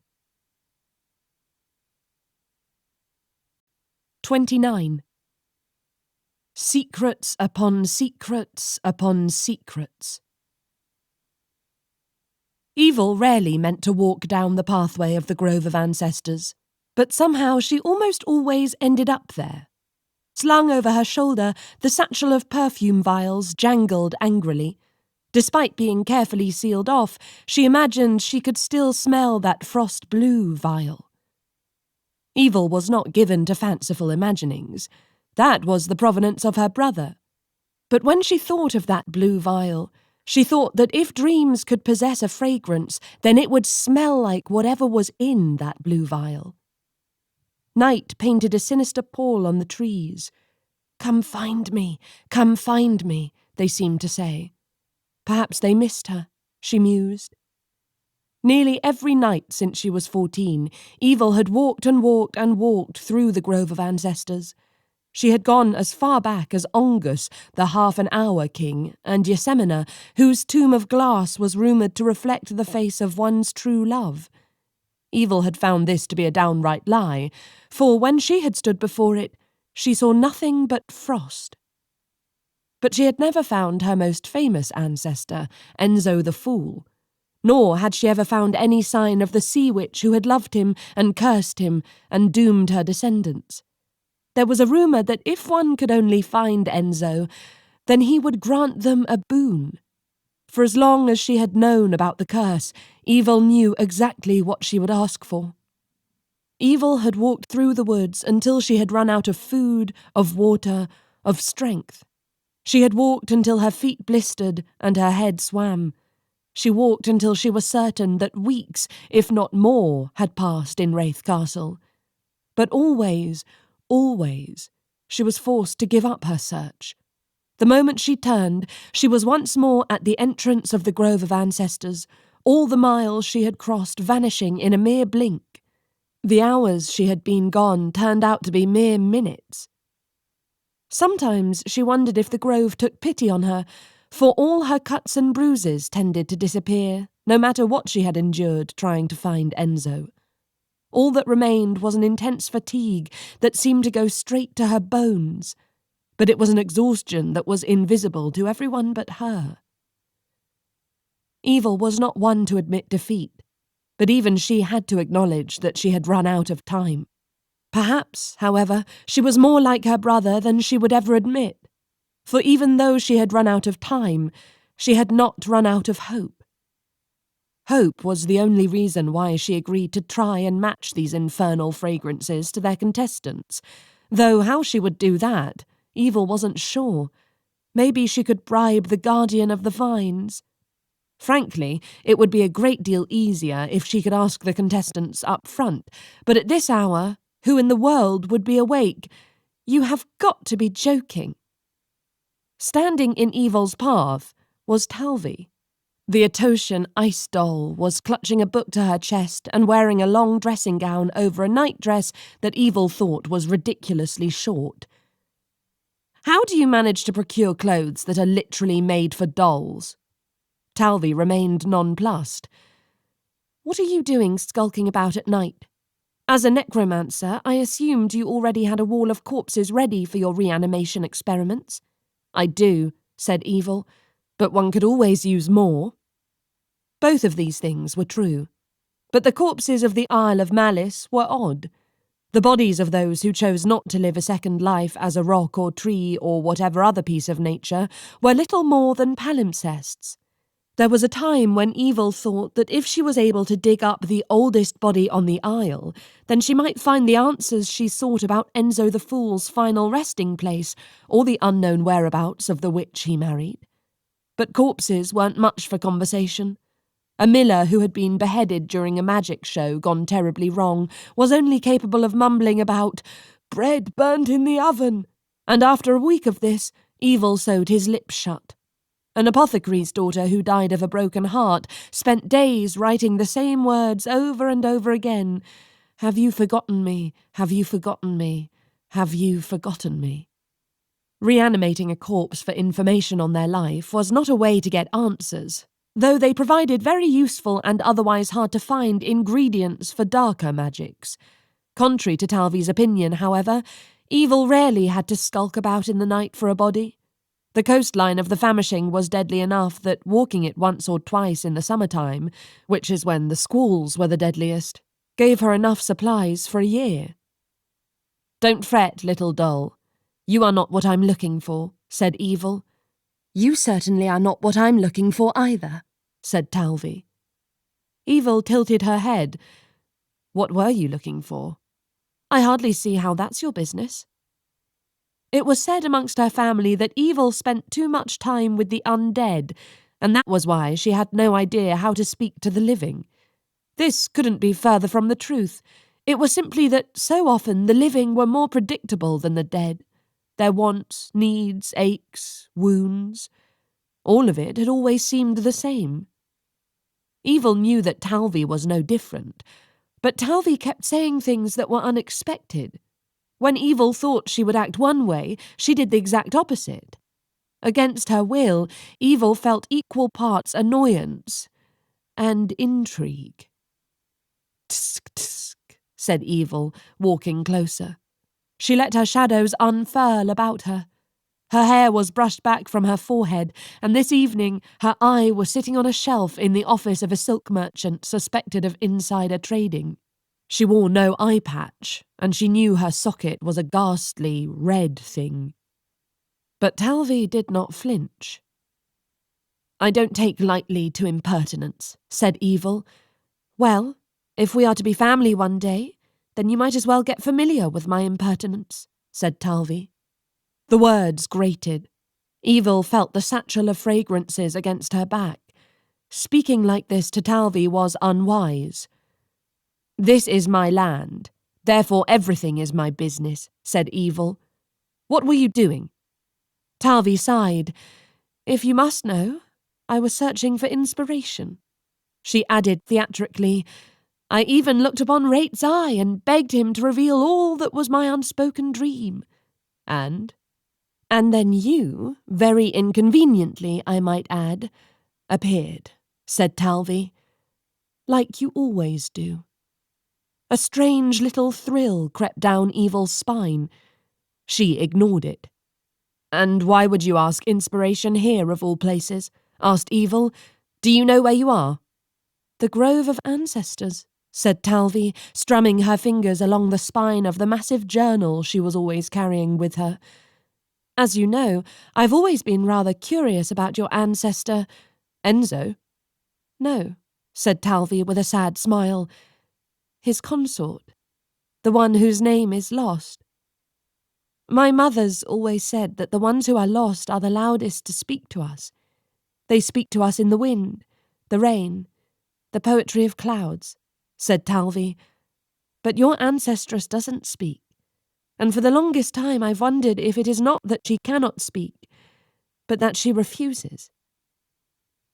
29. Secrets upon secrets upon secrets. Evil rarely meant to walk down the pathway of the Grove of Ancestors, but somehow she almost always ended up there. Slung over her shoulder, the satchel of perfume vials jangled angrily. Despite being carefully sealed off, she imagined she could still smell that frost blue vial. Evil was not given to fanciful imaginings. That was the provenance of her brother. But when she thought of that blue vial, she thought that if dreams could possess a fragrance, then it would smell like whatever was in that blue vial. Night painted a sinister pall on the trees. "Come find me, they seemed to say. Perhaps they missed her, she mused. Nearly every night since she was 14, Evil had walked and walked and walked through the Grove of Ancestors. She had gone as far back as Ongus, the half-an-hour king, and Yosemina, whose tomb of glass was rumoured to reflect the face of one's true love. Evil had found this to be a downright lie, for when she had stood before it, she saw nothing but frost. But she had never found her most famous ancestor, Enzo the Fool, nor had she ever found any sign of the sea witch who had loved him and cursed him and doomed her descendants. There was a rumour that if one could only find Enzo, then he would grant them a boon. For as long as she had known about the curse, Evil knew exactly what she would ask for. Evil had walked through the woods until she had run out of food, of water, of strength. She had walked until her feet blistered and her head swam. She walked until she was certain that weeks, if not more, had passed in Rathe Castle. But always, she was forced to give up her search. The moment she turned, she was once more at the entrance of the Grove of Ancestors, all the miles she had crossed vanishing in a mere blink. The hours she had been gone turned out to be mere minutes. Sometimes she wondered if the Grove took pity on her, for all her cuts and bruises tended to disappear, no matter what she had endured trying to find Enzo. All that remained was an intense fatigue that seemed to go straight to her bones, but it was an exhaustion that was invisible to everyone but her. Evil was not one to admit defeat, but even she had to acknowledge that she had run out of time. Perhaps, however, she was more like her brother than she would ever admit, for even though she had run out of time, she had not run out of hope. Hope was the only reason why she agreed to try and match these infernal fragrances to their contestants, though how she would do that, Evil wasn't sure. Maybe she could bribe the guardian of the vines. Frankly, it would be a great deal easier if she could ask the contestants up front, but at this hour, who in the world would be awake? You have got to be joking. Standing in Evil's path was Talvi. The Etosian ice doll was clutching a book to her chest and wearing a long dressing gown over a nightdress that Evil thought was ridiculously short. How do you manage to procure clothes that are literally made for dolls? Talvi remained nonplussed. What are you doing skulking about at night? As a necromancer, I assumed you already had a wall of corpses ready for your reanimation experiments. I do, said Evil, but one could always use more. Both of these things were true, but the corpses of the Isle of Malys were odd. The bodies of those who chose not to live a second life as a rock or tree or whatever other piece of nature were little more than palimpsests. There was a time when Evil thought that if she was able to dig up the oldest body on the isle, then she might find the answers she sought about Enzo the Fool's final resting place, or the unknown whereabouts of the witch he married. But corpses weren't much for conversation. A miller who had been beheaded during a magic show gone terribly wrong was only capable of mumbling about bread burnt in the oven, and after a week of this, Evil sewed his lips shut. An apothecary's daughter who died of a broken heart spent days writing the same words over and over again. Have you forgotten me? Have you forgotten me? Have you forgotten me? Reanimating a corpse for information on their life was not a way to get answers, though they provided very useful and otherwise hard-to-find ingredients for darker magics. Contrary to Talvi's opinion, however, Evil rarely had to skulk about in the night for a body. The coastline of the famishing was deadly enough that walking it once or twice in the summertime, which is when the squalls were the deadliest, gave her enough supplies for a year. Don't fret, little doll. You are not what I'm looking for, said Evil. You certainly are not what I'm looking for either, said Talvi. Evil tilted her head. What were you looking for? I hardly see how that's your business. It was said amongst her family that Evil spent too much time with the undead, and that was why she had no idea how to speak to the living. This couldn't be further from the truth. It was simply that so often the living were more predictable than the dead. Their wants, needs, aches, wounds. All of it had always seemed the same. Evil knew that Talvy was no different, but Talvy kept saying things that were unexpected. When Evil thought she would act one way, she did the exact opposite. Against her will, Evil felt equal parts annoyance and intrigue. "Tsk, tsk," said Evil, walking closer. She let her shadows unfurl about her. Her hair was brushed back from her forehead, and this evening her eye was sitting on a shelf in the office of a silk merchant suspected of insider trading. She wore no eye patch, and she knew her socket was a ghastly, red thing. But Talvy did not flinch. "I don't take lightly to impertinence," said Evil. "Well, if we are to be family one day, then you might as well get familiar with my impertinence," said Talvy. The words grated. Evil felt the satchel of fragrances against her back. Speaking like this to Talvy was unwise. "This is my land, therefore everything is my business," said Evil. "What were you doing?" Talvy sighed. "If you must know, I was searching for inspiration." She added theatrically, "I even looked upon Rate's eye and begged him to reveal all that was my unspoken dream. And then you, very inconveniently, I might add, appeared," said Talvy. "Like you always do." A strange little thrill crept down Evil's spine. She ignored it. "And why would you ask inspiration here, of all places?" asked Evil. "Do you know where you are?" "The Grove of Ancestors," said Talvy, strumming her fingers along the spine of the massive journal she was always carrying with her. "As you know, I've always been rather curious about your ancestor, Enzo." "No," said Talvy with a sad smile. "His consort, the one whose name is lost. My mother's always said that the ones who are lost are the loudest to speak to us. They speak to us in the wind, the rain, the poetry of clouds," said Talvy. "But your ancestress doesn't speak, and for the longest time I've wondered if it is not that she cannot speak, but that she refuses."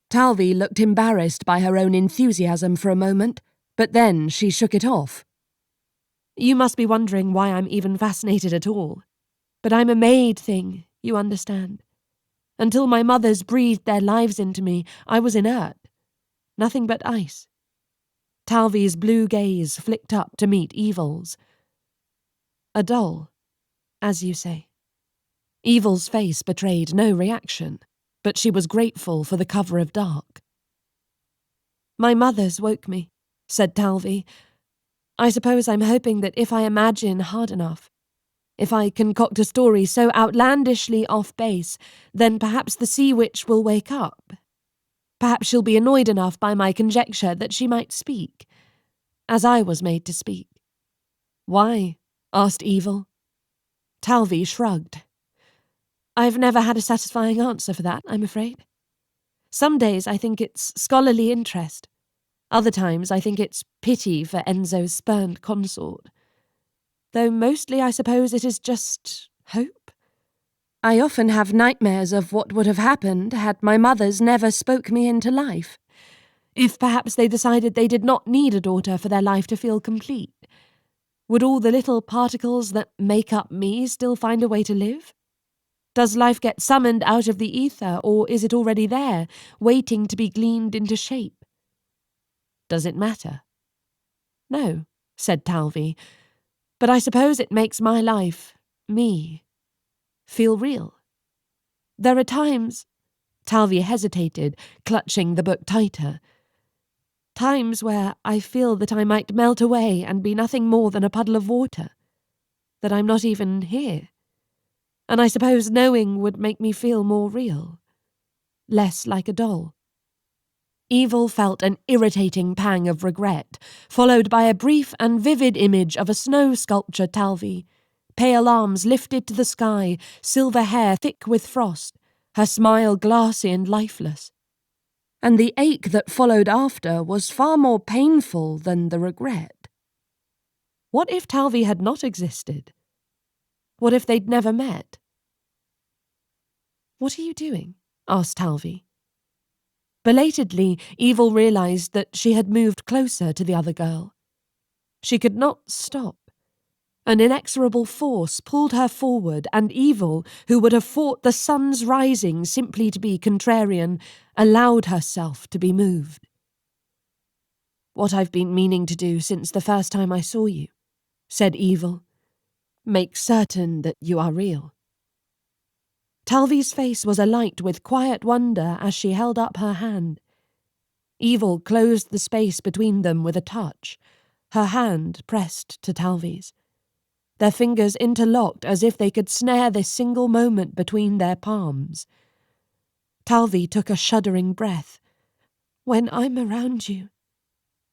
Talvy looked embarrassed by her own enthusiasm for a moment, but then she shook it off. "You must be wondering why I'm even fascinated at all. But I'm a made thing, you understand. Until my mothers breathed their lives into me, I was inert. Nothing but ice." Talvy's blue gaze flicked up to meet Evil's. "A doll, as you say." Evil's face betrayed no reaction, but she was grateful for the cover of dark. "My mother's woke me," said Talvy. "I suppose I'm hoping that if I imagine hard enough, if I concoct a story so outlandishly off base, then perhaps the sea witch will wake up. Perhaps she'll be annoyed enough by my conjecture that she might speak, as I was made to speak." "Why?" asked Evil. Talvy shrugged. "I've never had a satisfying answer for that, I'm afraid. Some days I think it's scholarly interest. Other times I think it's pity for Enzo's spurned consort. Though mostly I suppose it is just hope. I often have nightmares of what would have happened had my mothers never spoke me into life. If perhaps they decided they did not need a daughter for their life to feel complete. Would all the little particles that make up me still find a way to live? Does life get summoned out of the ether, or is it already there, waiting to be gleaned into shape? Does it matter?" "No," said Talvy, "but I suppose it makes my life, me, feel real. There are times—" Talvy hesitated, clutching the book tighter. "Times where I feel that I might melt away and be nothing more than a puddle of water, that I'm not even here. And I suppose knowing would make me feel more real, less like a doll." Evil felt an irritating pang of regret, followed by a brief and vivid image of a snow sculpture Talvy, pale arms lifted to the sky, silver hair thick with frost, her smile glassy and lifeless. And the ache that followed after was far more painful than the regret. What if Talvy had not existed? What if they'd never met? "What are you doing?" asked Talvi. Belatedly, Evil realized that she had moved closer to the other girl. She could not stop. An inexorable force pulled her forward, and Evil, who would have fought the sun's rising simply to be contrarian, allowed herself to be moved. "What I've been meaning to do since the first time I saw you," said Evil. "Make certain that you are real." Talvi's face was alight with quiet wonder as she held up her hand. Evil closed the space between them with a touch, her hand pressed to Talvi's. Their fingers interlocked as if they could snare this single moment between their palms. Talvi took a shuddering breath. "When I'm around you."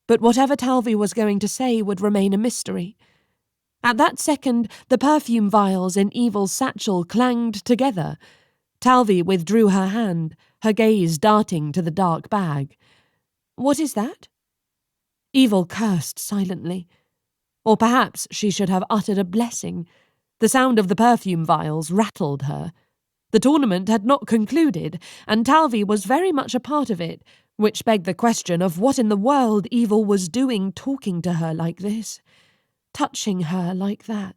But whatever Talvi was going to say would remain a mystery. At that second, the perfume vials in Evil's satchel clanged together. Talvi withdrew her hand, her gaze darting to the dark bag. "What is that?" Evil cursed silently. Or perhaps she should have uttered a blessing. The sound of the perfume vials rattled her. The tournament had not concluded, and Talvi was very much a part of it, which begged the question of what in the world Evil was doing talking to her like this, touching her like that.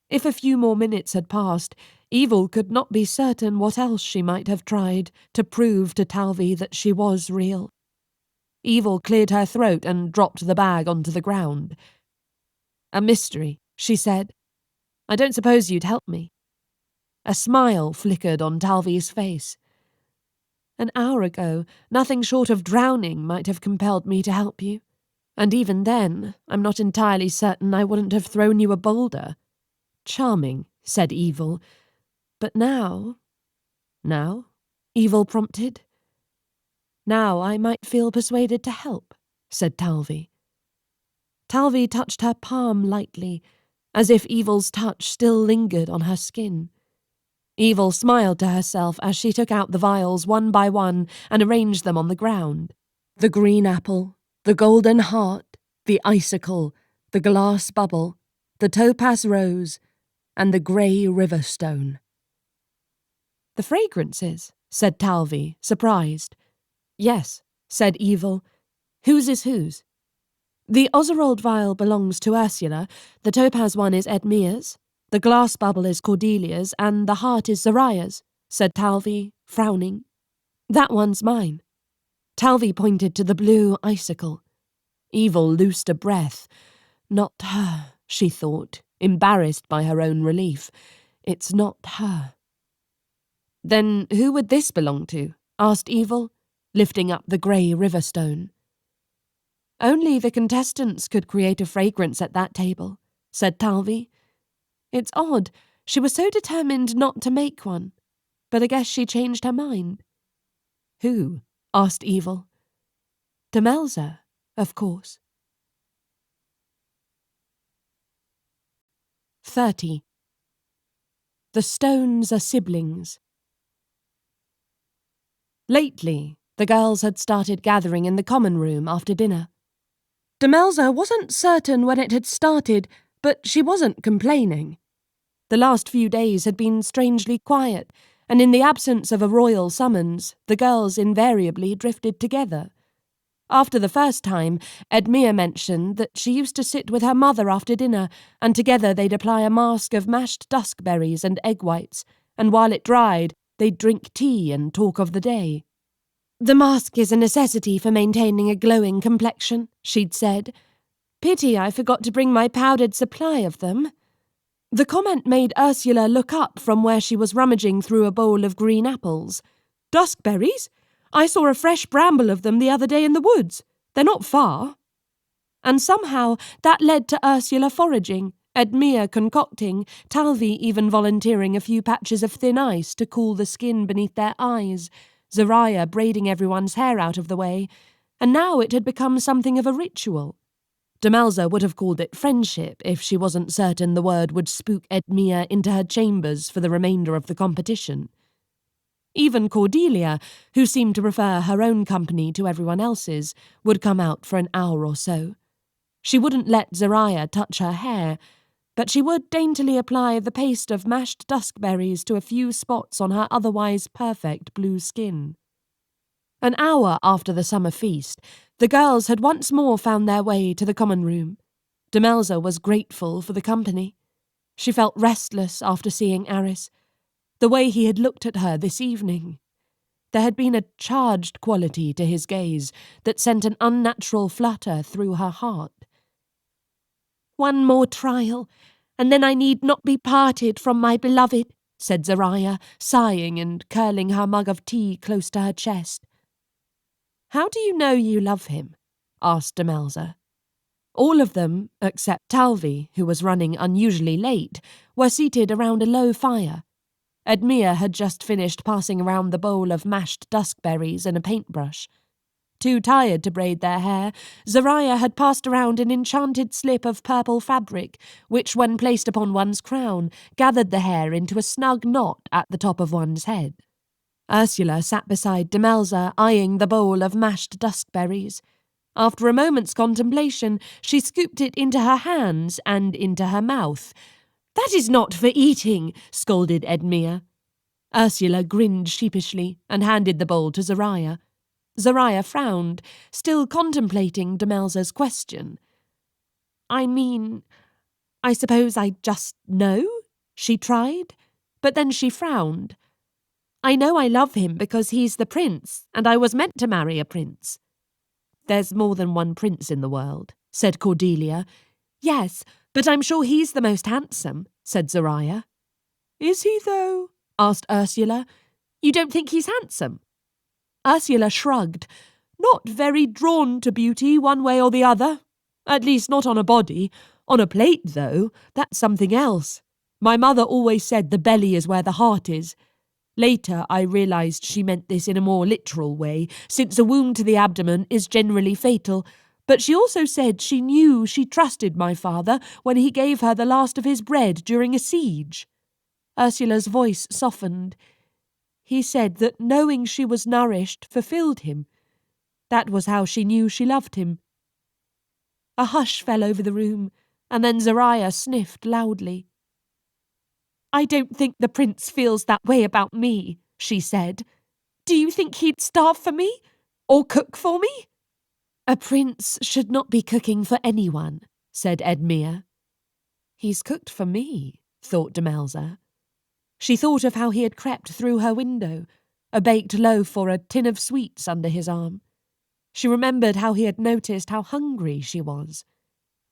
If a few more minutes had passed, Evil could not be certain what else she might have tried to prove to Talvi that she was real. Evil cleared her throat and dropped the bag onto the ground. "A mystery," she said. "I don't suppose you'd help me." A smile flickered on Talvi's face. "An hour ago, nothing short of drowning might have compelled me to help you. And even then, I'm not entirely certain I wouldn't have thrown you a boulder." "Charming," said Evil. "But now—" "Now?" Evil prompted. "Now I might feel persuaded to help," said Talvi. Talvi touched her palm lightly, as if Evil's touch still lingered on her skin. Evil smiled to herself as she took out the vials one by one and arranged them on the ground. The green apple, the golden heart, the icicle, the glass bubble, the topaz rose, and the grey river stone. "The fragrances," said Talvi, surprised. "Yes," said Evil. "Whose is whose?" "The Oserold vial belongs to Ursula, the topaz one is Edmia's, the glass bubble is Cordelia's, and the heart is Zoraya's," said Talvi, frowning. "That one's mine." Talvi pointed to the blue icicle. Evil loosed a breath. Not her, she thought, embarrassed by her own relief. It's not her. "Then who would this belong to?" asked Evil, lifting up the grey river stone. "Only the contestants could create a fragrance at that table," said Talvi. "It's odd, she was so determined not to make one, but I guess she changed her mind." "Who?" asked Evil. "Demelza, of course." 30. The stones are siblings. Lately, the girls had started gathering in the common room after dinner. Demelza wasn't certain when it had started, but she wasn't complaining. The last few days had been strangely quiet, and in the absence of a royal summons, the girls invariably drifted together. After the first time, Edmia mentioned that she used to sit with her mother after dinner, and together they'd apply a mask of mashed duskberries and egg whites, and while it dried, they'd drink tea and talk of the day. "The mask is a necessity for maintaining a glowing complexion," she'd said. "Pity I forgot to bring my powdered supply of them." The comment made Ursula look up from where she was rummaging through a bowl of green apples. "Duskberries? I saw a fresh bramble of them the other day in the woods. They're not far." And somehow that led to Ursula foraging, Edmia concocting, Talvi even volunteering a few patches of thin ice to cool the skin beneath their eyes, Zoraya braiding everyone's hair out of the way, and now it had become something of a ritual. Demelza would have called it friendship if she wasn't certain the word would spook Edmia into her chambers for the remainder of the competition. Even Cordelia, who seemed to prefer her own company to everyone else's, would come out for an hour or so. She wouldn't let Zoraya touch her hair, but she would daintily apply the paste of mashed duskberries to a few spots on her otherwise perfect blue skin. An hour after the summer feast, the girls had once more found their way to the common room. Demelza was grateful for the company. She felt restless after seeing Arris, the way he had looked at her this evening. There had been a charged quality to his gaze that sent an unnatural flutter through her heart. "One more trial, and then I need not be parted from my beloved," said Zariah, sighing and curling her mug of tea close to her chest. "How do you know you love him?" asked Demelza. All of them, except Talvi, who was running unusually late, were seated around a low fire. Edmea had just finished passing around the bowl of mashed duskberries and a paintbrush. Too tired to braid their hair, Zariah had passed around an enchanted slip of purple fabric, which, when placed upon one's crown, gathered the hair into a snug knot at the top of one's head. Ursula sat beside Demelza, eyeing the bowl of mashed duskberries. After a moment's contemplation, she scooped it into her hands and into her mouth. "That is not for eating," scolded Edmea. Ursula grinned sheepishly and handed the bowl to Zariah. Zariah frowned, still contemplating Demelza's question. "I mean, I suppose I just know?" she tried, but then she frowned. "I know I love him because he's the prince, and I was meant to marry a prince." "There's more than one prince in the world," said Cordelia. "Yes, but I'm sure he's the most handsome," said Zariah. "Is he, though?" asked Ursula. "You don't think he's handsome?" Ursula shrugged. "Not very drawn to beauty one way or the other. At least not on a body. On a plate, though, that's something else. My mother always said the belly is where the heart is. Later, I realised she meant this in a more literal way, since a wound to the abdomen is generally fatal, but she also said she knew she trusted my father when he gave her the last of his bread during a siege." Ursula's voice softened. "He said that knowing she was nourished fulfilled him. That was how she knew she loved him." A hush fell over the room, and then Zariah sniffed loudly. "I don't think the prince feels that way about me," she said. "Do you think he'd starve for me? Or cook for me?" "A prince should not be cooking for anyone," said Edmea. "He's cooked for me," thought Demelza. She thought of how he had crept through her window, a baked loaf or a tin of sweets under his arm. She remembered how he had noticed how hungry she was.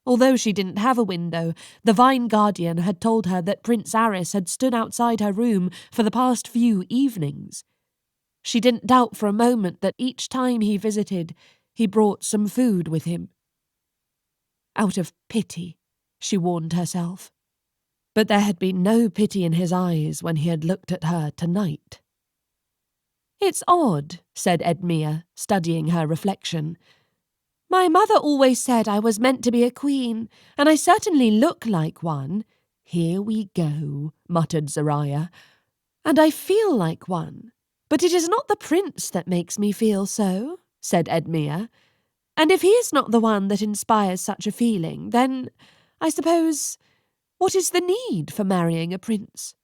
Although she didn't have a window, the Vine Guardian had told her that Prince Arris had stood outside her room for the past few evenings. She didn't doubt for a moment that each time he visited, he brought some food with him. Out of pity, she warned herself. But there had been no pity in his eyes when he had looked at her tonight. "It's odd," said Edmea, studying her reflection. "My mother always said I was meant to be a queen, and I certainly look like one." "Here we go," muttered Zariah. "And I feel like one. But it is not the prince that makes me feel so," said Edmea. "And if he is not the one that inspires such a feeling, then, I suppose, what is the need for marrying a prince?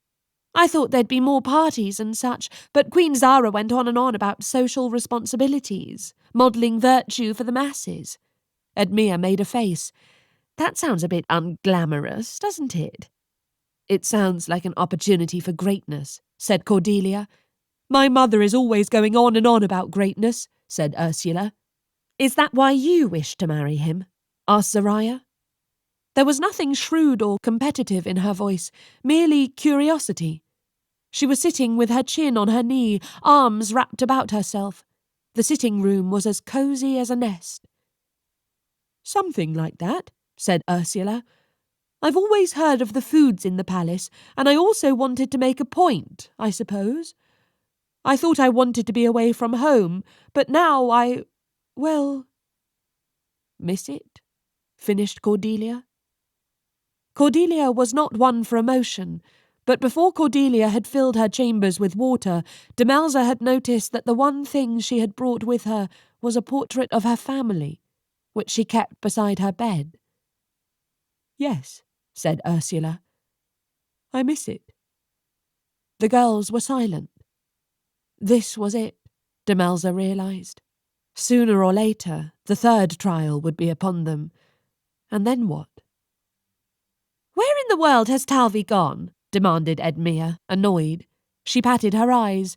I thought there'd be more parties and such, but Queen Zara went on and on about social responsibilities, modelling virtue for the masses." Edmea made a face. "That sounds a bit unglamorous, doesn't it?" "It sounds like an opportunity for greatness," said Cordelia. "My mother is always going on and on about greatness," said Ursula. "Is that why you wish to marry him?" asked Zariah. There was nothing shrewd or competitive in her voice, merely curiosity. She was sitting with her chin on her knee, arms wrapped about herself. The sitting room was as cosy as a nest. "Something like that," said Ursula. "I've always heard of the foods in the palace, and I also wanted to make a point, I suppose. I thought I wanted to be away from home, but now well—" "Miss it?" finished Cordelia. Cordelia was not one for emotion, but before Cordelia had filled her chambers with water, Demelza had noticed that the one thing she had brought with her was a portrait of her family, which she kept beside her bed. "Yes," said Ursula. "I miss it." The girls were silent. This was it, Demelza realised. Sooner or later, the third trial would be upon them. And then what? "Where in the world has Talvi gone?" demanded Edmea, annoyed. She patted her eyes.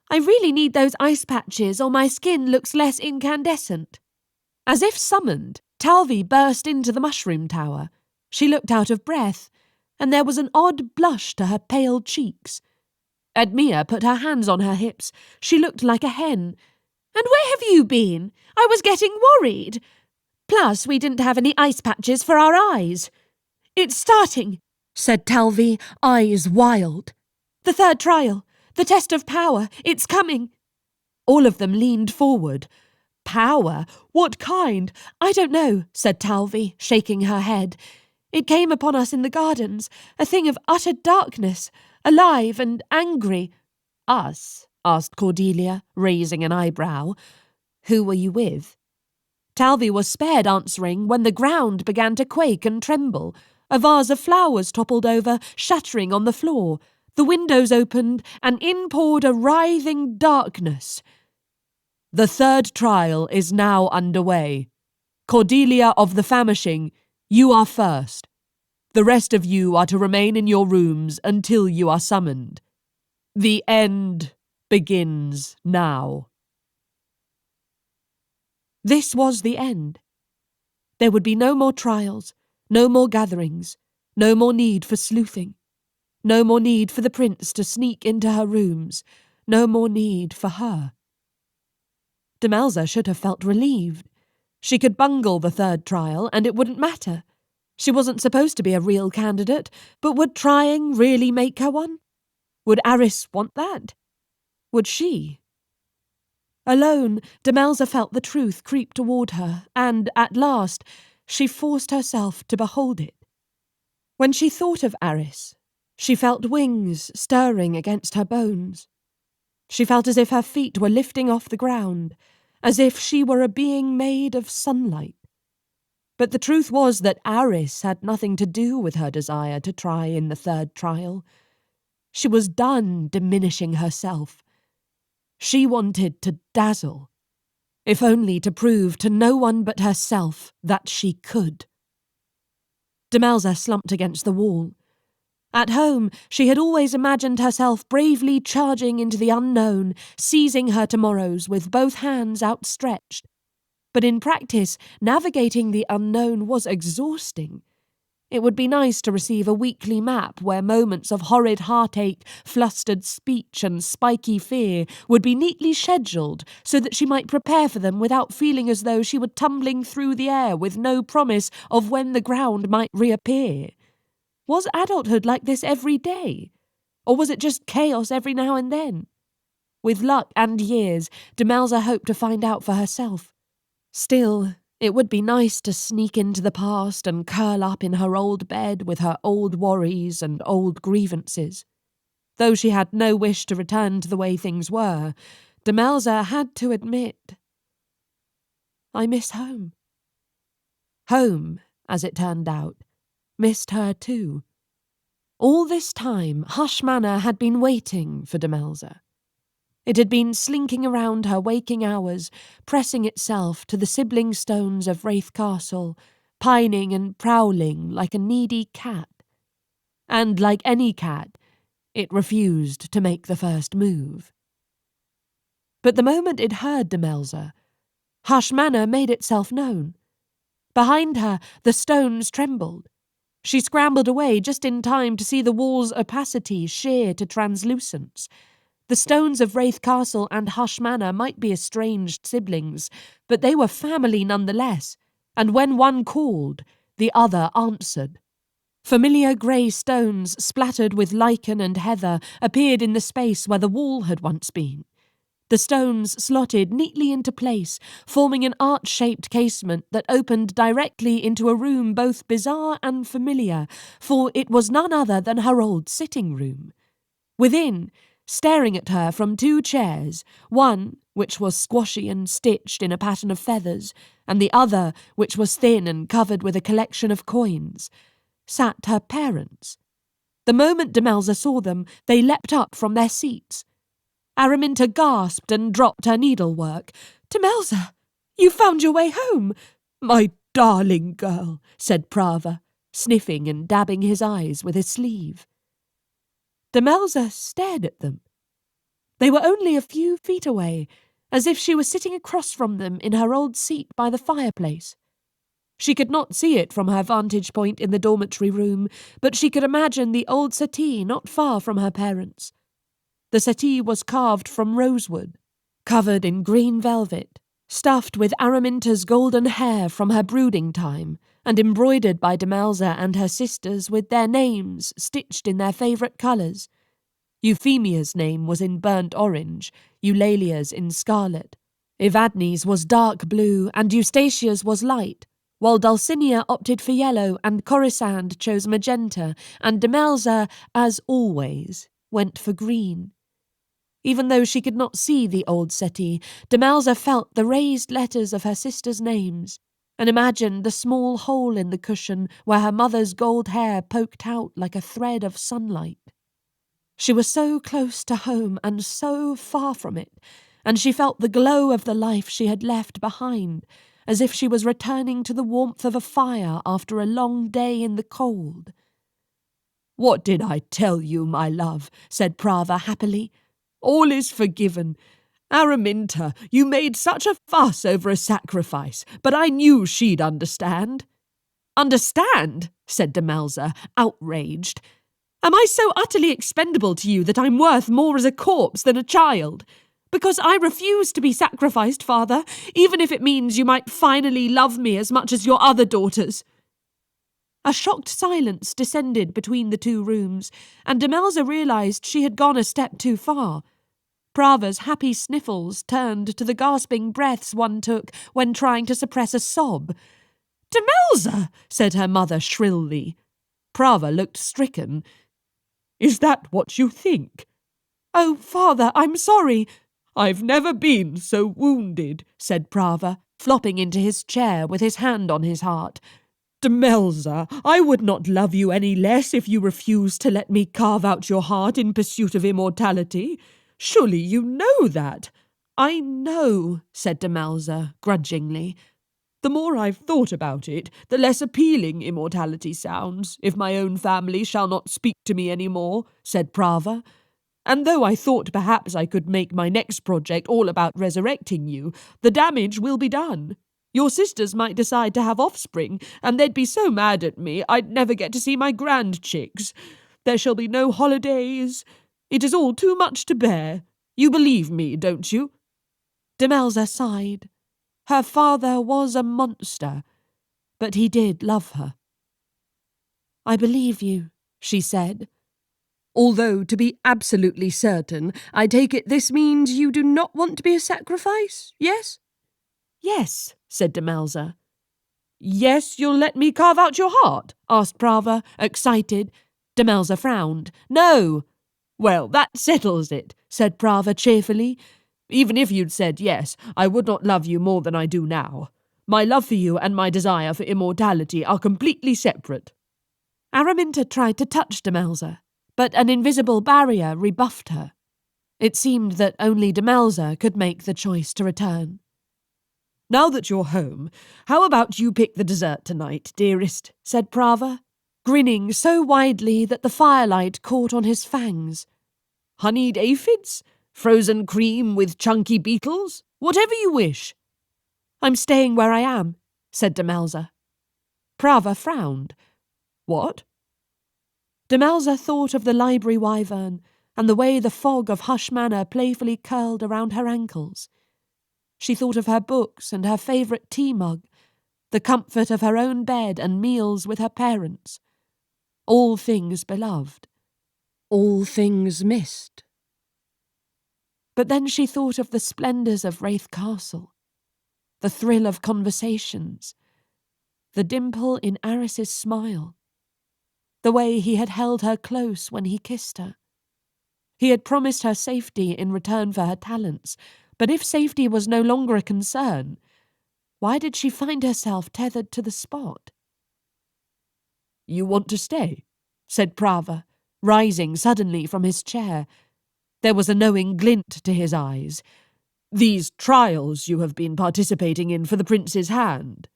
"I really need those ice patches, or my skin looks less incandescent." As if summoned, Talvi burst into the mushroom tower. She looked out of breath, and there was an odd blush to her pale cheeks. Edmea put her hands on her hips. She looked like a hen. "And where have you been? I was getting worried. Plus, we didn't have any ice patches for our eyes." "It's starting," said Talvi, eyes wild. "The third trial, the test of power, it's coming." All of them leaned forward. "Power? What kind?" "I don't know," said Talvi, shaking her head. "It came upon us in the gardens, a thing of utter darkness, alive and angry." "Us?" asked Cordelia, raising an eyebrow. "Who were you with?" Talvi was spared answering when the ground began to quake and tremble. A vase of flowers toppled over, shattering on the floor. The windows opened, and in poured a writhing darkness. "The third trial is now underway. Cordelia of the Famishing, you are first. The rest of you are to remain in your rooms until you are summoned. The end begins now." This was the end. There would be no more trials, no more gatherings, no more need for sleuthing, no more need for the prince to sneak into her rooms, no more need for her. Demelza should have felt relieved. She could bungle the third trial and it wouldn't matter. She wasn't supposed to be a real candidate, but would trying really make her one? Would Arris want that? Would she? Alone, Demelza felt the truth creep toward her, and, at last, she forced herself to behold it. When she thought of Arris, she felt wings stirring against her bones. She felt as if her feet were lifting off the ground, as if she were a being made of sunlight. But the truth was that Arris had nothing to do with her desire to try in the third trial. She was done diminishing herself. She wanted to dazzle, if only to prove to no one but herself that she could. Demelza slumped against the wall. At home, she had always imagined herself bravely charging into the unknown, seizing her tomorrows with both hands outstretched. But in practice, navigating the unknown was exhausting. It would be nice to receive a weekly map where moments of horrid heartache, flustered speech and spiky fear would be neatly scheduled so that she might prepare for them without feeling as though she were tumbling through the air with no promise of when the ground might reappear. Was adulthood like this every day? Or was it just chaos every now and then? With luck and years, Demelza hoped to find out for herself. Still, it would be nice to sneak into the past and curl up in her old bed with her old worries and old grievances. Though she had no wish to return to the way things were, Demelza had to admit, "I miss home." Home, as it turned out, missed her too. All this time, Hush Manor had been waiting for Demelza. It had been slinking around her waking hours, pressing itself to the sibling stones of Rathe Castle, pining and prowling like a needy cat. And like any cat, it refused to make the first move. But the moment it heard Demelza, Hush Manor made itself known. Behind her, the stones trembled. She scrambled away just in time to see the wall's opacity sheer to translucence. The stones of Rathe Castle and Hush Manor might be estranged siblings, but they were family nonetheless, and when one called, the other answered. Familiar grey stones splattered with lichen and heather appeared in the space where the wall had once been. The stones slotted neatly into place, forming an arch-shaped casement that opened directly into a room both bizarre and familiar, for it was none other than her old sitting room. Within, staring at her from two chairs, one, which was squashy and stitched in a pattern of feathers, and the other, which was thin and covered with a collection of coins, sat her parents. The moment Demelza saw them, they leapt up from their seats. Araminta gasped and dropped her needlework. "Demelza, you found your way home!" "My darling girl," said Prava, sniffing and dabbing his eyes with his sleeve. Demelza stared at them. They were only a few feet away, as if she was sitting across from them in her old seat by the fireplace. She could not see it from her vantage point in the dormitory room, but she could imagine the old settee not far from her parents. The settee was carved from rosewood, covered in green velvet, stuffed with Araminta's golden hair from her brooding time, and embroidered by Demelza and her sisters with their names stitched in their favourite colours. Euphemia's name was in burnt orange, Eulalia's in scarlet. Evadne's was dark blue, and Eustatia's was light, while Dulcinea opted for yellow and Corisande chose magenta, and Demelza, as always, went for green. Even though she could not see the old settee, Demelza felt the raised letters of her sisters' names, and imagined the small hole in the cushion where her mother's gold hair poked out like a thread of sunlight. She was so close to home and so far from it, and she felt the glow of the life she had left behind, as if she was returning to the warmth of a fire after a long day in the cold. "What did I tell you, my love?" said Prava happily. "All is forgiven. Araminta, you made such a fuss over a sacrifice, but I knew she'd understand." "Understand?" said Demelza, outraged. "Am I so utterly expendable to you that I'm worth more as a corpse than a child? Because I refuse to be sacrificed, father, even if it means you might finally love me as much as your other daughters." A shocked silence descended between the two rooms, and Demelza realised she had gone a step too far. Prava's happy sniffles turned to the gasping breaths one took when trying to suppress a sob. "Demelza!" said her mother shrilly. Prava looked stricken. "Is that what you think?" "Oh, father, I'm sorry." "I've never been so wounded," said Prava, flopping into his chair with his hand on his heart. "Demelza, I would not love you any less if you refused to let me carve out your heart in pursuit of immortality. Surely you know that." "I know," said Demelza, grudgingly. "The more I've thought about it, the less appealing immortality sounds, if my own family shall not speak to me any more," said Prava. "And though I thought perhaps I could make my next project all about resurrecting you, the damage will be done. Your sisters might decide to have offspring, and they'd be so mad at me I'd never get to see my grandchicks. There shall be no holidays. It is all too much to bear. You believe me, don't you?" Demelza sighed. Her father was a monster, but he did love her. "I believe you," she said. "Although, to be absolutely certain, I take it this means you do not want to be a sacrifice, yes?" "Yes," said Demelza. "Yes, you'll let me carve out your heart?" asked Prava, excited. Demelza frowned. "No." "Well, that settles it," said Prava cheerfully. "Even if you'd said yes, I would not love you more than I do now. My love for you and my desire for immortality are completely separate." Araminta tried to touch Demelza, but an invisible barrier rebuffed her. It seemed that only Demelza could make the choice to return. "Now that you're home, how about you pick the dessert tonight, dearest?" said Prava, grinning so widely that the firelight caught on his fangs. "Honeyed aphids? Frozen cream with chunky beetles? Whatever you wish." "I'm staying where I am," said Demelza. Prava frowned. "What?" Demelza thought of the library wyvern and the way the fog of Hush Manor playfully curled around her ankles. She thought of her books and her favourite tea mug, the comfort of her own bed and meals with her parents. All things beloved. All things missed. But then she thought of the splendours of Rathe Castle, the thrill of conversations, the dimple in Arris's smile, the way he had held her close when he kissed her. He had promised her safety in return for her talents, but if safety was no longer a concern, why did she find herself tethered to the spot? You want to stay? Said Prava, rising suddenly from his chair. There was a knowing glint to his eyes. These trials you have been participating in for the prince's hand.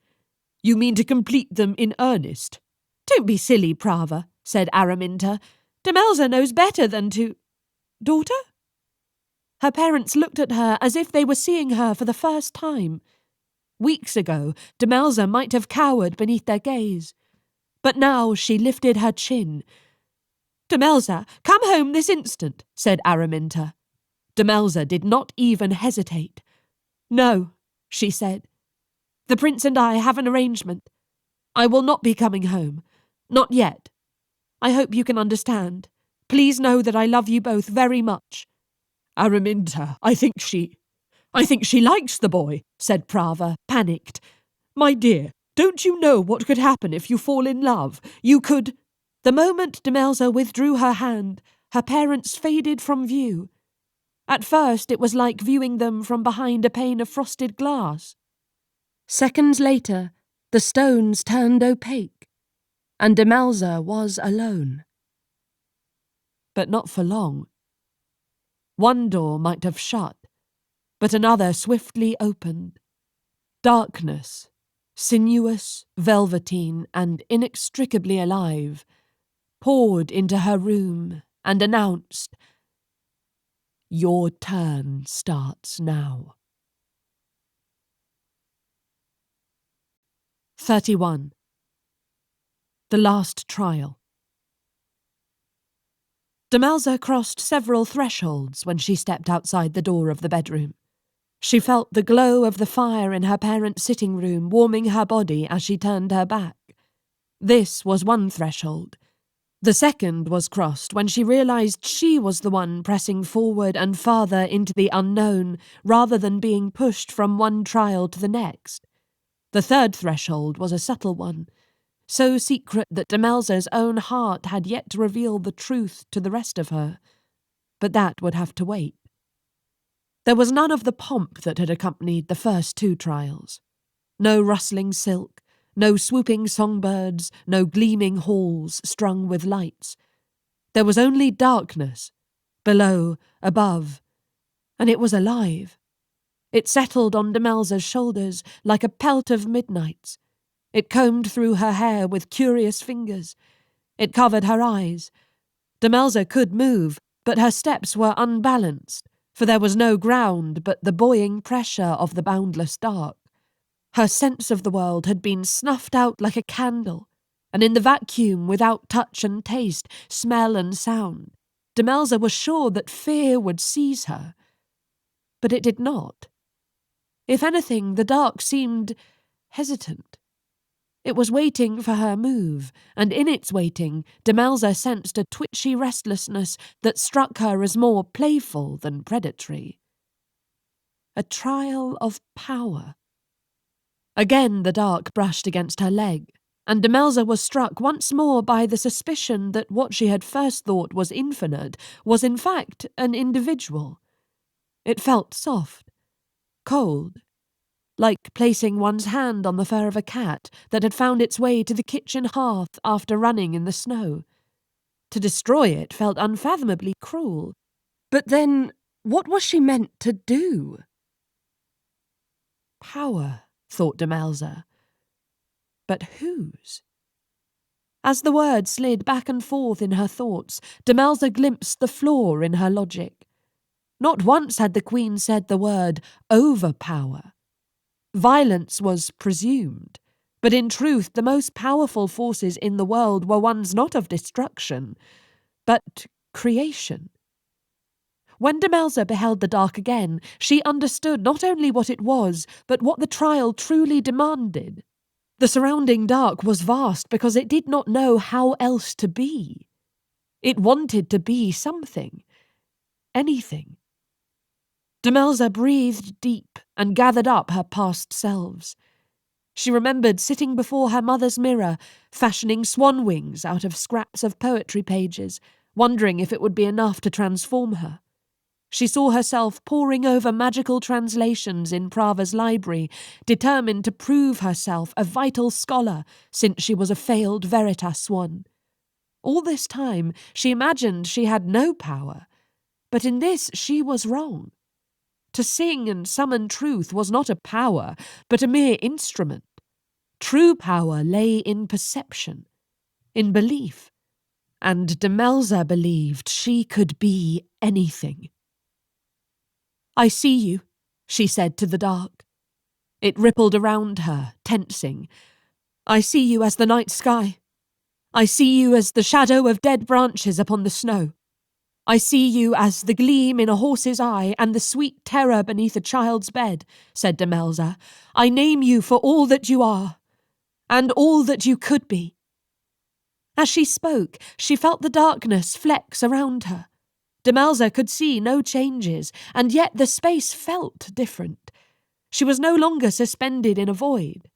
You mean to complete them in earnest? Don't be silly, Prava, said Araminta. Demelza knows better than to... Daughter? Her parents looked at her as if they were seeing her for the first time. Weeks ago, Demelza might have cowered beneath their gaze. But now she lifted her chin. Demelza, come home this instant, said Araminta. Demelza did not even hesitate. No, she said. The prince and I have an arrangement. I will not be coming home. Not yet. I hope you can understand. Please know that I love you both very much. Araminta, I think she likes the boy, said Prava, panicked. My dear, don't you know what could happen if you fall in love? You could... The moment Demelza withdrew her hand, her parents faded from view. At first it was like viewing them from behind a pane of frosted glass. Seconds later, the stones turned opaque, and Demelza was alone. But not for long. One door might have shut, but another swiftly opened. Darkness, sinuous, velveteen, and inextricably alive, poured into her room and announced, "Your turn starts now." 31. The Last Trial. Demelza crossed several thresholds when she stepped outside the door of the bedroom. She felt the glow of the fire in her parents' sitting room warming her body as she turned her back. This was one threshold. The second was crossed when she realized she was the one pressing forward and farther into the unknown rather than being pushed from one trial to the next. The third threshold was a subtle one, so secret that Demelza's own heart had yet to reveal the truth to the rest of her. But that would have to wait. There was none of the pomp that had accompanied the first two trials. No rustling silk, no swooping songbirds, no gleaming halls strung with lights. There was only darkness, below, above, and it was alive. It settled on Demelza's shoulders like a pelt of midnights. It combed through her hair with curious fingers. It covered her eyes. Demelza could move, but her steps were unbalanced, for there was no ground but the buoying pressure of the boundless dark. Her sense of the world had been snuffed out like a candle, and in the vacuum, without touch and taste, smell and sound, Demelza was sure that fear would seize her. But it did not. If anything, the dark seemed hesitant. It was waiting for her move, and in its waiting, Demelza sensed a twitchy restlessness that struck her as more playful than predatory. A trial of power. Again the dark brushed against her leg, and Demelza was struck once more by the suspicion that what she had first thought was infinite was in fact an individual. It felt soft, cold, like placing one's hand on the fur of a cat that had found its way to the kitchen hearth after running in the snow. To destroy it felt unfathomably cruel. But then, what was she meant to do? Power, thought Demelza. But whose? As the words slid back and forth in her thoughts, Demelza glimpsed the flaw in her logic. Not once had the Queen said the word overpower. Violence was presumed, but in truth the most powerful forces in the world were ones not of destruction, but creation. When Demelza beheld the dark again, she understood not only what it was, but what the trial truly demanded. The surrounding dark was vast because it did not know how else to be. It wanted to be something, anything. Demelza breathed deep and gathered up her past selves. She remembered sitting before her mother's mirror, fashioning swan wings out of scraps of poetry pages, wondering if it would be enough to transform her. She saw herself poring over magical translations in Prava's library, determined to prove herself a vital scholar since she was a failed veritas Swan. All this time she imagined she had no power, but in this she was wrong. To sing and summon truth was not a power, but a mere instrument. True power lay in perception, in belief, and Demelza believed she could be anything. "I see you," she said to the dark. It rippled around her, tensing. "I see you as the night sky. I see you as the shadow of dead branches upon the snow. I see you as the gleam in a horse's eye and the sweet terror beneath a child's bed," said Demelza. "I name you for all that you are, and all that you could be." As she spoke, she felt the darkness flex around her. Demelza could see no changes, and yet the space felt different. She was no longer suspended in a void.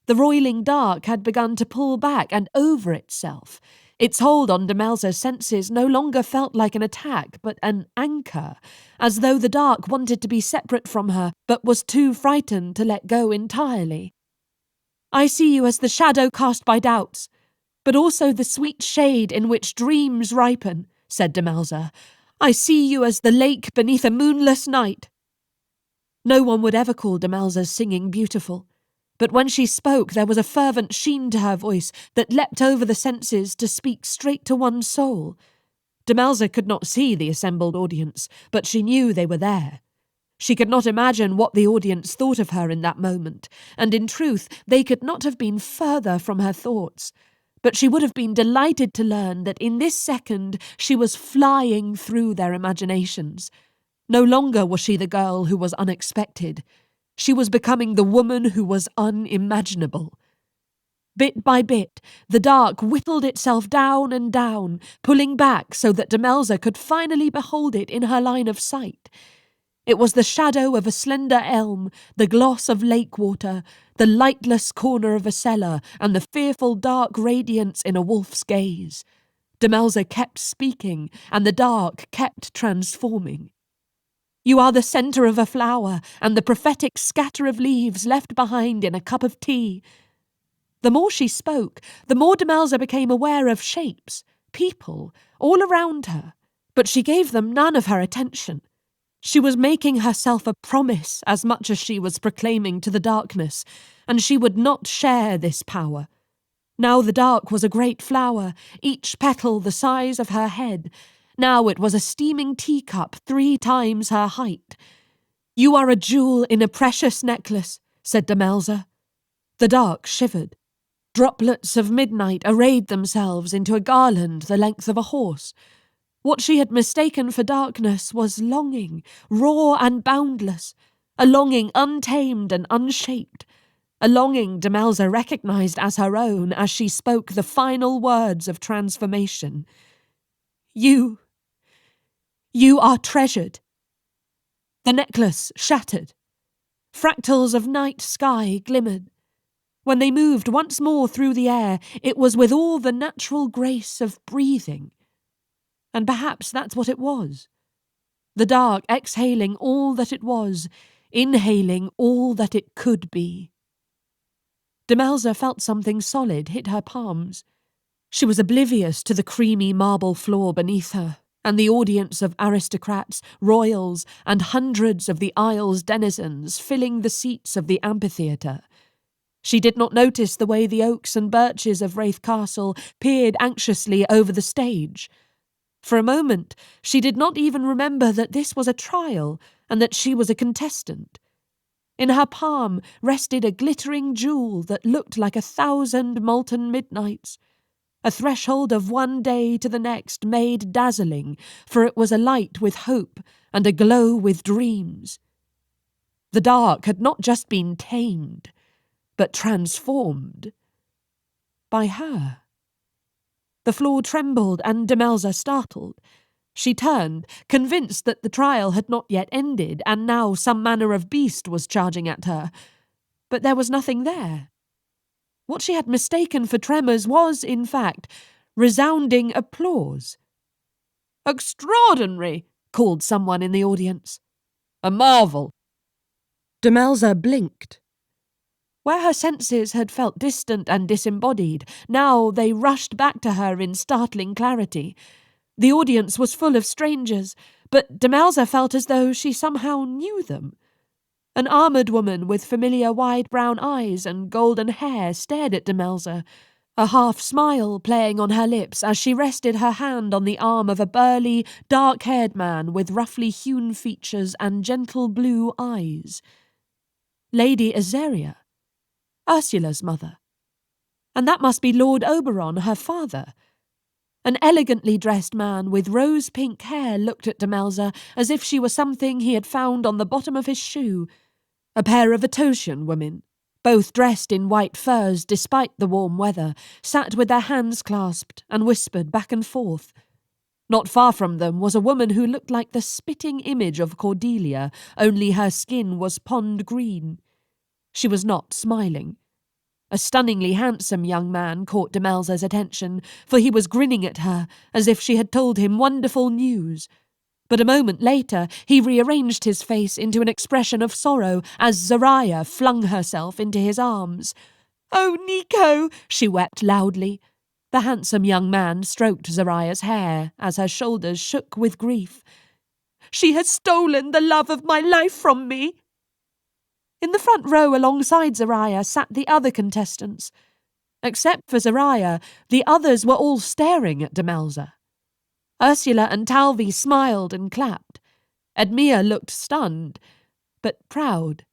The roiling dark had begun to pull back and over itself. Its hold on Demelza's senses no longer felt like an attack, but an anchor, as though the dark wanted to be separate from her, but was too frightened to let go entirely. "I see you as the shadow cast by doubts, but also the sweet shade in which dreams ripen," said Demelza. "I see you as the lake beneath a moonless night." No one would ever call Demelza's singing beautiful, but when she spoke there was a fervent sheen to her voice that leapt over the senses to speak straight to one's soul. Demelza could not see the assembled audience, but she knew they were there. She could not imagine what the audience thought of her in that moment, and in truth they could not have been further from her thoughts. But she would have been delighted to learn that in this second she was flying through their imaginations. No longer was she the girl who was unexpected. She was becoming the woman who was unimaginable. Bit by bit, the dark whittled itself down and down, pulling back so that Demelza could finally behold it in her line of sight. It was the shadow of a slender elm, the gloss of lake water, the lightless corner of a cellar, and the fearful dark radiance in a wolf's gaze. Demelza kept speaking, and the dark kept transforming. "You are the centre of a flower, and the prophetic scatter of leaves left behind in a cup of tea." The more she spoke, the more Demelza became aware of shapes, people, all around her, but she gave them none of her attention. She was making herself a promise as much as she was proclaiming to the darkness, and she would not share this power. Now the dark was a great flower, each petal the size of her head. Now it was a steaming teacup 3 times her height. "You are a jewel in a precious necklace," said Demelza. The dark shivered. Droplets of midnight arrayed themselves into a garland the length of a horse. What she had mistaken for darkness was longing, raw and boundless, a longing untamed and unshaped, a longing Demelza recognized as her own as she spoke the final words of transformation. You are treasured." The necklace shattered. Fractals of night sky glimmered. When they moved once more through the air, it was with all the natural grace of breathing. And perhaps that's what it was. The dark exhaling all that it was, inhaling all that it could be. Demelza felt something solid hit her palms. She was oblivious to the creamy marble floor beneath her, and the audience of aristocrats, royals, and hundreds of the Isle's denizens filling the seats of the amphitheatre. She did not notice the way the oaks and birches of Rathe Castle peered anxiously over the stage. For a moment, she did not even remember that this was a trial and that she was a contestant. In her palm rested a glittering jewel that looked like 1,000 molten midnights. A threshold of one day to the next made dazzling, for it was alight with hope and aglow with dreams. The dark had not just been tamed, but transformed. By her. The floor trembled and Demelza startled. She turned, convinced that the trial had not yet ended, and now some manner of beast was charging at her. But there was nothing there. What she had mistaken for tremors was, in fact, resounding applause. "Extraordinary!" called someone in the audience. "A marvel." Demelza blinked. Where her senses had felt distant and disembodied, now they rushed back to her in startling clarity. The audience was full of strangers, but Demelza felt as though she somehow knew them. An armoured woman with familiar wide brown eyes and golden hair stared at Demelza, a half-smile playing on her lips as she rested her hand on the arm of a burly, dark-haired man with roughly hewn features and gentle blue eyes. Lady Azaria, Ursula's mother. And that must be Lord Oberon, her father. An elegantly dressed man with rose-pink hair looked at Demelza as if she were something he had found on the bottom of his shoe. A pair of Etosian women, both dressed in white furs despite the warm weather, sat with their hands clasped and whispered back and forth. Not far from them was a woman who looked like the spitting image of Cordelia, only her skin was pond green. She was not smiling. A stunningly handsome young man caught Demelza's attention, for he was grinning at her as if she had told him wonderful news. But a moment later he rearranged his face into an expression of sorrow as Zariah flung herself into his arms. "Oh, Nico!" she wept loudly. The handsome young man stroked Zariah's hair as her shoulders shook with grief. "She has stolen the love of my life from me." In the front row alongside Zariah sat the other contestants. Except for Zariah, the others were all staring at Demelza. Ursula and Talvi smiled and clapped. Edmea looked stunned, but proud.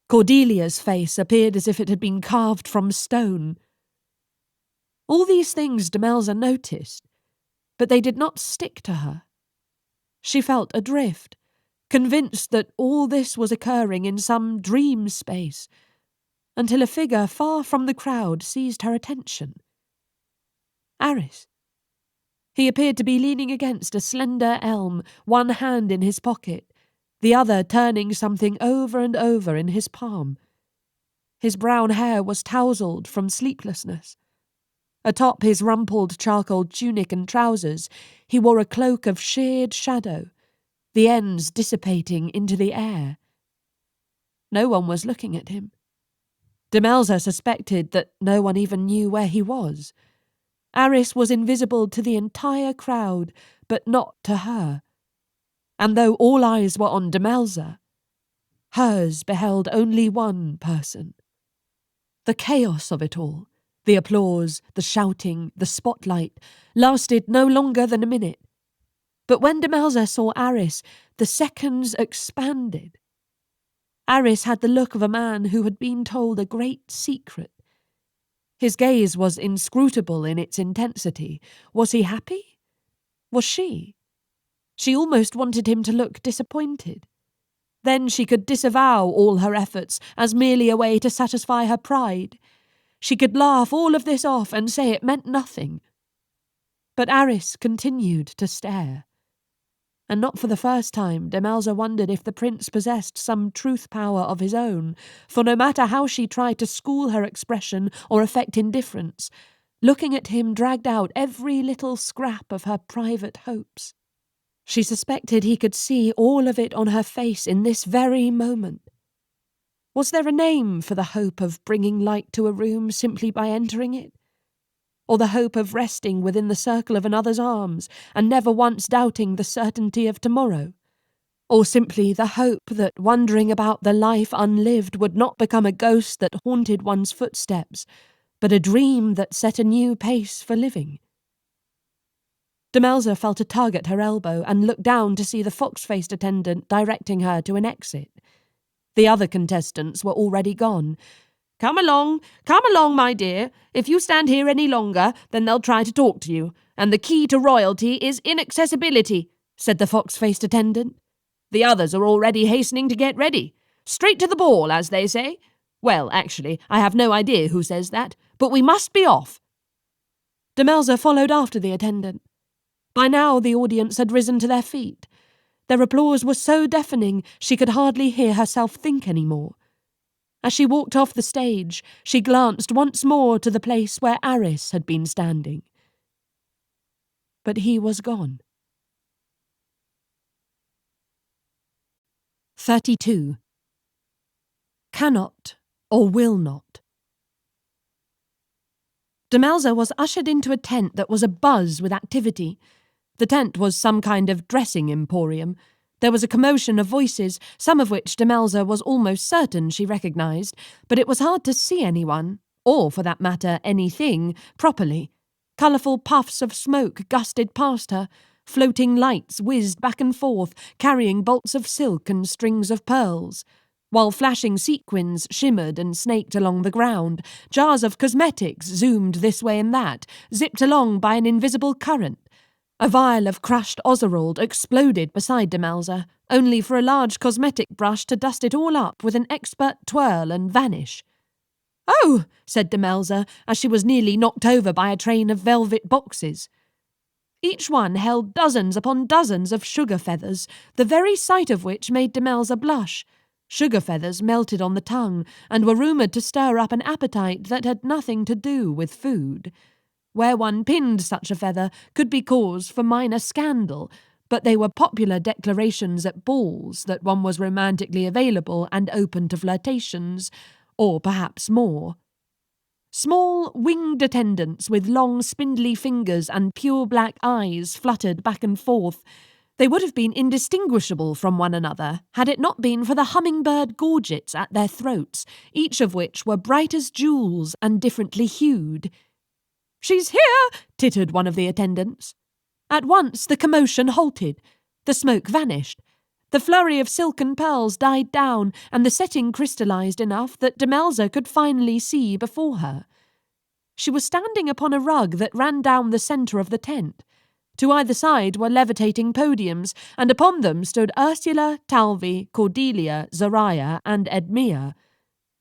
Cordelia's face appeared as if it had been carved from stone. All these things Demelza noticed, but they did not stick to her. She felt adrift, convinced that all this was occurring in some dream space, until a figure far from the crowd seized her attention. Arris. He appeared to be leaning against a slender elm, one hand in his pocket, the other turning something over and over in his palm. His brown hair was tousled from sleeplessness. Atop his rumpled charcoal tunic and trousers, he wore a cloak of sheared shadow, the ends dissipating into the air. No one was looking at him. Demelza suspected that no one even knew where he was. Arris was invisible to the entire crowd, but not to her. And though all eyes were on Demelza, hers beheld only one person. The chaos of it all, the applause, the shouting, the spotlight, lasted no longer than a minute. But when Demelza saw Arris, the seconds expanded. Arris had the look of a man who had been told a great secret. His gaze was inscrutable in its intensity. Was he happy? Was she? She almost wanted him to look disappointed. Then she could disavow all her efforts as merely a way to satisfy her pride. She could laugh all of this off and say it meant nothing. But Arris continued to stare. And not for the first time, Demelza wondered if the prince possessed some truth power of his own, for no matter how she tried to school her expression or affect indifference, looking at him dragged out every little scrap of her private hopes. She suspected he could see all of it on her face in this very moment. Was there a name for the hope of bringing light to a room simply by entering it? Or the hope of resting within the circle of another's arms and never once doubting the certainty of tomorrow? Or simply the hope that wandering about the life unlived would not become a ghost that haunted one's footsteps, but a dream that set a new pace for living? Demelza felt a tug at her elbow and looked down to see the fox-faced attendant directing her to an exit. The other contestants were already gone. Come along, my dear. If you stand here any longer, then they'll try to talk to you, and the key to royalty is inaccessibility," said the fox-faced attendant. "The others are already hastening to get ready. Straight to the ball, as they say. Well, actually, I have no idea who says that, but we must be off." Demelza followed after the attendant. By now the audience had risen to their feet. Their applause was so deafening she could hardly hear herself think any more. As she walked off the stage, she glanced once more to the place where Arris had been standing. But he was gone. 32. Cannot or will not. Demelza was ushered into a tent that was abuzz with activity. The tent was some kind of dressing emporium. There was a commotion of voices, some of which Demelza was almost certain she recognised, but it was hard to see anyone, or, for that matter, anything, properly. Colourful puffs of smoke gusted past her. Floating lights whizzed back and forth, carrying bolts of silk and strings of pearls. While flashing sequins shimmered and snaked along the ground, jars of cosmetics zoomed this way and that, zipped along by an invisible current. A vial of crushed Ozerald exploded beside Demelza, only for a large cosmetic brush to dust it all up with an expert twirl and vanish. "Oh," said Demelza, as she was nearly knocked over by a train of velvet boxes. Each one held dozens upon dozens of sugar feathers, the very sight of which made Demelza blush. Sugar feathers melted on the tongue, and were rumoured to stir up an appetite that had nothing to do with food. Where one pinned such a feather could be cause for minor scandal, but they were popular declarations at balls that one was romantically available and open to flirtations, or perhaps more. Small, winged attendants with long, spindly fingers and pure black eyes fluttered back and forth. They would have been indistinguishable from one another had it not been for the hummingbird gorgets at their throats, each of which were bright as jewels and differently hued. "She's here!" tittered one of the attendants. At once the commotion halted. The smoke vanished. The flurry of silken pearls died down, and the setting crystallised enough that Demelza could finally see before her. She was standing upon a rug that ran down the centre of the tent. To either side were levitating podiums, and upon them stood Ursula, Talvi, Cordelia, Zariah, and Edmea.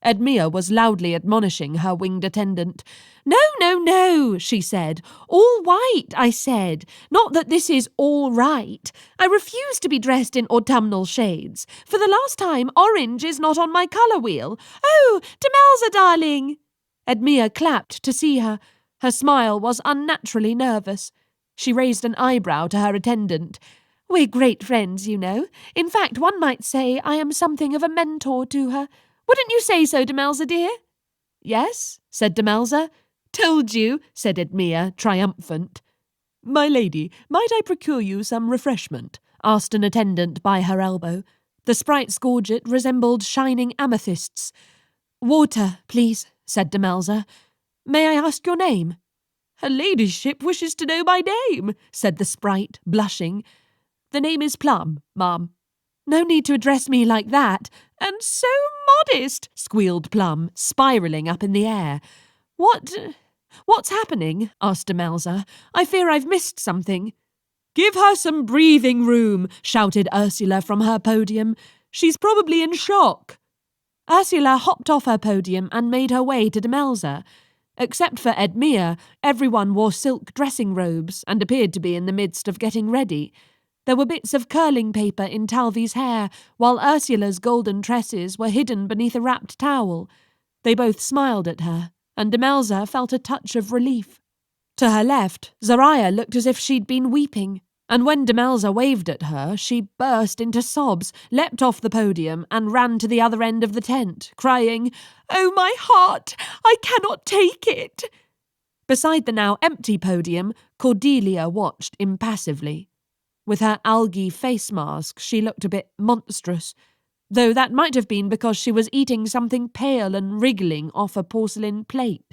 Edmea was loudly admonishing her winged attendant. "No, no, no," she said. "All white, I said. Not that this is all right. I refuse to be dressed in autumnal shades. For the last time, orange is not on my colour wheel. Oh, Demelza, darling!" Edmea clapped to see her. Her smile was unnaturally nervous. She raised an eyebrow to her attendant. "We're great friends, you know. In fact, one might say I am something of a mentor to her. Wouldn't you say so, Demelza, dear?" "Yes," said Demelza. "Told you," said Edmea, triumphant. "My lady, might I procure you some refreshment?" asked an attendant by her elbow. The sprite's gorget resembled shining amethysts. "Water, please," said Demelza. "May I ask your name?" "Her ladyship wishes to know my name," said the sprite, blushing. "The name is Plum, ma'am." "No need to address me like that." "And so modest," squealed Plum, spiralling up in the air. What's happening?" asked Demelza. "I fear I've missed something." "Give her some breathing room," shouted Ursula from her podium. "She's probably in shock." Ursula hopped off her podium and made her way to Demelza. Except for Edmea, everyone wore silk dressing robes and appeared to be in the midst of getting ready. There were bits of curling paper in Talvi's hair, while Ursula's golden tresses were hidden beneath a wrapped towel. They both smiled at her, and Demelza felt a touch of relief. To her left, Zariah looked as if she'd been weeping, and when Demelza waved at her, she burst into sobs, leapt off the podium, and ran to the other end of the tent, crying, "Oh, my heart! I cannot take it!" Beside the now empty podium, Cordelia watched impassively. With her algae face mask, she looked a bit monstrous, though that might have been because she was eating something pale and wriggling off a porcelain plate.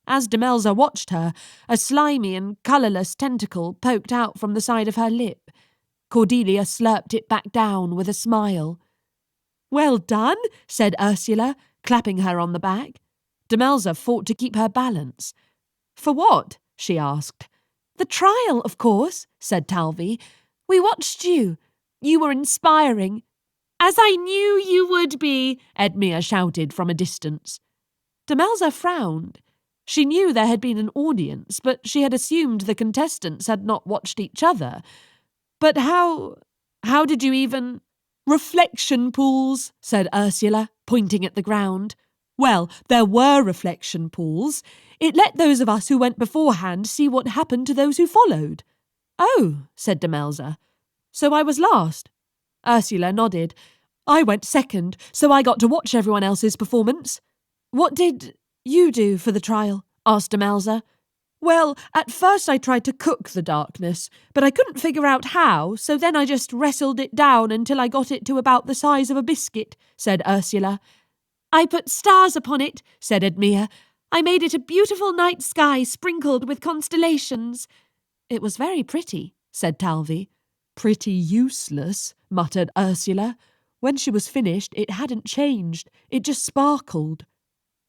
As Demelza watched her, a slimy and colourless tentacle poked out from the side of her lip. Cordelia slurped it back down with a smile. "Well done," said Ursula, clapping her on the back. Demelza fought to keep her balance. "For what?" she asked. "The trial, of course," said Talvi. "We watched you. You were inspiring." "As I knew you would be," Edmea shouted from a distance. Demelza frowned. She knew there had been an audience, but she had assumed the contestants had not watched each other. "But how did you even—" "Reflection pools," said Ursula, pointing at the ground. "Well, there were reflection pools. It let those of us who went beforehand see what happened to those who followed." "Oh," said Demelza. "So I was last?" Ursula nodded. I went second, so I got to watch everyone else's performance. What did you do for the trial? Asked Demelza. Well, at first I tried to cook the darkness, but I couldn't figure out how, so then I just wrestled it down until I got it to about the size of a biscuit, said Ursula. I put stars upon it, said Edmea. I made it a beautiful night sky sprinkled with constellations. It was very pretty, said Talvi. Pretty useless, muttered Ursula. When she was finished, it hadn't changed. It just sparkled.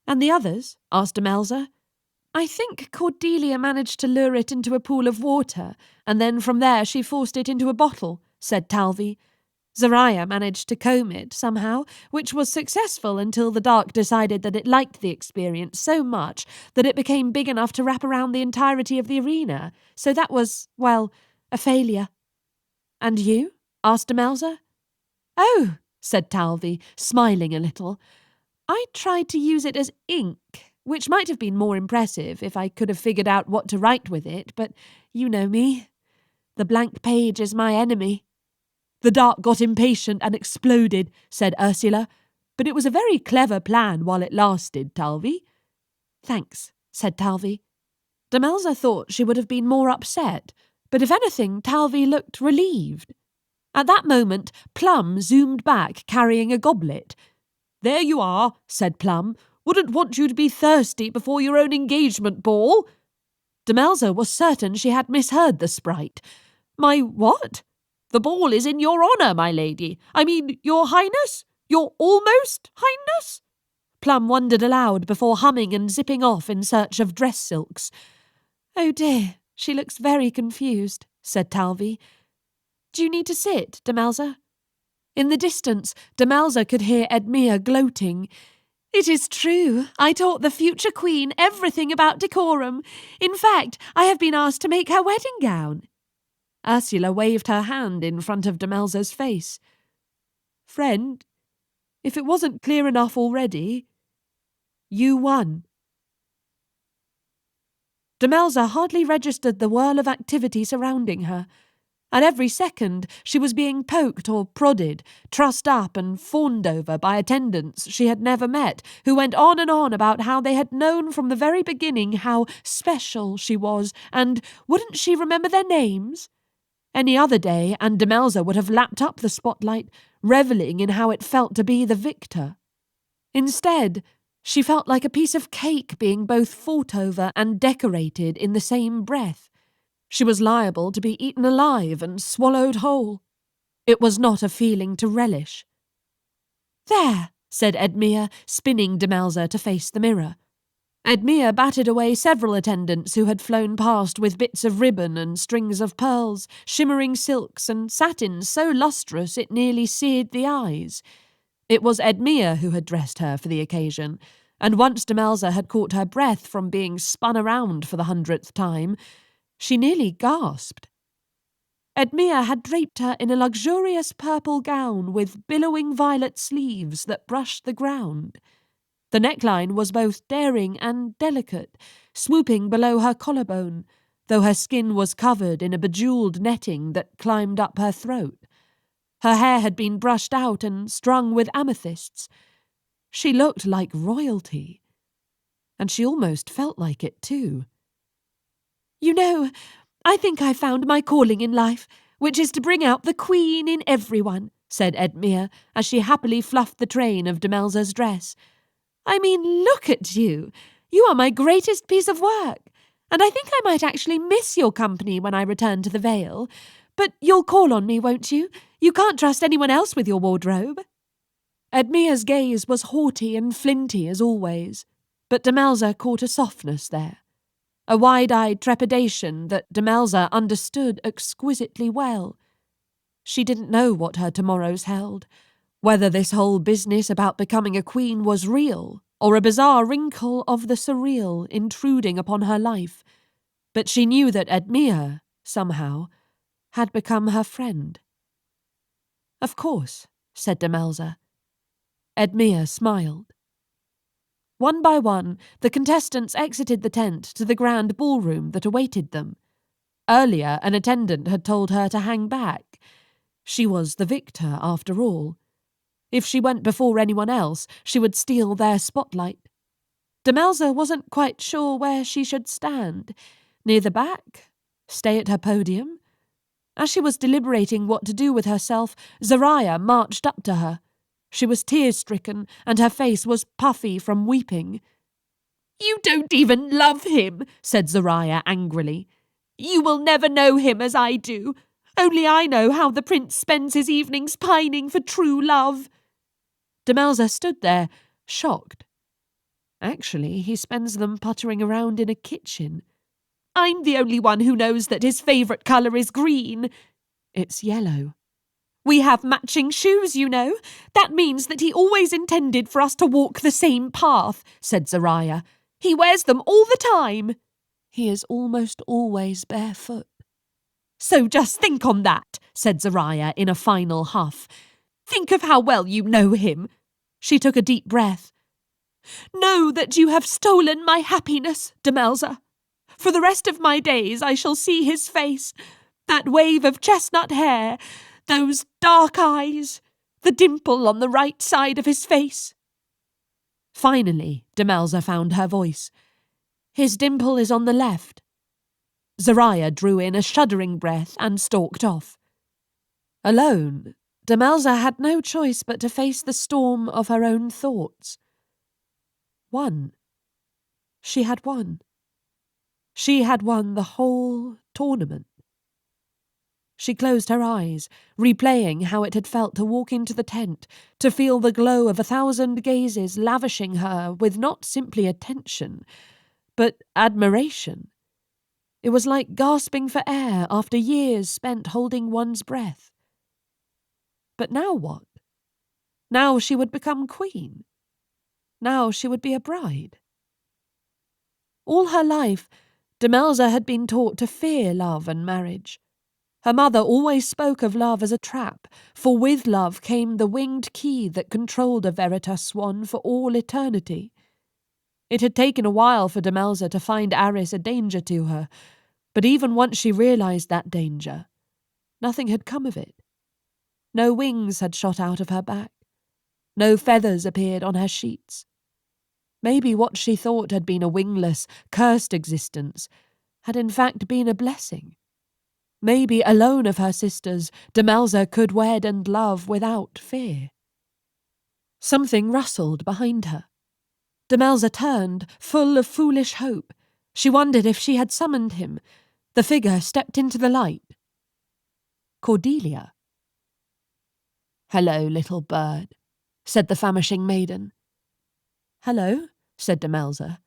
And the others? Asked Demelza. I think Cordelia managed to lure it into a pool of water, and then from there she forced it into a bottle, said Talvi. Zariah managed to comb it somehow, which was successful until the Dark decided that it liked the experience so much that it became big enough to wrap around the entirety of the arena. So that was, well, a failure. And you? Asked Demelza. Oh, said Talvi, smiling a little. I tried to use it as ink, which might have been more impressive if I could have figured out what to write with it, but you know me. The blank page is my enemy. The Dark got impatient and exploded, said Ursula. But it was a very clever plan while it lasted, Talvi. Thanks, said Talvi. Demelza thought she would have been more upset, but if anything, Talvi looked relieved. At that moment, Plum zoomed back, carrying a goblet. There you are, said Plum. Wouldn't want you to be thirsty before your own engagement ball. Demelza was certain she had misheard the sprite. My what? The ball is in your honour, my lady. I mean, your highness? Your almost highness? Plum wondered aloud before humming and zipping off in search of dress silks. Oh dear, she looks very confused, said Talvi. Do you need to sit, Demelza? In the distance, Demelza could hear Edmea gloating. It is true. I taught the future queen everything about decorum. In fact, I have been asked to make her wedding gown. Ursula waved her hand in front of Demelza's face. Friend, if it wasn't clear enough already, you won. Demelza hardly registered the whirl of activity surrounding her. At every second, she was being poked or prodded, trussed up and fawned over by attendants she had never met, who went on and on about how they had known from the very beginning how special she was, and wouldn't she remember their names? Any other day, and Demelza would have lapped up the spotlight, revelling in how it felt to be the victor. Instead, she felt like a piece of cake being both fought over and decorated in the same breath. She was liable to be eaten alive and swallowed whole. It was not a feeling to relish. There, said Edmea, spinning Demelza to face the mirror. Edmea batted away several attendants who had flown past with bits of ribbon and strings of pearls, shimmering silks and satins so lustrous it nearly seared the eyes. It was Edmea who had dressed her for the occasion, and once Demelza had caught her breath from being spun around for the 100th time, she nearly gasped. Edmea had draped her in a luxurious purple gown with billowing violet sleeves that brushed the ground. The neckline was both daring and delicate, swooping below her collarbone, though her skin was covered in a bejewelled netting that climbed up her throat. Her hair had been brushed out and strung with amethysts. She looked like royalty. And she almost felt like it too. You know, I think I found my calling in life, which is to bring out the queen in everyone, said Edmea, as she happily fluffed the train of Demelza's dress. I mean, look at you. You are my greatest piece of work, and I think I might actually miss your company when I return to the Vale. But you'll call on me, won't you? You can't trust anyone else with your wardrobe. Edmea's gaze was haughty and flinty as always, but Demelza caught a softness there. A wide-eyed trepidation that Demelza understood exquisitely well. She didn't know what her tomorrows held, whether this whole business about becoming a queen was real, or a bizarre wrinkle of the surreal intruding upon her life, but she knew that Edmea, somehow, had become her friend. Of course, said Demelza. Edmea smiled. One by one, the contestants exited the tent to the grand ballroom that awaited them. Earlier, an attendant had told her to hang back. She was the victor, after all. If she went before anyone else, she would steal their spotlight. Demelza wasn't quite sure where she should stand. Near the back? Stay at her podium? As she was deliberating what to do with herself, Zariah marched up to her. She was tear-stricken, and her face was puffy from weeping. "You don't even love him," said Zariah angrily. "You will never know him as I do. Only I know how the prince spends his evenings pining for true love." Demelza stood there, shocked. Actually, he spends them puttering around in a kitchen. "I'm the only one who knows that his favourite colour is green." "It's yellow." "We have matching shoes, you know. That means that he always intended for us to walk the same path," said Zariah. "He wears them all the time." "He is almost always barefoot." "So just think on that," said Zariah in a final huff. "Think of how well you know him." She took a deep breath. "Know that you have stolen my happiness, Demelza. For the rest of my days I shall see his face, that wave of chestnut hair, those dark eyes, the dimple on the right side of his face." Finally, Demelza found her voice. "His dimple is on the left." Zariah drew in a shuddering breath and stalked off. Alone, Demelza had no choice but to face the storm of her own thoughts. Won. She had won. She had won the whole tournament. She closed her eyes, replaying how it had felt to walk into the tent, to feel the glow of 1,000 gazes lavishing her with not simply attention, but admiration. It was like gasping for air after years spent holding one's breath. But now what? Now she would become queen. Now she would be a bride. All her life, Demelza had been taught to fear love and marriage. Her mother always spoke of love as a trap, for with love came the winged key that controlled a veritas swan for all eternity. It had taken a while for Demelza to find Arris a danger to her, but even once she realized that danger, nothing had come of it. No wings had shot out of her back. No feathers appeared on her sheets. Maybe what she thought had been a wingless, cursed existence had in fact been a blessing. Maybe alone of her sisters, Demelza could wed and love without fear. Something rustled behind her. Demelza turned, full of foolish hope. She wondered if she had summoned him. The figure stepped into the light. Cordelia. "Hello, little bird," said the famishing maiden. "Hello," said Demelza.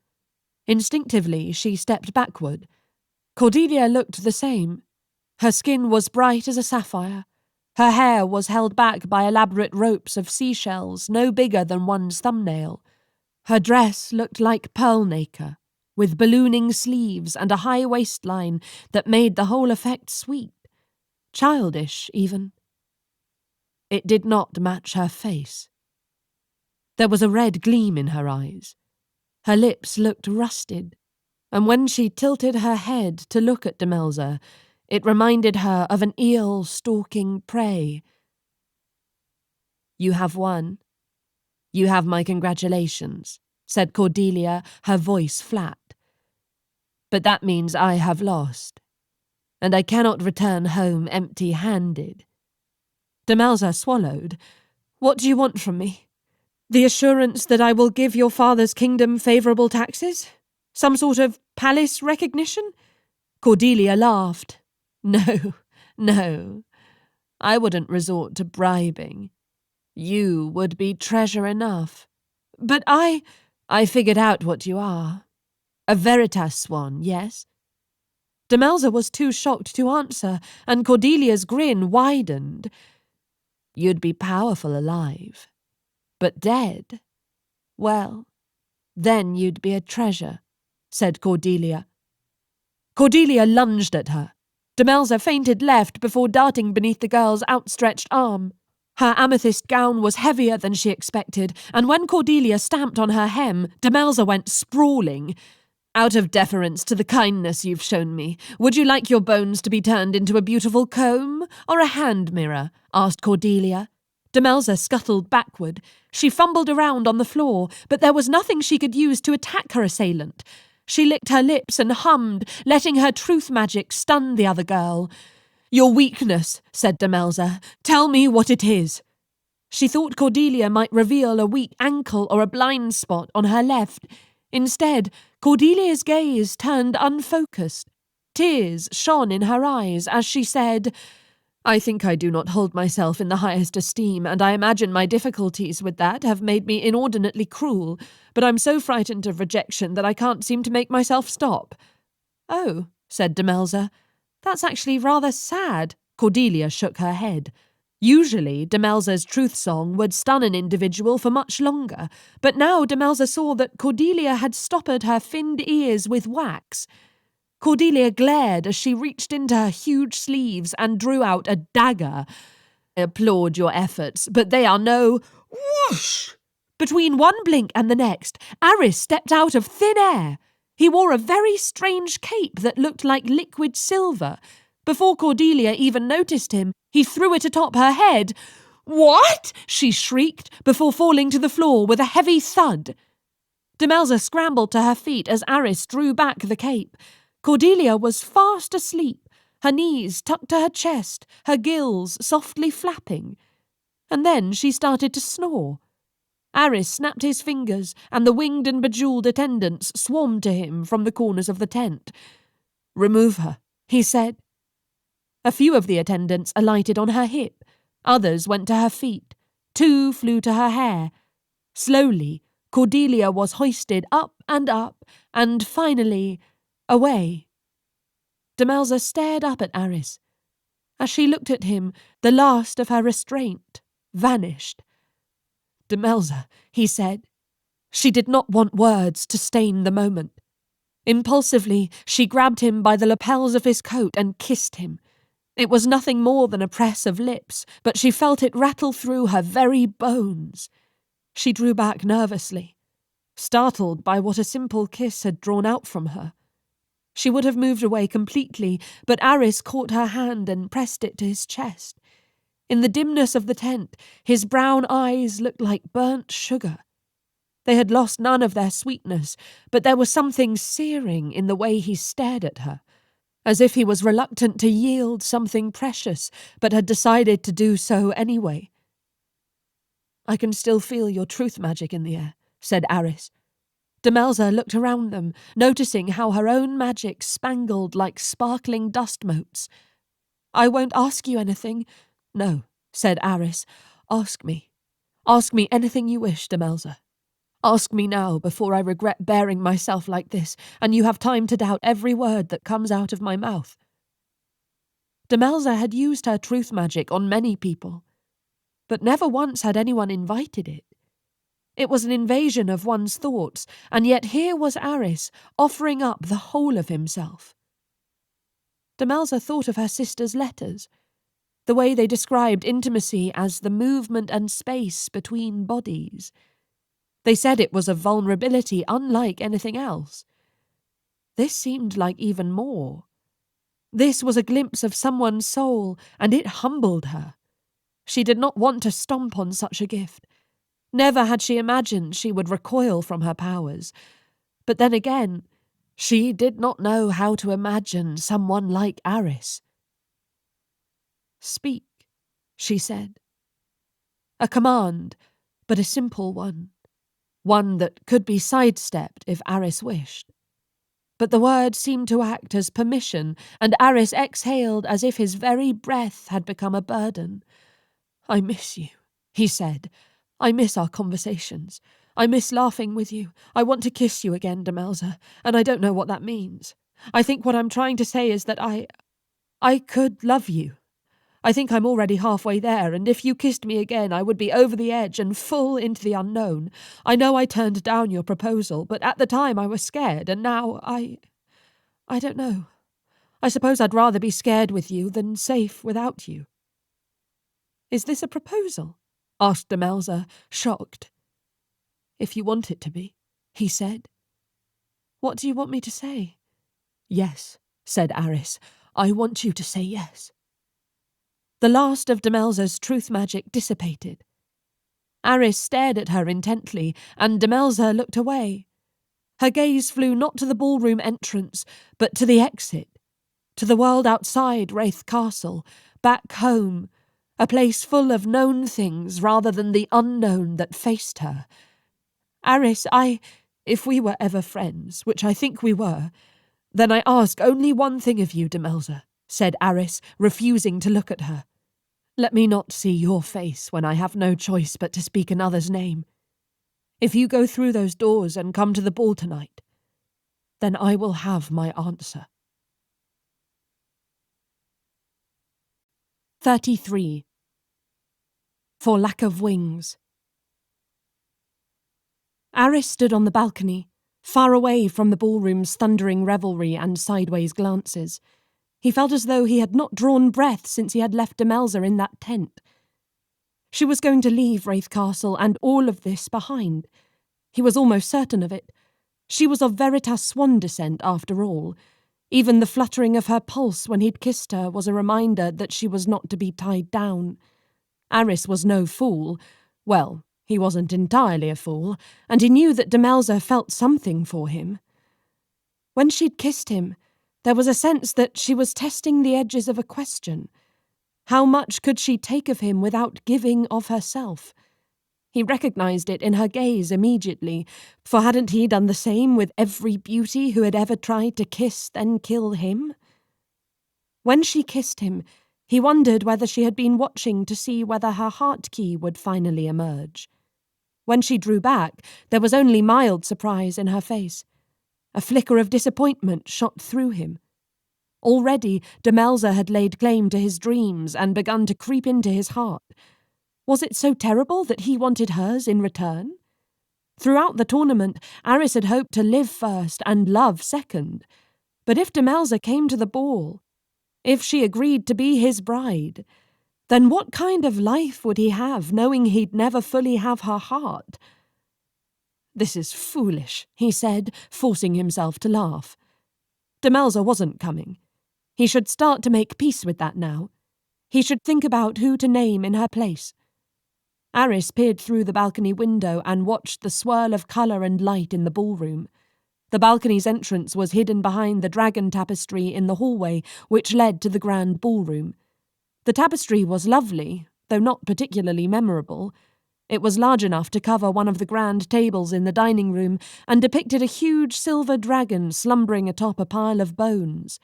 Instinctively, she stepped backward. Cordelia looked the same. Her skin was bright as a sapphire. Her hair was held back by elaborate ropes of seashells no bigger than one's thumbnail. Her dress looked like pearl nacre, with ballooning sleeves and a high waistline that made the whole effect sweet, childish even. It did not match her face. There was a red gleam in her eyes. Her lips looked rusted, and when she tilted her head to look at Demelza, it reminded her of an eel stalking prey. "You have won. You have my congratulations," said Cordelia, her voice flat. "But that means I have lost, and I cannot return home empty-handed." Demelza swallowed. "What do you want from me? The assurance that I will give your father's kingdom favourable taxes? Some sort of palace recognition?" Cordelia laughed. "No, no. I wouldn't resort to bribing. You would be treasure enough. But I figured out what you are. A veritas swan, yes?" Demelza was too shocked to answer, and Cordelia's grin widened. "You'd be powerful alive. But dead? Well, then you'd be a treasure," said Cordelia. Cordelia lunged at her. Demelza fainted left before darting beneath the girl's outstretched arm. Her amethyst gown was heavier than she expected, and when Cordelia stamped on her hem, Demelza went sprawling. "Out of deference to the kindness you've shown me, would you like your bones to be turned into a beautiful comb or a hand mirror?" asked Cordelia. Demelza scuttled backward. She fumbled around on the floor, but there was nothing she could use to attack her assailant. She licked her lips and hummed, letting her truth magic stun the other girl. "Your weakness," said Demelza. "Tell me what it is." She thought Cordelia might reveal a weak ankle or a blind spot on her left. Instead, Cordelia's gaze turned unfocused. Tears shone in her eyes as she said, "I think I do not hold myself in the highest esteem, and I imagine my difficulties with that have made me inordinately cruel, but I'm so frightened of rejection that I can't seem to make myself stop." "Oh," said Demelza, "that's actually rather sad." Cordelia shook her head. Usually, Demelza's truth song would stun an individual for much longer, but now Demelza saw that Cordelia had stoppered her finned ears with wax. Cordelia glared as she reached into her huge sleeves and drew out a dagger. "I applaud your efforts, but they are no—" Whoosh! Between one blink and the next, Arris stepped out of thin air. He wore a very strange cape that looked like liquid silver. Before Cordelia even noticed him, he threw it atop her head. "What?" she shrieked, before falling to the floor with a heavy thud. Demelza scrambled to her feet as Arris drew back the cape. Cordelia was fast asleep, her knees tucked to her chest, her gills softly flapping. And then she started to snore. Arris snapped his fingers, and the winged and bejewelled attendants swarmed to him from the corners of the tent. "Remove her," he said. A few of the attendants alighted on her hip. Others went to her feet. 2 flew to her hair. Slowly, Cordelia was hoisted up, and finally, away. Demelza stared up at Arris. As she looked at him, the last of her restraint vanished. "Demelza," he said. She did not want words to stain the moment. Impulsively, she grabbed him by the lapels of his coat and kissed him. It was nothing more than a press of lips, but she felt it rattle through her very bones. She drew back nervously, startled by what a simple kiss had drawn out from her. She would have moved away completely, but Arris caught her hand and pressed it to his chest. In the dimness of the tent, his brown eyes looked like burnt sugar. They had lost none of their sweetness, but there was something searing in the way he stared at her, as if he was reluctant to yield something precious, but had decided to do so anyway. "I can still feel your truth magic in the air," said Arris. Demelza looked around them, noticing how her own magic spangled like sparkling dust motes. "I won't ask you anything." "No," said Arris. Ask me. Ask me anything you wish, Demelza. Ask me now before I regret bearing myself like this, and you have time to doubt every word that comes out of my mouth." Demelza had used her truth magic on many people, but never once had anyone invited it. It was an invasion of one's thoughts, and yet here was Arris offering up the whole of himself. Demelza thought of her sister's letters, the way they described intimacy as the movement and space between bodies. They said it was a vulnerability unlike anything else. This seemed like even more. This was a glimpse of someone's soul, and it humbled her. She did not want to stomp on such a gift. Never had she imagined she would recoil from her powers. But then again, she did not know how to imagine someone like Arris. "Speak," she said. A command, but a simple one. One that could be sidestepped if Arris wished. But the word seemed to act as permission, and Arris exhaled as if his very breath had become a burden. "I miss you," he said. "I miss our conversations. I miss laughing with you. I want to kiss you again, Demelza, and I don't know what that means. I think what I'm trying to say is that I could love you. I think I'm already halfway there, and if you kissed me again, I would be over the edge and full into the unknown. I know I turned down your proposal, but at the time I was scared, and now I don't know. I suppose I'd rather be scared with you than safe without you." "Is this a proposal?" asked Demelza, shocked. "If you want it to be," he said. "What do you want me to say?" "Yes," said Arris. "I want you to say yes." The last of Demelza's truth magic dissipated. Arris stared at her intently, and Demelza looked away. Her gaze flew not to the ballroom entrance, but to the exit, to the world outside Rathe Castle, back home, a place full of known things rather than the unknown that faced her. Arris, if we were ever friends, which I think we were, then I ask only one thing of you, Demelza, said Arris, refusing to look at her. Let me not see your face when I have no choice but to speak another's name. If you go through those doors and come to the ball tonight, then I will have my answer. 33. For lack of wings. Arris stood on the balcony, far away from the ballroom's thundering revelry and sideways glances. He felt as though he had not drawn breath since he had left Demelza in that tent. She was going to leave Rathe Castle and all of this behind. He was almost certain of it. She was of veritas Swan descent, after all. Even the fluttering of her pulse when he'd kissed her was a reminder that she was not to be tied down. Arris was no fool. Well, he wasn't entirely a fool, and he knew that Demelza felt something for him. When she'd kissed him, there was a sense that she was testing the edges of a question. How much could she take of him without giving of herself? He recognised it in her gaze immediately, for hadn't he done the same with every beauty who had ever tried to kiss then kill him? When she kissed him, he wondered whether she had been watching to see whether her heart key would finally emerge. When she drew back, there was only mild surprise in her face. A flicker of disappointment shot through him. Already, Demelza had laid claim to his dreams and begun to creep into his heart. Was it so terrible that he wanted hers in return? Throughout the tournament, Arris had hoped to live first and love second. But if Demelza came to the ball, if she agreed to be his bride, then what kind of life would he have, knowing he'd never fully have her heart? This is foolish, he said, forcing himself to laugh. Demelza wasn't coming. He should start to make peace with that now. He should think about who to name in her place. Arris peered through the balcony window and watched the swirl of colour and light in the ballroom. The balcony's entrance was hidden behind the dragon tapestry in the hallway which led to the grand ballroom. The tapestry was lovely, though not particularly memorable. It was large enough to cover one of the grand tables in the dining room and depicted a huge silver dragon slumbering atop a pile of bones.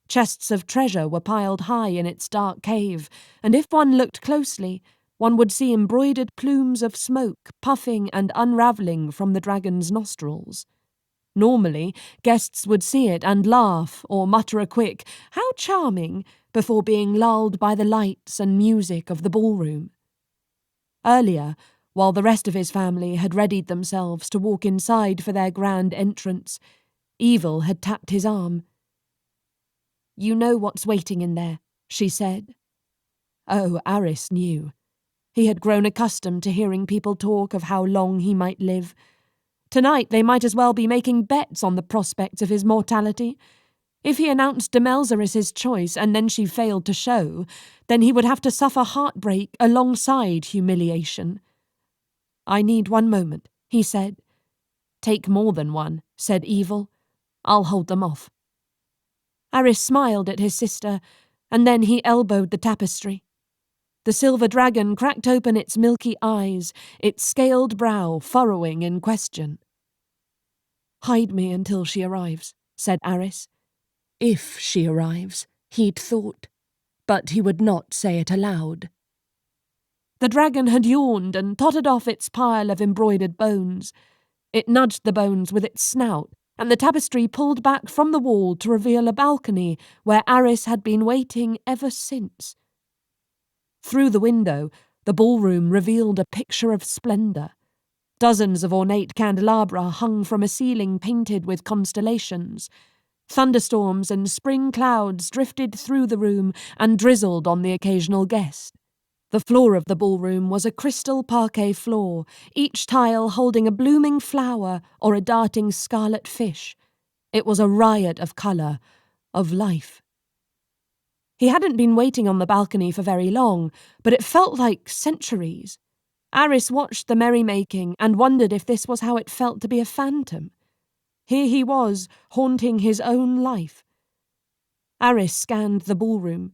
Chests of treasure were piled high in its dark cave, and if one looked closely, one would see embroidered plumes of smoke puffing and unravelling from the dragon's nostrils. Normally, guests would see it and laugh or mutter a quick, "How charming," before being lulled by the lights and music of the ballroom. Earlier, while the rest of his family had readied themselves to walk inside for their grand entrance, Evil had tapped his arm. "You know what's waiting in there," she said. Oh, Arris knew. He had grown accustomed to hearing people talk of how long he might live. Tonight they might as well be making bets on the prospects of his mortality. If he announced Demelza as his choice and then she failed to show, then he would have to suffer heartbreak alongside humiliation. "I need one moment," he said. "Take more than one," said Evil. "I'll hold them off." Arris smiled at his sister, and then he elbowed the tapestry. The silver dragon cracked open its milky eyes, its scaled brow furrowing in question. "Hide me until she arrives," said Arris. If she arrives, he'd thought, but he would not say it aloud. The dragon had yawned and tottered off its pile of embroidered bones. It nudged the bones with its snout, and the tapestry pulled back from the wall to reveal a balcony where Arris had been waiting ever since. Through the window, the ballroom revealed a picture of splendour. Dozens of ornate candelabra hung from a ceiling painted with constellations. Thunderstorms and spring clouds drifted through the room and drizzled on the occasional guest. The floor of the ballroom was a crystal parquet floor, each tile holding a blooming flower or a darting scarlet fish. It was a riot of colour, of life. He hadn't been waiting on the balcony for very long, but it felt like centuries. Arris watched the merrymaking and wondered if this was how it felt to be a phantom. Here he was, haunting his own life. Arris scanned the ballroom.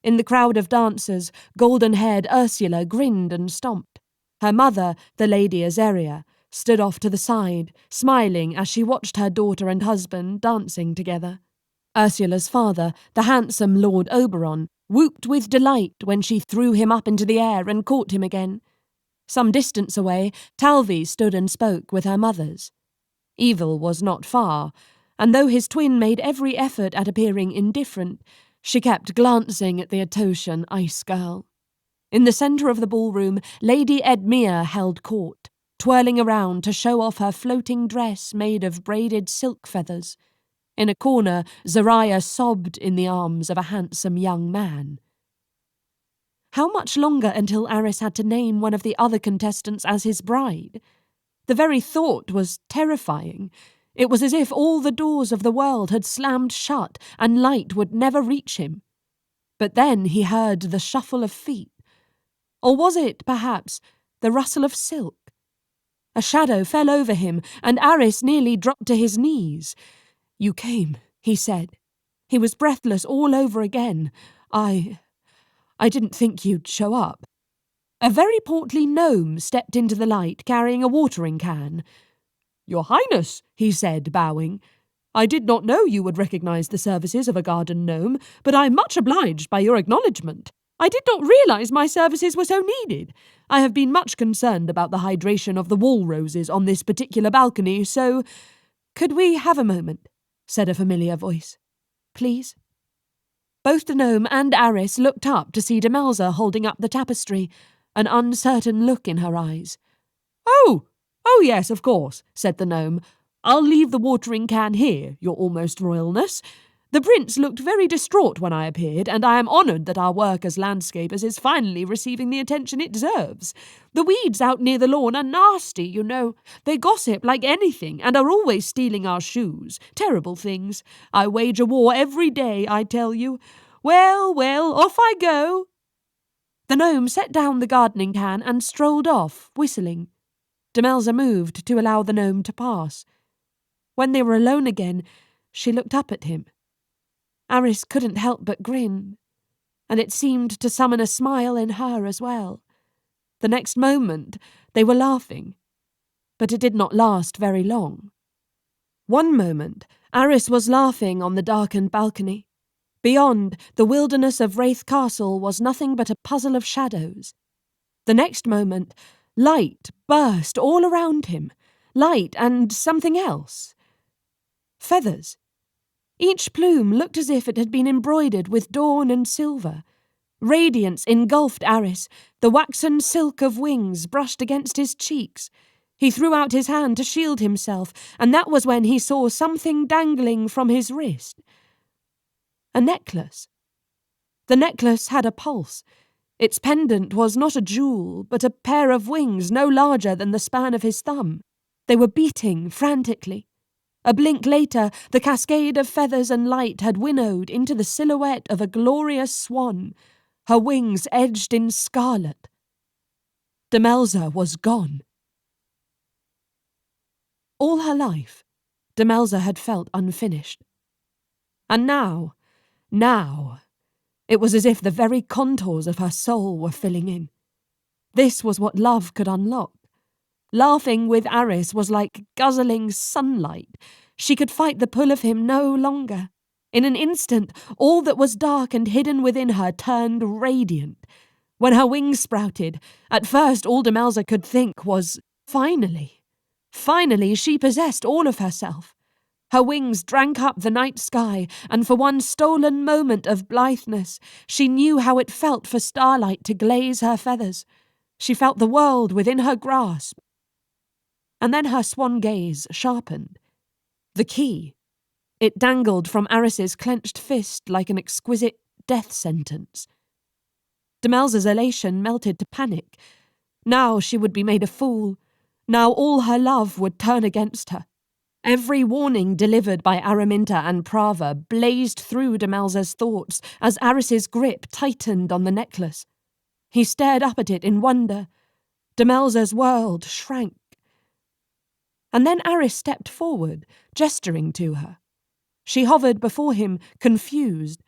In the crowd of dancers, golden-haired Ursula grinned and stomped. Her mother, the Lady Azeria, stood off to the side, smiling as she watched her daughter and husband dancing together. Ursula's father, the handsome Lord Oberon, whooped with delight when she threw him up into the air and caught him again. Some distance away, Talvi stood and spoke with her mothers. Evil was not far, and though his twin made every effort at appearing indifferent, she kept glancing at the Atosian ice girl. In the centre of the ballroom, Lady Edmere held court, twirling around to show off her floating dress made of braided silk feathers. In a corner, Zariah sobbed in the arms of a handsome young man. How much longer until Arris had to name one of the other contestants as his bride? The very thought was terrifying. It was as if all the doors of the world had slammed shut and light would never reach him. But then he heard the shuffle of feet. Or was it, perhaps, the rustle of silk? A shadow fell over him, and Arris nearly dropped to his knees. "You came," he said. He was breathless all over again. I didn't think you'd show up." A very portly gnome stepped into the light carrying a watering can. "Your Highness," he said, bowing, "I did not know you would recognize the services of a garden gnome, but I am much obliged by your acknowledgement. I did not realize my services were so needed. I have been much concerned about the hydration of the wall roses on this particular balcony, so—" "Could we have a moment?" said a familiar voice. "Please?" Both the gnome and Arris looked up to see Demelza holding up the tapestry, an uncertain look in her eyes. Oh, yes, of course," said the gnome. "I'll leave the watering can here, your almost royalness. The prince looked very distraught when I appeared, and I am honoured that our work as landscapers is finally receiving the attention it deserves. The weeds out near the lawn are nasty, you know. They gossip like anything, and are always stealing our shoes. Terrible things. I wage a war every day, I tell you. Well, off I go." The gnome set down the gardening can and strolled off, whistling. Demelza moved to allow the gnome to pass. When they were alone again, she looked up at him. Arris couldn't help but grin, and it seemed to summon a smile in her as well. The next moment, they were laughing, but it did not last very long. One moment, Arris was laughing on the darkened balcony. Beyond, the wilderness of Rathe Castle was nothing but a puzzle of shadows. The next moment, light burst all around him. Light and something else. Feathers. Each plume looked as if it had been embroidered with dawn and silver. Radiance engulfed Arris. The waxen silk of wings brushed against his cheeks. He threw out his hand to shield himself, and that was when he saw something dangling from his wrist. A necklace. The necklace had a pulse. Its pendant was not a jewel, but a pair of wings no larger than the span of his thumb. They were beating frantically. A blink later, the cascade of feathers and light had winnowed into the silhouette of a glorious swan, her wings edged in scarlet. Demelza was gone. All her life, Demelza had felt unfinished. And now, it was as if the very contours of her soul were filling in. This was what love could unlock. Laughing with Arris was like guzzling sunlight. She could fight the pull of him no longer. In an instant, all that was dark and hidden within her turned radiant. When her wings sprouted, at first all Demelza could think was, finally she possessed all of herself. Her wings drank up the night sky, and for one stolen moment of blitheness, she knew how it felt for starlight to glaze her feathers. She felt the world within her grasp. And then her swan gaze sharpened. The key. It dangled from Arris's clenched fist like an exquisite death sentence. Demelza's elation melted to panic. Now she would be made a fool. Now all her love would turn against her. Every warning delivered by Araminta and Prava blazed through Demelza's thoughts as Arris's grip tightened on the necklace. He stared up at it in wonder. Demelza's world shrank. And then Arris stepped forward, gesturing to her. She hovered before him, confused,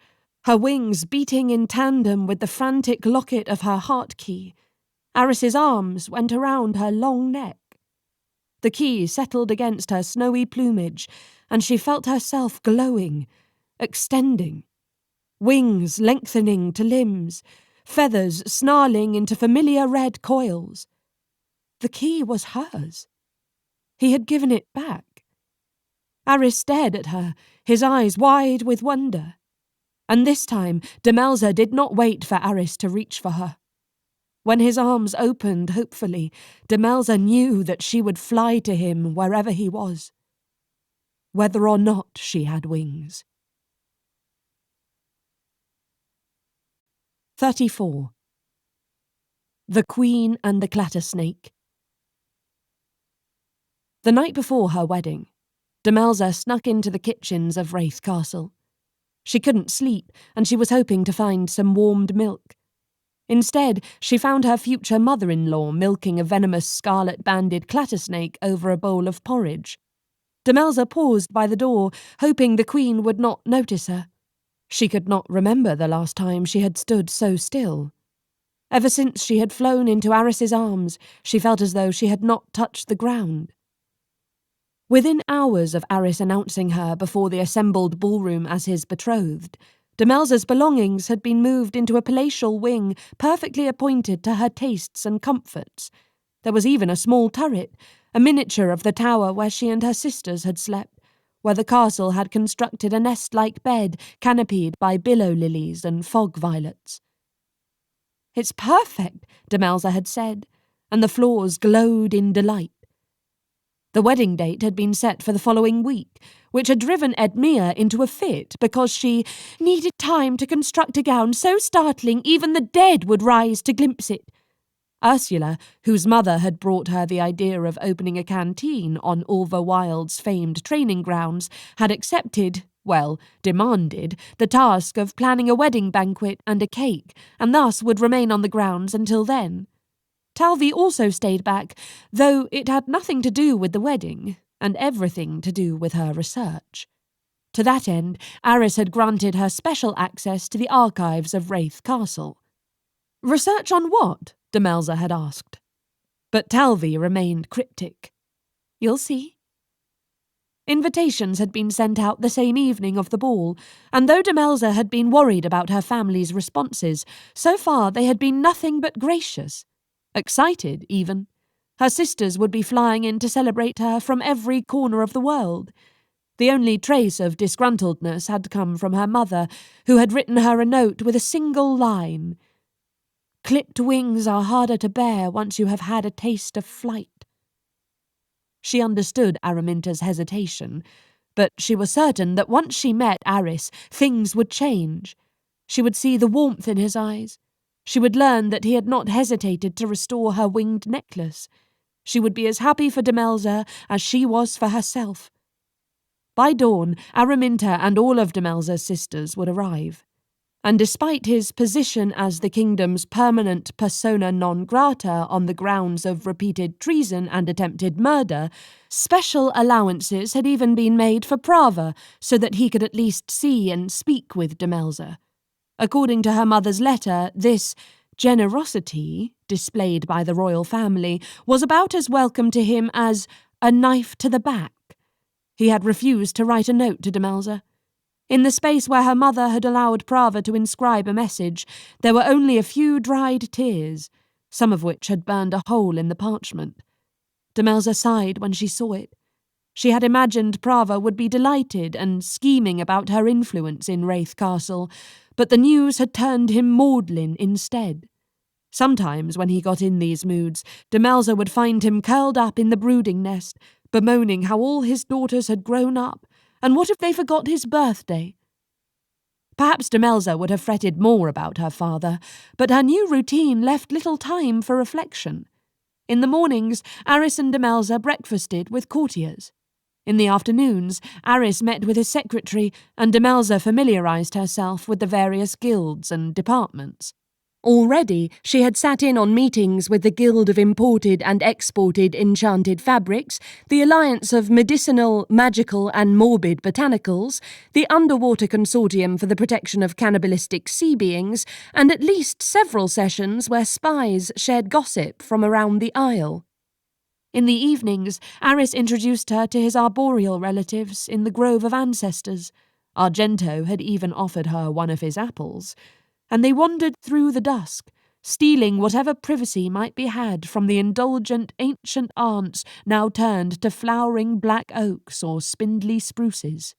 her wings beating in tandem with the frantic locket of her heart key. Arris's arms went around her long neck. The key settled against her snowy plumage, and she felt herself glowing, extending. Wings lengthening to limbs, feathers snarling into familiar red coils. The key was hers. He had given it back. Arris stared at her, his eyes wide with wonder. And this time, Demelza did not wait for Arris to reach for her. When his arms opened hopefully, Demelza knew that she would fly to him wherever he was, whether or not she had wings. 34. The Queen and the Clattersnake. The night before her wedding, Demelza snuck into the kitchens of Rathe Castle. She couldn't sleep, and she was hoping to find some warmed milk. Instead, she found her future mother-in-law milking a venomous scarlet-banded clattersnake over a bowl of porridge. Demelza paused by the door, hoping the Queen would not notice her. She could not remember the last time she had stood so still. Ever since she had flown into Arris's arms, she felt as though she had not touched the ground. Within hours of Arris announcing her before the assembled ballroom as his betrothed, Demelza's belongings had been moved into a palatial wing perfectly appointed to her tastes and comforts. There was even a small turret, a miniature of the tower where she and her sisters had slept, where the castle had constructed a nest-like bed canopied by billow lilies and fog violets. "It's perfect," Demelza had said, and the floors glowed in delight. The wedding date had been set for the following week, which had driven Edmea into a fit because she needed time to construct a gown so startling even the dead would rise to glimpse it. Ursula, whose mother had brought her the idea of opening a canteen on Ulva Wilde's famed training grounds, had accepted, demanded, the task of planning a wedding banquet and a cake, and thus would remain on the grounds until then. Talvi also stayed back, though it had nothing to do with the wedding, and everything to do with her research. To that end, Arris had granted her special access to the archives of Rathe Castle. "Research on what?" Demelza had asked. But Talvi remained cryptic. "You'll see." Invitations had been sent out the same evening of the ball, and though Demelza had been worried about her family's responses, so far they had been nothing but gracious. Excited, even. Her sisters would be flying in to celebrate her from every corner of the world. The only trace of disgruntledness had come from her mother, who had written her a note with a single line. "Clipped wings are harder to bear once you have had a taste of flight." She understood Araminta's hesitation, but she was certain that once she met Arris, things would change. She would see the warmth in his eyes. She would learn that he had not hesitated to restore her winged necklace. She would be as happy for Demelza as she was for herself. By dawn, Araminta and all of Demelza's sisters would arrive. And despite his position as the kingdom's permanent persona non grata on the grounds of repeated treason and attempted murder, special allowances had even been made for Prava so that he could at least see and speak with Demelza. According to her mother's letter, this generosity, displayed by the royal family, was about as welcome to him as a knife to the back. He had refused to write a note to Demelza. In the space where her mother had allowed Prava to inscribe a message, there were only a few dried tears, some of which had burned a hole in the parchment. Demelza sighed when she saw it. She had imagined Prava would be delighted and scheming about her influence in Rathe Castle, but the news had turned him maudlin instead. Sometimes, when he got in these moods, Demelza would find him curled up in the brooding nest, bemoaning how all his daughters had grown up, and what if they forgot his birthday? Perhaps Demelza would have fretted more about her father, but her new routine left little time for reflection. In the mornings, Arris and Demelza breakfasted with courtiers. In the afternoons, Arris met with his secretary, and Demelza familiarised herself with the various guilds and departments. Already, she had sat in on meetings with the Guild of Imported and Exported Enchanted Fabrics, the Alliance of Medicinal, Magical and Morbid Botanicals, the Underwater Consortium for the Protection of Cannibalistic Sea Beings, and at least several sessions where spies shared gossip from around the Isle. In the evenings, Arris introduced her to his arboreal relatives in the Grove of Ancestors. Argento had even offered her one of his apples, and they wandered through the dusk, stealing whatever privacy might be had from the indulgent ancient aunts now turned to flowering black oaks or spindly spruces.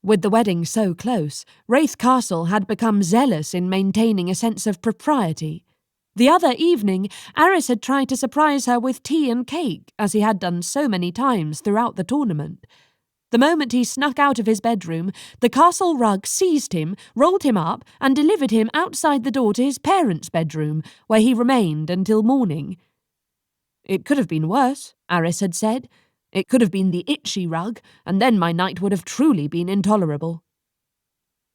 With the wedding so close, Rathe Castle had become zealous in maintaining a sense of propriety. The other evening, Arris had tried to surprise her with tea and cake, as he had done so many times throughout the tournament. The moment he snuck out of his bedroom, the castle rug seized him, rolled him up, and delivered him outside the door to his parents' bedroom, where he remained until morning. "It could have been worse," Arris had said. "It could have been the itchy rug, and then my night would have truly been intolerable."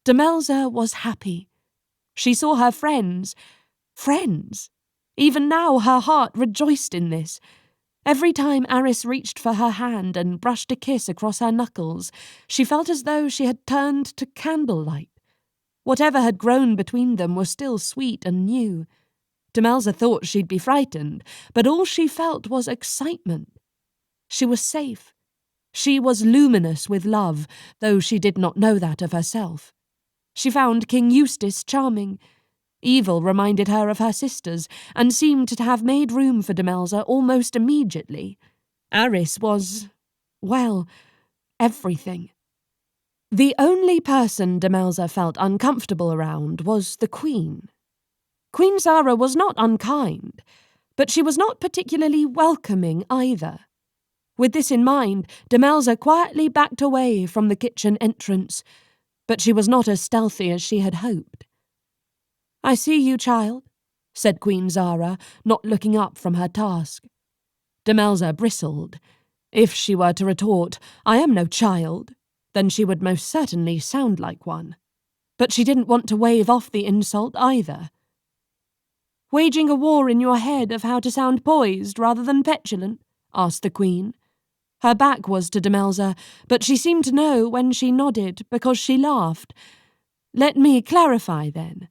Demelza was happy. She saw her friends. Friends! Even now her heart rejoiced in this. Every time Arris reached for her hand and brushed a kiss across her knuckles, she felt as though she had turned to candlelight. Whatever had grown between them was still sweet and new. Demelza thought she'd be frightened, but all she felt was excitement. She was safe. She was luminous with love, though she did not know that of herself. She found King Eustace charming. Evil reminded her of her sisters, and seemed to have made room for Demelza almost immediately. Arris was, well, everything. The only person Demelza felt uncomfortable around was the Queen. Queen Zara was not unkind, but she was not particularly welcoming either. With this in mind, Demelza quietly backed away from the kitchen entrance, but she was not as stealthy as she had hoped. "I see you, child," said Queen Zara, not looking up from her task. Demelza bristled. If she were to retort, "I am no child," then she would most certainly sound like one. But she didn't want to wave off the insult either. "Waging a war in your head of how to sound poised rather than petulant?" asked the Queen. Her back was to Demelza, but she seemed to know when she nodded because she laughed. "Let me clarify then.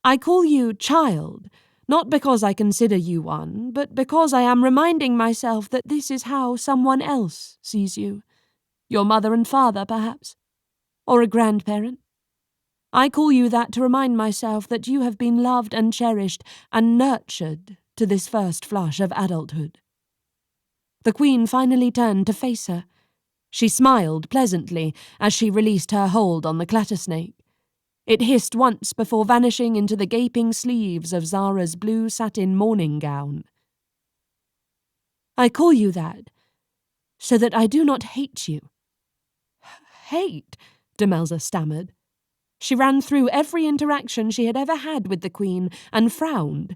I call you child, not because I consider you one, but because I am reminding myself that this is how someone else sees you. Your mother and father, perhaps, or a grandparent. I call you that to remind myself that you have been loved and cherished and nurtured to this first flush of adulthood." The Queen finally turned to face her. She smiled pleasantly as she released her hold on the clattersnake. It hissed once before vanishing into the gaping sleeves of Zara's blue satin morning gown. "I call you that so that I do not hate you." "Hate?" Demelza stammered. She ran through every interaction she had ever had with the Queen and frowned.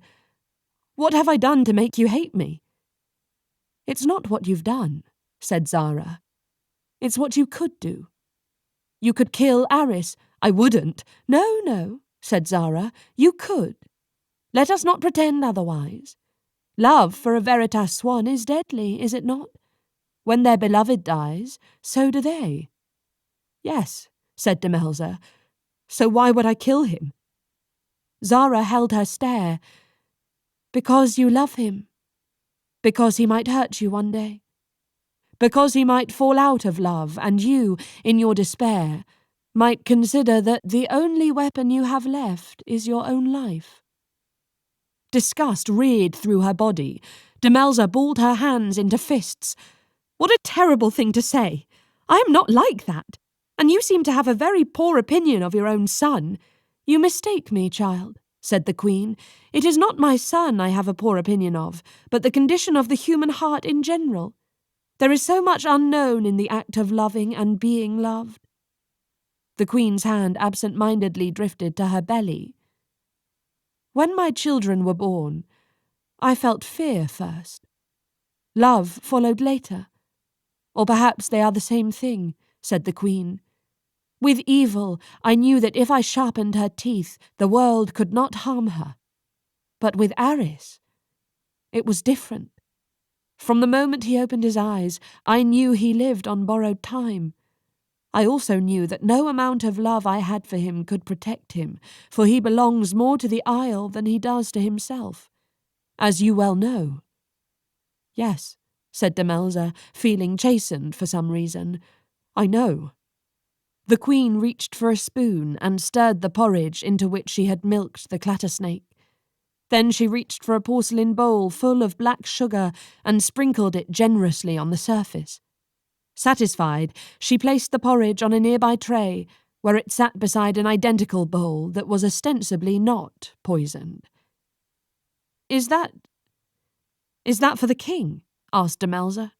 "What have I done to make you hate me?" "It's not what you've done," said Zara. "It's what you could do. You could kill Arris." "I wouldn't." No, said Zara. "You could. Let us not pretend otherwise. Love for a veritas Swan is deadly, is it not? When their beloved dies, so do they." "Yes," said Demelza. "So why would I kill him?" Zara held her stare. "Because you love him. Because he might hurt you one day. Because he might fall out of love, and you, in your despair, might consider that the only weapon you have left is your own life." Disgust reared through her body. Demelza balled her hands into fists. "What a terrible thing to say! I am not like that, and you seem to have a very poor opinion of your own son." "You mistake me, child," said the Queen. "It is not my son I have a poor opinion of, but the condition of the human heart in general. There is so much unknown in the act of loving and being loved." The Queen's hand absent-mindedly drifted to her belly. "When my children were born, I felt fear first. Love followed later. Or perhaps they are the same thing, said the Queen. With evil, I knew that if I sharpened her teeth, the world could not harm her. But with Arris, it was different. From the moment he opened his eyes, I knew he lived on borrowed time. I also knew that no amount of love I had for him could protect him, for he belongs more to the Isle than he does to himself, as you well know. Yes, said Demelza, feeling chastened for some reason. I know. The Queen reached for a spoon and stirred the porridge into which she had milked the clattersnake. Then she reached for a porcelain bowl full of black sugar and sprinkled it generously on the surface. Satisfied, she placed the porridge on a nearby tray, where it sat beside an identical bowl that was ostensibly not poisoned. Is that for the king? Asked Demelza.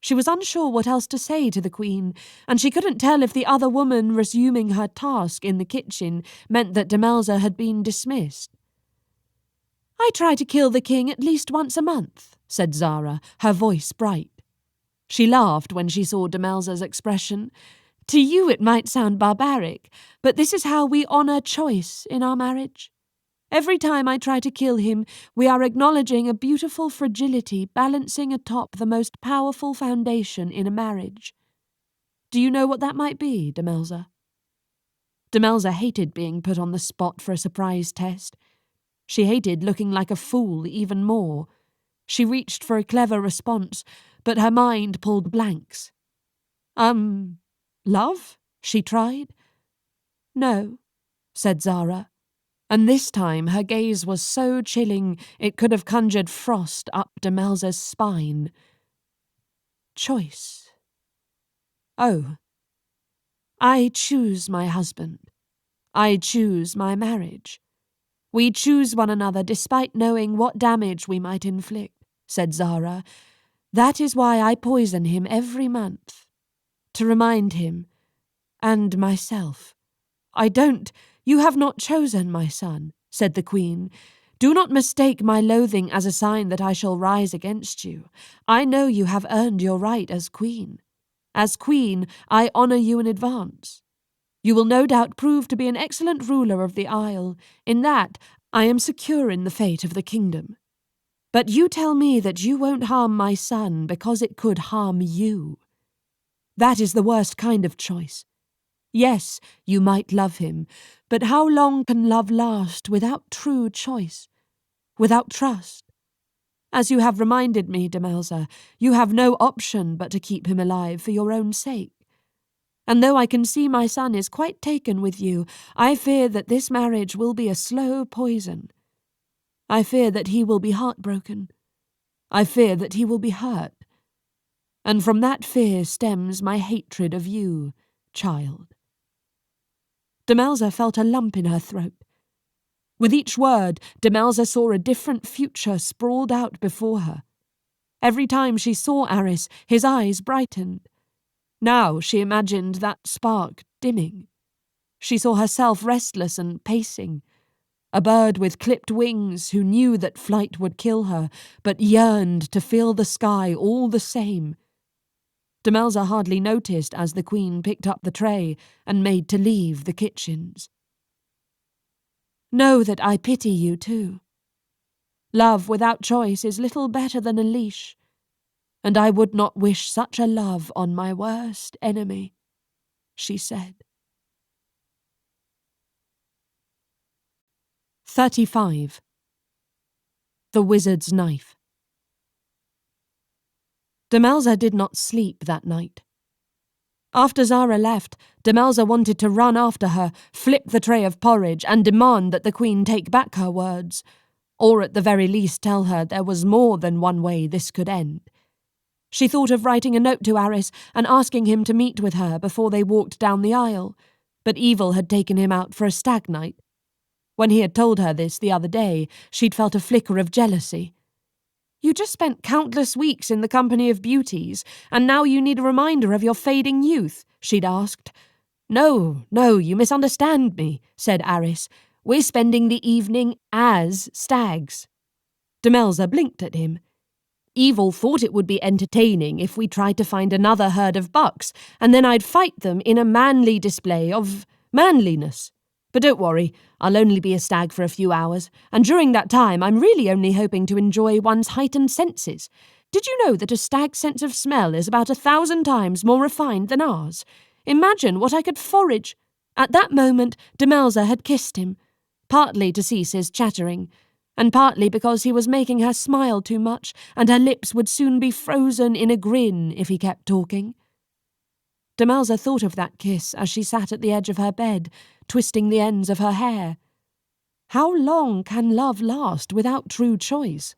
She was unsure what else to say to the Queen, and she couldn't tell if the other woman resuming her task in the kitchen meant that Demelza had been dismissed. I try to kill the king at least once a month, said Zara, her voice bright. She laughed when she saw Demelza's expression. To you it might sound barbaric, but this is how we honour choice in our marriage. Every time I try to kill him, we are acknowledging a beautiful fragility balancing atop the most powerful foundation in a marriage. Do you know what that might be, Demelza? Demelza hated being put on the spot for a surprise test. She hated looking like a fool even more. She reached for a clever response, but her mind pulled blanks. Love? She tried. No, said Zara, and this time her gaze was so chilling it could have conjured frost up Demelza's spine. Choice. Oh. I choose my husband. I choose my marriage. We choose one another despite knowing what damage we might inflict, said Zara. That is why I poison him every month. To remind him, and myself. You have not chosen, my son, said the Queen. Do not mistake my loathing as a sign that I shall rise against you. I know you have earned your right as Queen. As Queen, I honour you in advance. You will no doubt prove to be an excellent ruler of the Isle. In that, I am secure in the fate of the kingdom. But you tell me that you won't harm my son because it could harm you. That is the worst kind of choice. Yes, you might love him, but how long can love last without true choice, without trust? As you have reminded me, Demelza, you have no option but to keep him alive for your own sake. And though I can see my son is quite taken with you, I fear that this marriage will be a slow poison. I fear that he will be heartbroken. I fear that he will be hurt. And from that fear stems my hatred of you, child. Demelza felt a lump in her throat. With each word, Demelza saw a different future sprawled out before her. Every time she saw Arris, his eyes brightened. Now she imagined that spark dimming. She saw herself restless and pacing, a bird with clipped wings who knew that flight would kill her, but yearned to feel the sky all the same. Demelza hardly noticed as the Queen picked up the tray and made to leave the kitchens. Know that I pity you too. Love without choice is little better than a leash, and I would not wish such a love on my worst enemy, she said. 35. The Wizard's Knife. Demelza did not sleep that night. After Zara left, Demelza wanted to run after her, flip the tray of porridge, and demand that the Queen take back her words, or at the very least tell her there was more than one way this could end. She thought of writing a note to Arris and asking him to meet with her before they walked down the aisle, but evil had taken him out for a stag night. When he had told her this the other day, she'd felt a flicker of jealousy. You just spent countless weeks in the company of beauties, and now you need a reminder of your fading youth, she'd asked. No, you misunderstand me, said Arris. We're spending the evening as stags. Demelza blinked at him. Evil thought it would be entertaining if we tried to find another herd of bucks, and then I'd fight them in a manly display of manliness. But don't worry, I'll only be a stag for a few hours, and during that time I'm really only hoping to enjoy one's heightened senses. Did you know that a stag's sense of smell is about 1,000 times more refined than ours? Imagine what I could forage. At that moment, Demelza had kissed him, partly to cease his chattering, and partly because he was making her smile too much, and her lips would soon be frozen in a grin if he kept talking. Demelza thought of that kiss as she sat at the edge of her bed, twisting the ends of her hair. How long can love last without true choice?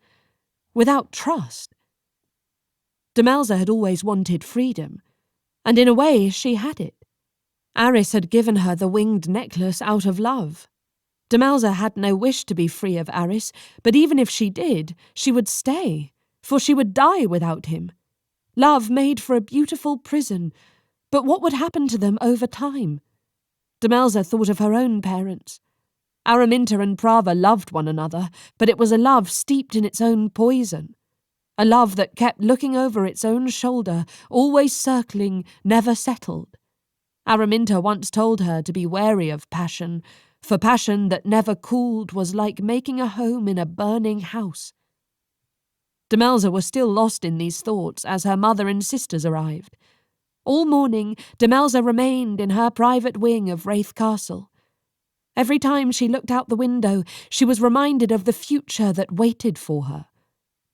Without trust? Demelza had always wanted freedom, and in a way she had it. Arris had given her the winged necklace out of love. Demelza had no wish to be free of Arris, but even if she did, she would stay, for she would die without him. Love made for a beautiful prison, but what would happen to them over time? Demelza thought of her own parents. Araminta and Prava loved one another, but it was a love steeped in its own poison. A love that kept looking over its own shoulder, always circling, never settled. Araminta once told her to be wary of passion, for passion that never cooled was like making a home in a burning house. Demelza was still lost in these thoughts as her mother and sisters arrived. All morning, Demelza remained in her private wing of Rathe Castle. Every time she looked out the window, she was reminded of the future that waited for her.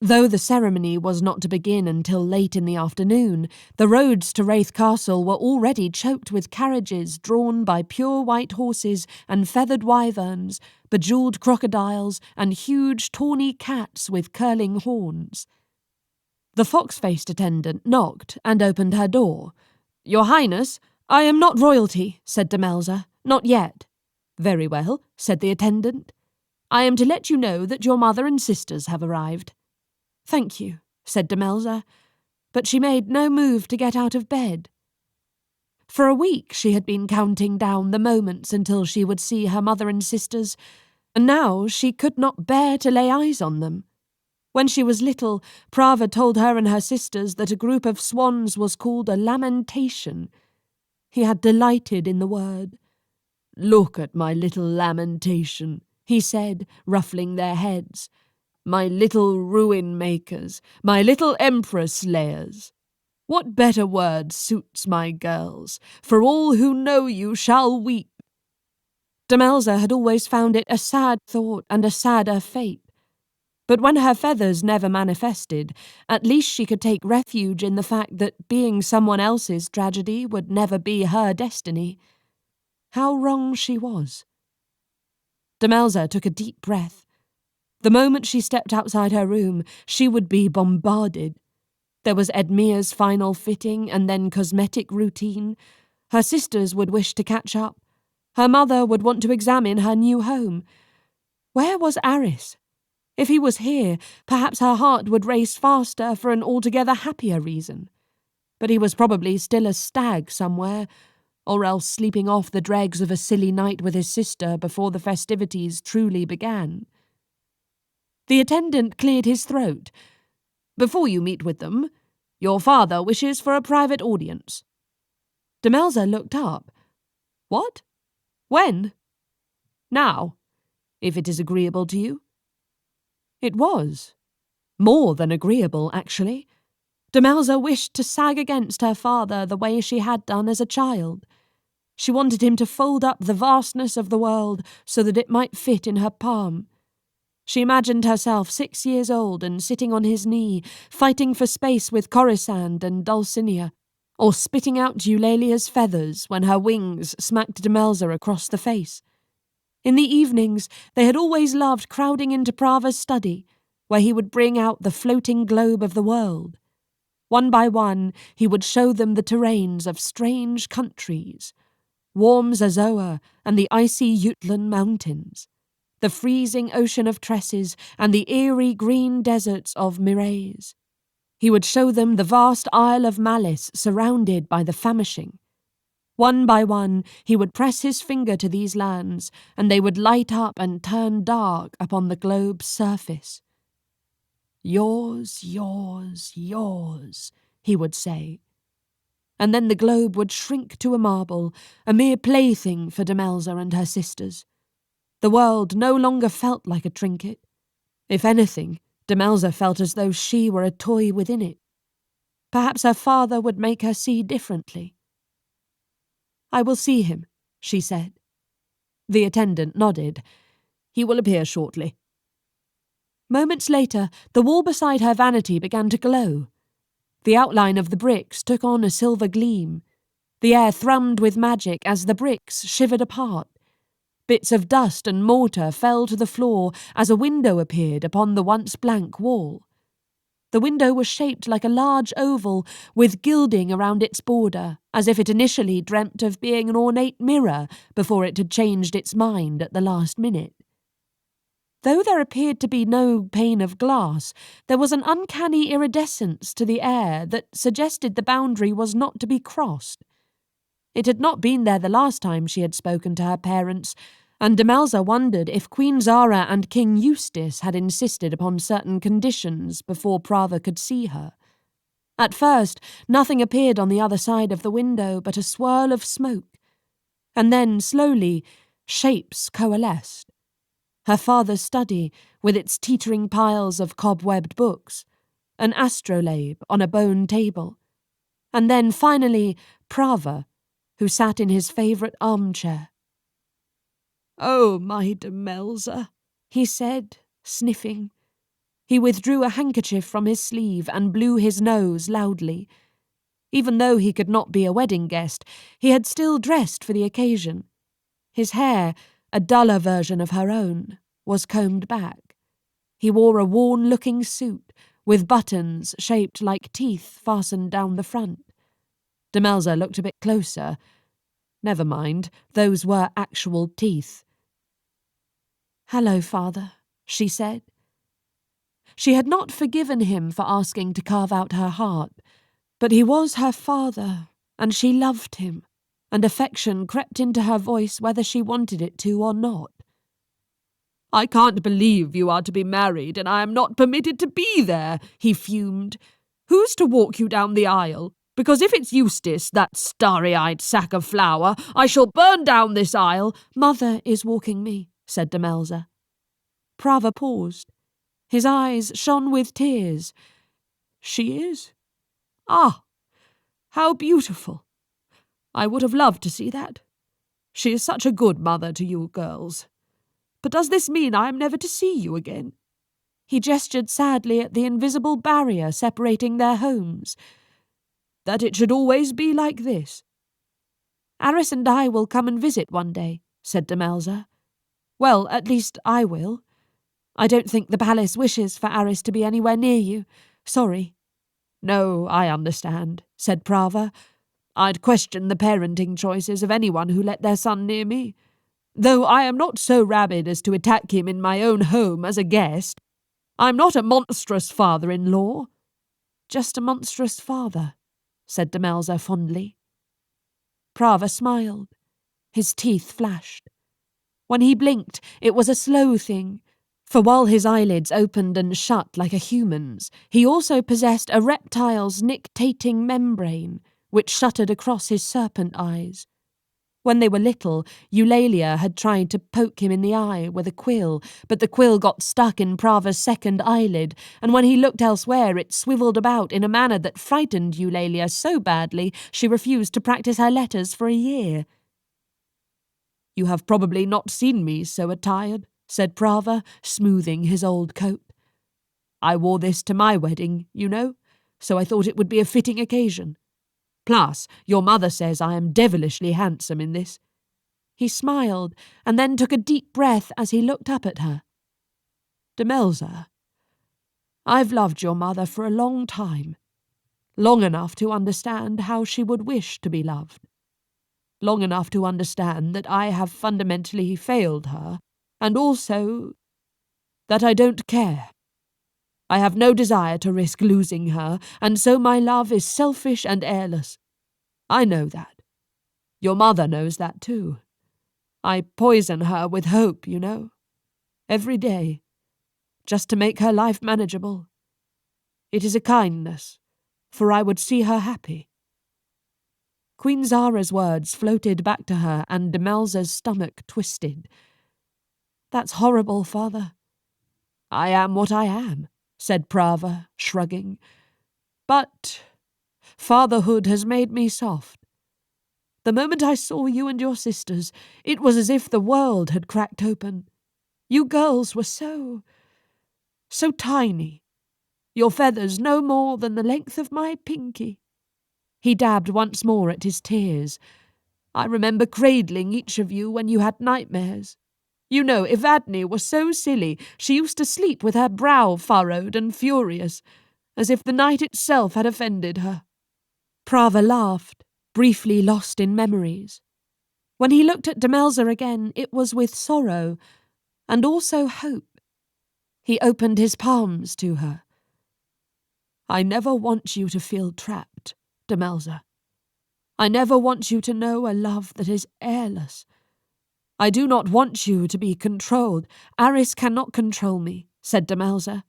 Though the ceremony was not to begin until late in the afternoon, the roads to Rathe Castle were already choked with carriages drawn by pure white horses and feathered wyverns, bejewelled crocodiles, and huge tawny cats with curling horns. The fox-faced attendant knocked and opened her door. "Your Highness, I am not royalty," said Demelza. "Not yet." "Very well," said the attendant. "I am to let you know that your mother and sisters have arrived." "Thank you," said Demelza, but she made no move to get out of bed. For a week she had been counting down the moments until she would see her mother and sisters, and now she could not bear to lay eyes on them. When she was little, Prava told her and her sisters that a group of swans was called a lamentation. He had delighted in the word. "Look at my little lamentation," he said, ruffling their heads. "My little ruin-makers, my little emperor-slayers. What better word suits my girls? For all who know you shall weep." Demelza had always found it a sad thought and a sadder fate. But when her feathers never manifested, at least she could take refuge in the fact that being someone else's tragedy would never be her destiny. How wrong she was. Demelza took a deep breath. The moment she stepped outside her room, she would be bombarded. There was Edmia's final fitting and then cosmetic routine. Her sisters would wish to catch up. Her mother would want to examine her new home. Where was Arris? If he was here, perhaps her heart would race faster for an altogether happier reason. But he was probably still a stag somewhere, or else sleeping off the dregs of a silly night with his sister before the festivities truly began. The attendant cleared his throat. "Before you meet with them, your father wishes for a private audience." Demelza looked up. "What? When?" "Now, if it is agreeable to you." It was. More than agreeable, actually. Demelza wished to sag against her father the way she had done as a child. She wanted him to fold up the vastness of the world so that it might fit in her palm. She imagined herself 6 years old and sitting on his knee, fighting for space with Corisande and Dulcinea, or spitting out Eulalia's feathers when her wings smacked Demelza across the face. In the evenings, they had always loved crowding into Prava's study, where he would bring out the floating globe of the world. One by one, he would show them the terrains of strange countries, warm Zazoa and the icy Jutland mountains, the freezing ocean of tresses and the eerie green deserts of Miraise. He would show them the vast Isle of Malys surrounded by the famishing. One by one, he would press his finger to these lands, and they would light up and turn dark upon the globe's surface. Yours, yours, yours, he would say. And then the globe would shrink to a marble, a mere plaything for Demelza and her sisters. The world no longer felt like a trinket. If anything, Demelza felt as though she were a toy within it. Perhaps her father would make her see differently. "I will see him," she said. The attendant nodded. "He will appear shortly." Moments later, the wall beside her vanity began to glow. The outline of the bricks took on a silver gleam. The air thrummed with magic as the bricks shivered apart. Bits of dust and mortar fell to the floor as a window appeared upon the once blank wall. The window was shaped like a large oval with gilding around its border, as if it initially dreamt of being an ornate mirror before it had changed its mind at the last minute. Though there appeared to be no pane of glass, there was an uncanny iridescence to the air that suggested the boundary was not to be crossed. It had not been there the last time she had spoken to her parents, and Demelza wondered if Queen Zara and King Eustace had insisted upon certain conditions before Prava could see her. At first, nothing appeared on the other side of the window but a swirl of smoke, and then, slowly, shapes coalesced. Her father's study, with its teetering piles of cobwebbed books, an astrolabe on a bone table, and then, finally, Prava, who sat in his favourite armchair. "Oh, my Demelza," he said, sniffing. He withdrew a handkerchief from his sleeve and blew his nose loudly. Even though he could not be a wedding guest, he had still dressed for the occasion. His hair, a duller version of her own, was combed back. He wore a worn-looking suit, with buttons shaped like teeth fastened down the front. Demelza looked a bit closer. Never mind, those were actual teeth. "Hello, father," she said. She had not forgiven him for asking to carve out her heart, but he was her father, and she loved him, and affection crept into her voice whether she wanted it to or not. "I can't believe you are to be married and I am not permitted to be there," he fumed. "Who's to walk you down the aisle? Because if it's Eustace, that starry-eyed sack of flour, I shall burn down this aisle." "Mother is walking me," said Demelza. Prava paused. His eyes shone with tears. "She is? Ah, how beautiful! I would have loved to see that. She is such a good mother to you girls. But does this mean I am never to see you again?" He gestured sadly at the invisible barrier separating their homes. "That it should always be like this?" "Arris and I will come and visit one day," said Demelza. "Well, at least I will. I don't think the palace wishes for Arris to be anywhere near you. Sorry." "No, I understand," said Prava. "I'd question the parenting choices of anyone who let their son near me. Though I am not so rabid as to attack him in my own home as a guest. I'm not a monstrous father-in-law." "Just a monstrous father," said Demelza fondly. Prava smiled. His teeth flashed. When he blinked, it was a slow thing, for while his eyelids opened and shut like a human's, he also possessed a reptile's nictating membrane, which shuttered across his serpent eyes. When they were little, Eulalia had tried to poke him in the eye with a quill, but the quill got stuck in Prava's second eyelid, and when he looked elsewhere it swiveled about in a manner that frightened Eulalia so badly she refused to practice her letters for a year. "You have probably not seen me so attired," said Prava, smoothing his old coat. "I wore this to my wedding, you know, so I thought it would be a fitting occasion. Plus, your mother says I am devilishly handsome in this." He smiled, and then took a deep breath as he looked up at her. "Demelza, I've loved your mother for a long time. Long enough to understand how she would wish to be loved. Long enough to understand that I have fundamentally failed her, and also that I don't care. I have no desire to risk losing her, and so my love is selfish and airless. I know that. Your mother knows that too. I poison her with hope, you know. Every day. Just to make her life manageable. It is a kindness, for I would see her happy." Queen Zara's words floated back to her, and Demelza's stomach twisted. "That's horrible, father." "I am what I am," said Prava, shrugging. "But fatherhood has made me soft. The moment I saw you and your sisters, it was as if the world had cracked open. You girls were so tiny. Your feathers no more than the length of my pinky." He dabbed once more at his tears. "I remember cradling each of you when you had nightmares. You know, Evadne was so silly, she used to sleep with her brow furrowed and furious, as if the night itself had offended her." Prava laughed, briefly lost in memories. When he looked at Demelza again, it was with sorrow, and also hope. He opened his palms to her. "I never want you to feel trapped, Demelza. I never want you to know a love that is airless. I do not want you to be controlled. Arris cannot control me," said Demelza.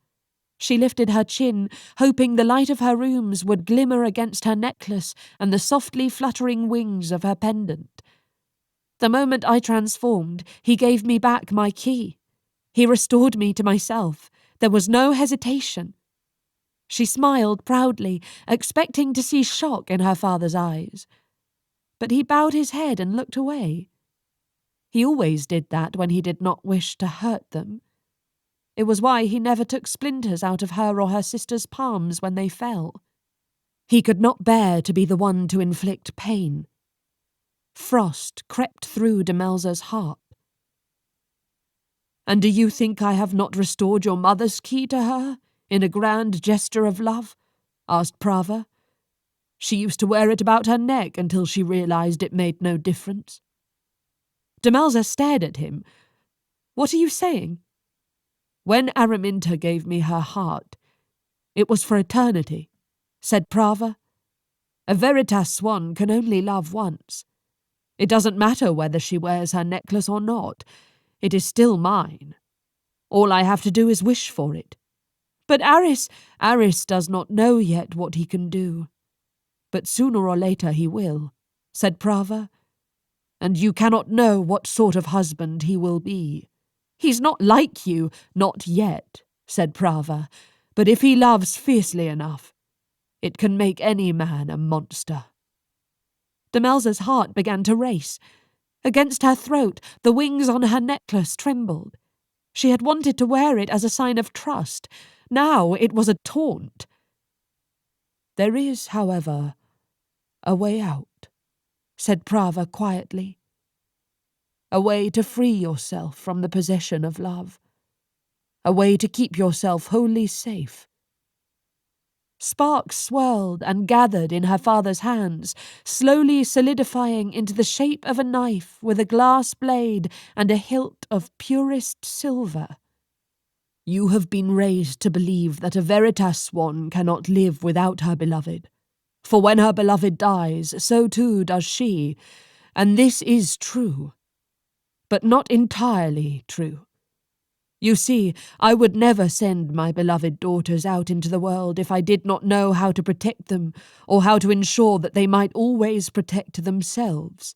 She lifted her chin, hoping the light of her rooms would glimmer against her necklace and the softly fluttering wings of her pendant. "The moment I transformed, he gave me back my key. He restored me to myself. There was no hesitation." She smiled proudly, expecting to see shock in her father's eyes. But he bowed his head and looked away. He always did that when he did not wish to hurt them. It was why he never took splinters out of her or her sister's palms when they fell. He could not bear to be the one to inflict pain. Frost crept through Demelza's heart. "And do you think I have not restored your mother's key to her, in a grand gesture of love?" asked Prava. "She used to wear it about her neck until she realized it made no difference." Demelza stared at him. "What are you saying?" "When Araminta gave me her heart, it was for eternity," said Prava. "A veritas swan can only love once. It doesn't matter whether she wears her necklace or not. It is still mine. All I have to do is wish for it. But Arris does not know yet what he can do. But sooner or later he will," said Prava. "And you cannot know what sort of husband he will be." "He's not like you, not yet," said Prava. "But if he loves fiercely enough, it can make any man a monster." Demelza's heart began to race. Against her throat, the wings on her necklace trembled. She had wanted to wear it as a sign of trust. Now it was a taunt. "There is, however, a way out," said Prava quietly. "A way to free yourself from the possession of love. A way to keep yourself wholly safe." Sparks swirled and gathered in her father's hands, slowly solidifying into the shape of a knife with a glass blade and a hilt of purest silver. "You have been raised to believe that a veritas swan cannot live without her beloved. For when her beloved dies, so too does she, and this is true. But not entirely true. You see, I would never send my beloved daughters out into the world if I did not know how to protect them, or how to ensure that they might always protect themselves.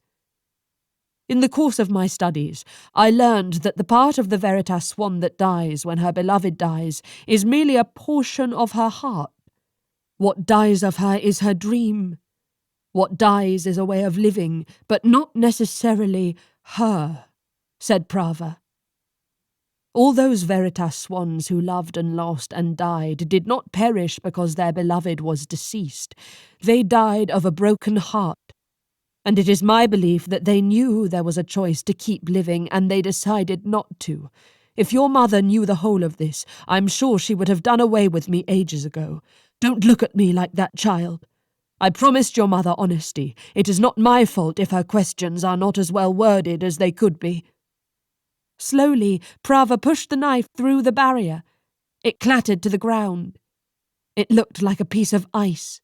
In the course of my studies, I learned that the part of the veritas swan that dies when her beloved dies is merely a portion of her heart. What dies of her is her dream. What dies is a way of living, but not necessarily her," said Prava. "All those veritas swans who loved and lost and died did not perish because their beloved was deceased. They died of a broken heart. And it is my belief that they knew there was a choice to keep living, and they decided not to. If your mother knew the whole of this, I'm sure she would have done away with me ages ago. Don't look at me like that, child. I promised your mother honesty. It is not my fault if her questions are not as well worded as they could be." Slowly, Prava pushed the knife through the barrier. It clattered to the ground. It looked like a piece of ice.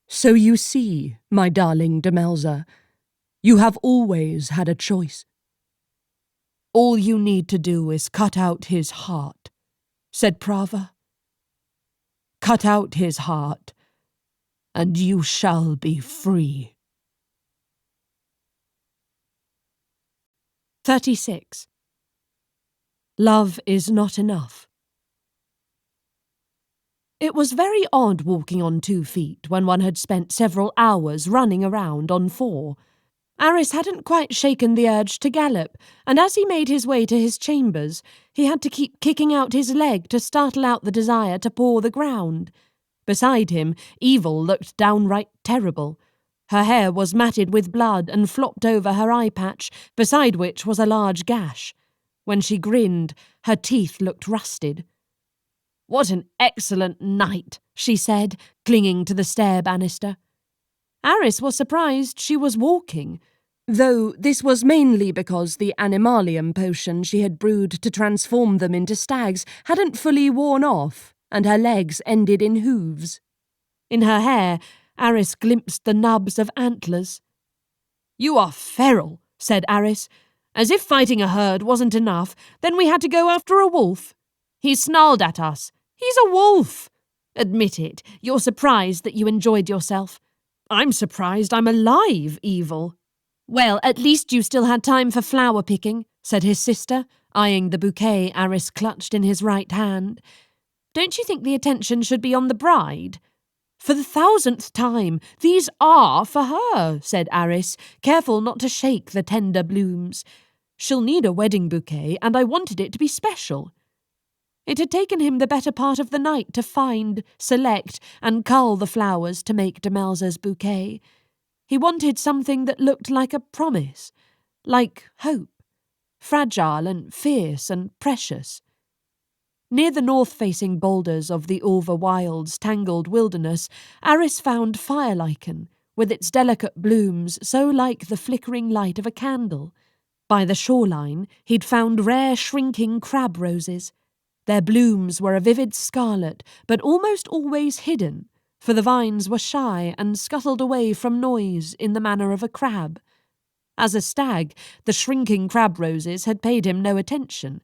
"So you see, my darling Demelza, you have always had a choice. All you need to do is cut out his heart," said Prava. cut out his heart, and you shall be free. 36. Love is not enough. It was very odd walking on 2 feet when one had spent several hours running around on 4. Arris hadn't quite shaken the urge to gallop, and as he made his way to his chambers, he had to keep kicking out his leg to startle out the desire to paw the ground. Beside him, Evil looked downright terrible. Her hair was matted with blood and flopped over her eye patch, beside which was a large gash. When she grinned, her teeth looked rusted. "What an excellent night," she said, clinging to the stair banister. Arris was surprised she was walking, though this was mainly because the animalium potion she had brewed to transform them into stags hadn't fully worn off, and her legs ended in hooves. In her hair, Arris glimpsed the nubs of antlers. "You are feral," said Arris. "As if fighting a herd wasn't enough, then we had to go after a wolf. He snarled at us. He's a wolf. Admit it, you're surprised that you enjoyed yourself." "I'm surprised I'm alive, Evil." "Well, at least you still had time for flower picking," said his sister, eyeing the bouquet Arris clutched in his right hand. "Don't you think the attention should be on the bride?" "For the 1000th time, these are for her," said Arris, careful not to shake the tender blooms. "She'll need a wedding bouquet, and I wanted it to be special." It had taken him the better part of the night to find, select, and cull the flowers to make Demelza's bouquet. He wanted something that looked like a promise, like hope, fragile and fierce and precious. Near the north-facing boulders of the Ulva Wilds' tangled wilderness, Arris found fire lichen, with its delicate blooms so like the flickering light of a candle. By the shoreline, he'd found rare shrinking crab roses. Their blooms were a vivid scarlet, but almost always hidden, for the vines were shy and scuttled away from noise in the manner of a crab. As a stag, the shrinking crab roses had paid him no attention.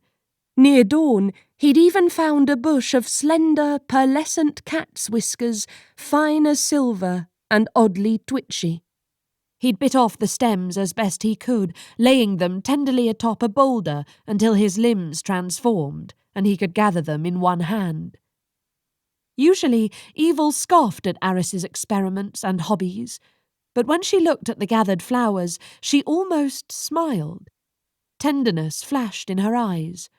Near dawn, he'd even found a bush of slender, pearlescent cat's whiskers, fine as silver and oddly twitchy. He'd bit off the stems as best he could, laying them tenderly atop a boulder until his limbs transformed, and he could gather them in one hand. Usually, Evil scoffed at Arris's experiments and hobbies, but when she looked at the gathered flowers, she almost smiled. Tenderness flashed in her eyes.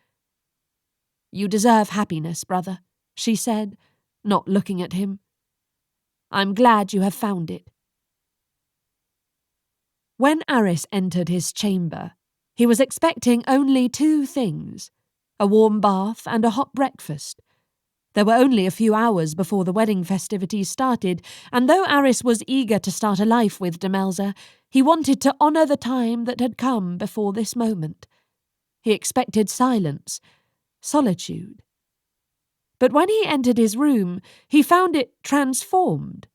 "You deserve happiness, brother," she said, not looking at him. "I'm glad you have found it." When Arris entered his chamber, he was expecting only 2 things, a warm bath and a hot breakfast. There were only a few hours before the wedding festivities started, and though Arris was eager to start a life with Demelza, he wanted to honour the time that had come before this moment. He expected silence, solitude. But when he entered his room, he found it transformed.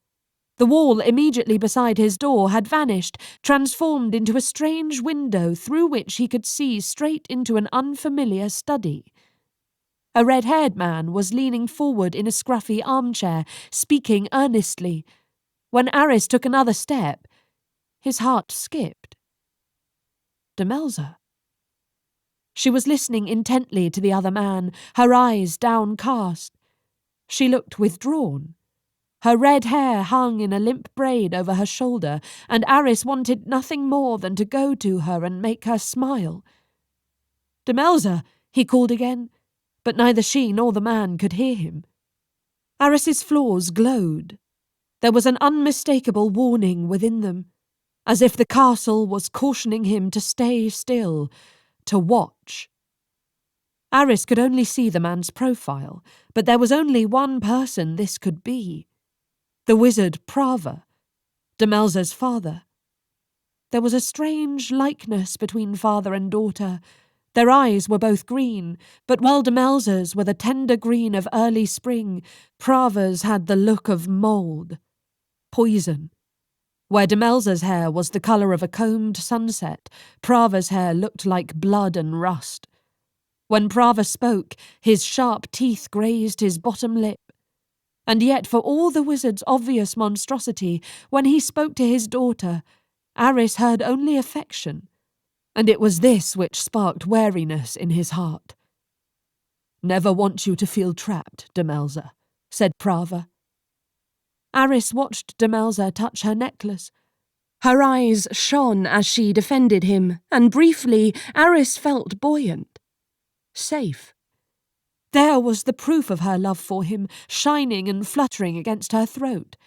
The wall immediately beside his door had vanished, transformed into a strange window through which he could see straight into an unfamiliar study. A red-haired man was leaning forward in a scruffy armchair, speaking earnestly. When Arris took another step, his heart skipped. Demelza. She was listening intently to the other man, her eyes downcast. She looked withdrawn. Her red hair hung in a limp braid over her shoulder, and Arris wanted nothing more than to go to her and make her smile. "Demelza," he called again, but neither she nor the man could hear him. Arris's floors glowed. There was an unmistakable warning within them, as if the castle was cautioning him to stay still, to watch. Arris could only see the man's profile, but there was only one person this could be. The wizard Prava, Demelza's father. There was a strange likeness between father and daughter. Their eyes were both green, but while Demelza's were the tender green of early spring, Prava's had the look of mould, poison. Where Demelza's hair was the colour of a combed sunset, Prava's hair looked like blood and rust. When Prava spoke, his sharp teeth grazed his bottom lip. And yet, for all the wizard's obvious monstrosity, when he spoke to his daughter, Arris heard only affection, and it was this which sparked wariness in his heart. "Never want you to feel trapped, Demelza," said Prava. Arris watched Demelza touch her necklace. Her eyes shone as she defended him, and briefly Arris felt buoyant. Safe. There was the proof of her love for him, shining and fluttering against her throat.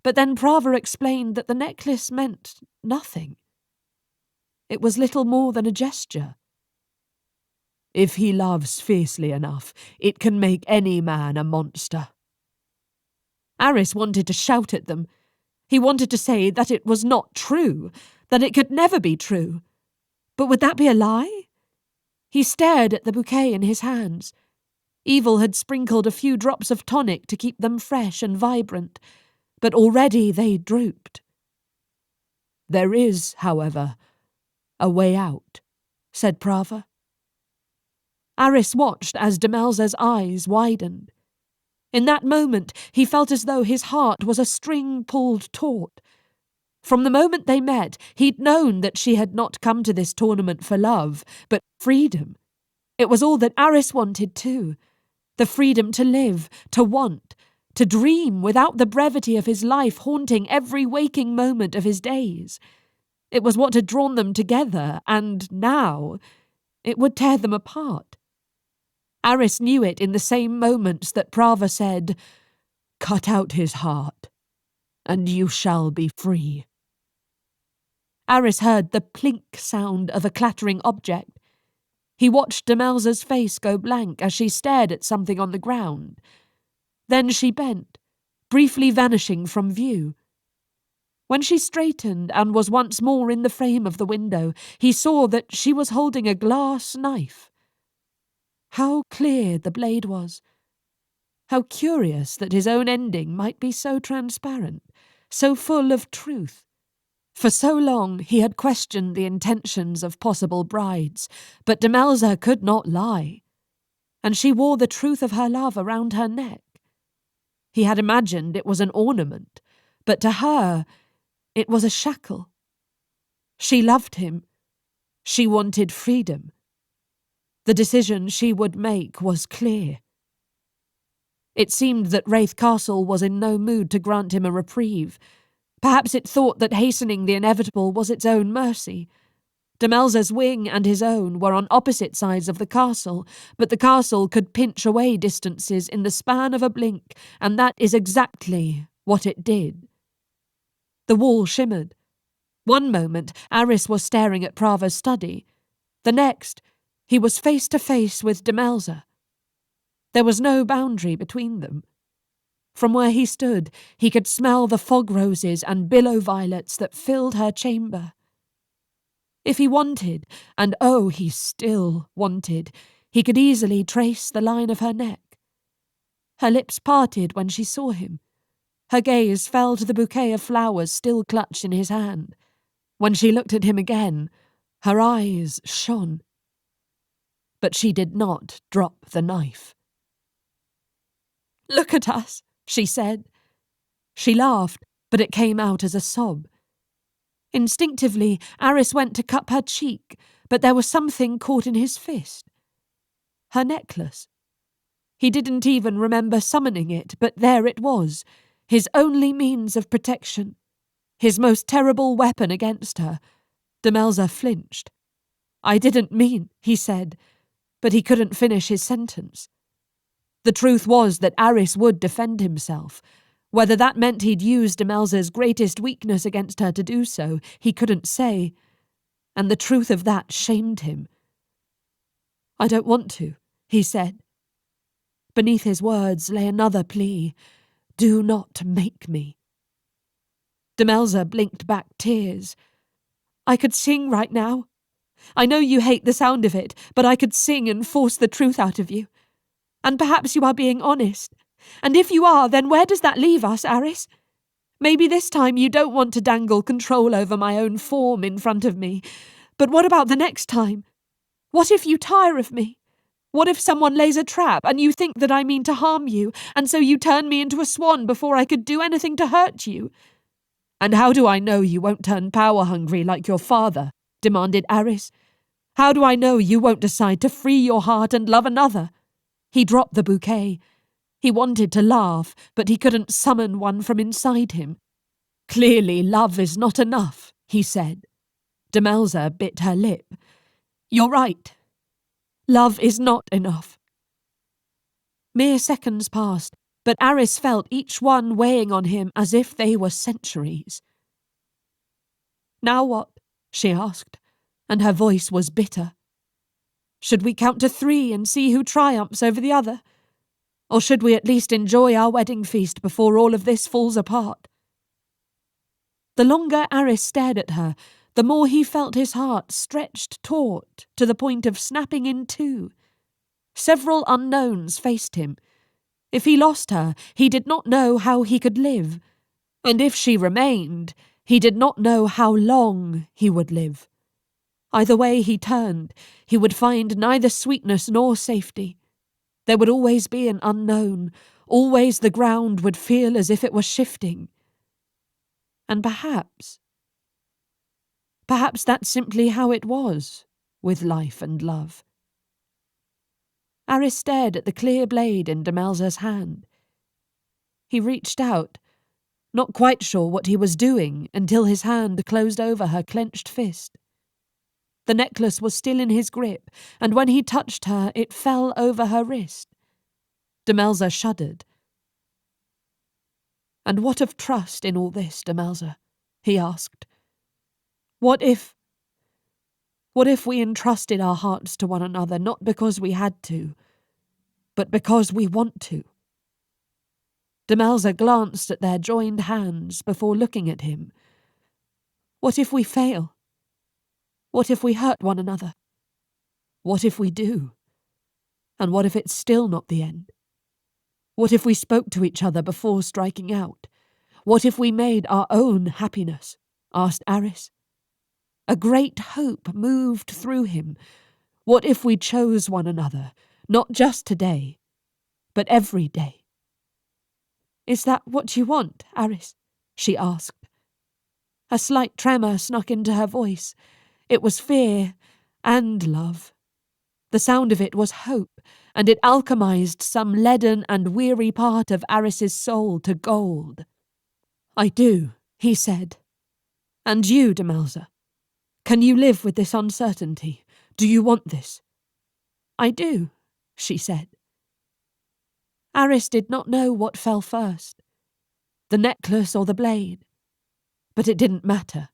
But then Prava explained that the necklace meant nothing. It was little more than a gesture. "If he loves fiercely enough, it can make any man a monster." Arris wanted to shout at them. He wanted to say that it was not true, that it could never be true. But would that be a lie? He stared at the bouquet in his hands. Evil had sprinkled a few drops of tonic to keep them fresh and vibrant, but already they drooped. "There is, however, a way out," said Prava. Arris watched as Demelza's eyes widened. In that moment he felt as though his heart was a string pulled taut. From the moment they met, he'd known that she had not come to this tournament for love, but freedom. It was all that Arris wanted too. The freedom to live, to want, to dream without the brevity of his life haunting every waking moment of his days. It was what had drawn them together, and now it would tear them apart. Arris knew it in the same moments that Prava said, "Cut out his heart, and you shall be free." Arris heard the plink sound of a clattering object. He watched Demelza's face go blank as she stared at something on the ground. Then she bent, briefly vanishing from view. When she straightened and was once more in the frame of the window, he saw that she was holding a glass knife. How clear the blade was. How curious that his own ending might be so transparent, so full of truth. For so long he had questioned the intentions of possible brides, but Demelza could not lie, and she wore the truth of her love around her neck. He had imagined it was an ornament, but to her it was a shackle. She loved him. She wanted freedom. The decision she would make was clear. It seemed that Rathe Castle was in no mood to grant him a reprieve. Perhaps it thought that hastening the inevitable was its own mercy. Demelza's wing and his own were on opposite sides of the castle, but the castle could pinch away distances in the span of a blink, and that is exactly what it did. The wall shimmered. One moment, Arris was staring at Prava's study. The next, he was face to face with Demelza. There was no boundary between them. From where he stood, he could smell the fog roses and billow violets that filled her chamber. If he wanted, and oh, he still wanted, he could easily trace the line of her neck. Her lips parted when she saw him. Her gaze fell to the bouquet of flowers still clutched in his hand. When she looked at him again, her eyes shone. But she did not drop the knife. "Look at us," she said. She laughed, but it came out as a sob. Instinctively, Arris went to cup her cheek, but there was something caught in his fist. Her necklace. He didn't even remember summoning it, but there it was, his only means of protection, his most terrible weapon against her. Demelza flinched. "I didn't mean," he said, but he couldn't finish his sentence. The truth was that Arris would defend himself. Whether that meant he'd use Demelza's greatest weakness against her to do so, he couldn't say, and the truth of that shamed him. "I don't want to," he said. Beneath his words lay another plea. "Do not make me." Demelza blinked back tears. "I could sing right now. I know you hate the sound of it, but I could sing and force the truth out of you. And perhaps you are being honest. And if you are, then where does that leave us, Arris? Maybe this time you don't want to dangle control over my own form in front of me. But what about the next time? What if you tire of me? What if someone lays a trap and you think that I mean to harm you, and so you turn me into a swan before I could do anything to hurt you? And how do I know you won't turn power-hungry like your father? Demanded Arris. How do I know you won't decide to free your heart and love another? He dropped the bouquet. He wanted to laugh, but he couldn't summon one from inside him. Clearly love is not enough, he said. Demelza bit her lip. You're right. Love is not enough. Mere seconds passed, but Arris felt each one weighing on him as if they were centuries. Now what? She asked, and her voice was bitter. Should we count to 3 and see who triumphs over the other? Or should we at least enjoy our wedding feast before all of this falls apart? The longer Arris stared at her, the more he felt his heart stretched taut to the point of snapping in two. Several unknowns faced him. If he lost her, he did not know how he could live. And if she remained, he did not know how long he would live. Either way he turned, he would find neither sweetness nor safety. There would always be an unknown, always the ground would feel as if it were shifting. And perhaps that's simply how it was with life and love. Arris stared at the clear blade in Demelza's hand. He reached out, not quite sure what he was doing until his hand closed over her clenched fist. The necklace was still in his grip, and when he touched her, it fell over her wrist. Demelza shuddered. And what of trust in all this, Demelza? He asked. What if we entrusted our hearts to one another not because we had to, but because we want to? Demelza glanced at their joined hands before looking at him. What if we fail? What if we hurt one another? What if we do? And what if it's still not the end? What if we spoke to each other before striking out? What if we made our own happiness? Asked Arris. A great hope moved through him. What if we chose one another, not just today, but every day? Is that what you want, Arris? She asked. A slight tremor snuck into her voice. It was fear and love. The sound of it was hope, and it alchemized some leaden and weary part of Arris's soul to gold. I do, he said. And you, Demelza? Can you live with this uncertainty? Do you want this? I do, she said. Arris did not know what fell first, the necklace or the blade, but it didn't matter.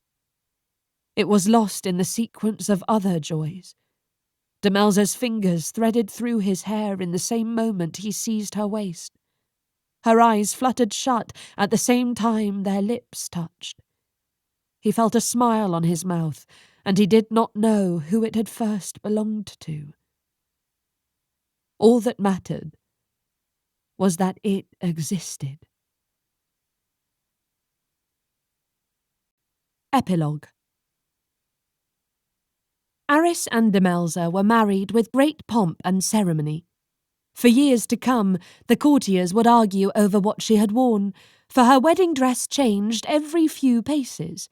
It was lost in the sequence of other joys. Demelza's fingers threaded through his hair in the same moment he seized her waist. Her eyes fluttered shut at the same time their lips touched. He felt a smile on his mouth, and he did not know who it had first belonged to. All that mattered was that it existed. Epilogue. Arris and Demelza were married with great pomp and ceremony. For years to come, the courtiers would argue over what she had worn, for her wedding dress changed every few paces.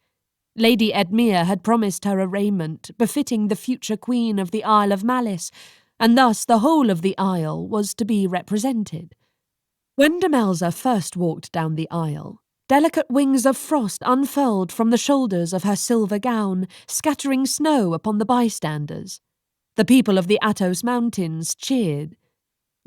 Lady Edmere had promised her a raiment befitting the future queen of the Isle of Malys, and thus the whole of the isle was to be represented. When Demelza first walked down the aisle, delicate wings of frost unfurled from the shoulders of her silver gown, scattering snow upon the bystanders. The people of the Athos Mountains cheered.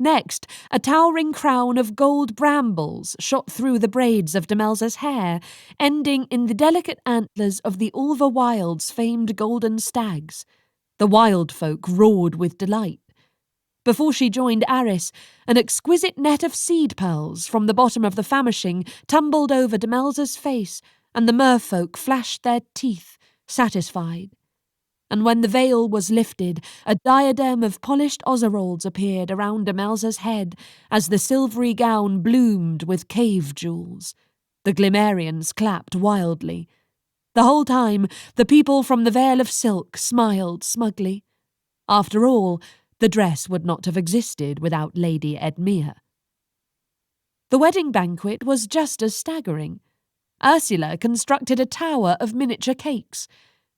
Next, a towering crown of gold brambles shot through the braids of Demelza's hair, ending in the delicate antlers of the Ulva Wild's famed golden stags. The wild folk roared with delight. Before she joined Arris, an exquisite net of seed pearls from the bottom of the famishing tumbled over Demelza's face, and the merfolk flashed their teeth, satisfied. And when the veil was lifted, a diadem of polished ozerolds appeared around Demelza's head as the silvery gown bloomed with cave jewels. The Glimmerians clapped wildly. The whole time, the people from the Vale of Silk smiled smugly. After all, The dress would not have existed without Lady Edmere. The wedding banquet was just as staggering. Ursula constructed a tower of miniature cakes.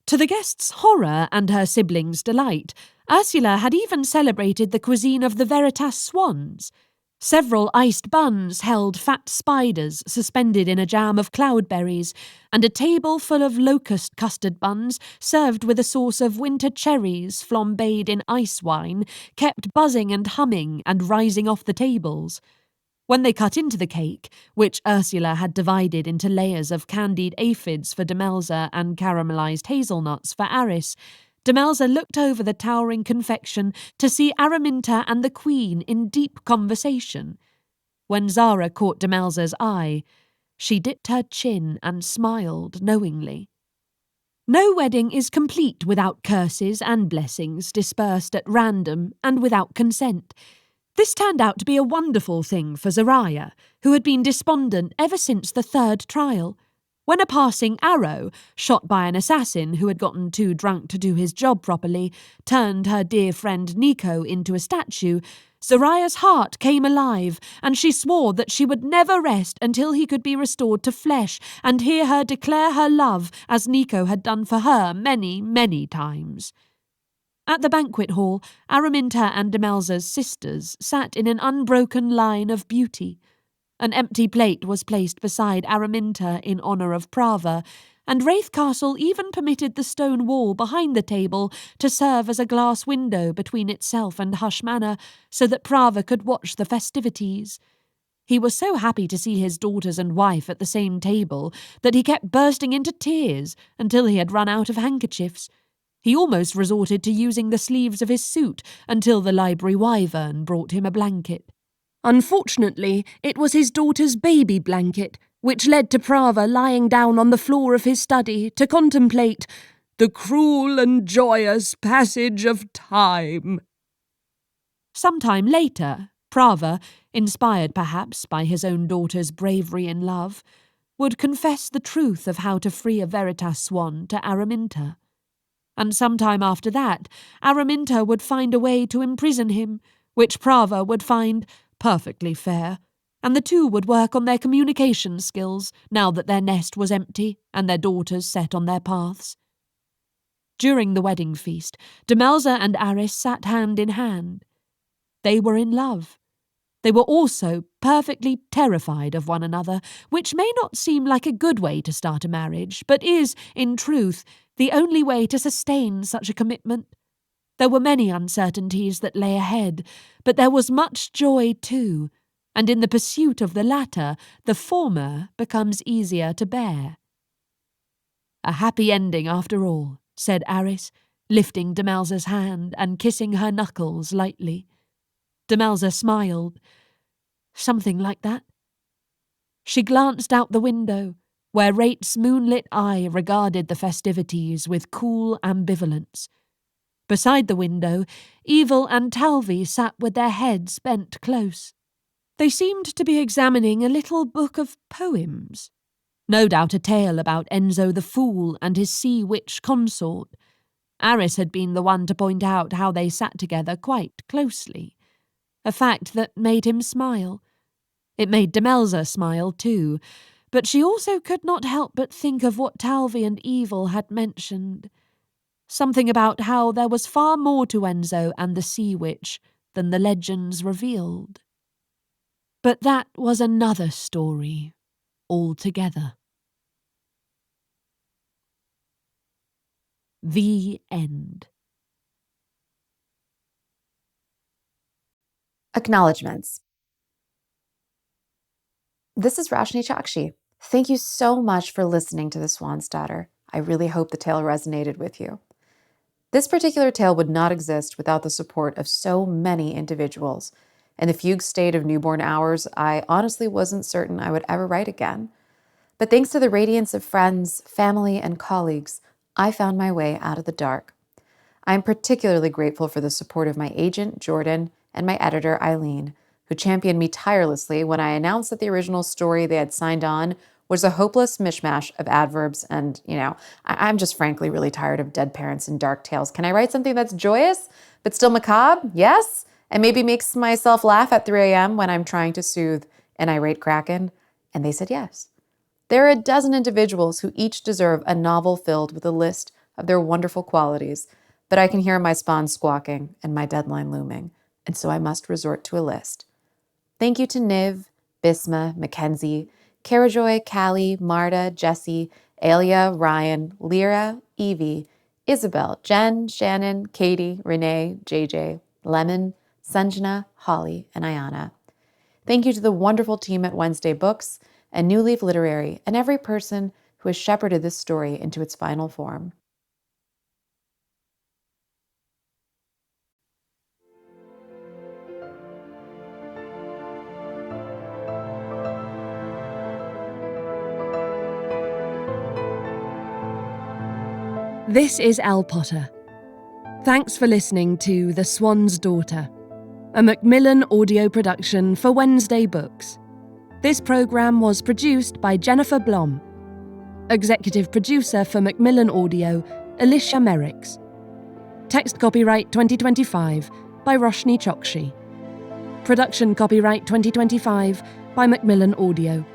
To the guests' horror and her siblings' delight, Ursula had even celebrated the cuisine of the veritas swans. Several iced buns held fat spiders suspended in a jam of cloudberries, and a table full of locust custard buns served with a sauce of winter cherries flambéed in ice wine kept buzzing and humming and rising off the tables. When they cut into the cake, which Ursula had divided into layers of candied aphids for Demelza and caramelised hazelnuts for Arris, Demelza looked over the towering confection to see Araminta and the Queen in deep conversation. When Zara caught Demelza's eye, she dipped her chin and smiled knowingly. No wedding is complete without curses and blessings dispersed at random and without consent. This turned out to be a wonderful thing for Zariah, who had been despondent ever since the third trial. When a passing arrow, shot by an assassin who had gotten too drunk to do his job properly, turned her dear friend Nico into a statue, Zariah's heart came alive, and she swore that she would never rest until he could be restored to flesh and hear her declare her love as Nico had done for her many, many times. At the banquet hall, Araminta and Demelza's sisters sat in an unbroken line of beauty. An empty plate was placed beside Araminta in honour of Prava, and Rathe Castle even permitted the stone wall behind the table to serve as a glass window between itself and Hush Manor, so that Prava could watch the festivities. He was so happy to see his daughters and wife at the same table that he kept bursting into tears until he had run out of handkerchiefs. He almost resorted to using the sleeves of his suit until the library wyvern brought him a blanket. Unfortunately, it was his daughter's baby blanket, which led to Prava lying down on the floor of his study to contemplate the cruel and joyous passage of time. Sometime later, Prava, inspired perhaps by his own daughter's bravery in love, would confess the truth of how to free a veritas swan to Araminta. And sometime after that, Araminta would find a way to imprison him, which Prava would find perfectly fair, and the two would work on their communication skills now that their nest was empty and their daughters set on their paths. During the wedding feast, Demelza and Arris sat hand in hand. They were in love. They were also perfectly terrified of one another, which may not seem like a good way to start a marriage, but is, in truth, the only way to sustain such a commitment. There were many uncertainties that lay ahead, but there was much joy too, and in the pursuit of the latter, the former becomes easier to bear. "A happy ending after all," said Arris, lifting Demelza's hand and kissing her knuckles lightly. Demelza smiled. "Something like that." She glanced out the window, where Rate's moonlit eye regarded the festivities with cool ambivalence. Beside the window, Evil and Talvi sat with their heads bent close. They seemed to be examining a little book of poems. No doubt a tale about Enzo the Fool and his sea witch consort. Arris had been the one to point out how they sat together quite closely, a fact that made him smile. It made Demelza smile too, but she also could not help but think of what Talvi and Evil had mentioned. Something about how there was far more to Enzo and the sea witch than the legends revealed. But that was another story altogether. The end. Acknowledgements. This is Roshani Chokshi. Thank you so much for listening to The Swan's Daughter. I really hope the tale resonated with you. This particular tale would not exist without the support of so many individuals. In the fugue state of newborn hours, I honestly wasn't certain I would ever write again. But thanks to the radiance of friends, family, and colleagues, I found my way out of the dark. I am particularly grateful for the support of my agent, Jordan, and my editor, Eileen, who championed me tirelessly when I announced that the original story they had signed on was a hopeless mishmash of adverbs and, I'm just frankly really tired of dead parents and dark tales. Can I write something that's joyous? but still macabre, yes, and maybe makes myself laugh at 3 a.m. when I'm trying to soothe an irate kraken. And they said yes. There are a dozen individuals who each deserve a novel filled with a list of their wonderful qualities, but I can hear my spawn squawking and my deadline looming, and so I must resort to a list. Thank you to Niv, Bisma, Mackenzie, Karajoy, Callie, Marta, Jessie, Alia, Ryan, Lyra, Evie, Isabel, Jen, Shannon, Katie, Renee, JJ, Lemon, Sanjana, Holly, and Ayana. Thank you to the wonderful team at Wednesday Books and New Leaf Literary and every person who has shepherded this story into its final form. This is Al Potter. Thanks for listening to The Swan's Daughter, a Macmillan audio production for Wednesday Books. This programme was produced by Jennifer Blom. Executive producer for Macmillan Audio, Alicia Merricks. Text copyright 2025 by Roshani Chokshi. Production copyright 2025 by Macmillan Audio.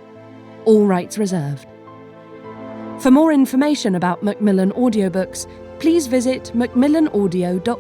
All rights reserved. For more information about Macmillan audiobooks, please visit macmillanaudio.com.